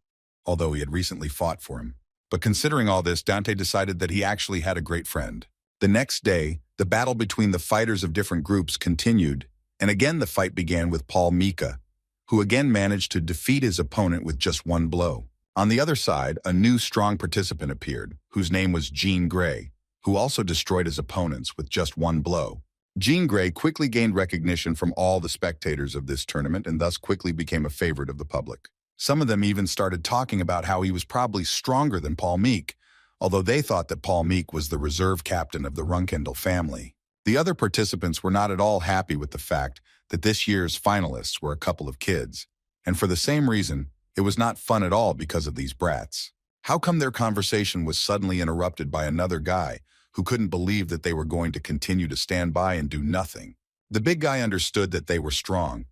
although he had recently fought for him. But considering all this, Dante decided that he actually had a great friend. The next day, the battle between the fighters of different groups continued, and again the fight began with Paul Mika, who again managed to defeat his opponent with just one blow. On the other side, a new strong participant appeared, whose name was Jean Grey, who also destroyed his opponents with just one blow. Jean Grey quickly gained recognition from all the spectators of this tournament and thus quickly became a favorite of the public. Some of them even started talking about how he was probably stronger than Paul Meek, although they thought that Paul Meek was the reserve captain of the Runkendell family. The other participants were not at all happy with the fact that this year's finalists were a couple of kids, and for the same reason, it was not fun at all because of these brats. How come their conversation was suddenly interrupted by another guy who couldn't believe that they were going to continue to stand by and do nothing? The big guy understood that they were strong,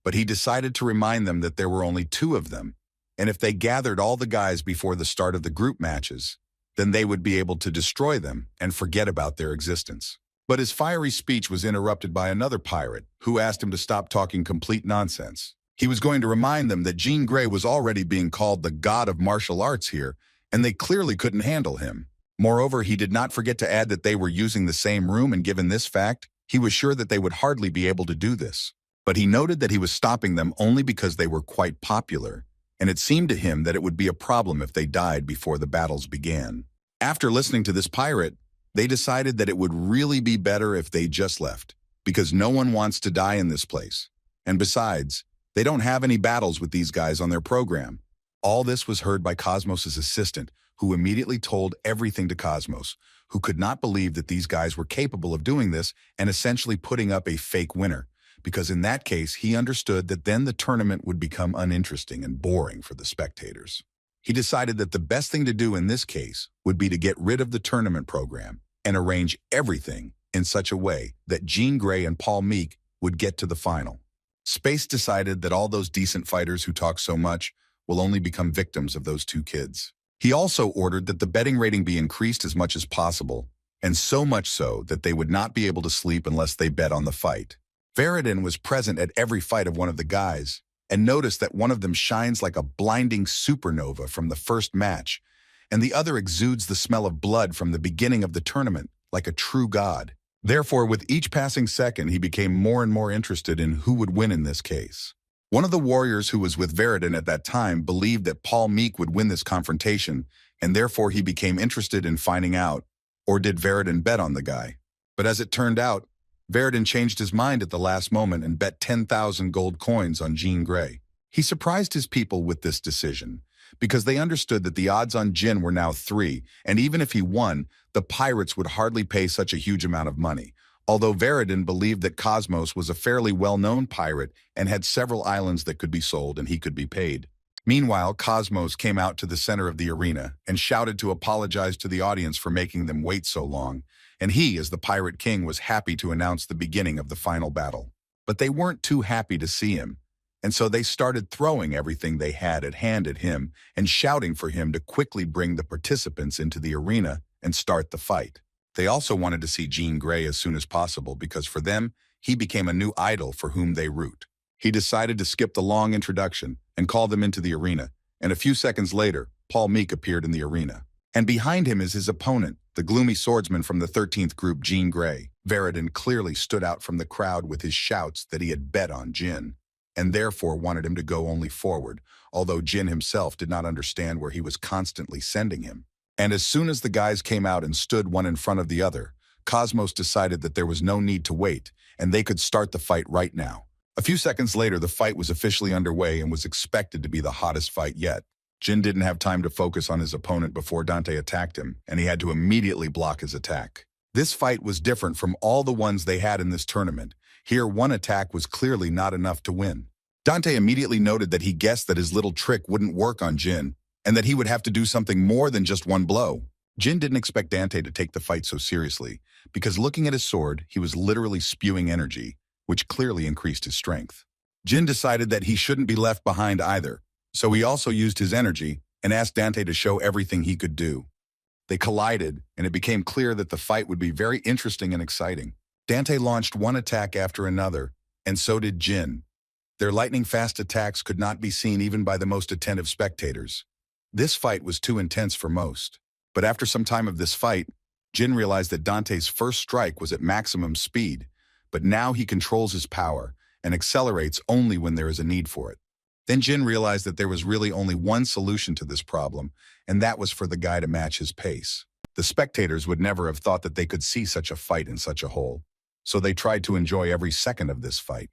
but he decided to remind them that there were only two of them, and if they gathered all the guys before the start of the group matches, then they would be able to destroy them and forget about their existence. But his fiery speech was interrupted by another pirate, who asked him to stop talking complete nonsense. He was going to remind them that Jean Grey was already being called the god of martial arts here, and they clearly couldn't handle him. Moreover, he did not forget to add that they were using the same room, and given this fact, he was sure that they would hardly be able to do this. But he noted that he was stopping them only because they were quite popular, and it seemed to him that it would be a problem if they died before the battles began. After listening to this pirate, they decided that it would really be better if they just left, because no one wants to die in this place. And besides, they don't have any battles with these guys on their program. All this was heard by Cosmos's assistant, who immediately told everything to Cosmos, who could not believe that these guys were capable of doing this and essentially putting up a fake winner, because in that case, he understood that then the tournament would become uninteresting and boring for the spectators. He decided that the best thing to do in this case would be to get rid of the tournament program and arrange everything in such a way that Jean Grey and Paul Meek would get to the final. Space decided that all those decent fighters who talk so much will only become victims of those two kids. He also ordered that the betting rating be increased as much as possible, and so much so that they would not be able to sleep unless they bet on the fight. Veridin was present at every fight of one of the guys, and noticed that one of them shines like a blinding supernova from the first match, and the other exudes the smell of blood from the beginning of the tournament, like a true god. Therefore, with each passing second, he became more and more interested in who would win in this case. One of the warriors who was with Veridin at that time believed that Paul Meek would win this confrontation, and therefore he became interested in finding out, or did Veridin bet on the guy? But as it turned out, Veridin changed his mind at the last moment and bet 10,000 gold coins on Jean Grey. He surprised his people with this decision, because they understood that the odds on Jyn were now 3, and even if he won, the pirates would hardly pay such a huge amount of money, although Veridin believed that Cosmos was a fairly well-known pirate and had several islands that could be sold and he could be paid. Meanwhile, Cosmos came out to the center of the arena and shouted to apologize to the audience for making them wait so long, and he, as the Pirate King, was happy to announce the beginning of the final battle. But they weren't too happy to see him, and so they started throwing everything they had at hand at him and shouting for him to quickly bring the participants into the arena and start the fight. They also wanted to see Jean Grey as soon as possible because for them, he became a new idol for whom they root. He decided to skip the long introduction and call them into the arena, and a few seconds later, Paul Meek appeared in the arena. And behind him is his opponent, the gloomy swordsman from the 13th group, Jean Grey. Veridin clearly stood out from the crowd with his shouts that he had bet on Jyn, and therefore wanted him to go only forward, although Jyn himself did not understand where he was constantly sending him. And as soon as the guys came out and stood one in front of the other, Cosmos decided that there was no need to wait, and they could start the fight right now. A few seconds later, the fight was officially underway and was expected to be the hottest fight yet. Jyn didn't have time to focus on his opponent before Dante attacked him, and he had to immediately block his attack. This fight was different from all the ones they had in this tournament. Here, one attack was clearly not enough to win. Dante immediately noted that he guessed that his little trick wouldn't work on Jyn, and that he would have to do something more than just one blow. Jyn didn't expect Dante to take the fight so seriously, because looking at his sword, he was literally spewing energy, which clearly increased his strength. Jyn decided that he shouldn't be left behind either, so he also used his energy and asked Dante to show everything he could do. They collided, and it became clear that the fight would be very interesting and exciting. Dante launched one attack after another, and so did Jyn. Their lightning-fast attacks could not be seen even by the most attentive spectators. This fight was too intense for most. But after some time of this fight, Jyn realized that Dante's first strike was at maximum speed, but now he controls his power and accelerates only when there is a need for it. Then Jyn realized that there was really only one solution to this problem, and that was for the guy to match his pace. The spectators would never have thought that they could see such a fight in such a hole, so they tried to enjoy every second of this fight.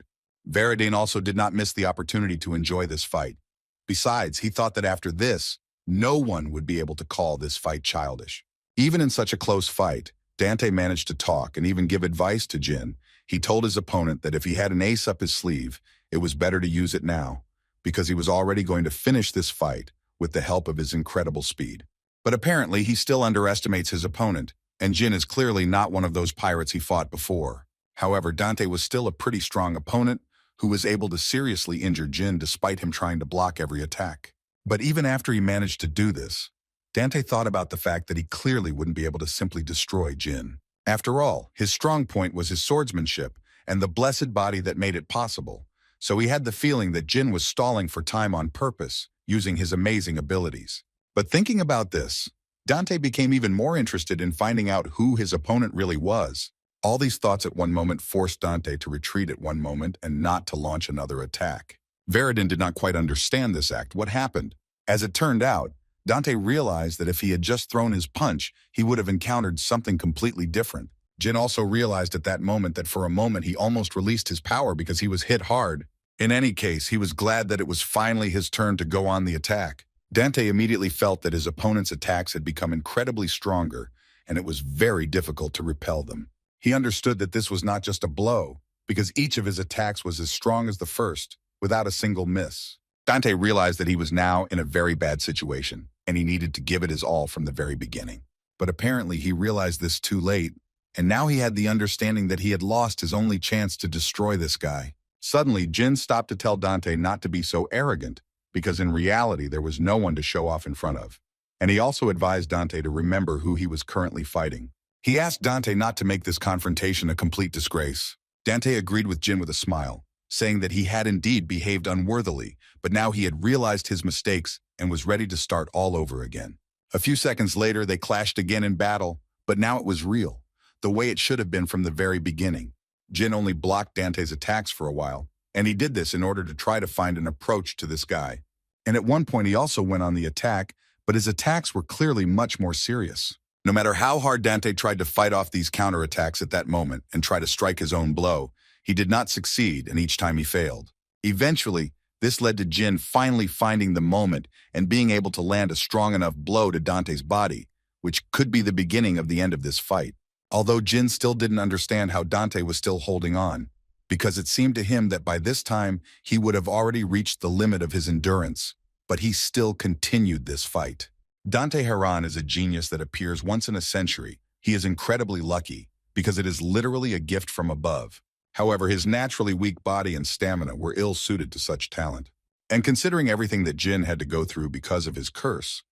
Veridane also did not miss the opportunity to enjoy this fight. Besides, he thought that after this, no one would be able to call this fight childish. Even in such a close fight, Dante managed to talk and even give advice to Jyn. He told his opponent that if he had an ace up his sleeve, it was better to use it now, because he was already going to finish this fight with the help of his incredible speed. But apparently he still underestimates his opponent, and Jyn is clearly not one of those pirates he fought before. However, Dante was still a pretty strong opponent who was able to seriously injure Jyn despite him trying to block every attack. But even after he managed to do this, Dante thought about the fact that he clearly wouldn't be able to simply destroy Jyn. After all, his strong point was his swordsmanship and the blessed body that made it possible. So he had the feeling that Jyn was stalling for time on purpose, using his amazing abilities. But thinking about this, Dante became even more interested in finding out who his opponent really was. All these thoughts at one moment forced Dante to retreat at one moment and not to launch another attack. Veridane did not quite understand this act. What happened? As it turned out, Dante realized that if he had just thrown his punch, he would have encountered something completely different. Jyn also realized at that moment that for a moment he almost released his power because he was hit hard. In any case, he was glad that it was finally his turn to go on the attack. Dante immediately felt that his opponent's attacks had become incredibly stronger, and it was very difficult to repel them. He understood that this was not just a blow, because each of his attacks was as strong as the first, without a single miss. Dante realized that he was now in a very bad situation, and he needed to give it his all from the very beginning. But apparently he realized this too late, and now he had the understanding that he had lost his only chance to destroy this guy. Suddenly, Jyn stopped to tell Dante not to be so arrogant, because in reality there was no one to show off in front of. And he also advised Dante to remember who he was currently fighting. He asked Dante not to make this confrontation a complete disgrace. Dante agreed with Jyn with a smile, saying that he had indeed behaved unworthily, but now he had realized his mistakes and was ready to start all over again. A few seconds later, they clashed again in battle, but now it was real, the way it should have been from the very beginning. Jyn only blocked Dante's attacks for a while, and he did this in order to try to find an approach to this guy. And at one point he also went on the attack, but his attacks were clearly much more serious. No matter how hard Dante tried to fight off these counterattacks at that moment and try to strike his own blow, he did not succeed, and each time he failed. Eventually, this led to Jyn finally finding the moment and being able to land a strong enough blow to Dante's body, which could be the beginning of the end of this fight. Although Jyn still didn't understand how Dante was still holding on, because it seemed to him that by this time he would have already reached the limit of his endurance, but he still continued this fight. Dante Haran is a genius that appears once in a century. He is incredibly lucky, because it is literally a gift from above. However, his naturally weak body and stamina were ill-suited to such talent. And considering everything that Jyn had to go through because of his curse,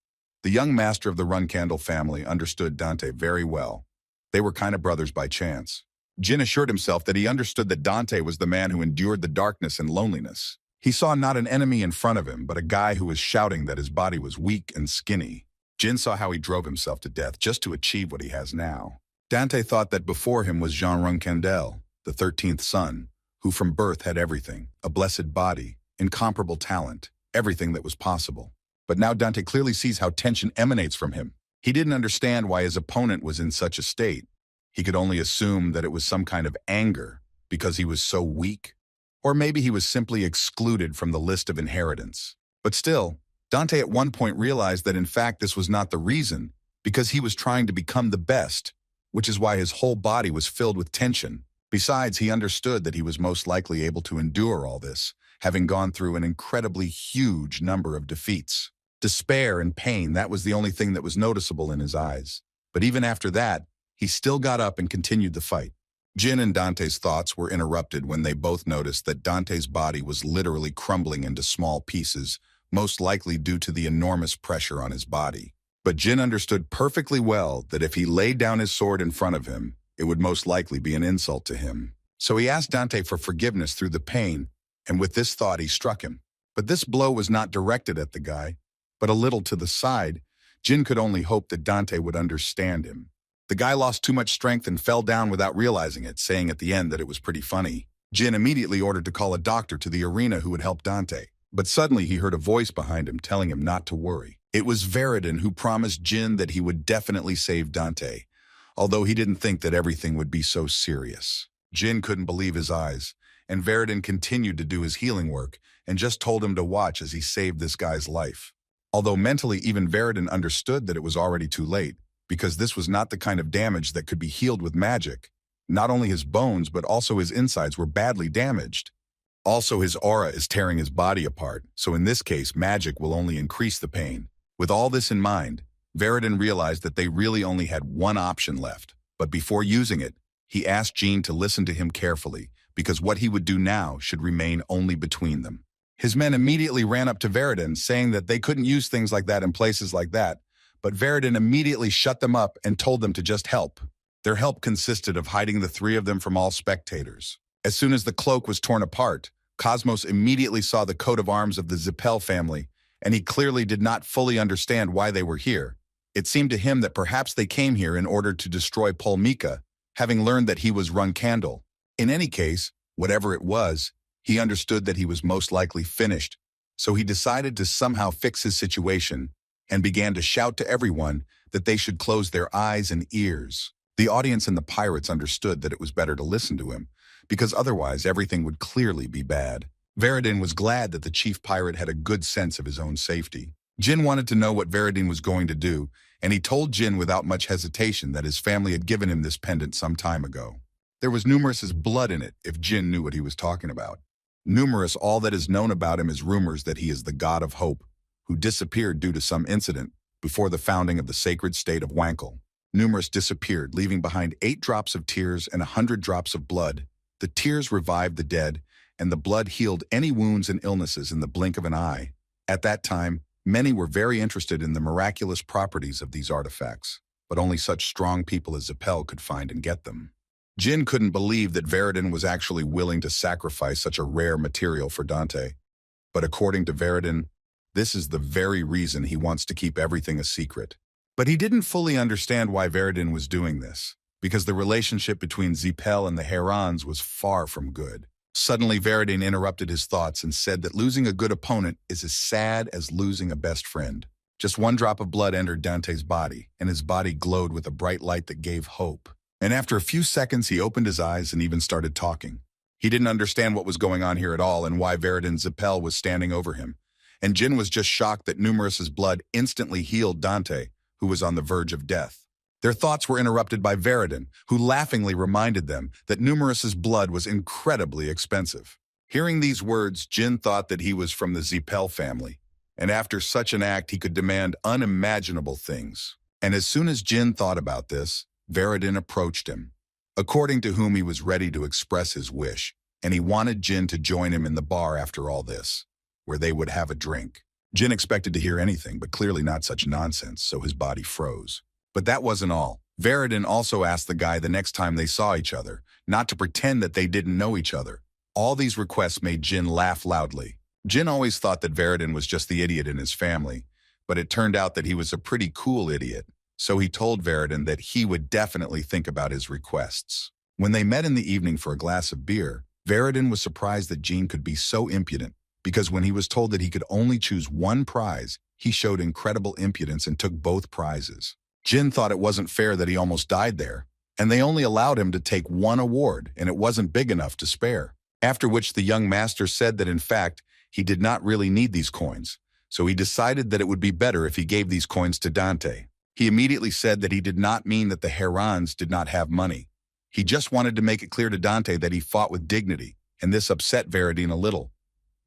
the young master of the Runcandle family understood Dante very well. They were kind of brothers by chance. Jyn assured himself that he understood that Dante was the man who endured the darkness and loneliness. He saw not an enemy in front of him, but a guy who was shouting that his body was weak and skinny. Jyn saw how he drove himself to death just to achieve what he has now. Dante thought that before him was Jyn Randell, the 13th son, who from birth had everything, a blessed body, incomparable talent, everything that was possible. But now Dante clearly sees how tension emanates from him. He didn't understand why his opponent was in such a state. He could only assume that it was some kind of anger because he was so weak. Or maybe he was simply excluded from the list of inheritance. But still, Dante at one point realized that in fact this was not the reason, because he was trying to become the best, which is why his whole body was filled with tension. Besides, he understood that he was most likely able to endure all this, having gone through an incredibly huge number of defeats. Despair and pain, that was the only thing that was noticeable in his eyes. But even after that, he still got up and continued the fight. Jyn and Dante's thoughts were interrupted when they both noticed that Dante's body was literally crumbling into small pieces, most likely due to the enormous pressure on his body. But Jyn understood perfectly well that if he laid down his sword in front of him, it would most likely be an insult to him. So he asked Dante for forgiveness through the pain, and with this thought he struck him. But this blow was not directed at the guy, but a little to the side. Jyn could only hope that Dante would understand him. The guy lost too much strength and fell down without realizing it, saying at the end that it was pretty funny. Jyn immediately ordered to call a doctor to the arena who would help Dante. But suddenly he heard a voice behind him telling him not to worry. It was Veridin, who promised Jyn that he would definitely save Dante, although he didn't think that everything would be so serious. Jyn couldn't believe his eyes, and Veridin continued to do his healing work and just told him to watch as he saved this guy's life. Although mentally even Veridin understood that it was already too late, because this was not the kind of damage that could be healed with magic. Not only his bones, but also his insides were badly damaged. Also, his aura is tearing his body apart, so in this case, magic will only increase the pain. With all this in mind, Veridin realized that they really only had one option left. But before using it, he asked Jyn to listen to him carefully, because what he would do now should remain only between them. His men immediately ran up to Veridin, saying that they couldn't use things like that in places like that, but Veridin immediately shut them up and told them to just help. Their help consisted of hiding the three of them from all spectators. As soon as the cloak was torn apart, Cosmos immediately saw the coat of arms of the Zippel family, and he clearly did not fully understand why they were here. It seemed to him that perhaps they came here in order to destroy Polmika, having learned that he was Runkandel. In any case, whatever it was, he understood that he was most likely finished, so he decided to somehow fix his situation and began to shout to everyone that they should close their eyes and ears. The audience and the pirates understood that it was better to listen to him, because otherwise everything would clearly be bad. Veridin was glad that the chief pirate had a good sense of his own safety. Jyn wanted to know what Veridin was going to do, and he told Jyn without much hesitation that his family had given him this pendant some time ago. There was Numerous's blood in it, if Jyn knew what he was talking about. Numerous, all that is known about him is rumors that he is the god of hope, who disappeared due to some incident before the founding of the sacred state of Wankel. Numerous disappeared, leaving behind 8 drops of tears and 100 drops of blood. The tears revived the dead, and the blood healed any wounds and illnesses in the blink of an eye. At that time, many were very interested in the miraculous properties of these artifacts, but only such strong people as Zippel could find and get them. Jyn couldn't believe that Veridin was actually willing to sacrifice such a rare material for Dante. But according to Veridin, this is the very reason he wants to keep everything a secret. But he didn't fully understand why Veridin was doing this, because the relationship between Zippel and the Herons was far from good. Suddenly, Veridin interrupted his thoughts and said that losing a good opponent is as sad as losing a best friend. Just 1 drop of blood entered Dante's body, and his body glowed with a bright light that gave hope. And after a few seconds, he opened his eyes and even started talking. He didn't understand what was going on here at all and why Veridin Zippel was standing over him. And Jyn was just shocked that Numerous's blood instantly healed Dante, who was on the verge of death. Their thoughts were interrupted by Veridin, who laughingly reminded them that Numerous's blood was incredibly expensive. Hearing these words, Jyn thought that he was from the Zippel family, and after such an act he could demand unimaginable things. And as soon as Jyn thought about this, Veridin approached him, according to whom he was ready to express his wish, and he wanted Jyn to join him in the bar after all this, where they would have a drink. Jyn expected to hear anything, but clearly not such nonsense, so his body froze. But that wasn't all. Veridin also asked the guy the next time they saw each other, not to pretend that they didn't know each other. All these requests made Jyn laugh loudly. Jyn always thought that Veridin was just the idiot in his family, but it turned out that he was a pretty cool idiot. So he told Veridin that he would definitely think about his requests. When they met in the evening for a glass of beer, Veridin was surprised that Jyn could be so impudent, because when he was told that he could only choose one prize, he showed incredible impudence and took both prizes. Jyn thought it wasn't fair that he almost died there, and they only allowed him to take one award, and it wasn't big enough to spare. After which the young master said that in fact, he did not really need these coins, so he decided that it would be better if he gave these coins to Dante. He immediately said that he did not mean that the Herons did not have money. He just wanted to make it clear to Dante that he fought with dignity, and this upset Veridine a little,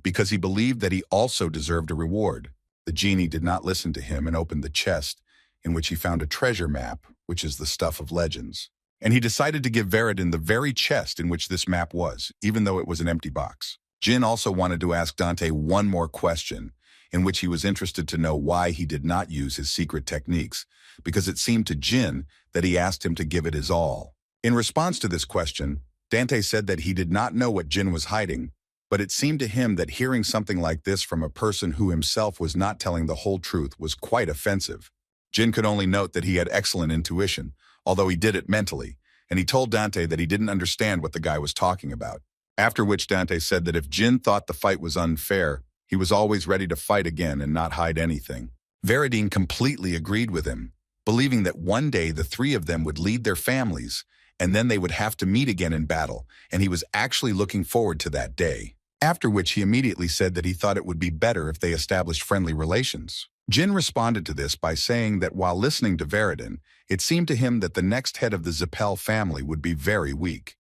because he believed that he also deserved a reward. The genie did not listen to him and opened the chest, in which he found a treasure map, which is the stuff of legends. And he decided to give Veridine the very chest in which this map was, even though it was an empty box. Jyn also wanted to ask Dante one more question, in which he was interested to know why he did not use his secret techniques, because it seemed to Jyn that he asked him to give it his all. In response to this question, Dante said that he did not know what Jyn was hiding, but it seemed to him that hearing something like this from a person who himself was not telling the whole truth was quite offensive. Jyn could only note that he had excellent intuition, although he did it mentally, and he told Dante that he didn't understand what the guy was talking about. After which Dante said that if Jyn thought the fight was unfair, he was always ready to fight again and not hide anything. Veridine completely agreed with him, believing that one day the three of them would lead their families, and then they would have to meet again in battle, and he was actually looking forward to that day. After which he immediately said that he thought it would be better if they established friendly relations. Jyn responded to this by saying that while listening to Veridine, it seemed to him that the next head of the Zippel family would be very weak.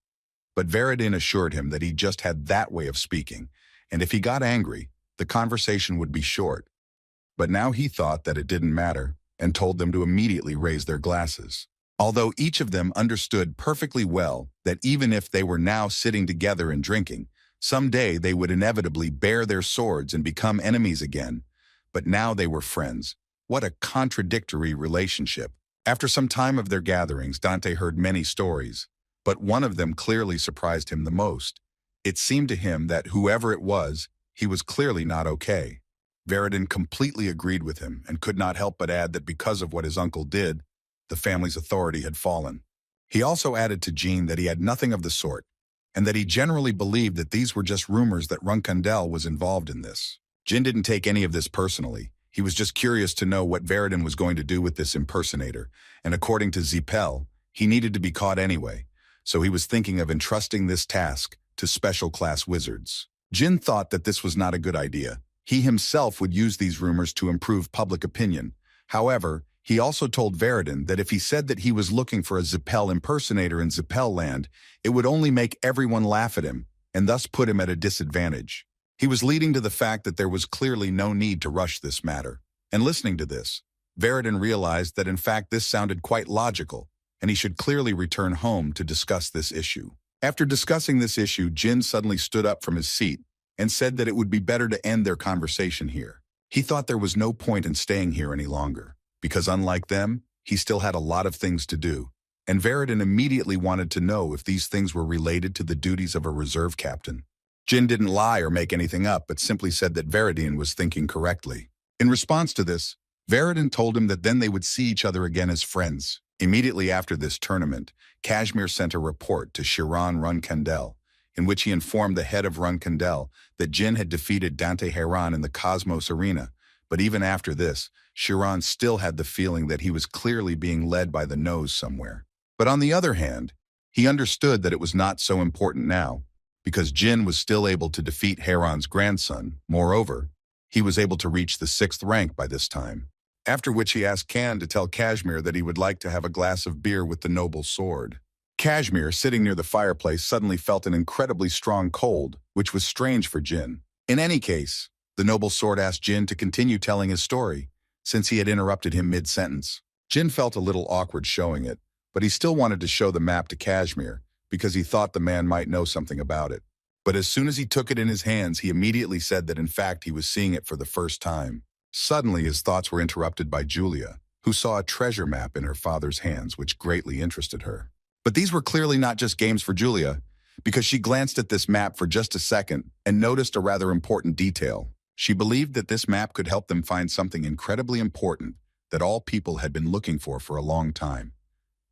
But Veridine assured him that he just had that way of speaking, and if he got angry, the conversation would be short. But now he thought that it didn't matter, and told them to immediately raise their glasses. Although each of them understood perfectly well that even if they were now sitting together and drinking, someday they would inevitably bare their swords and become enemies again. But now they were friends. What a contradictory relationship. After some time of their gatherings, Dante heard many stories, but one of them clearly surprised him the most. It seemed to him that whoever it was, he was clearly not okay. Veridine completely agreed with him and could not help but add that because of what his uncle did, the family's authority had fallen. He also added to Jyn that he had nothing of the sort, and that he generally believed that these were just rumors that Randell was involved in this. Jyn didn't take any of this personally. He was just curious to know what Veridine was going to do with this impersonator, and according to Zippel, he needed to be caught anyway, so he was thinking of entrusting this task to special class wizards. Jyn thought that this was not a good idea. He himself would use these rumors to improve public opinion. However, he also told Veridine that if he said that he was looking for a Zippel impersonator in Zippel land, it would only make everyone laugh at him, and thus put him at a disadvantage. He was leading to the fact that there was clearly no need to rush this matter. And listening to this, Veridine realized that in fact this sounded quite logical, and he should clearly return home to discuss this issue. After discussing this issue, Jyn suddenly stood up from his seat and said that it would be better to end their conversation here. He thought there was no point in staying here any longer, because unlike them, he still had a lot of things to do, and Veridine immediately wanted to know if these things were related to the duties of a reserve captain. Jyn didn't lie or make anything up, but simply said that Veridine was thinking correctly. In response to this, Veridine told him that then they would see each other again as friends. Immediately after this tournament, Kashmir sent a report to Jyn Randell, in which he informed the head of Randell that Jyn had defeated Dante Heron in the Cosmos arena, but even after this, Chiron still had the feeling that he was clearly being led by the nose somewhere. But on the other hand, he understood that it was not so important now, because Jyn was still able to defeat Heron's grandson. Moreover, he was able to reach the 6th rank by this time. After which he asked Can to tell Kashmir that he would like to have a glass of beer with the noble sword. Kashmir, sitting near the fireplace, suddenly felt an incredibly strong cold, which was strange for Jyn. In any case, the noble sword asked Jyn to continue telling his story, since he had interrupted him mid-sentence. Jyn felt a little awkward showing it, but he still wanted to show the map to Kashmir, because he thought the man might know something about it. But as soon as he took it in his hands, he immediately said that in fact he was seeing it for the first time. Suddenly his thoughts were interrupted by Julia, who saw a treasure map in her father's hands which greatly interested her. But these were clearly not just games for Julia, because she glanced at this map for just a second and noticed a rather important detail. She believed that this map could help them find something incredibly important that all people had been looking for a long time.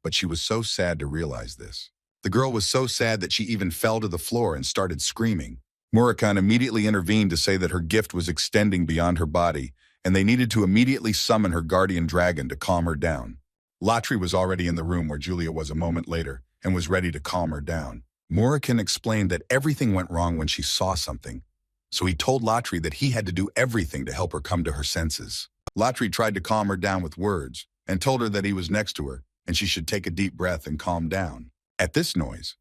But she was so sad to realize this. The girl was so sad that she even fell to the floor and started screaming. Moram immediately intervened to say that her gift was extending beyond her body, and they needed to immediately summon her guardian dragon to calm her down. Latri was already in the room where Julia was a moment later and was ready to calm her down. Moram explained that everything went wrong when she saw something, so he told Latri that he had to do everything to help her come to her senses. Latri tried to calm her down with words and told her that he was next to her and she should take a deep breath and calm down. At this noise,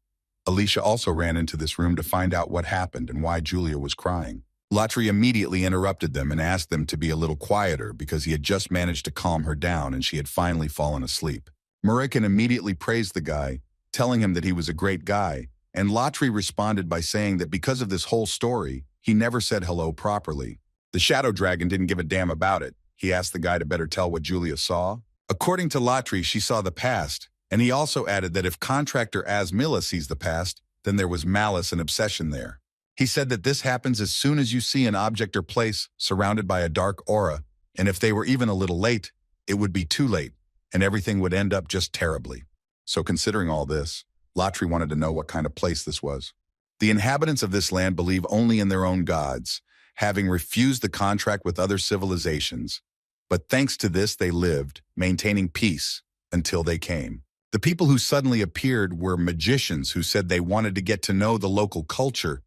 Alicia also ran into this room to find out what happened and why Julia was crying. Latri immediately interrupted them and asked them to be a little quieter because he had just managed to calm her down and she had finally fallen asleep. Moram immediately praised the guy, telling him that he was a great guy, and Latri responded by saying that because of this whole story, he never said hello properly. The Shadow Dragon didn't give a damn about it. He asked the guy to better tell what Julia saw. According to Latri, she saw the past, and he also added that if contractor Asmila sees the past, then there was malice and obsession there. He said that this happens as soon as you see an object or place surrounded by a dark aura, and if they were even a little late, it would be too late, and everything would end up just terribly. So considering all this, Latri wanted to know what kind of place this was. The inhabitants of this land believe only in their own gods, having refused the contract with other civilizations. But thanks to this, they lived, maintaining peace, until they came. The people who suddenly appeared were magicians who said they wanted to get to know the local culture,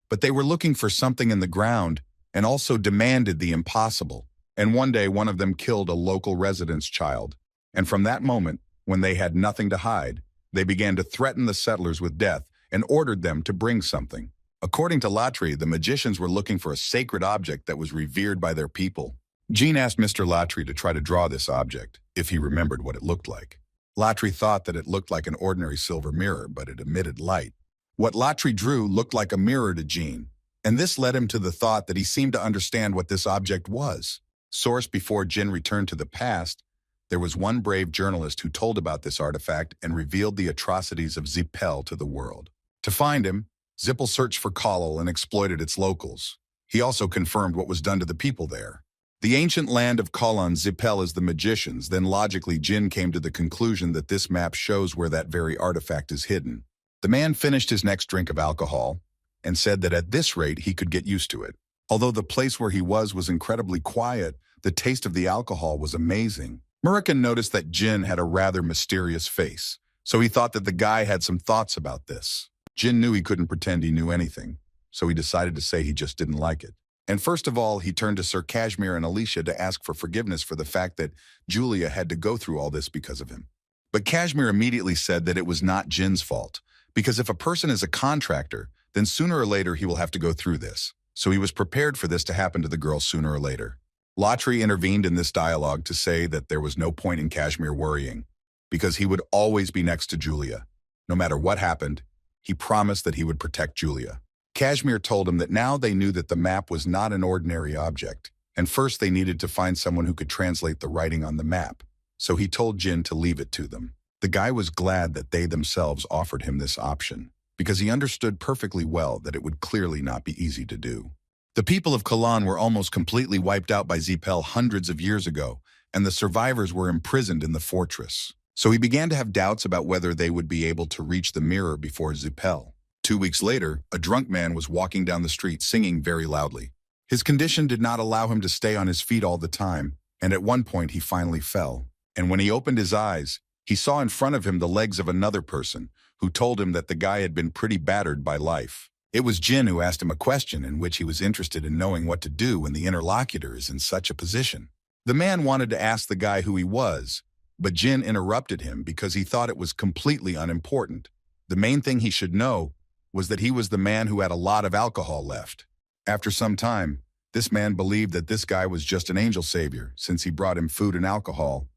but they were looking for something in the ground and also demanded the impossible. And one day, one of them killed a local resident's child. And from that moment, when they had nothing to hide, they began to threaten the settlers with death and ordered them to bring something. According to Latri, the magicians were looking for a sacred object that was revered by their people. Jyn asked Mr. Latri to try to draw this object, if he remembered what it looked like. Latri thought that it looked like an ordinary silver mirror, but it emitted light. What Latri drew looked like a mirror to Jyn, and this led him to the thought that he seemed to understand what this object was. Source: before Jyn returned to the past, there was one brave journalist who told about this artifact and revealed the atrocities of Zippel to the world. To find him, Zippel searched for Kallal and exploited its locals. He also confirmed what was done to the people there. The ancient land of Kallal and Zippel is the magicians. Then logically Jyn came to the conclusion that this map shows where that very artifact is hidden. The man finished his next drink of alcohol and said that at this rate he could get used to it. Although the place where he was incredibly quiet, the taste of the alcohol was amazing. Moram noticed that Jyn had a rather mysterious face, so he thought that the guy had some thoughts about this. Jyn knew he couldn't pretend he knew anything, so he decided to say he just didn't like it. And first of all, he turned to Sir Kashmir and Alicia to ask for forgiveness for the fact that Julia had to go through all this because of him. But Kashmir immediately said that it was not Jin's fault, because if a person is a contractor, then sooner or later he will have to go through this. So he was prepared for this to happen to the girl sooner or later. Latri intervened in this dialogue to say that there was no point in Kashmir worrying, because he would always be next to Julia. No matter what happened, he promised that he would protect Julia. Kashmir told him that now they knew that the map was not an ordinary object, and first they needed to find someone who could translate the writing on the map, so he told Jyn to leave it to them. The guy was glad that they themselves offered him this option, because he understood perfectly well that it would clearly not be easy to do. The people of Kallal were almost completely wiped out by Zippel hundreds of years ago, and the survivors were imprisoned in the fortress. So he began to have doubts about whether they would be able to reach the mirror before Zippel. 2 weeks later, a drunk man was walking down the street singing very loudly. His condition did not allow him to stay on his feet all the time, and at one point he finally fell. And when he opened his eyes, he saw in front of him the legs of another person, who told him that the guy had been pretty battered by life. It was Jyn who asked him a question in which he was interested in knowing what to do when the interlocutor is in such a position. The man wanted to ask the guy who he was, but Jyn interrupted him because he thought it was completely unimportant. The main thing he should know was that he was the man who had a lot of alcohol left. After some time, this man believed that this guy was just an angel savior since he brought him food and alcohol,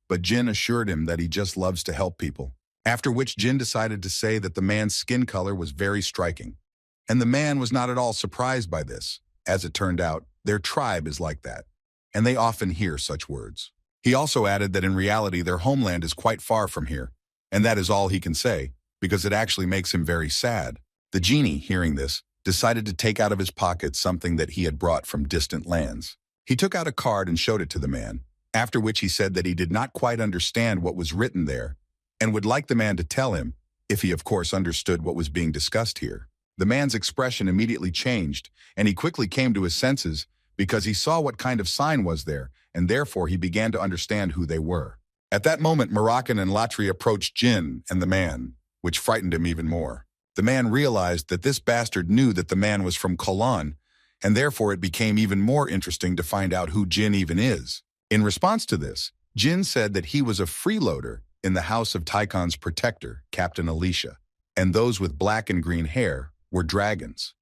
but Jyn assured him that he just loves to help people. After which Jyn decided to say that the man's skin color was very striking. And the man was not at all surprised by this. As it turned out, their tribe is like that, and they often hear such words. He also added that in reality their homeland is quite far from here, and that is all he can say, because it actually makes him very sad. The genie, hearing this, decided to take out of his pocket something that he had brought from distant lands. He took out a card and showed it to the man, after which he said that he did not quite understand what was written there, and would like the man to tell him, if he of course understood what was being discussed here. The man's expression immediately changed, and he quickly came to his senses because he saw what kind of sign was there, and therefore he began to understand who they were. At that moment, Moroccan and Latri approached Jyn and the man, which frightened him even more. The man realized that this bastard knew that the man was from Cologne, and therefore it became even more interesting to find out who Jyn even is. In response to this, Jyn said that he was a freeloader in the house of Tycon's protector, Captain Alicia, and those with black and green hair were dragons.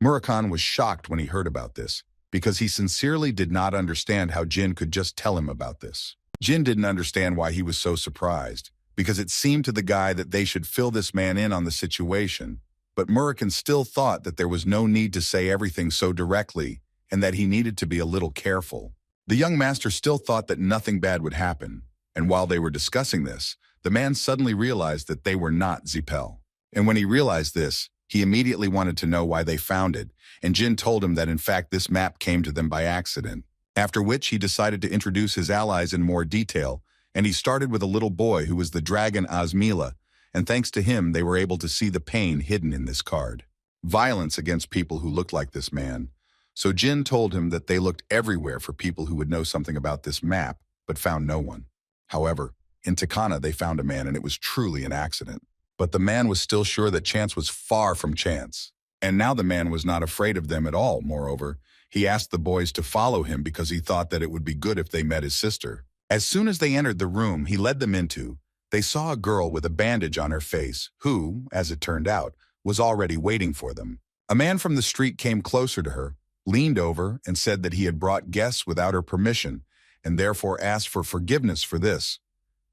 Murakami was shocked when he heard about this, because he sincerely did not understand how Jyn could just tell him about this. Jyn didn't understand why he was so surprised, because it seemed to the guy that they should fill this man in on the situation, but Murakami still thought that there was no need to say everything so directly and that he needed to be a little careful. The young master still thought that nothing bad would happen, and while they were discussing this, the man suddenly realized that they were not Zipel. And when he realized this, he immediately wanted to know why they found it, and Jyn told him that in fact this map came to them by accident, after which he decided to introduce his allies in more detail, and he started with a little boy who was the dragon Asmila, and thanks to him they were able to see the pain hidden in this card. Violence against people who looked like this man. So Jyn told him that they looked everywhere for people who would know something about this map, but found no one. However, in Takana they found a man and it was truly an accident. But the man was still sure that chance was far from chance. And now the man was not afraid of them at all. Moreover, he asked the boys to follow him because he thought that it would be good if they met his sister. As soon as they entered the room he led them into, they saw a girl with a bandage on her face who, as it turned out, was already waiting for them. A man from the street came closer to her, leaned over, and said that he had brought guests without her permission and therefore asked for forgiveness for this.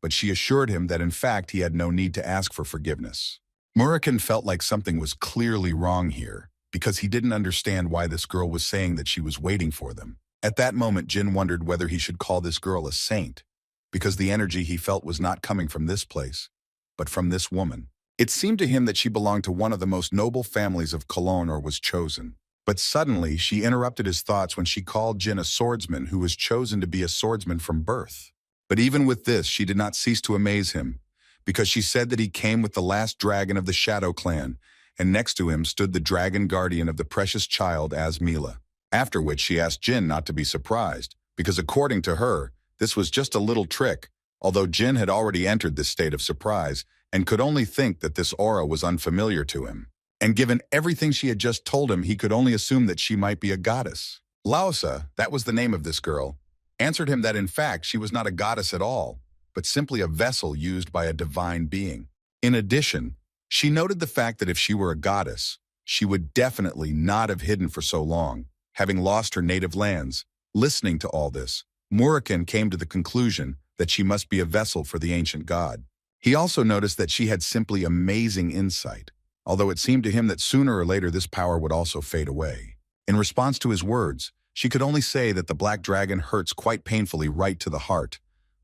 But she assured him that in fact he had no need to ask for forgiveness. Murakami felt like something was clearly wrong here, because he didn't understand why this girl was saying that she was waiting for them. At that moment, Jyn wondered whether he should call this girl a saint, because the energy he felt was not coming from this place, but from this woman. It seemed to him that she belonged to one of the most noble families of Cologne or was chosen. But suddenly, she interrupted his thoughts when she called Jyn a swordsman who was chosen to be a swordsman from birth. But even with this, she did not cease to amaze him, because she said that he came with the last dragon of the Shadow Clan, and next to him stood the dragon guardian of the precious child Asmila. After which she asked Jyn not to be surprised, because according to her, this was just a little trick, although Jyn had already entered this state of surprise and could only think that this aura was unfamiliar to him. And given everything she had just told him, he could only assume that she might be a goddess. Laosa, that was the name of this girl, answered him that in fact she was not a goddess at all, but simply a vessel used by a divine being. In addition, she noted the fact that if she were a goddess, she would definitely not have hidden for so long, having lost her native lands. Listening to all this, Murakami came to the conclusion that she must be a vessel for the ancient god. He also noticed that she had simply amazing insight, although it seemed to him that sooner or later this power would also fade away. In response to his words, she could only say that the black dragon hurts quite painfully right to the heart,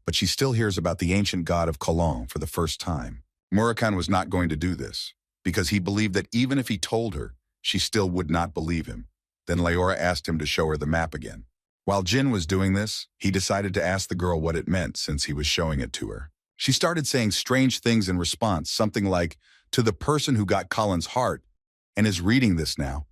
but she still hears about the ancient god of Cologne for the first time. Murakami was not going to do this, because he believed that even if he told her, she still would not believe him. Then Leora asked him to show her the map again. While Jyn was doing this, he decided to ask the girl what it meant since he was showing it to her. She started saying strange things in response, something like, "To the person who got Colin's heart and is reading this now,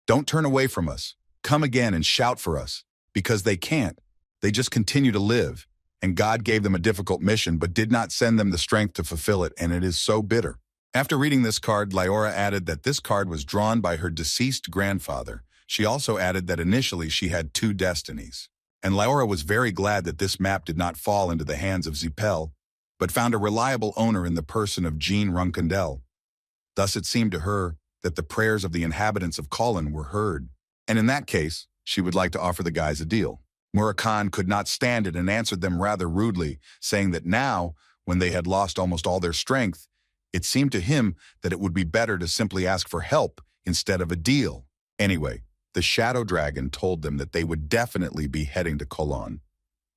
don't turn away from us. Come again and shout for us." Because they can't. They just continue to live. And God gave them a difficult mission but did not send them the strength to fulfill it, and it is so bitter. After reading this card, Leora added that this card was drawn by her deceased grandfather. She also added that initially she had 2 destinies. And Leora was very glad that this map did not fall into the hands of Zipel, but found a reliable owner in the person of Jyn Randell. Thus it seemed to her that the prayers of the inhabitants of Colin were heard. And in that case, she would like to offer the guys a deal. Murakami could not stand it and answered them rather rudely, saying that now, when they had lost almost all their strength, it seemed to him that it would be better to simply ask for help instead of a deal. Anyway, the Shadow Dragon told them that they would definitely be heading to Cologne.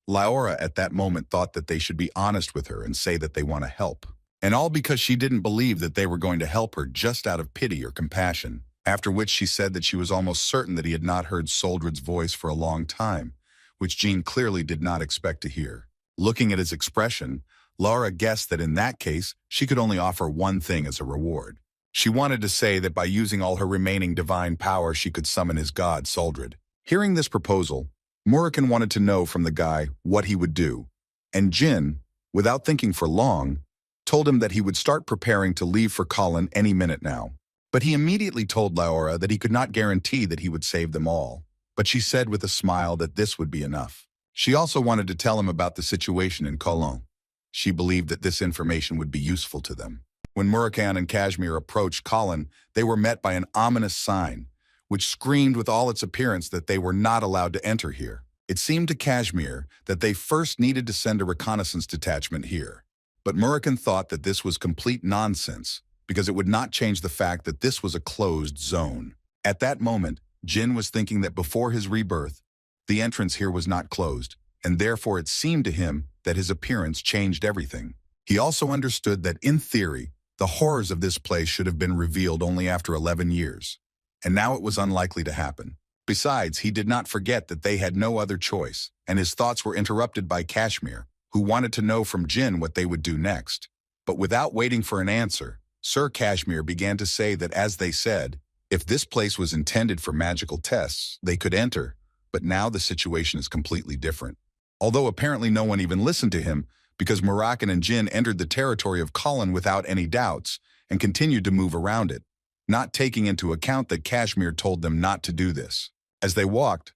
Leora at that moment thought that they should be honest with her and say that they want to help. And all because she didn't believe that they were going to help her just out of pity or compassion. After which she said that she was almost certain that he had not heard Soldred's voice for a long time, which Jyn clearly did not expect to hear. Looking at his expression, Laura guessed that in that case, she could only offer one thing as a reward. She wanted to say that by using all her remaining divine power, she could summon his god, Soldred. Hearing this proposal, Murakami wanted to know from the guy what he would do, and Jyn without thinking for long, told him that he would start preparing to leave for Colin any minute now. But he immediately told Laura that he could not guarantee that he would save them all. But she said with a smile that this would be enough. She also wanted to tell him about the situation in Cologne. She believed that this information would be useful to them. When Murakami and Kashmir approached Colin, they were met by an ominous sign, which screamed with all its appearance that they were not allowed to enter here. It seemed to Kashmir that they first needed to send a reconnaissance detachment here. But Murakami thought that this was complete nonsense, because it would not change the fact that this was a closed zone. At that moment, Jyn was thinking that before his rebirth, the entrance here was not closed, and therefore it seemed to him that his appearance changed everything. He also understood that, in theory, the horrors of this place should have been revealed only after 11 years. And now it was unlikely to happen. Besides, he did not forget that they had no other choice, and his thoughts were interrupted by Kashmir, who wanted to know from Jyn what they would do next. But without waiting for an answer, Sir Kashmir began to say that, as they said, if this place was intended for magical tests, they could enter, but now the situation is completely different. Although apparently no one even listened to him, because Murakami and Jyn entered the territory of Colin without any doubts and continued to move around it, not taking into account that Kashmir told them not to do this. As they walked,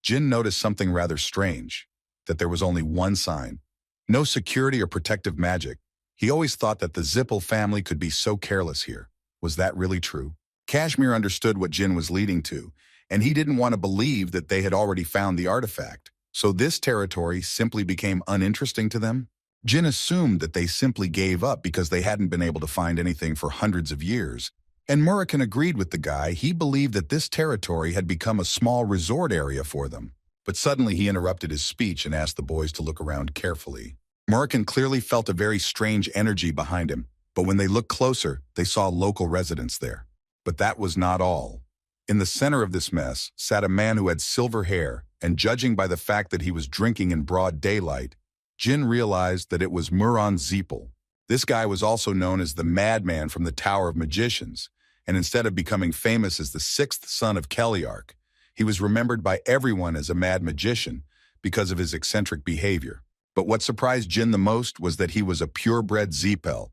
Jyn noticed something rather strange, that there was only one sign. No security or protective magic. He always thought that the Zippel family could be so careless here. Was that really true? Kashmir understood what Jyn was leading to, and he didn't want to believe that they had already found the artifact. So this territory simply became uninteresting to them? Jyn assumed that they simply gave up because they hadn't been able to find anything for hundreds of years. And Murakami agreed with the guy. He believed that this territory had become a small resort area for them. But suddenly he interrupted his speech and asked the boys to look around carefully. Murakami clearly felt a very strange energy behind him, but when they looked closer, they saw local residents there. But that was not all. In the center of this mess sat a man who had silver hair, and judging by the fact that he was drinking in broad daylight, Jyn realized that it was Moram Zippel. This guy was also known as the Madman from the Tower of Magicians, and instead of becoming famous as the sixth son of Keliark, he was remembered by everyone as a mad magician because of his eccentric behavior. But what surprised Jyn the most was that he was a purebred Zippel,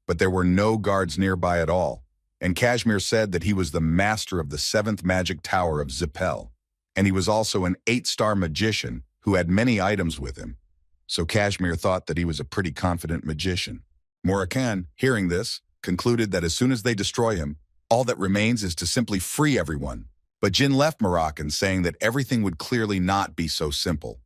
but there were no guards nearby at all. And Kashmir said that he was the master of the 7th magic tower of Zippel, and he was also an 8-star magician who had many items with him. So Kashmir thought that he was a pretty confident magician. Murakami, hearing this, concluded that as soon as they destroy him, all that remains is to simply free everyone. But Jyn left Murakami saying that everything would clearly not be so simple,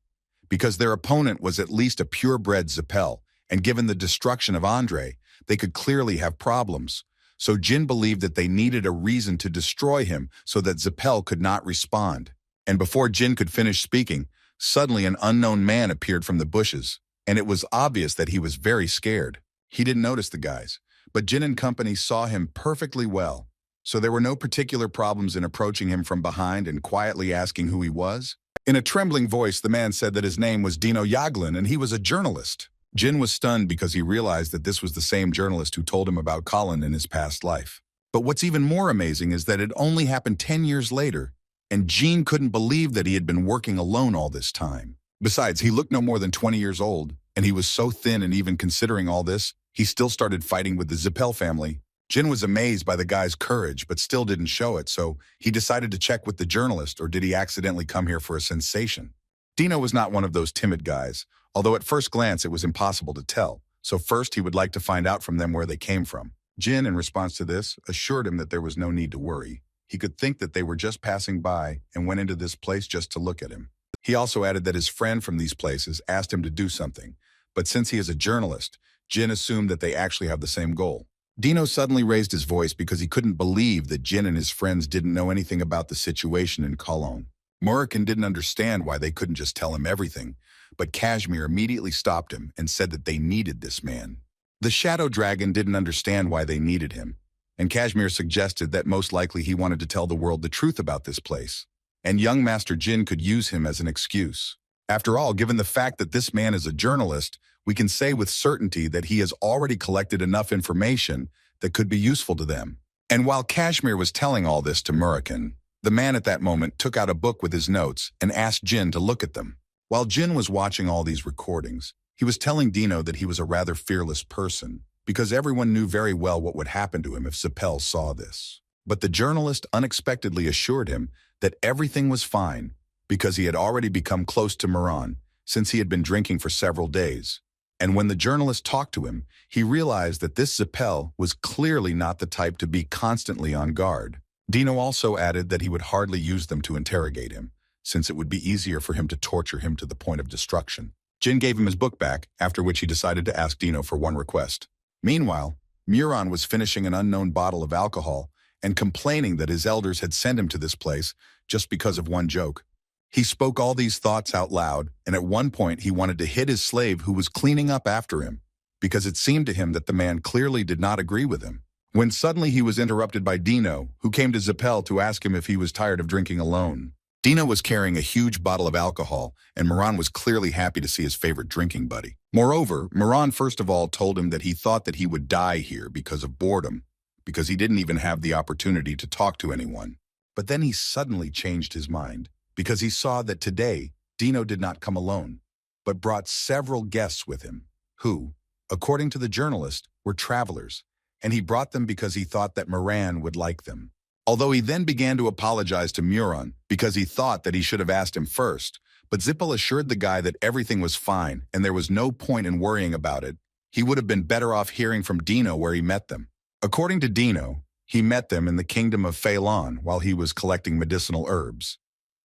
because their opponent was at least a purebred Zippel, and given the destruction of Andre, they could clearly have problems. So Jyn believed that they needed a reason to destroy him so that Zippel could not respond. And before Jyn could finish speaking, suddenly an unknown man appeared from the bushes, and it was obvious that he was very scared. He didn't notice the guys, but Jyn and company saw him perfectly well, so there were no particular problems in approaching him from behind and quietly asking who he was. In a trembling voice, the man said that his name was Dino Yaglin and he was a journalist. Jyn was stunned because he realized that this was the same journalist who told him about Colin in his past life. But what's even more amazing is that it only happened 10 years later, and Jyn couldn't believe that he had been working alone all this time. Besides, he looked no more than 20 years old, and he was so thin, and even considering all this, he still started fighting with the Zippel family. Jyn was amazed by the guy's courage, but still didn't show it, so he decided to check with the journalist, or did he accidentally come here for a sensation? Dino was not one of those timid guys, although at first glance it was impossible to tell, so first he would like to find out from them where they came from. Jyn, in response to this, assured him that there was no need to worry. He could think that they were just passing by and went into this place just to look at him. He also added that his friend from these places asked him to do something, but since he is a journalist, Jyn assumed that they actually have the same goal. Dino suddenly raised his voice because he couldn't believe that Jyn and his friends didn't know anything about the situation in Cologne. Murakami didn't understand why they couldn't just tell him everything, but Kashmir immediately stopped him and said that they needed this man. The Shadow Dragon didn't understand why they needed him, and Kashmir suggested that most likely he wanted to tell the world the truth about this place, and young Master Jyn could use him as an excuse. After all, given the fact that this man is a journalist, we can say with certainty that he has already collected enough information that could be useful to them. And while Kashmir was telling all this to Murakami, the man at that moment took out a book with his notes and asked Jyn to look at them. While Jyn was watching all these recordings, He was telling Dino that he was a rather fearless person, because everyone knew very well what would happen to him if Zippel saw this. But the journalist unexpectedly assured him that everything was fine, because he had already become close to Moram, since he had been drinking for several days. And when the journalist talked to him, he realized that this Zippel was clearly not the type to be constantly on guard. Dino also added that he would hardly use them to interrogate him, since it would be easier for him to torture him to the point of destruction. Jyn gave him his book back, after which he decided to ask Dino for one request. Meanwhile, Moram was finishing an unknown bottle of alcohol and complaining that his elders had sent him to this place just because of one joke. He spoke all these thoughts out loud, and at one point he wanted to hit his slave who was cleaning up after him, because it seemed to him that the man clearly did not agree with him. When suddenly he was interrupted by Dino, who came to Zippel to ask him if he was tired of drinking alone. Dino was carrying a huge bottle of alcohol, and Moram was clearly happy to see his favorite drinking buddy. Moreover, Moram first of all told him that he thought that he would die here because of boredom, because he didn't even have the opportunity to talk to anyone. But then he suddenly changed his mind, because he saw that today Dino did not come alone, but brought several guests with him, who, according to the journalist, were travelers, and he brought them because he thought that Moram would like them. Although he then began to apologize to Moram because he thought that he should have asked him first, but Zippel assured the guy that everything was fine and there was no point in worrying about it. He would have been better off hearing from Dino where he met them. According to Dino, he met them in the kingdom of Phelan while he was collecting medicinal herbs.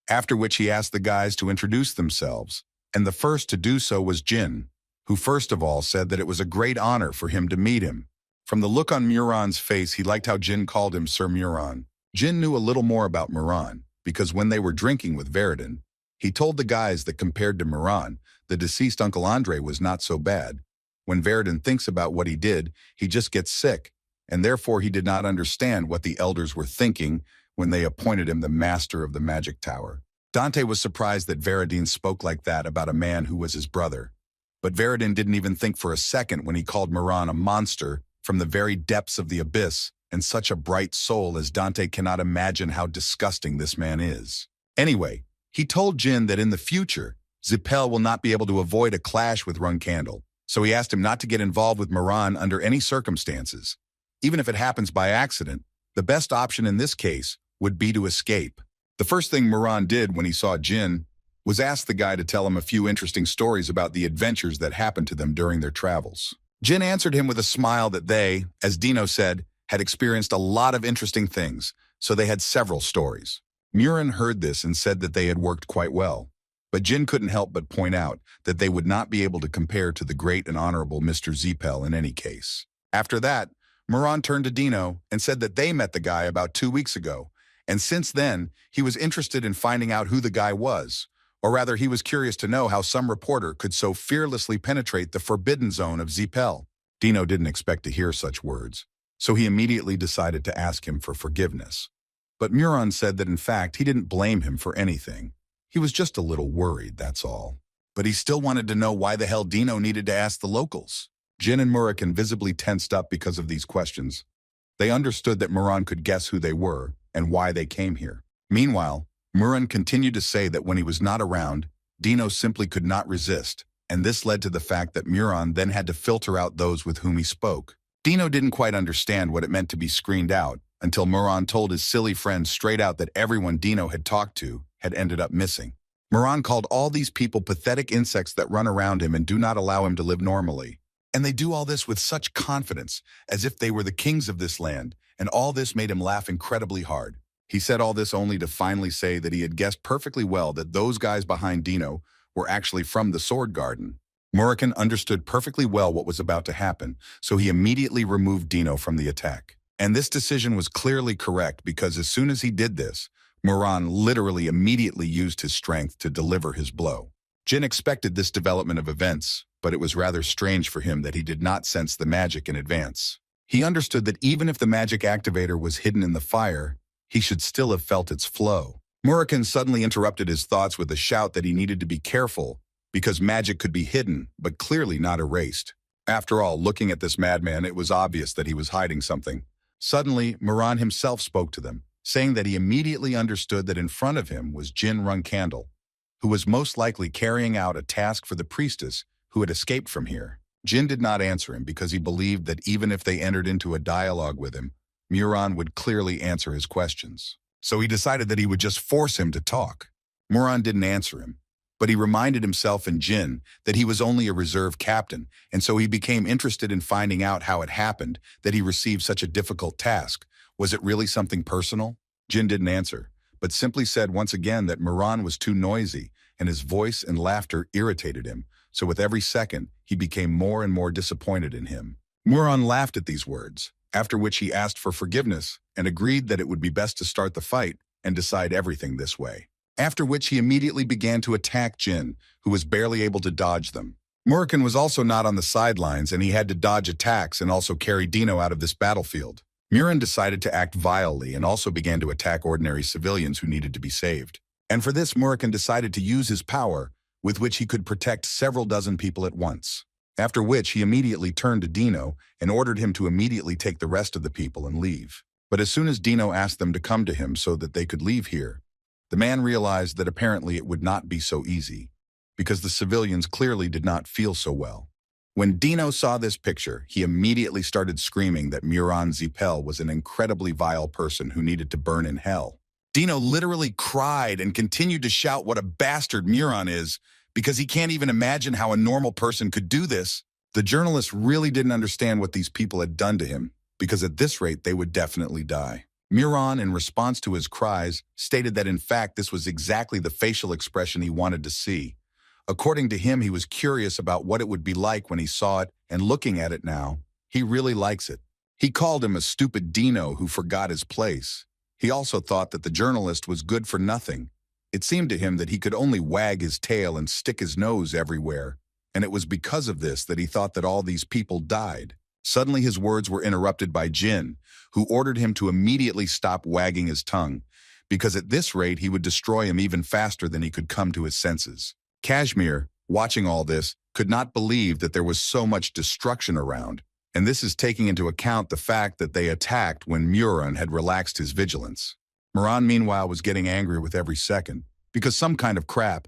After which he asked the guys to introduce themselves, and the first to do so was Jyn, who first of all said that it was a great honor for him to meet him. From the look on Moram's face, he liked how Jyn called him Sir Moram. Jyn knew a little more about Moram, because when they were drinking with Verdun, he told the guys that compared to Moram, the deceased Uncle Andre was not so bad. When Verdun thinks about what he did, he just gets sick, and therefore he did not understand what the elders were thinking when they appointed him the master of the magic tower. Dante was surprised that Verdun spoke like that about a man who was his brother. But Verdun didn't even think for a second when he called Moram a monster from the very depths of the abyss, and such a bright soul as Dante cannot imagine how disgusting this man is. Anyway, he told Jyn that in the future, Zippel will not be able to avoid a clash with Runcandle, so he asked him not to get involved with Moram under any circumstances. Even if it happens by accident, the best option in this case would be to escape. The first thing Moram did when he saw Jyn was ask the guy to tell him a few interesting stories about the adventures that happened to them during their travels. Jyn answered him with a smile that they, as Dino said, had experienced a lot of interesting things, so they had several stories. Moram heard this and said that they had worked quite well, but Jyn couldn't help but point out that they would not be able to compare to the great and honorable Mr. Zippel in any case. After that, Moram turned to Dino and said that they met the guy about 2 weeks ago, and since then, he was interested in finding out who the guy was, or rather he was curious to know how some reporter could so fearlessly penetrate the forbidden zone of Zippel. Dino didn't expect to hear such words, so he immediately decided to ask him for forgiveness. But Moram said that in fact he didn't blame him for anything. He was just a little worried, that's all. But he still wanted to know why the hell Dino needed to ask the locals. Jyn and Moram visibly tensed up because of these questions. They understood that Moram could guess who they were and why they came here. Meanwhile, Moram continued to say that when he was not around, Dino simply could not resist, and this led to the fact that Moram then had to filter out those with whom he spoke. Dino didn't quite understand what it meant to be screened out until Moram told his silly friend straight out that everyone Dino had talked to had ended up missing. Moram called all these people pathetic insects that run around him and do not allow him to live normally. And they do all this with such confidence, as if they were the kings of this land, and all this made him laugh incredibly hard. He said all this only to finally say that he had guessed perfectly well that those guys behind Dino were actually from the Sword Garden. Moram understood perfectly well what was about to happen, so he immediately removed Dino from the attack. And this decision was clearly correct because as soon as he did this, Moram literally immediately used his strength to deliver his blow. Jyn expected this development of events, but it was rather strange for him that he did not sense the magic in advance. He understood that even if the magic activator was hidden in the fire, he should still have felt its flow. Moram suddenly interrupted his thoughts with a shout that he needed to be careful, because magic could be hidden, but clearly not erased. After all, looking at this madman, it was obvious that he was hiding something. Suddenly, Moram himself spoke to them, saying that he immediately understood that in front of him was Jyn Randell, who was most likely carrying out a task for the priestess who had escaped from here. Jyn did not answer him because he believed that even if they entered into a dialogue with him, Moram would clearly answer his questions. So he decided that he would just force him to talk. Moram didn't answer him, but he reminded himself and Jyn that he was only a reserve captain, and so he became interested in finding out how it happened that he received such a difficult task. Was it really something personal? Jyn didn't answer, but simply said once again that Moram was too noisy, and his voice and laughter irritated him, so with every second, he became more and more disappointed in him. Moram laughed at these words, after which he asked for forgiveness and agreed that it would be best to start the fight and decide everything this way. After which he immediately began to attack Jyn, who was barely able to dodge them. Moram was also not on the sidelines, and he had to dodge attacks and also carry Dino out of this battlefield. Moram decided to act vilely and also began to attack ordinary civilians who needed to be saved. And for this, Moram decided to use his power, with which he could protect several dozen people at once. After which he immediately turned to Dino and ordered him to immediately take the rest of the people and leave. But as soon as Dino asked them to come to him so that they could leave here, the man realized that apparently it would not be so easy, because the civilians clearly did not feel so well. When Dino saw this picture, he immediately started screaming that Moram Zipel was an incredibly vile person who needed to burn in hell. Dino literally cried and continued to shout what a bastard Moram is, because he can't even imagine how a normal person could do this. The journalist really didn't understand what these people had done to him, because at this rate they would definitely die. Moram, in response to his cries, stated that in fact this was exactly the facial expression he wanted to see. According to him, he was curious about what it would be like when he saw it, and looking at it now, he really likes it. He called him a stupid Dino who forgot his place. He also thought that the journalist was good for nothing. It seemed to him that he could only wag his tail and stick his nose everywhere, and it was because of this that he thought that all these people died. Suddenly his words were interrupted by Jyn, who ordered him to immediately stop wagging his tongue, because at this rate he would destroy him even faster than he could come to his senses. Kashmir, watching all this, could not believe that there was so much destruction around, and this is taking into account the fact that they attacked when Moram had relaxed his vigilance. Moram, meanwhile, was getting angrier with every second, because some kind of crap,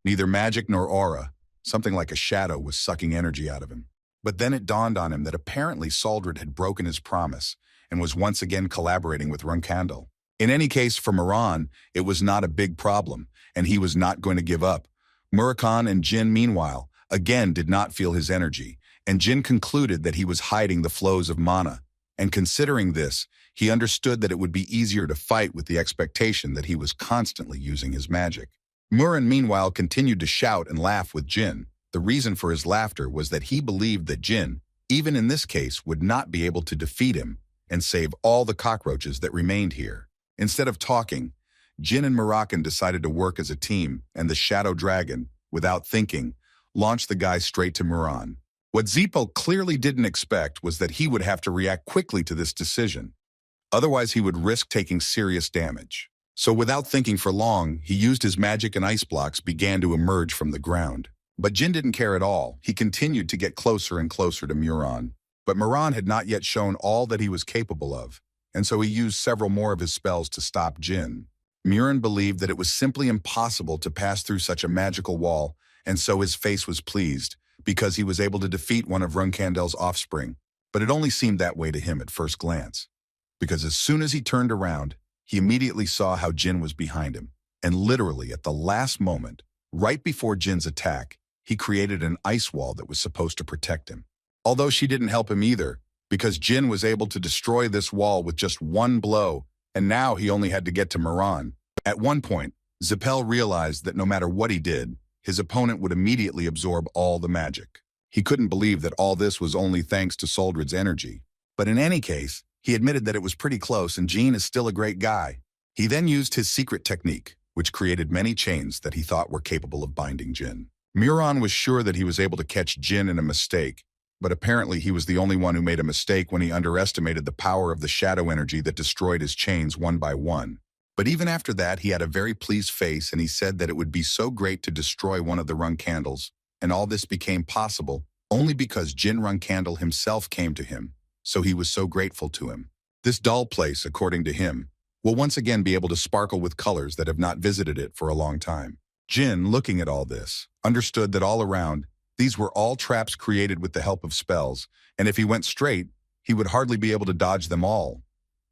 neither magic nor aura, something like a shadow, was sucking energy out of him. But then it dawned on him that apparently Soldred had broken his promise and was once again collaborating with Randell. In any case, for Moram, it was not a big problem, and he was not going to give up. Moram and Jyn, meanwhile, again did not feel his energy, and Jyn concluded that he was hiding the flows of mana. And considering this, he understood that it would be easier to fight with the expectation that he was constantly using his magic. Moram, meanwhile, continued to shout and laugh with Jyn. The reason for his laughter was that he believed that Jyn, even in this case, would not be able to defeat him and save all the cockroaches that remained here. Instead of talking, Jyn and Moram decided to work as a team, and the Shadow Dragon, without thinking, launched the guy straight to Moram. What Zippo clearly didn't expect was that he would have to react quickly to this decision. Otherwise, he would risk taking serious damage. So without thinking for long, he used his magic, and ice blocks began to emerge from the ground. But Jyn didn't care at all. He continued to get closer and closer to Moram. But Moram had not yet shown all that he was capable of, and so he used several more of his spells to stop Jyn. Moram believed that it was simply impossible to pass through such a magical wall, and so his face was pleased, because he was able to defeat one of Randell's offspring. But it only seemed that way to him at first glance, because as soon as he turned around, he immediately saw how Jyn was behind him, and literally at the last moment, right before Jin's attack, he created an ice wall that was supposed to protect him. Although she didn't help him either, because Jyn was able to destroy this wall with just one blow, and now he only had to get to Moram. At one point, Zipel realized that no matter what he did, his opponent would immediately absorb all the magic. He couldn't believe that all this was only thanks to Soldred's energy. But in any case, he admitted that it was pretty close, and Jyn is still a great guy. He then used his secret technique, which created many chains that he thought were capable of binding Jyn. Moram was sure that he was able to catch Jyn in a mistake, but apparently he was the only one who made a mistake when he underestimated the power of the shadow energy that destroyed his chains one by one. But even after that, he had a very pleased face, and he said that it would be so great to destroy one of the run candles, and all this became possible only because Jyn Randell himself came to him, so he was so grateful to him. This dull place, according to him, will once again be able to sparkle with colors that have not visited it for a long time. Jyn, looking at all this, understood that all around, These were all traps created with the help of spells, and if he went straight, he would hardly be able to dodge them all.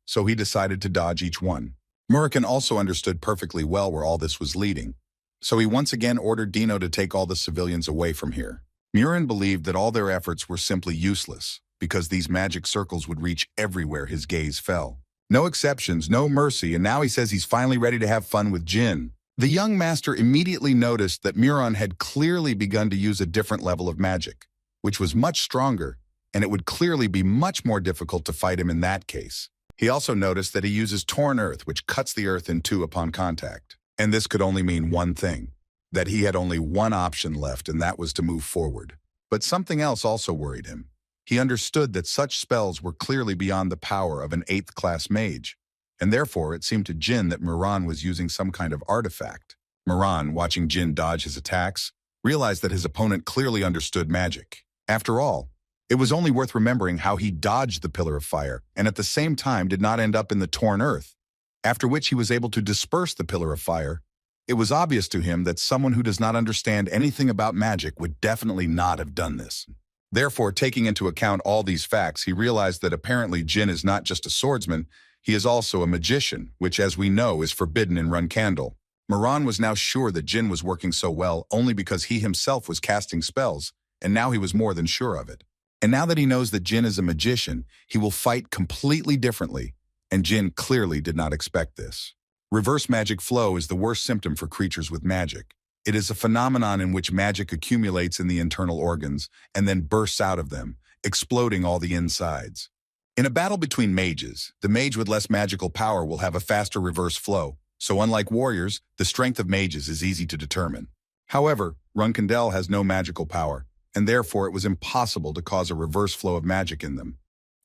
So he decided to dodge each one. Murakami also understood perfectly well where all this was leading, so he once again ordered Dino to take all the civilians away from here. Murakami believed that all their efforts were simply useless, because these magic circles would reach everywhere his gaze fell. No exceptions, no mercy, and now he says he's finally ready to have fun with Jyn. The young master immediately noticed that Murakami had clearly begun to use a different level of magic, which was much stronger, and it would clearly be much more difficult to fight him in that case. He also noticed that he uses torn earth, which cuts the earth in two upon contact. And this could only mean one thing, that he had only one option left, and that was to move forward. But something else also worried him. He understood that such spells were clearly beyond the power of an 8th class mage, and therefore it seemed to Jyn that Moram was using some kind of artifact. Moram, watching Jyn dodge his attacks, realized that his opponent clearly understood magic. After all, it was only worth remembering how he dodged the pillar of fire and at the same time did not end up in the torn earth, after which he was able to disperse the pillar of fire. It was obvious to him that someone who does not understand anything about magic would definitely not have done this. Therefore, taking into account all these facts, he realized that apparently Jyn is not just a swordsman, he is also a magician, which as we know is forbidden in Runkandle. Moram was now sure that Jyn was working so well only because he himself was casting spells, and now he was more than sure of it. And now that he knows that Jyn is a magician, he will fight completely differently, and Jyn clearly did not expect this. Reverse magic flow is the worst symptom for creatures with magic. It is a phenomenon in which magic accumulates in the internal organs and then bursts out of them, exploding all the insides. In a battle between mages, the mage with less magical power will have a faster reverse flow, so unlike warriors, the strength of mages is easy to determine. However, Runkandle has no magical power, and therefore it was impossible to cause a reverse flow of magic in them.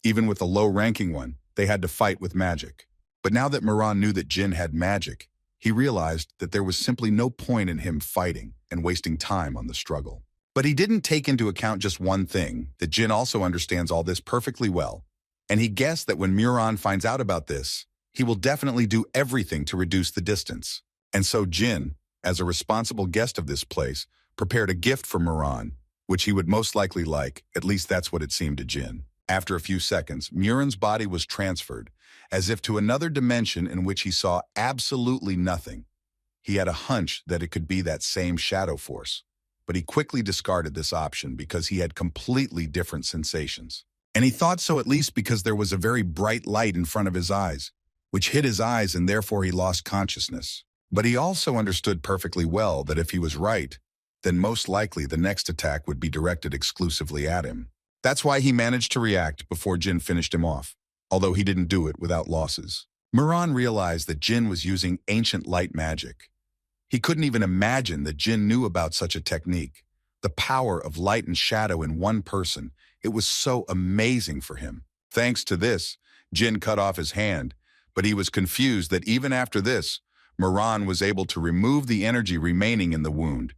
Even with a low-ranking one, they had to fight with magic. But now that Moram knew that Jyn had magic, he realized that there was simply no point in him fighting and wasting time on the struggle. But he didn't take into account just one thing, that Jyn also understands all this perfectly well, and he guessed that when Moram finds out about this, he will definitely do everything to reduce the distance. And so Jyn, as a responsible guest of this place, prepared a gift for Moram, which he would most likely like, at least that's what it seemed to Jyn. After a few seconds, Muram's body was transferred, as if to another dimension in which he saw absolutely nothing. He had a hunch that it could be that same shadow force, but he quickly discarded this option because he had completely different sensations. And he thought so at least because there was a very bright light in front of his eyes, which hit his eyes and therefore he lost consciousness. But he also understood perfectly well that if he was right, then most likely the next attack would be directed exclusively at him. That's why he managed to react before Jyn finished him off, although he didn't do it without losses. Moram realized that Jyn was using ancient light magic. He couldn't even imagine that Jyn knew about such a technique. The power of light and shadow in one person, it was so amazing for him. Thanks to this, Jyn cut off his hand, but he was confused that even after this, Moram was able to remove the energy remaining in the wound.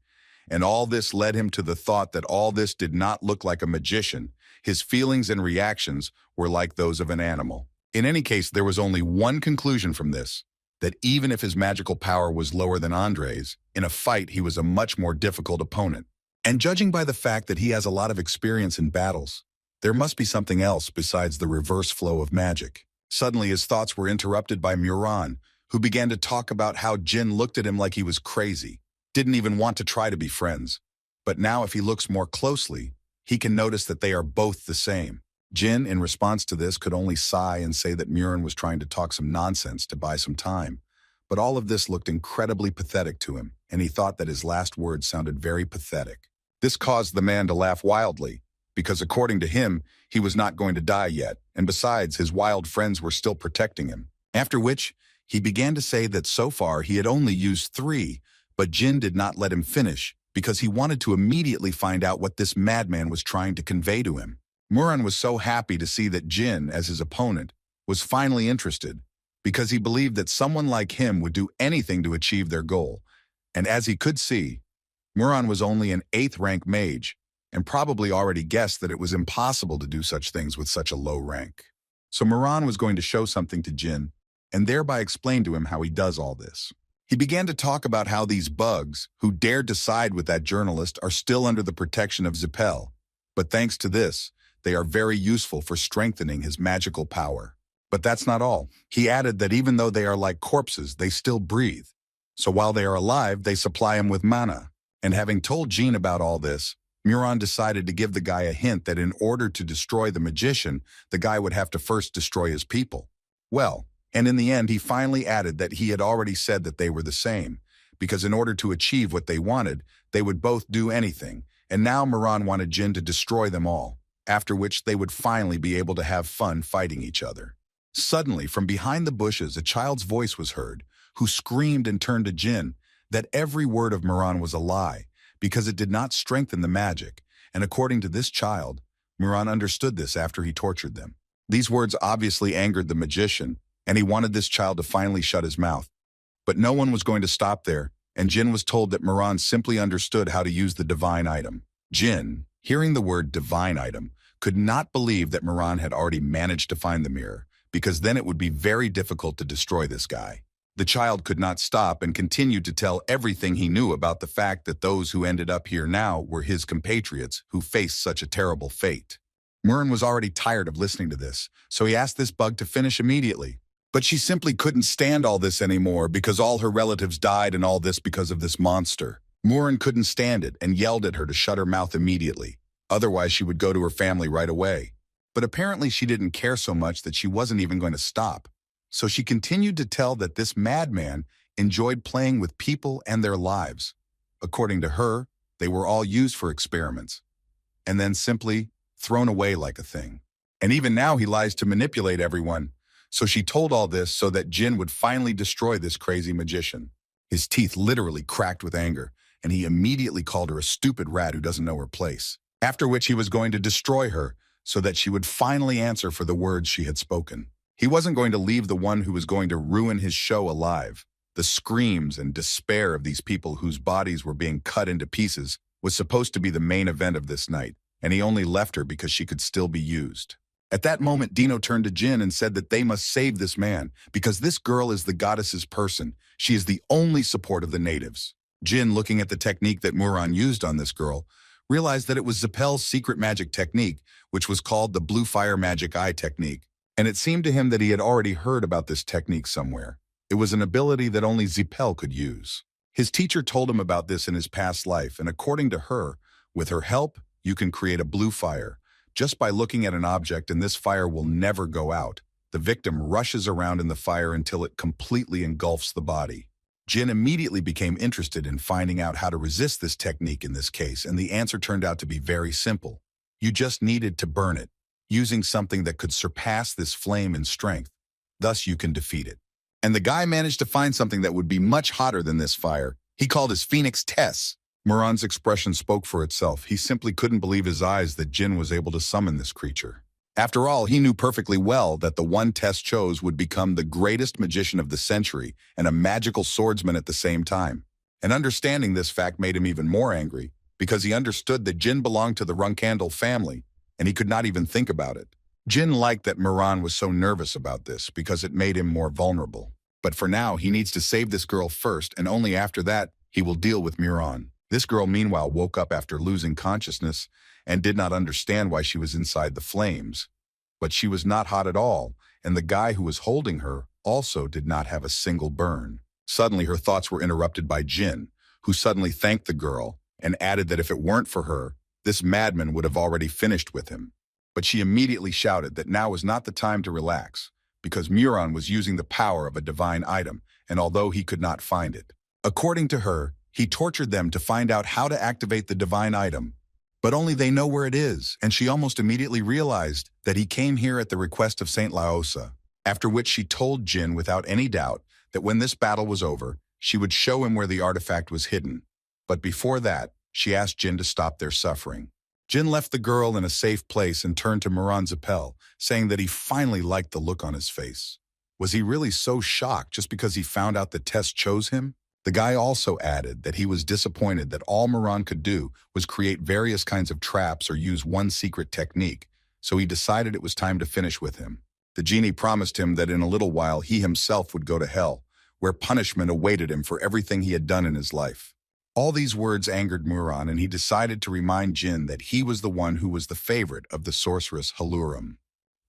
And all this led him to the thought that all this did not look like a magician. His feelings and reactions were like those of an animal. In any case, there was only one conclusion from this, that even if his magical power was lower than Andre's, in a fight he was a much more difficult opponent. And judging by the fact that he has a lot of experience in battles, there must be something else besides the reverse flow of magic. Suddenly his thoughts were interrupted by Moram, who began to talk about how Jyn looked at him like he was crazy. Didn't even want to try to be friends. But now if he looks more closely, he can notice that they are both the same. Jyn, in response to this, could only sigh and say that Moram was trying to talk some nonsense to buy some time. But all of this looked incredibly pathetic to him, and he thought that his last words sounded very pathetic. This caused the man to laugh wildly, because according to him, he was not going to die yet, and besides, his wild friends were still protecting him. After which, he began to say that so far he had only used 3, but Jyn did not let him finish because he wanted to immediately find out what this madman was trying to convey to him. Moram was so happy to see that Jyn, as his opponent, was finally interested because he believed that someone like him would do anything to achieve their goal. And as he could see, Moram was only an 8th rank mage and probably already guessed that it was impossible to do such things with such a low rank. So Moram was going to show something to Jyn and thereby explain to him how he does all this. He began to talk about how these bugs, who dared to side with that journalist, are still under the protection of Zippel. But thanks to this, they are very useful for strengthening his magical power. But that's not all. He added that even though they are like corpses, they still breathe. So while they are alive, they supply him with mana. And having told Jyn about all this, Moram decided to give the guy a hint that in order to destroy the magician, the guy would have to first destroy his people. Well, and in the end, he finally added that he had already said that they were the same, because in order to achieve what they wanted, they would both do anything, and now Moram wanted Jyn to destroy them all, after which they would finally be able to have fun fighting each other. Suddenly, from behind the bushes, a child's voice was heard, who screamed and turned to Jyn that every word of Moram was a lie, because it did not strengthen the magic, and according to this child, Moram understood this after he tortured them. These words obviously angered the magician, and he wanted this child to finally shut his mouth. But no one was going to stop there, and Jyn was told that Moram simply understood how to use the divine item. Jyn, hearing the word divine item, could not believe that Moram had already managed to find the mirror, because then it would be very difficult to destroy this guy. The child could not stop and continued to tell everything he knew about the fact that those who ended up here now were his compatriots who faced such a terrible fate. Moram was already tired of listening to this, so he asked this bug to finish immediately. But she simply couldn't stand all this anymore because all her relatives died and all this because of this monster. Moram couldn't stand it and yelled at her to shut her mouth immediately. Otherwise, she would go to her family right away. But apparently she didn't care so much that she wasn't even going to stop. So she continued to tell that this madman enjoyed playing with people and their lives. According to her, they were all used for experiments, and then simply thrown away like a thing. And even now he lies to manipulate everyone. So she told all this so that Jyn would finally destroy this crazy magician. His teeth literally cracked with anger, and he immediately called her a stupid rat who doesn't know her place. After which he was going to destroy her so that she would finally answer for the words she had spoken. He wasn't going to leave the one who was going to ruin his show alive. The screams and despair of these people whose bodies were being cut into pieces was supposed to be the main event of this night, and he only left her because she could still be used. At that moment, Dino turned to Jyn and said that they must save this man, because this girl is the goddess's person. She is the only support of the natives. Jyn, looking at the technique that Moram used on this girl, realized that it was Zippel's secret magic technique, which was called the Blue Fire Magic Eye technique. And it seemed to him that he had already heard about this technique somewhere. It was an ability that only Zippel could use. His teacher told him about this in his past life, and according to her, with her help, you can create a blue fire. Just by looking at an object, and this fire will never go out. The victim rushes around in the fire until it completely engulfs the body. Jyn immediately became interested in finding out how to resist this technique in this case, and the answer turned out to be very simple. You just needed to burn it, using something that could surpass this flame in strength. Thus you can defeat it. And the guy managed to find something that would be much hotter than this fire. He called his Phoenix Tess. Moram's expression spoke for itself. He simply couldn't believe his eyes that Jyn was able to summon this creature. After all, he knew perfectly well that the one Tess chose would become the greatest magician of the century and a magical swordsman at the same time. And understanding this fact made him even more angry, because he understood that Jyn belonged to the Runkandel family, and he could not even think about it. Jyn liked that Moram was so nervous about this because it made him more vulnerable. But for now, he needs to save this girl first, and only after that, he will deal with Moram. This girl, meanwhile, woke up after losing consciousness and did not understand why she was inside the flames. But she was not hot at all, and the guy who was holding her also did not have a single burn. Suddenly, her thoughts were interrupted by Jyn, who suddenly thanked the girl and added that if it weren't for her, this madman would have already finished with him. But she immediately shouted that now was not the time to relax, because Moram was using the power of a divine item, and although he could not find it. According to her, he tortured them to find out how to activate the divine item, but only they know where it is, and she almost immediately realized that he came here at the request of Saint Laosa, after which she told Jyn without any doubt that when this battle was over, she would show him where the artifact was hidden. But before that, she asked Jyn to stop their suffering. Jyn left the girl in a safe place and turned to Moram Zippel, saying that he finally liked the look on his face. Was he really so shocked just because he found out that Tess chose him? The guy also added that he was disappointed that all Moram could do was create various kinds of traps or use one secret technique, so he decided it was time to finish with him. The genie promised him that in a little while he himself would go to hell, where punishment awaited him for everything he had done in his life. All these words angered Moram, and he decided to remind Jyn that he was the one who was the favorite of the sorceress Haluram.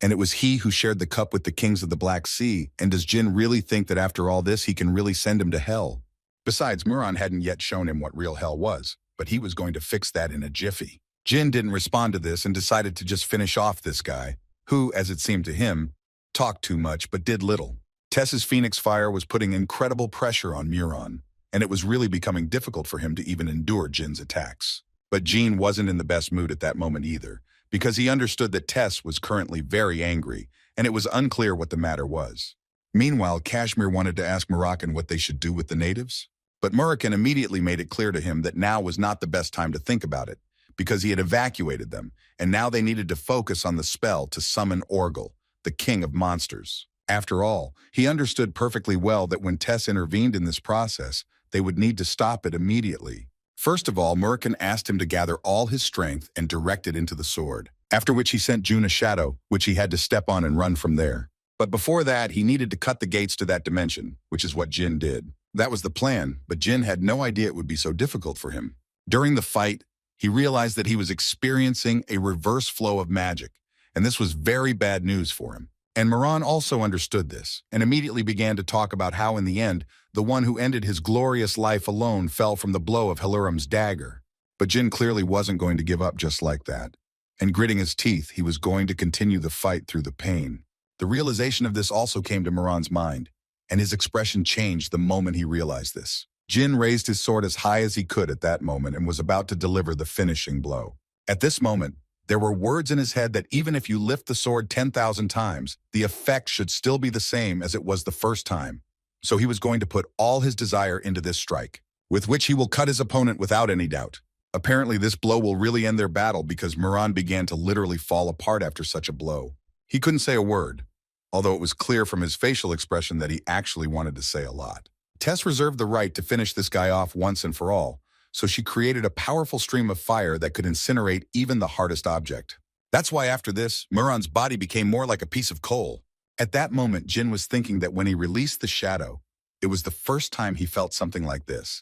And it was he who shared the cup with the kings of the Black Sea, and does Jyn really think that after all this he can really send him to hell? Besides, Moram hadn't yet shown him what real hell was, but he was going to fix that in a jiffy. Jyn didn't respond to this and decided to just finish off this guy, who, as it seemed to him, talked too much but did little. Tess's Phoenix Fire was putting incredible pressure on Moram, and it was really becoming difficult for him to even endure Jyn's attacks. But Jyn wasn't in the best mood at that moment either, because he understood that Tess was currently very angry, and it was unclear what the matter was. Meanwhile, Kashmir wanted to ask Moroccan what they should do with the natives, but Moroccan immediately made it clear to him that now was not the best time to think about it, because he had evacuated them, and now they needed to focus on the spell to summon Orgel, the king of monsters. After all, he understood perfectly well that when Tess intervened in this process, they would need to stop it immediately. First of all, Moroccan asked him to gather all his strength and direct it into the sword, after which he sent Jyn a shadow, which he had to step on and run from there. But before that, he needed to cut the gates to that dimension, which is what Jyn did. That was the plan, but Jyn had no idea it would be so difficult for him. During the fight, he realized that he was experiencing a reverse flow of magic, and this was very bad news for him. And Moram also understood this, and immediately began to talk about how in the end, the one who ended his glorious life alone fell from the blow of Haluram's dagger. But Jyn clearly wasn't going to give up just like that. And gritting his teeth, he was going to continue the fight through the pain. The realization of this also came to Moram's mind, and his expression changed the moment he realized this. Jyn raised his sword as high as he could at that moment and was about to deliver the finishing blow. At this moment, there were words in his head that even if you lift the sword 10,000 times, the effect should still be the same as it was the first time. So he was going to put all his desire into this strike, with which he will cut his opponent without any doubt. Apparently, this blow will really end their battle because Moram began to literally fall apart after such a blow. He couldn't say a word, although it was clear from his facial expression that he actually wanted to say a lot. Tess reserved the right to finish this guy off once and for all, so she created a powerful stream of fire that could incinerate even the hardest object. That's why after this, Moram's body became more like a piece of coal. At that moment, Jyn was thinking that when he released the shadow, it was the first time he felt something like this.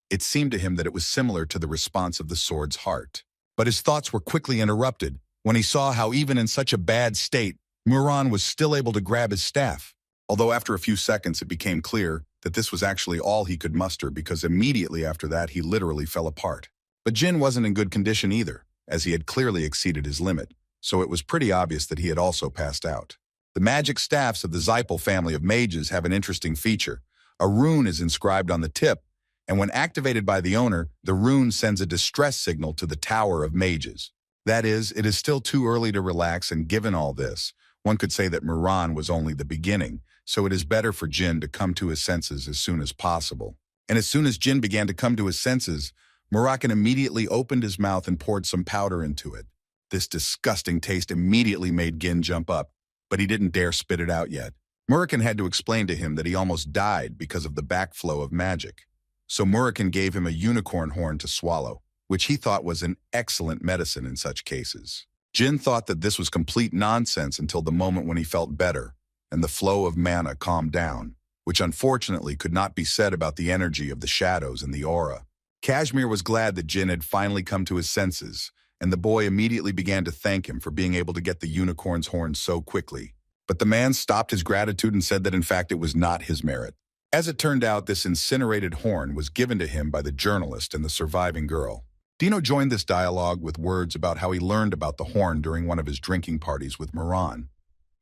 It seemed to him that it was similar to the response of the sword's heart. But his thoughts were quickly interrupted when he saw how even in such a bad state, Moram was still able to grab his staff. Although after a few seconds it became clear that this was actually all he could muster, because immediately after that he literally fell apart. But Jyn wasn't in good condition either, as he had clearly exceeded his limit, so it was pretty obvious that he had also passed out. The magic staffs of the Zypel family of mages have an interesting feature. A rune is inscribed on the tip, and when activated by the owner, the rune sends a distress signal to the Tower of Mages. That is, it is still too early to relax, and given all this, one could say that Moram was only the beginning, so it is better for Jyn to come to his senses as soon as possible. And as soon as Jyn began to come to his senses, Moroccan immediately opened his mouth and poured some powder into it. This disgusting taste immediately made Jyn jump up, but he didn't dare spit it out yet. Moroccan had to explain to him that he almost died because of the backflow of magic. So Moroccan gave him a unicorn horn to swallow, which he thought was an excellent medicine in such cases. Jyn thought that this was complete nonsense until the moment when he felt better, and the flow of mana calmed down, which unfortunately could not be said about the energy of the shadows and the aura. Kashmir was glad that Jyn had finally come to his senses, and the boy immediately began to thank him for being able to get the unicorn's horn so quickly. But the man stopped his gratitude and said that in fact it was not his merit. As it turned out, this incinerated horn was given to him by the journalist and the surviving girl. Dino joined this dialogue with words about how he learned about the horn during one of his drinking parties with Moram,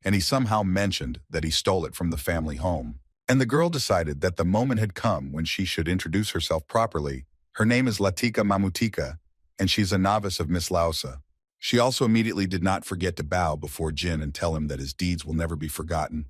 and he somehow mentioned that he stole it from the family home. And the girl decided that the moment had come when she should introduce herself properly. Her name is Latika Mamutika, and she's a novice of Miss Lausa. She also immediately did not forget to bow before Jyn and tell him that his deeds will never be forgotten,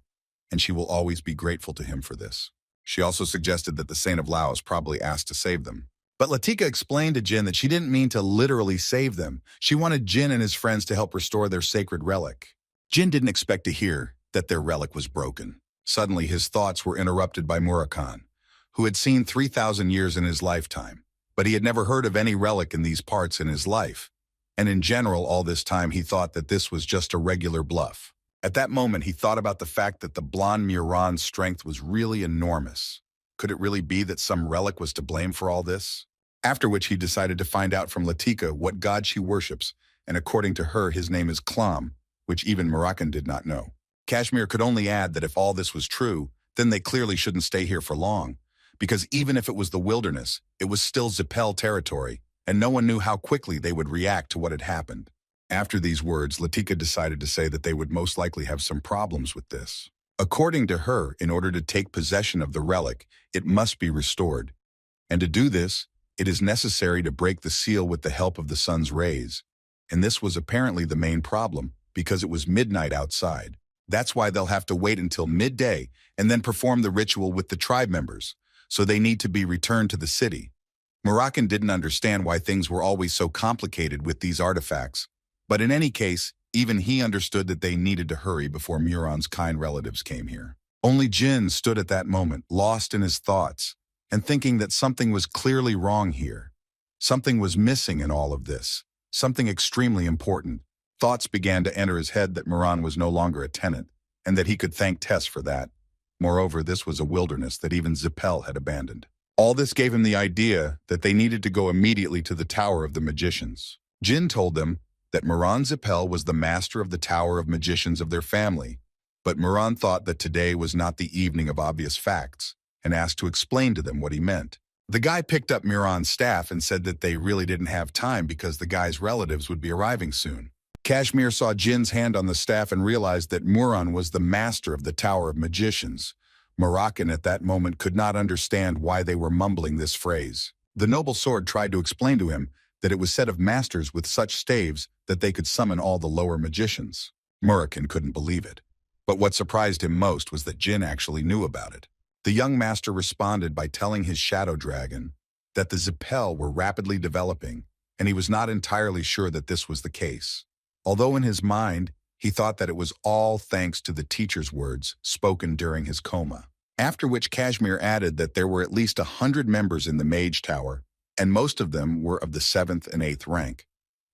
and she will always be grateful to him for this. She also suggested that the Saint of Laos probably asked to save them. But Latika explained to Jyn that she didn't mean to literally save them. She wanted Jyn and his friends to help restore their sacred relic. Jyn didn't expect to hear that their relic was broken. Suddenly, his thoughts were interrupted by Morakhan, who had seen 3,000 years in his lifetime, but he had never heard of any relic in these parts in his life. And in general, all this time, he thought that this was just a regular bluff. At that moment, he thought about the fact that the blonde Muran's strength was really enormous. Could it really be that some relic was to blame for all this? After which he decided to find out from Latika what god she worships, and according to her, his name is Klam, which even Moroccan did not know. Kashmir could only add that if all this was true, then they clearly shouldn't stay here for long, because even if it was the wilderness, it was still Zippel territory, and no one knew how quickly they would react to what had happened. After these words, Latika decided to say that they would most likely have some problems with this. According to her, in order to take possession of the relic, it must be restored. And to do this, it is necessary to break the seal with the help of the sun's rays. And this was apparently the main problem, because it was midnight outside. That's why they'll have to wait until midday and then perform the ritual with the tribe members, so they need to be returned to the city. Moroccan didn't understand why things were always so complicated with these artifacts, but in any case, even he understood that they needed to hurry before Muron's kind relatives came here. Only Jyn stood at that moment, lost in his thoughts, and thinking that something was clearly wrong here. Something was missing in all of this, something extremely important. Thoughts began to enter his head that Moram was no longer a tenant, and that he could thank Tess for that. Moreover, this was a wilderness that even Zippel had abandoned. All this gave him the idea that they needed to go immediately to the Tower of the Magicians. Jyn told them that Moram Zippel was the master of the Tower of Magicians of their family, but Moram thought that today was not the evening of obvious facts, and asked to explain to them what he meant. The guy picked up Moram's staff and said that they really didn't have time because the guy's relatives would be arriving soon. Kashmir saw Jin's hand on the staff and realized that Moram was the master of the Tower of Magicians. Moroccan at that moment could not understand why they were mumbling this phrase. The noble sword tried to explain to him that it was said of masters with such staves that they could summon all the lower magicians. Moroccan couldn't believe it. But what surprised him most was that Jyn actually knew about it. The young master responded by telling his shadow dragon that the Zippel were rapidly developing, and he was not entirely sure that this was the case. Although in his mind, he thought that it was all thanks to the teacher's words spoken during his coma. After which Kashmir added that there were at least 100 members in the Mage Tower, and most of them were of the 7th and 8th rank.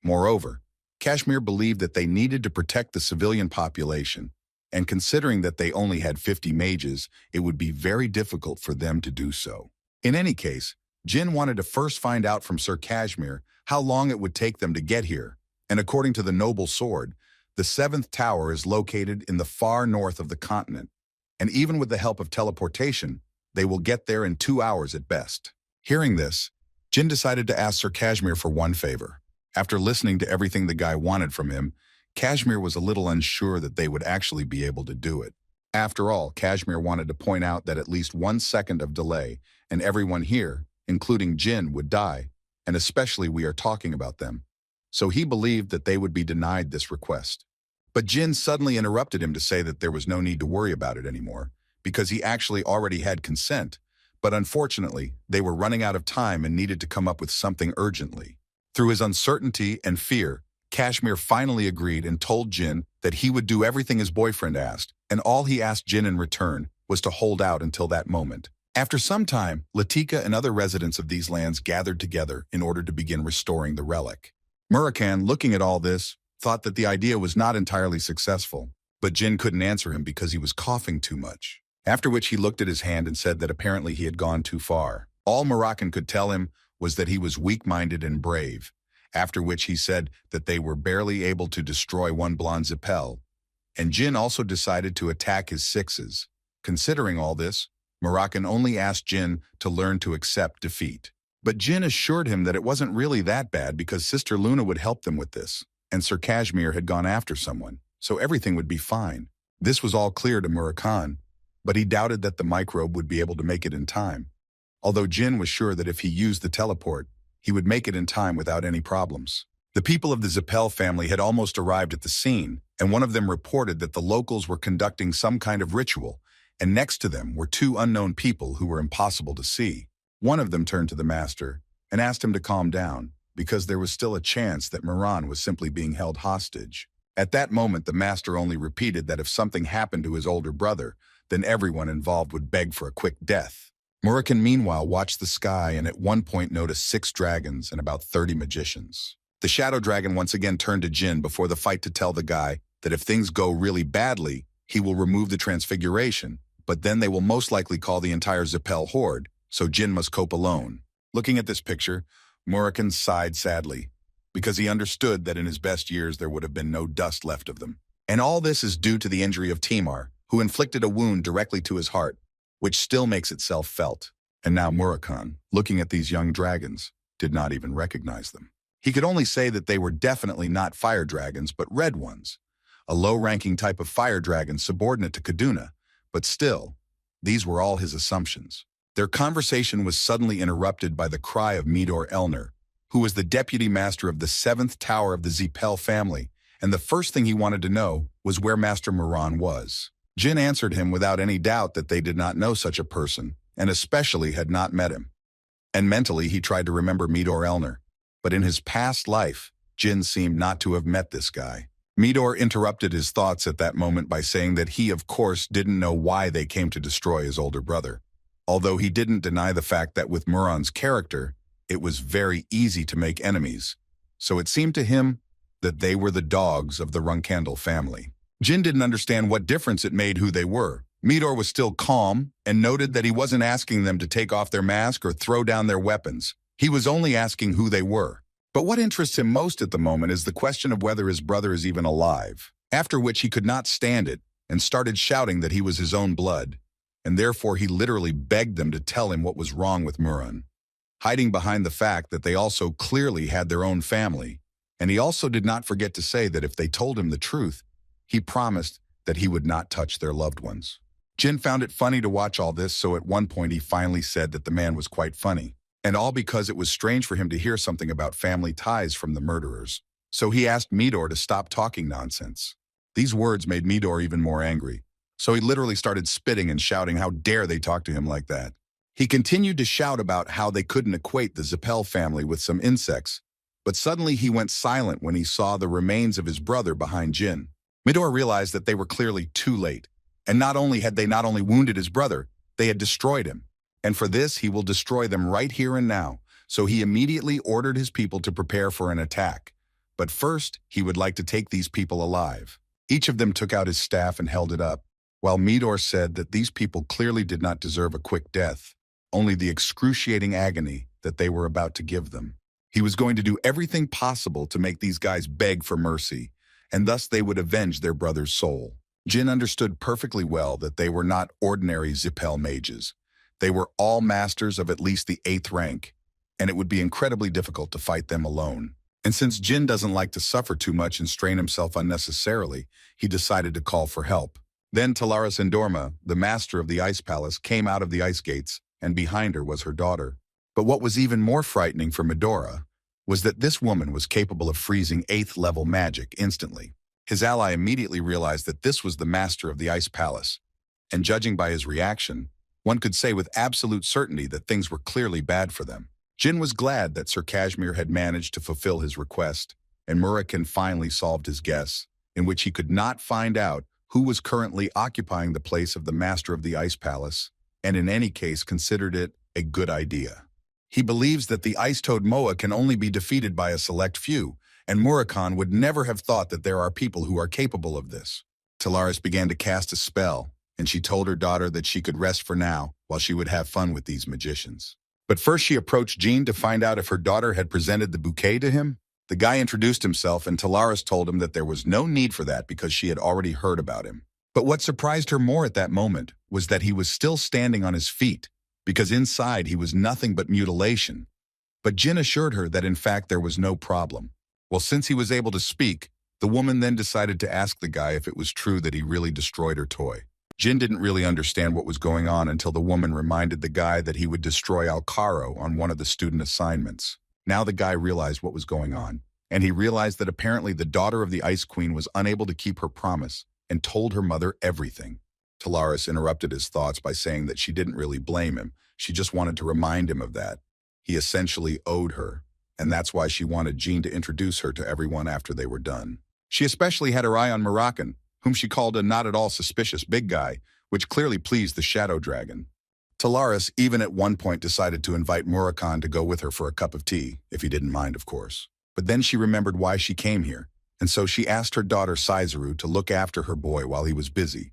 Moreover, Kashmir believed that they needed to protect the civilian population, and considering that they only had 50 mages, it would be very difficult for them to do so. In any case, Jyn wanted to first find out from Sir Kashmir how long it would take them to get here, and according to the noble sword, the 7th tower is located in the far north of the continent, and even with the help of teleportation, they will get there in 2 hours at best. Hearing this, Jyn decided to ask Sir Kashmir for one favor. After listening to everything the guy wanted from him, Kashmir was a little unsure that they would actually be able to do it. After all, Kashmir wanted to point out that at least 1 second of delay, and everyone here, including Jyn, would die, and especially we are talking about them. So he believed that they would be denied this request. But Jyn suddenly interrupted him to say that there was no need to worry about it anymore, because he actually already had consent, but unfortunately, they were running out of time and needed to come up with something urgently. Through his uncertainty and fear, Kashmir finally agreed and told Jyn that he would do everything his boyfriend asked, and all he asked Jyn in return was to hold out until that moment. After some time, Latika and other residents of these lands gathered together in order to begin restoring the relic. Moroccan, looking at all this, thought that the idea was not entirely successful, but Jyn couldn't answer him because he was coughing too much. After which he looked at his hand and said that apparently he had gone too far. All Moroccan could tell him was that he was weak-minded and brave, after which he said that they were barely able to destroy one blonde Zippel, and Jyn also decided to attack his sixes. Considering all this, Moroccan only asked Jyn to learn to accept defeat. But Jyn assured him that it wasn't really that bad because Sister Luna would help them with this, and Sir Kashmir had gone after someone, so everything would be fine. This was all clear to Moroccan, but he doubted that the microbe would be able to make it in time. Although Jyn was sure that if he used the teleport, he would make it in time without any problems. The people of the Zippel family had almost arrived at the scene, and one of them reported that the locals were conducting some kind of ritual, and next to them were 2 unknown people who were impossible to see. One of them turned to the master and asked him to calm down, because there was still a chance that Moram was simply being held hostage. At that moment, the master only repeated that if something happened to his older brother, then everyone involved would beg for a quick death. Moroccan meanwhile watched the sky and at one point noticed 6 dragons and about 30 magicians. The shadow dragon once again turned to Jyn before the fight to tell the guy that if things go really badly, he will remove the transfiguration, but then they will most likely call the entire Zippel horde, so Jyn must cope alone. Looking at this picture, Moram sighed sadly, because he understood that in his best years there would have been no dust left of them. And all this is due to the injury of Timar, who inflicted a wound directly to his heart, which still makes itself felt. And now Moram, looking at these young dragons, did not even recognize them. He could only say that they were definitely not fire dragons, but red ones, a low-ranking type of fire dragon subordinate to Kaduna, but still, these were all his assumptions. Their conversation was suddenly interrupted by the cry of Midor Elner, who was the deputy master of the 7th tower of the Zippel family, and the first thing he wanted to know was where Master Moram was. Jyn answered him without any doubt that they did not know such a person, and especially had not met him. And mentally he tried to remember Midor Elner, but in his past life, Jyn seemed not to have met this guy. Midor interrupted his thoughts at that moment by saying that he, of course, didn't know why they came to destroy his older brother, although he didn't deny the fact that with Moram's character, it was very easy to make enemies, so it seemed to him that they were the dogs of the Runkandel family. Jyn didn't understand what difference it made who they were. Midor was still calm and noted that he wasn't asking them to take off their mask or throw down their weapons. He was only asking who they were. But what interests him most at the moment is the question of whether his brother is even alive, after which he could not stand it and started shouting that he was his own blood, and therefore he literally begged them to tell him what was wrong with Moram, hiding behind the fact that they also clearly had their own family, and he also did not forget to say that if they told him the truth, he promised that he would not touch their loved ones. Jyn found it funny to watch all this, so at one point he finally said that the man was quite funny, and all because it was strange for him to hear something about family ties from the murderers. So he asked Midor to stop talking nonsense. These words made Midor even more angry, so he literally started spitting and shouting how dare they talk to him like that. He continued to shout about how they couldn't equate the Zippel family with some insects, but suddenly he went silent when he saw the remains of his brother behind Jyn. Midor realized that they were clearly too late, and not only had they not only wounded his brother, they had destroyed him. And for this, he will destroy them right here and now, so he immediately ordered his people to prepare for an attack. But first, he would like to take these people alive. Each of them took out his staff and held it up, while Midor said that these people clearly did not deserve a quick death, only the excruciating agony that they were about to give them. He was going to do everything possible to make these guys beg for mercy, and thus they would avenge their brother's soul. Jyn understood perfectly well that they were not ordinary Zippel mages. They were all masters of at least the 8th rank, and it would be incredibly difficult to fight them alone. And since Jyn doesn't like to suffer too much and strain himself unnecessarily, he decided to call for help. Then Talaris Endorma, the master of the Ice Palace, came out of the ice gates, and behind her was her daughter. But what was even more frightening for Medora was that this woman was capable of freezing 8th-level magic instantly. His ally immediately realized that this was the master of the Ice Palace, and judging by his reaction, one could say with absolute certainty that things were clearly bad for them. Jyn was glad that Sir Kashmir had managed to fulfill his request, and Moram finally solved his guess, in which he could not find out who was currently occupying the place of the master of the Ice Palace, and in any case considered it a good idea. He believes that the Ice Toad Moa can only be defeated by a select few, and Moram would never have thought that there are people who are capable of this. Talaris began to cast a spell, and she told her daughter that she could rest for now while she would have fun with these magicians. But first she approached Jyn to find out if her daughter had presented the bouquet to him. The guy introduced himself, and Talaris told him that there was no need for that because she had already heard about him. But what surprised her more at that moment was that he was still standing on his feet, because inside he was nothing but mutilation. But Jyn assured her that in fact there was no problem. Well, since he was able to speak, the woman then decided to ask the guy if it was true that he really destroyed her toy. Jyn didn't really understand what was going on until the woman reminded the guy that he would destroy Alcaro on one of the student assignments. Now the guy realized what was going on, and he realized that apparently the daughter of the Ice Queen was unable to keep her promise and told her mother everything. Talaris interrupted his thoughts by saying that she didn't really blame him. She just wanted to remind him of that. He essentially owed her, and that's why she wanted Jyn to introduce her to everyone after they were done. She especially had her eye on Moroccan, whom she called a not at all suspicious big guy, which clearly pleased the Shadow Dragon. Talaris even at one point decided to invite Moram to go with her for a cup of tea, if he didn't mind, of course. But then she remembered why she came here, and so she asked her daughter Sizaru to look after her boy while he was busy,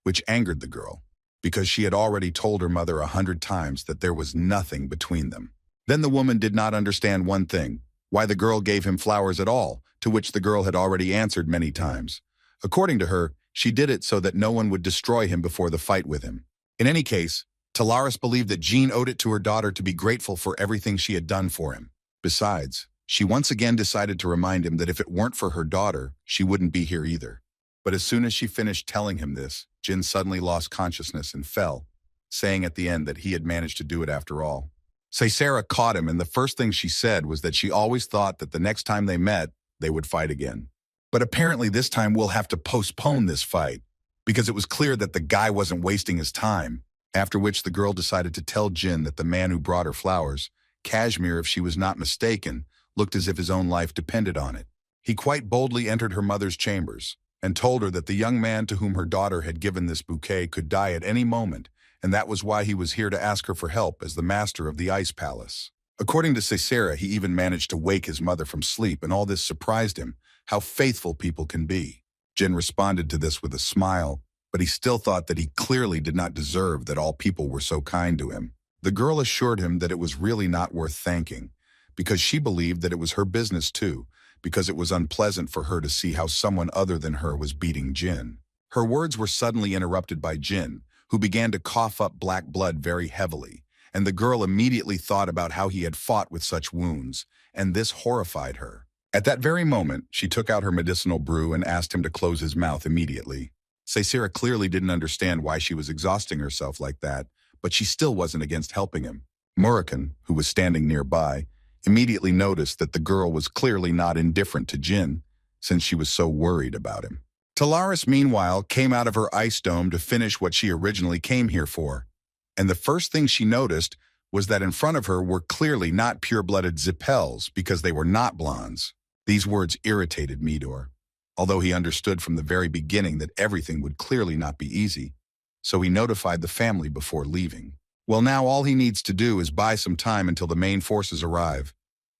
which angered the girl. because she had already told her mother 100 times that there was nothing between them. Then the woman did not understand one thing, why the girl gave him flowers at all, to which the girl had already answered many times. According to her, she did it so that no one would destroy him before the fight with him. In any case, Talaris believed that Jyn owed it to her daughter to be grateful for everything she had done for him. Besides, she once again decided to remind him that if it weren't for her daughter, she wouldn't be here either. But as soon as she finished telling him this, Jyn suddenly lost consciousness and fell, saying at the end that he had managed to do it after all. Sarah caught him, and the first thing she said was that she always thought that the next time they met, they would fight again. But apparently this time we'll have to postpone this fight, because it was clear that the guy wasn't wasting his time, after which the girl decided to tell Jyn that the man who brought her flowers, Kashmir, if she was not mistaken, looked as if his own life depended on it. He quite boldly entered her mother's chambers and told her that the young man to whom her daughter had given this bouquet could die at any moment, and that was why he was here to ask her for help as the master of the Ice Palace. According to Sarah, he even managed to wake his mother from sleep, and all this surprised him, how faithful people can be. Jyn responded to this with a smile, but he still thought that he clearly did not deserve that all people were so kind to him. The girl assured him that it was really not worth thanking, because she believed that it was her business too, because it was unpleasant for her to see how someone other than her was beating Jyn. Her words were suddenly interrupted by Jyn, who began to cough up black blood very heavily, and the girl immediately thought about how he had fought with such wounds, and this horrified her. At that very moment, she took out her medicinal brew and asked him to close his mouth immediately. Sarah clearly didn't understand why she was exhausting herself like that, but she still wasn't against helping him. Moram, who was standing nearby, immediately noticed that the girl was clearly not indifferent to Jyn, since she was so worried about him. Talaris, meanwhile, came out of her ice dome to finish what she originally came here for, and the first thing she noticed was that in front of her were clearly not pure-blooded Zippels, because they were not blondes. These words irritated Midor, although he understood from the very beginning that everything would clearly not be easy, so he notified the family before leaving. Well, now all he needs to do is buy some time until the main forces arrive,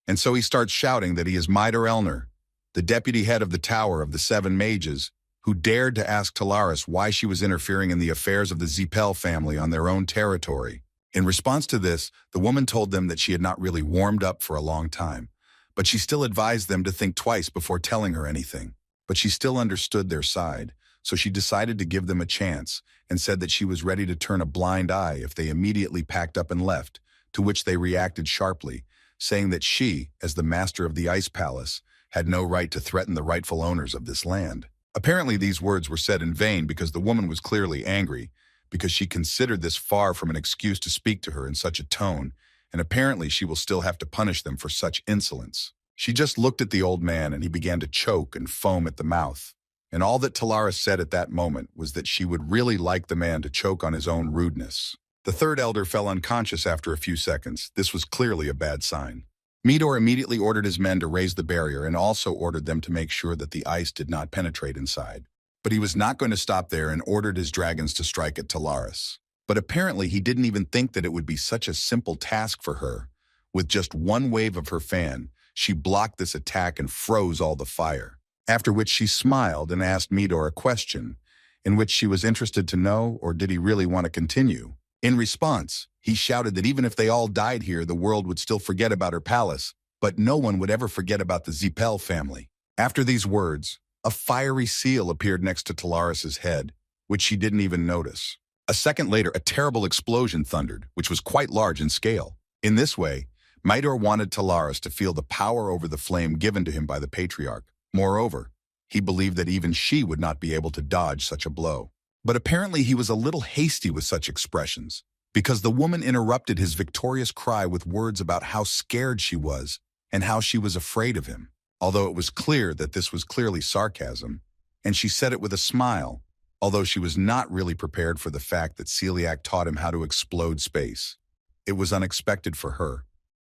and so he starts shouting that he is Midor Elner, the deputy head of the Tower of the Seven Mages, who dared to ask Talaris why she was interfering in the affairs of the Zippel family on their own territory. In response to this, the woman told them that she had not really warmed up for a long time, but she still advised them to think twice before telling her anything. But she still understood their side, so she decided to give them a chance and said that she was ready to turn a blind eye if they immediately packed up and left, to which they reacted sharply, saying that she, as the master of the Ice Palace, had no right to threaten the rightful owners of this land. Apparently these words were said in vain, because the woman was clearly angry, because she considered this far from an excuse to speak to her in such a tone, and apparently she will still have to punish them for such insolence. She just looked at the old man, and he began to choke and foam at the mouth. And all that Talaris said at that moment was that she would really like the man to choke on his own rudeness. The third elder fell unconscious after a few seconds. This was clearly a bad sign. Midor immediately ordered his men to raise the barrier and also ordered them to make sure that the ice did not penetrate inside. But he was not going to stop there and ordered his dragons to strike at Talaris. But apparently he didn't even think that it would be such a simple task for her. With just one wave of her fan, she blocked this attack and froze all the fire. After which she smiled and asked Midor a question, in which she was interested to know, or did he really want to continue? In response, he shouted that even if they all died here, the world would still forget about her palace, but no one would ever forget about the Zippel family. After these words, a fiery seal appeared next to Talaris's head, which she didn't even notice. A second later, a terrible explosion thundered, which was quite large in scale. In this way, Midor wanted Talaris to feel the power over the flame given to him by the Patriarch. Moreover, he believed that even she would not be able to dodge such a blow. But apparently he was a little hasty with such expressions, because the woman interrupted his victorious cry with words about how scared she was and how she was afraid of him, although it was clear that this was clearly sarcasm, and she said it with a smile, although she was not really prepared for the fact that Celiac taught him how to explode space. It was unexpected for her,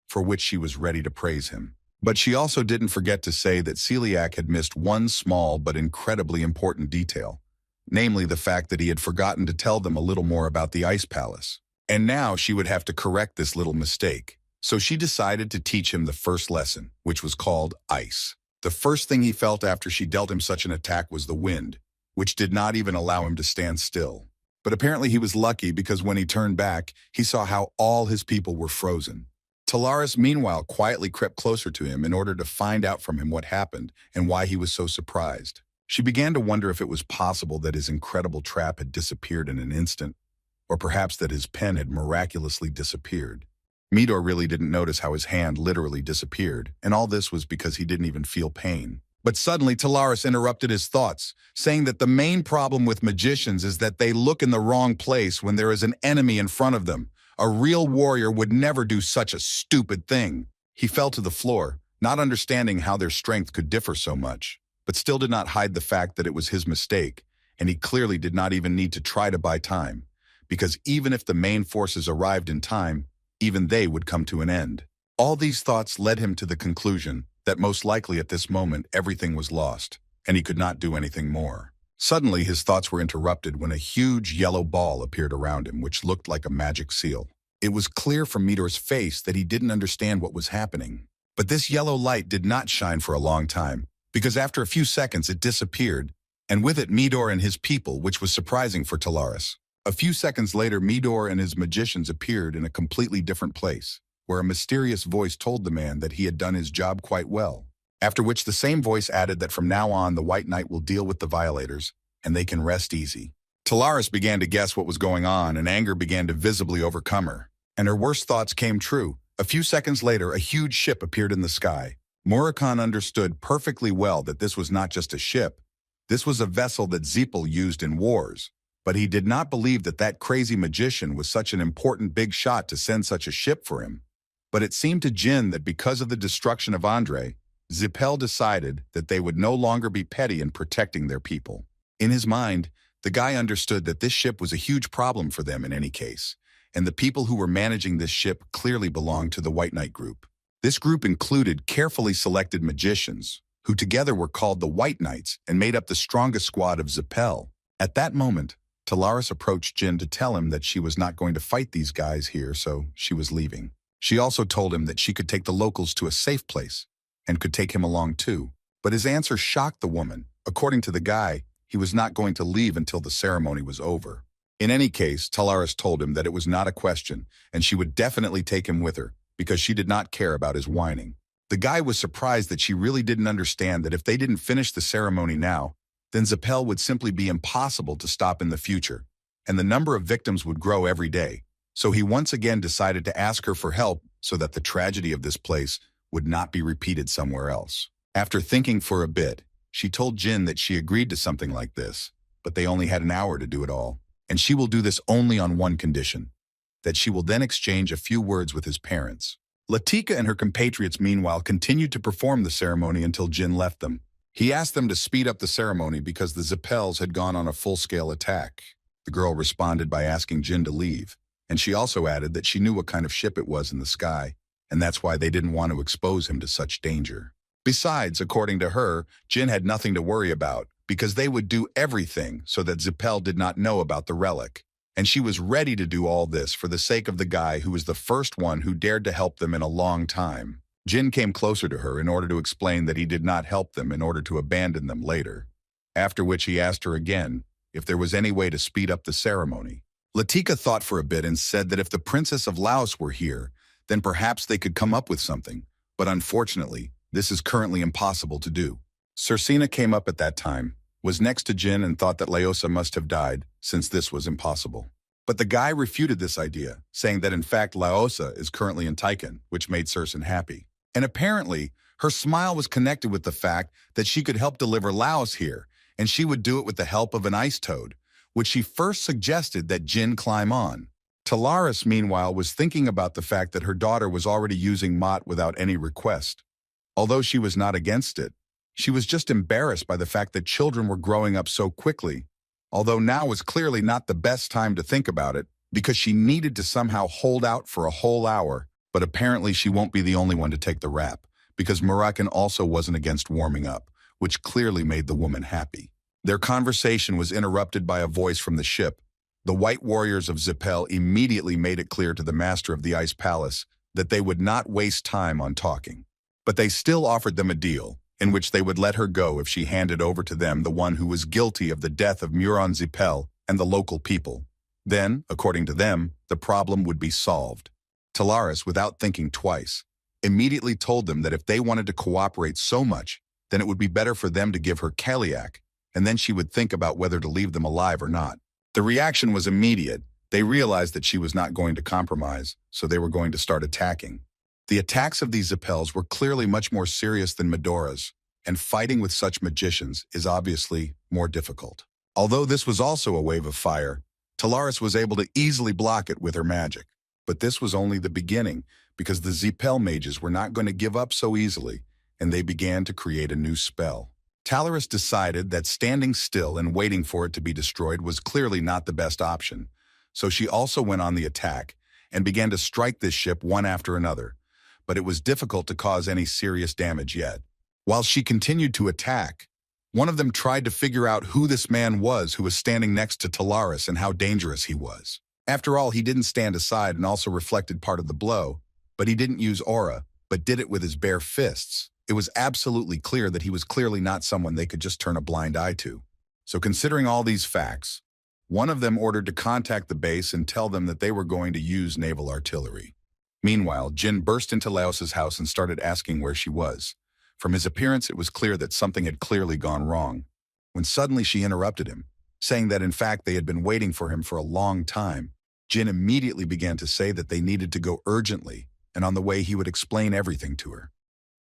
for which she was ready to praise him. But she also didn't forget to say that Celiac had missed one small but incredibly important detail, namely the fact that he had forgotten to tell them a little more about the Ice Palace. And now she would have to correct this little mistake. So she decided to teach him the first lesson, which was called ice. The first thing he felt after she dealt him such an attack was the wind, which did not even allow him to stand still. But apparently he was lucky because when he turned back, he saw how all his people were frozen. Talaris, meanwhile, quietly crept closer to him in order to find out from him what happened and why he was so surprised. She began to wonder if it was possible that his incredible trap had disappeared in an instant, or perhaps that his pen had miraculously disappeared. Midor really didn't notice how his hand literally disappeared, and all this was because he didn't even feel pain. But suddenly Talaris interrupted his thoughts, saying that the main problem with magicians is that they look in the wrong place when there is an enemy in front of them. A real warrior would never do such a stupid thing. He fell to the floor, not understanding how their strength could differ so much, but still did not hide the fact that it was his mistake, and he clearly did not even need to try to buy time, because even if the main forces arrived in time, even they would come to an end. All these thoughts led him to the conclusion that most likely at this moment everything was lost, and he could not do anything more. Suddenly his thoughts were interrupted when a huge yellow ball appeared around him, which looked like a magic seal. It was clear from Midor's face that he didn't understand what was happening. But this yellow light did not shine for a long time, because after a few seconds it disappeared, and with it Midor and his people, which was surprising for Talaris. A few seconds later, Midor and his magicians appeared in a completely different place, where a mysterious voice told the man that he had done his job quite well. After which the same voice added that from now on the White Knight will deal with the violators, and they can rest easy. Talaris began to guess what was going on, and anger began to visibly overcome her. And her worst thoughts came true. A few seconds later, a huge ship appeared in the sky. Moram understood perfectly well that this was not just a ship. This was a vessel that Zeppel used in wars. But he did not believe that that crazy magician was such an important big shot to send such a ship for him. But it seemed to Jyn that because of the destruction of Andre, Zeppel decided that they would no longer be petty in protecting their people. In his mind, the guy understood that this ship was a huge problem for them in any case, and the people who were managing this ship clearly belonged to the White Knight group. This group included carefully selected magicians, who together were called the White Knights and made up the strongest squad of Zeppel. At that moment, Talaris approached Jyn to tell him that she was not going to fight these guys here, so she was leaving. She also told him that she could take the locals to a safe place, and could take him along too. But his answer shocked the woman. According to the guy, he was not going to leave until the ceremony was over. In any case, Talaris told him that it was not a question, and she would definitely take him with her, because she did not care about his whining. The guy was surprised that she really didn't understand that if they didn't finish the ceremony now, then Zeppel would simply be impossible to stop in the future, and the number of victims would grow every day. So he once again decided to ask her for help so that the tragedy of this place would not be repeated somewhere else. After thinking for a bit, she told Jyn that she agreed to something like this, but they only had an hour to do it all, and she will do this only on one condition, that she will then exchange a few words with his parents. Latika and her compatriots meanwhile continued to perform the ceremony until Jyn left them. He asked them to speed up the ceremony because the Zeppels had gone on a full-scale attack. The girl responded by asking Jyn to leave, and she also added that she knew what kind of ship it was in the sky, and that's why they didn't want to expose him to such danger. Besides, according to her, Jyn had nothing to worry about, because they would do everything so that Zeppel did not know about the relic, and she was ready to do all this for the sake of the guy who was the first one who dared to help them in a long time. Jyn came closer to her in order to explain that he did not help them in order to abandon them later, after which he asked her again if there was any way to speed up the ceremony. Latika thought for a bit and said that if the Princess of Laos were here, then perhaps they could come up with something, but unfortunately, this is currently impossible to do. Cersina came up at that time, was next to Jyn and thought that Laosa must have died, since this was impossible. But the guy refuted this idea, saying that in fact Laosa is currently in Tychon, which made Cersei happy. And apparently, her smile was connected with the fact that she could help deliver Laos here, and she would do it with the help of an ice toad, which she first suggested that Jyn climb on. Talaris, meanwhile, was thinking about the fact that her daughter was already using Mott without any request. Although she was not against it, she was just embarrassed by the fact that children were growing up so quickly, although now was clearly not the best time to think about it, because she needed to somehow hold out for a whole hour. But apparently she won't be the only one to take the rap, because Moram also wasn't against warming up, which clearly made the woman happy. Their conversation was interrupted by a voice from the ship. The white warriors of Zeppel immediately made it clear to the master of the Ice Palace that they would not waste time on talking. But they still offered them a deal, in which they would let her go if she handed over to them the one who was guilty of the death of Muron Zeppel and the local people. Then, according to them, the problem would be solved. Talaris, without thinking twice, immediately told them that if they wanted to cooperate so much, then it would be better for them to give her Kaliak, and then she would think about whether to leave them alive or not. The reaction was immediate. They realized that she was not going to compromise, so they were going to start attacking. The attacks of these Zippels were clearly much more serious than Medora's, and fighting with such magicians is obviously more difficult. Although this was also a wave of fire, Talaris was able to easily block it with her magic. But this was only the beginning, because the Zippel mages were not going to give up so easily, and they began to create a new spell. Talaris decided that standing still and waiting for it to be destroyed was clearly not the best option, so she also went on the attack and began to strike this ship one after another, but it was difficult to cause any serious damage yet. While she continued to attack, one of them tried to figure out who this man was who was standing next to Talaris and how dangerous he was. After all, he didn't stand aside and also reflected part of the blow, but he didn't use aura, but did it with his bare fists. It was absolutely clear that he was clearly not someone they could just turn a blind eye to. So considering all these facts, one of them ordered to contact the base and tell them that they were going to use naval artillery. Meanwhile, Jyn burst into Laos's house and started asking where she was. From his appearance, it was clear that something had clearly gone wrong, when suddenly she interrupted him, saying that in fact they had been waiting for him for a long time. Jyn immediately began to say that they needed to go urgently, and on the way he would explain everything to her.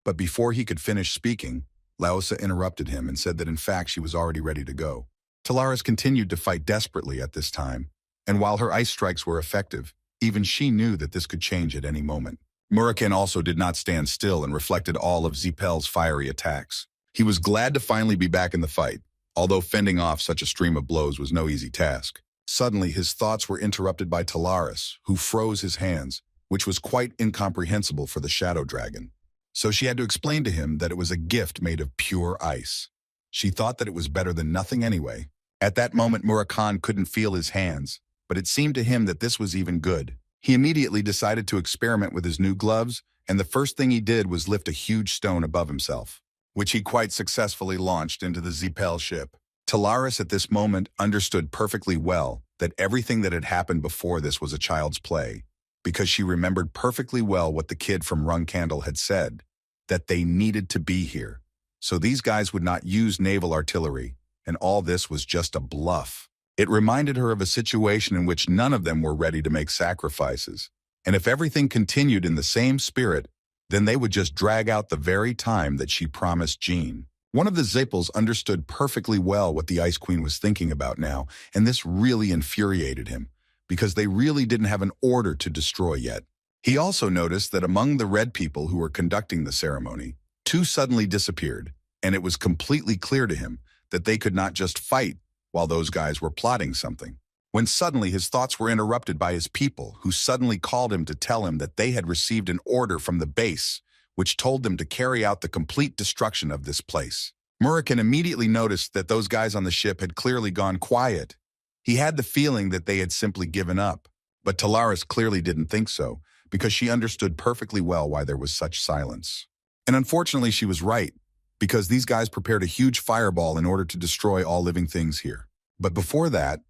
But before he could finish speaking, Laosa interrupted him and said that in fact she was already ready to go. Talaris continued to fight desperately at this time, and while her ice strikes were effective, even she knew that this could change at any moment. Moram also did not stand still and reflected all of Zippel's fiery attacks. He was glad to finally be back in the fight, although fending off such a stream of blows was no easy task. Suddenly, his thoughts were interrupted by Talaris, who froze his hands, which was quite incomprehensible for the Shadow Dragon. So she had to explain to him that it was a gift made of pure ice. She thought that it was better than nothing anyway. At that moment, Murakhan couldn't feel his hands, but it seemed to him that this was even good. He immediately decided to experiment with his new gloves, and the first thing he did was lift a huge stone above himself, which he quite successfully launched into the Zippel ship. Talaris at this moment understood perfectly well that everything that had happened before this was a child's play, because she remembered perfectly well what the kid from Runkandle had said, that they needed to be here. So these guys would not use naval artillery, and all this was just a bluff. It reminded her of a situation in which none of them were ready to make sacrifices, and if everything continued in the same spirit, then they would just drag out the very time that she promised Jyn. One of the Zippels understood perfectly well what the Ice Queen was thinking about now, and this really infuriated him, because they really didn't have an order to destroy yet. He also noticed that among the red people who were conducting the ceremony, two suddenly disappeared, and it was completely clear to him that they could not just fight while those guys were plotting something. When suddenly his thoughts were interrupted by his people, who suddenly called him to tell him that they had received an order from the base, which told them to carry out the complete destruction of this place. Murakhan immediately noticed that those guys on the ship had clearly gone quiet. He had the feeling that they had simply given up, but Talaris clearly didn't think so, because she understood perfectly well why there was such silence. And unfortunately she was right, because these guys prepared a huge fireball in order to destroy all living things here. But before that,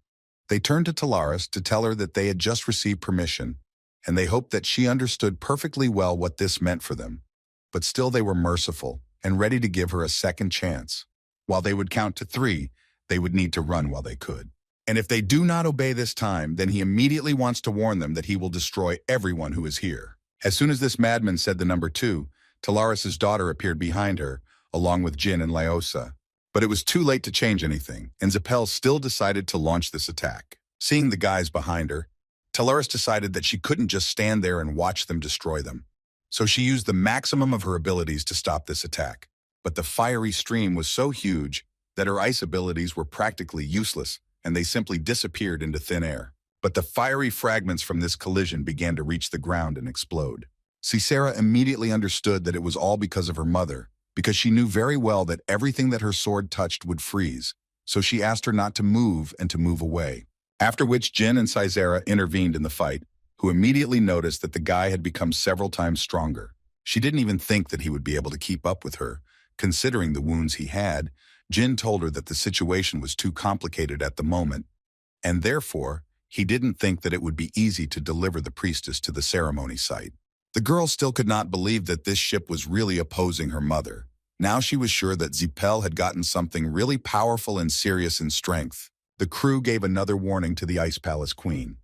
they turned to Talaris to tell her that they had just received permission, and they hoped that she understood perfectly well what this meant for them. But still they were merciful and ready to give her a second chance. While they would count to 3, they would need to run while they could. And if they do not obey this time, then he immediately wants to warn them that he will destroy everyone who is here. As soon as this madman said the number 2, Talaris's daughter appeared behind her, along with Jyn and Laosa. But it was too late to change anything, and Zippel still decided to launch this attack. Seeing the guys behind her, Talaris decided that she couldn't just stand there and watch them destroy them. So she used the maximum of her abilities to stop this attack. But the fiery stream was so huge that her ice abilities were practically useless, and they simply disappeared into thin air. But the fiery fragments from this collision began to reach the ground and explode. Cicera immediately understood that it was all because of her mother, because she knew very well that everything that her sword touched would freeze, so she asked her not to move and to move away. After which Jyn and Cicera intervened in the fight, who immediately noticed that the guy had become several times stronger. She didn't even think that he would be able to keep up with her. Considering the wounds he had, Jyn told her that the situation was too complicated at the moment, and therefore, he didn't think that it would be easy to deliver the priestess to the ceremony site. The girl still could not believe that this ship was really opposing her mother. Now she was sure that Zipel had gotten something really powerful and serious in strength. The crew gave another warning to the Ice Palace Queen.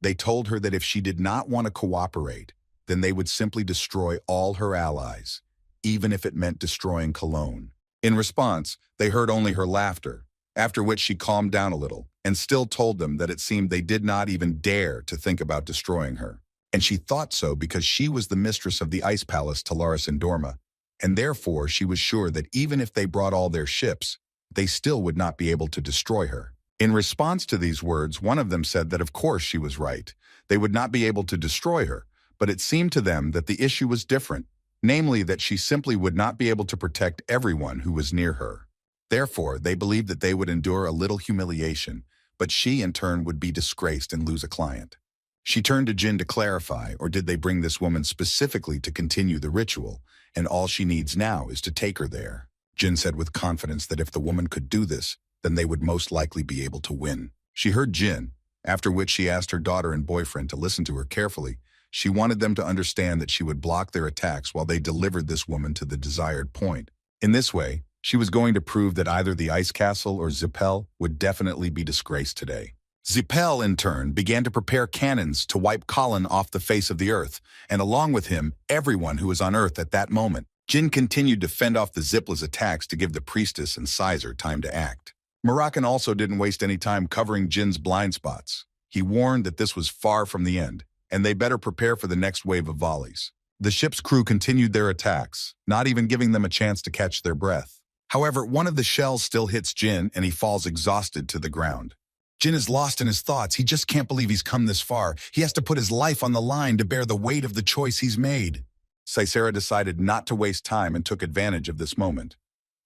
They told her that if she did not want to cooperate, then they would simply destroy all her allies, even if it meant destroying Cologne. In response, they heard only her laughter, after which she calmed down a little and still told them that it seemed they did not even dare to think about destroying her. And she thought so because she was the mistress of the Ice Palace Talaris and Dorma, and therefore she was sure that even if they brought all their ships, they still would not be able to destroy her. In response to these words, one of them said that of course she was right. They would not be able to destroy her, but it seemed to them that the issue was different, namely that she simply would not be able to protect everyone who was near her. Therefore, they believed that they would endure a little humiliation, but she in turn would be disgraced and lose a client. She turned to Jyn to clarify, or did they bring this woman specifically to continue the ritual, and all she needs now is to take her there? Jyn said with confidence that if the woman could do this, then they would most likely be able to win. She heard Jyn, after which she asked her daughter and boyfriend to listen to her carefully. She wanted them to understand that she would block their attacks while they delivered this woman to the desired point. In this way, she was going to prove that either the Ice Castle or Zipel would definitely be disgraced today. Zipel, in turn, began to prepare cannons to wipe Colin off the face of the earth, and along with him, everyone who was on Earth at that moment. Jyn continued to fend off the Zipla's attacks to give the priestess and Sizer time to act. Moroccan also didn't waste any time covering Jin's blind spots. He warned that this was far from the end, and they better prepare for the next wave of volleys. The ship's crew continued their attacks, not even giving them a chance to catch their breath. However, one of the shells still hits Jyn, and he falls exhausted to the ground. Jyn is lost in his thoughts. He just can't believe he's come this far. He has to put his life on the line to bear the weight of the choice he's made. Sisera decided not to waste time and took advantage of this moment.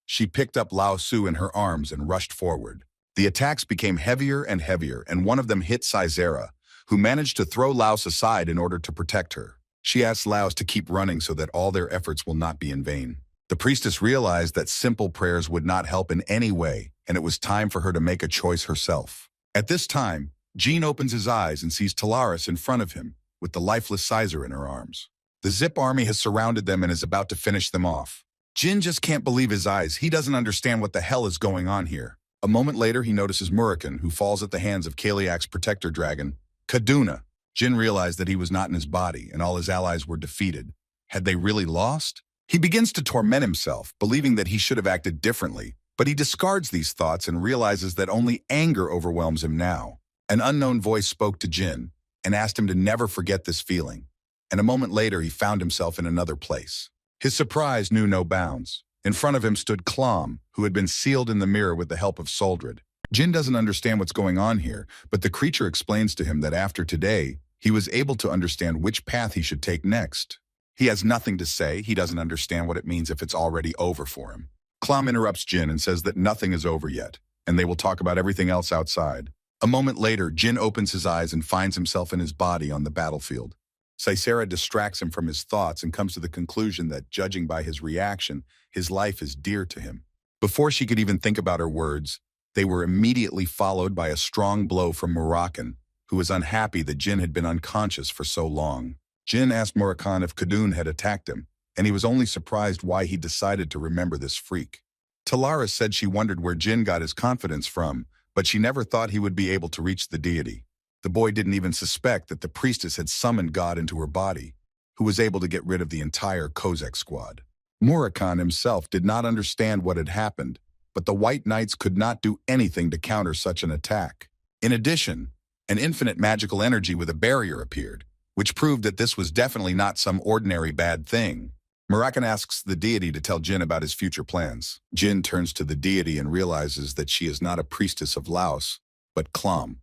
She picked up Lao Su in her arms and rushed forward. The attacks became heavier and heavier, and one of them hit Sisera, who managed to throw Laos aside in order to protect her. She asked Laos to keep running so that all their efforts will not be in vain. The priestess realized that simple prayers would not help in any way, and it was time for her to make a choice herself. At this time, Jyn opens his eyes and sees Talaris in front of him, with the lifeless Sizer in her arms. The Zip army has surrounded them and is about to finish them off. Jyn just can't believe his eyes. He doesn't understand what the hell is going on here. A moment later, he notices Murakan, who falls at the hands of Kaliak's protector dragon, Kaduna. Jyn realized that he was not in his body, and all his allies were defeated. Had they really lost? He begins to torment himself, believing that he should have acted differently, but he discards these thoughts and realizes that only anger overwhelms him now. An unknown voice spoke to Jyn and asked him to never forget this feeling, and a moment later he found himself in another place. His surprise knew no bounds. In front of him stood Clom, who had been sealed in the mirror with the help of Soldred. Jyn doesn't understand what's going on here, but the creature explains to him that after today, he was able to understand which path he should take next. He has nothing to say. He doesn't understand what it means if it's already over for him. Clom interrupts Jyn and says that nothing is over yet, and they will talk about everything else outside. A moment later, Jyn opens his eyes and finds himself in his body on the battlefield. Sisera distracts him from his thoughts and comes to the conclusion that, judging by his reaction, his life is dear to him. Before she could even think about her words, they were immediately followed by a strong blow from Moroccan, who was unhappy that Jyn had been unconscious for so long. Jyn asked Moroccan if Kadun had attacked him, and he was only surprised why he decided to remember this freak. Talaris said she wondered where Jyn got his confidence from, but she never thought he would be able to reach the deity. The boy didn't even suspect that the priestess had summoned God into her body, who was able to get rid of the entire Kozak squad. Moroccan himself did not understand what had happened, but the White Knights could not do anything to counter such an attack. In addition, an infinite magical energy with a barrier appeared, which proved that this was definitely not some ordinary bad thing. Moroccan asks the deity to tell Jyn about his future plans. Jyn turns to the deity and realizes that she is not a priestess of Laos, but Clom,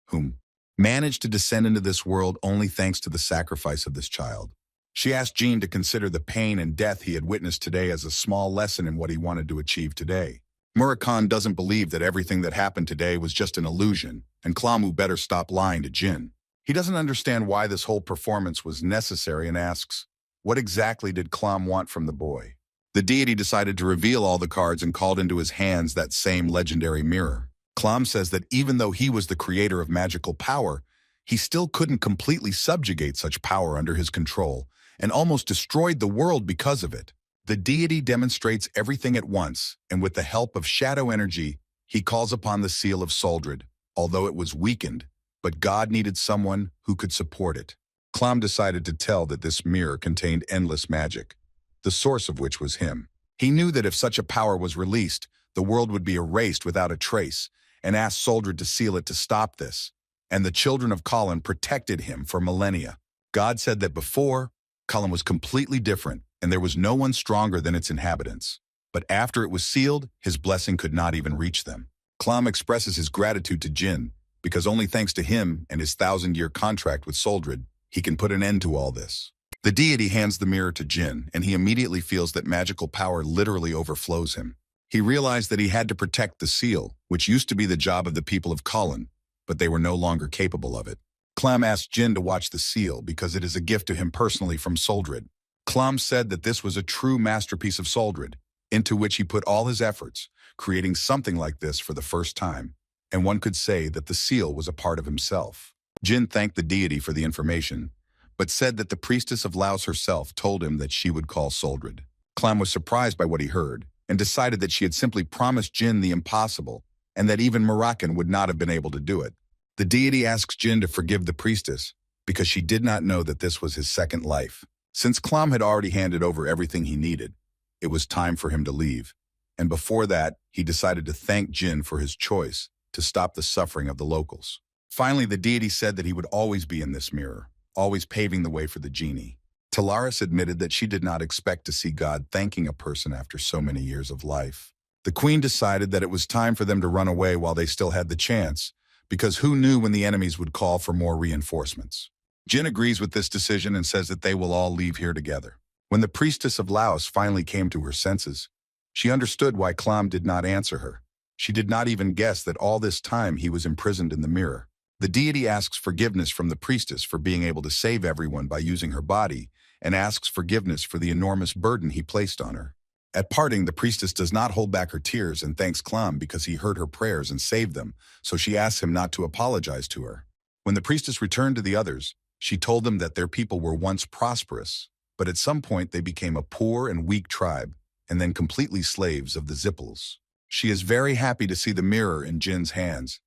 whom managed to descend into this world only thanks to the sacrifice of this child. She asked Jyn to consider the pain and death he had witnessed today as a small lesson in what he wanted to achieve today. Murakan doesn't believe that everything that happened today was just an illusion, and Klamu better stop lying to Jyn. He doesn't understand why this whole performance was necessary and asks, what exactly did Clom want from the boy? The deity decided to reveal all the cards and called into his hands that same legendary mirror. Klam says that even though he was the creator of magical power, he still couldn't completely subjugate such power under his control and almost destroyed the world because of it. The deity demonstrates everything at once, and with the help of shadow energy, he calls upon the seal of Soldred, although it was weakened, but God needed someone who could support it. Klam decided to tell that this mirror contained endless magic, the source of which was him. He knew that if such a power was released, the world would be erased without a trace, and asked Soldred to seal it to stop this. And the children of Colin protected him for millennia. God said that before, Colin was completely different, and there was no one stronger than its inhabitants. But after it was sealed, his blessing could not even reach them. Klam expresses his gratitude to Jyn, because only thanks to him and his 1,000-year contract with Soldred, he can put an end to all this. The deity hands the mirror to Jyn, and he immediately feels that magical power literally overflows him. He realized that he had to protect the seal, which used to be the job of the people of Colin, but they were no longer capable of it. Klam asked Jyn to watch the seal because it is a gift to him personally from Soldred. Klam said that this was a true masterpiece of Soldred, into which he put all his efforts, creating something like this for the first time, and one could say that the seal was a part of himself. Jyn thanked the deity for the information, but said that the priestess of Laos herself told him that she would call Soldred. Klam was surprised by what he heard, and decided that she had simply promised Jyn the impossible, and that even Moroccan would not have been able to do it. The deity asks Jyn to forgive the priestess, because she did not know that this was his second life. Since Klam had already handed over everything he needed, it was time for him to leave. And before that, he decided to thank Jyn for his choice to stop the suffering of the locals. Finally, the deity said that he would always be in this mirror, always paving the way for the genie. Talaris admitted that she did not expect to see God thanking a person after so many years of life. The queen decided that it was time for them to run away while they still had the chance, because who knew when the enemies would call for more reinforcements. Jyn agrees with this decision and says that they will all leave here together. When the priestess of Laos finally came to her senses, she understood why Klam did not answer her. She did not even guess that all this time he was imprisoned in the mirror. The deity asks forgiveness from the priestess for being able to save everyone by using her body, and asks forgiveness for the enormous burden he placed on her. At parting, the priestess does not hold back her tears and thanks Klam because he heard her prayers and saved them, so she asks him not to apologize to her. When the priestess returned to the others, she told them that their people were once prosperous, but at some point they became a poor and weak tribe, and then completely slaves of the Zipples. She is very happy to see the mirror in Jin's hands.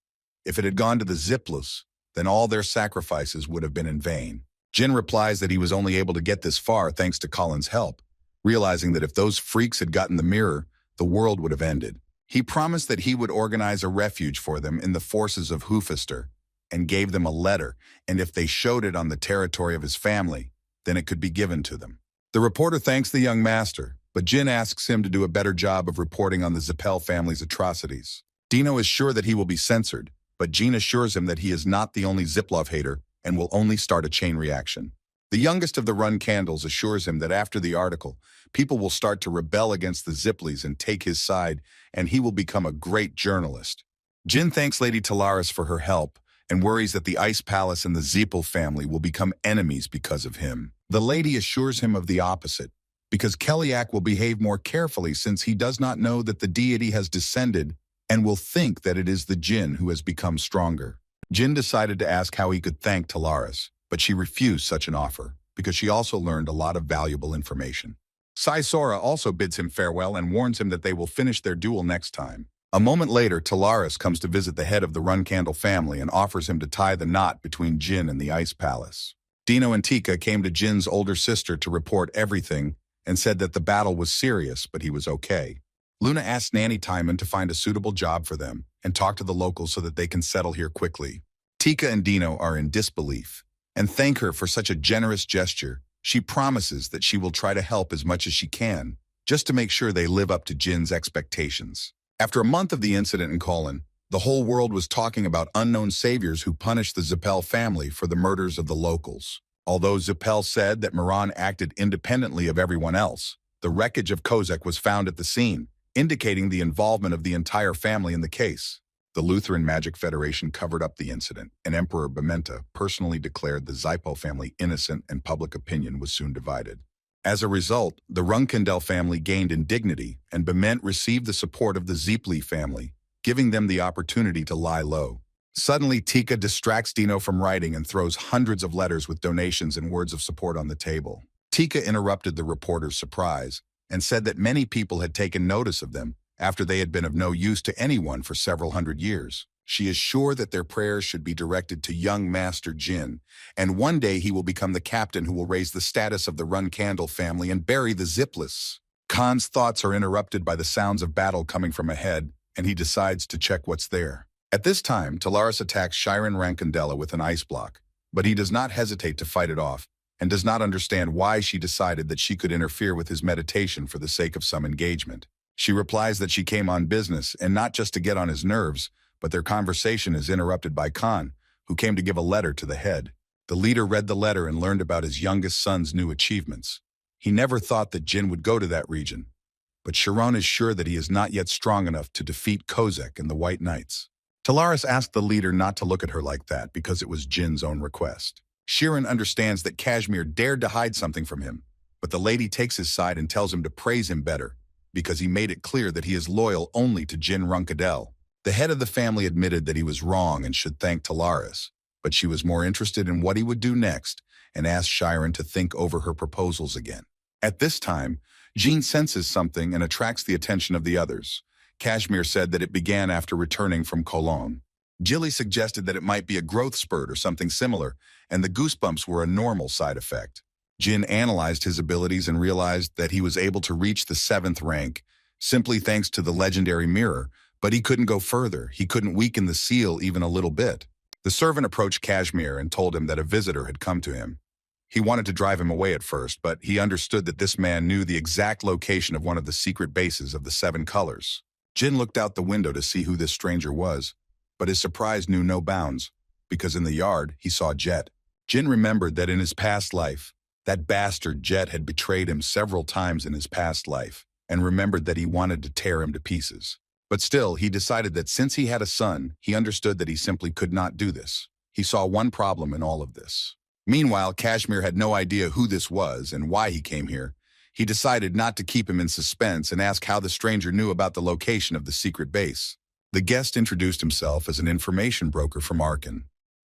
If it had gone to the Zipples, then all their sacrifices would have been in vain. Jyn replies that he was only able to get this far thanks to Colin's help, realizing that if those freaks had gotten the mirror, the world would have ended. He promised that he would organize a refuge for them in the forces of Hoofister, and gave them a letter, and if they showed it on the territory of his family, then it could be given to them. The reporter thanks the young master, but Jyn asks him to do a better job of reporting on the Zippel family's atrocities. Dino is sure that he will be censored, but Jyn assures him that he is not the only Ziplov hater and will only start a chain reaction. The youngest of the Run Candles assures him that after the article, people will start to rebel against the Ziplies and take his side, and he will become a great journalist. Jyn thanks Lady Talaris for her help and worries that the Ice Palace and the Zippel family will become enemies because of him. The lady assures him of the opposite, because Keliak will behave more carefully since he does not know that the deity has descended and will think that it is the Jyn who has become stronger. Jyn decided to ask how he could thank Talaris, but she refused such an offer, because she also learned a lot of valuable information. Sai Sora also bids him farewell and warns him that they will finish their duel next time. A moment later, Talaris comes to visit the head of the Run Candle family and offers him to tie the knot between Jyn and the Ice Palace. Dino and Tika came to Jin's older sister to report everything and said that the battle was serious, but he was okay. Luna asked Nanny Timon to find a suitable job for them and talk to the locals so that they can settle here quickly. Tika and Dino are in disbelief and thank her for such a generous gesture. She promises that she will try to help as much as she can, just to make sure they live up to Jin's expectations. After a month of the incident in Colin, the whole world was talking about unknown saviors who punished the Zippel family for the murders of the locals. Although Zippel said that Moran acted independently of everyone else, the wreckage of Kozak was found at the scene, indicating the involvement of the entire family in the case. The Lutheran Magic Federation covered up the incident, and Emperor Bementa personally declared the Zippel family innocent, and public opinion was soon divided. As a result, the Runkendel family gained in dignity, and Bement received the support of the Zippli family, giving them the opportunity to lie low. Suddenly, Tika distracts Dino from writing and throws hundreds of letters with donations and words of support on the table. Tika interrupted the reporter's surprise and said that many people had taken notice of them after they had been of no use to anyone for several hundred years. She is sure that their prayers should be directed to young Master Jyn, and one day he will become the captain who will raise the status of the Run-Candle family and bury the Zipless. Khan's thoughts are interrupted by the sounds of battle coming from ahead, and he decides to check what's there. At this time, Talaris attacks Jyn Randell with an ice block, but he does not hesitate to fight it off, and does not understand why she decided that she could interfere with his meditation for the sake of some engagement. She replies that she came on business, and not just to get on his nerves, but their conversation is interrupted by Khan, who came to give a letter to the head. The leader read the letter and learned about his youngest son's new achievements. He never thought that Jyn would go to that region, but Sharon is sure that he is not yet strong enough to defeat Kozek and the White Knights. Talaris asked the leader not to look at her like that because it was Jin's own request. Shirin understands that Kashmir dared to hide something from him, but the lady takes his side and tells him to praise him better because he made it clear that he is loyal only to Jyn Randell. The head of the family admitted that he was wrong and should thank Talaris, but she was more interested in what he would do next and asked Shirin to think over her proposals again. At this time, Jyn senses something and attracts the attention of the others. Kashmir said that it began after returning from Cologne. Jilly suggested that it might be a growth spurt or something similar, and the goosebumps were a normal side effect. Jyn analyzed his abilities and realized that he was able to reach the 7th rank, simply thanks to the legendary mirror, but he couldn't go further. He couldn't weaken the seal even a little bit. The servant approached Kashmir and told him that a visitor had come to him. He wanted to drive him away at first, but he understood that this man knew the exact location of one of the secret bases of the 7 colors. Jyn looked out the window to see who this stranger was, but his surprise knew no bounds, because in the yard he saw Jet. Jyn remembered that in his past life, that bastard Jet had betrayed him several times in his past life, and remembered that he wanted to tear him to pieces. But still, he decided that since he had a son, he understood that he simply could not do this. He saw one problem in all of this. Meanwhile, Kashmir had no idea who this was and why he came here. He decided not to keep him in suspense and ask how the stranger knew about the location of the secret base. The guest introduced himself as an information broker from Arkan,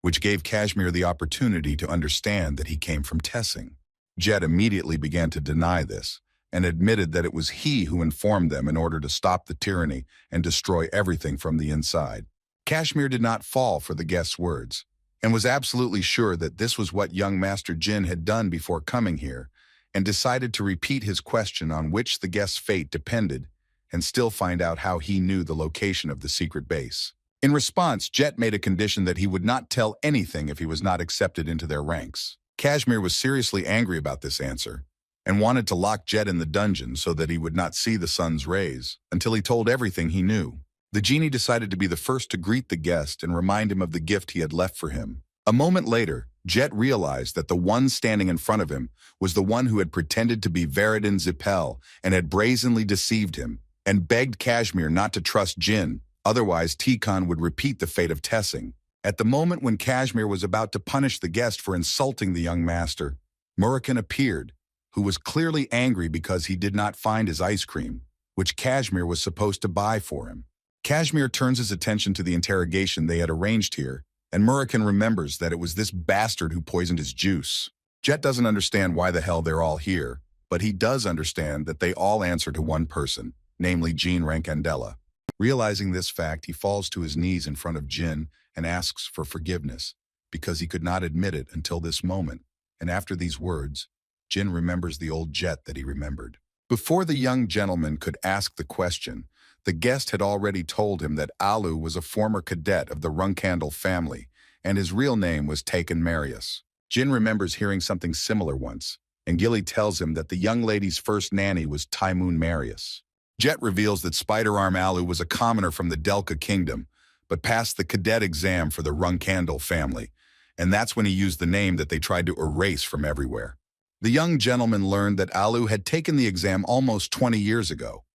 which gave Kashmir the opportunity to understand that he came from Tessing. Jet immediately began to deny this, and admitted that it was he who informed them in order to stop the tyranny and destroy everything from the inside. Kashmir did not fall for the guest's words, and was absolutely sure that this was what young Master Jyn had done before coming here, and decided to repeat his question on which the guest's fate depended, and still find out how he knew the location of the secret base. In response, Jet made a condition that he would not tell anything if he was not accepted into their ranks. Kashmir was seriously angry about this answer, and wanted to lock Jet in the dungeon so that he would not see the sun's rays until he told everything he knew. The genie decided to be the first to greet the guest and remind him of the gift he had left for him. A moment later, Jet realized that the one standing in front of him was the one who had pretended to be Veridin Zippel and had brazenly deceived him, and begged Kashmir not to trust Jyn, otherwise Tikan would repeat the fate of Tessing. At the moment when Kashmir was about to punish the guest for insulting the young master, Murakan appeared, who was clearly angry because he did not find his ice cream, which Kashmir was supposed to buy for him. Kashmir turns his attention to the interrogation they had arranged here, and Murakan remembers that it was this bastard who poisoned his juice. Jet doesn't understand why the hell they're all here, but he does understand that they all answer to one person, namely Jyn Randell. Realizing this fact, he falls to his knees in front of Jyn and asks for forgiveness, because he could not admit it until this moment, and after these words, Jyn remembers the old Jet that he remembered. Before the young gentleman could ask the question, the guest had already told him that Alu was a former cadet of the Run-Candle family, and his real name was Taken Marius. Jyn remembers hearing something similar once, and Gilly tells him that the young lady's first nanny was Tymoon Marius. Jet reveals that Spider-Arm Alu was a commoner from the Delka Kingdom, but passed the cadet exam for the Run-Candle family, and that's when he used the name that they tried to erase from everywhere. The young gentleman learned that Alu had taken the exam almost 20 years ago,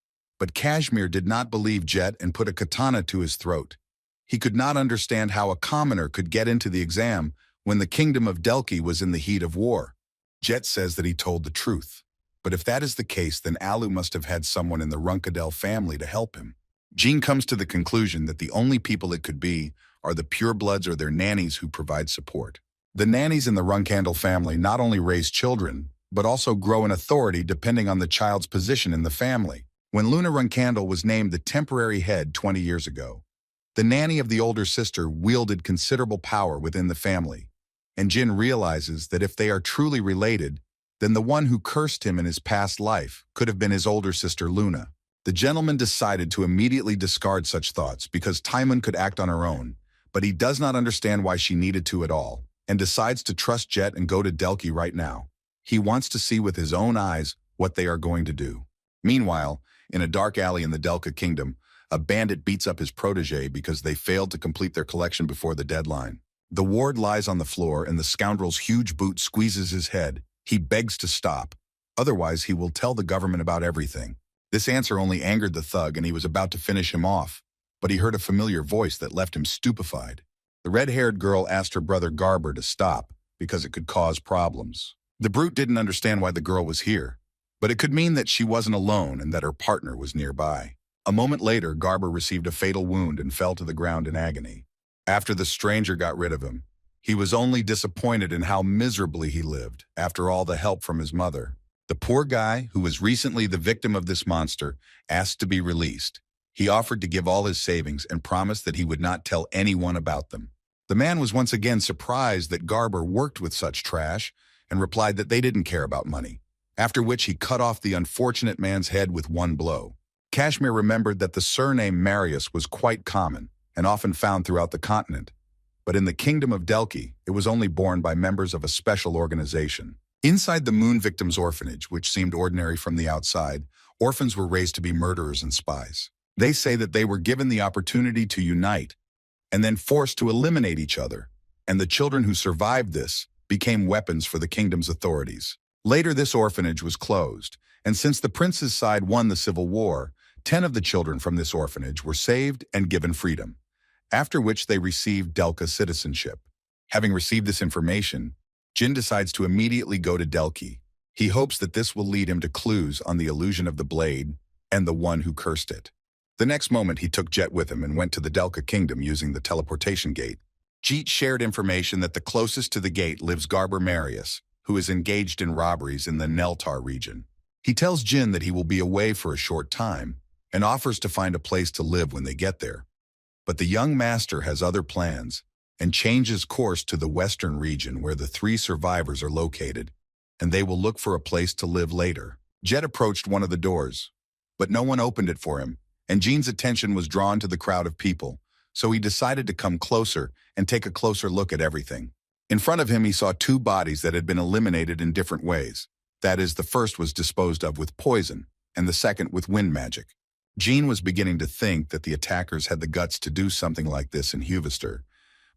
but Kashmir did not believe Jet and put a katana to his throat. He could not understand how a commoner could get into the exam when the kingdom of Delki was in the heat of war. Jet says that he told the truth, but if that is the case, then Alu must have had someone in the Run-Candle family to help him. Jyn comes to the conclusion that the only people it could be are the purebloods or their nannies who provide support. The nannies in the Runkandle family not only raise children, but also grow in authority depending on the child's position in the family. When Luna Runkandle was named the temporary head 20 years ago, the nanny of the older sister wielded considerable power within the family, and Jyn realizes that if they are truly related, then the one who cursed him in his past life could have been his older sister Luna. The gentleman decided to immediately discard such thoughts because Timon could act on her own, but he does not understand why she needed to at all, and decides to trust Jet and go to Delki right now. He wants to see with his own eyes what they are going to do. Meanwhile, in a dark alley in the Delka Kingdom, a bandit beats up his protege because they failed to complete their collection before the deadline. The ward lies on the floor and the scoundrel's huge boot squeezes his head. He begs to stop. Otherwise, he will tell the government about everything. This answer only angered the thug and he was about to finish him off, but he heard a familiar voice that left him stupefied. The red-haired girl asked her brother Garber to stop because it could cause problems. The brute didn't understand why the girl was here, but it could mean that she wasn't alone and that her partner was nearby. A moment later, Garber received a fatal wound and fell to the ground in agony. After the stranger got rid of him, he was only disappointed in how miserably he lived after all the help from his mother. The poor guy, who was recently the victim of this monster, asked to be released. He offered to give all his savings and promised that he would not tell anyone about them. The man was once again surprised that Garber worked with such trash and replied that they didn't care about money, after which he cut off the unfortunate man's head with one blow. Kashmir remembered that the surname Marius was quite common and often found throughout the continent, but in the kingdom of Delki, it was only borne by members of a special organization. Inside the Moon Victims Orphanage, which seemed ordinary from the outside, orphans were raised to be murderers and spies. They say that they were given the opportunity to unite and then forced to eliminate each other, and the children who survived this became weapons for the kingdom's authorities. Later, this orphanage was closed, and since the prince's side won the civil war, 10 of the children from this orphanage were saved and given freedom, after which they received Delka citizenship. Having received this information, Jyn decides to immediately go to Delki. He hopes that this will lead him to clues on the illusion of the blade and the one who cursed it. The next moment, he took Jet with him and went to the Delka Kingdom using the teleportation gate. Jeet shared information that the closest to the gate lives Garber Marius, who is engaged in robberies in the Neltar region. He tells Jyn that he will be away for a short time and offers to find a place to live when they get there. But the young master has other plans and changes course to the western region where the 3 survivors are located, and they will look for a place to live later. Jet approached one of the doors, but no one opened it for him, and Jyn's attention was drawn to the crowd of people, so he decided to come closer and take a closer look at everything. In front of him, he saw 2 bodies that had been eliminated in different ways. That is, the first was disposed of with poison, and the second with wind magic. Jyn was beginning to think that the attackers had the guts to do something like this in Huvester,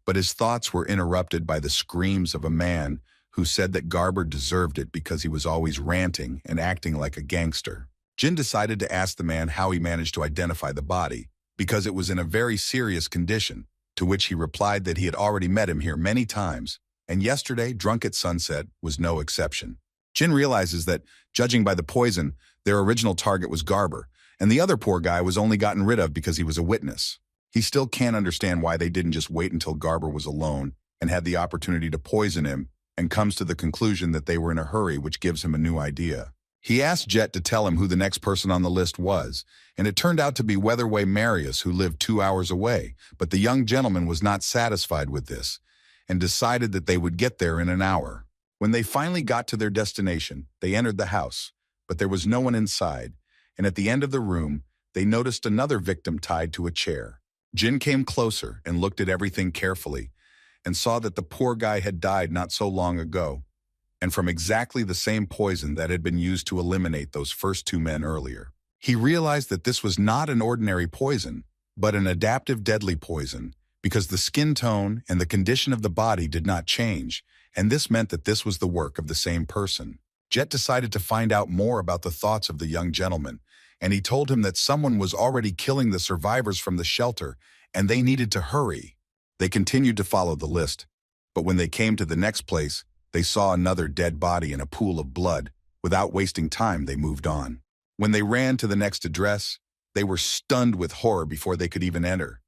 but his thoughts were interrupted by the screams of a man who said that Garber deserved it because he was always ranting and acting like a gangster. Jyn decided to ask the man how he managed to identify the body, because it was in a very serious condition, to which he replied that he had already met him here many times, and yesterday, drunk at sunset, was no exception. Jyn realizes that, judging by the poison, their original target was Garber, and the other poor guy was only gotten rid of because he was a witness. He still can't understand why they didn't just wait until Garber was alone and had the opportunity to poison him, and comes to the conclusion that they were in a hurry, which gives him a new idea. He asked Jet to tell him who the next person on the list was, and it turned out to be Weatherway Marius, who lived 2 hours away, but the young gentleman was not satisfied with this and decided that they would get there in an hour. When they finally got to their destination, they entered the house, but there was no one inside, and at the end of the room, they noticed another victim tied to a chair. Jyn came closer and looked at everything carefully and saw that the poor guy had died not so long ago, and from exactly the same poison that had been used to eliminate those first 2 men earlier. He realized that this was not an ordinary poison, but an adaptive deadly poison, because the skin tone and the condition of the body did not change, and this meant that this was the work of the same person. Jet decided to find out more about the thoughts of the young gentleman, and he told him that someone was already killing the survivors from the shelter, and they needed to hurry. They continued to follow the list, but when they came to the next place, they saw another dead body in a pool of blood. Without wasting time, they moved on. When they ran to the next address, They were stunned with horror before they could even enter,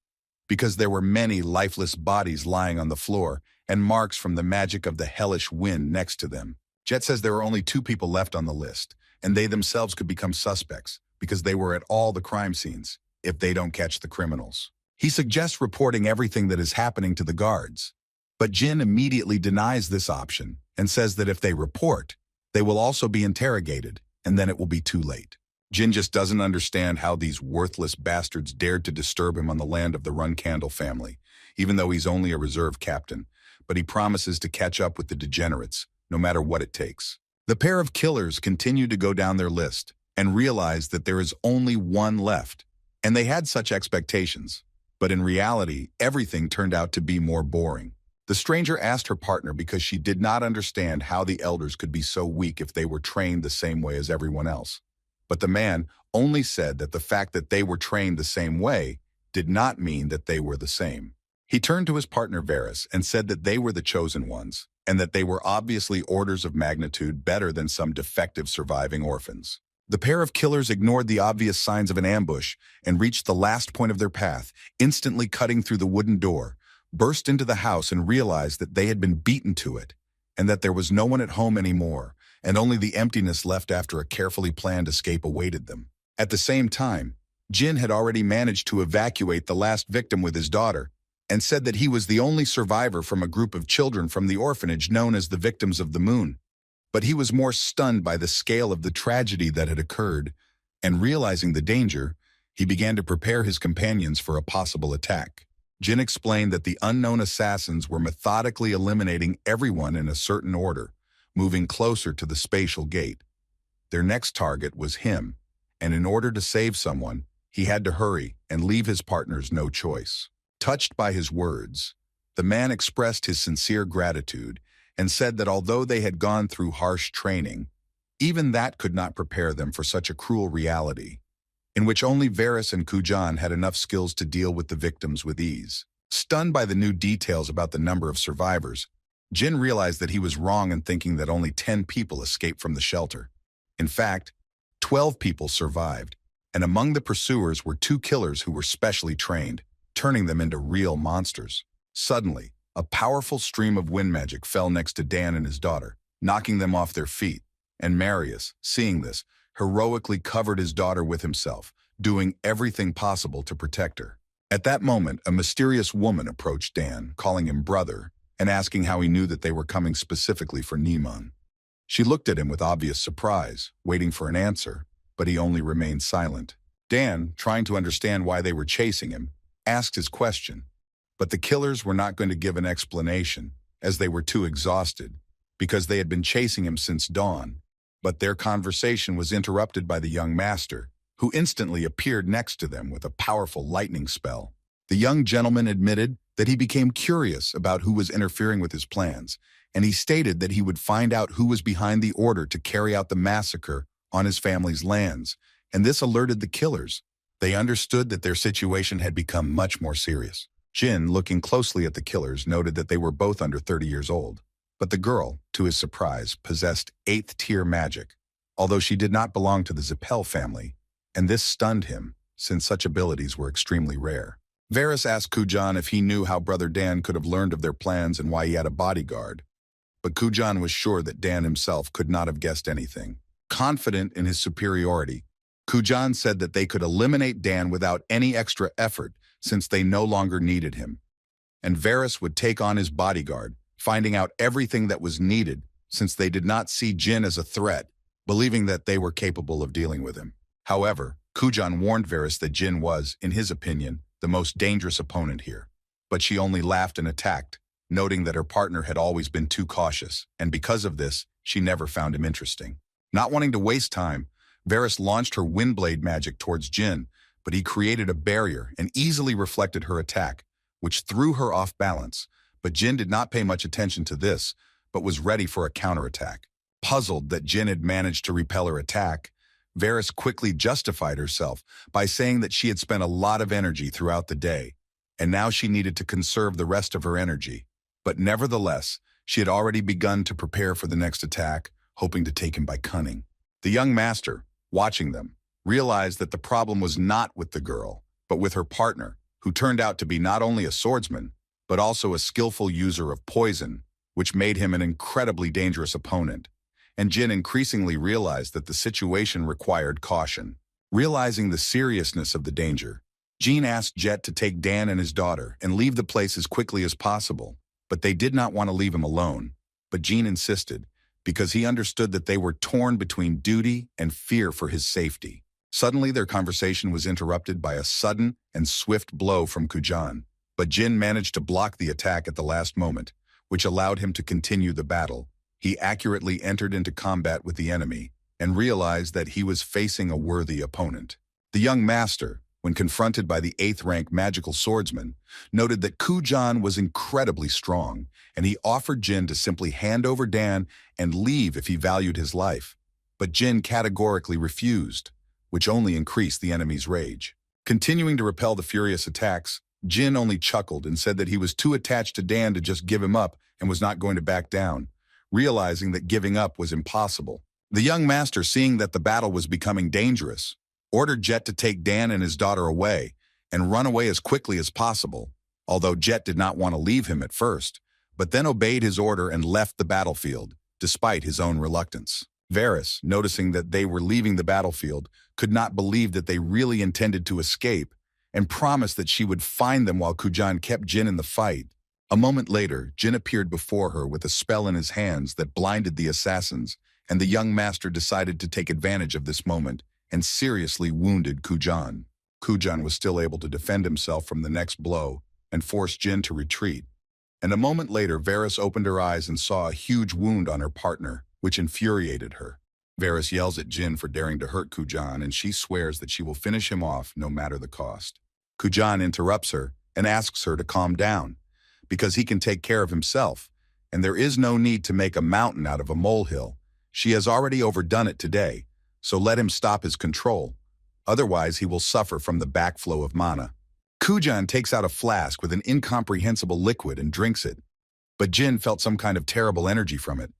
because there were many lifeless bodies lying on the floor and marks from the magic of the hellish wind next to them. Jet says there are only 2 people left on the list, and they themselves could become suspects because they were at all the crime scenes if they don't catch the criminals. He suggests reporting everything that is happening to the guards, but Jyn immediately denies this option and says that if they report, they will also be interrogated, and then it will be too late. Jyn just doesn't understand how these worthless bastards dared to disturb him on the land of the Run-Candle family, even though he's only a reserve captain, but he promises to catch up with the degenerates, no matter what it takes. The pair of killers continue to go down their list and realize that there is only one left, and they had such expectations. But in reality, everything turned out to be more boring. The stranger asked her partner because she did not understand how the elders could be so weak if they were trained the same way as everyone else. But the man only said that the fact that they were trained the same way did not mean that they were the same. He turned to his partner Varys and said that they were the chosen ones, and that they were obviously orders of magnitude better than some defective surviving orphans. The pair of killers ignored the obvious signs of an ambush and reached the last point of their path, instantly cutting through the wooden door, burst into the house and realized that they had been beaten to it, and that there was no one at home anymore, and only the emptiness left after a carefully planned escape awaited them. At the same time, Jyn had already managed to evacuate the last victim with his daughter, and said that he was the only survivor from a group of children from the orphanage known as the Victims of the Moon. But he was more stunned by the scale of the tragedy that had occurred, and realizing the danger, he began to prepare his companions for a possible attack. Jyn explained that the unknown assassins were methodically eliminating everyone in a certain order, moving closer to the spatial gate. Their next target was him, and in order to save someone, he had to hurry and leave his partners no choice. Touched by his words, the man expressed his sincere gratitude and said that although they had gone through harsh training, even that could not prepare them for such a cruel reality, in which only Varys and Kujan had enough skills to deal with the victims with ease. Stunned by the new details about the number of survivors, Jyn realized that he was wrong in thinking that only 10 people escaped from the shelter. In fact, 12 people survived, and among the pursuers were 2 killers who were specially trained, turning them into real monsters. Suddenly, a powerful stream of wind magic fell next to Dan and his daughter, knocking them off their feet, and Marius, seeing this, heroically covered his daughter with himself, doing everything possible to protect her. At that moment, a mysterious woman approached Dan, calling him brother, and asking how he knew that they were coming specifically for Niman. She looked at him with obvious surprise, waiting for an answer, but he only remained silent. Dan, trying to understand why they were chasing him, asked his question, but the killers were not going to give an explanation, as they were too exhausted, because they had been chasing him since dawn. But their conversation was interrupted by the young master, who instantly appeared next to them with a powerful lightning spell. The young gentleman admitted that he became curious about who was interfering with his plans, and he stated that he would find out who was behind the order to carry out the massacre on his family's lands, and this alerted the killers. They understood that their situation had become much more serious. Jyn, looking closely at the killers, noted that they were both under 30 years old. But the girl, to his surprise, possessed 8th-tier magic, although she did not belong to the Zippel family, and this stunned him, since such abilities were extremely rare. Varys asked Kujan if he knew how Brother Dan could have learned of their plans and why he had a bodyguard, but Kujan was sure that Dan himself could not have guessed anything. Confident in his superiority, Kujan said that they could eliminate Dan without any extra effort since they no longer needed him, and Varys would take on his bodyguard, finding out everything that was needed since they did not see Jyn as a threat, believing that they were capable of dealing with him. However, Kujan warned Varys that Jyn was, in his opinion, the most dangerous opponent here, but she only laughed and attacked, noting that her partner had always been too cautious, and because of this, she never found him interesting. Not wanting to waste time, Varys launched her windblade magic towards Jyn, but he created a barrier and easily reflected her attack, which threw her off balance. But Jyn did not pay much attention to this, but was ready for a counterattack. Puzzled that Jyn had managed to repel her attack, Varys quickly justified herself by saying that she had spent a lot of energy throughout the day, and now she needed to conserve the rest of her energy. But nevertheless, she had already begun to prepare for the next attack, hoping to take him by cunning. The young master, watching them, realized that the problem was not with the girl, but with her partner, who turned out to be not only a swordsman, but also a skillful user of poison, which made him an incredibly dangerous opponent. And Jyn increasingly realized that the situation required caution. Realizing the seriousness of the danger, Jyn asked Jet to take Dan and his daughter and leave the place as quickly as possible, but they did not want to leave him alone. But Jyn insisted, because he understood that they were torn between duty and fear for his safety. Suddenly, their conversation was interrupted by a sudden and swift blow from Kujan, but Jyn managed to block the attack at the last moment, which allowed him to continue the battle. He accurately entered into combat with the enemy and realized that he was facing a worthy opponent. The young master, when confronted by the 8th rank magical swordsman, noted that Kujan was incredibly strong, and he offered Jyn to simply hand over Dan and leave if he valued his life. But Jyn categorically refused, which only increased the enemy's rage. Continuing to repel the furious attacks, Jyn only chuckled and said that he was too attached to Dan to just give him up and was not going to back down, realizing that giving up was impossible. The young master, seeing that the battle was becoming dangerous, ordered Jet to take Dan and his daughter away and run away as quickly as possible, although Jet did not want to leave him at first, but then obeyed his order and left the battlefield, despite his own reluctance. Varys, noticing that they were leaving the battlefield, could not believe that they really intended to escape, and promised that she would find them while Kujan kept Jyn in the fight. A moment later, Jyn appeared before her with a spell in his hands that blinded the assassins, and the young master decided to take advantage of this moment and seriously wounded Kujan. Kujan was still able to defend himself from the next blow and forced Jyn to retreat. And a moment later, Varys opened her eyes and saw a huge wound on her partner, which infuriated her. Varys yells at Jyn for daring to hurt Kujan, and she swears that she will finish him off no matter the cost. Kujan interrupts her and asks her to calm down, because he can take care of himself, and there is no need to make a mountain out of a molehill. She has already overdone it today, so let him stop his control. Otherwise, he will suffer from the backflow of mana. Kujan takes out a flask with an incomprehensible liquid and drinks it, but Jyn felt some kind of terrible energy from it,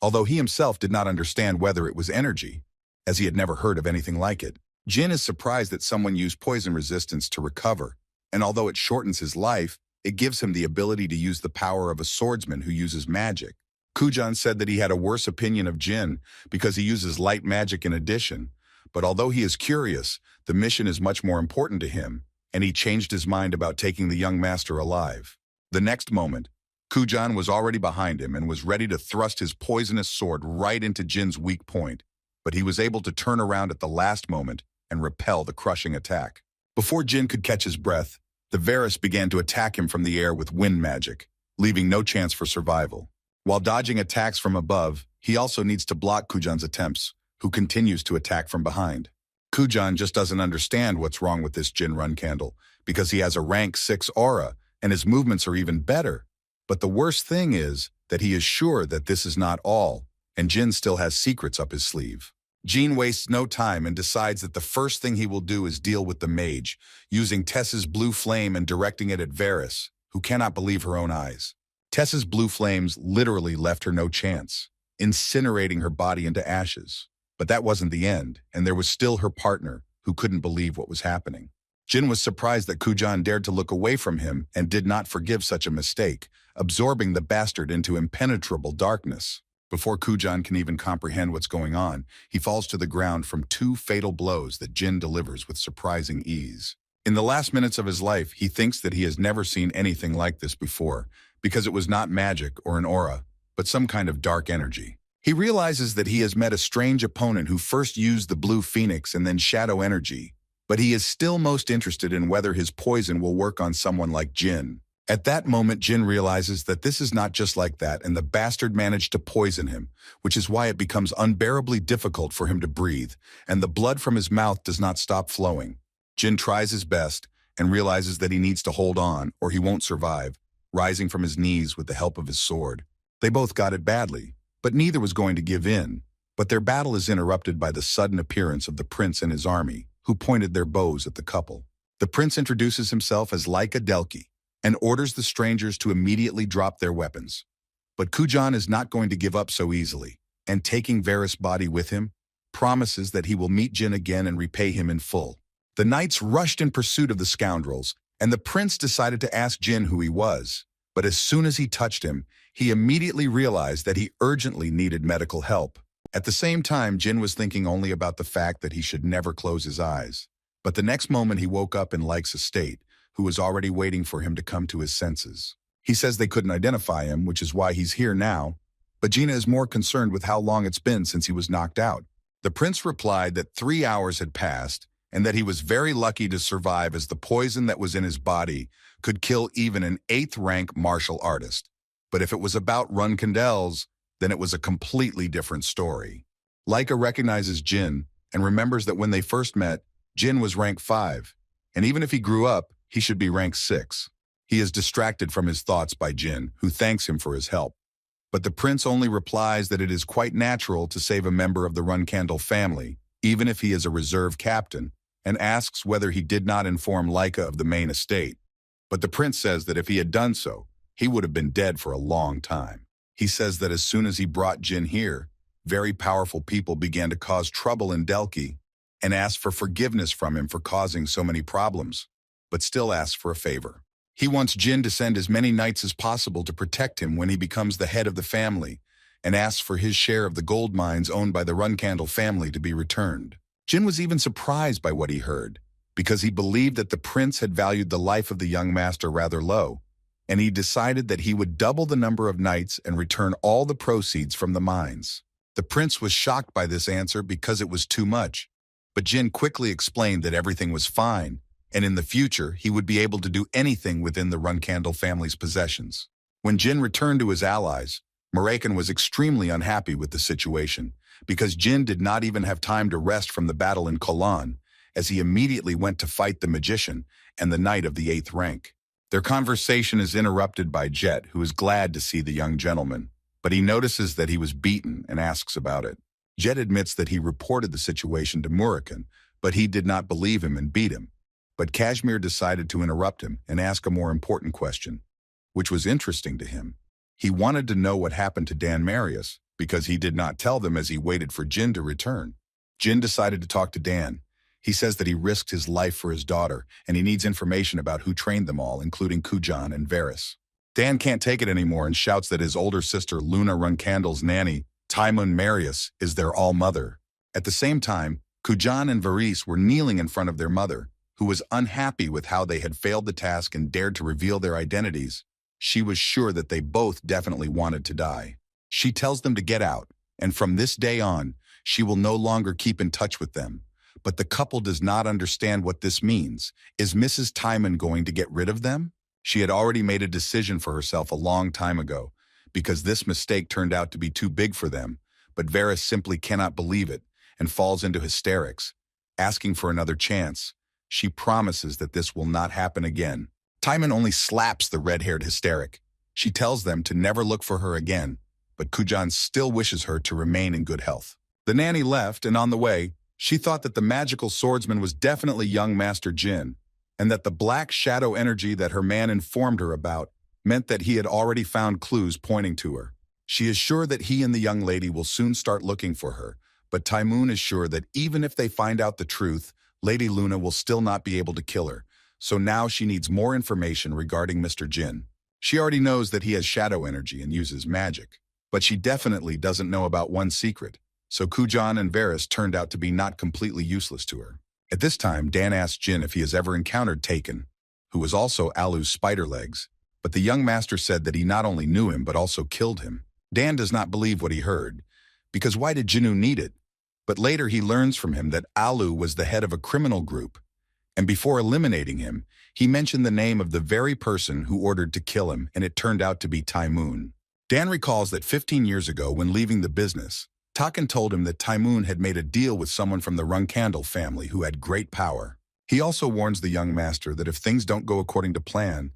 although he himself did not understand whether it was energy, as he had never heard of anything like it. Jyn is surprised that someone used poison resistance to recover, and although it shortens his life, it gives him the ability to use the power of a swordsman who uses magic. Kujan said that he had a worse opinion of Jyn because he uses light magic in addition, but although he is curious, the mission is much more important to him, and he changed his mind about taking the young master alive. The next moment, Kujan was already behind him and was ready to thrust his poisonous sword right into Jin's weak point, but he was able to turn around at the last moment and repel the crushing attack. Before Jyn could catch his breath, the Varys began to attack him from the air with wind magic, leaving no chance for survival. While dodging attacks from above, he also needs to block Kujan's attempts, who continues to attack from behind. Kujan just doesn't understand what's wrong with this Jyn Randell, because he has a rank 6 aura, and his movements are even better. But the worst thing is that he is sure that this is not all, and Jyn still has secrets up his sleeve. Jyn wastes no time and decides that the first thing he will do is deal with the mage, using Tess's blue flame and directing it at Varys, who cannot believe her own eyes. Tess's blue flames literally left her no chance, incinerating her body into ashes. But that wasn't the end, and there was still her partner, who couldn't believe what was happening. Jyn was surprised that Kujan dared to look away from him and did not forgive such a mistake, absorbing the bastard into impenetrable darkness. Before Kujan can even comprehend what's going on, he falls to the ground from 2 fatal blows that Jyn delivers with surprising ease. In the last minutes of his life, he thinks that he has never seen anything like this before, because it was not magic or an aura, but some kind of dark energy. He realizes that he has met a strange opponent who first used the blue phoenix and then shadow energy, but he is still most interested in whether his poison will work on someone like Jyn. At that moment, Jyn realizes that this is not just like that, and the bastard managed to poison him, which is why it becomes unbearably difficult for him to breathe, and the blood from his mouth does not stop flowing. Jyn tries his best and realizes that he needs to hold on or he won't survive, rising from his knees with the help of his sword. They both got it badly, but neither was going to give in. But their battle is interrupted by the sudden appearance of the prince and his army, who pointed their bows at the couple. The prince introduces himself as Lyka Delki and orders the strangers to immediately drop their weapons. But Kujan is not going to give up so easily, and taking Varys' body with him, promises that he will meet Jyn again and repay him in full. The knights rushed in pursuit of the scoundrels, and the prince decided to ask Jyn who he was. But as soon as he touched him, he immediately realized that he urgently needed medical help. At the same time, Jyn was thinking only about the fact that he should never close his eyes. But the next moment he woke up in Like's estate, who was already waiting for him to come to his senses. He says they couldn't identify him, which is why he's here now, but Gina is more concerned with how long it's been since he was knocked out. The prince replied that 3 hours had passed, and that he was very lucky to survive as the poison that was in his body could kill even an 8th-rank martial artist. But if it was about Randell's, then it was a completely different story. Leica recognizes Jyn and remembers that when they first met, Jyn was rank 5, and even if he grew up, he should be rank 6. He is distracted from his thoughts by Jyn, who thanks him for his help. But the prince only replies that it is quite natural to save a member of the Randell family, even if he is a reserve captain, and asks whether he did not inform Leica of the main estate. But the prince says that if he had done so, he would have been dead for a long time. He says that as soon as he brought Jyn here, very powerful people began to cause trouble in Delki and asked for forgiveness from him for causing so many problems, but still asks for a favor. He wants Jyn to send as many knights as possible to protect him when he becomes the head of the family, and asks for his share of the gold mines owned by the Randell family to be returned. Jyn was even surprised by what he heard, because he believed that the prince had valued the life of the young master rather low, and he decided that he would double the number of knights and return all the proceeds from the mines. The prince was shocked by this answer because it was too much, but Jyn quickly explained that everything was fine, and in the future he would be able to do anything within the Randell family's possessions. When Jyn returned to his allies, Moram was extremely unhappy with the situation, because Jyn did not even have time to rest from the battle in Kolan, as he immediately went to fight the magician and the knight of the 8th rank. Their conversation is interrupted by Jet, who is glad to see the young gentleman, but he notices that he was beaten and asks about it. Jet admits that he reported the situation to Moram, but he did not believe him and beat him. But Kashmir decided to interrupt him and ask a more important question, which was interesting to him. He wanted to know what happened to Dan Marius, because he did not tell them as he waited for Jyn to return. Jyn decided to talk to Dan. He says that he risked his life for his daughter, and he needs information about who trained them all, including Kujan and Varys. Dan can't take it anymore and shouts that his older sister Luna Randell's nanny, Taimun Marius, is their all-mother. At the same time, Kujan and Varys were kneeling in front of their mother, who was unhappy with how they had failed the task and dared to reveal their identities. She was sure that they both definitely wanted to die. She tells them to get out, and from this day on, she will no longer keep in touch with them. But the couple does not understand what this means. Is Mrs. Taimun going to get rid of them? She had already made a decision for herself a long time ago, because this mistake turned out to be too big for them, but Varys simply cannot believe it and falls into hysterics, asking for another chance. She promises that this will not happen again. Taimun only slaps the red-haired hysteric. She tells them to never look for her again, but Kujan still wishes her to remain in good health. The nanny left, and on the way, she thought that the magical swordsman was definitely young Master Jyn, and that the black shadow energy that her man informed her about meant that he had already found clues pointing to her. She is sure that he and the young lady will soon start looking for her, but Taimun is sure that even if they find out the truth, Lady Luna will still not be able to kill her, so now she needs more information regarding Mr. Jyn. She already knows that he has shadow energy and uses magic, but she definitely doesn't know about one secret, so Kujan and Varys turned out to be not completely useless to her. At this time, Dan asked Jyn if he has ever encountered Taken, who was also Alu's spider legs, but the young master said that he not only knew him but also killed him. Dan does not believe what he heard, because why did Jinu need it? But later he learns from him that Alu was the head of a criminal group, and before eliminating him, he mentioned the name of the very person who ordered to kill him, and it turned out to be Taimun. Dan recalls that 15 years ago, when leaving the business, Taken told him that Taimun had made a deal with someone from the Randell family who had great power. He also warns the young master that if things don't go according to plan,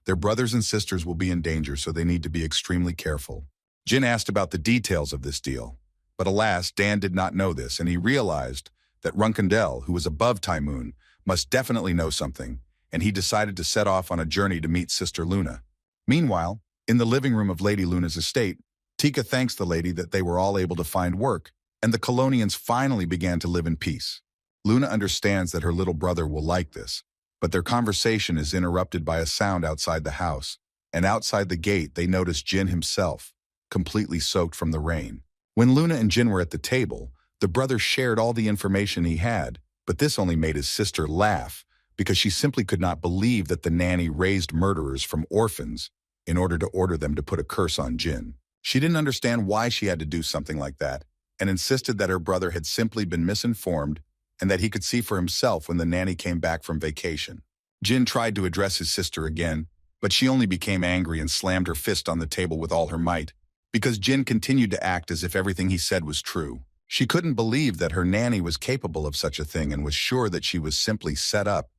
their brothers and sisters will be in danger, so they need to be extremely careful. Jyn asked about the details of this deal, but alas, Dan did not know this, and he realized that Randell, who was above Taimun, must definitely know something, and he decided to set off on a journey to meet Sister Luna. Meanwhile, in the living room of Lady Luna's estate, Tika thanks the lady that they were all able to find work, and the Colonians finally began to live in peace. Luna understands that her little brother will like this, but their conversation is interrupted by a sound outside the house, and outside the gate they notice Jyn himself, completely soaked from the rain. When Luna and Jyn were at the table, the brother shared all the information he had, but this only made his sister laugh, because she simply could not believe that the nanny raised murderers from orphans in order to order them to put a curse on Jyn. She didn't understand why she had to do something like that, and insisted that her brother had simply been misinformed and that he could see for himself when the nanny came back from vacation. Jyn tried to address his sister again, but she only became angry and slammed her fist on the table with all her might, because Jyn continued to act as if everything he said was true. She couldn't believe that her nanny was capable of such a thing and was sure that she was simply set up,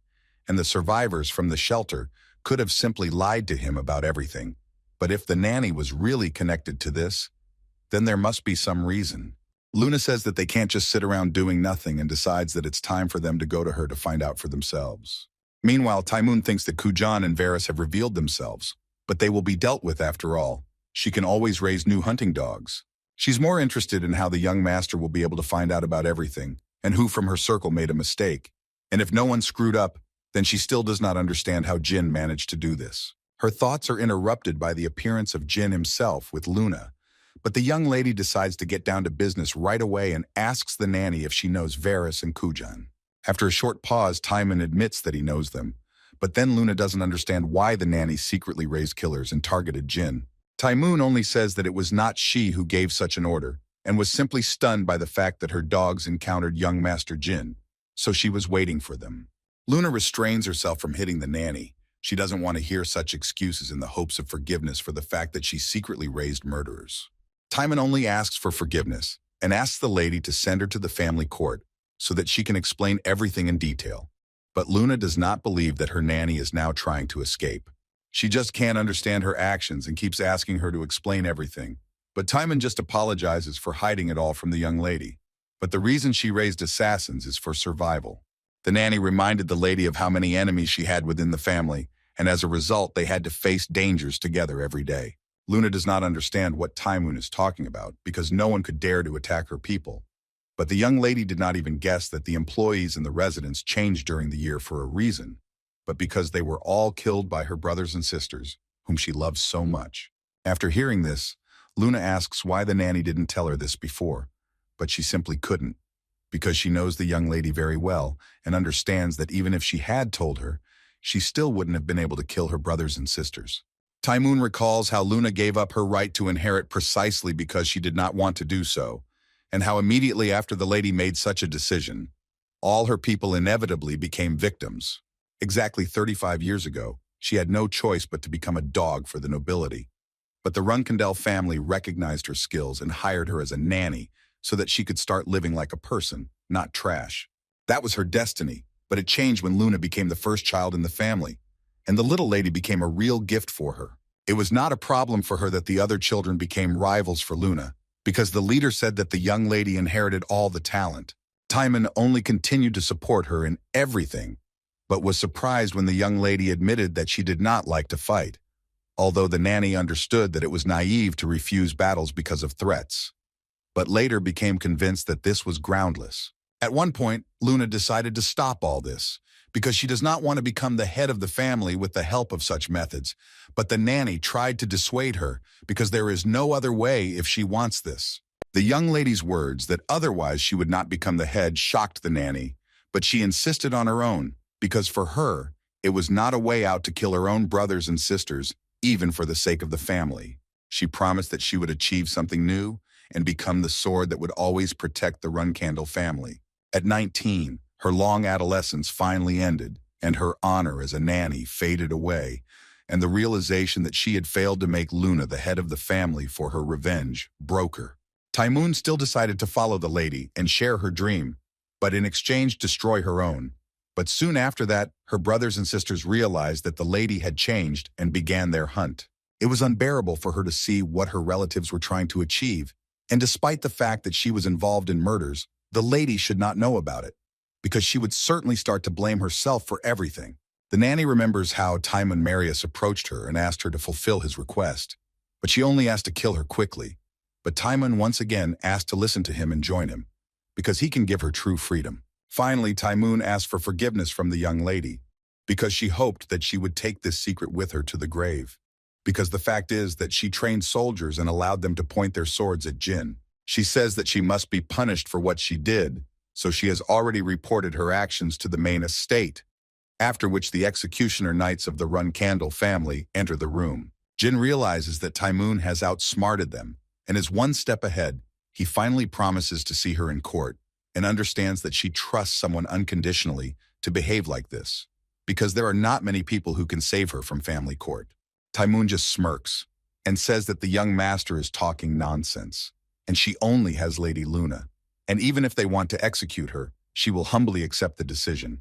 and the survivors from the shelter could have simply lied to him about everything. But if the nanny was really connected to this, then there must be some reason. Luna says that they can't just sit around doing nothing and decides that it's time for them to go to her to find out for themselves. Meanwhile, Taemoon thinks that Kujan and Varys have revealed themselves, but they will be dealt with after all. She can always raise new hunting dogs. She's more interested in how the young master will be able to find out about everything, and who from her circle made a mistake. And if no one screwed up, then she still does not understand how Jyn managed to do this. Her thoughts are interrupted by the appearance of Jyn himself with Luna, but the young lady decides to get down to business right away and asks the nanny if she knows Varys and Kujan. After a short pause, Taemoon admits that he knows them, but then Luna doesn't understand why the nanny secretly raised killers and targeted Jyn. Taemoon only says that it was not she who gave such an order, and was simply stunned by the fact that her dogs encountered young Master Jyn, so she was waiting for them. Luna restrains herself from hitting the nanny. She doesn't want to hear such excuses in the hopes of forgiveness for the fact that she secretly raised murderers. Taemoon only asks for forgiveness, and asks the lady to send her to the family court, so that she can explain everything in detail. But Luna does not believe that her nanny is now trying to escape. She just can't understand her actions and keeps asking her to explain everything. But Taemoon just apologizes for hiding it all from the young lady. But the reason she raised assassins is for survival. The nanny reminded the lady of how many enemies she had within the family, and as a result they had to face dangers together every day. Luna does not understand what Taemoon is talking about, because no one could dare to attack her people. But the young lady did not even guess that the employees and the residents changed during the year for a reason, but because they were all killed by her brothers and sisters, whom she loves so much. After hearing this, Luna asks why the nanny didn't tell her this before, but she simply couldn't, because she knows the young lady very well and understands that even if she had told her, she still wouldn't have been able to kill her brothers and sisters. Taemoon recalls how Luna gave up her right to inherit precisely because she did not want to do so, and how immediately after the lady made such a decision, all her people inevitably became victims. Exactly 35 years ago, she had no choice but to become a dog for the nobility. But the Randell family recognized her skills and hired her as a nanny so that she could start living like a person, not trash. That was her destiny, but it changed when Luna became the first child in the family, and the little lady became a real gift for her. It was not a problem for her that the other children became rivals for Luna, because the leader said that the young lady inherited all the talent. Taemoon only continued to support her in everything, but was surprised when the young lady admitted that she did not like to fight, although the nanny understood that it was naive to refuse battles because of threats, but later became convinced that this was groundless. At one point, Luna decided to stop all this, because she does not want to become the head of the family with the help of such methods, but the nanny tried to dissuade her because there is no other way if she wants this. The young lady's words that otherwise she would not become the head shocked the nanny, but she insisted on her own, because for her, it was not a way out to kill her own brothers and sisters, even for the sake of the family. She promised that she would achieve something new and become the sword that would always protect the Randell family. At 19, her long adolescence finally ended, and her honor as a nanny faded away, and the realization that she had failed to make Luna the head of the family for her revenge broke her. Taemoon still decided to follow the lady and share her dream, but in exchange destroy her own. But soon after that, her brothers and sisters realized that the lady had changed and began their hunt. It was unbearable for her to see what her relatives were trying to achieve, and despite the fact that she was involved in murders, the lady should not know about it, because she would certainly start to blame herself for everything. The nanny remembers how Taemoon Marius approached her and asked her to fulfill his request, but she only asked to kill her quickly, But Taimun once again asked to listen to him and join him, because he can give her true freedom. Finally, Taimun asked for forgiveness from the young lady, because she hoped that she would take this secret with her to the grave. Because the fact is that she trained soldiers and allowed them to point their swords at Jyn. She says that she must be punished for what she did, so she has already reported her actions to the main estate, after which the executioner knights of the Run-Candle family enter the room. Jyn realizes that Taimun has outsmarted them, and is one step ahead. He finally promises to see her in court, and understands that she trusts someone unconditionally to behave like this, because there are not many people who can save her from family court. Taimun just smirks, and says that the young master is talking nonsense, and she only has Lady Luna, and even if they want to execute her, she will humbly accept the decision.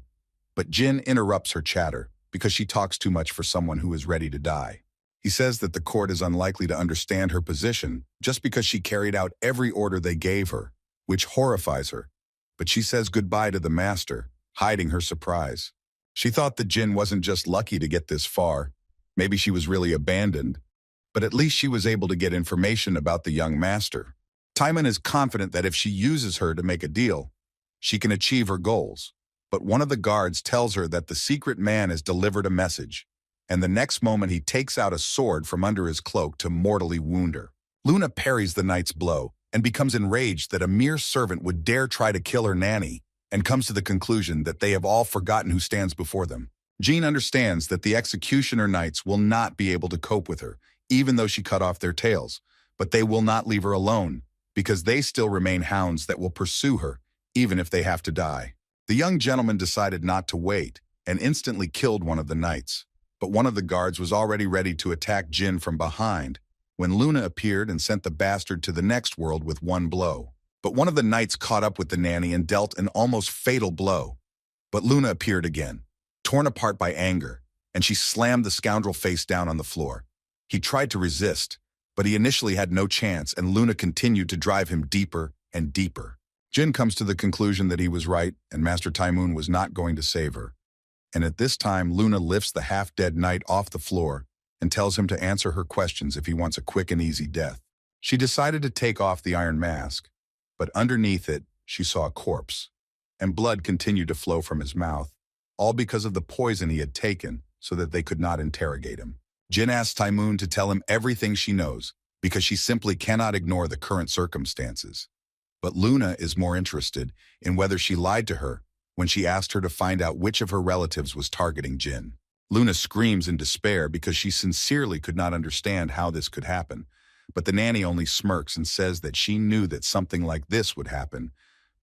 But Jyn interrupts her chatter, because she talks too much for someone who is ready to die. He says that the court is unlikely to understand her position just because she carried out every order they gave her, which horrifies her. But she says goodbye to the master, hiding her surprise. She thought that Jyn wasn't just lucky to get this far. Maybe she was really abandoned. But at least she was able to get information about the young master. Taimun is confident that if she uses her to make a deal, she can achieve her goals. But one of the guards tells her that the secret man has delivered a message, and the next moment he takes out a sword from under his cloak to mortally wound her. Luna parries the knight's blow and becomes enraged that a mere servant would dare try to kill her nanny, and comes to the conclusion that they have all forgotten who stands before them. Jyn understands that the executioner knights will not be able to cope with her, even though she cut off their tails, but they will not leave her alone, because they still remain hounds that will pursue her, even if they have to die. The young gentleman decided not to wait, and instantly killed one of the knights. But one of the guards was already ready to attack Jyn from behind, when Luna appeared and sent the bastard to the next world with one blow. But one of the knights caught up with the nanny and dealt an almost fatal blow. But Luna appeared again, torn apart by anger, and she slammed the scoundrel face down on the floor. He tried to resist, but he initially had no chance, and Luna continued to drive him deeper and deeper. Jyn comes to the conclusion that he was right, and Master Taimun was not going to save her. And at this time, Luna lifts the half-dead knight off the floor and tells him to answer her questions if he wants a quick and easy death. She decided to take off the iron mask, but underneath it, she saw a corpse, and blood continued to flow from his mouth, all because of the poison he had taken so that they could not interrogate him. Jyn asks Taimun to tell him everything she knows, because she simply cannot ignore the current circumstances. But Luna is more interested in whether she lied to her when she asked her to find out which of her relatives was targeting Jyn. Luna screams in despair because she sincerely could not understand how this could happen, but the nanny only smirks and says that she knew that something like this would happen,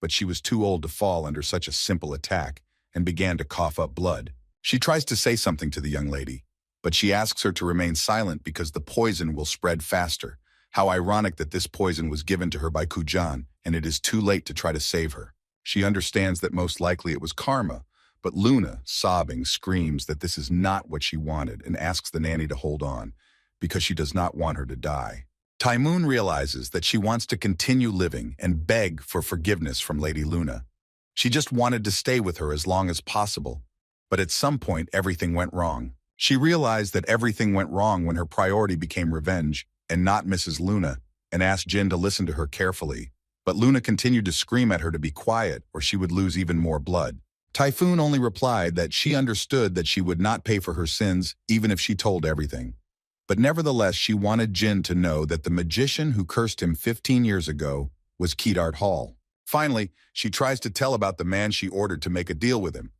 but she was too old to fall under such a simple attack and began to cough up blood. She tries to say something to the young lady, but she asks her to remain silent because the poison will spread faster. How ironic that this poison was given to her by Kujan, and it is too late to try to save her. She understands that most likely it was karma, but Luna, sobbing, screams that this is not what she wanted and asks the nanny to hold on, because she does not want her to die. Taimun realizes that she wants to continue living and beg for forgiveness from Lady Luna. She just wanted to stay with her as long as possible, but at some point everything went wrong. She realized that everything went wrong when her priority became revenge and not Mrs. Luna, and asked Jyn to listen to her carefully. But Luna continued to scream at her to be quiet or she would lose even more blood. Typhoon only replied that she understood that she would not pay for her sins even if she told everything. But nevertheless, she wanted Jyn to know that the magician who cursed him 15 years ago was Kedart Hall. Finally, she tries to tell about the man she ordered to make a deal with him,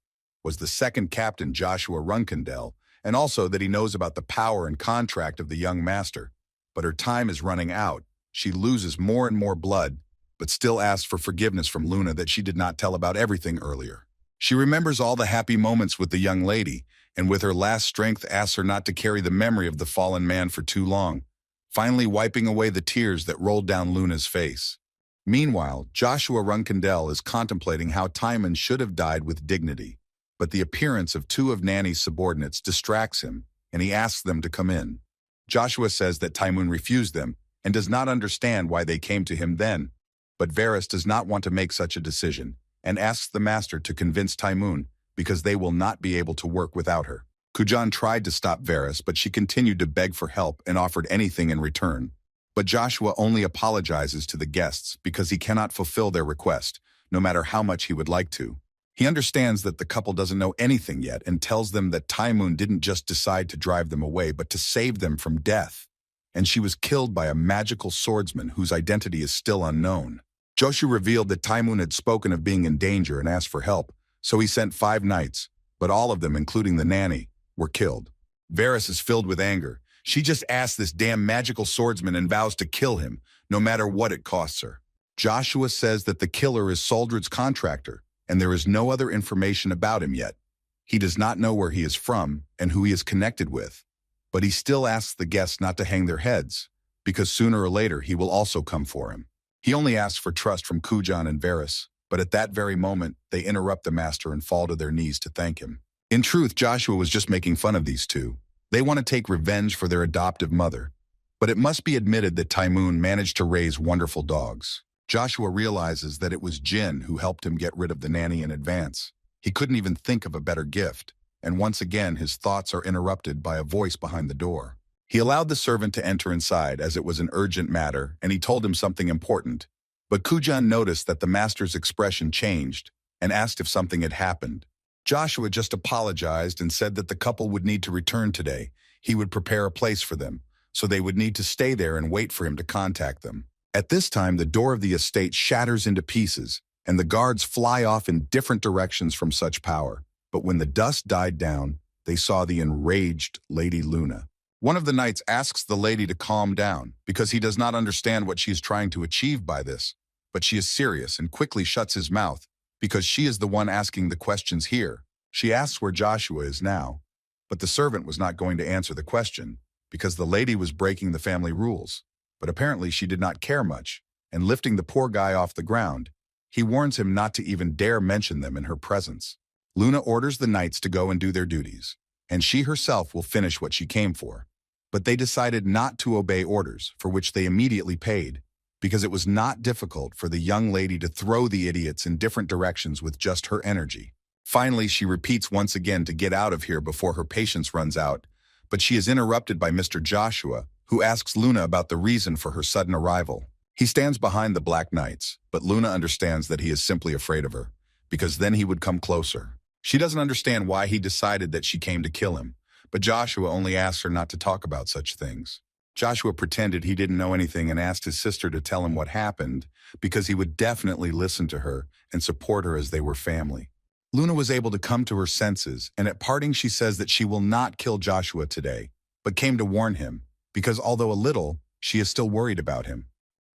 was the second captain Joshua Run-Candle, and also that he knows about the power and contract of the young master. But her time is running out. She loses more and more blood, but still asks for forgiveness from Luna that she did not tell about everything earlier. She remembers all the happy moments with the young lady, and with her last strength asks her not to carry the memory of the fallen man for too long, finally wiping away the tears that rolled down Luna's face. Meanwhile, Joshua Run-Candle is contemplating how Taimun should have died with dignity, but the appearance of two of Nanny's subordinates distracts him, and he asks them to come in. Joshua says that Taimun refused them and does not understand why they came to him then, but Varys does not want to make such a decision and asks the master to convince Taimun because they will not be able to work without her. Kujan tried to stop Varys, but she continued to beg for help and offered anything in return. But Joshua only apologizes to the guests because he cannot fulfill their request, no matter how much he would like to. He understands that the couple doesn't know anything yet and tells them that Taemoon didn't just decide to drive them away, but to save them from death. And she was killed by a magical swordsman whose identity is still unknown. Joshua revealed that Taemoon had spoken of being in danger and asked for help, so he sent 5 knights, but all of them, including the nanny, were killed. Varys is filled with anger. She just asked this damn magical swordsman and vows to kill him, no matter what it costs her. Joshua says that the killer is Soldred's contractor, and there is no other information about him yet. He does not know where he is from and who he is connected with, but he still asks the guests not to hang their heads, because sooner or later he will also come for him. He only asks for trust from Kujan and Varys, but at that very moment, they interrupt the master and fall to their knees to thank him. In truth, Joshua was just making fun of these two. They want to take revenge for their adoptive mother. But it must be admitted that Taemoon managed to raise wonderful dogs. Joshua realizes that it was Jyn who helped him get rid of the nanny in advance. He couldn't even think of a better gift, and once again his thoughts are interrupted by a voice behind the door. He allowed the servant to enter inside as it was an urgent matter, and he told him something important. But Kujan noticed that the master's expression changed and asked if something had happened. Joshua just apologized and said that the couple would need to return today. He would prepare a place for them, so they would need to stay there and wait for him to contact them. At this time, the door of the estate shatters into pieces, and the guards fly off in different directions from such power. But when the dust died down, they saw the enraged Lady Luna. One of the knights asks the lady to calm down, because he does not understand what she is trying to achieve by this. But she is serious and quickly shuts his mouth, because she is the one asking the questions here. She asks where Joshua is now, but the servant was not going to answer the question, because the lady was breaking the family rules. But apparently she did not care much, and lifting the poor guy off the ground, he warns him not to even dare mention them in her presence. Luna orders the knights to go and do their duties, and she herself will finish what she came for. But they decided not to obey orders, for which they immediately paid, because it was not difficult for the young lady to throw the idiots in different directions with just her energy. Finally, she repeats once again to get out of here before her patience runs out, but she is interrupted by Mr. Joshua, who asks Luna about the reason for her sudden arrival. He stands behind the Black Knights, but Luna understands that he is simply afraid of her, because then he would come closer. She doesn't understand why he decided that she came to kill him, but Joshua only asks her not to talk about such things. Joshua pretended he didn't know anything and asked his sister to tell him what happened, because he would definitely listen to her and support her as they were family. Luna was able to come to her senses, and at parting she says that she will not kill Joshua today, but came to warn him, because although a little, she is still worried about him.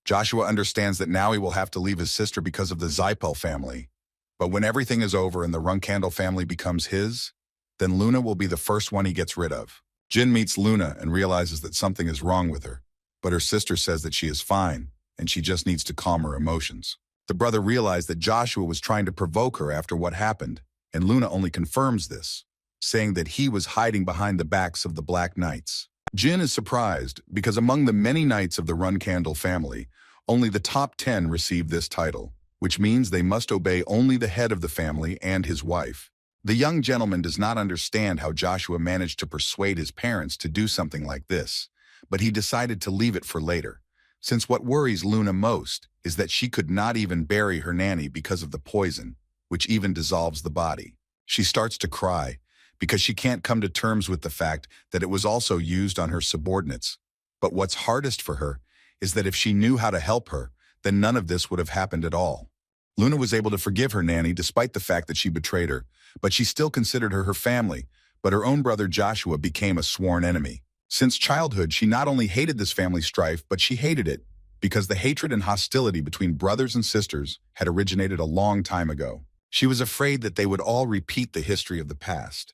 Joshua understands that now he will have to leave his sister because of the Zypel family. But when everything is over and the Runkandle family becomes his, then Luna will be the first one he gets rid of. Jyn meets Luna and realizes that something is wrong with her, but her sister says that she is fine, and she just needs to calm her emotions. The brother realized that Joshua was trying to provoke her after what happened, and Luna only confirms this, saying that he was hiding behind the backs of the Black Knights. Jyn is surprised because among the many knights of the Runkandle family, only the top 10 receive this title, which means they must obey only the head of the family and his wife. The young gentleman does not understand how Joshua managed to persuade his parents to do something like this, but he decided to leave it for later, since what worries Luna most is that she could not even bury her nanny because of the poison, which even dissolves the body. She starts to cry because she can't come to terms with the fact that it was also used on her subordinates. But what's hardest for her is that if she knew how to help her, then none of this would have happened at all. Luna was able to forgive her nanny despite the fact that she betrayed her, but she still considered her family, but her own brother Joshua became a sworn enemy. Since childhood, she not only hated this family strife, but she hated it because the hatred and hostility between brothers and sisters had originated a long time ago. She was afraid that they would all repeat the history of the past.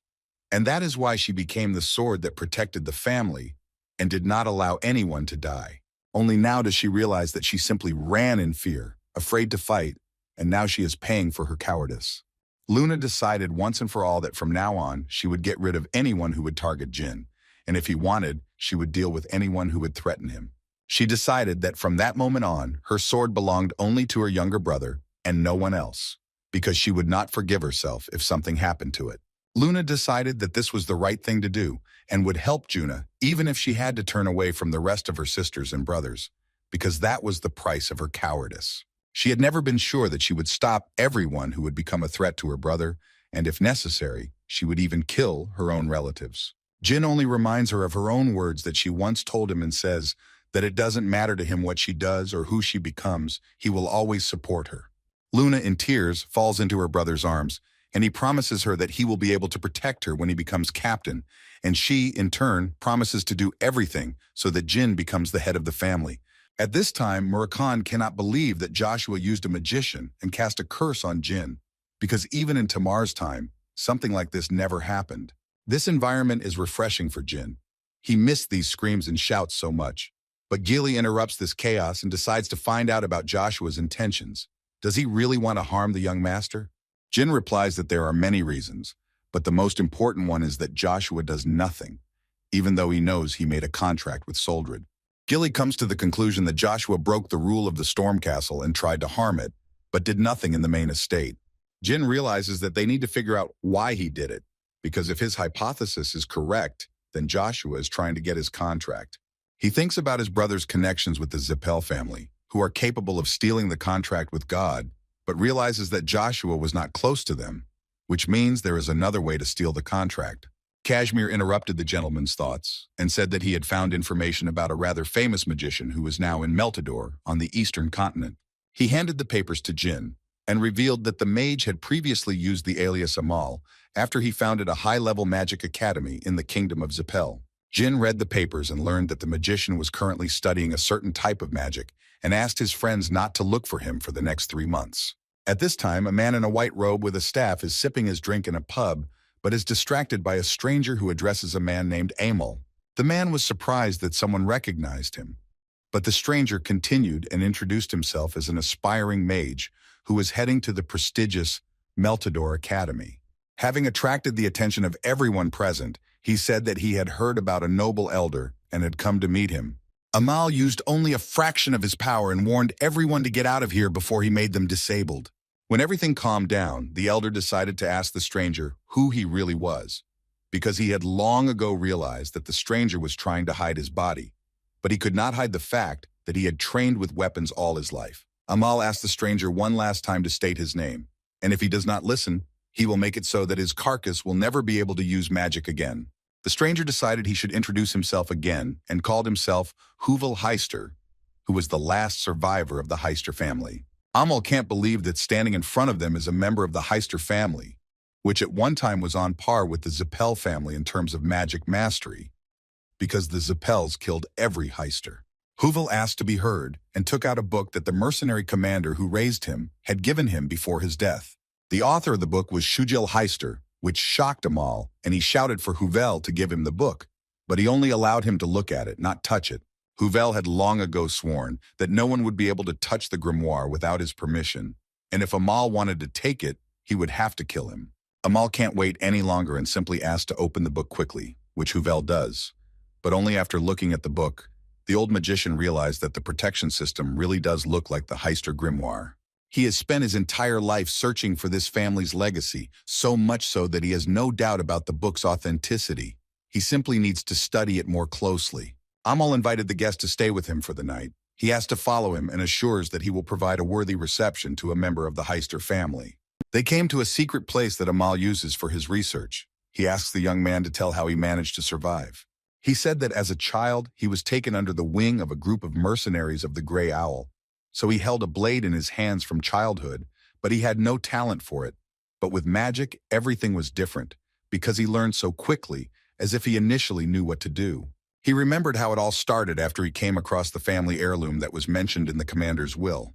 And that is why she became the sword that protected the family and did not allow anyone to die. Only now does she realize that she simply ran in fear, afraid to fight, and now she is paying for her cowardice. Luna decided once and for all that from now on, she would get rid of anyone who would target Jyn, and if he wanted, she would deal with anyone who would threaten him. She decided that from that moment on, her sword belonged only to her younger brother and no one else, because she would not forgive herself if something happened to it. Luna decided that this was the right thing to do and would help Juna, even if she had to turn away from the rest of her sisters and brothers, because that was the price of her cowardice. She had never been sure that she would stop everyone who would become a threat to her brother, and if necessary, she would even kill her own relatives. Jyn only reminds her of her own words that she once told him and says that it doesn't matter to him what she does or who she becomes, he will always support her. Luna, in tears, falls into her brother's arms, and he promises her that he will be able to protect her when he becomes captain, and she, in turn, promises to do everything so that Jyn becomes the head of the family. At this time, Murakami cannot believe that Joshua used a magician and cast a curse on Jyn, because even in Tamar's time, something like this never happened. This environment is refreshing for Jyn. He missed these screams and shouts so much. But Gilly interrupts this chaos and decides to find out about Joshua's intentions. Does he really want to harm the young master? Jyn replies that there are many reasons, but the most important one is that Joshua does nothing, even though he knows he made a contract with Soldred. Gilly comes to the conclusion that Joshua broke the rule of the Storm Castle and tried to harm it, but did nothing in the main estate. Jyn realizes that they need to figure out why he did it, because if his hypothesis is correct, then Joshua is trying to get his contract. He thinks about his brother's connections with the Zippel family, who are capable of stealing the contract with God, but realizes that Joshua was not close to them, which means there is another way to steal the contract. Kashmir interrupted the gentleman's thoughts and said that he had found information about a rather famous magician who was now in Meltador on the eastern continent. He handed the papers to Jyn and revealed that the mage had previously used the alias Amal after he founded a high-level magic academy in the kingdom of Zippel. Jyn read the papers and learned that the magician was currently studying a certain type of magic and asked his friends not to look for him for the next 3 months. At this time, a man in a white robe with a staff is sipping his drink in a pub, but is distracted by a stranger who addresses a man named Amal. The man was surprised that someone recognized him, but the stranger continued and introduced himself as an aspiring mage who was heading to the prestigious Meltador Academy. Having attracted the attention of everyone present, he said that he had heard about a noble elder and had come to meet him. Amal used only a fraction of his power and warned everyone to get out of here before he made them disabled. When everything calmed down, the elder decided to ask the stranger who he really was, because he had long ago realized that the stranger was trying to hide his body, but he could not hide the fact that he had trained with weapons all his life. Amal asked the stranger one last time to state his name, and if he does not listen, he will make it so that his carcass will never be able to use magic again. The stranger decided he should introduce himself again and called himself Huvil Heister, who was the last survivor of the Heister family. Amal can't believe that standing in front of them is a member of the Heister family, which at one time was on par with the Zippel family in terms of magic mastery, because the Zippels killed every Heister. Huvil asked to be heard and took out a book that the mercenary commander who raised him had given him before his death. The author of the book was Shujil Heister, which shocked Amal, and he shouted for Huvil to give him the book, but he only allowed him to look at it, not touch it. Huvil had long ago sworn that no one would be able to touch the grimoire without his permission, and if Amal wanted to take it, he would have to kill him. Amal can't wait any longer and simply asks to open the book quickly, which Huvil does. But only after looking at the book, the old magician realized that the protection system really does look like the Heister grimoire. He has spent his entire life searching for this family's legacy, so much so that he has no doubt about the book's authenticity. He simply needs to study it more closely. Amal invited the guest to stay with him for the night. He asks to follow him and assures that he will provide a worthy reception to a member of the Heister family. They came to a secret place that Amal uses for his research. He asks the young man to tell how he managed to survive. He said that as a child, he was taken under the wing of a group of mercenaries of the Grey Owl. So he held a blade in his hands from childhood, but he had no talent for it. But with magic, everything was different, because he learned so quickly, as if he initially knew what to do. He remembered how it all started after he came across the family heirloom that was mentioned in the commander's will.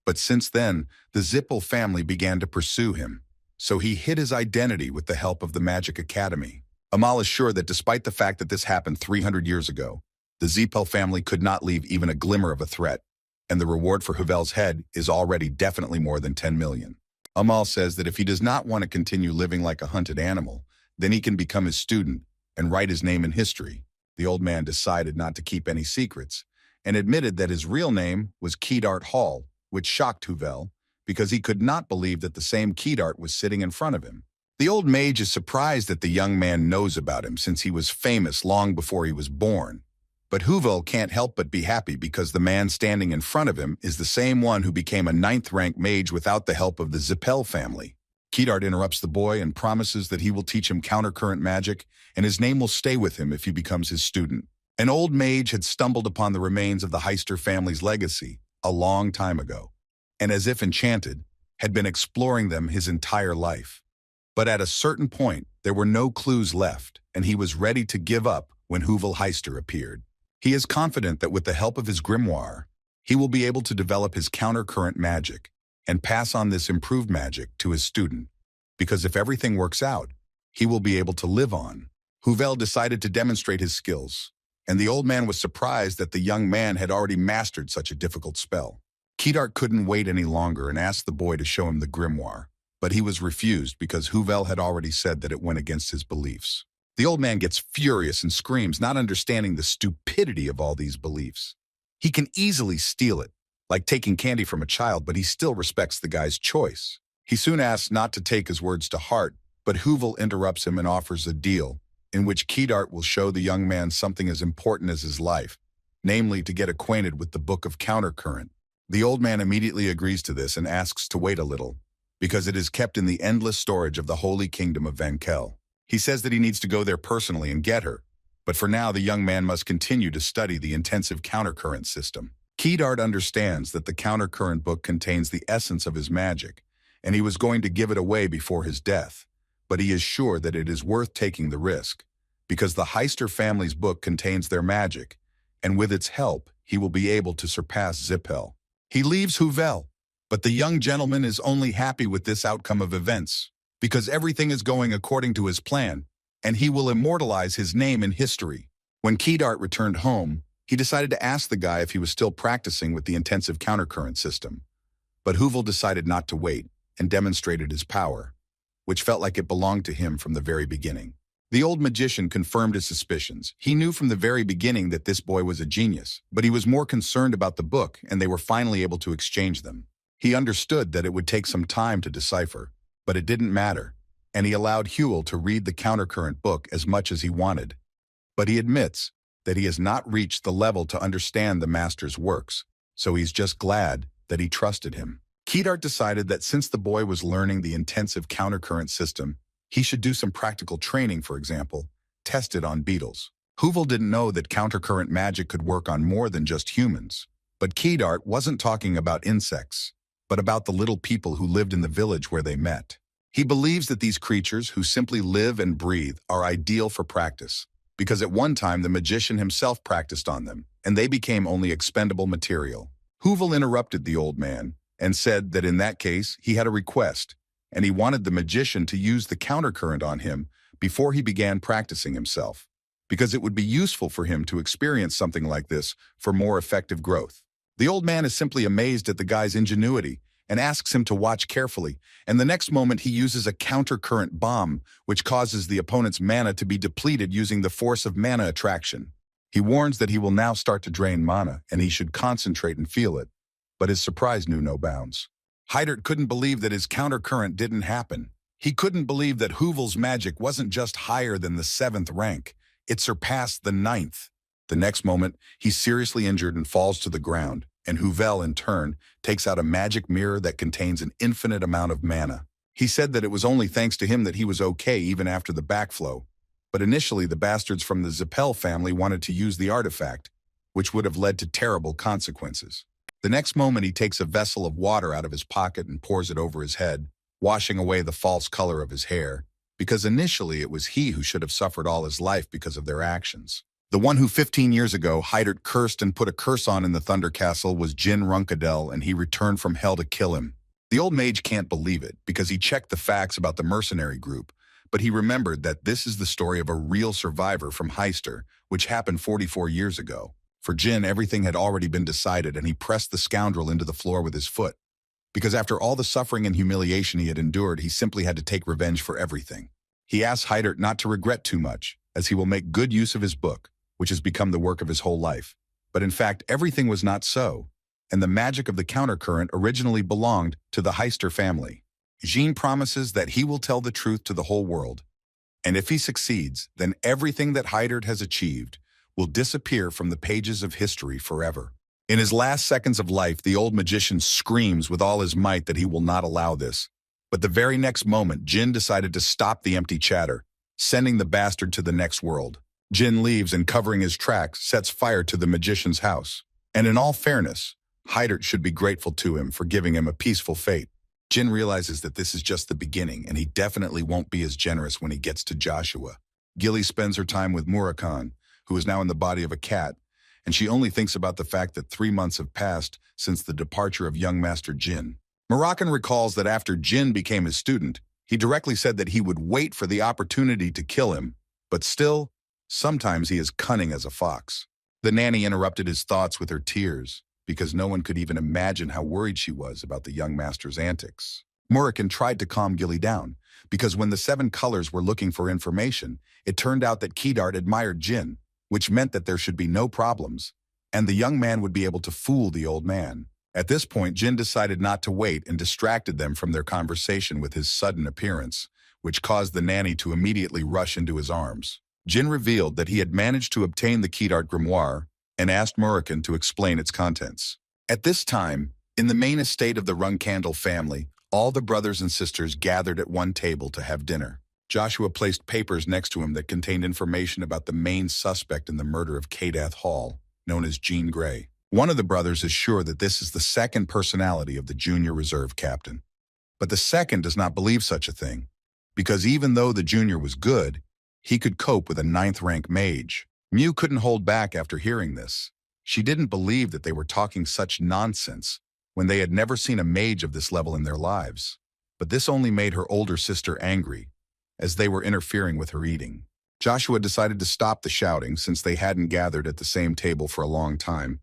But since then, the Zippel family began to pursue him, so he hid his identity with the help of the Magic Academy. Amal is sure that despite the fact that this happened 300 years ago, the Zippel family could not leave even a glimmer of a threat, and the reward for Huvel's head is already definitely more than 10 million. Amal says that if he does not want to continue living like a hunted animal, then he can become his student and write his name in history. The old man decided not to keep any secrets and admitted that his real name was Keydart Hall, which shocked Huvel because he could not believe that the same Keydart was sitting in front of him. The old mage is surprised that the young man knows about him since he was famous long before he was born. But LVL can't help but be happy because the man standing in front of him is the same one who became a 9th rank mage without the help of the Zippel family. Kedart interrupts the boy and promises that he will teach him countercurrent magic, and his name will stay with him if he becomes his student. An old mage had stumbled upon the remains of the Heister family's legacy a long time ago, and as if enchanted, had been exploring them his entire life. But at a certain point, there were no clues left, and he was ready to give up when LVL Heister appeared. He is confident that with the help of his grimoire, he will be able to develop his countercurrent magic and pass on this improved magic to his student, because if everything works out, he will be able to live on. LVL decided to demonstrate his skills, and the old man was surprised that the young man had already mastered such a difficult spell. Kedart couldn't wait any longer and asked the boy to show him the grimoire, but he was refused because LVL had already said that it went against his beliefs. The old man gets furious and screams, not understanding the stupidity of all these beliefs. He can easily steal it, like taking candy from a child, but he still respects the guy's choice. He soon asks not to take his words to heart, but LVL interrupts him and offers a deal in which Kedart will show the young man something as important as his life, namely to get acquainted with the Book of Countercurrent. The old man immediately agrees to this and asks to wait a little, because it is kept in the endless storage of the Holy Kingdom of Vankel. He says that he needs to go there personally and get her, but for now the young man must continue to study the intensive countercurrent system. Kedart understands that the countercurrent book contains the essence of his magic, and he was going to give it away before his death, but he is sure that it is worth taking the risk, because the Heister family's book contains their magic, and with its help he will be able to surpass Zippel. He leaves LVL, but the young gentleman is only happy with this outcome of events, because everything is going according to his plan, and he will immortalize his name in history. When Kedart returned home, he decided to ask the guy if he was still practicing with the intensive countercurrent system. But LVL decided not to wait and demonstrated his power, which felt like it belonged to him from the very beginning. The old magician confirmed his suspicions. He knew from the very beginning that this boy was a genius, but he was more concerned about the book, and they were finally able to exchange them. He understood that it would take some time to decipher, but it didn't matter, and he allowed LVL to read the countercurrent book as much as he wanted. But he admits that he has not reached the level to understand the master's works, so he's just glad that he trusted him. Kedart decided that since the boy was learning the intensive countercurrent system, he should do some practical training, for example, test it on beetles. LVL didn't know that countercurrent magic could work on more than just humans, but Kedart wasn't talking about insects, but about the little people who lived in the village where they met. He believes that these creatures who simply live and breathe are ideal for practice, because at one time the magician himself practiced on them, and they became only expendable material. LVL interrupted the old man and said that in that case he had a request, and he wanted the magician to use the countercurrent on him before he began practicing himself, because it would be useful for him to experience something like this for more effective growth. The old man is simply amazed at the guy's ingenuity and asks him to watch carefully, and the next moment he uses a countercurrent bomb, which causes the opponent's mana to be depleted using the force of mana attraction. He warns that he will now start to drain mana, and he should concentrate and feel it, but his surprise knew no bounds. Heidert couldn't believe that his countercurrent didn't happen. He couldn't believe that LVL's magic wasn't just higher than the 7th rank, it surpassed the 9th. The next moment, he's seriously injured and falls to the ground, and LVL, in turn, takes out a magic mirror that contains an infinite amount of mana. He said that it was only thanks to him that he was okay even after the backflow, but initially the bastards from the Zippel family wanted to use the artifact, which would have led to terrible consequences. The next moment he takes a vessel of water out of his pocket and pours it over his head, washing away the false color of his hair, because initially it was he who should have suffered all his life because of their actions. The one who 15 years ago Heidert cursed and put a curse on in the Thunder Castle was Jyn Randell, and he returned from hell to kill him. The old mage can't believe it, because he checked the facts about the mercenary group, but he remembered that this is the story of a real survivor from Heister, which happened 44 years ago. For Jyn, everything had already been decided, and he pressed the scoundrel into the floor with his foot, because after all the suffering and humiliation he had endured, he simply had to take revenge for everything. He asked Heidert not to regret too much, as he will make good use of his book, which has become the work of his whole life. But in fact, everything was not so, and the magic of the countercurrent originally belonged to the Heister family. Jyn promises that he will tell the truth to the whole world, and if he succeeds, then everything that Hydert has achieved will disappear from the pages of history forever. In his last seconds of life, the old magician screams with all his might that he will not allow this. But the very next moment, Jyn decided to stop the empty chatter, sending the bastard to the next world. Jyn leaves and, covering his tracks, sets fire to the magician's house. And in all fairness, Hydert should be grateful to him for giving him a peaceful fate. Jyn realizes that this is just the beginning, and he definitely won't be as generous when he gets to Joshua. Gilly spends her time with Moram, who is now in the body of a cat, and she only thinks about the fact that 3 months have passed since the departure of young Master Jyn. Moram recalls that after Jyn became his student, he directly said that he would wait for the opportunity to kill him, but still, sometimes he is cunning as a fox. The nanny interrupted his thoughts with her tears, because no one could even imagine how worried she was about the young master's antics. Moram tried to calm Gilly down, because when the 7 colors were looking for information, it turned out that Hydert admired Jyn, which meant that there should be no problems, and the young man would be able to fool the old man. At this point, Jyn decided not to wait and distracted them from their conversation with his sudden appearance, which caused the nanny to immediately rush into his arms. Jyn revealed that he had managed to obtain the Hydert grimoire and asked Moram to explain its contents. At this time, in the main estate of the Rungkandel family, all the brothers and sisters gathered at one table to have dinner. Joshua placed papers next to him that contained information about the main suspect in the murder of Kadath Hall, known as Jean Grey. One of the brothers is sure that this is the second personality of the junior reserve captain. But the second does not believe such a thing, because even though the junior was good, he could cope with a 9th rank mage. Mew couldn't hold back after hearing this. She didn't believe that they were talking such nonsense when they had never seen a mage of this level in their lives. But this only made her older sister angry, as they were interfering with her eating. Joshua decided to stop the shouting since they hadn't gathered at the same table for a long time,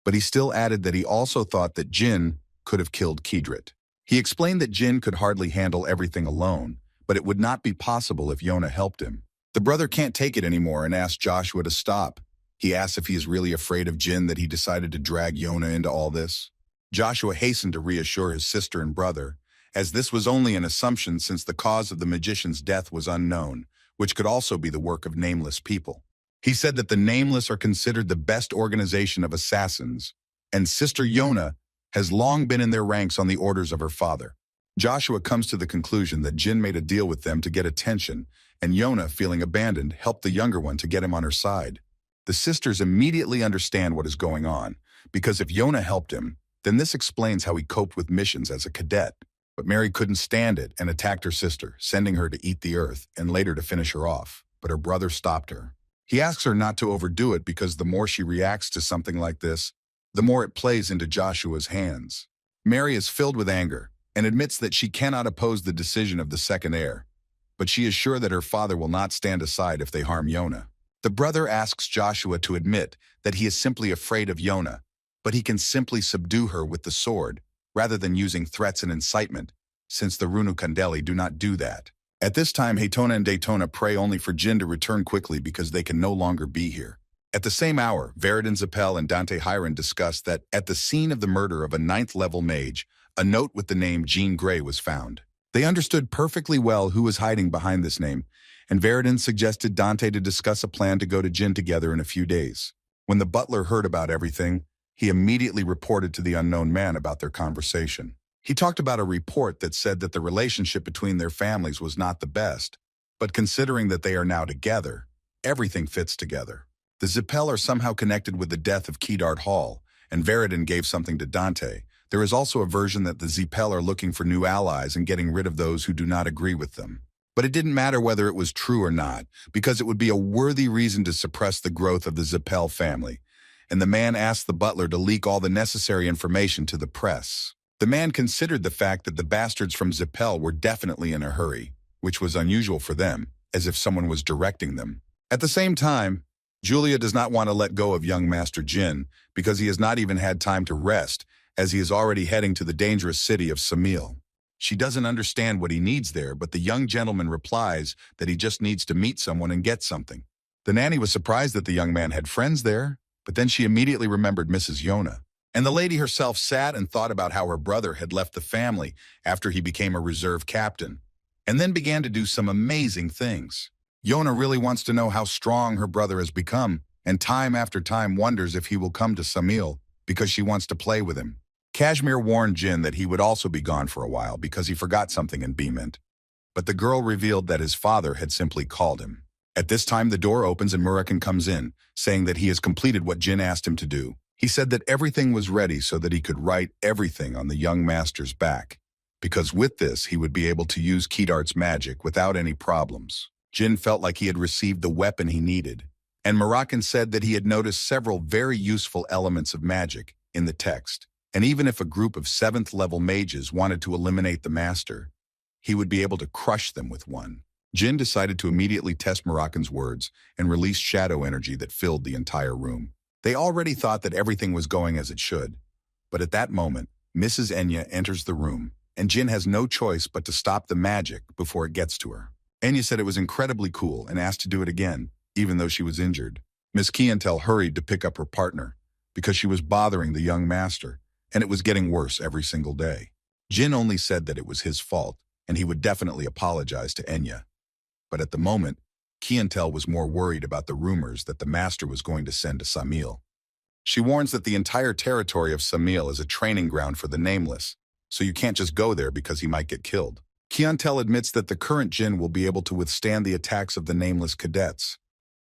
but he still added that he also thought that Jyn could have killed Hydert. He explained that Jyn could hardly handle everything alone, but it would not be possible if Yona helped him. The brother can't take it anymore and asks Joshua to stop. He asks if he is really afraid of Jyn that he decided to drag Yona into all this. Joshua hastened to reassure his sister and brother, as this was only an assumption since the cause of the magician's death was unknown, which could also be the work of nameless people. He said that the nameless are considered the best organization of assassins, and Sister Yona has long been in their ranks on the orders of her father. Joshua comes to the conclusion that Jyn made a deal with them to get attention, and Yona, feeling abandoned, helped the younger one to get him on her side. The sisters immediately understand what is going on, because if Yona helped him, then this explains how he coped with missions as a cadet. But Mary couldn't stand it and attacked her sister, sending her to eat the earth and later to finish her off, but her brother stopped her. He asks her not to overdo it because the more she reacts to something like this, the more it plays into Joshua's hands. Mary is filled with anger and admits that she cannot oppose the decision of the second heir, but she is sure that her father will not stand aside if they harm Yona. The brother asks Joshua to admit that he is simply afraid of Yona, but he can simply subdue her with the sword, rather than using threats and incitement, since the Rungkandeli do not do that. At this time, Haytona and Daytona pray only for Jyn to return quickly because they can no longer be here. At the same hour, Veridin Zappel and Dante Hiron discuss that at the scene of the murder of a 9th-level mage, a note with the name Jean Grey was found. They understood perfectly well who was hiding behind this name, and Veridin suggested Dante to discuss a plan to go to Jyn together in a few days. When the butler heard about everything, he immediately reported to the unknown man about their conversation. He talked about a report that said that the relationship between their families was not the best, but considering that they are now together, everything fits together. The Zappel are somehow connected with the death of Hydert Hall, and Veridin gave something to Dante. There is also a version that the Zappel are looking for new allies and getting rid of those who do not agree with them. But it didn't matter whether it was true or not, because it would be a worthy reason to suppress the growth of the Zappel family, and the man asked the butler to leak all the necessary information to the press. The man considered the fact that the bastards from Zappel were definitely in a hurry, which was unusual for them, as if someone was directing them. At the same time, Julia does not want to let go of young Master Jyn because he has not even had time to rest, as he is already heading to the dangerous city of Samil. She doesn't understand what he needs there, but the young gentleman replies that he just needs to meet someone and get something. The nanny was surprised that the young man had friends there, but then she immediately remembered Mrs. Yona. And the lady herself sat and thought about how her brother had left the family after he became a reserve captain, and then began to do some amazing things. Yona really wants to know how strong her brother has become, and time after time wonders if he will come to Samil because she wants to play with him. Kashmir warned Jyn that he would also be gone for a while because he forgot something in Beement, but the girl revealed that his father had simply called him. At this time, the door opens and Murakan comes in, saying that he has completed what Jyn asked him to do. He said that everything was ready so that he could write everything on the young master's back, because with this he would be able to use Kedart's magic without any problems. Jyn felt like he had received the weapon he needed, and Murakan said that he had noticed several very useful elements of magic in the text, and even if a group of 7th-level mages wanted to eliminate the master, he would be able to crush them with one. Jyn decided to immediately test Murakan's words and release shadow energy that filled the entire room. They already thought that everything was going as it should, but at that moment, Mrs. Enya enters the room, and Jyn has no choice but to stop the magic before it gets to her. Enya said it was incredibly cool and asked to do it again, even though she was injured. Miss Kiantel hurried to pick up her partner because she was bothering the young master, and it was getting worse every single day. Jyn only said that it was his fault, and he would definitely apologize to Enya. But at the moment, Kiantel was more worried about the rumors that the master was going to send to Samil. She warns that the entire territory of Samil is a training ground for the Nameless, so you can't just go there because he might get killed. Kiantel admits that the current Jyn will be able to withstand the attacks of the Nameless cadets,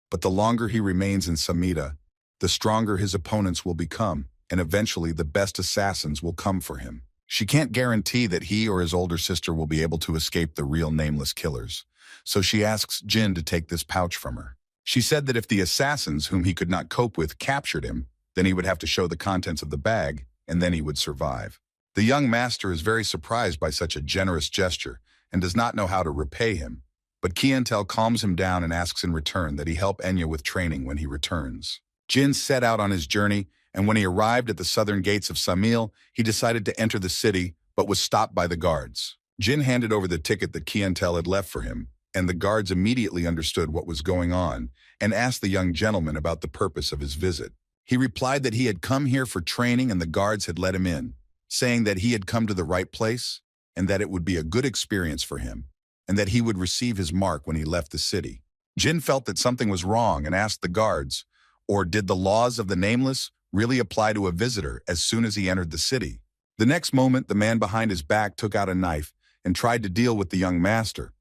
but the longer he remains in Samita, the stronger his opponents will become, and eventually the best assassins will come for him. She can't guarantee that he or his older sister will be able to escape the real Nameless killers, so she asks Jyn to take this pouch from her. She said that if the assassins whom he could not cope with captured him, then he would have to show the contents of the bag, and then he would survive. The young master is very surprised by such a generous gesture and does not know how to repay him, but Kiantel calms him down and asks in return that he help Enya with training when he returns. Jyn set out on his journey, and when he arrived at the southern gates of Samil, he decided to enter the city, but was stopped by the guards. Jyn handed over the ticket that Kiantel had left for him, and the guards immediately understood what was going on and asked the young gentleman about the purpose of his visit. He replied that he had come here for training and the guards had let him in, saying that he had come to the right place and that it would be a good experience for him and that he would receive his mark when he left the city. Jyn felt that something was wrong and asked the guards, or did the laws of the Nameless really apply to a visitor as soon as he entered the city? The next moment, the man behind his back took out a knife and tried to deal with the young master.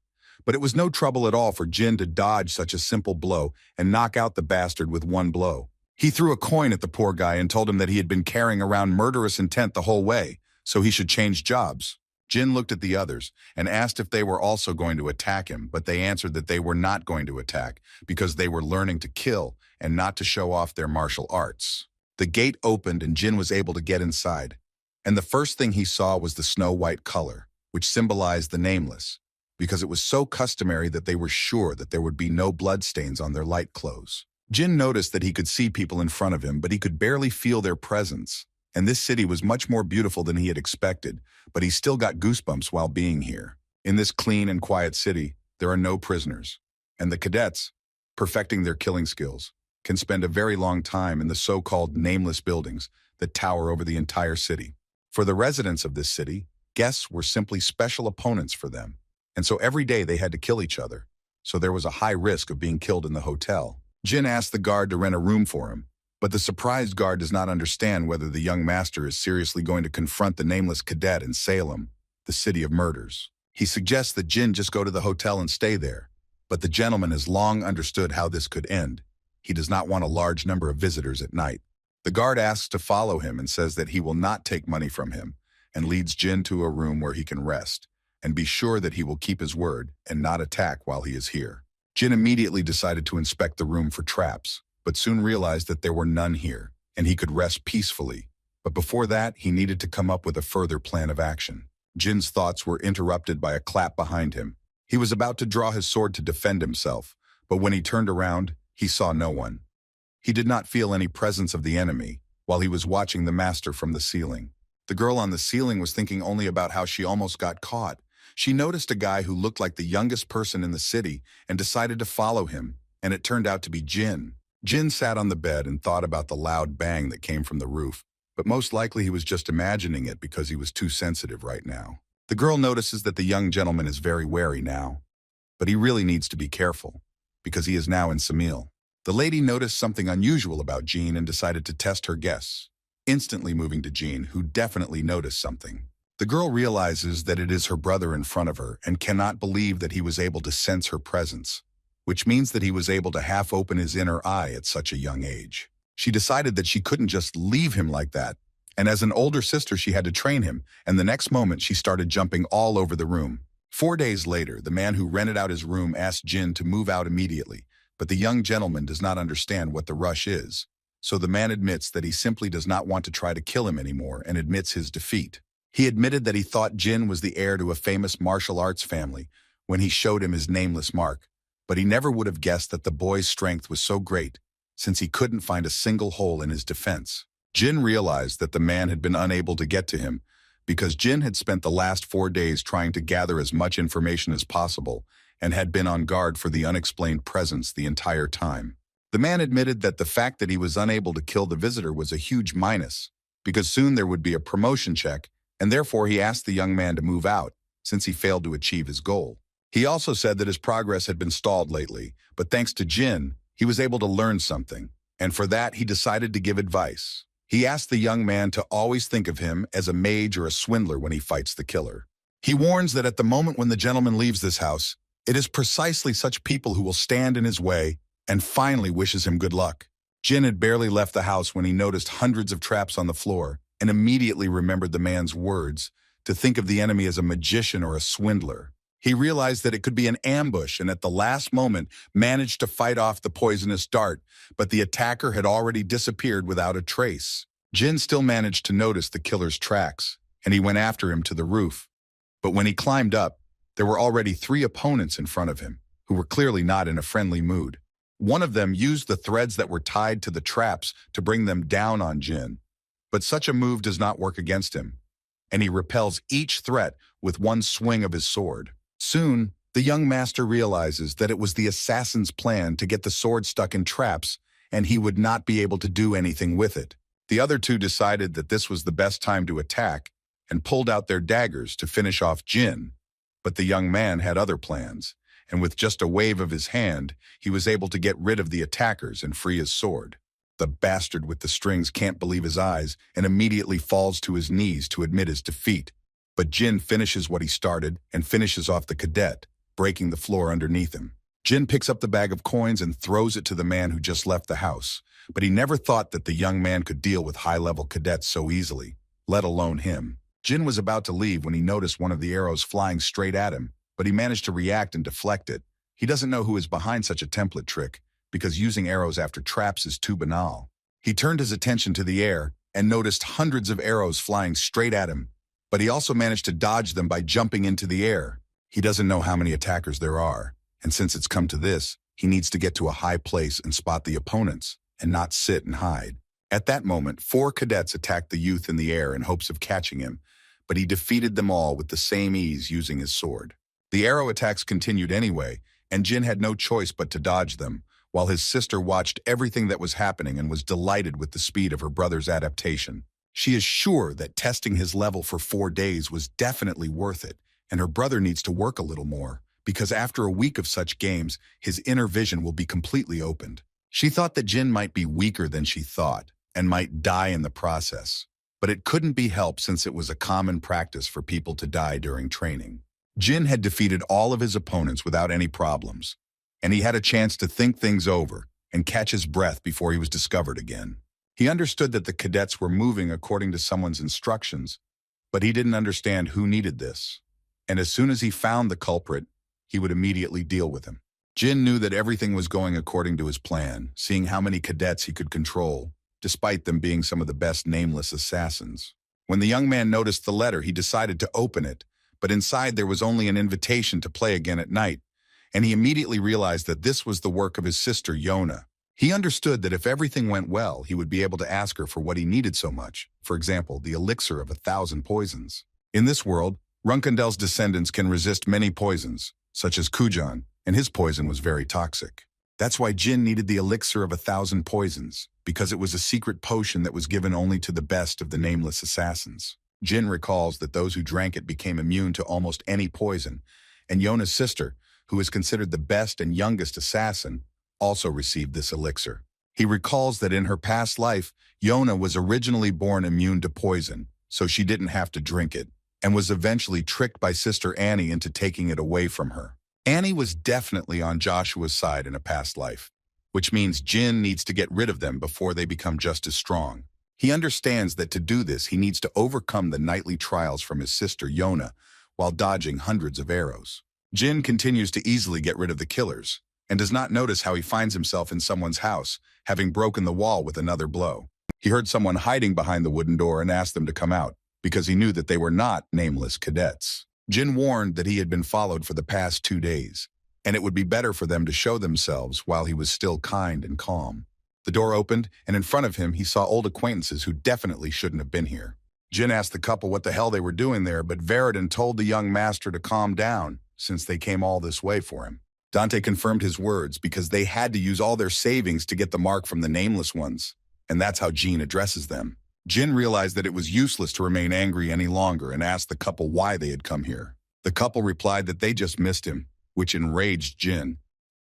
But it was no trouble at all for Jyn to dodge such a simple blow and knock out the bastard with one blow. He threw a coin at the poor guy and told him that he had been carrying around murderous intent the whole way, so he should change jobs. Jyn looked at the others and asked if they were also going to attack him, but they answered that they were not going to attack because they were learning to kill and not to show off their martial arts. The gate opened and Jyn was able to get inside, and the first thing he saw was the snow-white color, which symbolized the Nameless, because it was so customary that they were sure that there would be no bloodstains on their light clothes. Jyn noticed that he could see people in front of him, but he could barely feel their presence, and this city was much more beautiful than he had expected, but he still got goosebumps while being here. In this clean and quiet city, there are no prisoners, and the cadets, perfecting their killing skills, can spend a very long time in the so-called nameless buildings that tower over the entire city. For the residents of this city, guests were simply special opponents for them, and so every day they had to kill each other, so there was a high risk of being killed in the hotel. Jyn asked the guard to rent a room for him, but the surprised guard does not understand whether the young master is seriously going to confront the nameless cadet in Salem, the city of murders. He suggests that Jyn just go to the hotel and stay there, but the gentleman has long understood how this could end. He does not want a large number of visitors at night. The guard asks to follow him and says that he will not take money from him, and leads Jyn to a room where he can rest, and be sure that he will keep his word and not attack while he is here. Jyn immediately decided to inspect the room for traps, but soon realized that there were none here, and he could rest peacefully. But before that, he needed to come up with a further plan of action. Jin's thoughts were interrupted by a clap behind him. He was about to draw his sword to defend himself, but when he turned around, he saw no one. He did not feel any presence of the enemy while he was watching the master from the ceiling. The girl on the ceiling was thinking only about how she almost got caught. She noticed a guy who looked like the youngest person in the city and decided to follow him, and it turned out to be Jyn. Jyn sat on the bed and thought about the loud bang that came from the roof. but most likely he was just imagining it because he was too sensitive right now. The girl notices that the young gentleman is very wary now, but he really needs to be careful because he is now in Samil. The lady noticed something unusual about Jyn and decided to test her guess, instantly moving to Jyn, who definitely noticed something. The girl realizes that it is her brother in front of her and cannot believe that he was able to sense her presence, which means that he was able to half open his inner eye at such a young age. She decided that she couldn't just leave him like that, and as an older sister she had to train him, and the next moment she started jumping all over the room. 4 days later, the man who rented out his room asked Jyn to move out immediately, but the young gentleman does not understand what the rush is, so the man admits that he simply does not want to try to kill him anymore and admits his defeat. He admitted that he thought Jyn was the heir to a famous martial arts family when he showed him his nameless mark, but he never would have guessed that the boy's strength was so great, since he couldn't find a single hole in his defense. Jyn realized that the man had been unable to get to him because Jyn had spent the last 4 days trying to gather as much information as possible and had been on guard for the unexplained presence the entire time. The man admitted that the fact that he was unable to kill the visitor was a huge minus, because soon there would be a promotion check, and therefore he asked the young man to move out, since he failed to achieve his goal. He also said that his progress had been stalled lately, but thanks to Jyn, he was able to learn something, and for that he decided to give advice. He asked the young man to always think of him as a mage or a swindler when he fights the killer. He warns that at the moment when the gentleman leaves this house, it is precisely such people who will stand in his way, and finally wishes him good luck. Jyn had barely left the house when he noticed hundreds of traps on the floor and immediately remembered the man's words to think of the enemy as a magician or a swindler. He realized that it could be an ambush and at the last moment managed to fight off the poisonous dart, but the attacker had already disappeared without a trace. Jyn still managed to notice the killer's tracks, and he went after him to the roof. But when he climbed up, there were already 3 opponents in front of him, who were clearly not in a friendly mood. One of them used the threads that were tied to the traps to bring them down on Jyn, but such a move does not work against him, and he repels each threat with one swing of his sword. Soon, the young master realizes that it was the assassin's plan to get the sword stuck in traps, and he would not be able to do anything with it. The other 2 decided that this was the best time to attack and pulled out their daggers to finish off Jyn, but the young man had other plans, and with just a wave of his hand, he was able to get rid of the attackers and free his sword. The bastard with the strings can't believe his eyes and immediately falls to his knees to admit his defeat. But Jyn finishes what he started and finishes off the cadet, breaking the floor underneath him. Jyn picks up the bag of coins and throws it to the man who just left the house, but he never thought that the young man could deal with high-level cadets so easily, let alone him. Jyn was about to leave when he noticed one of the arrows flying straight at him, but he managed to react and deflect it. He doesn't know who is behind such a template trick, because using arrows after traps is too banal. He turned his attention to the air and noticed hundreds of arrows flying straight at him, but he also managed to dodge them by jumping into the air. He doesn't know how many attackers there are, and since it's come to this, he needs to get to a high place and spot the opponents, and not sit and hide. At that moment, 4 cadets attacked the youth in the air in hopes of catching him, but he defeated them all with the same ease using his sword. The arrow attacks continued anyway, and Jyn had no choice but to dodge them, while his sister watched everything that was happening and was delighted with the speed of her brother's adaptation. She is sure that testing his level for 4 days was definitely worth it, and her brother needs to work a little more, because after a week of such games, his inner vision will be completely opened. She thought that Jyn might be weaker than she thought, and might die in the process, but it couldn't be helped since it was a common practice for people to die during training. Jyn had defeated all of his opponents without any problems, and he had a chance to think things over and catch his breath before he was discovered again. He understood that the cadets were moving according to someone's instructions, but he didn't understand who needed this. And as soon as he found the culprit, he would immediately deal with him. Jyn knew that everything was going according to his plan, seeing how many cadets he could control, despite them being some of the best nameless assassins. When the young man noticed the letter, he decided to open it, but inside there was only an invitation to play again at night, and he immediately realized that this was the work of his sister, Yona. He understood that if everything went well, he would be able to ask her for what he needed so much, for example, the elixir of 1,000 poisons. In this world, Runkandel's descendants can resist many poisons, such as Kujan, and his poison was very toxic. That's why Jyn needed the elixir of 1,000 poisons, because it was a secret potion that was given only to the best of the nameless assassins. Jyn recalls that those who drank it became immune to almost any poison, and Yona's sister, who is considered the best and youngest assassin, also received this elixir. He recalls that in her past life, Yona was originally born immune to poison, so she didn't have to drink it, and was eventually tricked by Sister Annie into taking it away from her. Annie was definitely on Joshua's side in a past life, which means Jyn needs to get rid of them before they become just as strong. He understands that to do this, he needs to overcome the nightly trials from his sister Yona while dodging hundreds of arrows. Jyn continues to easily get rid of the killers, and does not notice how he finds himself in someone's house, having broken the wall with another blow. He heard someone hiding behind the wooden door and asked them to come out, because he knew that they were not nameless cadets. Jyn warned that he had been followed for the past 2 days, and it would be better for them to show themselves while he was still kind and calm. The door opened, and in front of him he saw old acquaintances who definitely shouldn't have been here. Jyn asked the couple what the hell they were doing there, but Veridon told the young master to calm down, since they came all this way for him. Dante confirmed his words because they had to use all their savings to get the mark from the nameless ones, and that's how Jyn addresses them. Jyn realized that it was useless to remain angry any longer and asked the couple why they had come here. The couple replied that they just missed him, which enraged Jyn,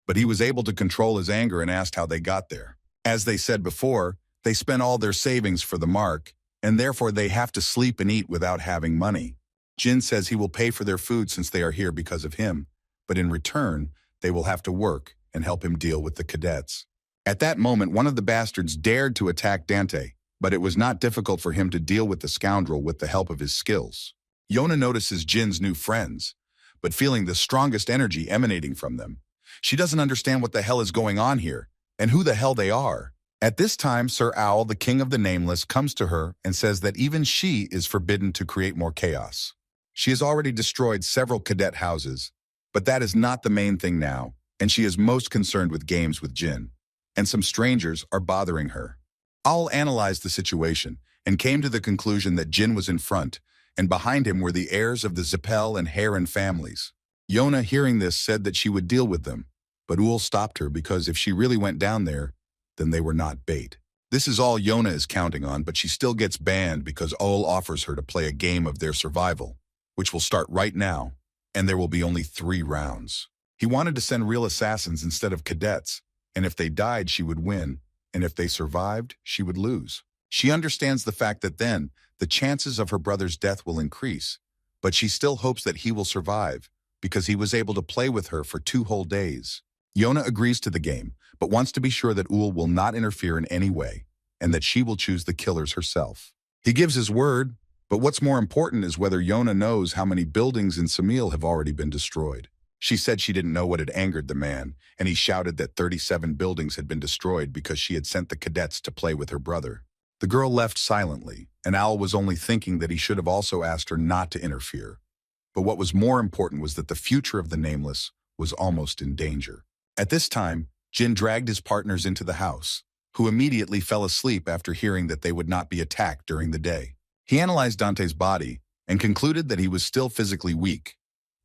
but he was able to control his anger and asked how they got there. As they said before, they spent all their savings for the mark, and therefore they have to sleep and eat without having money. Jyn says he will pay for their food since they are here because of him, but in return, they will have to work and help him deal with the cadets. At that moment, one of the bastards dared to attack Dante, but it was not difficult for him to deal with the scoundrel with the help of his skills. Yona notices Jin's new friends, but feeling the strongest energy emanating from them. She doesn't understand what the hell is going on here, and who the hell they are. At this time, Sir Owl, the king of the nameless, comes to her and says that even she is forbidden to create more chaos. She has already destroyed several cadet houses, but that is not the main thing now, and she is most concerned with games with Jyn, and some strangers are bothering her. Owl analyzed the situation and came to the conclusion that Jyn was in front, and behind him were the heirs of the Zippel and Heron families. Yona, hearing this, said that she would deal with them, but Owl stopped her because if she really went down there, then they were not bait. This is all Yona is counting on, but she still gets banned because Owl offers her to play a game of their survival, which will start right now, and there will be only 3 rounds. He wanted to send real assassins instead of cadets, and if they died, she would win, and if they survived, she would lose. She understands the fact that then, the chances of her brother's death will increase, but she still hopes that he will survive, because he was able to play with her for 2 whole days. Yona agrees to the game, but wants to be sure that Owl will not interfere in any way, and that she will choose the killers herself. He gives his word, but what's more important is whether Yona knows how many buildings in Samil have already been destroyed. She said she didn't know what had angered the man, and he shouted that 37 buildings had been destroyed because she had sent the cadets to play with her brother. The girl left silently, and Owl was only thinking that he should have also asked her not to interfere. But what was more important was that the future of the Nameless was almost in danger. At this time, Jyn dragged his partners into the house, who immediately fell asleep after hearing that they would not be attacked during the day. He analyzed Dante's body and concluded that he was still physically weak,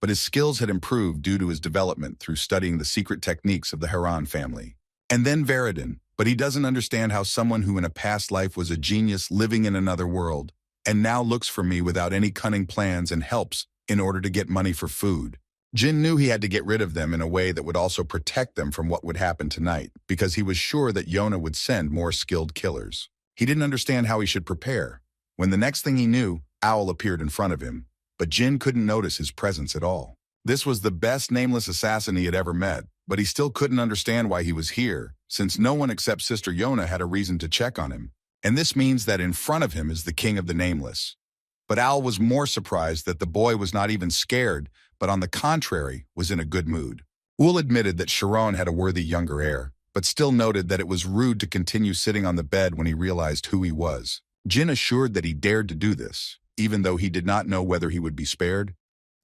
but his skills had improved due to his development through studying the secret techniques of the Heron family. And then Veridon, but he doesn't understand how someone who in a past life was a genius living in another world, and now looks for me without any cunning plans and helps in order to get money for food. Jyn knew he had to get rid of them in a way that would also protect them from what would happen tonight, because he was sure that Yona would send more skilled killers. He didn't understand how he should prepare, when the next thing he knew, Owl appeared in front of him, but Jyn couldn't notice his presence at all. This was the best nameless assassin he had ever met, but he still couldn't understand why he was here, since no one except Sister Yona had a reason to check on him, and this means that in front of him is the king of the nameless. But Owl was more surprised that the boy was not even scared, but on the contrary, was in a good mood. Owl admitted that Sharon had a worthy younger heir, but still noted that it was rude to continue sitting on the bed when he realized who he was. Jyn assured that he dared to do this, even though he did not know whether he would be spared,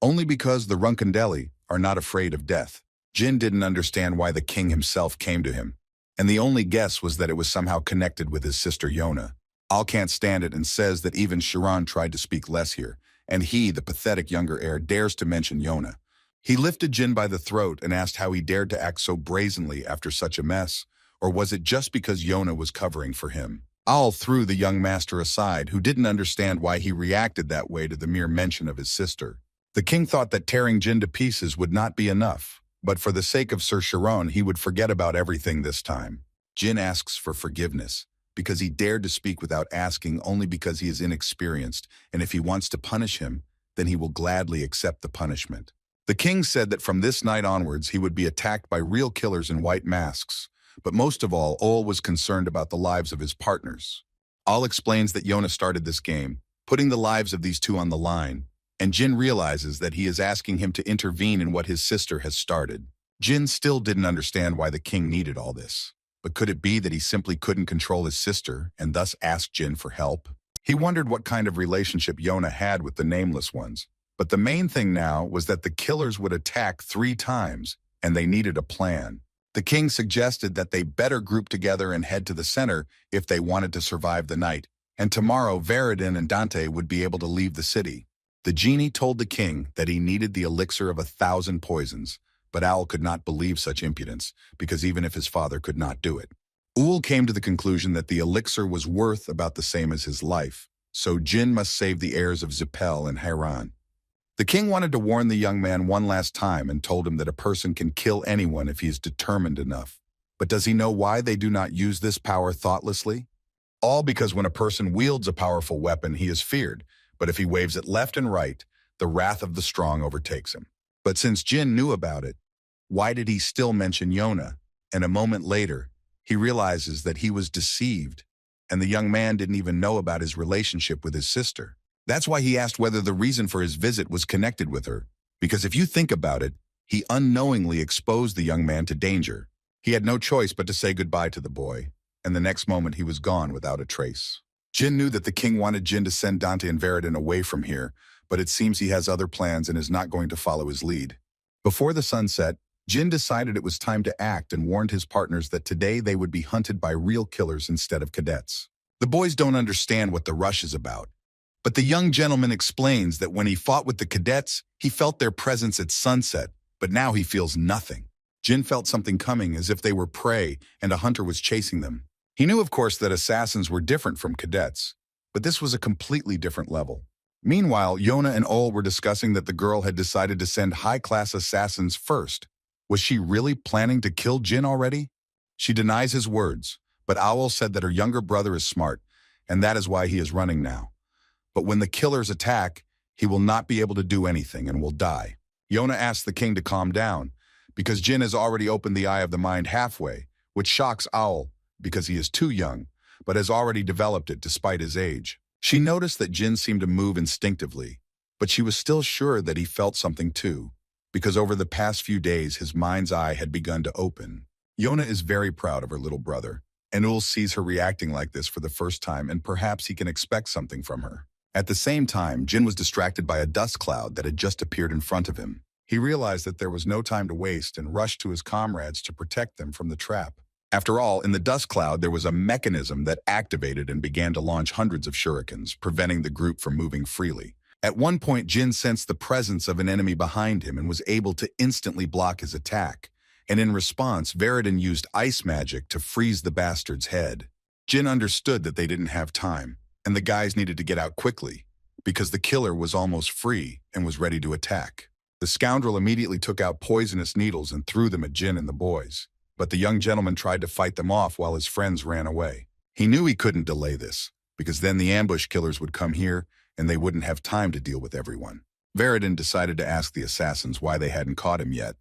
only because the Runkandeli are not afraid of death. Jyn didn't understand why the king himself came to him, and the only guess was that it was somehow connected with his sister Yona. Owl can't stand it and says that even Sharon tried to speak less here, and he, the pathetic younger heir, dares to mention Yona. He lifted Jyn by the throat and asked how he dared to act so brazenly after such a mess, Or was it just because Yona was covering for him? Owl threw the young master aside, who didn't understand why he reacted that way to the mere mention of his sister. The king thought that tearing Jyn to pieces would not be enough, but for the sake of Sir Chiron, he would forget about everything this time. Jyn asks for forgiveness, because he dared to speak without asking, only because he is inexperienced, and if he wants to punish him, then he will gladly accept the punishment. The king said that from this night onwards he would be attacked by real killers in white masks, but most of all, Ol was concerned about the lives of his partners. Ol explains that Yona started this game, putting the lives of these two on the line, and Jyn realizes that he is asking him to intervene in what his sister has started. Jyn still didn't understand why the king needed all this. But could it be that he simply couldn't control his sister and thus asked Jyn for help? He wondered what kind of relationship Yona had with the Nameless Ones. But the main thing now was that the killers would attack 3 times, and they needed a plan. The king suggested that they better group together and head to the center if they wanted to survive the night, and tomorrow Veridin and Dante would be able to leave the city. The genie told the king that he needed the elixir of 1,000 poisons, but Owl could not believe such impudence, because even if his father could not do it. Owl came to the conclusion that the elixir was worth about the same as his life, so Jyn must save the heirs of Zippel and Haran. The king wanted to warn the young man one last time and told him that a person can kill anyone if he is determined enough. But does he know why they do not use this power thoughtlessly? All because when a person wields a powerful weapon, he is feared, but if he waves it left and right, the wrath of the strong overtakes him. But since Jyn knew about it, why did he still mention Yona? And a moment later, he realizes that he was deceived, and the young man didn't even know about his relationship with his sister. That's why he asked whether the reason for his visit was connected with her, because if you think about it, he unknowingly exposed the young man to danger. He had no choice but to say goodbye to the boy, and the next moment he was gone without a trace. Jyn knew that the king wanted Jyn to send Dante and Veridin away from here, but it seems he has other plans and is not going to follow his lead. Before the sun set, Jyn decided it was time to act and warned his partners that today they would be hunted by real killers instead of cadets. The boys don't understand what the rush is about, but the young gentleman explains that when he fought with the cadets, he felt their presence at sunset, but now he feels nothing. Jyn felt something coming, as if they were prey and a hunter was chasing them. He knew, of course, that assassins were different from cadets, but this was a completely different level. Meanwhile, Yona and Ol were discussing that the girl had decided to send high-class assassins first. Was she really planning to kill Jyn already? She denies his words, but Owl said that her younger brother is smart, and that is why he is running now. But when the killers attack, he will not be able to do anything and will die. Yona asks the king to calm down, because Jyn has already opened the eye of the mind halfway, which shocks Owl, because he is too young, but has already developed it despite his age. She noticed that Jyn seemed to move instinctively, but she was still sure that he felt something too, because over the past few days his mind's eye had begun to open. Yona is very proud of her little brother, and Ul sees her reacting like this for the first time, and perhaps he can expect something from her. At the same time, Jyn was distracted by a dust cloud that had just appeared in front of him. He realized that there was no time to waste and rushed to his comrades to protect them from the trap. After all, in the dust cloud there was a mechanism that activated and began to launch hundreds of shurikens, preventing the group from moving freely. At one point, Jyn sensed the presence of an enemy behind him and was able to instantly block his attack. And in response, Veridin used ice magic to freeze the bastard's head. Jyn understood that they didn't have time, and the guys needed to get out quickly, because the killer was almost free and was ready to attack. The scoundrel immediately took out poisonous needles and threw them at Jyn and the boys. But the young gentleman tried to fight them off while his friends ran away. He knew he couldn't delay this, because then the ambush killers would come here and they wouldn't have time to deal with everyone. Veridin decided to ask the assassins why they hadn't caught him yet,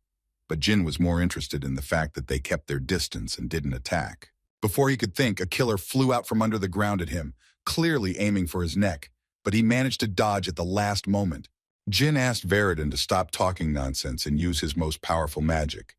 but Jyn was more interested in the fact that they kept their distance and didn't attack. Before he could think, a killer flew out from under the ground at him, clearly aiming for his neck, but he managed to dodge at the last moment. Jyn asked Veridin to stop talking nonsense and use his most powerful magic.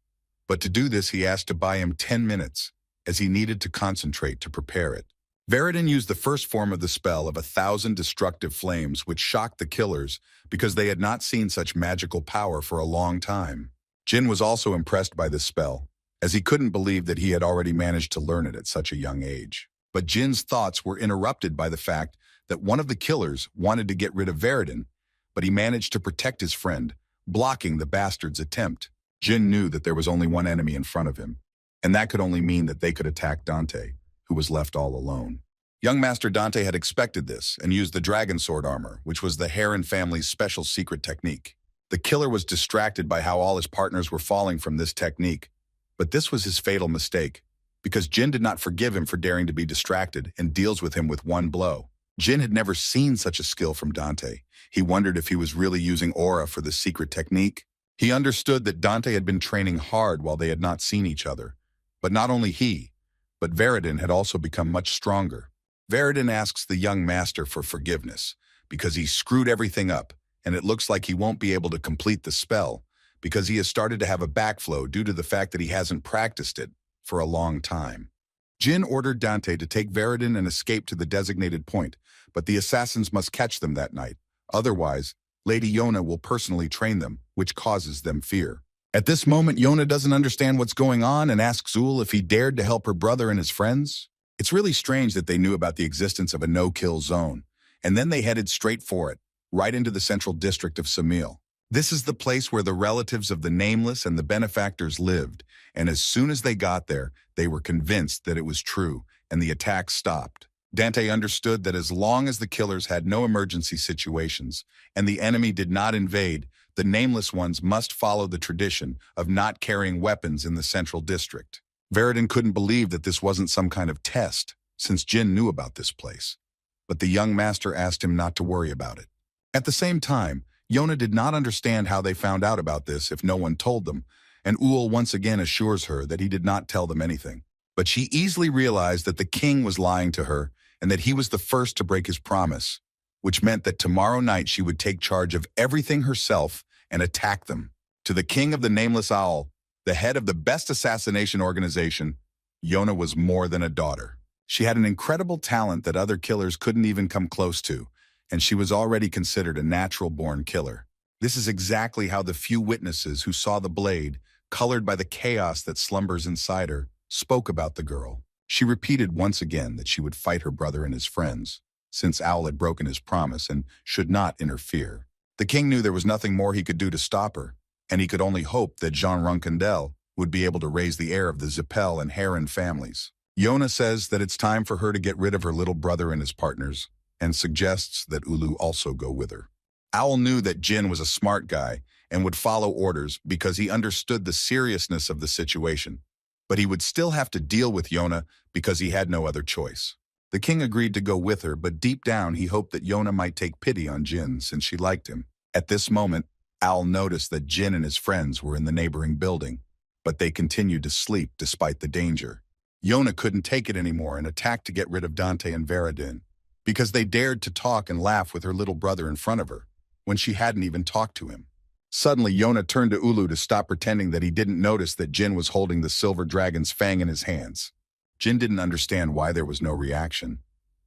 But to do this, he asked to buy him 10 minutes, as he needed to concentrate to prepare it. Veridin used the first form of the spell of 1,000 destructive flames, which shocked the killers because they had not seen such magical power for a long time. Jyn was also impressed by this spell, as he couldn't believe that he had already managed to learn it at such a young age. But Jin's thoughts were interrupted by the fact that one of the killers wanted to get rid of Veridin, but he managed to protect his friend, blocking the bastard's attempt. Jyn knew that there was only one enemy in front of him, And that could only mean that they could attack Dante, who was left all alone. Young Master Dante had expected this and used the dragon sword armor, which was the Heron family's special secret technique. The killer was distracted by how all his partners were falling from this technique, but this was his fatal mistake, because Jyn did not forgive him for daring to be distracted and deals with him with one blow. Jyn had never seen such a skill from Dante. He wondered if he was really using aura for the secret technique. He understood that Dante had been training hard while they had not seen each other. But not only he, but Veridin had also become much stronger. Veridin asks the young master for forgiveness because he screwed everything up, and it looks like he won't be able to complete the spell because he has started to have a backflow due to the fact that he hasn't practiced it for a long time. Jyn ordered Dante to take Veridin and escape to the designated point, but the assassins must catch them that night. Otherwise, Lady Yona will personally train them, which causes them fear. At this moment, Yona doesn't understand what's going on and asks Zul if he dared to help her brother and his friends. It's really strange that they knew about the existence of a no-kill zone, and then they headed straight for it, right into the central district of Samil. This is the place where the relatives of the Nameless and the benefactors lived, and as soon as they got there, they were convinced that it was true, and the attack stopped. Dante understood that as long as the killers had no emergency situations, and the enemy did not invade, the Nameless ones must follow the tradition of not carrying weapons in the central district. Veridin couldn't believe that this wasn't some kind of test, since Jyn knew about this place. But the young master asked him not to worry about it. At the same time, Yona did not understand how they found out about this if no one told them, and Ul once again assures her that he did not tell them anything. But she easily realized that the king was lying to her and that he was the first to break his promise, which meant that tomorrow night she would take charge of everything herself and attack them. To the king of the Nameless Owl, the head of the best assassination organization, Yona was more than a daughter. She had an incredible talent that other killers couldn't even come close to, and she was already considered a natural-born killer. This is exactly how the few witnesses who saw the blade, colored by the chaos that slumbers inside her, spoke about the girl. She repeated once again that she would fight her brother and his friends, since Owl had broken his promise and should not interfere. The king knew there was nothing more he could do to stop her, and he could only hope that Jyn Randell would be able to raise the heir of the Zippel and Heron families. Yona says that it's time for her to get rid of her little brother and his partners, and suggests that Ulu also go with her. Owl knew that Jyn was a smart guy and would follow orders because he understood the seriousness of the situation, but he would still have to deal with Yona because he had no other choice. The king agreed to go with her, but deep down he hoped that Yona might take pity on Jyn since she liked him. At this moment, Owl noticed that Jyn and his friends were in the neighboring building, but they continued to sleep despite the danger. Yona couldn't take it anymore and attacked to get rid of Dante and Veridin, because they dared to talk and laugh with her little brother in front of her, when she hadn't even talked to him. Suddenly, Yona turned to Ulu to stop pretending that he didn't notice that Jyn was holding the silver dragon's fang in his hands. Jyn didn't understand why there was no reaction,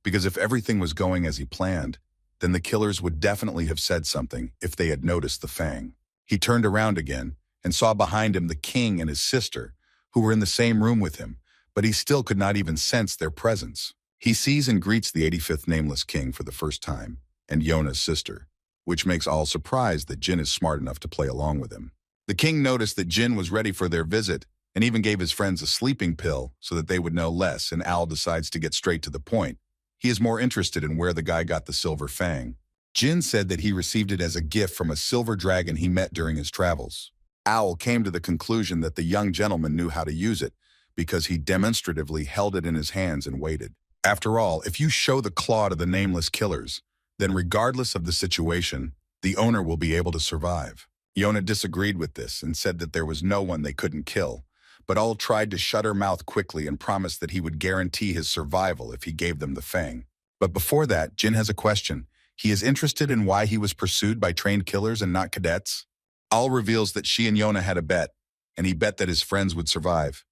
because if everything was going as he planned, then the killers would definitely have said something if they had noticed the fang. He turned around again and saw behind him the king and his sister, who were in the same room with him, but he still could not even sense their presence. He sees and greets the 85th Nameless King for the first time, and Yona's sister, which makes all surprised that Jyn is smart enough to play along with him. The king noticed that Jyn was ready for their visit and even gave his friends a sleeping pill so that they would know less, and Owl decides to get straight to the point. He is more interested in where the guy got the silver fang. Jyn said that he received it as a gift from a silver dragon he met during his travels. Owl came to the conclusion that the young gentleman knew how to use it because he demonstratively held it in his hands and waited. After all, if you show the claw to the nameless killers, then regardless of the situation, the owner will be able to survive. Yona disagreed with this and said that there was no one they couldn't kill, but Owl tried to shut her mouth quickly and promised that he would guarantee his survival if he gave them the fang. But before that, Jyn has a question. He is interested in why he was pursued by trained killers and not cadets. Owl reveals that she and Yona had a bet, and he bet that his friends would survive,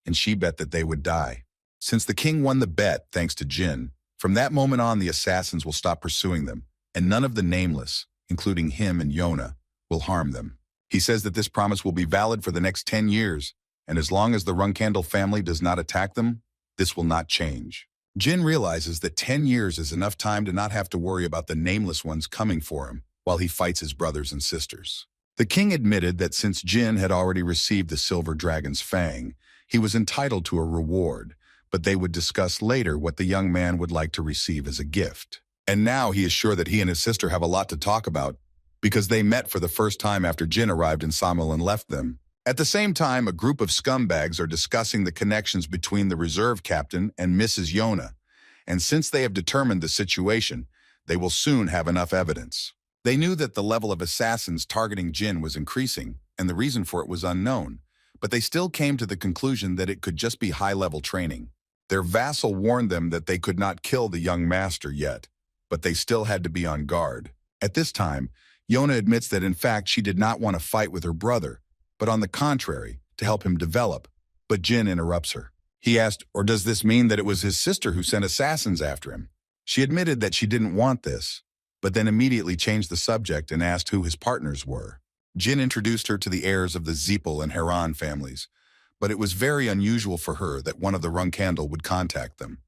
and she bet that they would die. Since the king won the bet, thanks to Jyn, from that moment on the assassins will stop pursuing them, and none of the nameless, including him and Yona, will harm them. He says that this promise will be valid for the next 10 years, and as long as the Randell family does not attack them, this will not change. Jyn realizes that 10 years is enough time to not have to worry about the nameless ones coming for him while he fights his brothers and sisters. The king admitted that since Jyn had already received the silver dragon's fang, He was entitled to a reward, but they would discuss later what the young man would like to receive as a gift. And now he is sure that he and his sister have a lot to talk about because they met for the first time after Jyn arrived in Samil and left them. At the same time, a group of scumbags are discussing the connections between the reserve captain and Mrs. Yona, and since they have determined the situation, they will soon have enough evidence. They knew that the level of assassins targeting Jyn was increasing, and the reason for it was unknown, but they still came to the conclusion that it could just be high-level training. Their vassal warned them that they could not kill the young master yet, but they still had to be on guard. At this time, Yona admits that in fact she did not want to fight with her brother, but on the contrary, to help him develop, but Jyn interrupts her. He asked, or does this mean that it was his sister who sent assassins after him? She admitted that she didn't want this, but then immediately changed the subject and asked who his partners were. Jyn introduced her to the heirs of the Zepel and Haran families, but it was very unusual for her that one of the Rungkandel would contact them.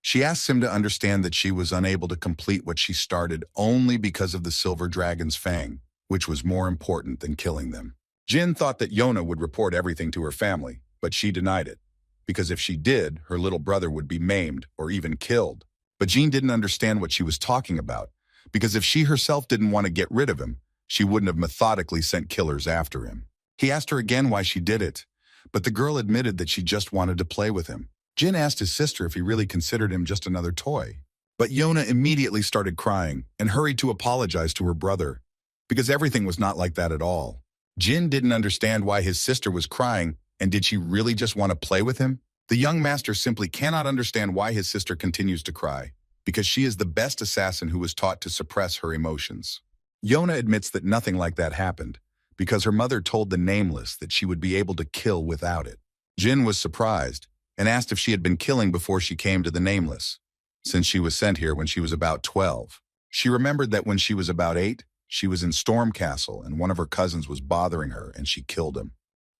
She asks him to understand that she was unable to complete what she started only because of the Silver Dragon's Fang, which was more important than killing them. Jyn thought that Yona would report everything to her family, but she denied it, because if she did, her little brother would be maimed or even killed. But Jyn didn't understand what she was talking about, because if she herself didn't want to get rid of him, she wouldn't have methodically sent killers after him. He asked her again why she did it, but the girl admitted that she just wanted to play with him. Jyn asked his sister if he really considered him just another toy. But Yona immediately started crying and hurried to apologize to her brother, because everything was not like that at all. Jyn didn't understand why his sister was crying, and did she really just want to play with him? The young master simply cannot understand why his sister continues to cry, because she is the best assassin who was taught to suppress her emotions. Yona admits that nothing like that happened, because her mother told the Nameless that she would be able to kill without it. Jyn was surprised, and asked if she had been killing before she came to the Nameless, since she was sent here when she was about 12. She remembered that when she was about 8, she was in Storm Castle and one of her cousins was bothering her and she killed him.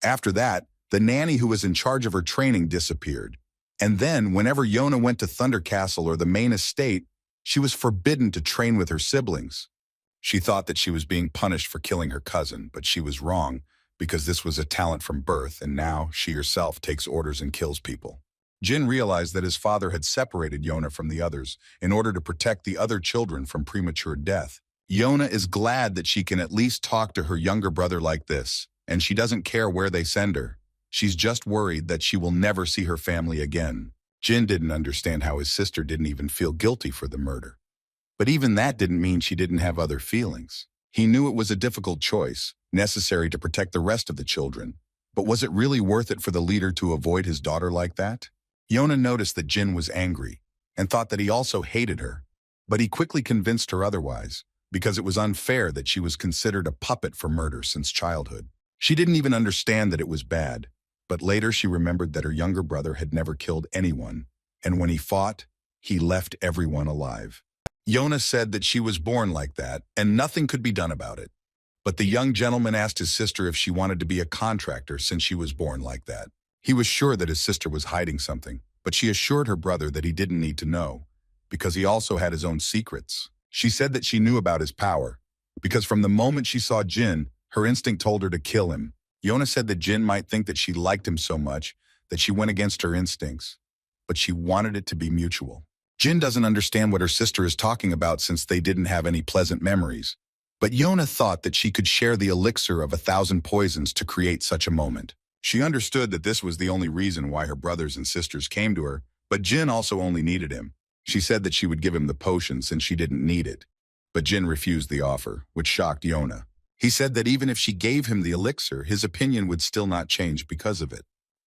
After that, the nanny who was in charge of her training disappeared. And then, whenever Yona went to Thunder Castle or the main estate, she was forbidden to train with her siblings. She thought that she was being punished for killing her cousin, but she was wrong, because this was a talent from birth, and now she herself takes orders and kills people. Jyn realized that his father had separated Yona from the others in order to protect the other children from premature death. Yona is glad that she can at least talk to her younger brother like this, and she doesn't care where they send her. She's just worried that she will never see her family again. Jyn didn't understand how his sister didn't even feel guilty for the murder. But even that didn't mean she didn't have other feelings. He knew it was a difficult choice, necessary to protect the rest of the children. But was it really worth it for the leader to avoid his daughter like that? Yona noticed that Jyn was angry, and thought that he also hated her. But he quickly convinced her otherwise, because it was unfair that she was considered a puppet for murder since childhood. She didn't even understand that it was bad, but later she remembered that her younger brother had never killed anyone, and when he fought, he left everyone alive. Yona said that she was born like that, and nothing could be done about it. But the young gentleman asked his sister if she wanted to be a contractor since she was born like that. He was sure that his sister was hiding something, but she assured her brother that he didn't need to know, because he also had his own secrets. She said that she knew about his power, because from the moment she saw Jyn, her instinct told her to kill him. Yona said that Jyn might think that she liked him so much that she went against her instincts, but she wanted it to be mutual. Jyn doesn't understand what her sister is talking about since they didn't have any pleasant memories, but Yona thought that she could share the elixir of 1,000 poisons to create such a moment. She understood that this was the only reason why her brothers and sisters came to her, but Jyn also only needed him. She said that she would give him the potion since she didn't need it, but Jyn refused the offer, which shocked Yona. He said that even if she gave him the elixir, his opinion would still not change because of it.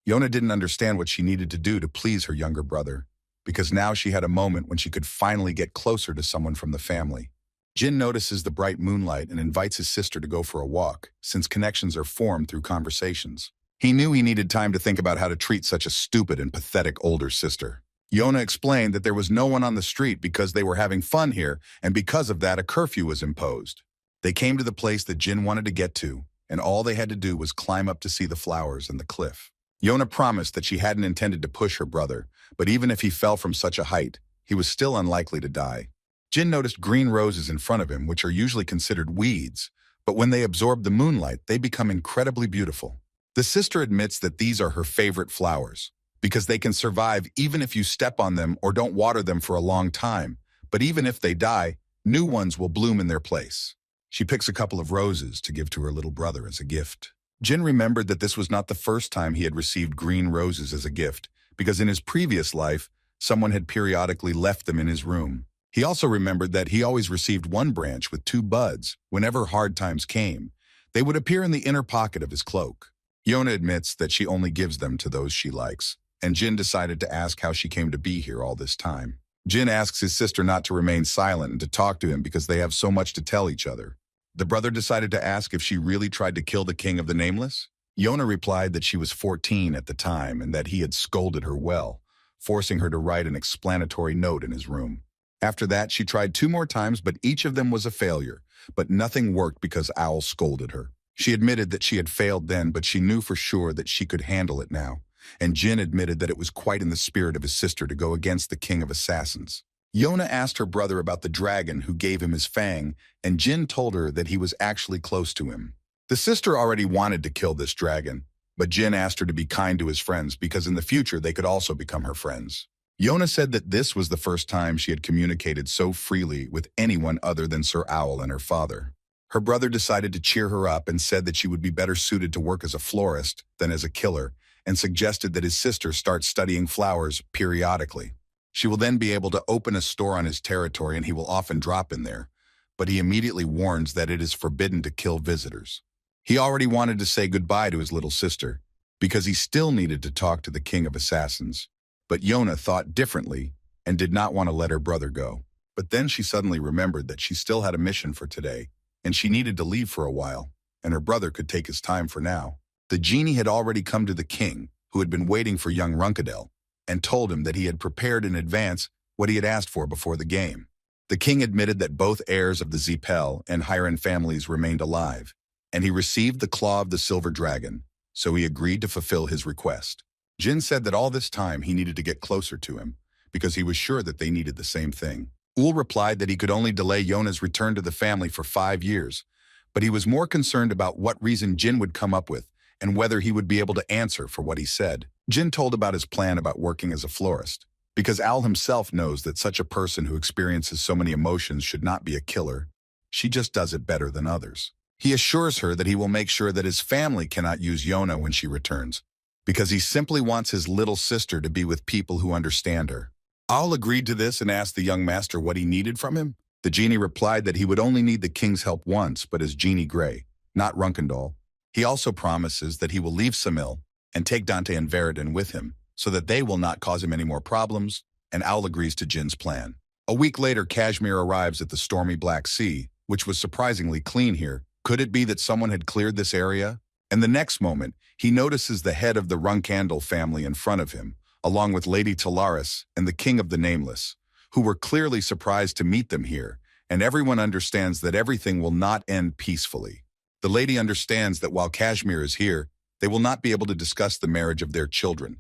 Yona didn't understand what she needed to do to please her younger brother, because now she had a moment when she could finally get closer to someone from the family. Jyn notices the bright moonlight and invites his sister to go for a walk, since connections are formed through conversations. He knew he needed time to think about how to treat such a stupid and pathetic older sister. Yona explained that there was no one on the street because they were having fun here, and because of that a curfew was imposed. They came to the place that Jyn wanted to get to, and all they had to do was climb up to see the flowers and the cliff. Yona promised that she hadn't intended to push her brother, but even if he fell from such a height, he was still unlikely to die. Jyn noticed green roses in front of him, which are usually considered weeds, but when they absorb the moonlight, they become incredibly beautiful. The sister admits that these are her favorite flowers, because they can survive even if you step on them or don't water them for a long time, but even if they die, new ones will bloom in their place. She picks a couple of roses to give to her little brother as a gift. Jyn remembered that this was not the first time he had received green roses as a gift, because in his previous life, someone had periodically left them in his room. He also remembered that he always received one branch with 2 buds. Whenever hard times came, they would appear in the inner pocket of his cloak. Yona admits that she only gives them to those she likes, and Jyn decided to ask how she came to be here all this time. Jyn asks his sister not to remain silent and to talk to him because they have so much to tell each other. The brother decided to ask if she really tried to kill the king of the Nameless. Yona replied that she was 14 at the time and that he had scolded her well, forcing her to write an explanatory note in his room. After that, she tried 2 more times, but each of them was a failure. But nothing worked because Owl scolded her. She admitted that she had failed then, but she knew for sure that she could handle it now. And Jyn admitted that it was quite in the spirit of his sister to go against the king of assassins. Yona asked her brother about the dragon who gave him his fang, and Jyn told her that he was actually close to him. The sister already wanted to kill this dragon, but Jyn asked her to be kind to his friends because in the future they could also become her friends. Yona said that this was the first time she had communicated so freely with anyone other than Sir Owl and her father. Her brother decided to cheer her up and said that she would be better suited to work as a florist than as a killer, and suggested that his sister start studying flowers periodically. She will then be able to open a store on his territory and he will often drop in there, but he immediately warns that it is forbidden to kill visitors. He already wanted to say goodbye to his little sister, because he still needed to talk to the king of assassins. But Yona thought differently and did not want to let her brother go. But then she suddenly remembered that she still had a mission for today, and she needed to leave for a while, and her brother could take his time for now. The genie had already come to the king, who had been waiting for young Randell, and told him that he had prepared in advance what he had asked for before the game. The king admitted that both heirs of the Zepel and Hiren families remained alive, and he received the claw of the silver dragon, so he agreed to fulfill his request. Jyn said that all this time he needed to get closer to him, because he was sure that they needed the same thing. Ul replied that he could only delay Yona's return to the family for 5 years, but he was more concerned about what reason Jyn would come up with and whether he would be able to answer for what he said. Jyn told about his plan about working as a florist, because Owl himself knows that such a person who experiences so many emotions should not be a killer. She just does it better than others. He assures her that he will make sure that his family cannot use Yona when she returns, because he simply wants his little sister to be with people who understand her. Owl agreed to this and asked the young master what he needed from him. The genie replied that he would only need the king's help once, but as Genie Grey, not Runkendall. He also promises that he will leave Samil and take Dante and Veridin with him, so that they will not cause him any more problems, and Owl agrees to Jin's plan. A week later, Kashmir arrives at the stormy Black Sea, which was surprisingly clean here. Could it be that someone had cleared this area? And the next moment, he notices the head of the Runkandal family in front of him, along with Lady Talaris and the King of the Nameless, who were clearly surprised to meet them here, and everyone understands that everything will not end peacefully. The lady understands that while Kashmir is here, they will not be able to discuss the marriage of their children,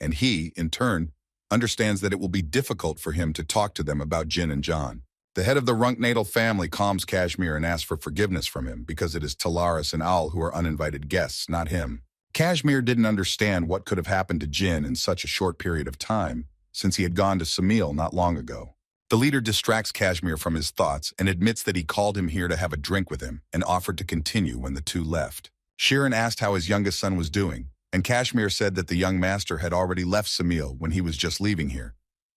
and he, in turn, understands that it will be difficult for him to talk to them about Jyn and John. The head of the Runknatal family calms Kashmir and asks for forgiveness from him because it is Talaris and Owl who are uninvited guests, not him. Kashmir didn't understand what could have happened to Jyn in such a short period of time, since he had gone to Samil not long ago. The leader distracts Kashmir from his thoughts and admits that he called him here to have a drink with him and offered to continue when the two left. Shirin asked how his youngest son was doing, and Kashmir said that the young master had already left Samil when he was just leaving here,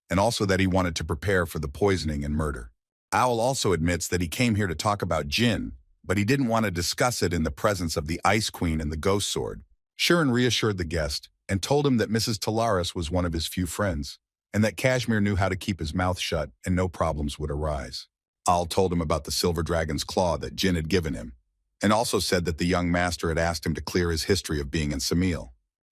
and also that he wanted to prepare for the poisoning and murder. Owl also admits that he came here to talk about Jyn, but he didn't want to discuss it in the presence of the Ice Queen and the Ghost Sword. Shirin reassured the guest and told him that Mrs. Talaris was one of his few friends, and that Kashmir knew how to keep his mouth shut and no problems would arise. Owl told him about the silver dragon's claw that Jyn had given him, and also said that the young master had asked him to clear his history of being in Samil.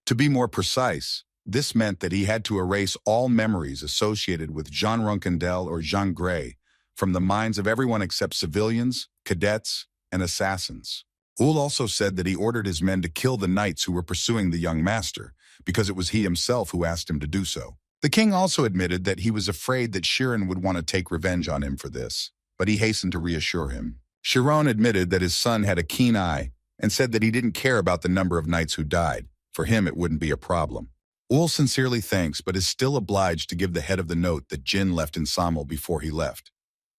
To be more precise, this meant that he had to erase all memories associated with Jean Runkendell or Jean Grey from the minds of everyone except civilians, cadets, and assassins. Ul also said that he ordered his men to kill the knights who were pursuing the young master, because it was he himself who asked him to do so. The king also admitted that he was afraid that Shirin would want to take revenge on him for this, but he hastened to reassure him. Chiron admitted that his son had a keen eye and said that he didn't care about the number of knights who died. For him, it wouldn't be a problem. Ul sincerely thanks but is still obliged to give the head of the note that Jyn left in Samel before he left,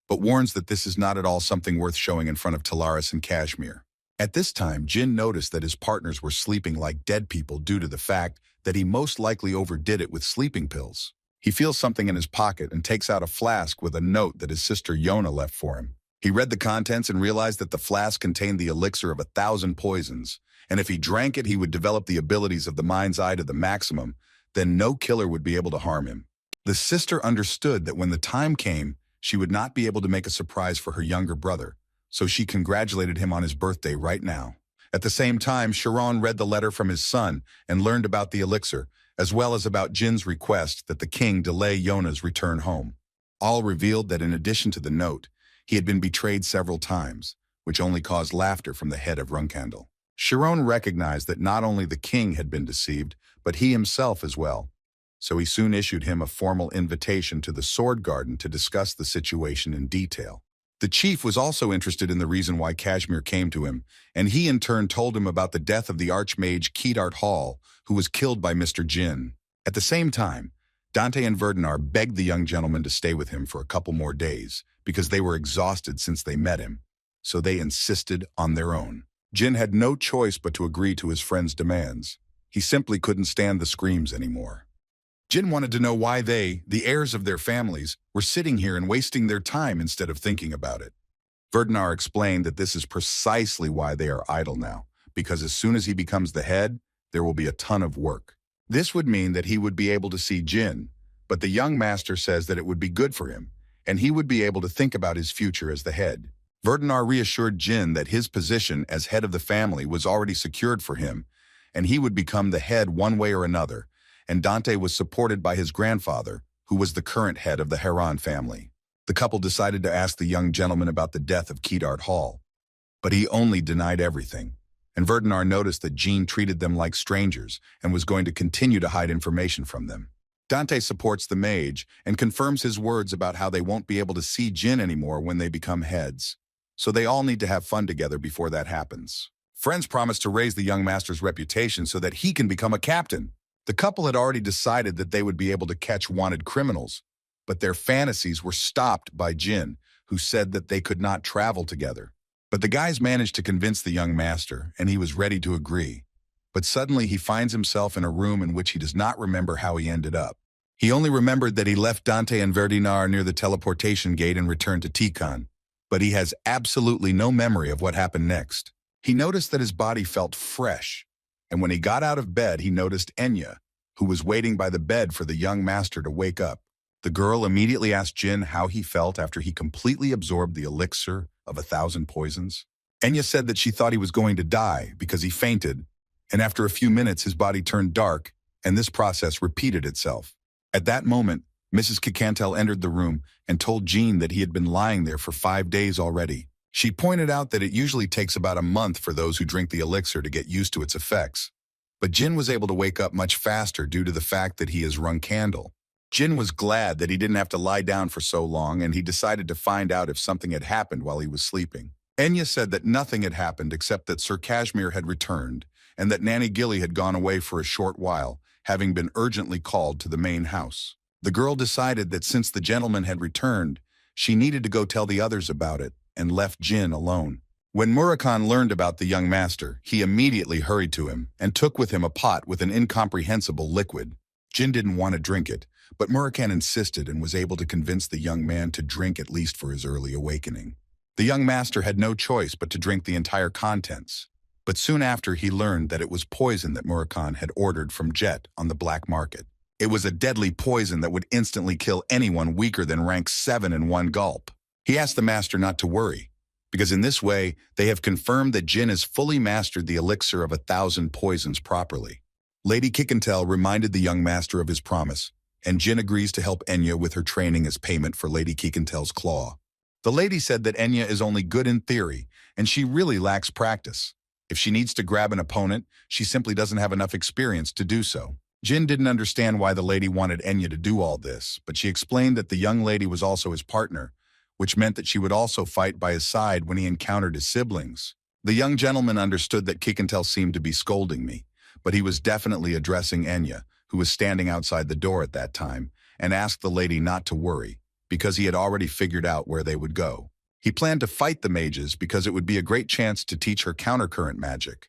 but warns that this is not at all something worth showing in front of Talaris and Kashmir. At this time, Jyn noticed that his partners were sleeping like dead people due to the fact that he most likely overdid it with sleeping pills. He feels something in his pocket and takes out a flask with a note that his sister Yona left for him. He read the contents and realized that the flask contained the elixir of 1,000 poisons, and if he drank it, he would develop the abilities of the mind's eye to the maximum, then no killer would be able to harm him. The sister understood that when the time came, she would not be able to make a surprise for her younger brother, so she congratulated him on his birthday right now. At the same time, Sharon read the letter from his son and learned about the elixir, as well as about Jin's request that the king delay Yona's return home. All revealed that in addition to the note, he had been betrayed several times, which only caused laughter from the head of Runkandel. Sharon recognized that not only the king had been deceived, but he himself as well, so he soon issued him a formal invitation to the Sword Garden to discuss the situation in detail. The chief was also interested in the reason why Kashmir came to him, and he in turn told him about the death of the Archmage Kedart Hall, who was killed by Mr. Jyn. At the same time, Dante and Verdinar begged the young gentleman to stay with him for a couple more days, because they were exhausted since they met him, so they insisted on their own. Jyn had no choice but to agree to his friend's demands. He simply couldn't stand the screams anymore. Jyn wanted to know why they, the heirs of their families, were sitting here and wasting their time instead of thinking about it. Verdinar explained that this is precisely why they are idle now, because as soon as he becomes the head, there will be a ton of work. This would mean that he would be able to see Jyn, but the young master says that it would be good for him, and he would be able to think about his future as the head. Verdinar reassured Jyn that his position as head of the family was already secured for him, and he would become the head one way or another, and Dante was supported by his grandfather, who was the current head of the Heron family. The couple decided to ask the young gentleman about the death of Kedart Hall, but he only denied everything, and Verdinar noticed that Jyn treated them like strangers and was going to continue to hide information from them. Dante supports the mage and confirms his words about how they won't be able to see Jyn anymore when they become heads, so they all need to have fun together before that happens. Friends promise to raise the young master's reputation so that he can become a captain. The couple had already decided that they would be able to catch wanted criminals, but their fantasies were stopped by Jyn, who said that they could not travel together. But the guys managed to convince the young master, and he was ready to agree. But suddenly he finds himself in a room in which he does not remember how he ended up. He only remembered that he left Dante and Verdinar near the teleportation gate and returned to Tikan, but he has absolutely no memory of what happened next. He noticed that his body felt fresh, and when he got out of bed, he noticed Enya, who was waiting by the bed for the young master to wake up. The girl immediately asked Jyn how he felt after he completely absorbed the elixir of 1,000 poisons. Enya said that she thought he was going to die because he fainted, and after a few minutes his body turned dark, and this process repeated itself. At that moment, Mrs. Kikantel entered the room and told Jyn that he had been lying there for 5 days already. She pointed out that it usually takes about a month for those who drink the elixir to get used to its effects. But Jyn was able to wake up much faster due to the fact that he is Runkandel. Jyn was glad that he didn't have to lie down for so long, and he decided to find out if something had happened while he was sleeping. Enya said that nothing had happened except that Sir Kashmir had returned, and that Nanny Gilly had gone away for a short while, having been urgently called to the main house. The girl decided that since the gentleman had returned, she needed to go tell the others about it, and left Jyn alone. When Murakan learned about the young master, he immediately hurried to him and took with him a pot with an incomprehensible liquid. Jyn didn't want to drink it, but Murakan insisted and was able to convince the young man to drink at least for his early awakening. The young master had no choice but to drink the entire contents, but soon after he learned that it was poison that Murakan had ordered from Jet on the black market. It was a deadly poison that would instantly kill anyone weaker than rank 7 in one gulp. He asked the master not to worry, because in this way, they have confirmed that Jyn has fully mastered the elixir of 1,000 poisons properly. Lady Kikantel reminded the young master of his promise, and Jyn agrees to help Enya with her training as payment for Lady Kikantel's claw. The lady said that Enya is only good in theory, and she really lacks practice. If she needs to grab an opponent, she simply doesn't have enough experience to do so. Jyn didn't understand why the lady wanted Enya to do all this, but she explained that the young lady was also his partner, which meant that she would also fight by his side when he encountered his siblings. The young gentleman understood that Kikantel seemed to be scolding me, but he was definitely addressing Enya, who was standing outside the door at that time, and asked the lady not to worry, because he had already figured out where they would go. He planned to fight the mages because it would be a great chance to teach her countercurrent magic.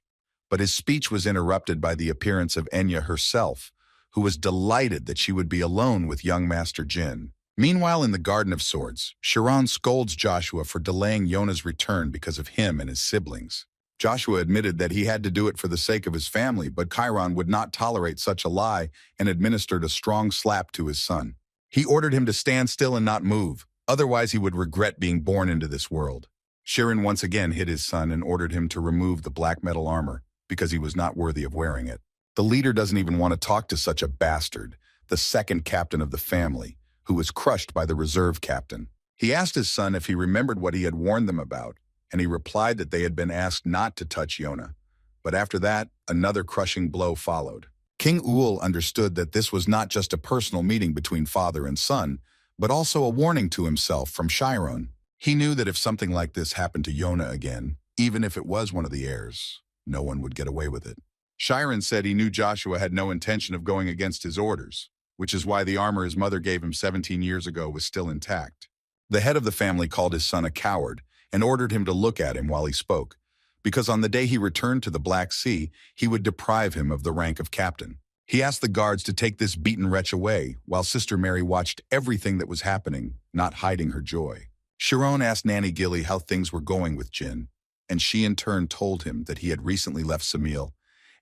But his speech was interrupted by the appearance of Enya herself, who was delighted that she would be alone with young Master Jyn. Meanwhile, in the Garden of Swords, Chiron scolds Joshua for delaying Yona's return because of him and his siblings. Joshua admitted that he had to do it for the sake of his family, but Chiron would not tolerate such a lie and administered a strong slap to his son. He ordered him to stand still and not move, otherwise he would regret being born into this world. Chiron once again hit his son and ordered him to remove the black metal armor, because he was not worthy of wearing it. The leader doesn't even want to talk to such a bastard, the second captain of the family, who was crushed by the reserve captain. He asked his son if he remembered what he had warned them about, and he replied that they had been asked not to touch Yona. But after that, another crushing blow followed. King Uul understood that this was not just a personal meeting between father and son, but also a warning to himself from Chiron. He knew that if something like this happened to Yona again, even if it was one of the heirs, no one would get away with it. Chiron said he knew Joshua had no intention of going against his orders, which is why the armor his mother gave him 17 years ago was still intact. The head of the family called his son a coward and ordered him to look at him while he spoke, because on the day he returned to the Black Sea, he would deprive him of the rank of captain. He asked the guards to take this beaten wretch away, while Sister Mary watched everything that was happening, not hiding her joy. Chiron asked Nanny Gilly how things were going with Jyn, and she in turn told him that he had recently left Samil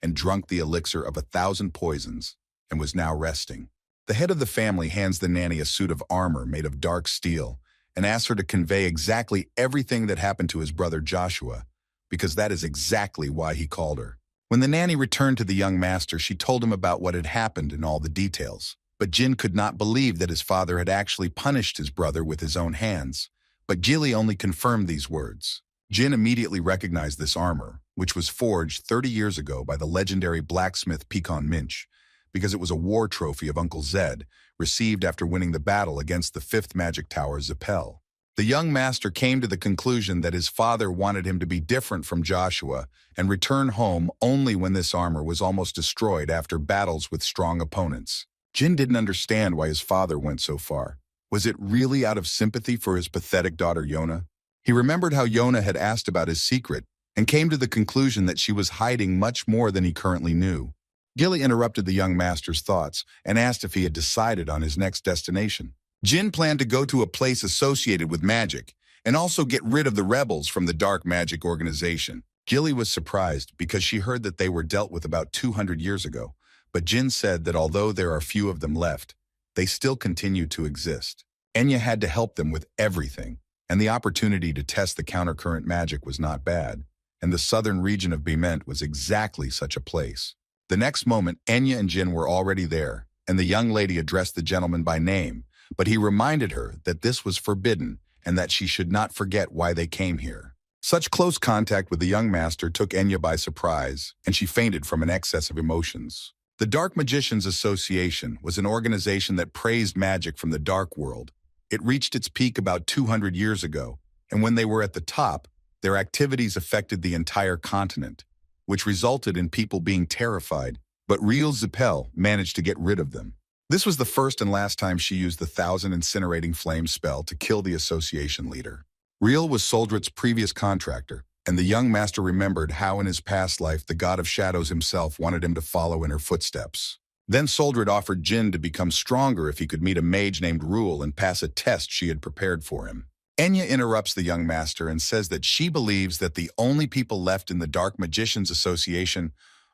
and drunk the elixir of 1,000 poisons and was now resting. The head of the family hands the nanny a suit of armor made of dark steel and asks her to convey exactly everything that happened to his brother Joshua, because that is exactly why he called her. When the nanny returned to the young master, she told him about what had happened and all the details. But Jyn could not believe that his father had actually punished his brother with his own hands. But Gilly only confirmed these words. Jyn immediately recognized this armor, which was forged 30 years ago by the legendary blacksmith Pecan Minch, because it was a war trophy of Uncle Zed, received after winning the battle against the 5th magic tower Zappel. The young master came to the conclusion that his father wanted him to be different from Joshua and return home only when this armor was almost destroyed after battles with strong opponents. Jyn didn't understand why his father went so far. Was it really out of sympathy for his pathetic daughter Yona? He remembered how Yona had asked about his secret and came to the conclusion that she was hiding much more than he currently knew. Gilly interrupted the young master's thoughts and asked if he had decided on his next destination. Jyn planned to go to a place associated with magic and also get rid of the rebels from the dark magic organization. Gilly was surprised because she heard that they were dealt with about 200 years ago, but Jyn said that although there are few of them left, they still continue to exist. Enya had to help them with everything, and the opportunity to test the countercurrent magic was not bad, and the southern region of Bement was exactly such a place. The next moment, Enya and Jyn were already there, and the young lady addressed the gentleman by name, but he reminded her that this was forbidden and that she should not forget why they came here. Such close contact with the young master took Enya by surprise, and she fainted from an excess of emotions. The Dark Magicians Association was an organization that praised magic from the dark world. It reached its peak about 200 years ago, and when they were at the top, their activities affected the entire continent, which resulted in people being terrified, but Real Zappel managed to get rid of them. This was the first and last time she used the 1,000 incinerating flame spell to kill the association leader. Real was Soldrit's previous contractor, and the young master remembered how in his past life the god of shadows himself wanted him to follow in her footsteps. Then Soldrit offered Jyn to become stronger if he could meet a mage named Rule and pass a test she had prepared for him. Enya interrupts the young master and says that she believes that the only people left in the Dark Magicians Association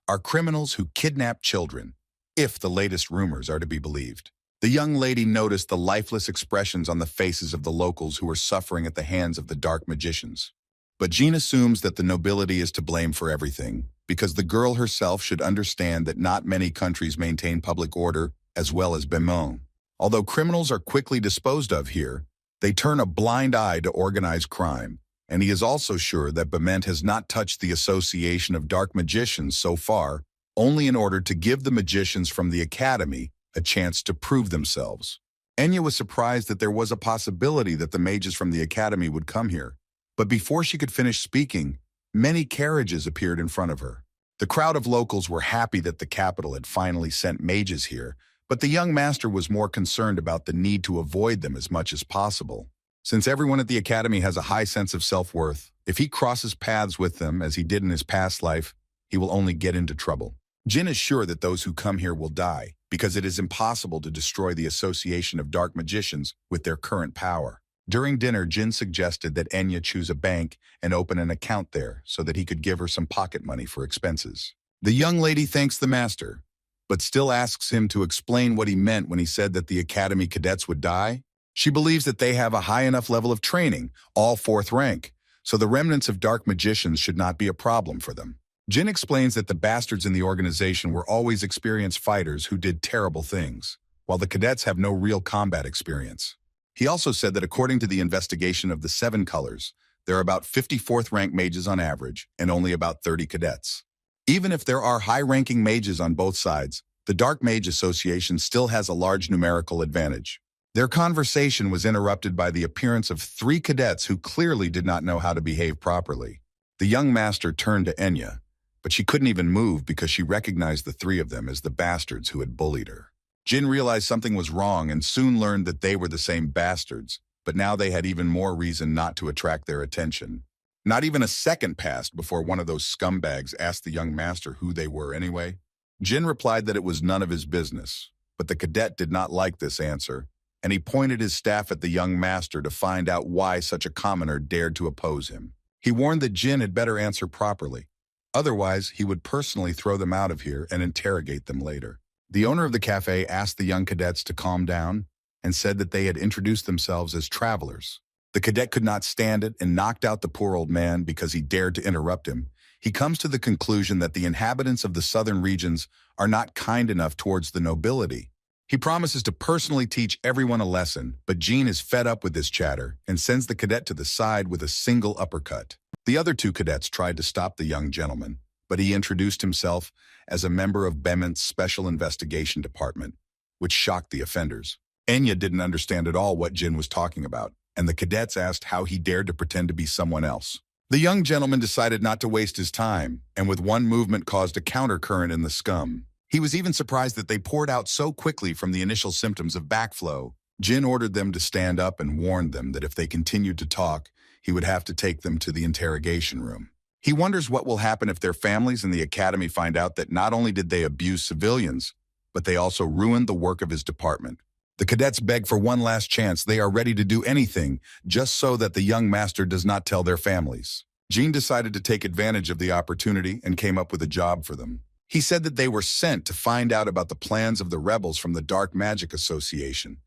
are criminals who kidnap children, if the latest rumors are to be believed. The young lady noticed the lifeless expressions on the faces of the locals who were suffering at the hands of the Dark Magicians. But Jyn assumes that the nobility is to blame for everything, because the girl herself should understand that not many countries maintain public order as well as Bement. Although criminals are quickly disposed of here, they turn a blind eye to organized crime, and he is also sure that Bement has not touched the Association of Dark Magicians so far, only in order to give the magicians from the Academy a chance to prove themselves. Enya was surprised that there was a possibility that the mages from the Academy would come here, but before she could finish speaking, Many carriages appeared in front of her. The crowd of locals were happy that the capital had finally sent mages here, but the young master was more concerned about the need to avoid them as much as possible. Since everyone at the academy has a high sense of self-worth, if he crosses paths with them as he did in his past life, he will only get into trouble. Jyn is sure that those who come here will die, because it is impossible to destroy the association of dark magicians with their current power. During dinner, Jyn suggested that Enya choose a bank and open an account there so that he could give her some pocket money for expenses. The young lady thanks the master, but still asks him to explain what he meant when he said that the academy cadets would die. She believes that they have a high enough level of training, all 4th rank, so the remnants of dark magicians should not be a problem for them. Jyn explains that the bastards in the organization were always experienced fighters who did terrible things, while the cadets have no real combat experience. He also said that according to the investigation of the 7 colors, there are about 54th rank mages on average and only about 30 cadets. Even if there are high-ranking mages on both sides, the Dark Mage Association still has a large numerical advantage. Their conversation was interrupted by the appearance of 3 cadets who clearly did not know how to behave properly. The young master turned to Enya, but she couldn't even move because she recognized the 3 of them as the bastards who had bullied her. Jyn realized something was wrong and soon learned that they were the same bastards, but now they had even more reason not to attract their attention. Not even a second passed before one of those scumbags asked the young master who they were anyway. Jyn replied that it was none of his business, but the cadet did not like this answer, and he pointed his staff at the young master to find out why such a commoner dared to oppose him. He warned that Jyn had better answer properly. Otherwise, he would personally throw them out of here and interrogate them later. The owner of the cafe asked the young cadets to calm down and said that they had introduced themselves as travelers. The cadet could not stand it and knocked out the poor old man because he dared to interrupt him. He comes to the conclusion that the inhabitants of the southern regions are not kind enough towards the nobility. He promises to personally teach everyone a lesson, but Jyn is fed up with this chatter and sends the cadet to the side with a single uppercut. The other 2 cadets tried to stop the young gentleman, but he introduced himself as a member of Bement's Special Investigation Department, which shocked the offenders. Enya didn't understand at all what Jyn was talking about, and the cadets asked how he dared to pretend to be someone else. The young gentleman decided not to waste his time, and with one movement caused a countercurrent in the scum. He was even surprised that they poured out so quickly from the initial symptoms of backflow. Jyn ordered them to stand up and warned them that if they continued to talk, he would have to take them to the interrogation room. He wonders what will happen if their families and the academy find out that not only did they abuse civilians, but they also ruined the work of his department. The cadets beg for one last chance. They are ready to do anything, just so that the young master does not tell their families. Jyn decided to take advantage of the opportunity and came up with a job for them. He said that they were sent to find out about the plans of the rebels from the Dark Magic Association,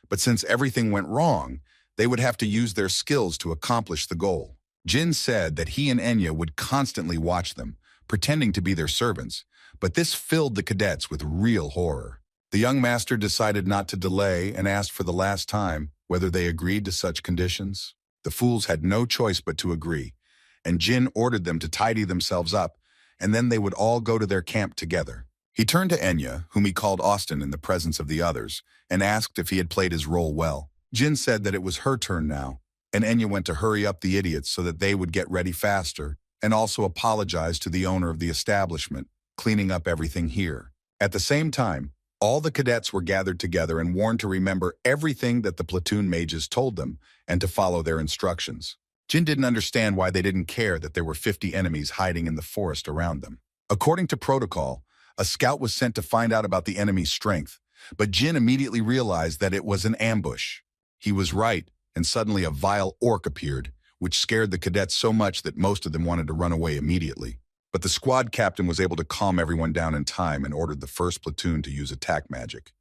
but since everything went wrong, they would have to use their skills to accomplish the goal. Jyn said that he and Enya would constantly watch them, pretending to be their servants, but this filled the cadets with real horror. The young master decided not to delay and asked for the last time whether they agreed to such conditions. The fools had no choice but to agree, and Jyn ordered them to tidy themselves up, and then they would all go to their camp together. He turned to Enya, whom he called Austin in the presence of the others, and asked if he had played his role well. Jyn said that it was her turn now, and Enya went to hurry up the idiots so that they would get ready faster, and also apologized to the owner of the establishment, cleaning up everything here. At the same time, all the cadets were gathered together and warned to remember everything that the platoon mages told them and to follow their instructions. Jyn didn't understand why they didn't care that there were 50 enemies hiding in the forest around them. According to protocol, a scout was sent to find out about the enemy's strength, but Jyn immediately realized that it was an ambush. He was right, and suddenly a vile orc appeared, which scared the cadets so much that most of them wanted to run away immediately. But the squad captain was able to calm everyone down in time and ordered the first platoon to use attack magic,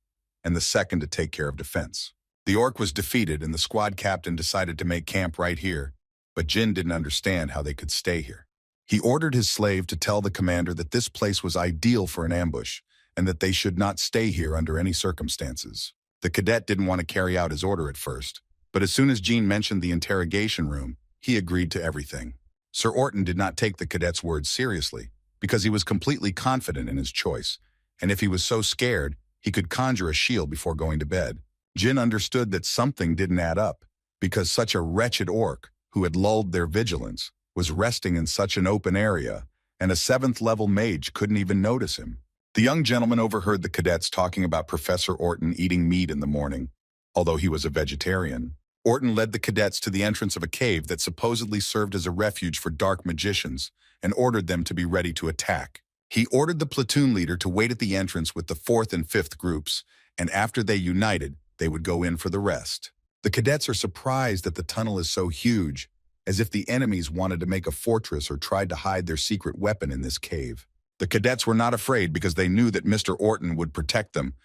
and the second to take care of defense. The orc was defeated, and the squad captain decided to make camp right here, but Jyn didn't understand how they could stay here. He ordered his slave to tell the commander that this place was ideal for an ambush, and that they should not stay here under any circumstances. The cadet didn't want to carry out his order at first, but as soon as Jyn mentioned the interrogation room, he agreed to everything. Sir Orton did not take the cadet's words seriously, because he was completely confident in his choice, and if he was so scared, he could conjure a shield before going to bed. Jyn understood that something didn't add up, because such a wretched orc, who had lulled their vigilance, was resting in such an open area, and a 7th-level mage couldn't even notice him. The young gentleman overheard the cadets talking about Professor Orton eating meat in the morning, although he was a vegetarian. Orton led the cadets to the entrance of a cave that supposedly served as a refuge for dark magicians and ordered them to be ready to attack. He ordered the platoon leader to wait at the entrance with the 4th and 5th groups, and after they united, they would go in for the rest. The cadets are surprised that the tunnel is so huge, as if the enemies wanted to make a fortress or tried to hide their secret weapon in this cave. The cadets were not afraid because they knew that Mr. Orton would protect them,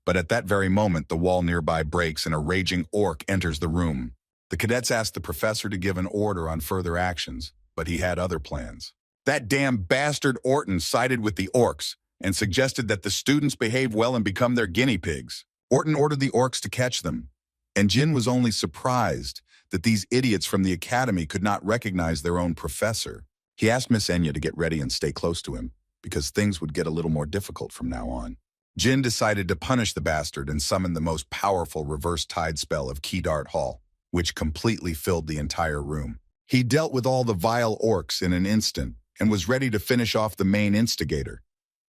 but at that very moment the wall nearby breaks and a raging orc enters the room. The cadets asked the professor to give an order on further actions, but he had other plans. That damn bastard Orton sided with the orcs and suggested that the students behave well and become their guinea pigs. Orton ordered the orcs to catch them, and Jyn was only surprised that these idiots from the academy could not recognize their own professor. He asked Miss Enya to get ready and stay close to him, because things would get a little more difficult from now on. Jyn decided to punish the bastard and summon the most powerful reverse tide spell of Key Dart Hall, which completely filled the entire room. He dealt with all the vile orcs in an instant and was ready to finish off the main instigator,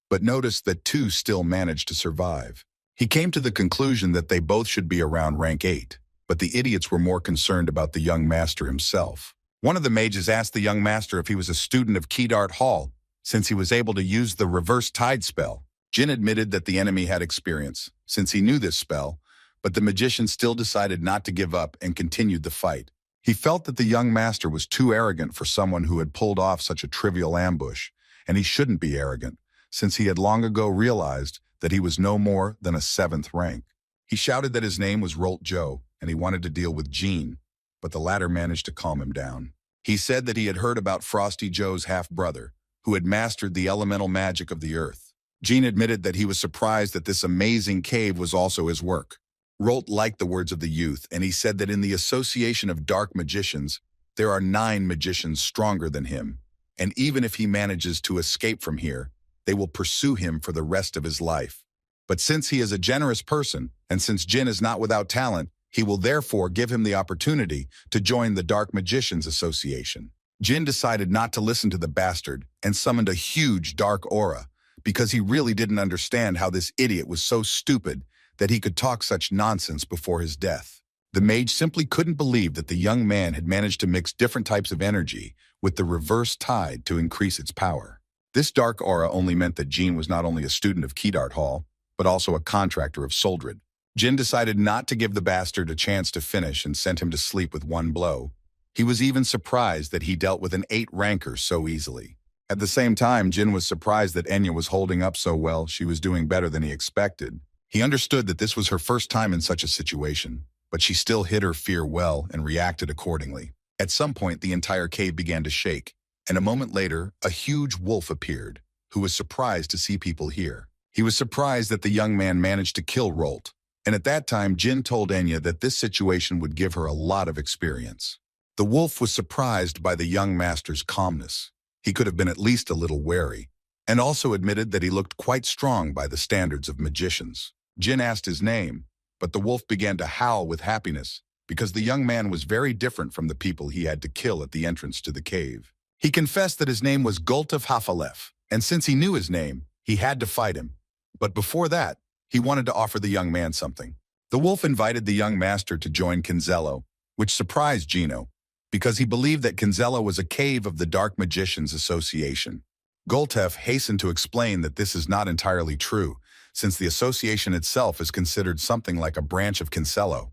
but noticed that 2 still managed to survive. He came to the conclusion that they both should be around rank 8, but the idiots were more concerned about the young master himself. One of the mages asked the young master if he was a student of Key Dart Hall, since he was able to use the reverse tide spell. Jyn admitted that the enemy had experience, since he knew this spell, but the magician still decided not to give up and continued the fight. He felt that the young master was too arrogant for someone who had pulled off such a trivial ambush, and he shouldn't be arrogant, since he had long ago realized that he was no more than a 7th rank. He shouted that his name was Rolt Joe, and he wanted to deal with Jyn, but the latter managed to calm him down. He said that he had heard about Frosty Joe's half-brother, who had mastered the elemental magic of the earth. Jyn admitted that he was surprised that this amazing cave was also his work. Rolt liked the words of the youth, and he said that in the association of dark magicians, there are 9 magicians stronger than him, and even if he manages to escape from here, they will pursue him for the rest of his life. But since he is a generous person, and since Jyn is not without talent, he will therefore give him the opportunity to join the Dark Magicians Association. Jyn decided not to listen to the bastard and summoned a huge dark aura, because he really didn't understand how this idiot was so stupid that he could talk such nonsense before his death. The mage simply couldn't believe that the young man had managed to mix different types of energy with the reverse tide to increase its power. This dark aura only meant that Jyn was not only a student of Key Dart Hall, but also a contractor of Soldred. Jyn decided not to give the bastard a chance to finish and sent him to sleep with one blow. He was even surprised that he dealt with an 8-ranker so easily. At the same time, Jyn was surprised that Enya was holding up so well. She was doing better than he expected. He understood that this was her first time in such a situation, but she still hid her fear well and reacted accordingly. At some point, the entire cave began to shake, and a moment later, a huge wolf appeared, who was surprised to see people here. He was surprised that the young man managed to kill Rolt, and at that time, Jyn told Enya that this situation would give her a lot of experience. The wolf was surprised by the young master's calmness. He could have been at least a little wary, and also admitted that he looked quite strong by the standards of magicians. Jyn asked his name, but the wolf began to howl with happiness, because the young man was very different from the people he had to kill at the entrance to the cave. He confessed that his name was Gultaf Hafalef, and since he knew his name, he had to fight him. But before that, he wanted to offer the young man something. The wolf invited the young master to join Kinzello, which surprised Gino, because he believed that Kinzello was a cave of the Dark Magicians Association. Gultef hastened to explain that this is not entirely true, since the association itself is considered something like a branch of Kinzello.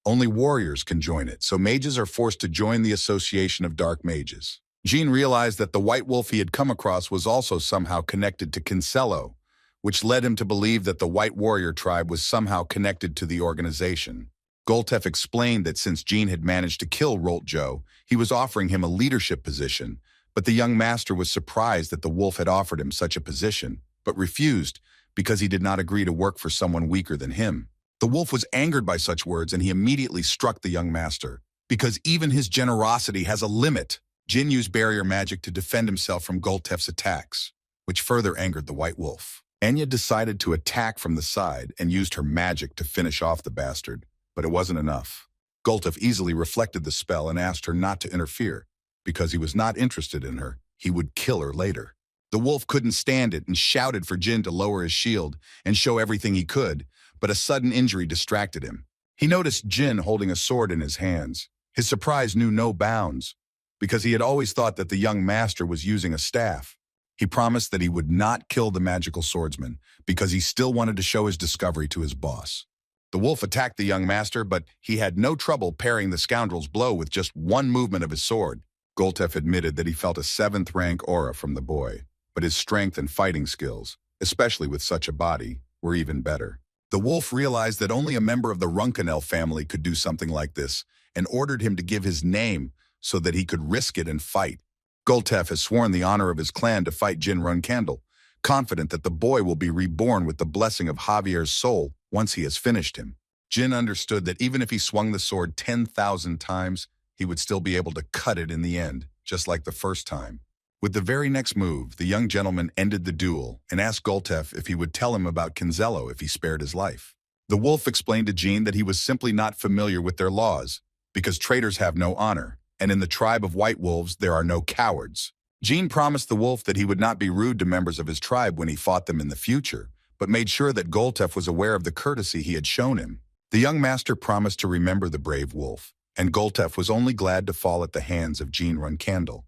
Only warriors can join it, so mages are forced to join the Association of Dark Mages. Jyn realized that the white wolf he had come across was also somehow connected to Kinzello, which led him to believe that the white warrior tribe was somehow connected to the organization. Gultef explained that since Jyn had managed to kill Rolt Joe, he was offering him a leadership position, but the young master was surprised that the wolf had offered him such a position, but refused because he did not agree to work for someone weaker than him. The wolf was angered by such words, and he immediately struck the young master, because even his generosity has a limit. Jyn used barrier magic to defend himself from Gultef's attacks, which further angered the white wolf. Enya decided to attack from the side and used her magic to finish off the bastard, but it wasn't enough. Gultef easily reflected the spell and asked her not to interfere, because he was not interested in her. He would kill her later. The wolf couldn't stand it and shouted for Jyn to lower his shield and show everything he could, but a sudden injury distracted him. He noticed Jyn holding a sword in his hands. His surprise knew no bounds, because he had always thought that the young master was using a staff. He promised that he would not kill the magical swordsman, because he still wanted to show his discovery to his boss. The wolf attacked the young master, but he had no trouble parrying the scoundrel's blow with just one movement of his sword. Goltef admitted that he felt a 7th rank aura from the boy, but his strength and fighting skills, especially with such a body, were even better. The wolf realized that only a member of the Randell family could do something like this, and ordered him to give his name so that he could risk it and fight. Goltef has sworn the honor of his clan to fight Jyn Randell, confident that the boy will be reborn with the blessing of Javier's soul once he has finished him. Jyn understood that even if he swung the sword 10,000 times, he would still be able to cut it in the end, just like the first time. With the very next move, the young gentleman ended the duel and asked Goltef if he would tell him about Kinzello if he spared his life. The wolf explained to Jyn that he was simply not familiar with their laws, because traitors have no honor, and in the tribe of white wolves there are no cowards. Jyn promised the wolf that he would not be rude to members of his tribe when he fought them in the future, but made sure that Goltef was aware of the courtesy he had shown him. The young master promised to remember the brave wolf, and Goltef was only glad to fall at the hands of Jyn Randell.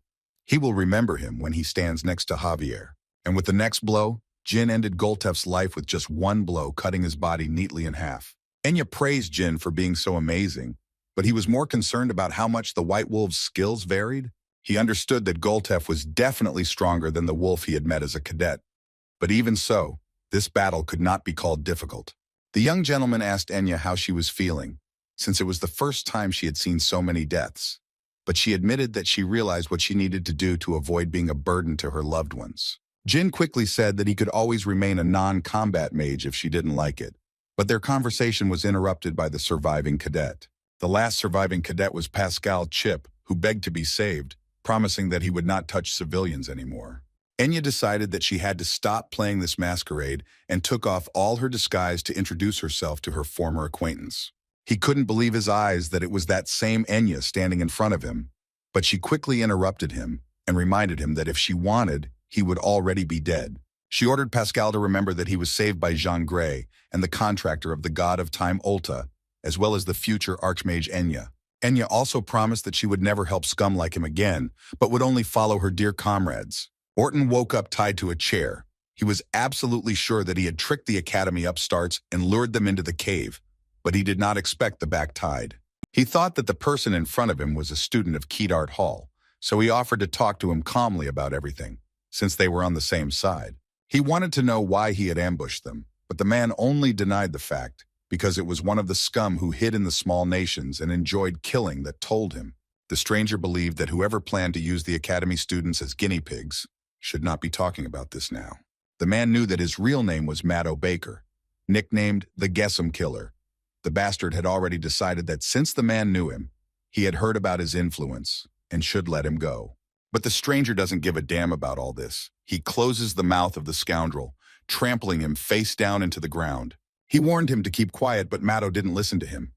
He will remember him when he stands next to Javier. And with the next blow, Jyn ended Goltef's life with just one blow, cutting his body neatly in half. Enya praised Jyn for being so amazing, but he was more concerned about how much the White Wolf's skills varied. He understood that Goltef was definitely stronger than the wolf he had met as a cadet. But even so, this battle could not be called difficult. The young gentleman asked Enya how she was feeling, since it was the first time she had seen so many deaths. But she admitted that she realized what she needed to do to avoid being a burden to her loved ones. Jyn quickly said that he could always remain a non-combat mage if she didn't like it. But their conversation was interrupted by the surviving cadet. The last surviving cadet was Pascal Chip, who begged to be saved, promising that he would not touch civilians anymore. Enya decided that she had to stop playing this masquerade and took off all her disguise to introduce herself to her former acquaintance. He couldn't believe his eyes that it was that same Enya standing in front of him, but she quickly interrupted him and reminded him that if she wanted, he would already be dead. She ordered Pascal to remember that he was saved by Jean Grey and the contractor of the god of time Ulta, as well as the future Archmage Enya. Enya also promised that she would never help scum like him again, but would only follow her dear comrades. Orton woke up tied to a chair. He was absolutely sure that he had tricked the Academy upstarts and lured them into the cave, but he did not expect the back tide. He thought that the person in front of him was a student of Keydart Hall, so he offered to talk to him calmly about everything, since they were on the same side. He wanted to know why he had ambushed them, but the man only denied the fact because it was one of the scum who hid in the small nations and enjoyed killing that told him. The stranger believed that whoever planned to use the Academy students as guinea pigs should not be talking about this now. The man knew that his real name was Maddo Baker, nicknamed the Guess'em Killer. The bastard had already decided that since the man knew him, he had heard about his influence and should let him go. But the stranger doesn't give a damn about all this. He closes the mouth of the scoundrel, trampling him face down into the ground. He warned him to keep quiet, but Maddo didn't listen to him.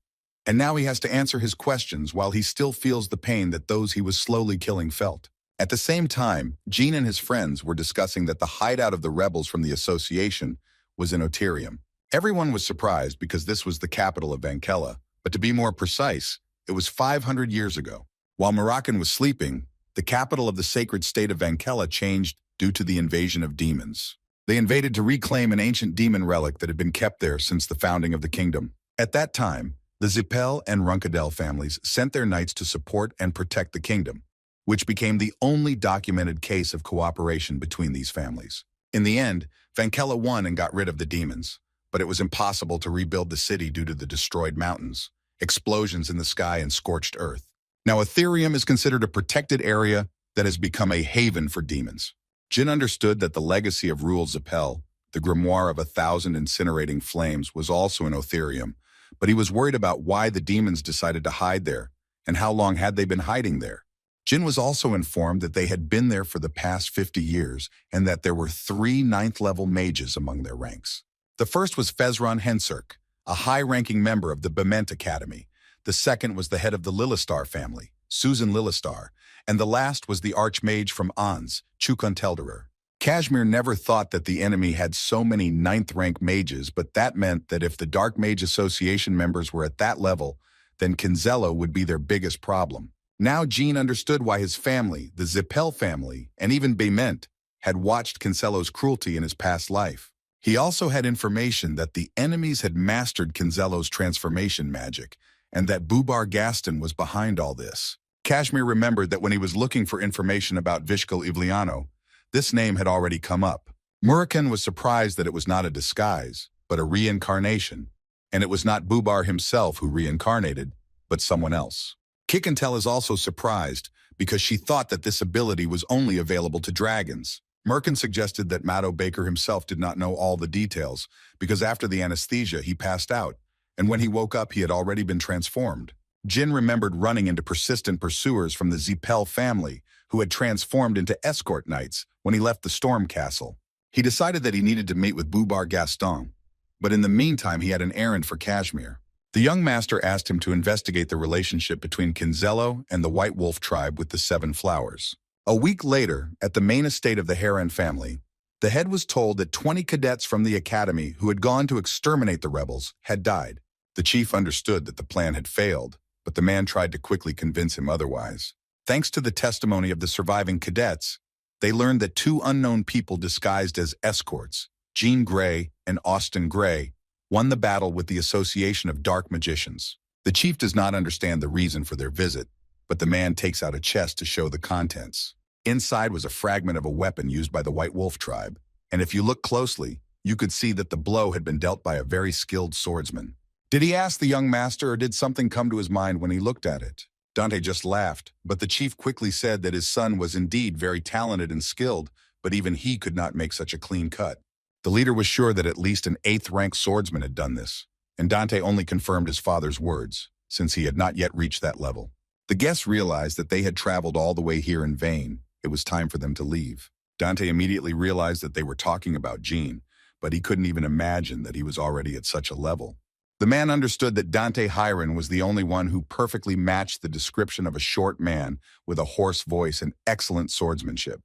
And now he has to answer his questions while he still feels the pain that those he was slowly killing felt. At the same time, Jyn and his friends were discussing that the hideout of the rebels from the association was in Oterium. Everyone was surprised because this was the capital of Vankella, but to be more precise, it was 500 years ago. While Moroccan was sleeping, the capital of the sacred state of Vankella changed due to the invasion of demons. They invaded to reclaim an ancient demon relic that had been kept there since the founding of the kingdom. At that time, the Zippel and Randell families sent their knights to support and protect the kingdom, which became the only documented case of cooperation between these families. In the end, Vankella won and got rid of the demons, but it was impossible to rebuild the city due to the destroyed mountains, explosions in the sky, and scorched earth. Now, Oterium is considered a protected area that has become a haven for demons. Jyn understood that the legacy of Rule Zippel, the grimoire of 1,000 incinerating flames, was also in Oterium, but he was worried about why the demons decided to hide there, and how long had they been hiding there. Jyn was also informed that they had been there for the past 50 years and that there were 3 9th-level mages among their ranks. The first was Fezron Henserk, a high-ranking member of the Bement Academy. The second was the head of the Lillistar family, Susan Lillistar, And the last was the archmage from Ans, Chukuntelderer. Kashmir never thought that the enemy had so many 9th-rank mages, but that meant that if the Dark Mage Association members were at that level, then Kinzello would be their biggest problem. Now Jyn understood why his family, the Zippel family, and even Bement, had watched Kinzello's cruelty in his past life. He also had information that the enemies had mastered Kinzello's transformation magic, and that Bubar Gaston was behind all this. Kashmir remembered that when he was looking for information about Vishkal Ivliano, this name had already come up. Murakhan was surprised that it was not a disguise, but a reincarnation, and it was not Bubar himself who reincarnated, but someone else. Kikantel is also surprised because she thought that this ability was only available to dragons. Merkin suggested that Matto Baker himself did not know all the details because after the anesthesia he passed out, and when he woke up he had already been transformed. Jyn remembered running into persistent pursuers from the Zippel family who had transformed into escort knights when he left the Storm Castle. He decided that he needed to meet with Bubar Gaston, but in the meantime he had an errand for Kashmir. The young master asked him to investigate the relationship between Kinzello and the White Wolf tribe with the 7 flowers. A week later, at the main estate of the Heron family, the head was told that 20 cadets from the academy who had gone to exterminate the rebels had died. The chief understood that the plan had failed, but the man tried to quickly convince him otherwise. Thanks to the testimony of the surviving cadets, they learned that 2 unknown people disguised as escorts, Jean Grey and Austin Grey, won the battle with the Association of Dark Magicians. The chief does not understand the reason for their visit, but the man takes out a chest to show the contents. Inside was a fragment of a weapon used by the White Wolf tribe, and if you look closely, you could see that the blow had been dealt by a very skilled swordsman. Did he ask the young master, or did something come to his mind when he looked at it? Dante just laughed, but the chief quickly said that his son was indeed very talented and skilled, but even he could not make such a clean cut. The leader was sure that at least an 8th-rank swordsman had done this, and Dante only confirmed his father's words, since he had not yet reached that level. The guests realized that they had traveled all the way here in vain. It was time for them to leave. Dante immediately realized that they were talking about Jyn, but he couldn't even imagine that he was already at such a level. The man understood that Dante Hiron was the only one who perfectly matched the description of a short man with a hoarse voice and excellent swordsmanship.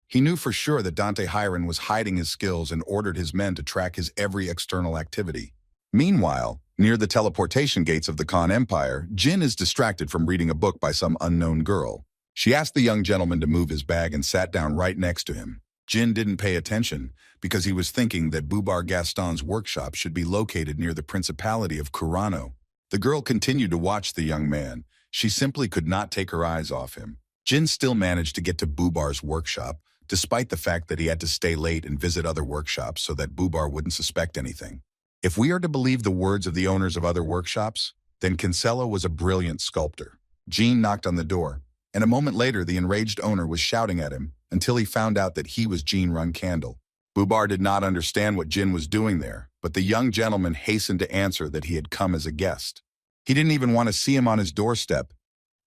He knew for sure that Dante Hiron was hiding his skills and ordered his men to track his every external activity. Meanwhile, near the teleportation gates of the Khan Empire, Jyn is distracted from reading a book by some unknown girl. She asked the young gentleman to move his bag and sat down right next to him. Jyn didn't pay attention because he was thinking that Bubar Gaston's workshop should be located near the Principality of Kurano. The girl continued to watch the young man. She simply could not take her eyes off him. Jyn still managed to get to Bubar's workshop, despite the fact that he had to stay late and visit other workshops so that Bubar wouldn't suspect anything. If we are to believe the words of the owners of other workshops, then Kinzello was a brilliant sculptor. Jyn knocked on the door, and a moment later the enraged owner was shouting at him until he found out that he was Jyn Randell. Bubar did not understand what Jyn was doing there, but the young gentleman hastened to answer that he had come as a guest. He didn't even want to see him on his doorstep,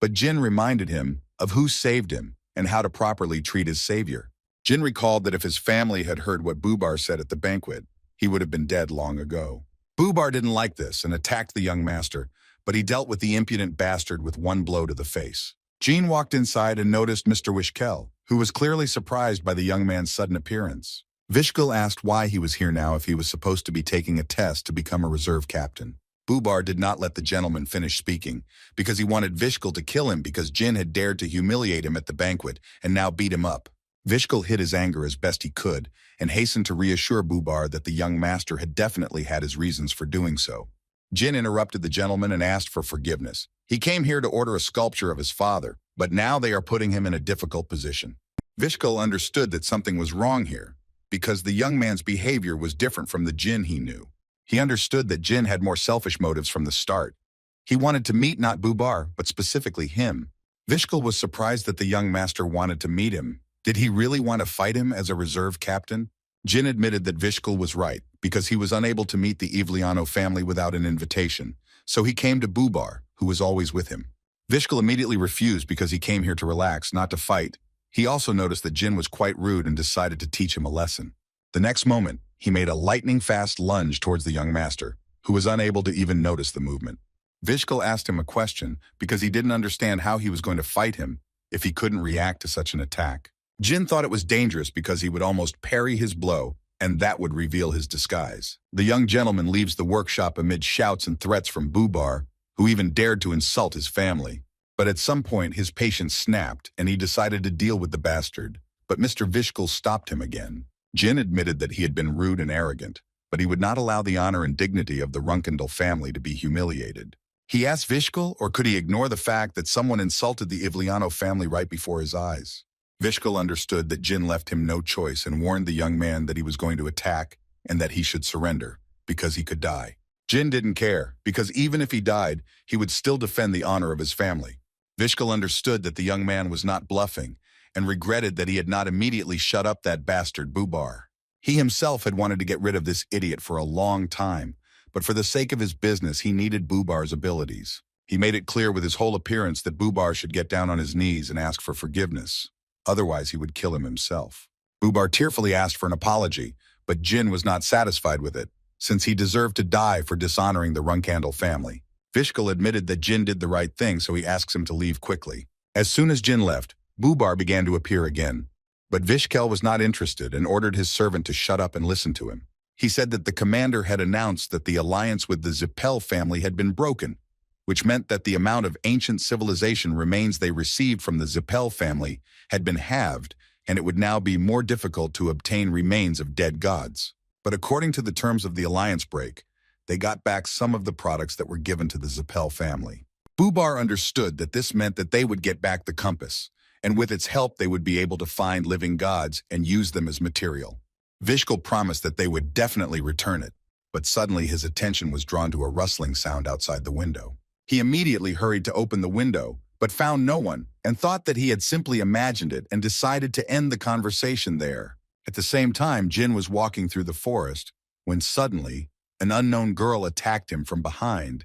but Jyn reminded him of who saved him and how to properly treat his savior. Jyn recalled that if his family had heard what Bubar said at the banquet, he would have been dead long ago. Bubar didn't like this and attacked the young master, but he dealt with the impudent bastard with one blow to the face. Jyn walked inside and noticed Mr. Wishkel, who was clearly surprised by the young man's sudden appearance. Vishkel asked why he was here now if he was supposed to be taking a test to become a reserve captain. Bubar did not let the gentleman finish speaking because he wanted Vishkel to kill him because Jyn had dared to humiliate him at the banquet and now beat him up. Vishkel hid his anger as best he could and hastened to reassure Bubar that the young master had definitely had his reasons for doing so. Jyn interrupted the gentleman and asked for forgiveness. He came here to order a sculpture of his father, but now they are putting him in a difficult position. Vishkel understood that something was wrong here because the young man's behavior was different from the Jyn he knew. He understood that Jyn had more selfish motives from the start. He wanted to meet not Bubar, but specifically him. Vishkel was surprised that the young master wanted to meet him. Did he really want to fight him as a reserve captain? Jyn admitted that Vishkel was right because he was unable to meet the Ivliano family without an invitation, so he came to Bubar, who was always with him. Vishkel immediately refused because he came here to relax, not to fight. He also noticed that Jyn was quite rude and decided to teach him a lesson. The next moment, he made a lightning-fast lunge towards the young master, who was unable to even notice the movement. Vishkel asked him a question because he didn't understand how he was going to fight him, if he couldn't react to such an attack. Jyn thought it was dangerous because he would almost parry his blow, and that would reveal his disguise. The young gentleman leaves the workshop amid shouts and threats from Bubar, who even dared to insult his family. But at some point, his patience snapped, and he decided to deal with the bastard. But Mr. Vishkal stopped him again. Jyn admitted that he had been rude and arrogant, but he would not allow the honor and dignity of the Runkendal family to be humiliated. He asked Vishkal, or could he ignore the fact that someone insulted the Ivliano family right before his eyes? Vishkal understood that Jyn left him no choice and warned the young man that he was going to attack and that he should surrender, because he could die. Jyn didn't care, because even if he died, he would still defend the honor of his family. Vishkal understood that the young man was not bluffing, and regretted that he had not immediately shut up that bastard Bubar. He himself had wanted to get rid of this idiot for a long time, but for the sake of his business, he needed Bubar's abilities. He made it clear with his whole appearance that Bubar should get down on his knees and ask for forgiveness. Otherwise, he would kill him himself. Bubar tearfully asked for an apology, but Jyn was not satisfied with it, since he deserved to die for dishonoring the Runkendal family. Vishkal admitted that Jyn did the right thing, so he asks him to leave quickly. As soon as Jyn left, Bubar began to appear again. But Vishkal was not interested and ordered his servant to shut up and listen to him. He said that the commander had announced that the alliance with the Zippel family had been broken, which meant that the amount of ancient civilization remains they received from the Zippel family had been halved, and it would now be more difficult to obtain remains of dead gods. But according to the terms of the alliance break, they got back some of the products that were given to the Zippel family. Bubar understood that this meant that they would get back the compass, and with its help they would be able to find living gods and use them as material. Vishkal promised that they would definitely return it, but suddenly his attention was drawn to a rustling sound outside the window. He immediately hurried to open the window, but found no one, and thought that he had simply imagined it and decided to end the conversation there. At the same time, Jyn was walking through the forest, when suddenly, an unknown girl attacked him from behind,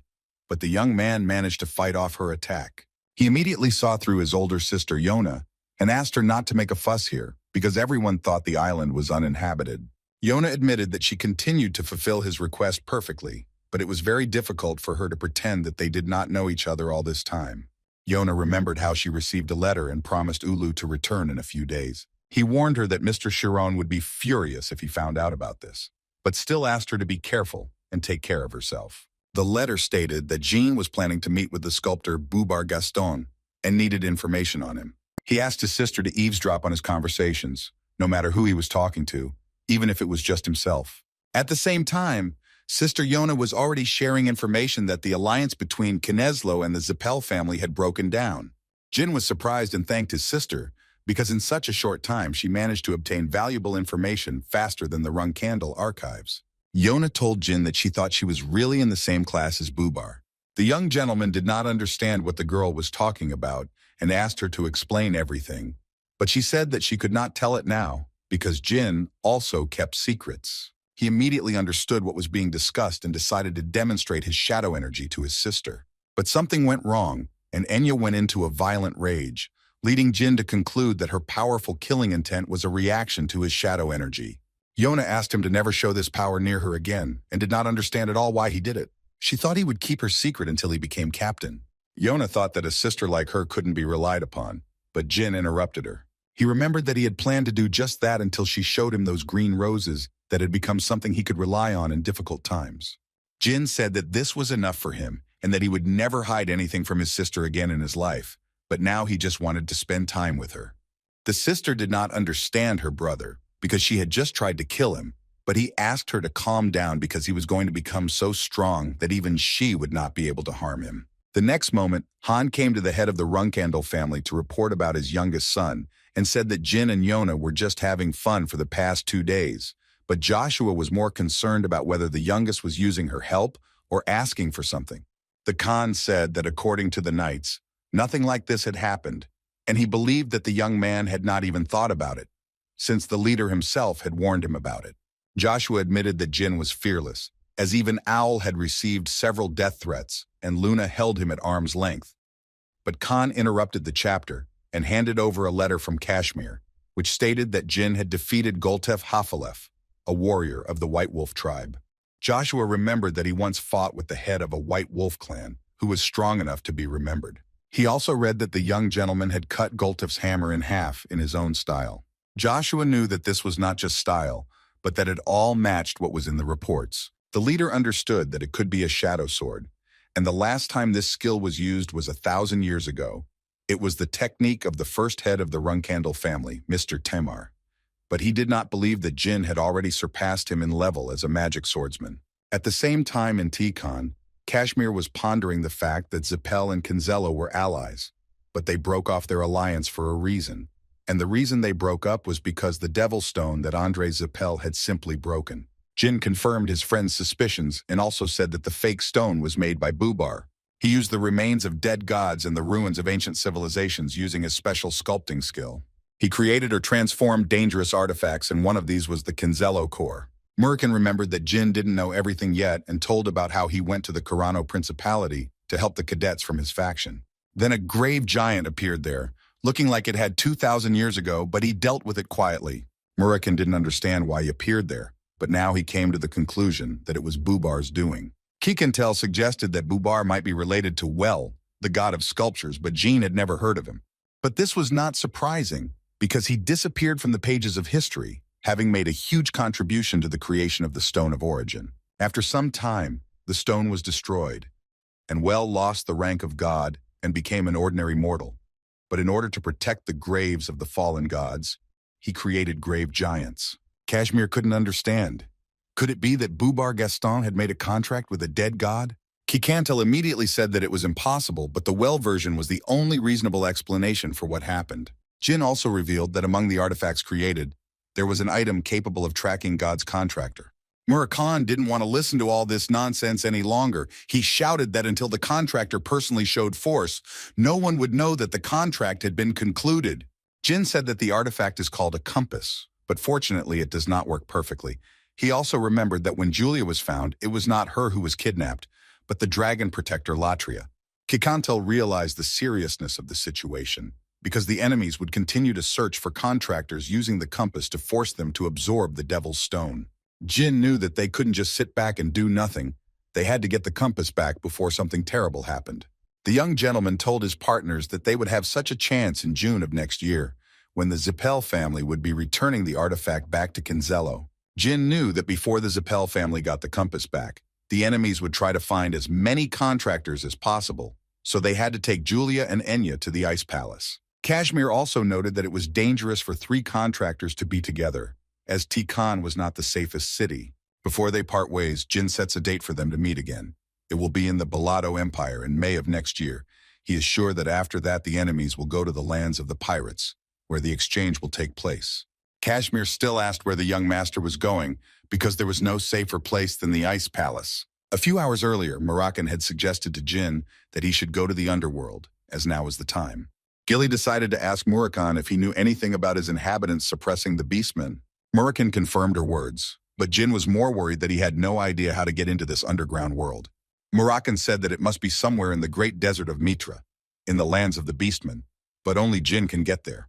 but the young man managed to fight off her attack. He immediately saw through his older sister Yona, and asked her not to make a fuss here, because everyone thought the island was uninhabited. Yona admitted that she continued to fulfill his request perfectly, but it was very difficult for her to pretend that they did not know each other all this time. Yona remembered how she received a letter and promised Ulu to return in a few days. He warned her that Mr. Chiron would be furious if he found out about this, but still asked her to be careful and take care of herself. The letter stated that Jyn was planning to meet with the sculptor Bubar Gaston and needed information on him. He asked his sister to eavesdrop on his conversations, no matter who he was talking to, even if it was just himself. At the same time, Sister Yona was already sharing information that the alliance between Kinezlo and the Zippel family had broken down. Jyn was surprised and thanked his sister, because in such a short time she managed to obtain valuable information faster than the Runkendal archives. Yona told Jyn that she thought she was really in the same class as Bubar. The young gentleman did not understand what the girl was talking about and asked her to explain everything, but she said that she could not tell it now, because Jyn also kept secrets. He immediately understood what was being discussed and decided to demonstrate his shadow energy to his sister. But something went wrong, and Enya went into a violent rage, leading Jyn to conclude that her powerful killing intent was a reaction to his shadow energy. Yona asked him to never show this power near her again, and did not understand at all why he did it. She thought he would keep her secret until he became captain. Yona thought that a sister like her couldn't be relied upon, but Jyn interrupted her. He remembered that he had planned to do just that until she showed him those green roses that had become something he could rely on in difficult times. Jyn said that this was enough for him and that he would never hide anything from his sister again in his life, but now he just wanted to spend time with her. The sister did not understand her brother because she had just tried to kill him, but he asked her to calm down because he was going to become so strong that even she would not be able to harm him. The next moment, Han came to the head of the Runkendal family to report about his youngest son and said that Jyn and Yona were just having fun for the past 2 days, but Joshua was more concerned about whether the youngest was using her help or asking for something. The Khan said that according to the knights, nothing like this had happened, and he believed that the young man had not even thought about it, since the leader himself had warned him about it. Joshua admitted that Jyn was fearless, as even Owl had received several death threats, and Luna held him at arm's length. But Khan interrupted the chapter and handed over a letter from Kashmir, which stated that Jyn had defeated Goltef Hafalef, a warrior of the White Wolf tribe. Joshua remembered that he once fought with the head of a White Wolf clan, who was strong enough to be remembered. He also read that the young gentleman had cut Goltuff's hammer in half in his own style. Joshua knew that this was not just style, but that it all matched what was in the reports. The leader understood that it could be a shadow sword, and the last time this skill was used was 1,000 years ago. It was the technique of the first head of the Runkandel family, Mr. Temar. But he did not believe that Jyn had already surpassed him in level as a magic swordsman. At the same time in Tikon, Kashmir was pondering the fact that Zippel and Kinzello were allies, but they broke off their alliance for a reason. And the reason they broke up was because the Devil Stone that Andre Zippel had simply broken. Jyn confirmed his friend's suspicions and also said that the fake stone was made by Bubar. He used the remains of dead gods and the ruins of ancient civilizations using his special sculpting skill. He created or transformed dangerous artifacts, and one of these was the Kinzello core. Murakami remembered that Jyn didn't know everything yet and told about how he went to the Carano Principality to help the cadets from his faction. Then a grave giant appeared there, looking like it had 2,000 years ago, but he dealt with it quietly. Murakami didn't understand why he appeared there, but now he came to the conclusion that it was Bubar's doing. Kikantel suggested that Bubar might be related to Well, the god of sculptures, but Jyn had never heard of him. But this was not surprising, because he disappeared from the pages of history, having made a huge contribution to the creation of the Stone of Origin. After some time, the stone was destroyed, and Well lost the rank of god and became an ordinary mortal. But in order to protect the graves of the fallen gods, he created grave giants. Kashmir couldn't understand. Could it be that Bubar Gaston had made a contract with a dead god? Kikantel immediately said that it was impossible, but the Well version was the only reasonable explanation for what happened. Jyn also revealed that among the artifacts created, there was an item capable of tracking God's contractor. Murakami didn't want to listen to all this nonsense any longer. He shouted that until the contractor personally showed force, no one would know that the contract had been concluded. Jyn said that the artifact is called a compass, but fortunately it does not work perfectly. He also remembered that when Julia was found, it was not her who was kidnapped, but the dragon protector Latria. Kikantel realized the seriousness of the situation, because the enemies would continue to search for contractors using the compass to force them to absorb the Devil's Stone. Jyn knew that they couldn't just sit back and do nothing. They had to get the compass back before something terrible happened. The young gentleman told his partners that they would have such a chance in June of next year, when the Zippel family would be returning the artifact back to Kinzello. Jyn knew that before the Zippel family got the compass back, the enemies would try to find as many contractors as possible, so they had to take Julia and Enya to the Ice Palace. Kashmir also noted that it was dangerous for 3 contractors to be together, as Tikon was not the safest city. Before they part ways, Jyn sets a date for them to meet again. It will be in the Balado Empire in May of next year. He is sure that after that the enemies will go to the lands of the pirates, where the exchange will take place. Kashmir still asked where the young master was going, because there was no safer place than the Ice Palace. A few hours earlier, Murakami had suggested to Jyn that he should go to the underworld, as now was the time. Gilly decided to ask Murakami if he knew anything about his inhabitants suppressing the beastmen. Murakami confirmed her words, but Jyn was more worried that he had no idea how to get into this underground world. Murakami said that it must be somewhere in the great desert of Mitra, in the lands of the beastmen, but only Jyn can get there.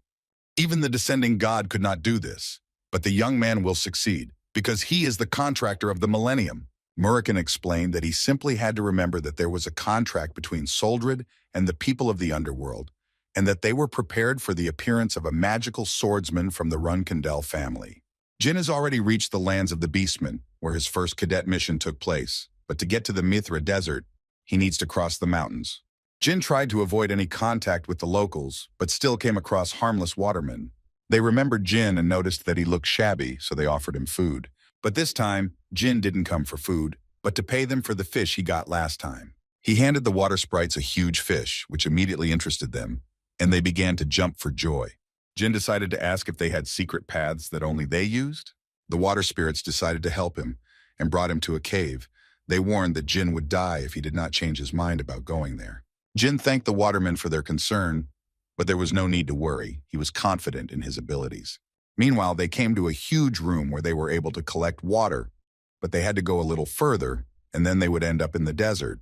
Even the descending god could not do this, but the young man will succeed, because he is the contractor of the millennium. Murakami explained that he simply had to remember that there was a contract between Soldred and the people of the underworld, and that they were prepared for the appearance of a magical swordsman from the Runkandel family. Jyn has already reached the lands of the Beastmen, where his first cadet mission took place, but to get to the Mithra Desert, he needs to cross the mountains. Jyn tried to avoid any contact with the locals, but still came across harmless watermen. They remembered Jyn and noticed that he looked shabby, so they offered him food. But this time, Jyn didn't come for food, but to pay them for the fish he got last time. He handed the water sprites a huge fish, which immediately interested them, and they began to jump for joy. Jyn decided to ask if they had secret paths that only they used. The water spirits decided to help him and brought him to a cave. They warned that Jyn would die if he did not change his mind about going there. Jyn thanked the watermen for their concern, but there was no need to worry. He was confident in his abilities. Meanwhile, they came to a huge room where they were able to collect water, but they had to go a little further, and then they would end up in the desert.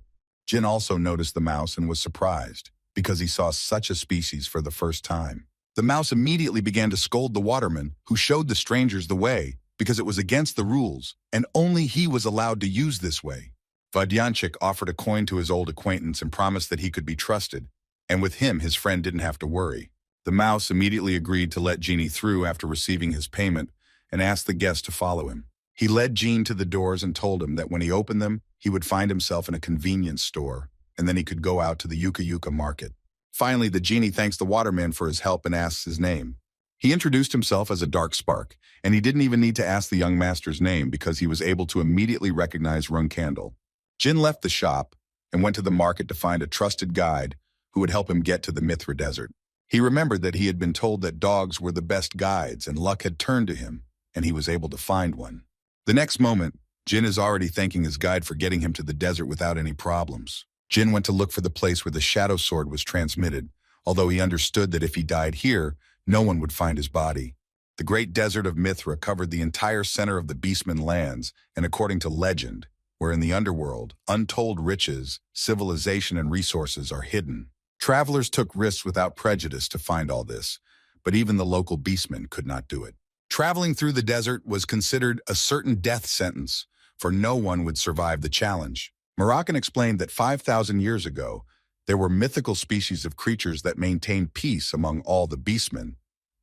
Jyn also noticed the mouse and was surprised, because he saw such a species for the first time. The mouse immediately began to scold the waterman, who showed the strangers the way, because it was against the rules, and only he was allowed to use this way. Vadyanchik offered a coin to his old acquaintance and promised that he could be trusted, And with him, his friend didn't have to worry. The mouse immediately agreed to let Genie through after receiving his payment and asked the guest to follow him. He led Gene to the doors and told him that when he opened them, he would find himself in a convenience store, and then he could go out to the Yuka Yuka market. Finally, the genie thanks the waterman for his help and asks his name. He introduced himself as a dark spark, and he didn't even need to ask the young master's name because he was able to immediately recognize Candle. Jin left the shop and went to the market to find a trusted guide who would help him get to the Mithra Desert. He remembered that he had been told that dogs were the best guides and luck had turned to him, and he was able to find one. The next moment, Jin is already thanking his guide for getting him to the desert without any problems. Jin went to look for the place where the shadow sword was transmitted, although he understood that if he died here, no one would find his body. The great desert of Mithra covered the entire center of the Beastman lands, and according to legend, where in the underworld, untold riches, civilization, and resources are hidden. Travelers took risks without prejudice to find all this, but even the local beastmen could not do it. Traveling through the desert was considered a certain death sentence, for no one would survive the challenge. Moroccan explained that 5,000 years ago, there were mythical species of creatures that maintained peace among all the beastmen.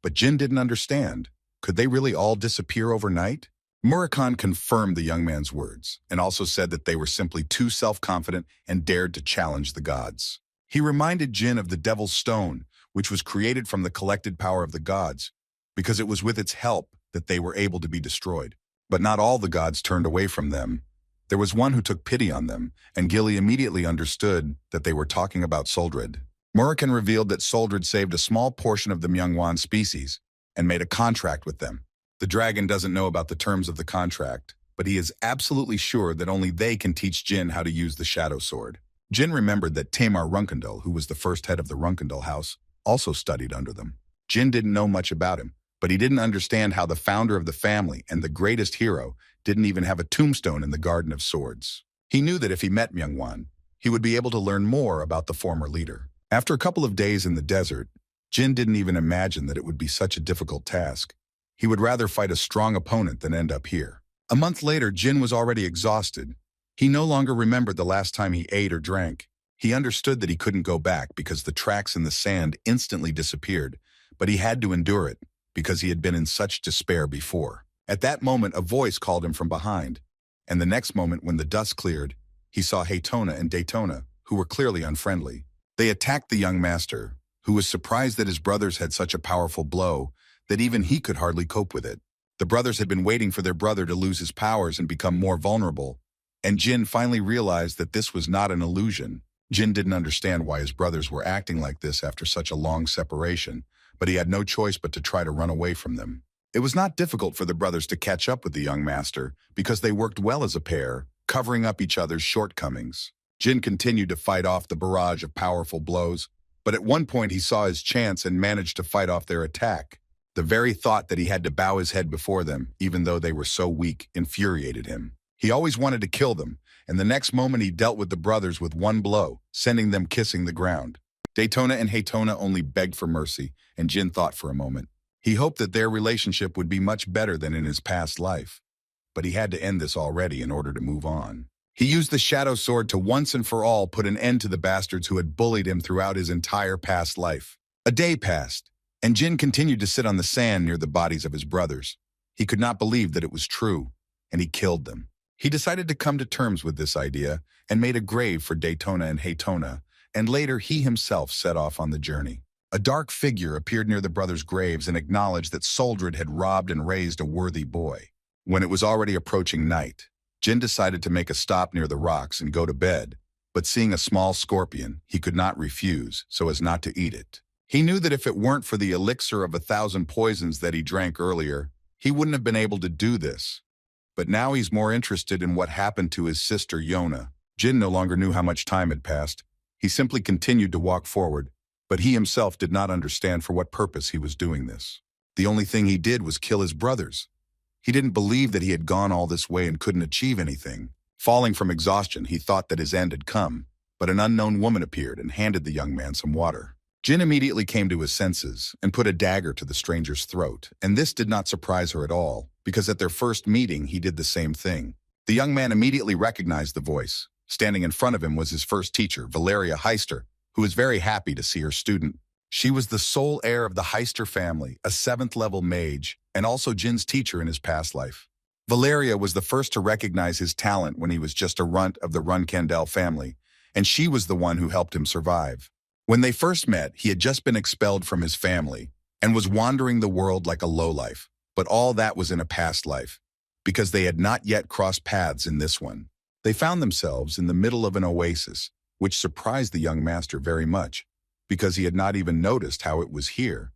But Jin didn't understand. Could they really all disappear overnight? Murakami confirmed the young man's words, and also said that they were simply too self-confident and dared to challenge the gods. He reminded Jin of the Devil's Stone, which was created from the collected power of the gods, because it was with its help that they were able to be destroyed. But not all the gods turned away from them. There was one who took pity on them, and Gilly immediately understood that they were talking about Soldred. Murakami revealed that Soldred saved a small portion of the Myungwan species and made a contract with them. The dragon doesn't know about the terms of the contract, but he is absolutely sure that only they can teach Jin how to use the shadow sword. Jin remembered that Tamar Runkendal, who was the first head of the Runkendal house, also studied under them. Jin didn't know much about him, but he didn't understand how the founder of the family and the greatest hero didn't even have a tombstone in the Garden of Swords. He knew that if he met Myungwan, he would be able to learn more about the former leader. After a couple of days in the desert, Jin didn't even imagine that it would be such a difficult task. He would rather fight a strong opponent than end up here. A month later, Jin was already exhausted. He no longer remembered the last time he ate or drank. He understood that he couldn't go back because the tracks in the sand instantly disappeared, but he had to endure it because he had been in such despair before. At that moment, a voice called him from behind, and the next moment, when the dust cleared, he saw Haytona and Daytona, who were clearly unfriendly. They attacked the young master, who was surprised that his brothers had such a powerful blow that even he could hardly cope with it. The brothers had been waiting for their brother to lose his powers and become more vulnerable, and Jin finally realized that this was not an illusion. Jin didn't understand why his brothers were acting like this after such a long separation, but he had no choice but to try to run away from them. It was not difficult for the brothers to catch up with the young master because they worked well as a pair, covering up each other's shortcomings. Jin continued to fight off the barrage of powerful blows, but at one point he saw his chance and managed to fight off their attack. The very thought that he had to bow his head before them, even though they were so weak, infuriated him. He always wanted to kill them, and the next moment he dealt with the brothers with one blow, sending them kissing the ground. Daytona and Haytona only begged for mercy, and Jin thought for a moment. He hoped that their relationship would be much better than in his past life, but he had to end this already in order to move on. He used the shadow sword to once and for all put an end to the bastards who had bullied him throughout his entire past life. A day passed, and Jin continued to sit on the sand near the bodies of his brothers. He could not believe that it was true, and he killed them. He decided to come to terms with this idea and made a grave for Daytona and Haytona, and later he himself set off on the journey. A dark figure appeared near the brothers' graves and acknowledged that Soldred had robbed and raised a worthy boy. When it was already approaching night, Jin decided to make a stop near the rocks and go to bed, but seeing a small scorpion, he could not refuse so as not to eat it. He knew that if it weren't for the elixir of 1,000 poisons that he drank earlier, he wouldn't have been able to do this. But now he's more interested in what happened to his sister Yona. Jin no longer knew how much time had passed. He simply continued to walk forward, but he himself did not understand for what purpose he was doing this. The only thing he did was kill his brothers. He didn't believe that he had gone all this way and couldn't achieve anything. Falling from exhaustion, he thought that his end had come, but an unknown woman appeared and handed the young man some water. Jin immediately came to his senses and put a dagger to the stranger's throat, and this did not surprise her at all, because at their first meeting he did the same thing. The young man immediately recognized the voice. Standing in front of him was his first teacher, Valeria Heister, who was very happy to see her student. She was the sole heir of the Heister family, a 7th-level mage, and also Jyn's teacher in his past life. Valeria was the first to recognize his talent when he was just a runt of the Randell family, and she was the one who helped him survive. When they first met, he had just been expelled from his family and was wandering the world like a lowlife, but all that was in a past life, because they had not yet crossed paths in this one. They found themselves in the middle of an oasis, which surprised the young master very much, because he had not even noticed how it was here.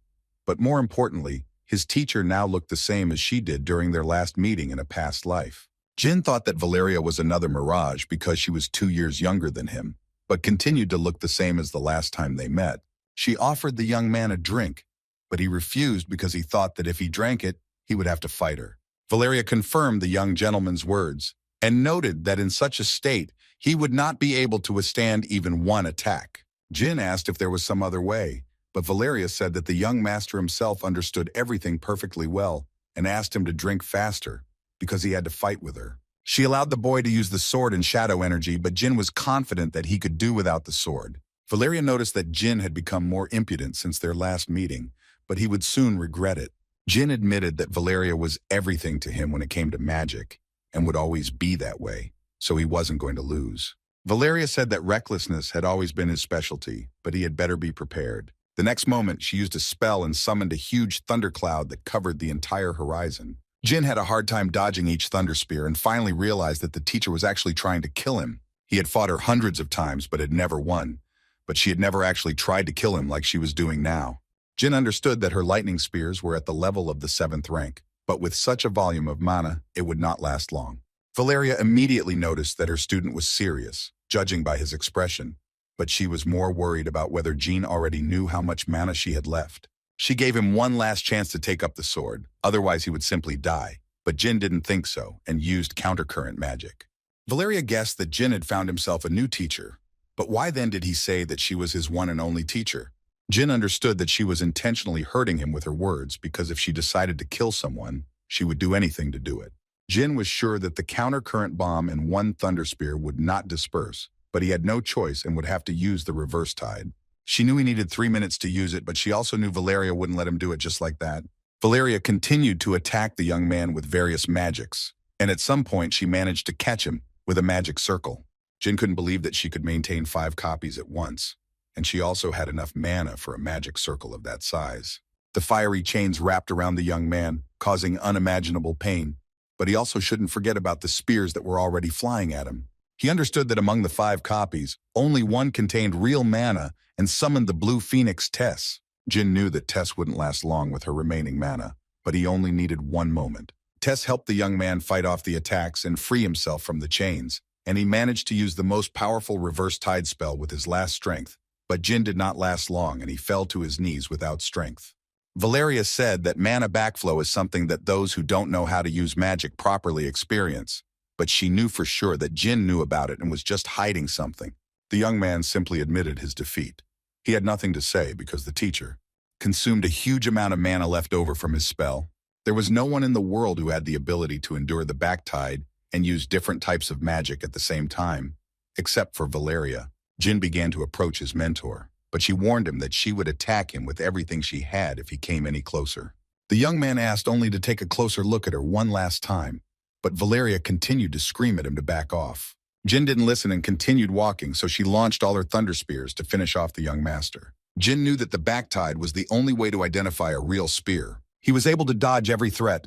But more importantly, his teacher now looked the same as she did during their last meeting in a past life. Jyn thought that Valeria was another mirage because she was 2 years younger than him, but continued to look the same as the last time they met. She offered the young man a drink, but he refused because he thought that if he drank it, he would have to fight her. Valeria confirmed the young gentleman's words and noted that in such a state, he would not be able to withstand even one attack. Jyn asked if there was some other way, but Valeria said that the young master himself understood everything perfectly well and asked him to drink faster because he had to fight with her. She allowed the boy to use the sword and shadow energy, but Jyn was confident that he could do without the sword. Valeria noticed that Jyn had become more impudent since their last meeting, but he would soon regret it. Jyn admitted that Valeria was everything to him when it came to magic, and would always be that way, so he wasn't going to lose. Valeria said that recklessness had always been his specialty, but he had better be prepared. The next moment, she used a spell and summoned a huge thundercloud that covered the entire horizon. Jyn had a hard time dodging each thunder spear and finally realized that the teacher was actually trying to kill him. He had fought her hundreds of times but had never won, but she had never actually tried to kill him like she was doing now. Jyn understood that her lightning spears were at the level of the 7th rank, but with such a volume of mana, it would not last long. Valeria immediately noticed that her student was serious, judging by his expression, but she was more worried about whether Jyn already knew how much mana she had left. She gave him one last chance to take up the sword, otherwise he would simply die, but Jyn didn't think so and used countercurrent magic. Valeria guessed that Jyn had found himself a new teacher, but why then did he say that she was his one and only teacher? Jyn understood that she was intentionally hurting him with her words because if she decided to kill someone, she would do anything to do it. Jyn was sure that the countercurrent bomb and one thunder spear would not disperse, but he had no choice and would have to use the reverse tide. She knew he needed 3 minutes to use it, but she also knew Valeria wouldn't let him do it just like that. Valeria continued to attack the young man with various magics, and at some point she managed to catch him with a magic circle. Jyn couldn't believe that she could maintain 5 copies at once, and she also had enough mana for a magic circle of that size. The fiery chains wrapped around the young man, causing unimaginable pain, but he also shouldn't forget about the spears that were already flying at him. He understood that among the 5 copies, only one contained real mana and summoned the blue phoenix Tess. Jyn knew that Tess wouldn't last long with her remaining mana, but he only needed 1 moment. Tess helped the young man fight off the attacks and free himself from the chains, and he managed to use the most powerful reverse tide spell with his last strength, but Jyn did not last long and he fell to his knees without strength. Valeria said that mana backflow is something that those who don't know how to use magic properly experience, but she knew for sure that Jyn knew about it and was just hiding something. The young man simply admitted his defeat. He had nothing to say because the teacher consumed a huge amount of mana left over from his spell. There was no one in the world who had the ability to endure the back tide and use different types of magic at the same time, except for Valeria. Jyn began to approach his mentor, but she warned him that she would attack him with everything she had if he came any closer. The young man asked only to take a closer look at her one last time, but Valeria continued to scream at him to back off. Jyn didn't listen and continued walking, so she launched all her thunder spears to finish off the young master. Jyn knew that the back tide was the only way to identify a real spear. He was able to dodge every threat,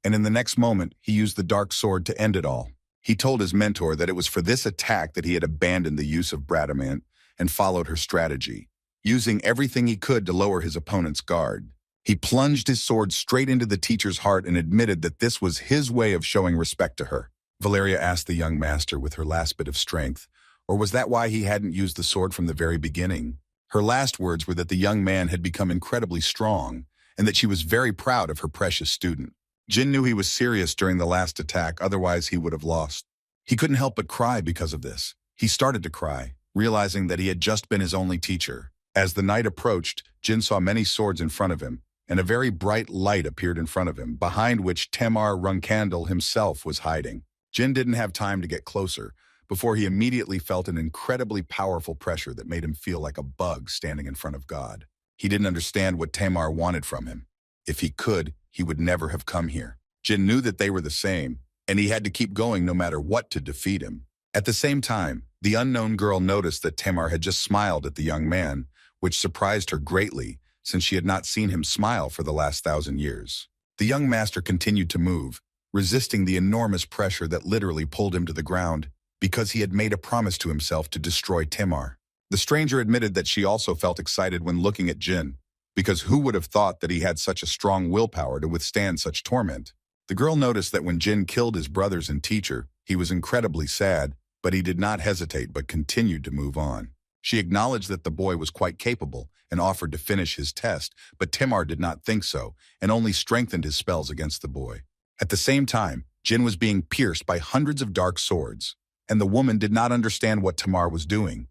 and in the next moment, he used the dark sword to end it all. He told his mentor that it was for this attack that he had abandoned the use of Bradamant and followed her strategy, using everything he could to lower his opponent's guard. He plunged his sword straight into the teacher's heart and admitted that this was his way of showing respect to her. Valeria asked the young master with her last bit of strength, or was that why he hadn't used the sword from the very beginning? Her last words were that the young man had become incredibly strong and that she was very proud of her precious student. Jyn knew he was serious during the last attack, otherwise he would have lost. He couldn't help but cry because of this. He started to cry, realizing that he had just been his only teacher. As the night approached, Jyn saw many swords in front of him, and a very bright light appeared in front of him, behind which Randell himself was hiding. Jyn didn't have time to get closer, before he immediately felt an incredibly powerful pressure that made him feel like a bug standing in front of God. He didn't understand what Tamar wanted from him. If he could, he would never have come here. Jyn knew that they were the same, and he had to keep going no matter what to defeat him. At the same time, the unknown girl noticed that Tamar had just smiled at the young man, which surprised her greatly, since she had not seen him smile for the last 1,000 years. The young master continued to move, resisting the enormous pressure that literally pulled him to the ground, because he had made a promise to himself to destroy Tamar. The stranger admitted that she also felt excited when looking at Jyn, because who would have thought that he had such a strong willpower to withstand such torment? The girl noticed that when Jyn killed his brothers and teacher, he was incredibly sad, but he did not hesitate but continued to move on. She acknowledged that the boy was quite capable and offered to finish his test, but Tamar did not think so and only strengthened his spells against the boy. At the same time, Jyn was being pierced by hundreds of dark swords, and the woman did not understand what Tamar was doing.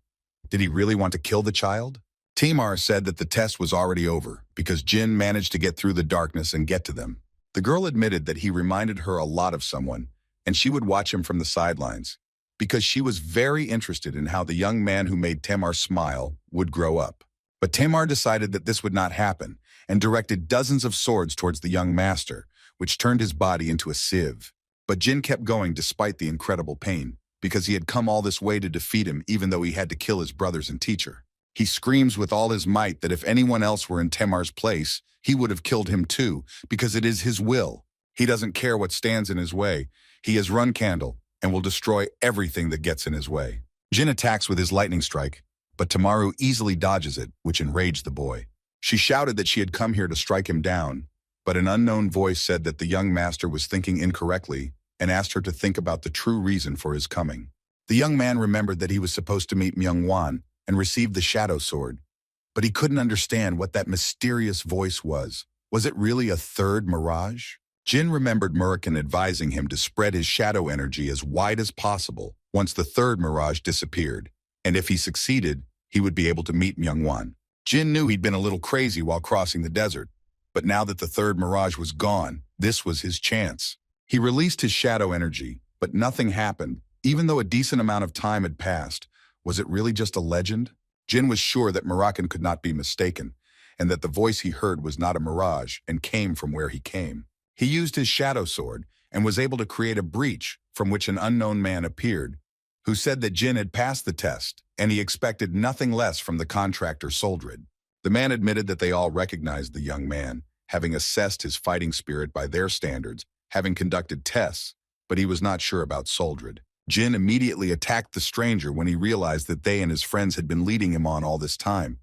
Did he really want to kill the child? Tamar said that the test was already over because Jyn managed to get through the darkness and get to them. The girl admitted that he reminded her a lot of someone, and she would watch him from the sidelines, because she was very interested in how the young man who made Tamar smile would grow up. But Tamar decided that this would not happen and directed dozens of swords towards the young master, which turned his body into a sieve. But Jyn kept going despite the incredible pain, because he had come all this way to defeat him even though he had to kill his brothers and teacher. He screams with all his might that if anyone else were in Tamar's place, he would have killed him too, because it is his will. He doesn't care what stands in his way. He has run Candle and will destroy everything that gets in his way. Jyn attacks with his lightning strike, but Tamaru easily dodges it, which enraged the boy. She shouted that she had come here to strike him down, but an unknown voice said that the young master was thinking incorrectly and asked her to think about the true reason for his coming. The young man remembered that he was supposed to meet Myung-Wan and receive the shadow sword, but he couldn't understand what that mysterious voice was. Was it really a third mirage? Jyn remembered Murakan advising him to spread his shadow energy as wide as possible once the third mirage disappeared, and if he succeeded, he would be able to meet Myung-Wan. Jyn knew he'd been a little crazy while crossing the desert, but now that the third mirage was gone, this was his chance. He released his shadow energy, but nothing happened, even though a decent amount of time had passed. Was it really just a legend? Jyn was sure that Murakan could not be mistaken, and that the voice he heard was not a mirage and came from where he came. He used his shadow sword and was able to create a breach from which an unknown man appeared, who said that Jyn had passed the test, and he expected nothing less from the contractor Soldred. The man admitted that they all recognized the young man, having assessed his fighting spirit by their standards, having conducted tests, but he was not sure about Soldred. Jyn immediately attacked the stranger when he realized that they and his friends had been leading him on all this time.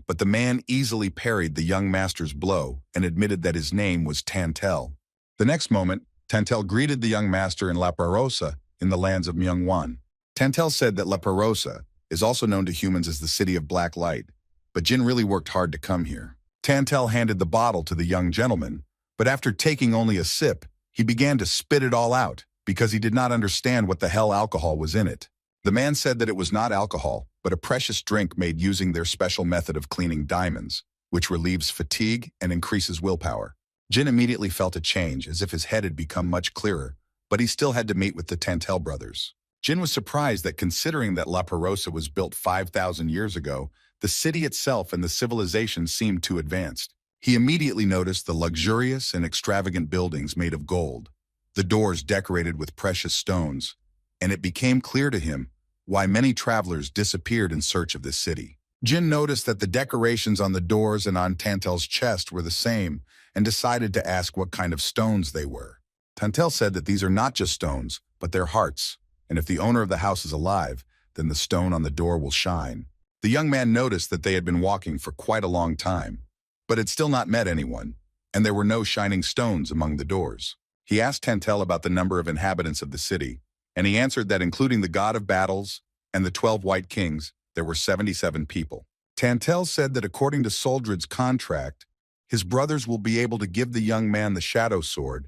But the man easily parried the young master's blow and admitted that his name was Tantel. The next moment, Tantel greeted the young master in La Parosa in the lands of Myung-Wan. Tantel said that La Parosa is also known to humans as the City of Black Light, but Jyn really worked hard to come here. Tantel handed the bottle to the young gentleman, but after taking only a sip, he began to spit it all out because he did not understand what the hell alcohol was in it. The man said that it was not alcohol, but a precious drink made using their special method of cleaning diamonds, which relieves fatigue and increases willpower. Jyn immediately felt a change, as if his head had become much clearer, but he still had to meet with the Tantel brothers. Jyn was surprised that considering that La Parosa was built 5,000 years ago, the city itself and the civilization seemed too advanced. He immediately noticed the luxurious and extravagant buildings made of gold, the doors decorated with precious stones, and it became clear to him why many travelers disappeared in search of this city. Jyn noticed that the decorations on the doors and on Tantel's chest were the same and decided to ask what kind of stones they were. Tantel said that these are not just stones, but their hearts, and if the owner of the house is alive, then the stone on the door will shine. The young man noticed that they had been walking for quite a long time, but had still not met anyone, and there were no shining stones among the doors. He asked Tantel about the number of inhabitants of the city, and he answered that including the god of battles and the 12 white kings, there were 77 people. Tantel said that according to Soldred's contract, his brothers will be able to give the young man the shadow sword,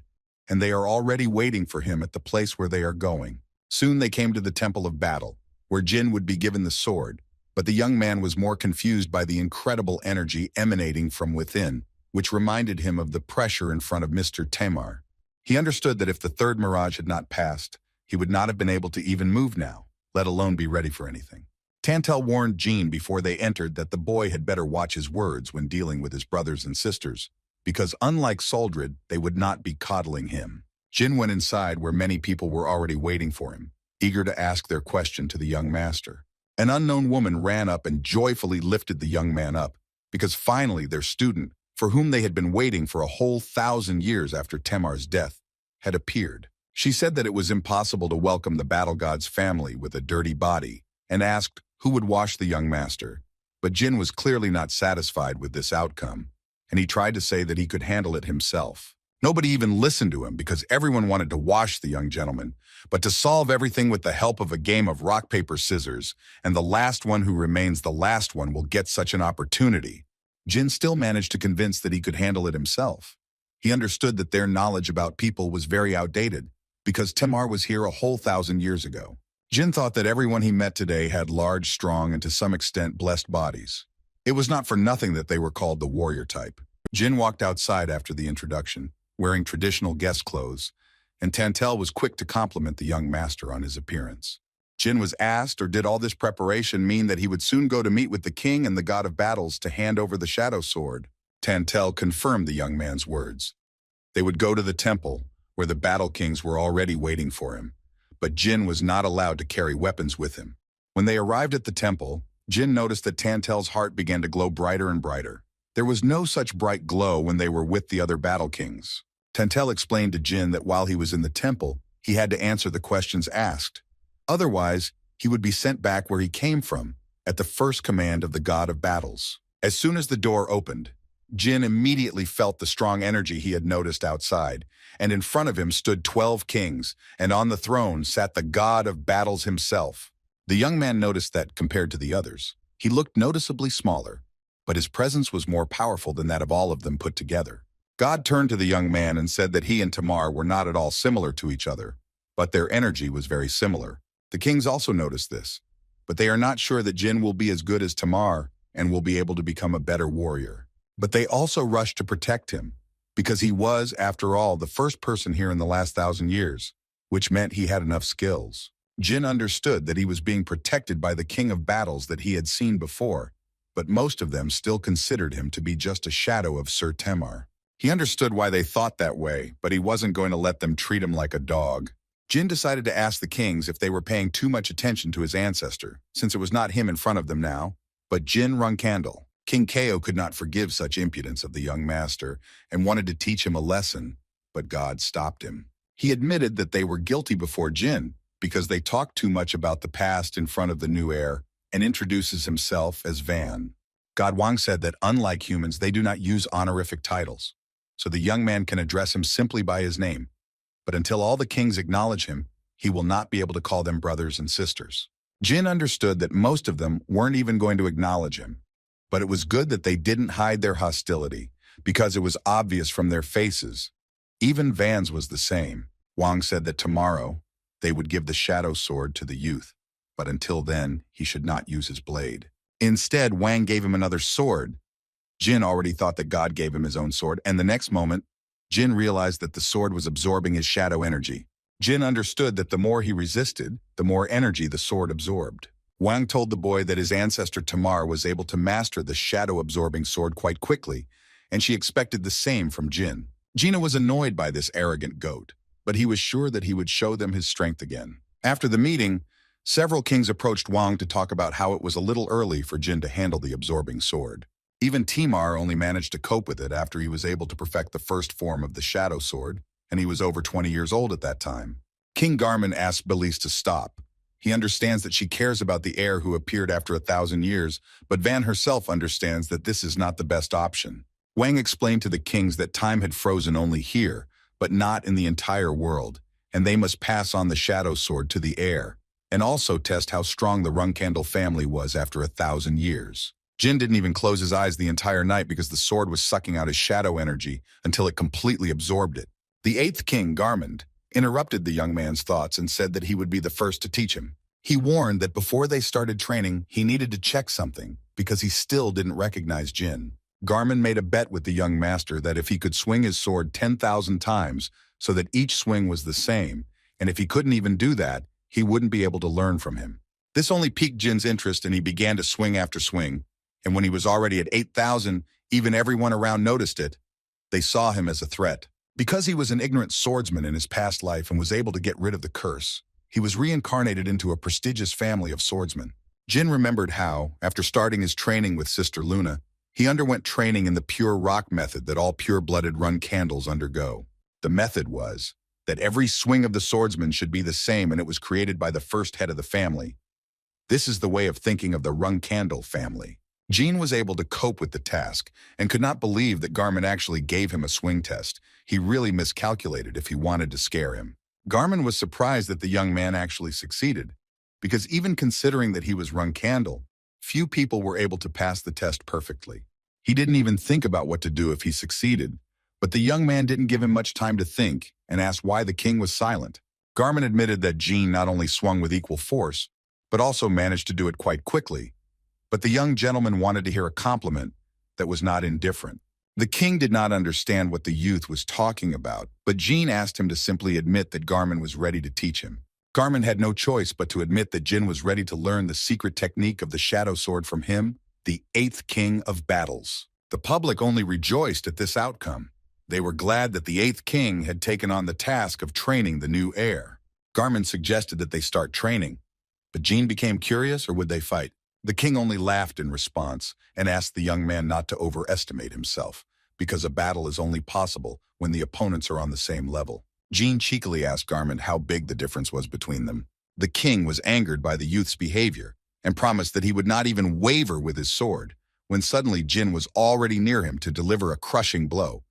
and they are already waiting for him at the place where they are going. Soon they came to the Temple of Battle, where Jyn would be given the sword, but the young man was more confused by the incredible energy emanating from within, which reminded him of the pressure in front of Mr. Tamar. He understood that if the third mirage had not passed, he would not have been able to even move now. let alone be ready for anything. Tantel warned Jyn before they entered that the boy had better watch his words when dealing with his brothers and sisters, because unlike Soldred, they would not be coddling him. Jyn went inside where many people were already waiting for him, eager to ask their question to the young master. An unknown woman ran up and joyfully lifted the young man up, because finally their student, for whom they had been waiting for a whole 1,000 years after Temar's death, had appeared. She said that it was impossible to welcome the battle god's family with a dirty body, and asked who would wash the young master. But Jyn was clearly not satisfied with this outcome, and he tried to say that he could handle it himself. Nobody even listened to him because everyone wanted to wash the young gentleman, but to solve everything with the help of a game of rock, paper, scissors, and the last one who remains the last one will get such an opportunity. Jyn still managed to convince that he could handle it himself. He understood that their knowledge about people was very outdated, because Temar was here a whole 1,000 years ago. Jyn thought that everyone he met today had large, strong, and to some extent blessed bodies. It was not for nothing that they were called the warrior type. Jyn walked outside after the introduction, wearing traditional guest clothes, and Tantel was quick to compliment the young master on his appearance. Jyn was asked, or did all this preparation mean that he would soon go to meet with the king and the god of battles to hand over the shadow sword? Tantel confirmed the young man's words. They would go to the temple, where the battle kings were already waiting for him. But Jyn was not allowed to carry weapons with him. When they arrived at the temple, Jyn noticed that Tantel's heart began to glow brighter and brighter. There was no such bright glow when they were with the other battle kings. Tantel explained to Jyn that while he was in the temple, he had to answer the questions asked. Otherwise, he would be sent back where he came from, at the first command of the god of battles. As soon as the door opened, Jyn immediately felt the strong energy he had noticed outside, and in front of him stood 12 kings, and on the throne sat the god of battles himself. The young man noticed that, compared to the others, he looked noticeably smaller, but his presence was more powerful than that of all of them put together. God turned to the young man and said that he and Tamar were not at all similar to each other, but their energy was very similar. The kings also noticed this, but they are not sure that Jyn will be as good as Tamar and will be able to become a better warrior. But they also rushed to protect him, because he was, after all, the first person here in the last 1,000 years, which meant he had enough skills. Jyn understood that he was being protected by the king of battles that he had seen before, but most of them still considered him to be just a shadow of Sir Temar. He understood why they thought that way, but he wasn't going to let them treat him like a dog. Jyn decided to ask the kings if they were paying too much attention to his ancestor, since it was not him in front of them now, but Jyn Randell. King Ko could not forgive such impudence of the young master and wanted to teach him a lesson, but God stopped him. He admitted that they were guilty before Jyn because they talked too much about the past in front of the new heir and introduces himself as Van. God Wang said that unlike humans, they do not use honorific titles, so the young man can address him simply by his name. But until all the kings acknowledge him, he will not be able to call them brothers and sisters. Jyn understood that most of them weren't even going to acknowledge him. But it was good that they didn't hide their hostility, because it was obvious from their faces. Even Van's was the same. Wang said that tomorrow they would give the shadow sword to the youth, but until then he should not use his blade. Instead, Wang gave him another sword. Jyn already thought that God gave him his own sword, and the next moment, Jyn realized that the sword was absorbing his shadow energy. Jyn understood that the more he resisted, the more energy the sword absorbed. Wang told the boy that his ancestor Tamar was able to master the shadow-absorbing sword quite quickly, and she expected the same from Jyn. Gina was annoyed by this arrogant goat, but he was sure that he would show them his strength again. After the meeting, several kings approached Wang to talk about how it was a little early for Jyn to handle the absorbing sword. Even Timar only managed to cope with it after he was able to perfect the first form of the shadow sword, and he was over 20 years old at that time. King Garmin asked Belize to stop. He understands that she cares about the heir who appeared after 1,000 years, but Van herself understands that this is not the best option. Wang explained to the kings that time had frozen only here, but not in the entire world, and they must pass on the shadow sword to the heir, and also test how strong the Randell family was after 1,000 years. Jyn didn't even close his eyes the entire night because the sword was sucking out his shadow energy until it completely absorbed it. The 8th king, Garmin, interrupted the young man's thoughts and said that he would be the first to teach him. He warned that before they started training, he needed to check something because he still didn't recognize Jyn. Garmin made a bet with the young master that if he could swing his sword 10,000 times so that each swing was the same, and if he couldn't even do that, he wouldn't be able to learn from him. This only piqued Jyn's interest, and he began to swing after swing, and when he was already at 8,000, even everyone around noticed it. They saw him as a threat. Because he was an ignorant swordsman in his past life and was able to get rid of the curse, he was reincarnated into a prestigious family of swordsmen. Jyn remembered how, after starting his training with Sister Luna, he underwent training in the pure rock method that all pure-blooded run candles undergo. The method was that every swing of the swordsman should be the same, and it was created by the first head of the family. This is the way of thinking of the run candle family. Jyn was able to cope with the task and could not believe that Garmin actually gave him a swing test. He really miscalculated if he wanted to scare him. Garmin was surprised that the young man actually succeeded, because even considering that he was run candle, few people were able to pass the test perfectly. He didn't even think about what to do if he succeeded, but the young man didn't give him much time to think and asked why the king was silent. Garmin admitted that Jyn not only swung with equal force, but also managed to do it quite quickly. But the young gentleman wanted to hear a compliment that was not indifferent. The king did not understand what the youth was talking about, but Jyn asked him to simply admit that Garmin was ready to teach him. Garmin had no choice but to admit that Jyn was ready to learn the secret technique of the shadow sword from him, the 8th king of battles. The public only rejoiced at this outcome. They were glad that the 8th king had taken on the task of training the new heir. Garmin suggested that they start training, but Jyn became curious, or would they fight? The king only laughed in response and asked the young man not to overestimate himself, because a battle is only possible when the opponents are on the same level. Jyn cheekily asked Garmin how big the difference was between them. The king was angered by the youth's behavior and promised that he would not even waver with his sword, when suddenly Jyn was already near him to deliver a crushing blow.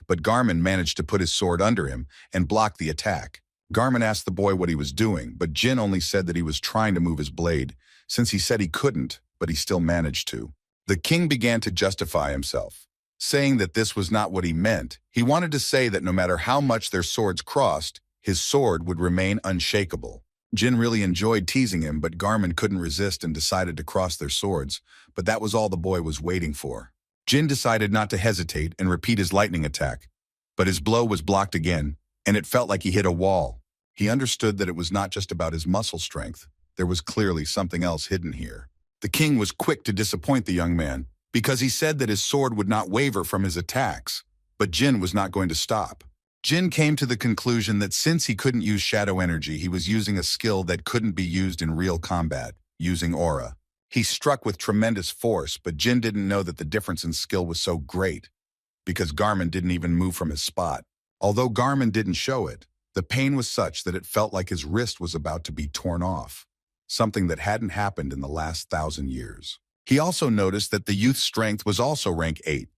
But Garmin managed to put his sword under him and block the attack. Garmin asked the boy what he was doing, but Jyn only said that he was trying to move his blade, since he said he couldn't, but he still managed to. The king began to justify himself, saying that this was not what he meant. He wanted to say that no matter how much their swords crossed, his sword would remain unshakable. Jyn really enjoyed teasing him, but Garmin couldn't resist and decided to cross their swords, but that was all the boy was waiting for. Jyn decided not to hesitate and repeat his lightning attack, but his blow was blocked again, and it felt like he hit a wall. He understood that it was not just about his muscle strength. There was clearly something else hidden here. The king was quick to disappoint the young man, because he said that his sword would not waver from his attacks, but Jyn was not going to stop. Jyn came to the conclusion that since he couldn't use shadow energy, he was using a skill that couldn't be used in real combat, using aura. He struck with tremendous force, but Jyn didn't know that the difference in skill was so great, because Garmin didn't even move from his spot. Although Garmin didn't show it, the pain was such that it felt like his wrist was about to be torn off, something that hadn't happened in the last 1,000 years. He also noticed that the youth's strength was also rank 8.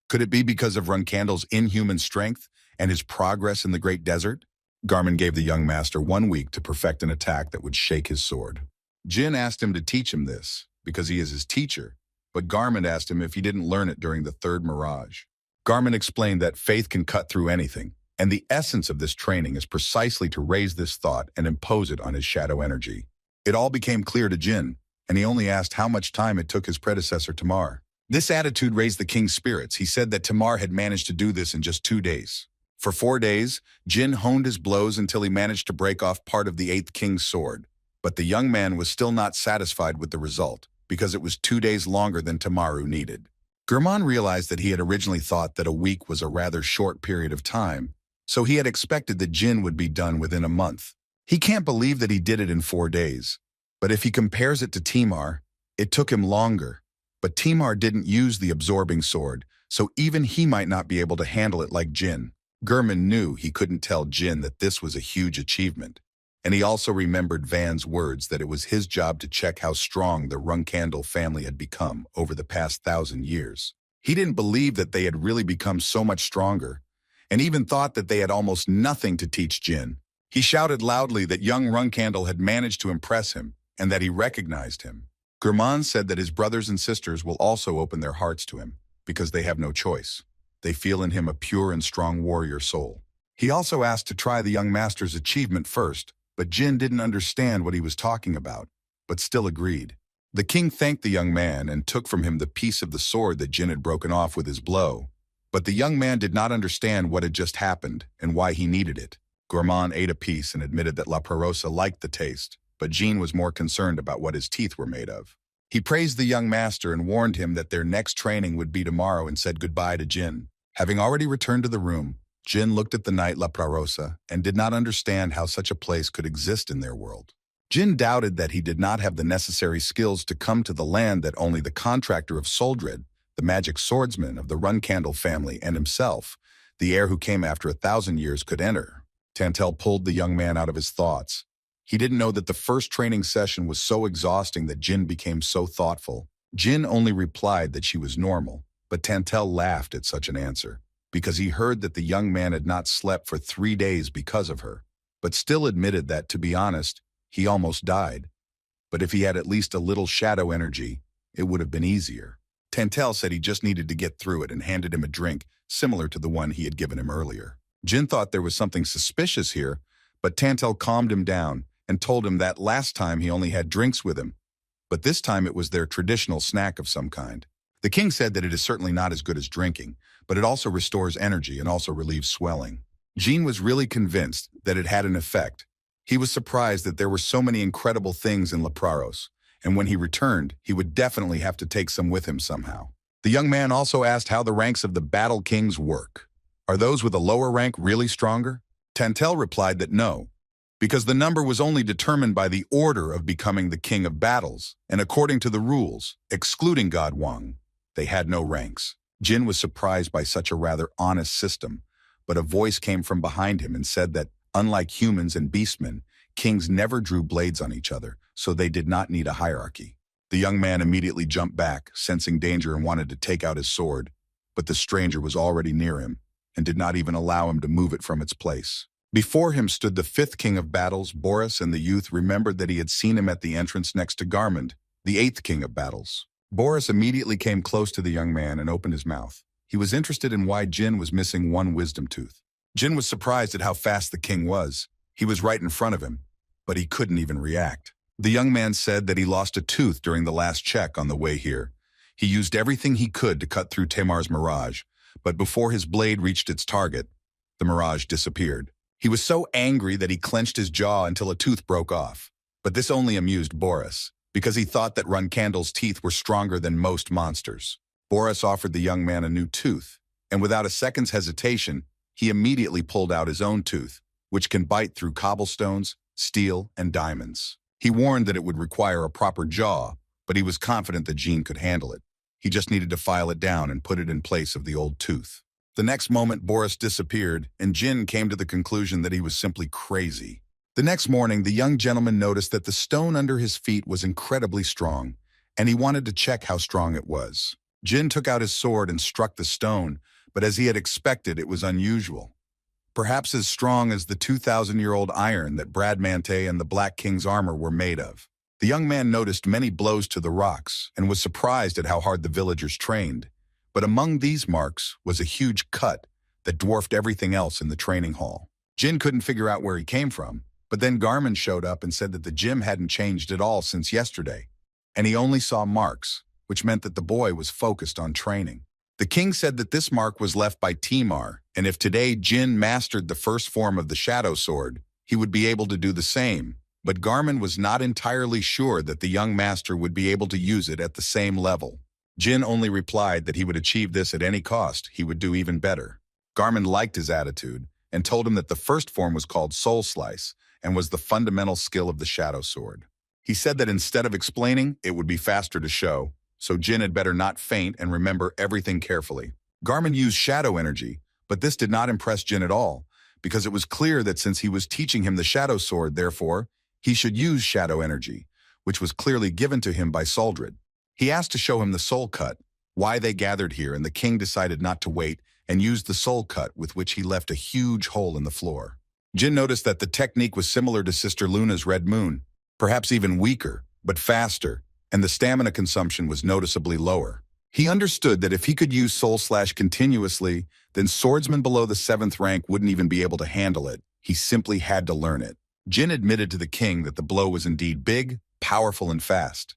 Could it be because of Runcandle's inhuman strength and his progress in the Great Desert? Garmin gave the young master 1 week to perfect an attack that would shake his sword. Jyn asked him to teach him this, because he is his teacher, but Garmin asked him if he didn't learn it during the 3rd Mirage. Garmin explained that faith can cut through anything, and the essence of this training is precisely to raise this thought and impose it on his shadow energy. It all became clear to Jyn, and he only asked how much time it took his predecessor Tamar. This attitude raised the king's spirits. He said that Tamar had managed to do this in just 2 days. For 4 days, Jyn honed his blows until he managed to break off part of the 8th king's sword. But the young man was still not satisfied with the result, because it was 2 days longer than Tamaru needed. Gurman realized that he had originally thought that a week was a rather short period of time, so he had expected that Jyn would be done within a month. He can't believe that he did it in 4 days, but if he compares it to Timar, it took him longer. But Timar didn't use the absorbing sword, so even he might not be able to handle it like Jyn. Gurman knew he couldn't tell Jyn that this was a huge achievement, and he also remembered Van's words that it was his job to check how strong the Runcandle family had become over the past 1,000 years. He didn't believe that they had really become so much stronger, and even thought that they had almost nothing to teach Jyn. He shouted loudly that young Runcandle had managed to impress him, and that he recognized him. Gurman said that his brothers and sisters will also open their hearts to him, because they have no choice. They feel in him a pure and strong warrior soul. He also asked to try the young master's achievement first, but Jyn didn't understand what he was talking about, but still agreed. The king thanked the young man and took from him the piece of the sword that Jyn had broken off with his blow, but the young man did not understand what had just happened and why he needed it. Gourmand ate a piece and admitted that La Perosa liked the taste, but Jyn was more concerned about what his teeth were made of. He praised the young master and warned him that their next training would be tomorrow and said goodbye to Jyn. Having already returned to the room, Jyn looked at the knight La Perosa and did not understand how such a place could exist in their world. Jyn doubted that he did not have the necessary skills to come to the land that only the contractor of Soldred, the magic swordsman of the Runcandle family, and himself, the heir who came after 1,000 years, could enter. Tantel pulled the young man out of his thoughts. He didn't know that the first training session was so exhausting that Jyn became so thoughtful. Jyn only replied that she was normal, but Tantel laughed at such an answer, because he heard that the young man had not slept for 3 days because of her, but still admitted that, to be honest, he almost died. But if he had at least a little shadow energy, it would have been easier. Tantel said he just needed to get through it and handed him a drink similar to the one he had given him earlier. Jyn thought there was something suspicious here, but Tantel calmed him down and told him that last time he only had drinks with him, but this time it was their traditional snack of some kind. The king said that it is certainly not as good as drinking, but it also restores energy and also relieves swelling. Jyn was really convinced that it had an effect. He was surprised that there were so many incredible things in Lepraros, and when he returned, he would definitely have to take some with him somehow. The young man also asked how the ranks of the battle kings work. Are those with a lower rank really stronger? Tantel replied that no, because the number was only determined by the order of becoming the king of battles, and according to the rules, excluding God Wang, they had no ranks. Jyn was surprised by such a rather honest system, but a voice came from behind him and said that, unlike humans and beastmen, kings never drew blades on each other, so they did not need a hierarchy. The young man immediately jumped back, sensing danger, and wanted to take out his sword, but the stranger was already near him and did not even allow him to move it from its place. Before him stood the 5th king of battles. Boris, and the youth remembered that he had seen him at the entrance next to Garmund, the 8th king of battles. Boris immediately came close to the young man and opened his mouth. He was interested in why Jyn was missing one wisdom tooth. Jyn was surprised at how fast the king was. He was right in front of him, but he couldn't even react. The young man said that he lost a tooth during the last check on the way here. He used everything he could to cut through Tamar's mirage, but before his blade reached its target, the mirage disappeared. He was so angry that he clenched his jaw until a tooth broke off. But this only amused Boris, because he thought that Runcandle's teeth were stronger than most monsters. Boris offered the young man a new tooth, and without a second's hesitation, he immediately pulled out his own tooth, which can bite through cobblestones, steel, and diamonds. He warned that it would require a proper jaw, but he was confident that Jyn could handle it. He just needed to file it down and put it in place of the old tooth. The next moment, Boris disappeared, and Jyn came to the conclusion that he was simply crazy. The next morning, the young gentleman noticed that the stone under his feet was incredibly strong, and he wanted to check how strong it was. Jyn took out his sword and struck the stone, but as he had expected, it was unusual. Perhaps as strong as the 2,000-year-old iron that Bradmante and the Black King's armor were made of. The young man noticed many blows to the rocks and was surprised at how hard the villagers trained. But among these marks was a huge cut that dwarfed everything else in the training hall. Jyn couldn't figure out where he came from, but then Garmund showed up and said that the gym hadn't changed at all since yesterday, and he only saw marks, which meant that the boy was focused on training. The king said that this mark was left by Timar, and if today Jyn mastered the first form of the Shadow Sword, he would be able to do the same, but Garmund was not entirely sure that the young master would be able to use it at the same level. Jyn only replied that he would achieve this at any cost. He would do even better. Garmund liked his attitude and told him that the first form was called Soul Slice and was the fundamental skill of the Shadow Sword. He said that instead of explaining, it would be faster to show, so Jyn had better not faint and remember everything carefully. Garmund used shadow energy, but this did not impress Jyn at all, because it was clear that since he was teaching him the Shadow Sword, therefore, he should use shadow energy, which was clearly given to him by Soldred. He asked to show him the soul cut, why they gathered here, and the king decided not to wait and used the soul cut, with which he left a huge hole in the floor. Jyn noticed that the technique was similar to Sister Luna's Red Moon, perhaps even weaker, but faster, and the stamina consumption was noticeably lower. He understood that if he could use Soul Slash continuously, then swordsmen below the 7th rank wouldn't even be able to handle it. He simply had to learn it. Jyn admitted to the king that the blow was indeed big, powerful, and fast.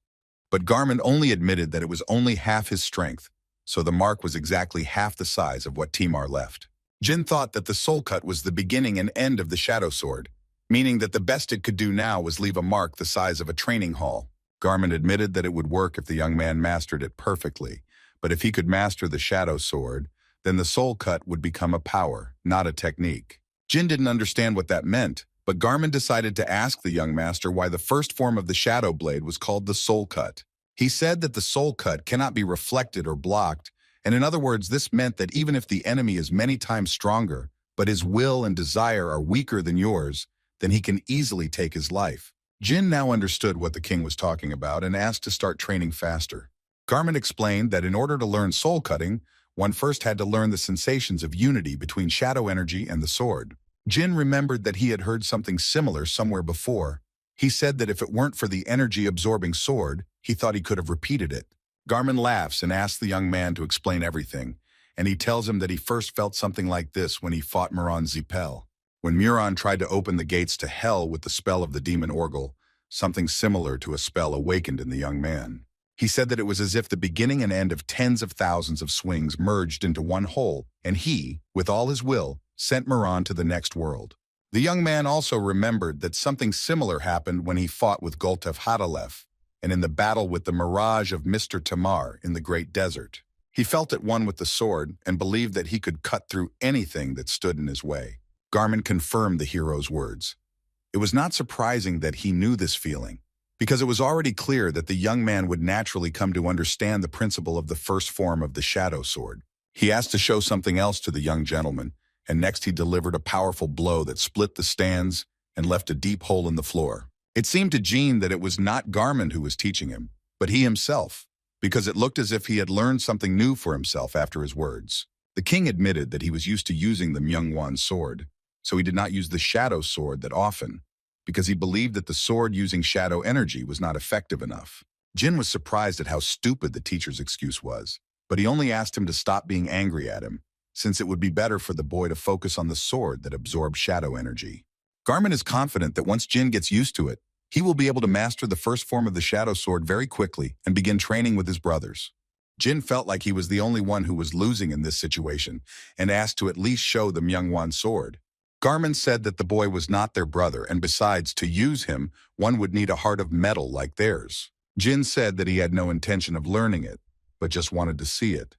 But Garmund only admitted that it was only half his strength, so the mark was exactly half the size of what Timar left. Jyn thought that the soul cut was the beginning and end of the shadow sword, meaning that the best it could do now was leave a mark the size of a training hall. Garmin admitted that it would work if the young man mastered it perfectly, but if he could master the shadow sword, then the soul cut would become a power, not a technique. Jyn didn't understand what that meant, but Garmin decided to ask the young master why the first form of the shadow blade was called the soul cut. He said that the soul cut cannot be reflected or blocked, and in other words, this meant that even if the enemy is many times stronger, but his will and desire are weaker than yours, then he can easily take his life. Jyn now understood what the king was talking about and asked to start training faster. Garmin explained that in order to learn soul cutting, one first had to learn the sensations of unity between shadow energy and the sword. Jyn remembered that he had heard something similar somewhere before. He said that if it weren't for the energy-absorbing sword, he thought he could have repeated it. Garmin laughs and asks the young man to explain everything, and he tells him that he first felt something like this when he fought Moram Zipel. When Moram tried to open the gates to hell with the spell of the demon Orgel, something similar to a spell awakened in the young man. He said that it was as if the beginning and end of tens of thousands of swings merged into one whole, and he, with all his will, sent Moram to the next world. The young man also remembered that something similar happened when he fought with Goltef Hadalef, and in the battle with the mirage of Mr. Tamar in the Great Desert. He felt at one with the sword and believed that he could cut through anything that stood in his way. Garmin confirmed the hero's words. It was not surprising that he knew this feeling, because it was already clear that the young man would naturally come to understand the principle of the first form of the shadow sword. He asked to show something else to the young gentleman, and next he delivered a powerful blow that split the stands and left a deep hole in the floor. It seemed to Jyn that it was not Garmin who was teaching him, but he himself, because it looked as if he had learned something new for himself after his words. The king admitted that he was used to using the Myungwan's sword, so he did not use the shadow sword that often, because he believed that the sword using shadow energy was not effective enough. Jyn was surprised at how stupid the teacher's excuse was, but he only asked him to stop being angry at him, since it would be better for the boy to focus on the sword that absorbed shadow energy. Garmin is confident that once Jyn gets used to it, he will be able to master the first form of the shadow sword very quickly and begin training with his brothers. Jyn felt like he was the only one who was losing in this situation and asked to at least show the Myungwan sword. Garmin said that the boy was not their brother, and besides, to use him, one would need a heart of metal like theirs. Jyn said that he had no intention of learning it, but just wanted to see it.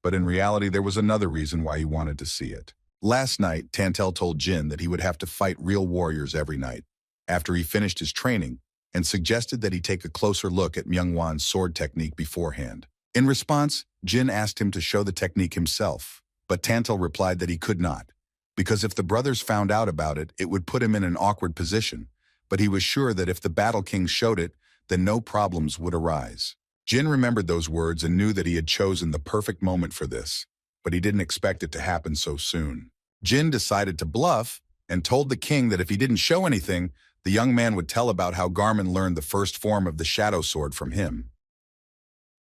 But in reality, there was another reason why he wanted to see it. Last night, Tantel told Jyn that he would have to fight real warriors every night, after he finished his training, and suggested that he take a closer look at Myungwan's sword technique beforehand. In response, Jyn asked him to show the technique himself, but Tantel replied that he could not, because if the brothers found out about it, it would put him in an awkward position, but he was sure that if the Battle King showed it, then no problems would arise. Jyn remembered those words and knew that he had chosen the perfect moment for this, but he didn't expect it to happen so soon. Jyn decided to bluff and told the king that if he didn't show anything, the young man would tell about how Garmin learned the first form of the shadow sword from him.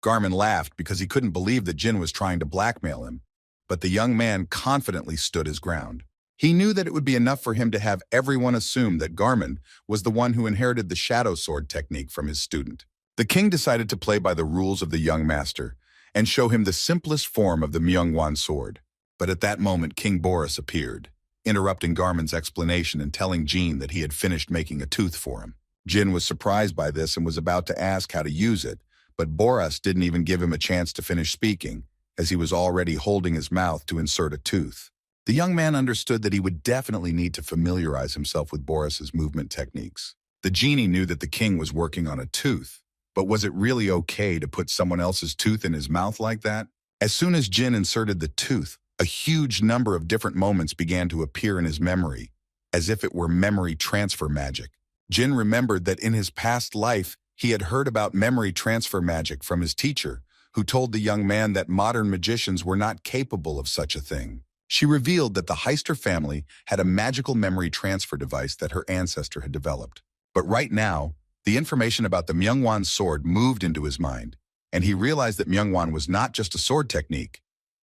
Garmin laughed because he couldn't believe that Jyn was trying to blackmail him, but the young man confidently stood his ground. He knew that it would be enough for him to have everyone assume that Garmin was the one who inherited the shadow sword technique from his student. The king decided to play by the rules of the young master and show him the simplest form of the Myungwan sword. But at that moment, King Boris appeared, interrupting Garmin's explanation and telling Jyn that he had finished making a tooth for him. Jyn was surprised by this and was about to ask how to use it, but Boris didn't even give him a chance to finish speaking, as he was already holding his mouth to insert a tooth. The young man understood that he would definitely need to familiarize himself with Boris's movement techniques. The genie knew that the king was working on a tooth, but was it really okay to put someone else's tooth in his mouth like that? As soon as Jyn inserted the tooth, a huge number of different moments began to appear in his memory, as if it were memory transfer magic. Jyn remembered that in his past life, he had heard about memory transfer magic from his teacher, who told the young man that modern magicians were not capable of such a thing. She revealed that the Heister family had a magical memory transfer device that her ancestor had developed. But right now, the information about the Myungwan sword moved into his mind, and he realized that Myungwan was not just a sword technique,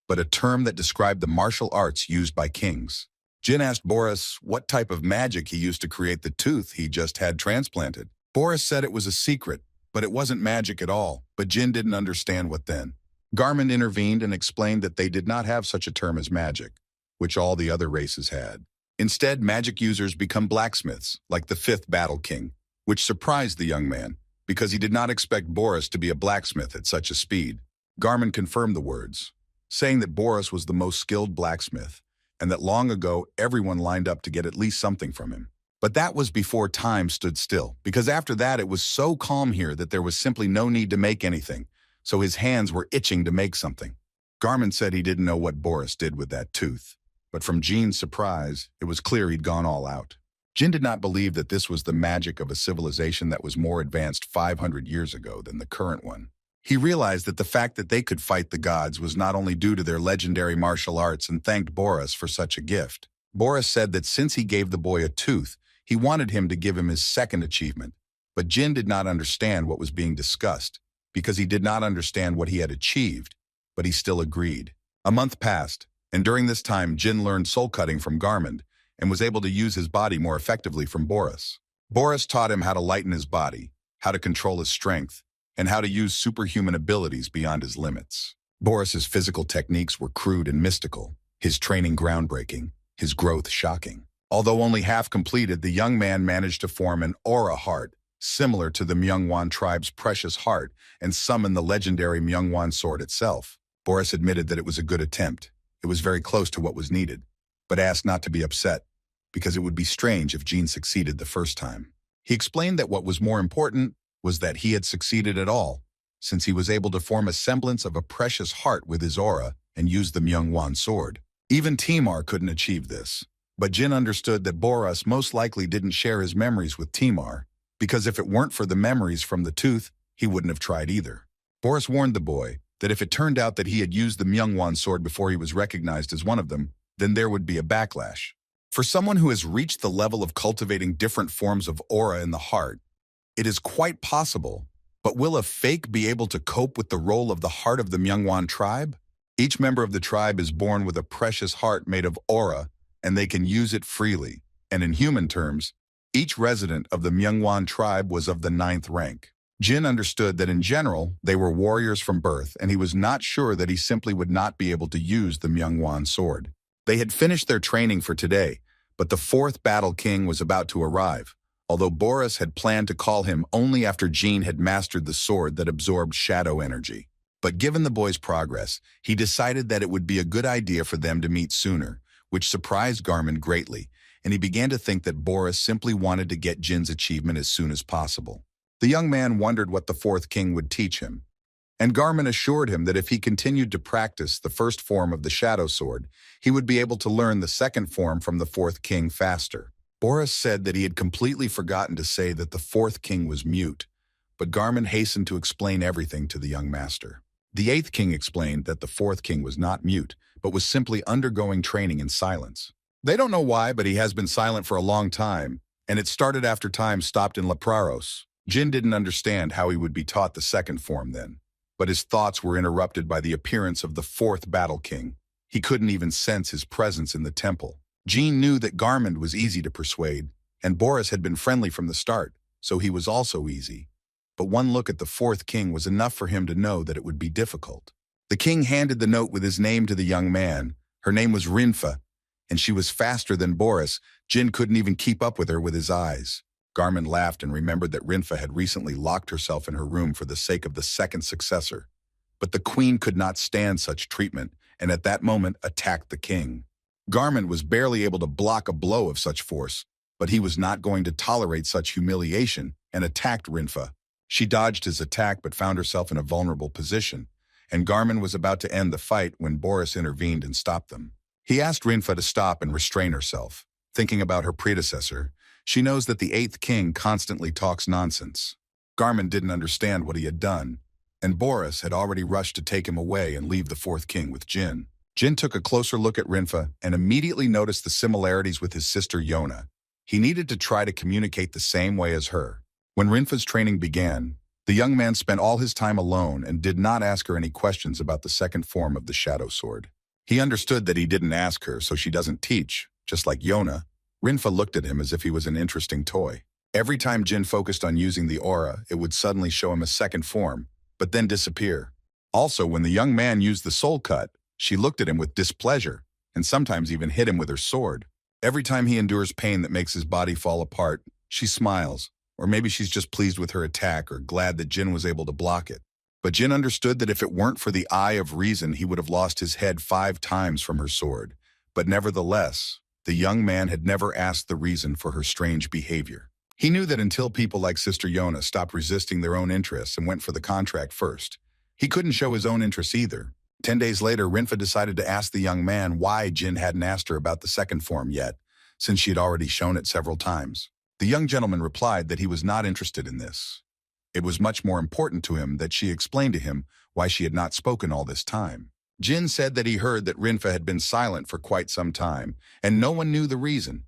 but a term that described the martial arts used by kings. Jyn asked Boris what type of magic he used to create the tooth he just had transplanted. Boris said it was a secret, but it wasn't magic at all, but Jyn didn't understand what then. Garmin intervened and explained that they did not have such a term as magic, which all the other races had. Instead, magic users become blacksmiths, like the fifth Battle King, which surprised the young man, because he did not expect Boris to be a blacksmith at such a speed. Garmin confirmed the words, saying that Boris was the most skilled blacksmith, and that long ago everyone lined up to get at least something from him. But that was before time stood still, because after that it was so calm here that there was simply no need to make anything, so his hands were itching to make something. Garmin said he didn't know what Boris did with that tooth, but from Jyn's surprise, it was clear he'd gone all out. Jyn did not believe that this was the magic of a civilization that was more advanced 500 years ago than the current one. He realized that the fact that they could fight the gods was not only due to their legendary martial arts, and thanked Boris for such a gift. Boris said that since he gave the boy a tooth, he wanted him to give him his second achievement, but Jyn did not understand what was being discussed, because he did not understand what he had achieved, but he still agreed. A month passed, and during this time Jyn learned soul cutting from Garmin, and was able to use his body more effectively from Boris. Boris taught him how to lighten his body, how to control his strength, and how to use superhuman abilities beyond his limits. Boris's physical techniques were crude and mystical, his training groundbreaking, his growth shocking. Although only half completed, the young man managed to form an aura heart, similar to the Myungwan tribe's precious heart, and summon the legendary Myungwan sword itself. Boris admitted that it was a good attempt. It was very close to what was needed, but asked not to be upset, because it would be strange if Jyn succeeded the first time. He explained that what was more important was that he had succeeded at all, since he was able to form a semblance of a precious heart with his aura and use the Myungwan sword. Even Timar couldn't achieve this, but Jyn understood that Boris most likely didn't share his memories with Timar, because if it weren't for the memories from the tooth, he wouldn't have tried either. Boris warned the boy that if it turned out that he had used the Myungwan sword before he was recognized as one of them, then there would be a backlash. For someone who has reached the level of cultivating different forms of aura in the heart, it is quite possible, but will a fake be able to cope with the role of the heart of the Myungwan tribe? Each member of the tribe is born with a precious heart made of aura, and they can use it freely. And in human terms, each resident of the Myungwan tribe was of the 9th rank. Jyn understood that in general, they were warriors from birth, and he was not sure that he simply would not be able to use the Myungwan sword. They had finished their training for today, but the 4th Battle King was about to arrive, although Boris had planned to call him only after Jyn had mastered the sword that absorbed shadow energy. But given the boy's progress, he decided that it would be a good idea for them to meet sooner, which surprised Garmin greatly, and he began to think that Boris simply wanted to get Jyn's achievement as soon as possible. The young man wondered what the 4th King would teach him, and Garmin assured him that if he continued to practice the first form of the Shadow Sword, he would be able to learn the second form from the 4th King faster. Boris said that he had completely forgotten to say that the 4th King was mute, but Garmin hastened to explain everything to the young master. The 8th King explained that the 4th King was not mute, but was simply undergoing training in silence. They don't know why, but he has been silent for a long time, and it started after time stopped in Lepraros. Jyn didn't understand how he would be taught the second form then, but his thoughts were interrupted by the appearance of the 4th Battle King. He couldn't even sense his presence in the temple. Jyn knew that Garmin was easy to persuade, and Boris had been friendly from the start, so he was also easy. But one look at the 4th King was enough for him to know that it would be difficult. The king handed the note with his name to the young man. Her name was Rinfa, and she was faster than Boris. Jyn couldn't even keep up with her with his eyes. Garmin laughed and remembered that Rinfa had recently locked herself in her room for the sake of the second successor. But the queen could not stand such treatment, and at that moment attacked the king. Garmin was barely able to block a blow of such force, but he was not going to tolerate such humiliation and attacked Rinfa. She dodged his attack but found herself in a vulnerable position, and Garmin was about to end the fight when Boris intervened and stopped them. He asked Rinfa to stop and restrain herself. Thinking about her predecessor, she knows that the 8th King constantly talks nonsense. Garmin didn't understand what he had done, and Boris had already rushed to take him away and leave the 4th King with Jyn. Jyn took a closer look at Rinfa and immediately noticed the similarities with his sister Yona. He needed to try to communicate the same way as her. When Rinfa's training began, the young man spent all his time alone and did not ask her any questions about the second form of the Shadow Sword. He understood that he didn't ask her, so she doesn't teach, just like Yona. Rinfa looked at him as if he was an interesting toy. Every time Jyn focused on using the aura, it would suddenly show him a second form, but then disappear. Also, when the young man used the soul cut, she looked at him with displeasure, and sometimes even hit him with her sword. Every time he endures pain that makes his body fall apart, she smiles, or maybe she's just pleased with her attack or glad that Jyn was able to block it. But Jyn understood that if it weren't for the eye of reason, he would have lost his head 5 times from her sword. But nevertheless, the young man had never asked the reason for her strange behavior. He knew that until people like Sister Yona stopped resisting their own interests and went for the contract first, he couldn't show his own interests either. 10 days later, Rinfa decided to ask the young man why Jyn hadn't asked her about the second form yet, since she had already shown it several times. The young gentleman replied that he was not interested in this. It was much more important to him that she explained to him why she had not spoken all this time. Jyn said that he heard that Rinfa had been silent for quite some time, and no one knew the reason.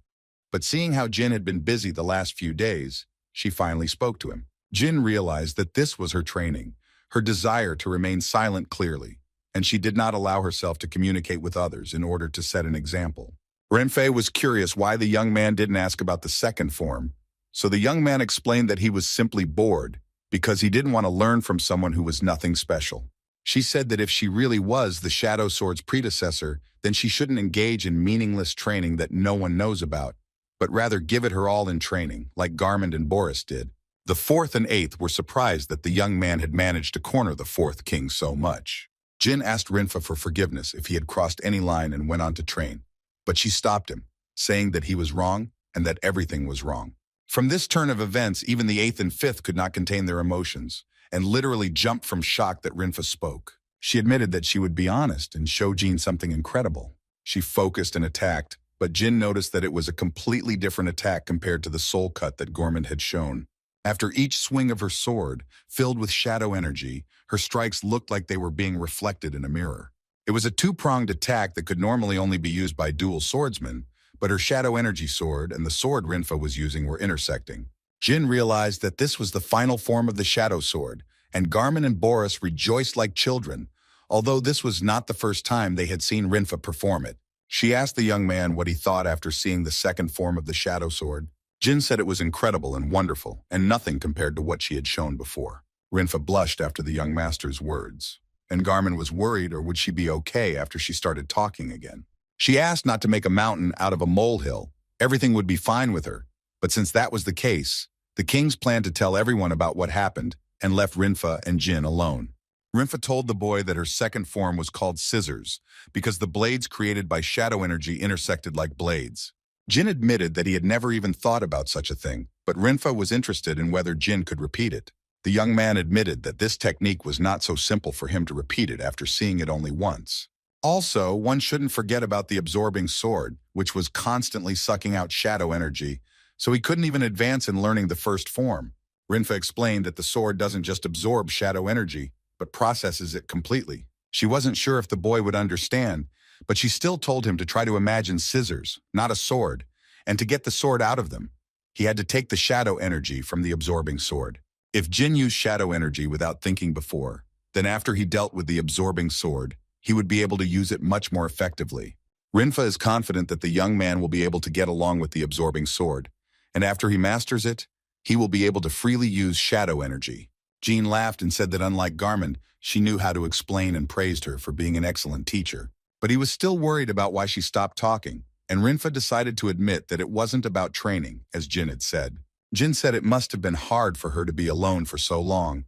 But seeing how Jyn had been busy the last few days, she finally spoke to him. Jyn realized that this was her training, her desire to remain silent clearly, and she did not allow herself to communicate with others in order to set an example. Renfei was curious why the young man didn't ask about the second form, so the young man explained that he was simply bored because he didn't want to learn from someone who was nothing special. She said that if she really was the Shadow Sword's predecessor, then she shouldn't engage in meaningless training that no one knows about, but rather give it her all in training, like Garmund and Boris did. The 4th and 8th were surprised that the young man had managed to corner the 4th king so much. Jyn asked Rinfa for forgiveness if he had crossed any line and went on to train, but she stopped him, saying that he was wrong and that everything was wrong. From this turn of events, even the 8th and 5th could not contain their emotions and literally jumped from shock that Rinfa spoke. She admitted that she would be honest and show Jyn something incredible. She focused and attacked, but Jyn noticed that it was a completely different attack compared to the soul cut that Garmund had shown. After each swing of her sword, filled with shadow energy, her strikes looked like they were being reflected in a mirror. It was a 2-pronged attack that could normally only be used by dual swordsmen, but her shadow energy sword and the sword Rinfa was using were intersecting. Jyn realized that this was the final form of the shadow sword, and Garmund and Boris rejoiced like children, although this was not the first time they had seen Rinfa perform it. She asked the young man what he thought after seeing the second form of the shadow sword. Jyn said it was incredible and wonderful, and nothing compared to what she had shown before. Rinfa blushed after the young master's words, and Garmund was worried, or would she be okay after she started talking again. She asked not to make a mountain out of a molehill. Everything would be fine with her, but since that was the case, the kings planned to tell everyone about what happened and left Rinfa and Jyn alone. Rinfa told the boy that her second form was called scissors because the blades created by shadow energy intersected like blades. Jyn admitted that he had never even thought about such a thing, but Rinfa was interested in whether Jyn could repeat it. The young man admitted that this technique was not so simple for him to repeat it after seeing it only once. Also, one shouldn't forget about the absorbing sword, which was constantly sucking out shadow energy, so he couldn't even advance in learning the first form. Rinfa explained that the sword doesn't just absorb shadow energy, but processes it completely. She wasn't sure if the boy would understand, but she still told him to try to imagine scissors, not a sword, and to get the sword out of them, he had to take the shadow energy from the absorbing sword. If Jyn used shadow energy without thinking before, then after he dealt with the absorbing sword, he would be able to use it much more effectively. Rinfa is confident that the young man will be able to get along with the absorbing sword, and after he masters it, he will be able to freely use shadow energy. Jyn laughed and said that unlike Garmund, she knew how to explain and praised her for being an excellent teacher. But he was still worried about why she stopped talking, and Rinfa decided to admit that it wasn't about training, as Jyn had said. Jyn said it must have been hard for her to be alone for so long,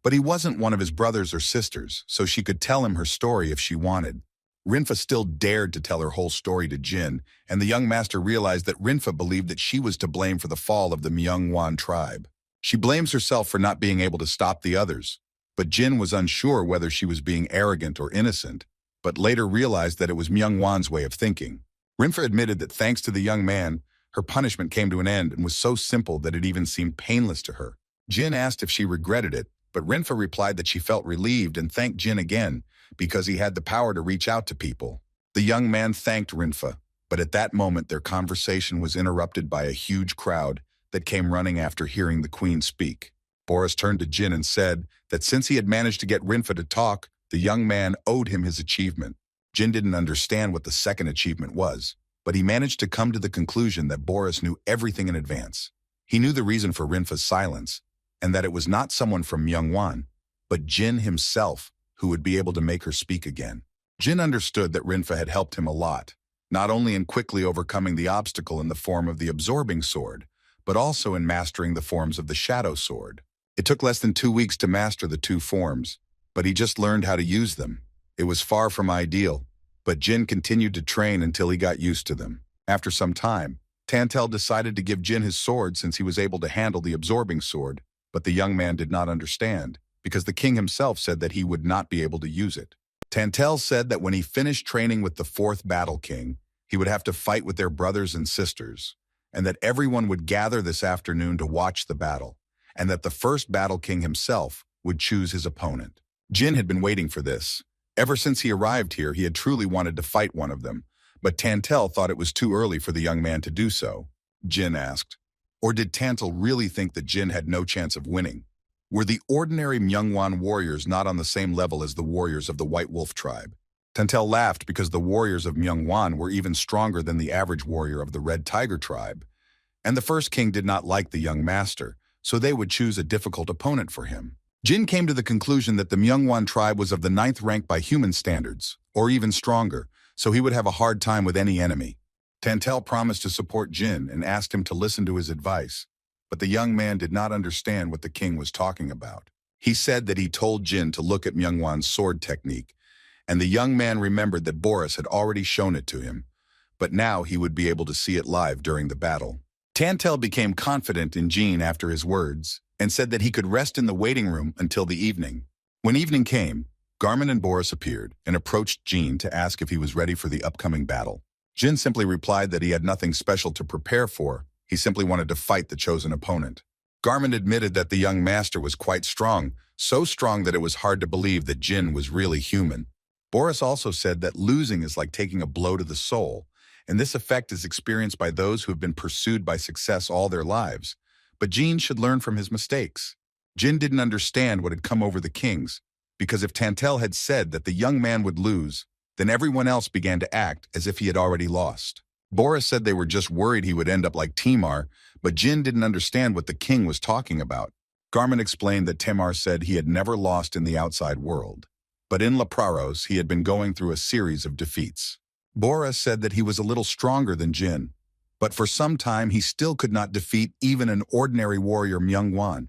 but he wasn't one of his brothers or sisters, so she could tell him her story if she wanted. Rinfa still dared to tell her whole story to Jyn, and the young master realized that Rinfa believed that she was to blame for the fall of the Myungwan tribe. She blames herself for not being able to stop the others, but Jyn was unsure whether she was being arrogant or innocent, but later realized that it was Myungwan's way of thinking. Rinfa admitted that thanks to the young man, her punishment came to an end and was so simple that it even seemed painless to her. Jyn asked if she regretted it, but Rinfa replied that she felt relieved and thanked Jyn again because he had the power to reach out to people. The young man thanked Rinfa, but at that moment their conversation was interrupted by a huge crowd that came running after hearing the queen speak. Boris turned to Jyn and said that since he had managed to get Rinfa to talk, the young man owed him his achievement. Jyn didn't understand what the second achievement was, but he managed to come to the conclusion that Boris knew everything in advance. He knew the reason for Rinfa's silence, and that it was not someone from Myungwan, but Jyn himself who would be able to make her speak again. Jyn understood that Rinfa had helped him a lot, not only in quickly overcoming the obstacle in the form of the absorbing sword, but also in mastering the forms of the shadow sword. It took less than 2 weeks to master the two forms, but he just learned how to use them. It was far from ideal, but Jyn continued to train until he got used to them. After some time, Tantel decided to give Jyn his sword since he was able to handle the absorbing sword, but the young man did not understand, because the king himself said that he would not be able to use it. Tantel said that when he finished training with the fourth Battle King, he would have to fight with their brothers and sisters, and that everyone would gather this afternoon to watch the battle, and that the first Battle King himself would choose his opponent. Jyn had been waiting for this. Ever since he arrived here, he had truly wanted to fight one of them, but Tantel thought it was too early for the young man to do so. Jyn asked. Or did Tantel really think that Jyn had no chance of winning? Were the ordinary Myungwan warriors not on the same level as the warriors of the White Wolf tribe? Tantel laughed because the warriors of Myungwan were even stronger than the average warrior of the Red Tiger tribe. And the first king did not like the young master, so they would choose a difficult opponent for him. Jyn came to the conclusion that the Myungwan tribe was of the 9th rank by human standards, or even stronger, so he would have a hard time with any enemy. Tantel promised to support Jyn and asked him to listen to his advice, but the young man did not understand what the king was talking about. He said that he told Jyn to look at Myungwan's sword technique, and the young man remembered that Boris had already shown it to him, but now he would be able to see it live during the battle. Tantel became confident in Jyn after his words, and said that he could rest in the waiting room until the evening. When evening came, Garmin and Boris appeared and approached Jyn to ask if he was ready for the upcoming battle. Jyn simply replied that he had nothing special to prepare for. He simply wanted to fight the chosen opponent. Garmin admitted that the young master was quite strong, so strong that it was hard to believe that Jyn was really human. Boris also said that losing is like taking a blow to the soul, and this effect is experienced by those who have been pursued by success all their lives. But Jyn should learn from his mistakes. Jyn didn't understand what had come over the kings, because if Tantel had said that the young man would lose, then everyone else began to act as if he had already lost. Boris said they were just worried he would end up like Timar, but Jyn didn't understand what the king was talking about. Garmin explained that Timar said he had never lost in the outside world, but in La Praros he had been going through a series of defeats. Boris said that he was a little stronger than Jyn, but for some time he still could not defeat even an ordinary warrior Myungwan.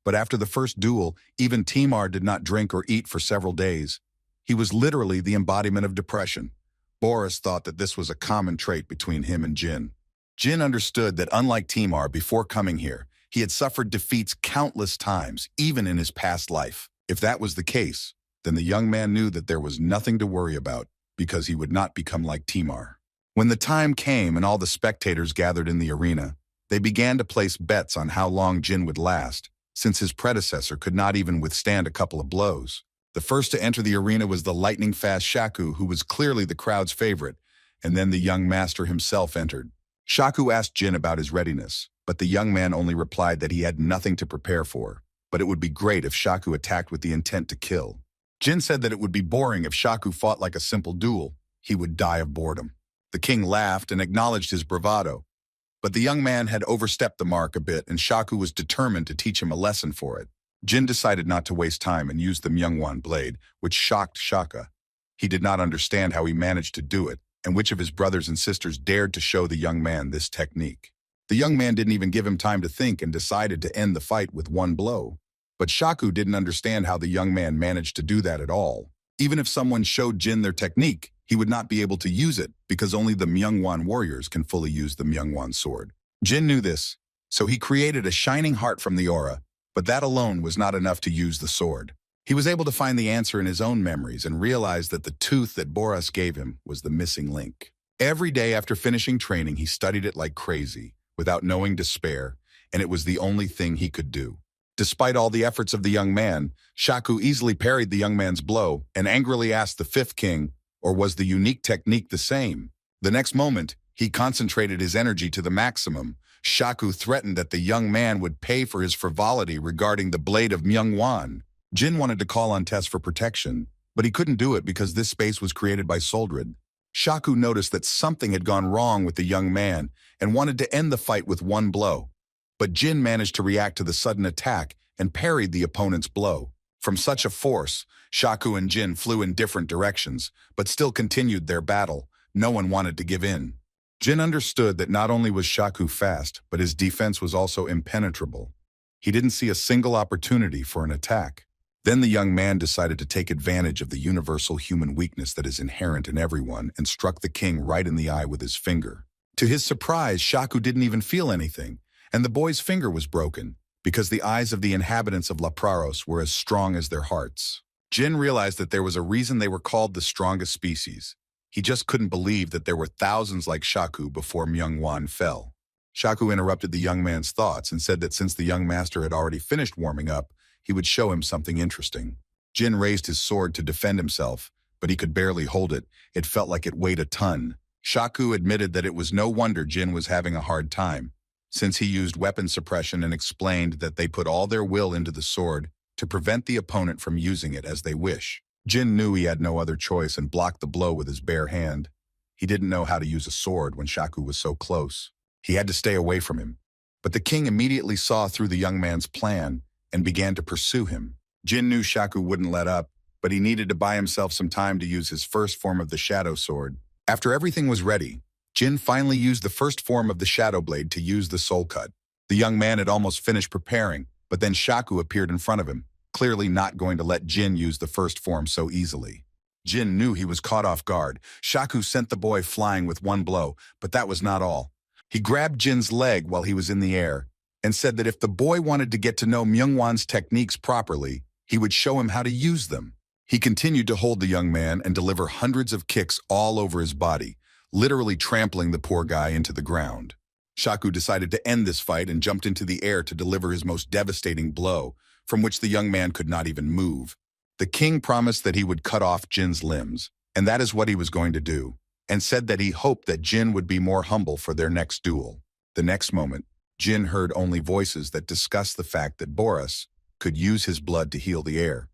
But after the first duel, even Timar did not drink or eat for several days. He was literally the embodiment of depression. Boris thought that this was a common trait between him and Jyn. Jyn understood that unlike Timar before coming here, he had suffered defeats countless times, even in his past life. If that was the case, then the young man knew that there was nothing to worry about, because he would not become like Timar. When the time came and all the spectators gathered in the arena, they began to place bets on how long Jyn would last, since his predecessor could not even withstand a couple of blows. The first to enter the arena was the lightning-fast Shaku, who was clearly the crowd's favorite, and then the young master himself entered. Shaku asked Jyn about his readiness, but the young man only replied that he had nothing to prepare for, but it would be great if Shaku attacked with the intent to kill. Jyn said that it would be boring if Shaku fought like a simple duel. He would die of boredom. The king laughed and acknowledged his bravado, but the young man had overstepped the mark a bit, and Shaku was determined to teach him a lesson for it. Jyn decided not to waste time and used the Myungwan blade, which shocked Shaka. He did not understand how he managed to do it, and which of his brothers and sisters dared to show the young man this technique. The young man didn't even give him time to think and decided to end the fight with one blow. But Shaku didn't understand how the young man managed to do that at all. Even if someone showed Jyn their technique, he would not be able to use it because only the Myungwan warriors can fully use the Myungwan sword. Jyn knew this, so he created a shining heart from the aura, but that alone was not enough to use the sword. He was able to find the answer in his own memories and realized that the tooth that Boris gave him was the missing link. Every day after finishing training, he studied it like crazy, without knowing despair, and it was the only thing he could do. Despite all the efforts of the young man, Shaku easily parried the young man's blow and angrily asked the fifth king, or was the unique technique the same? The next moment, he concentrated his energy to the maximum. Shaku threatened that the young man would pay for his frivolity regarding the blade of Myungwan. Jyn wanted to call on Tess for protection, but he couldn't do it because this space was created by Soldred. Shaku noticed that something had gone wrong with the young man and wanted to end the fight with one blow. But Jyn managed to react to the sudden attack and parried the opponent's blow. From such a force, Shaku and Jyn flew in different directions, but still continued their battle. No one wanted to give in. Jyn understood that not only was Shaku fast, but his defense was also impenetrable. He didn't see a single opportunity for an attack. Then the young man decided to take advantage of the universal human weakness that is inherent in everyone and struck the king right in the eye with his finger. To his surprise, Shaku didn't even feel anything, and the boy's finger was broken, because the eyes of the inhabitants of La Praros were as strong as their hearts. Jyn realized that there was a reason they were called the strongest species. He just couldn't believe that there were thousands like Shaku before Myungwan fell. Shaku interrupted the young man's thoughts and said that since the young master had already finished warming up, he would show him something interesting. Jyn raised his sword to defend himself, but he could barely hold it. It felt like it weighed a ton. Shaku admitted that it was no wonder Jyn was having a hard time, since he used weapon suppression and explained that they put all their will into the sword to prevent the opponent from using it as they wish. Jyn knew he had no other choice and blocked the blow with his bare hand. He didn't know how to use a sword when Shaku was so close. He had to stay away from him. But the king immediately saw through the young man's plan and began to pursue him. Jyn knew Shaku wouldn't let up, but he needed to buy himself some time to use his first form of the shadow sword. After everything was ready, Jyn finally used the first form of the shadow blade to use the soul cut. The young man had almost finished preparing, but then Shaku appeared in front of him, clearly not going to let Jyn use the first form so easily. Jyn knew he was caught off guard. Shaku sent the boy flying with one blow, but that was not all. He grabbed Jin's leg while he was in the air and said that if the boy wanted to get to know Myungwan's techniques properly, he would show him how to use them. He continued to hold the young man and deliver hundreds of kicks all over his body, literally trampling the poor guy into the ground. Shaku decided to end this fight and jumped into the air to deliver his most devastating blow, from which the young man could not even move. The king promised that he would cut off Jin's limbs, and that is what he was going to do, and said that he hoped that Jyn would be more humble for their next duel. The next moment, Jyn heard only voices that discussed the fact that Boris could use his blood to heal the air.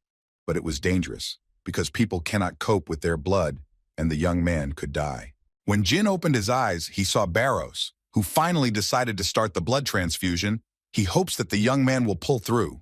But it was dangerous, because people cannot cope with their blood, and the young man could die. When Jyn opened his eyes, he saw Barros, who finally decided to start the blood transfusion. He hopes that the young man will pull through.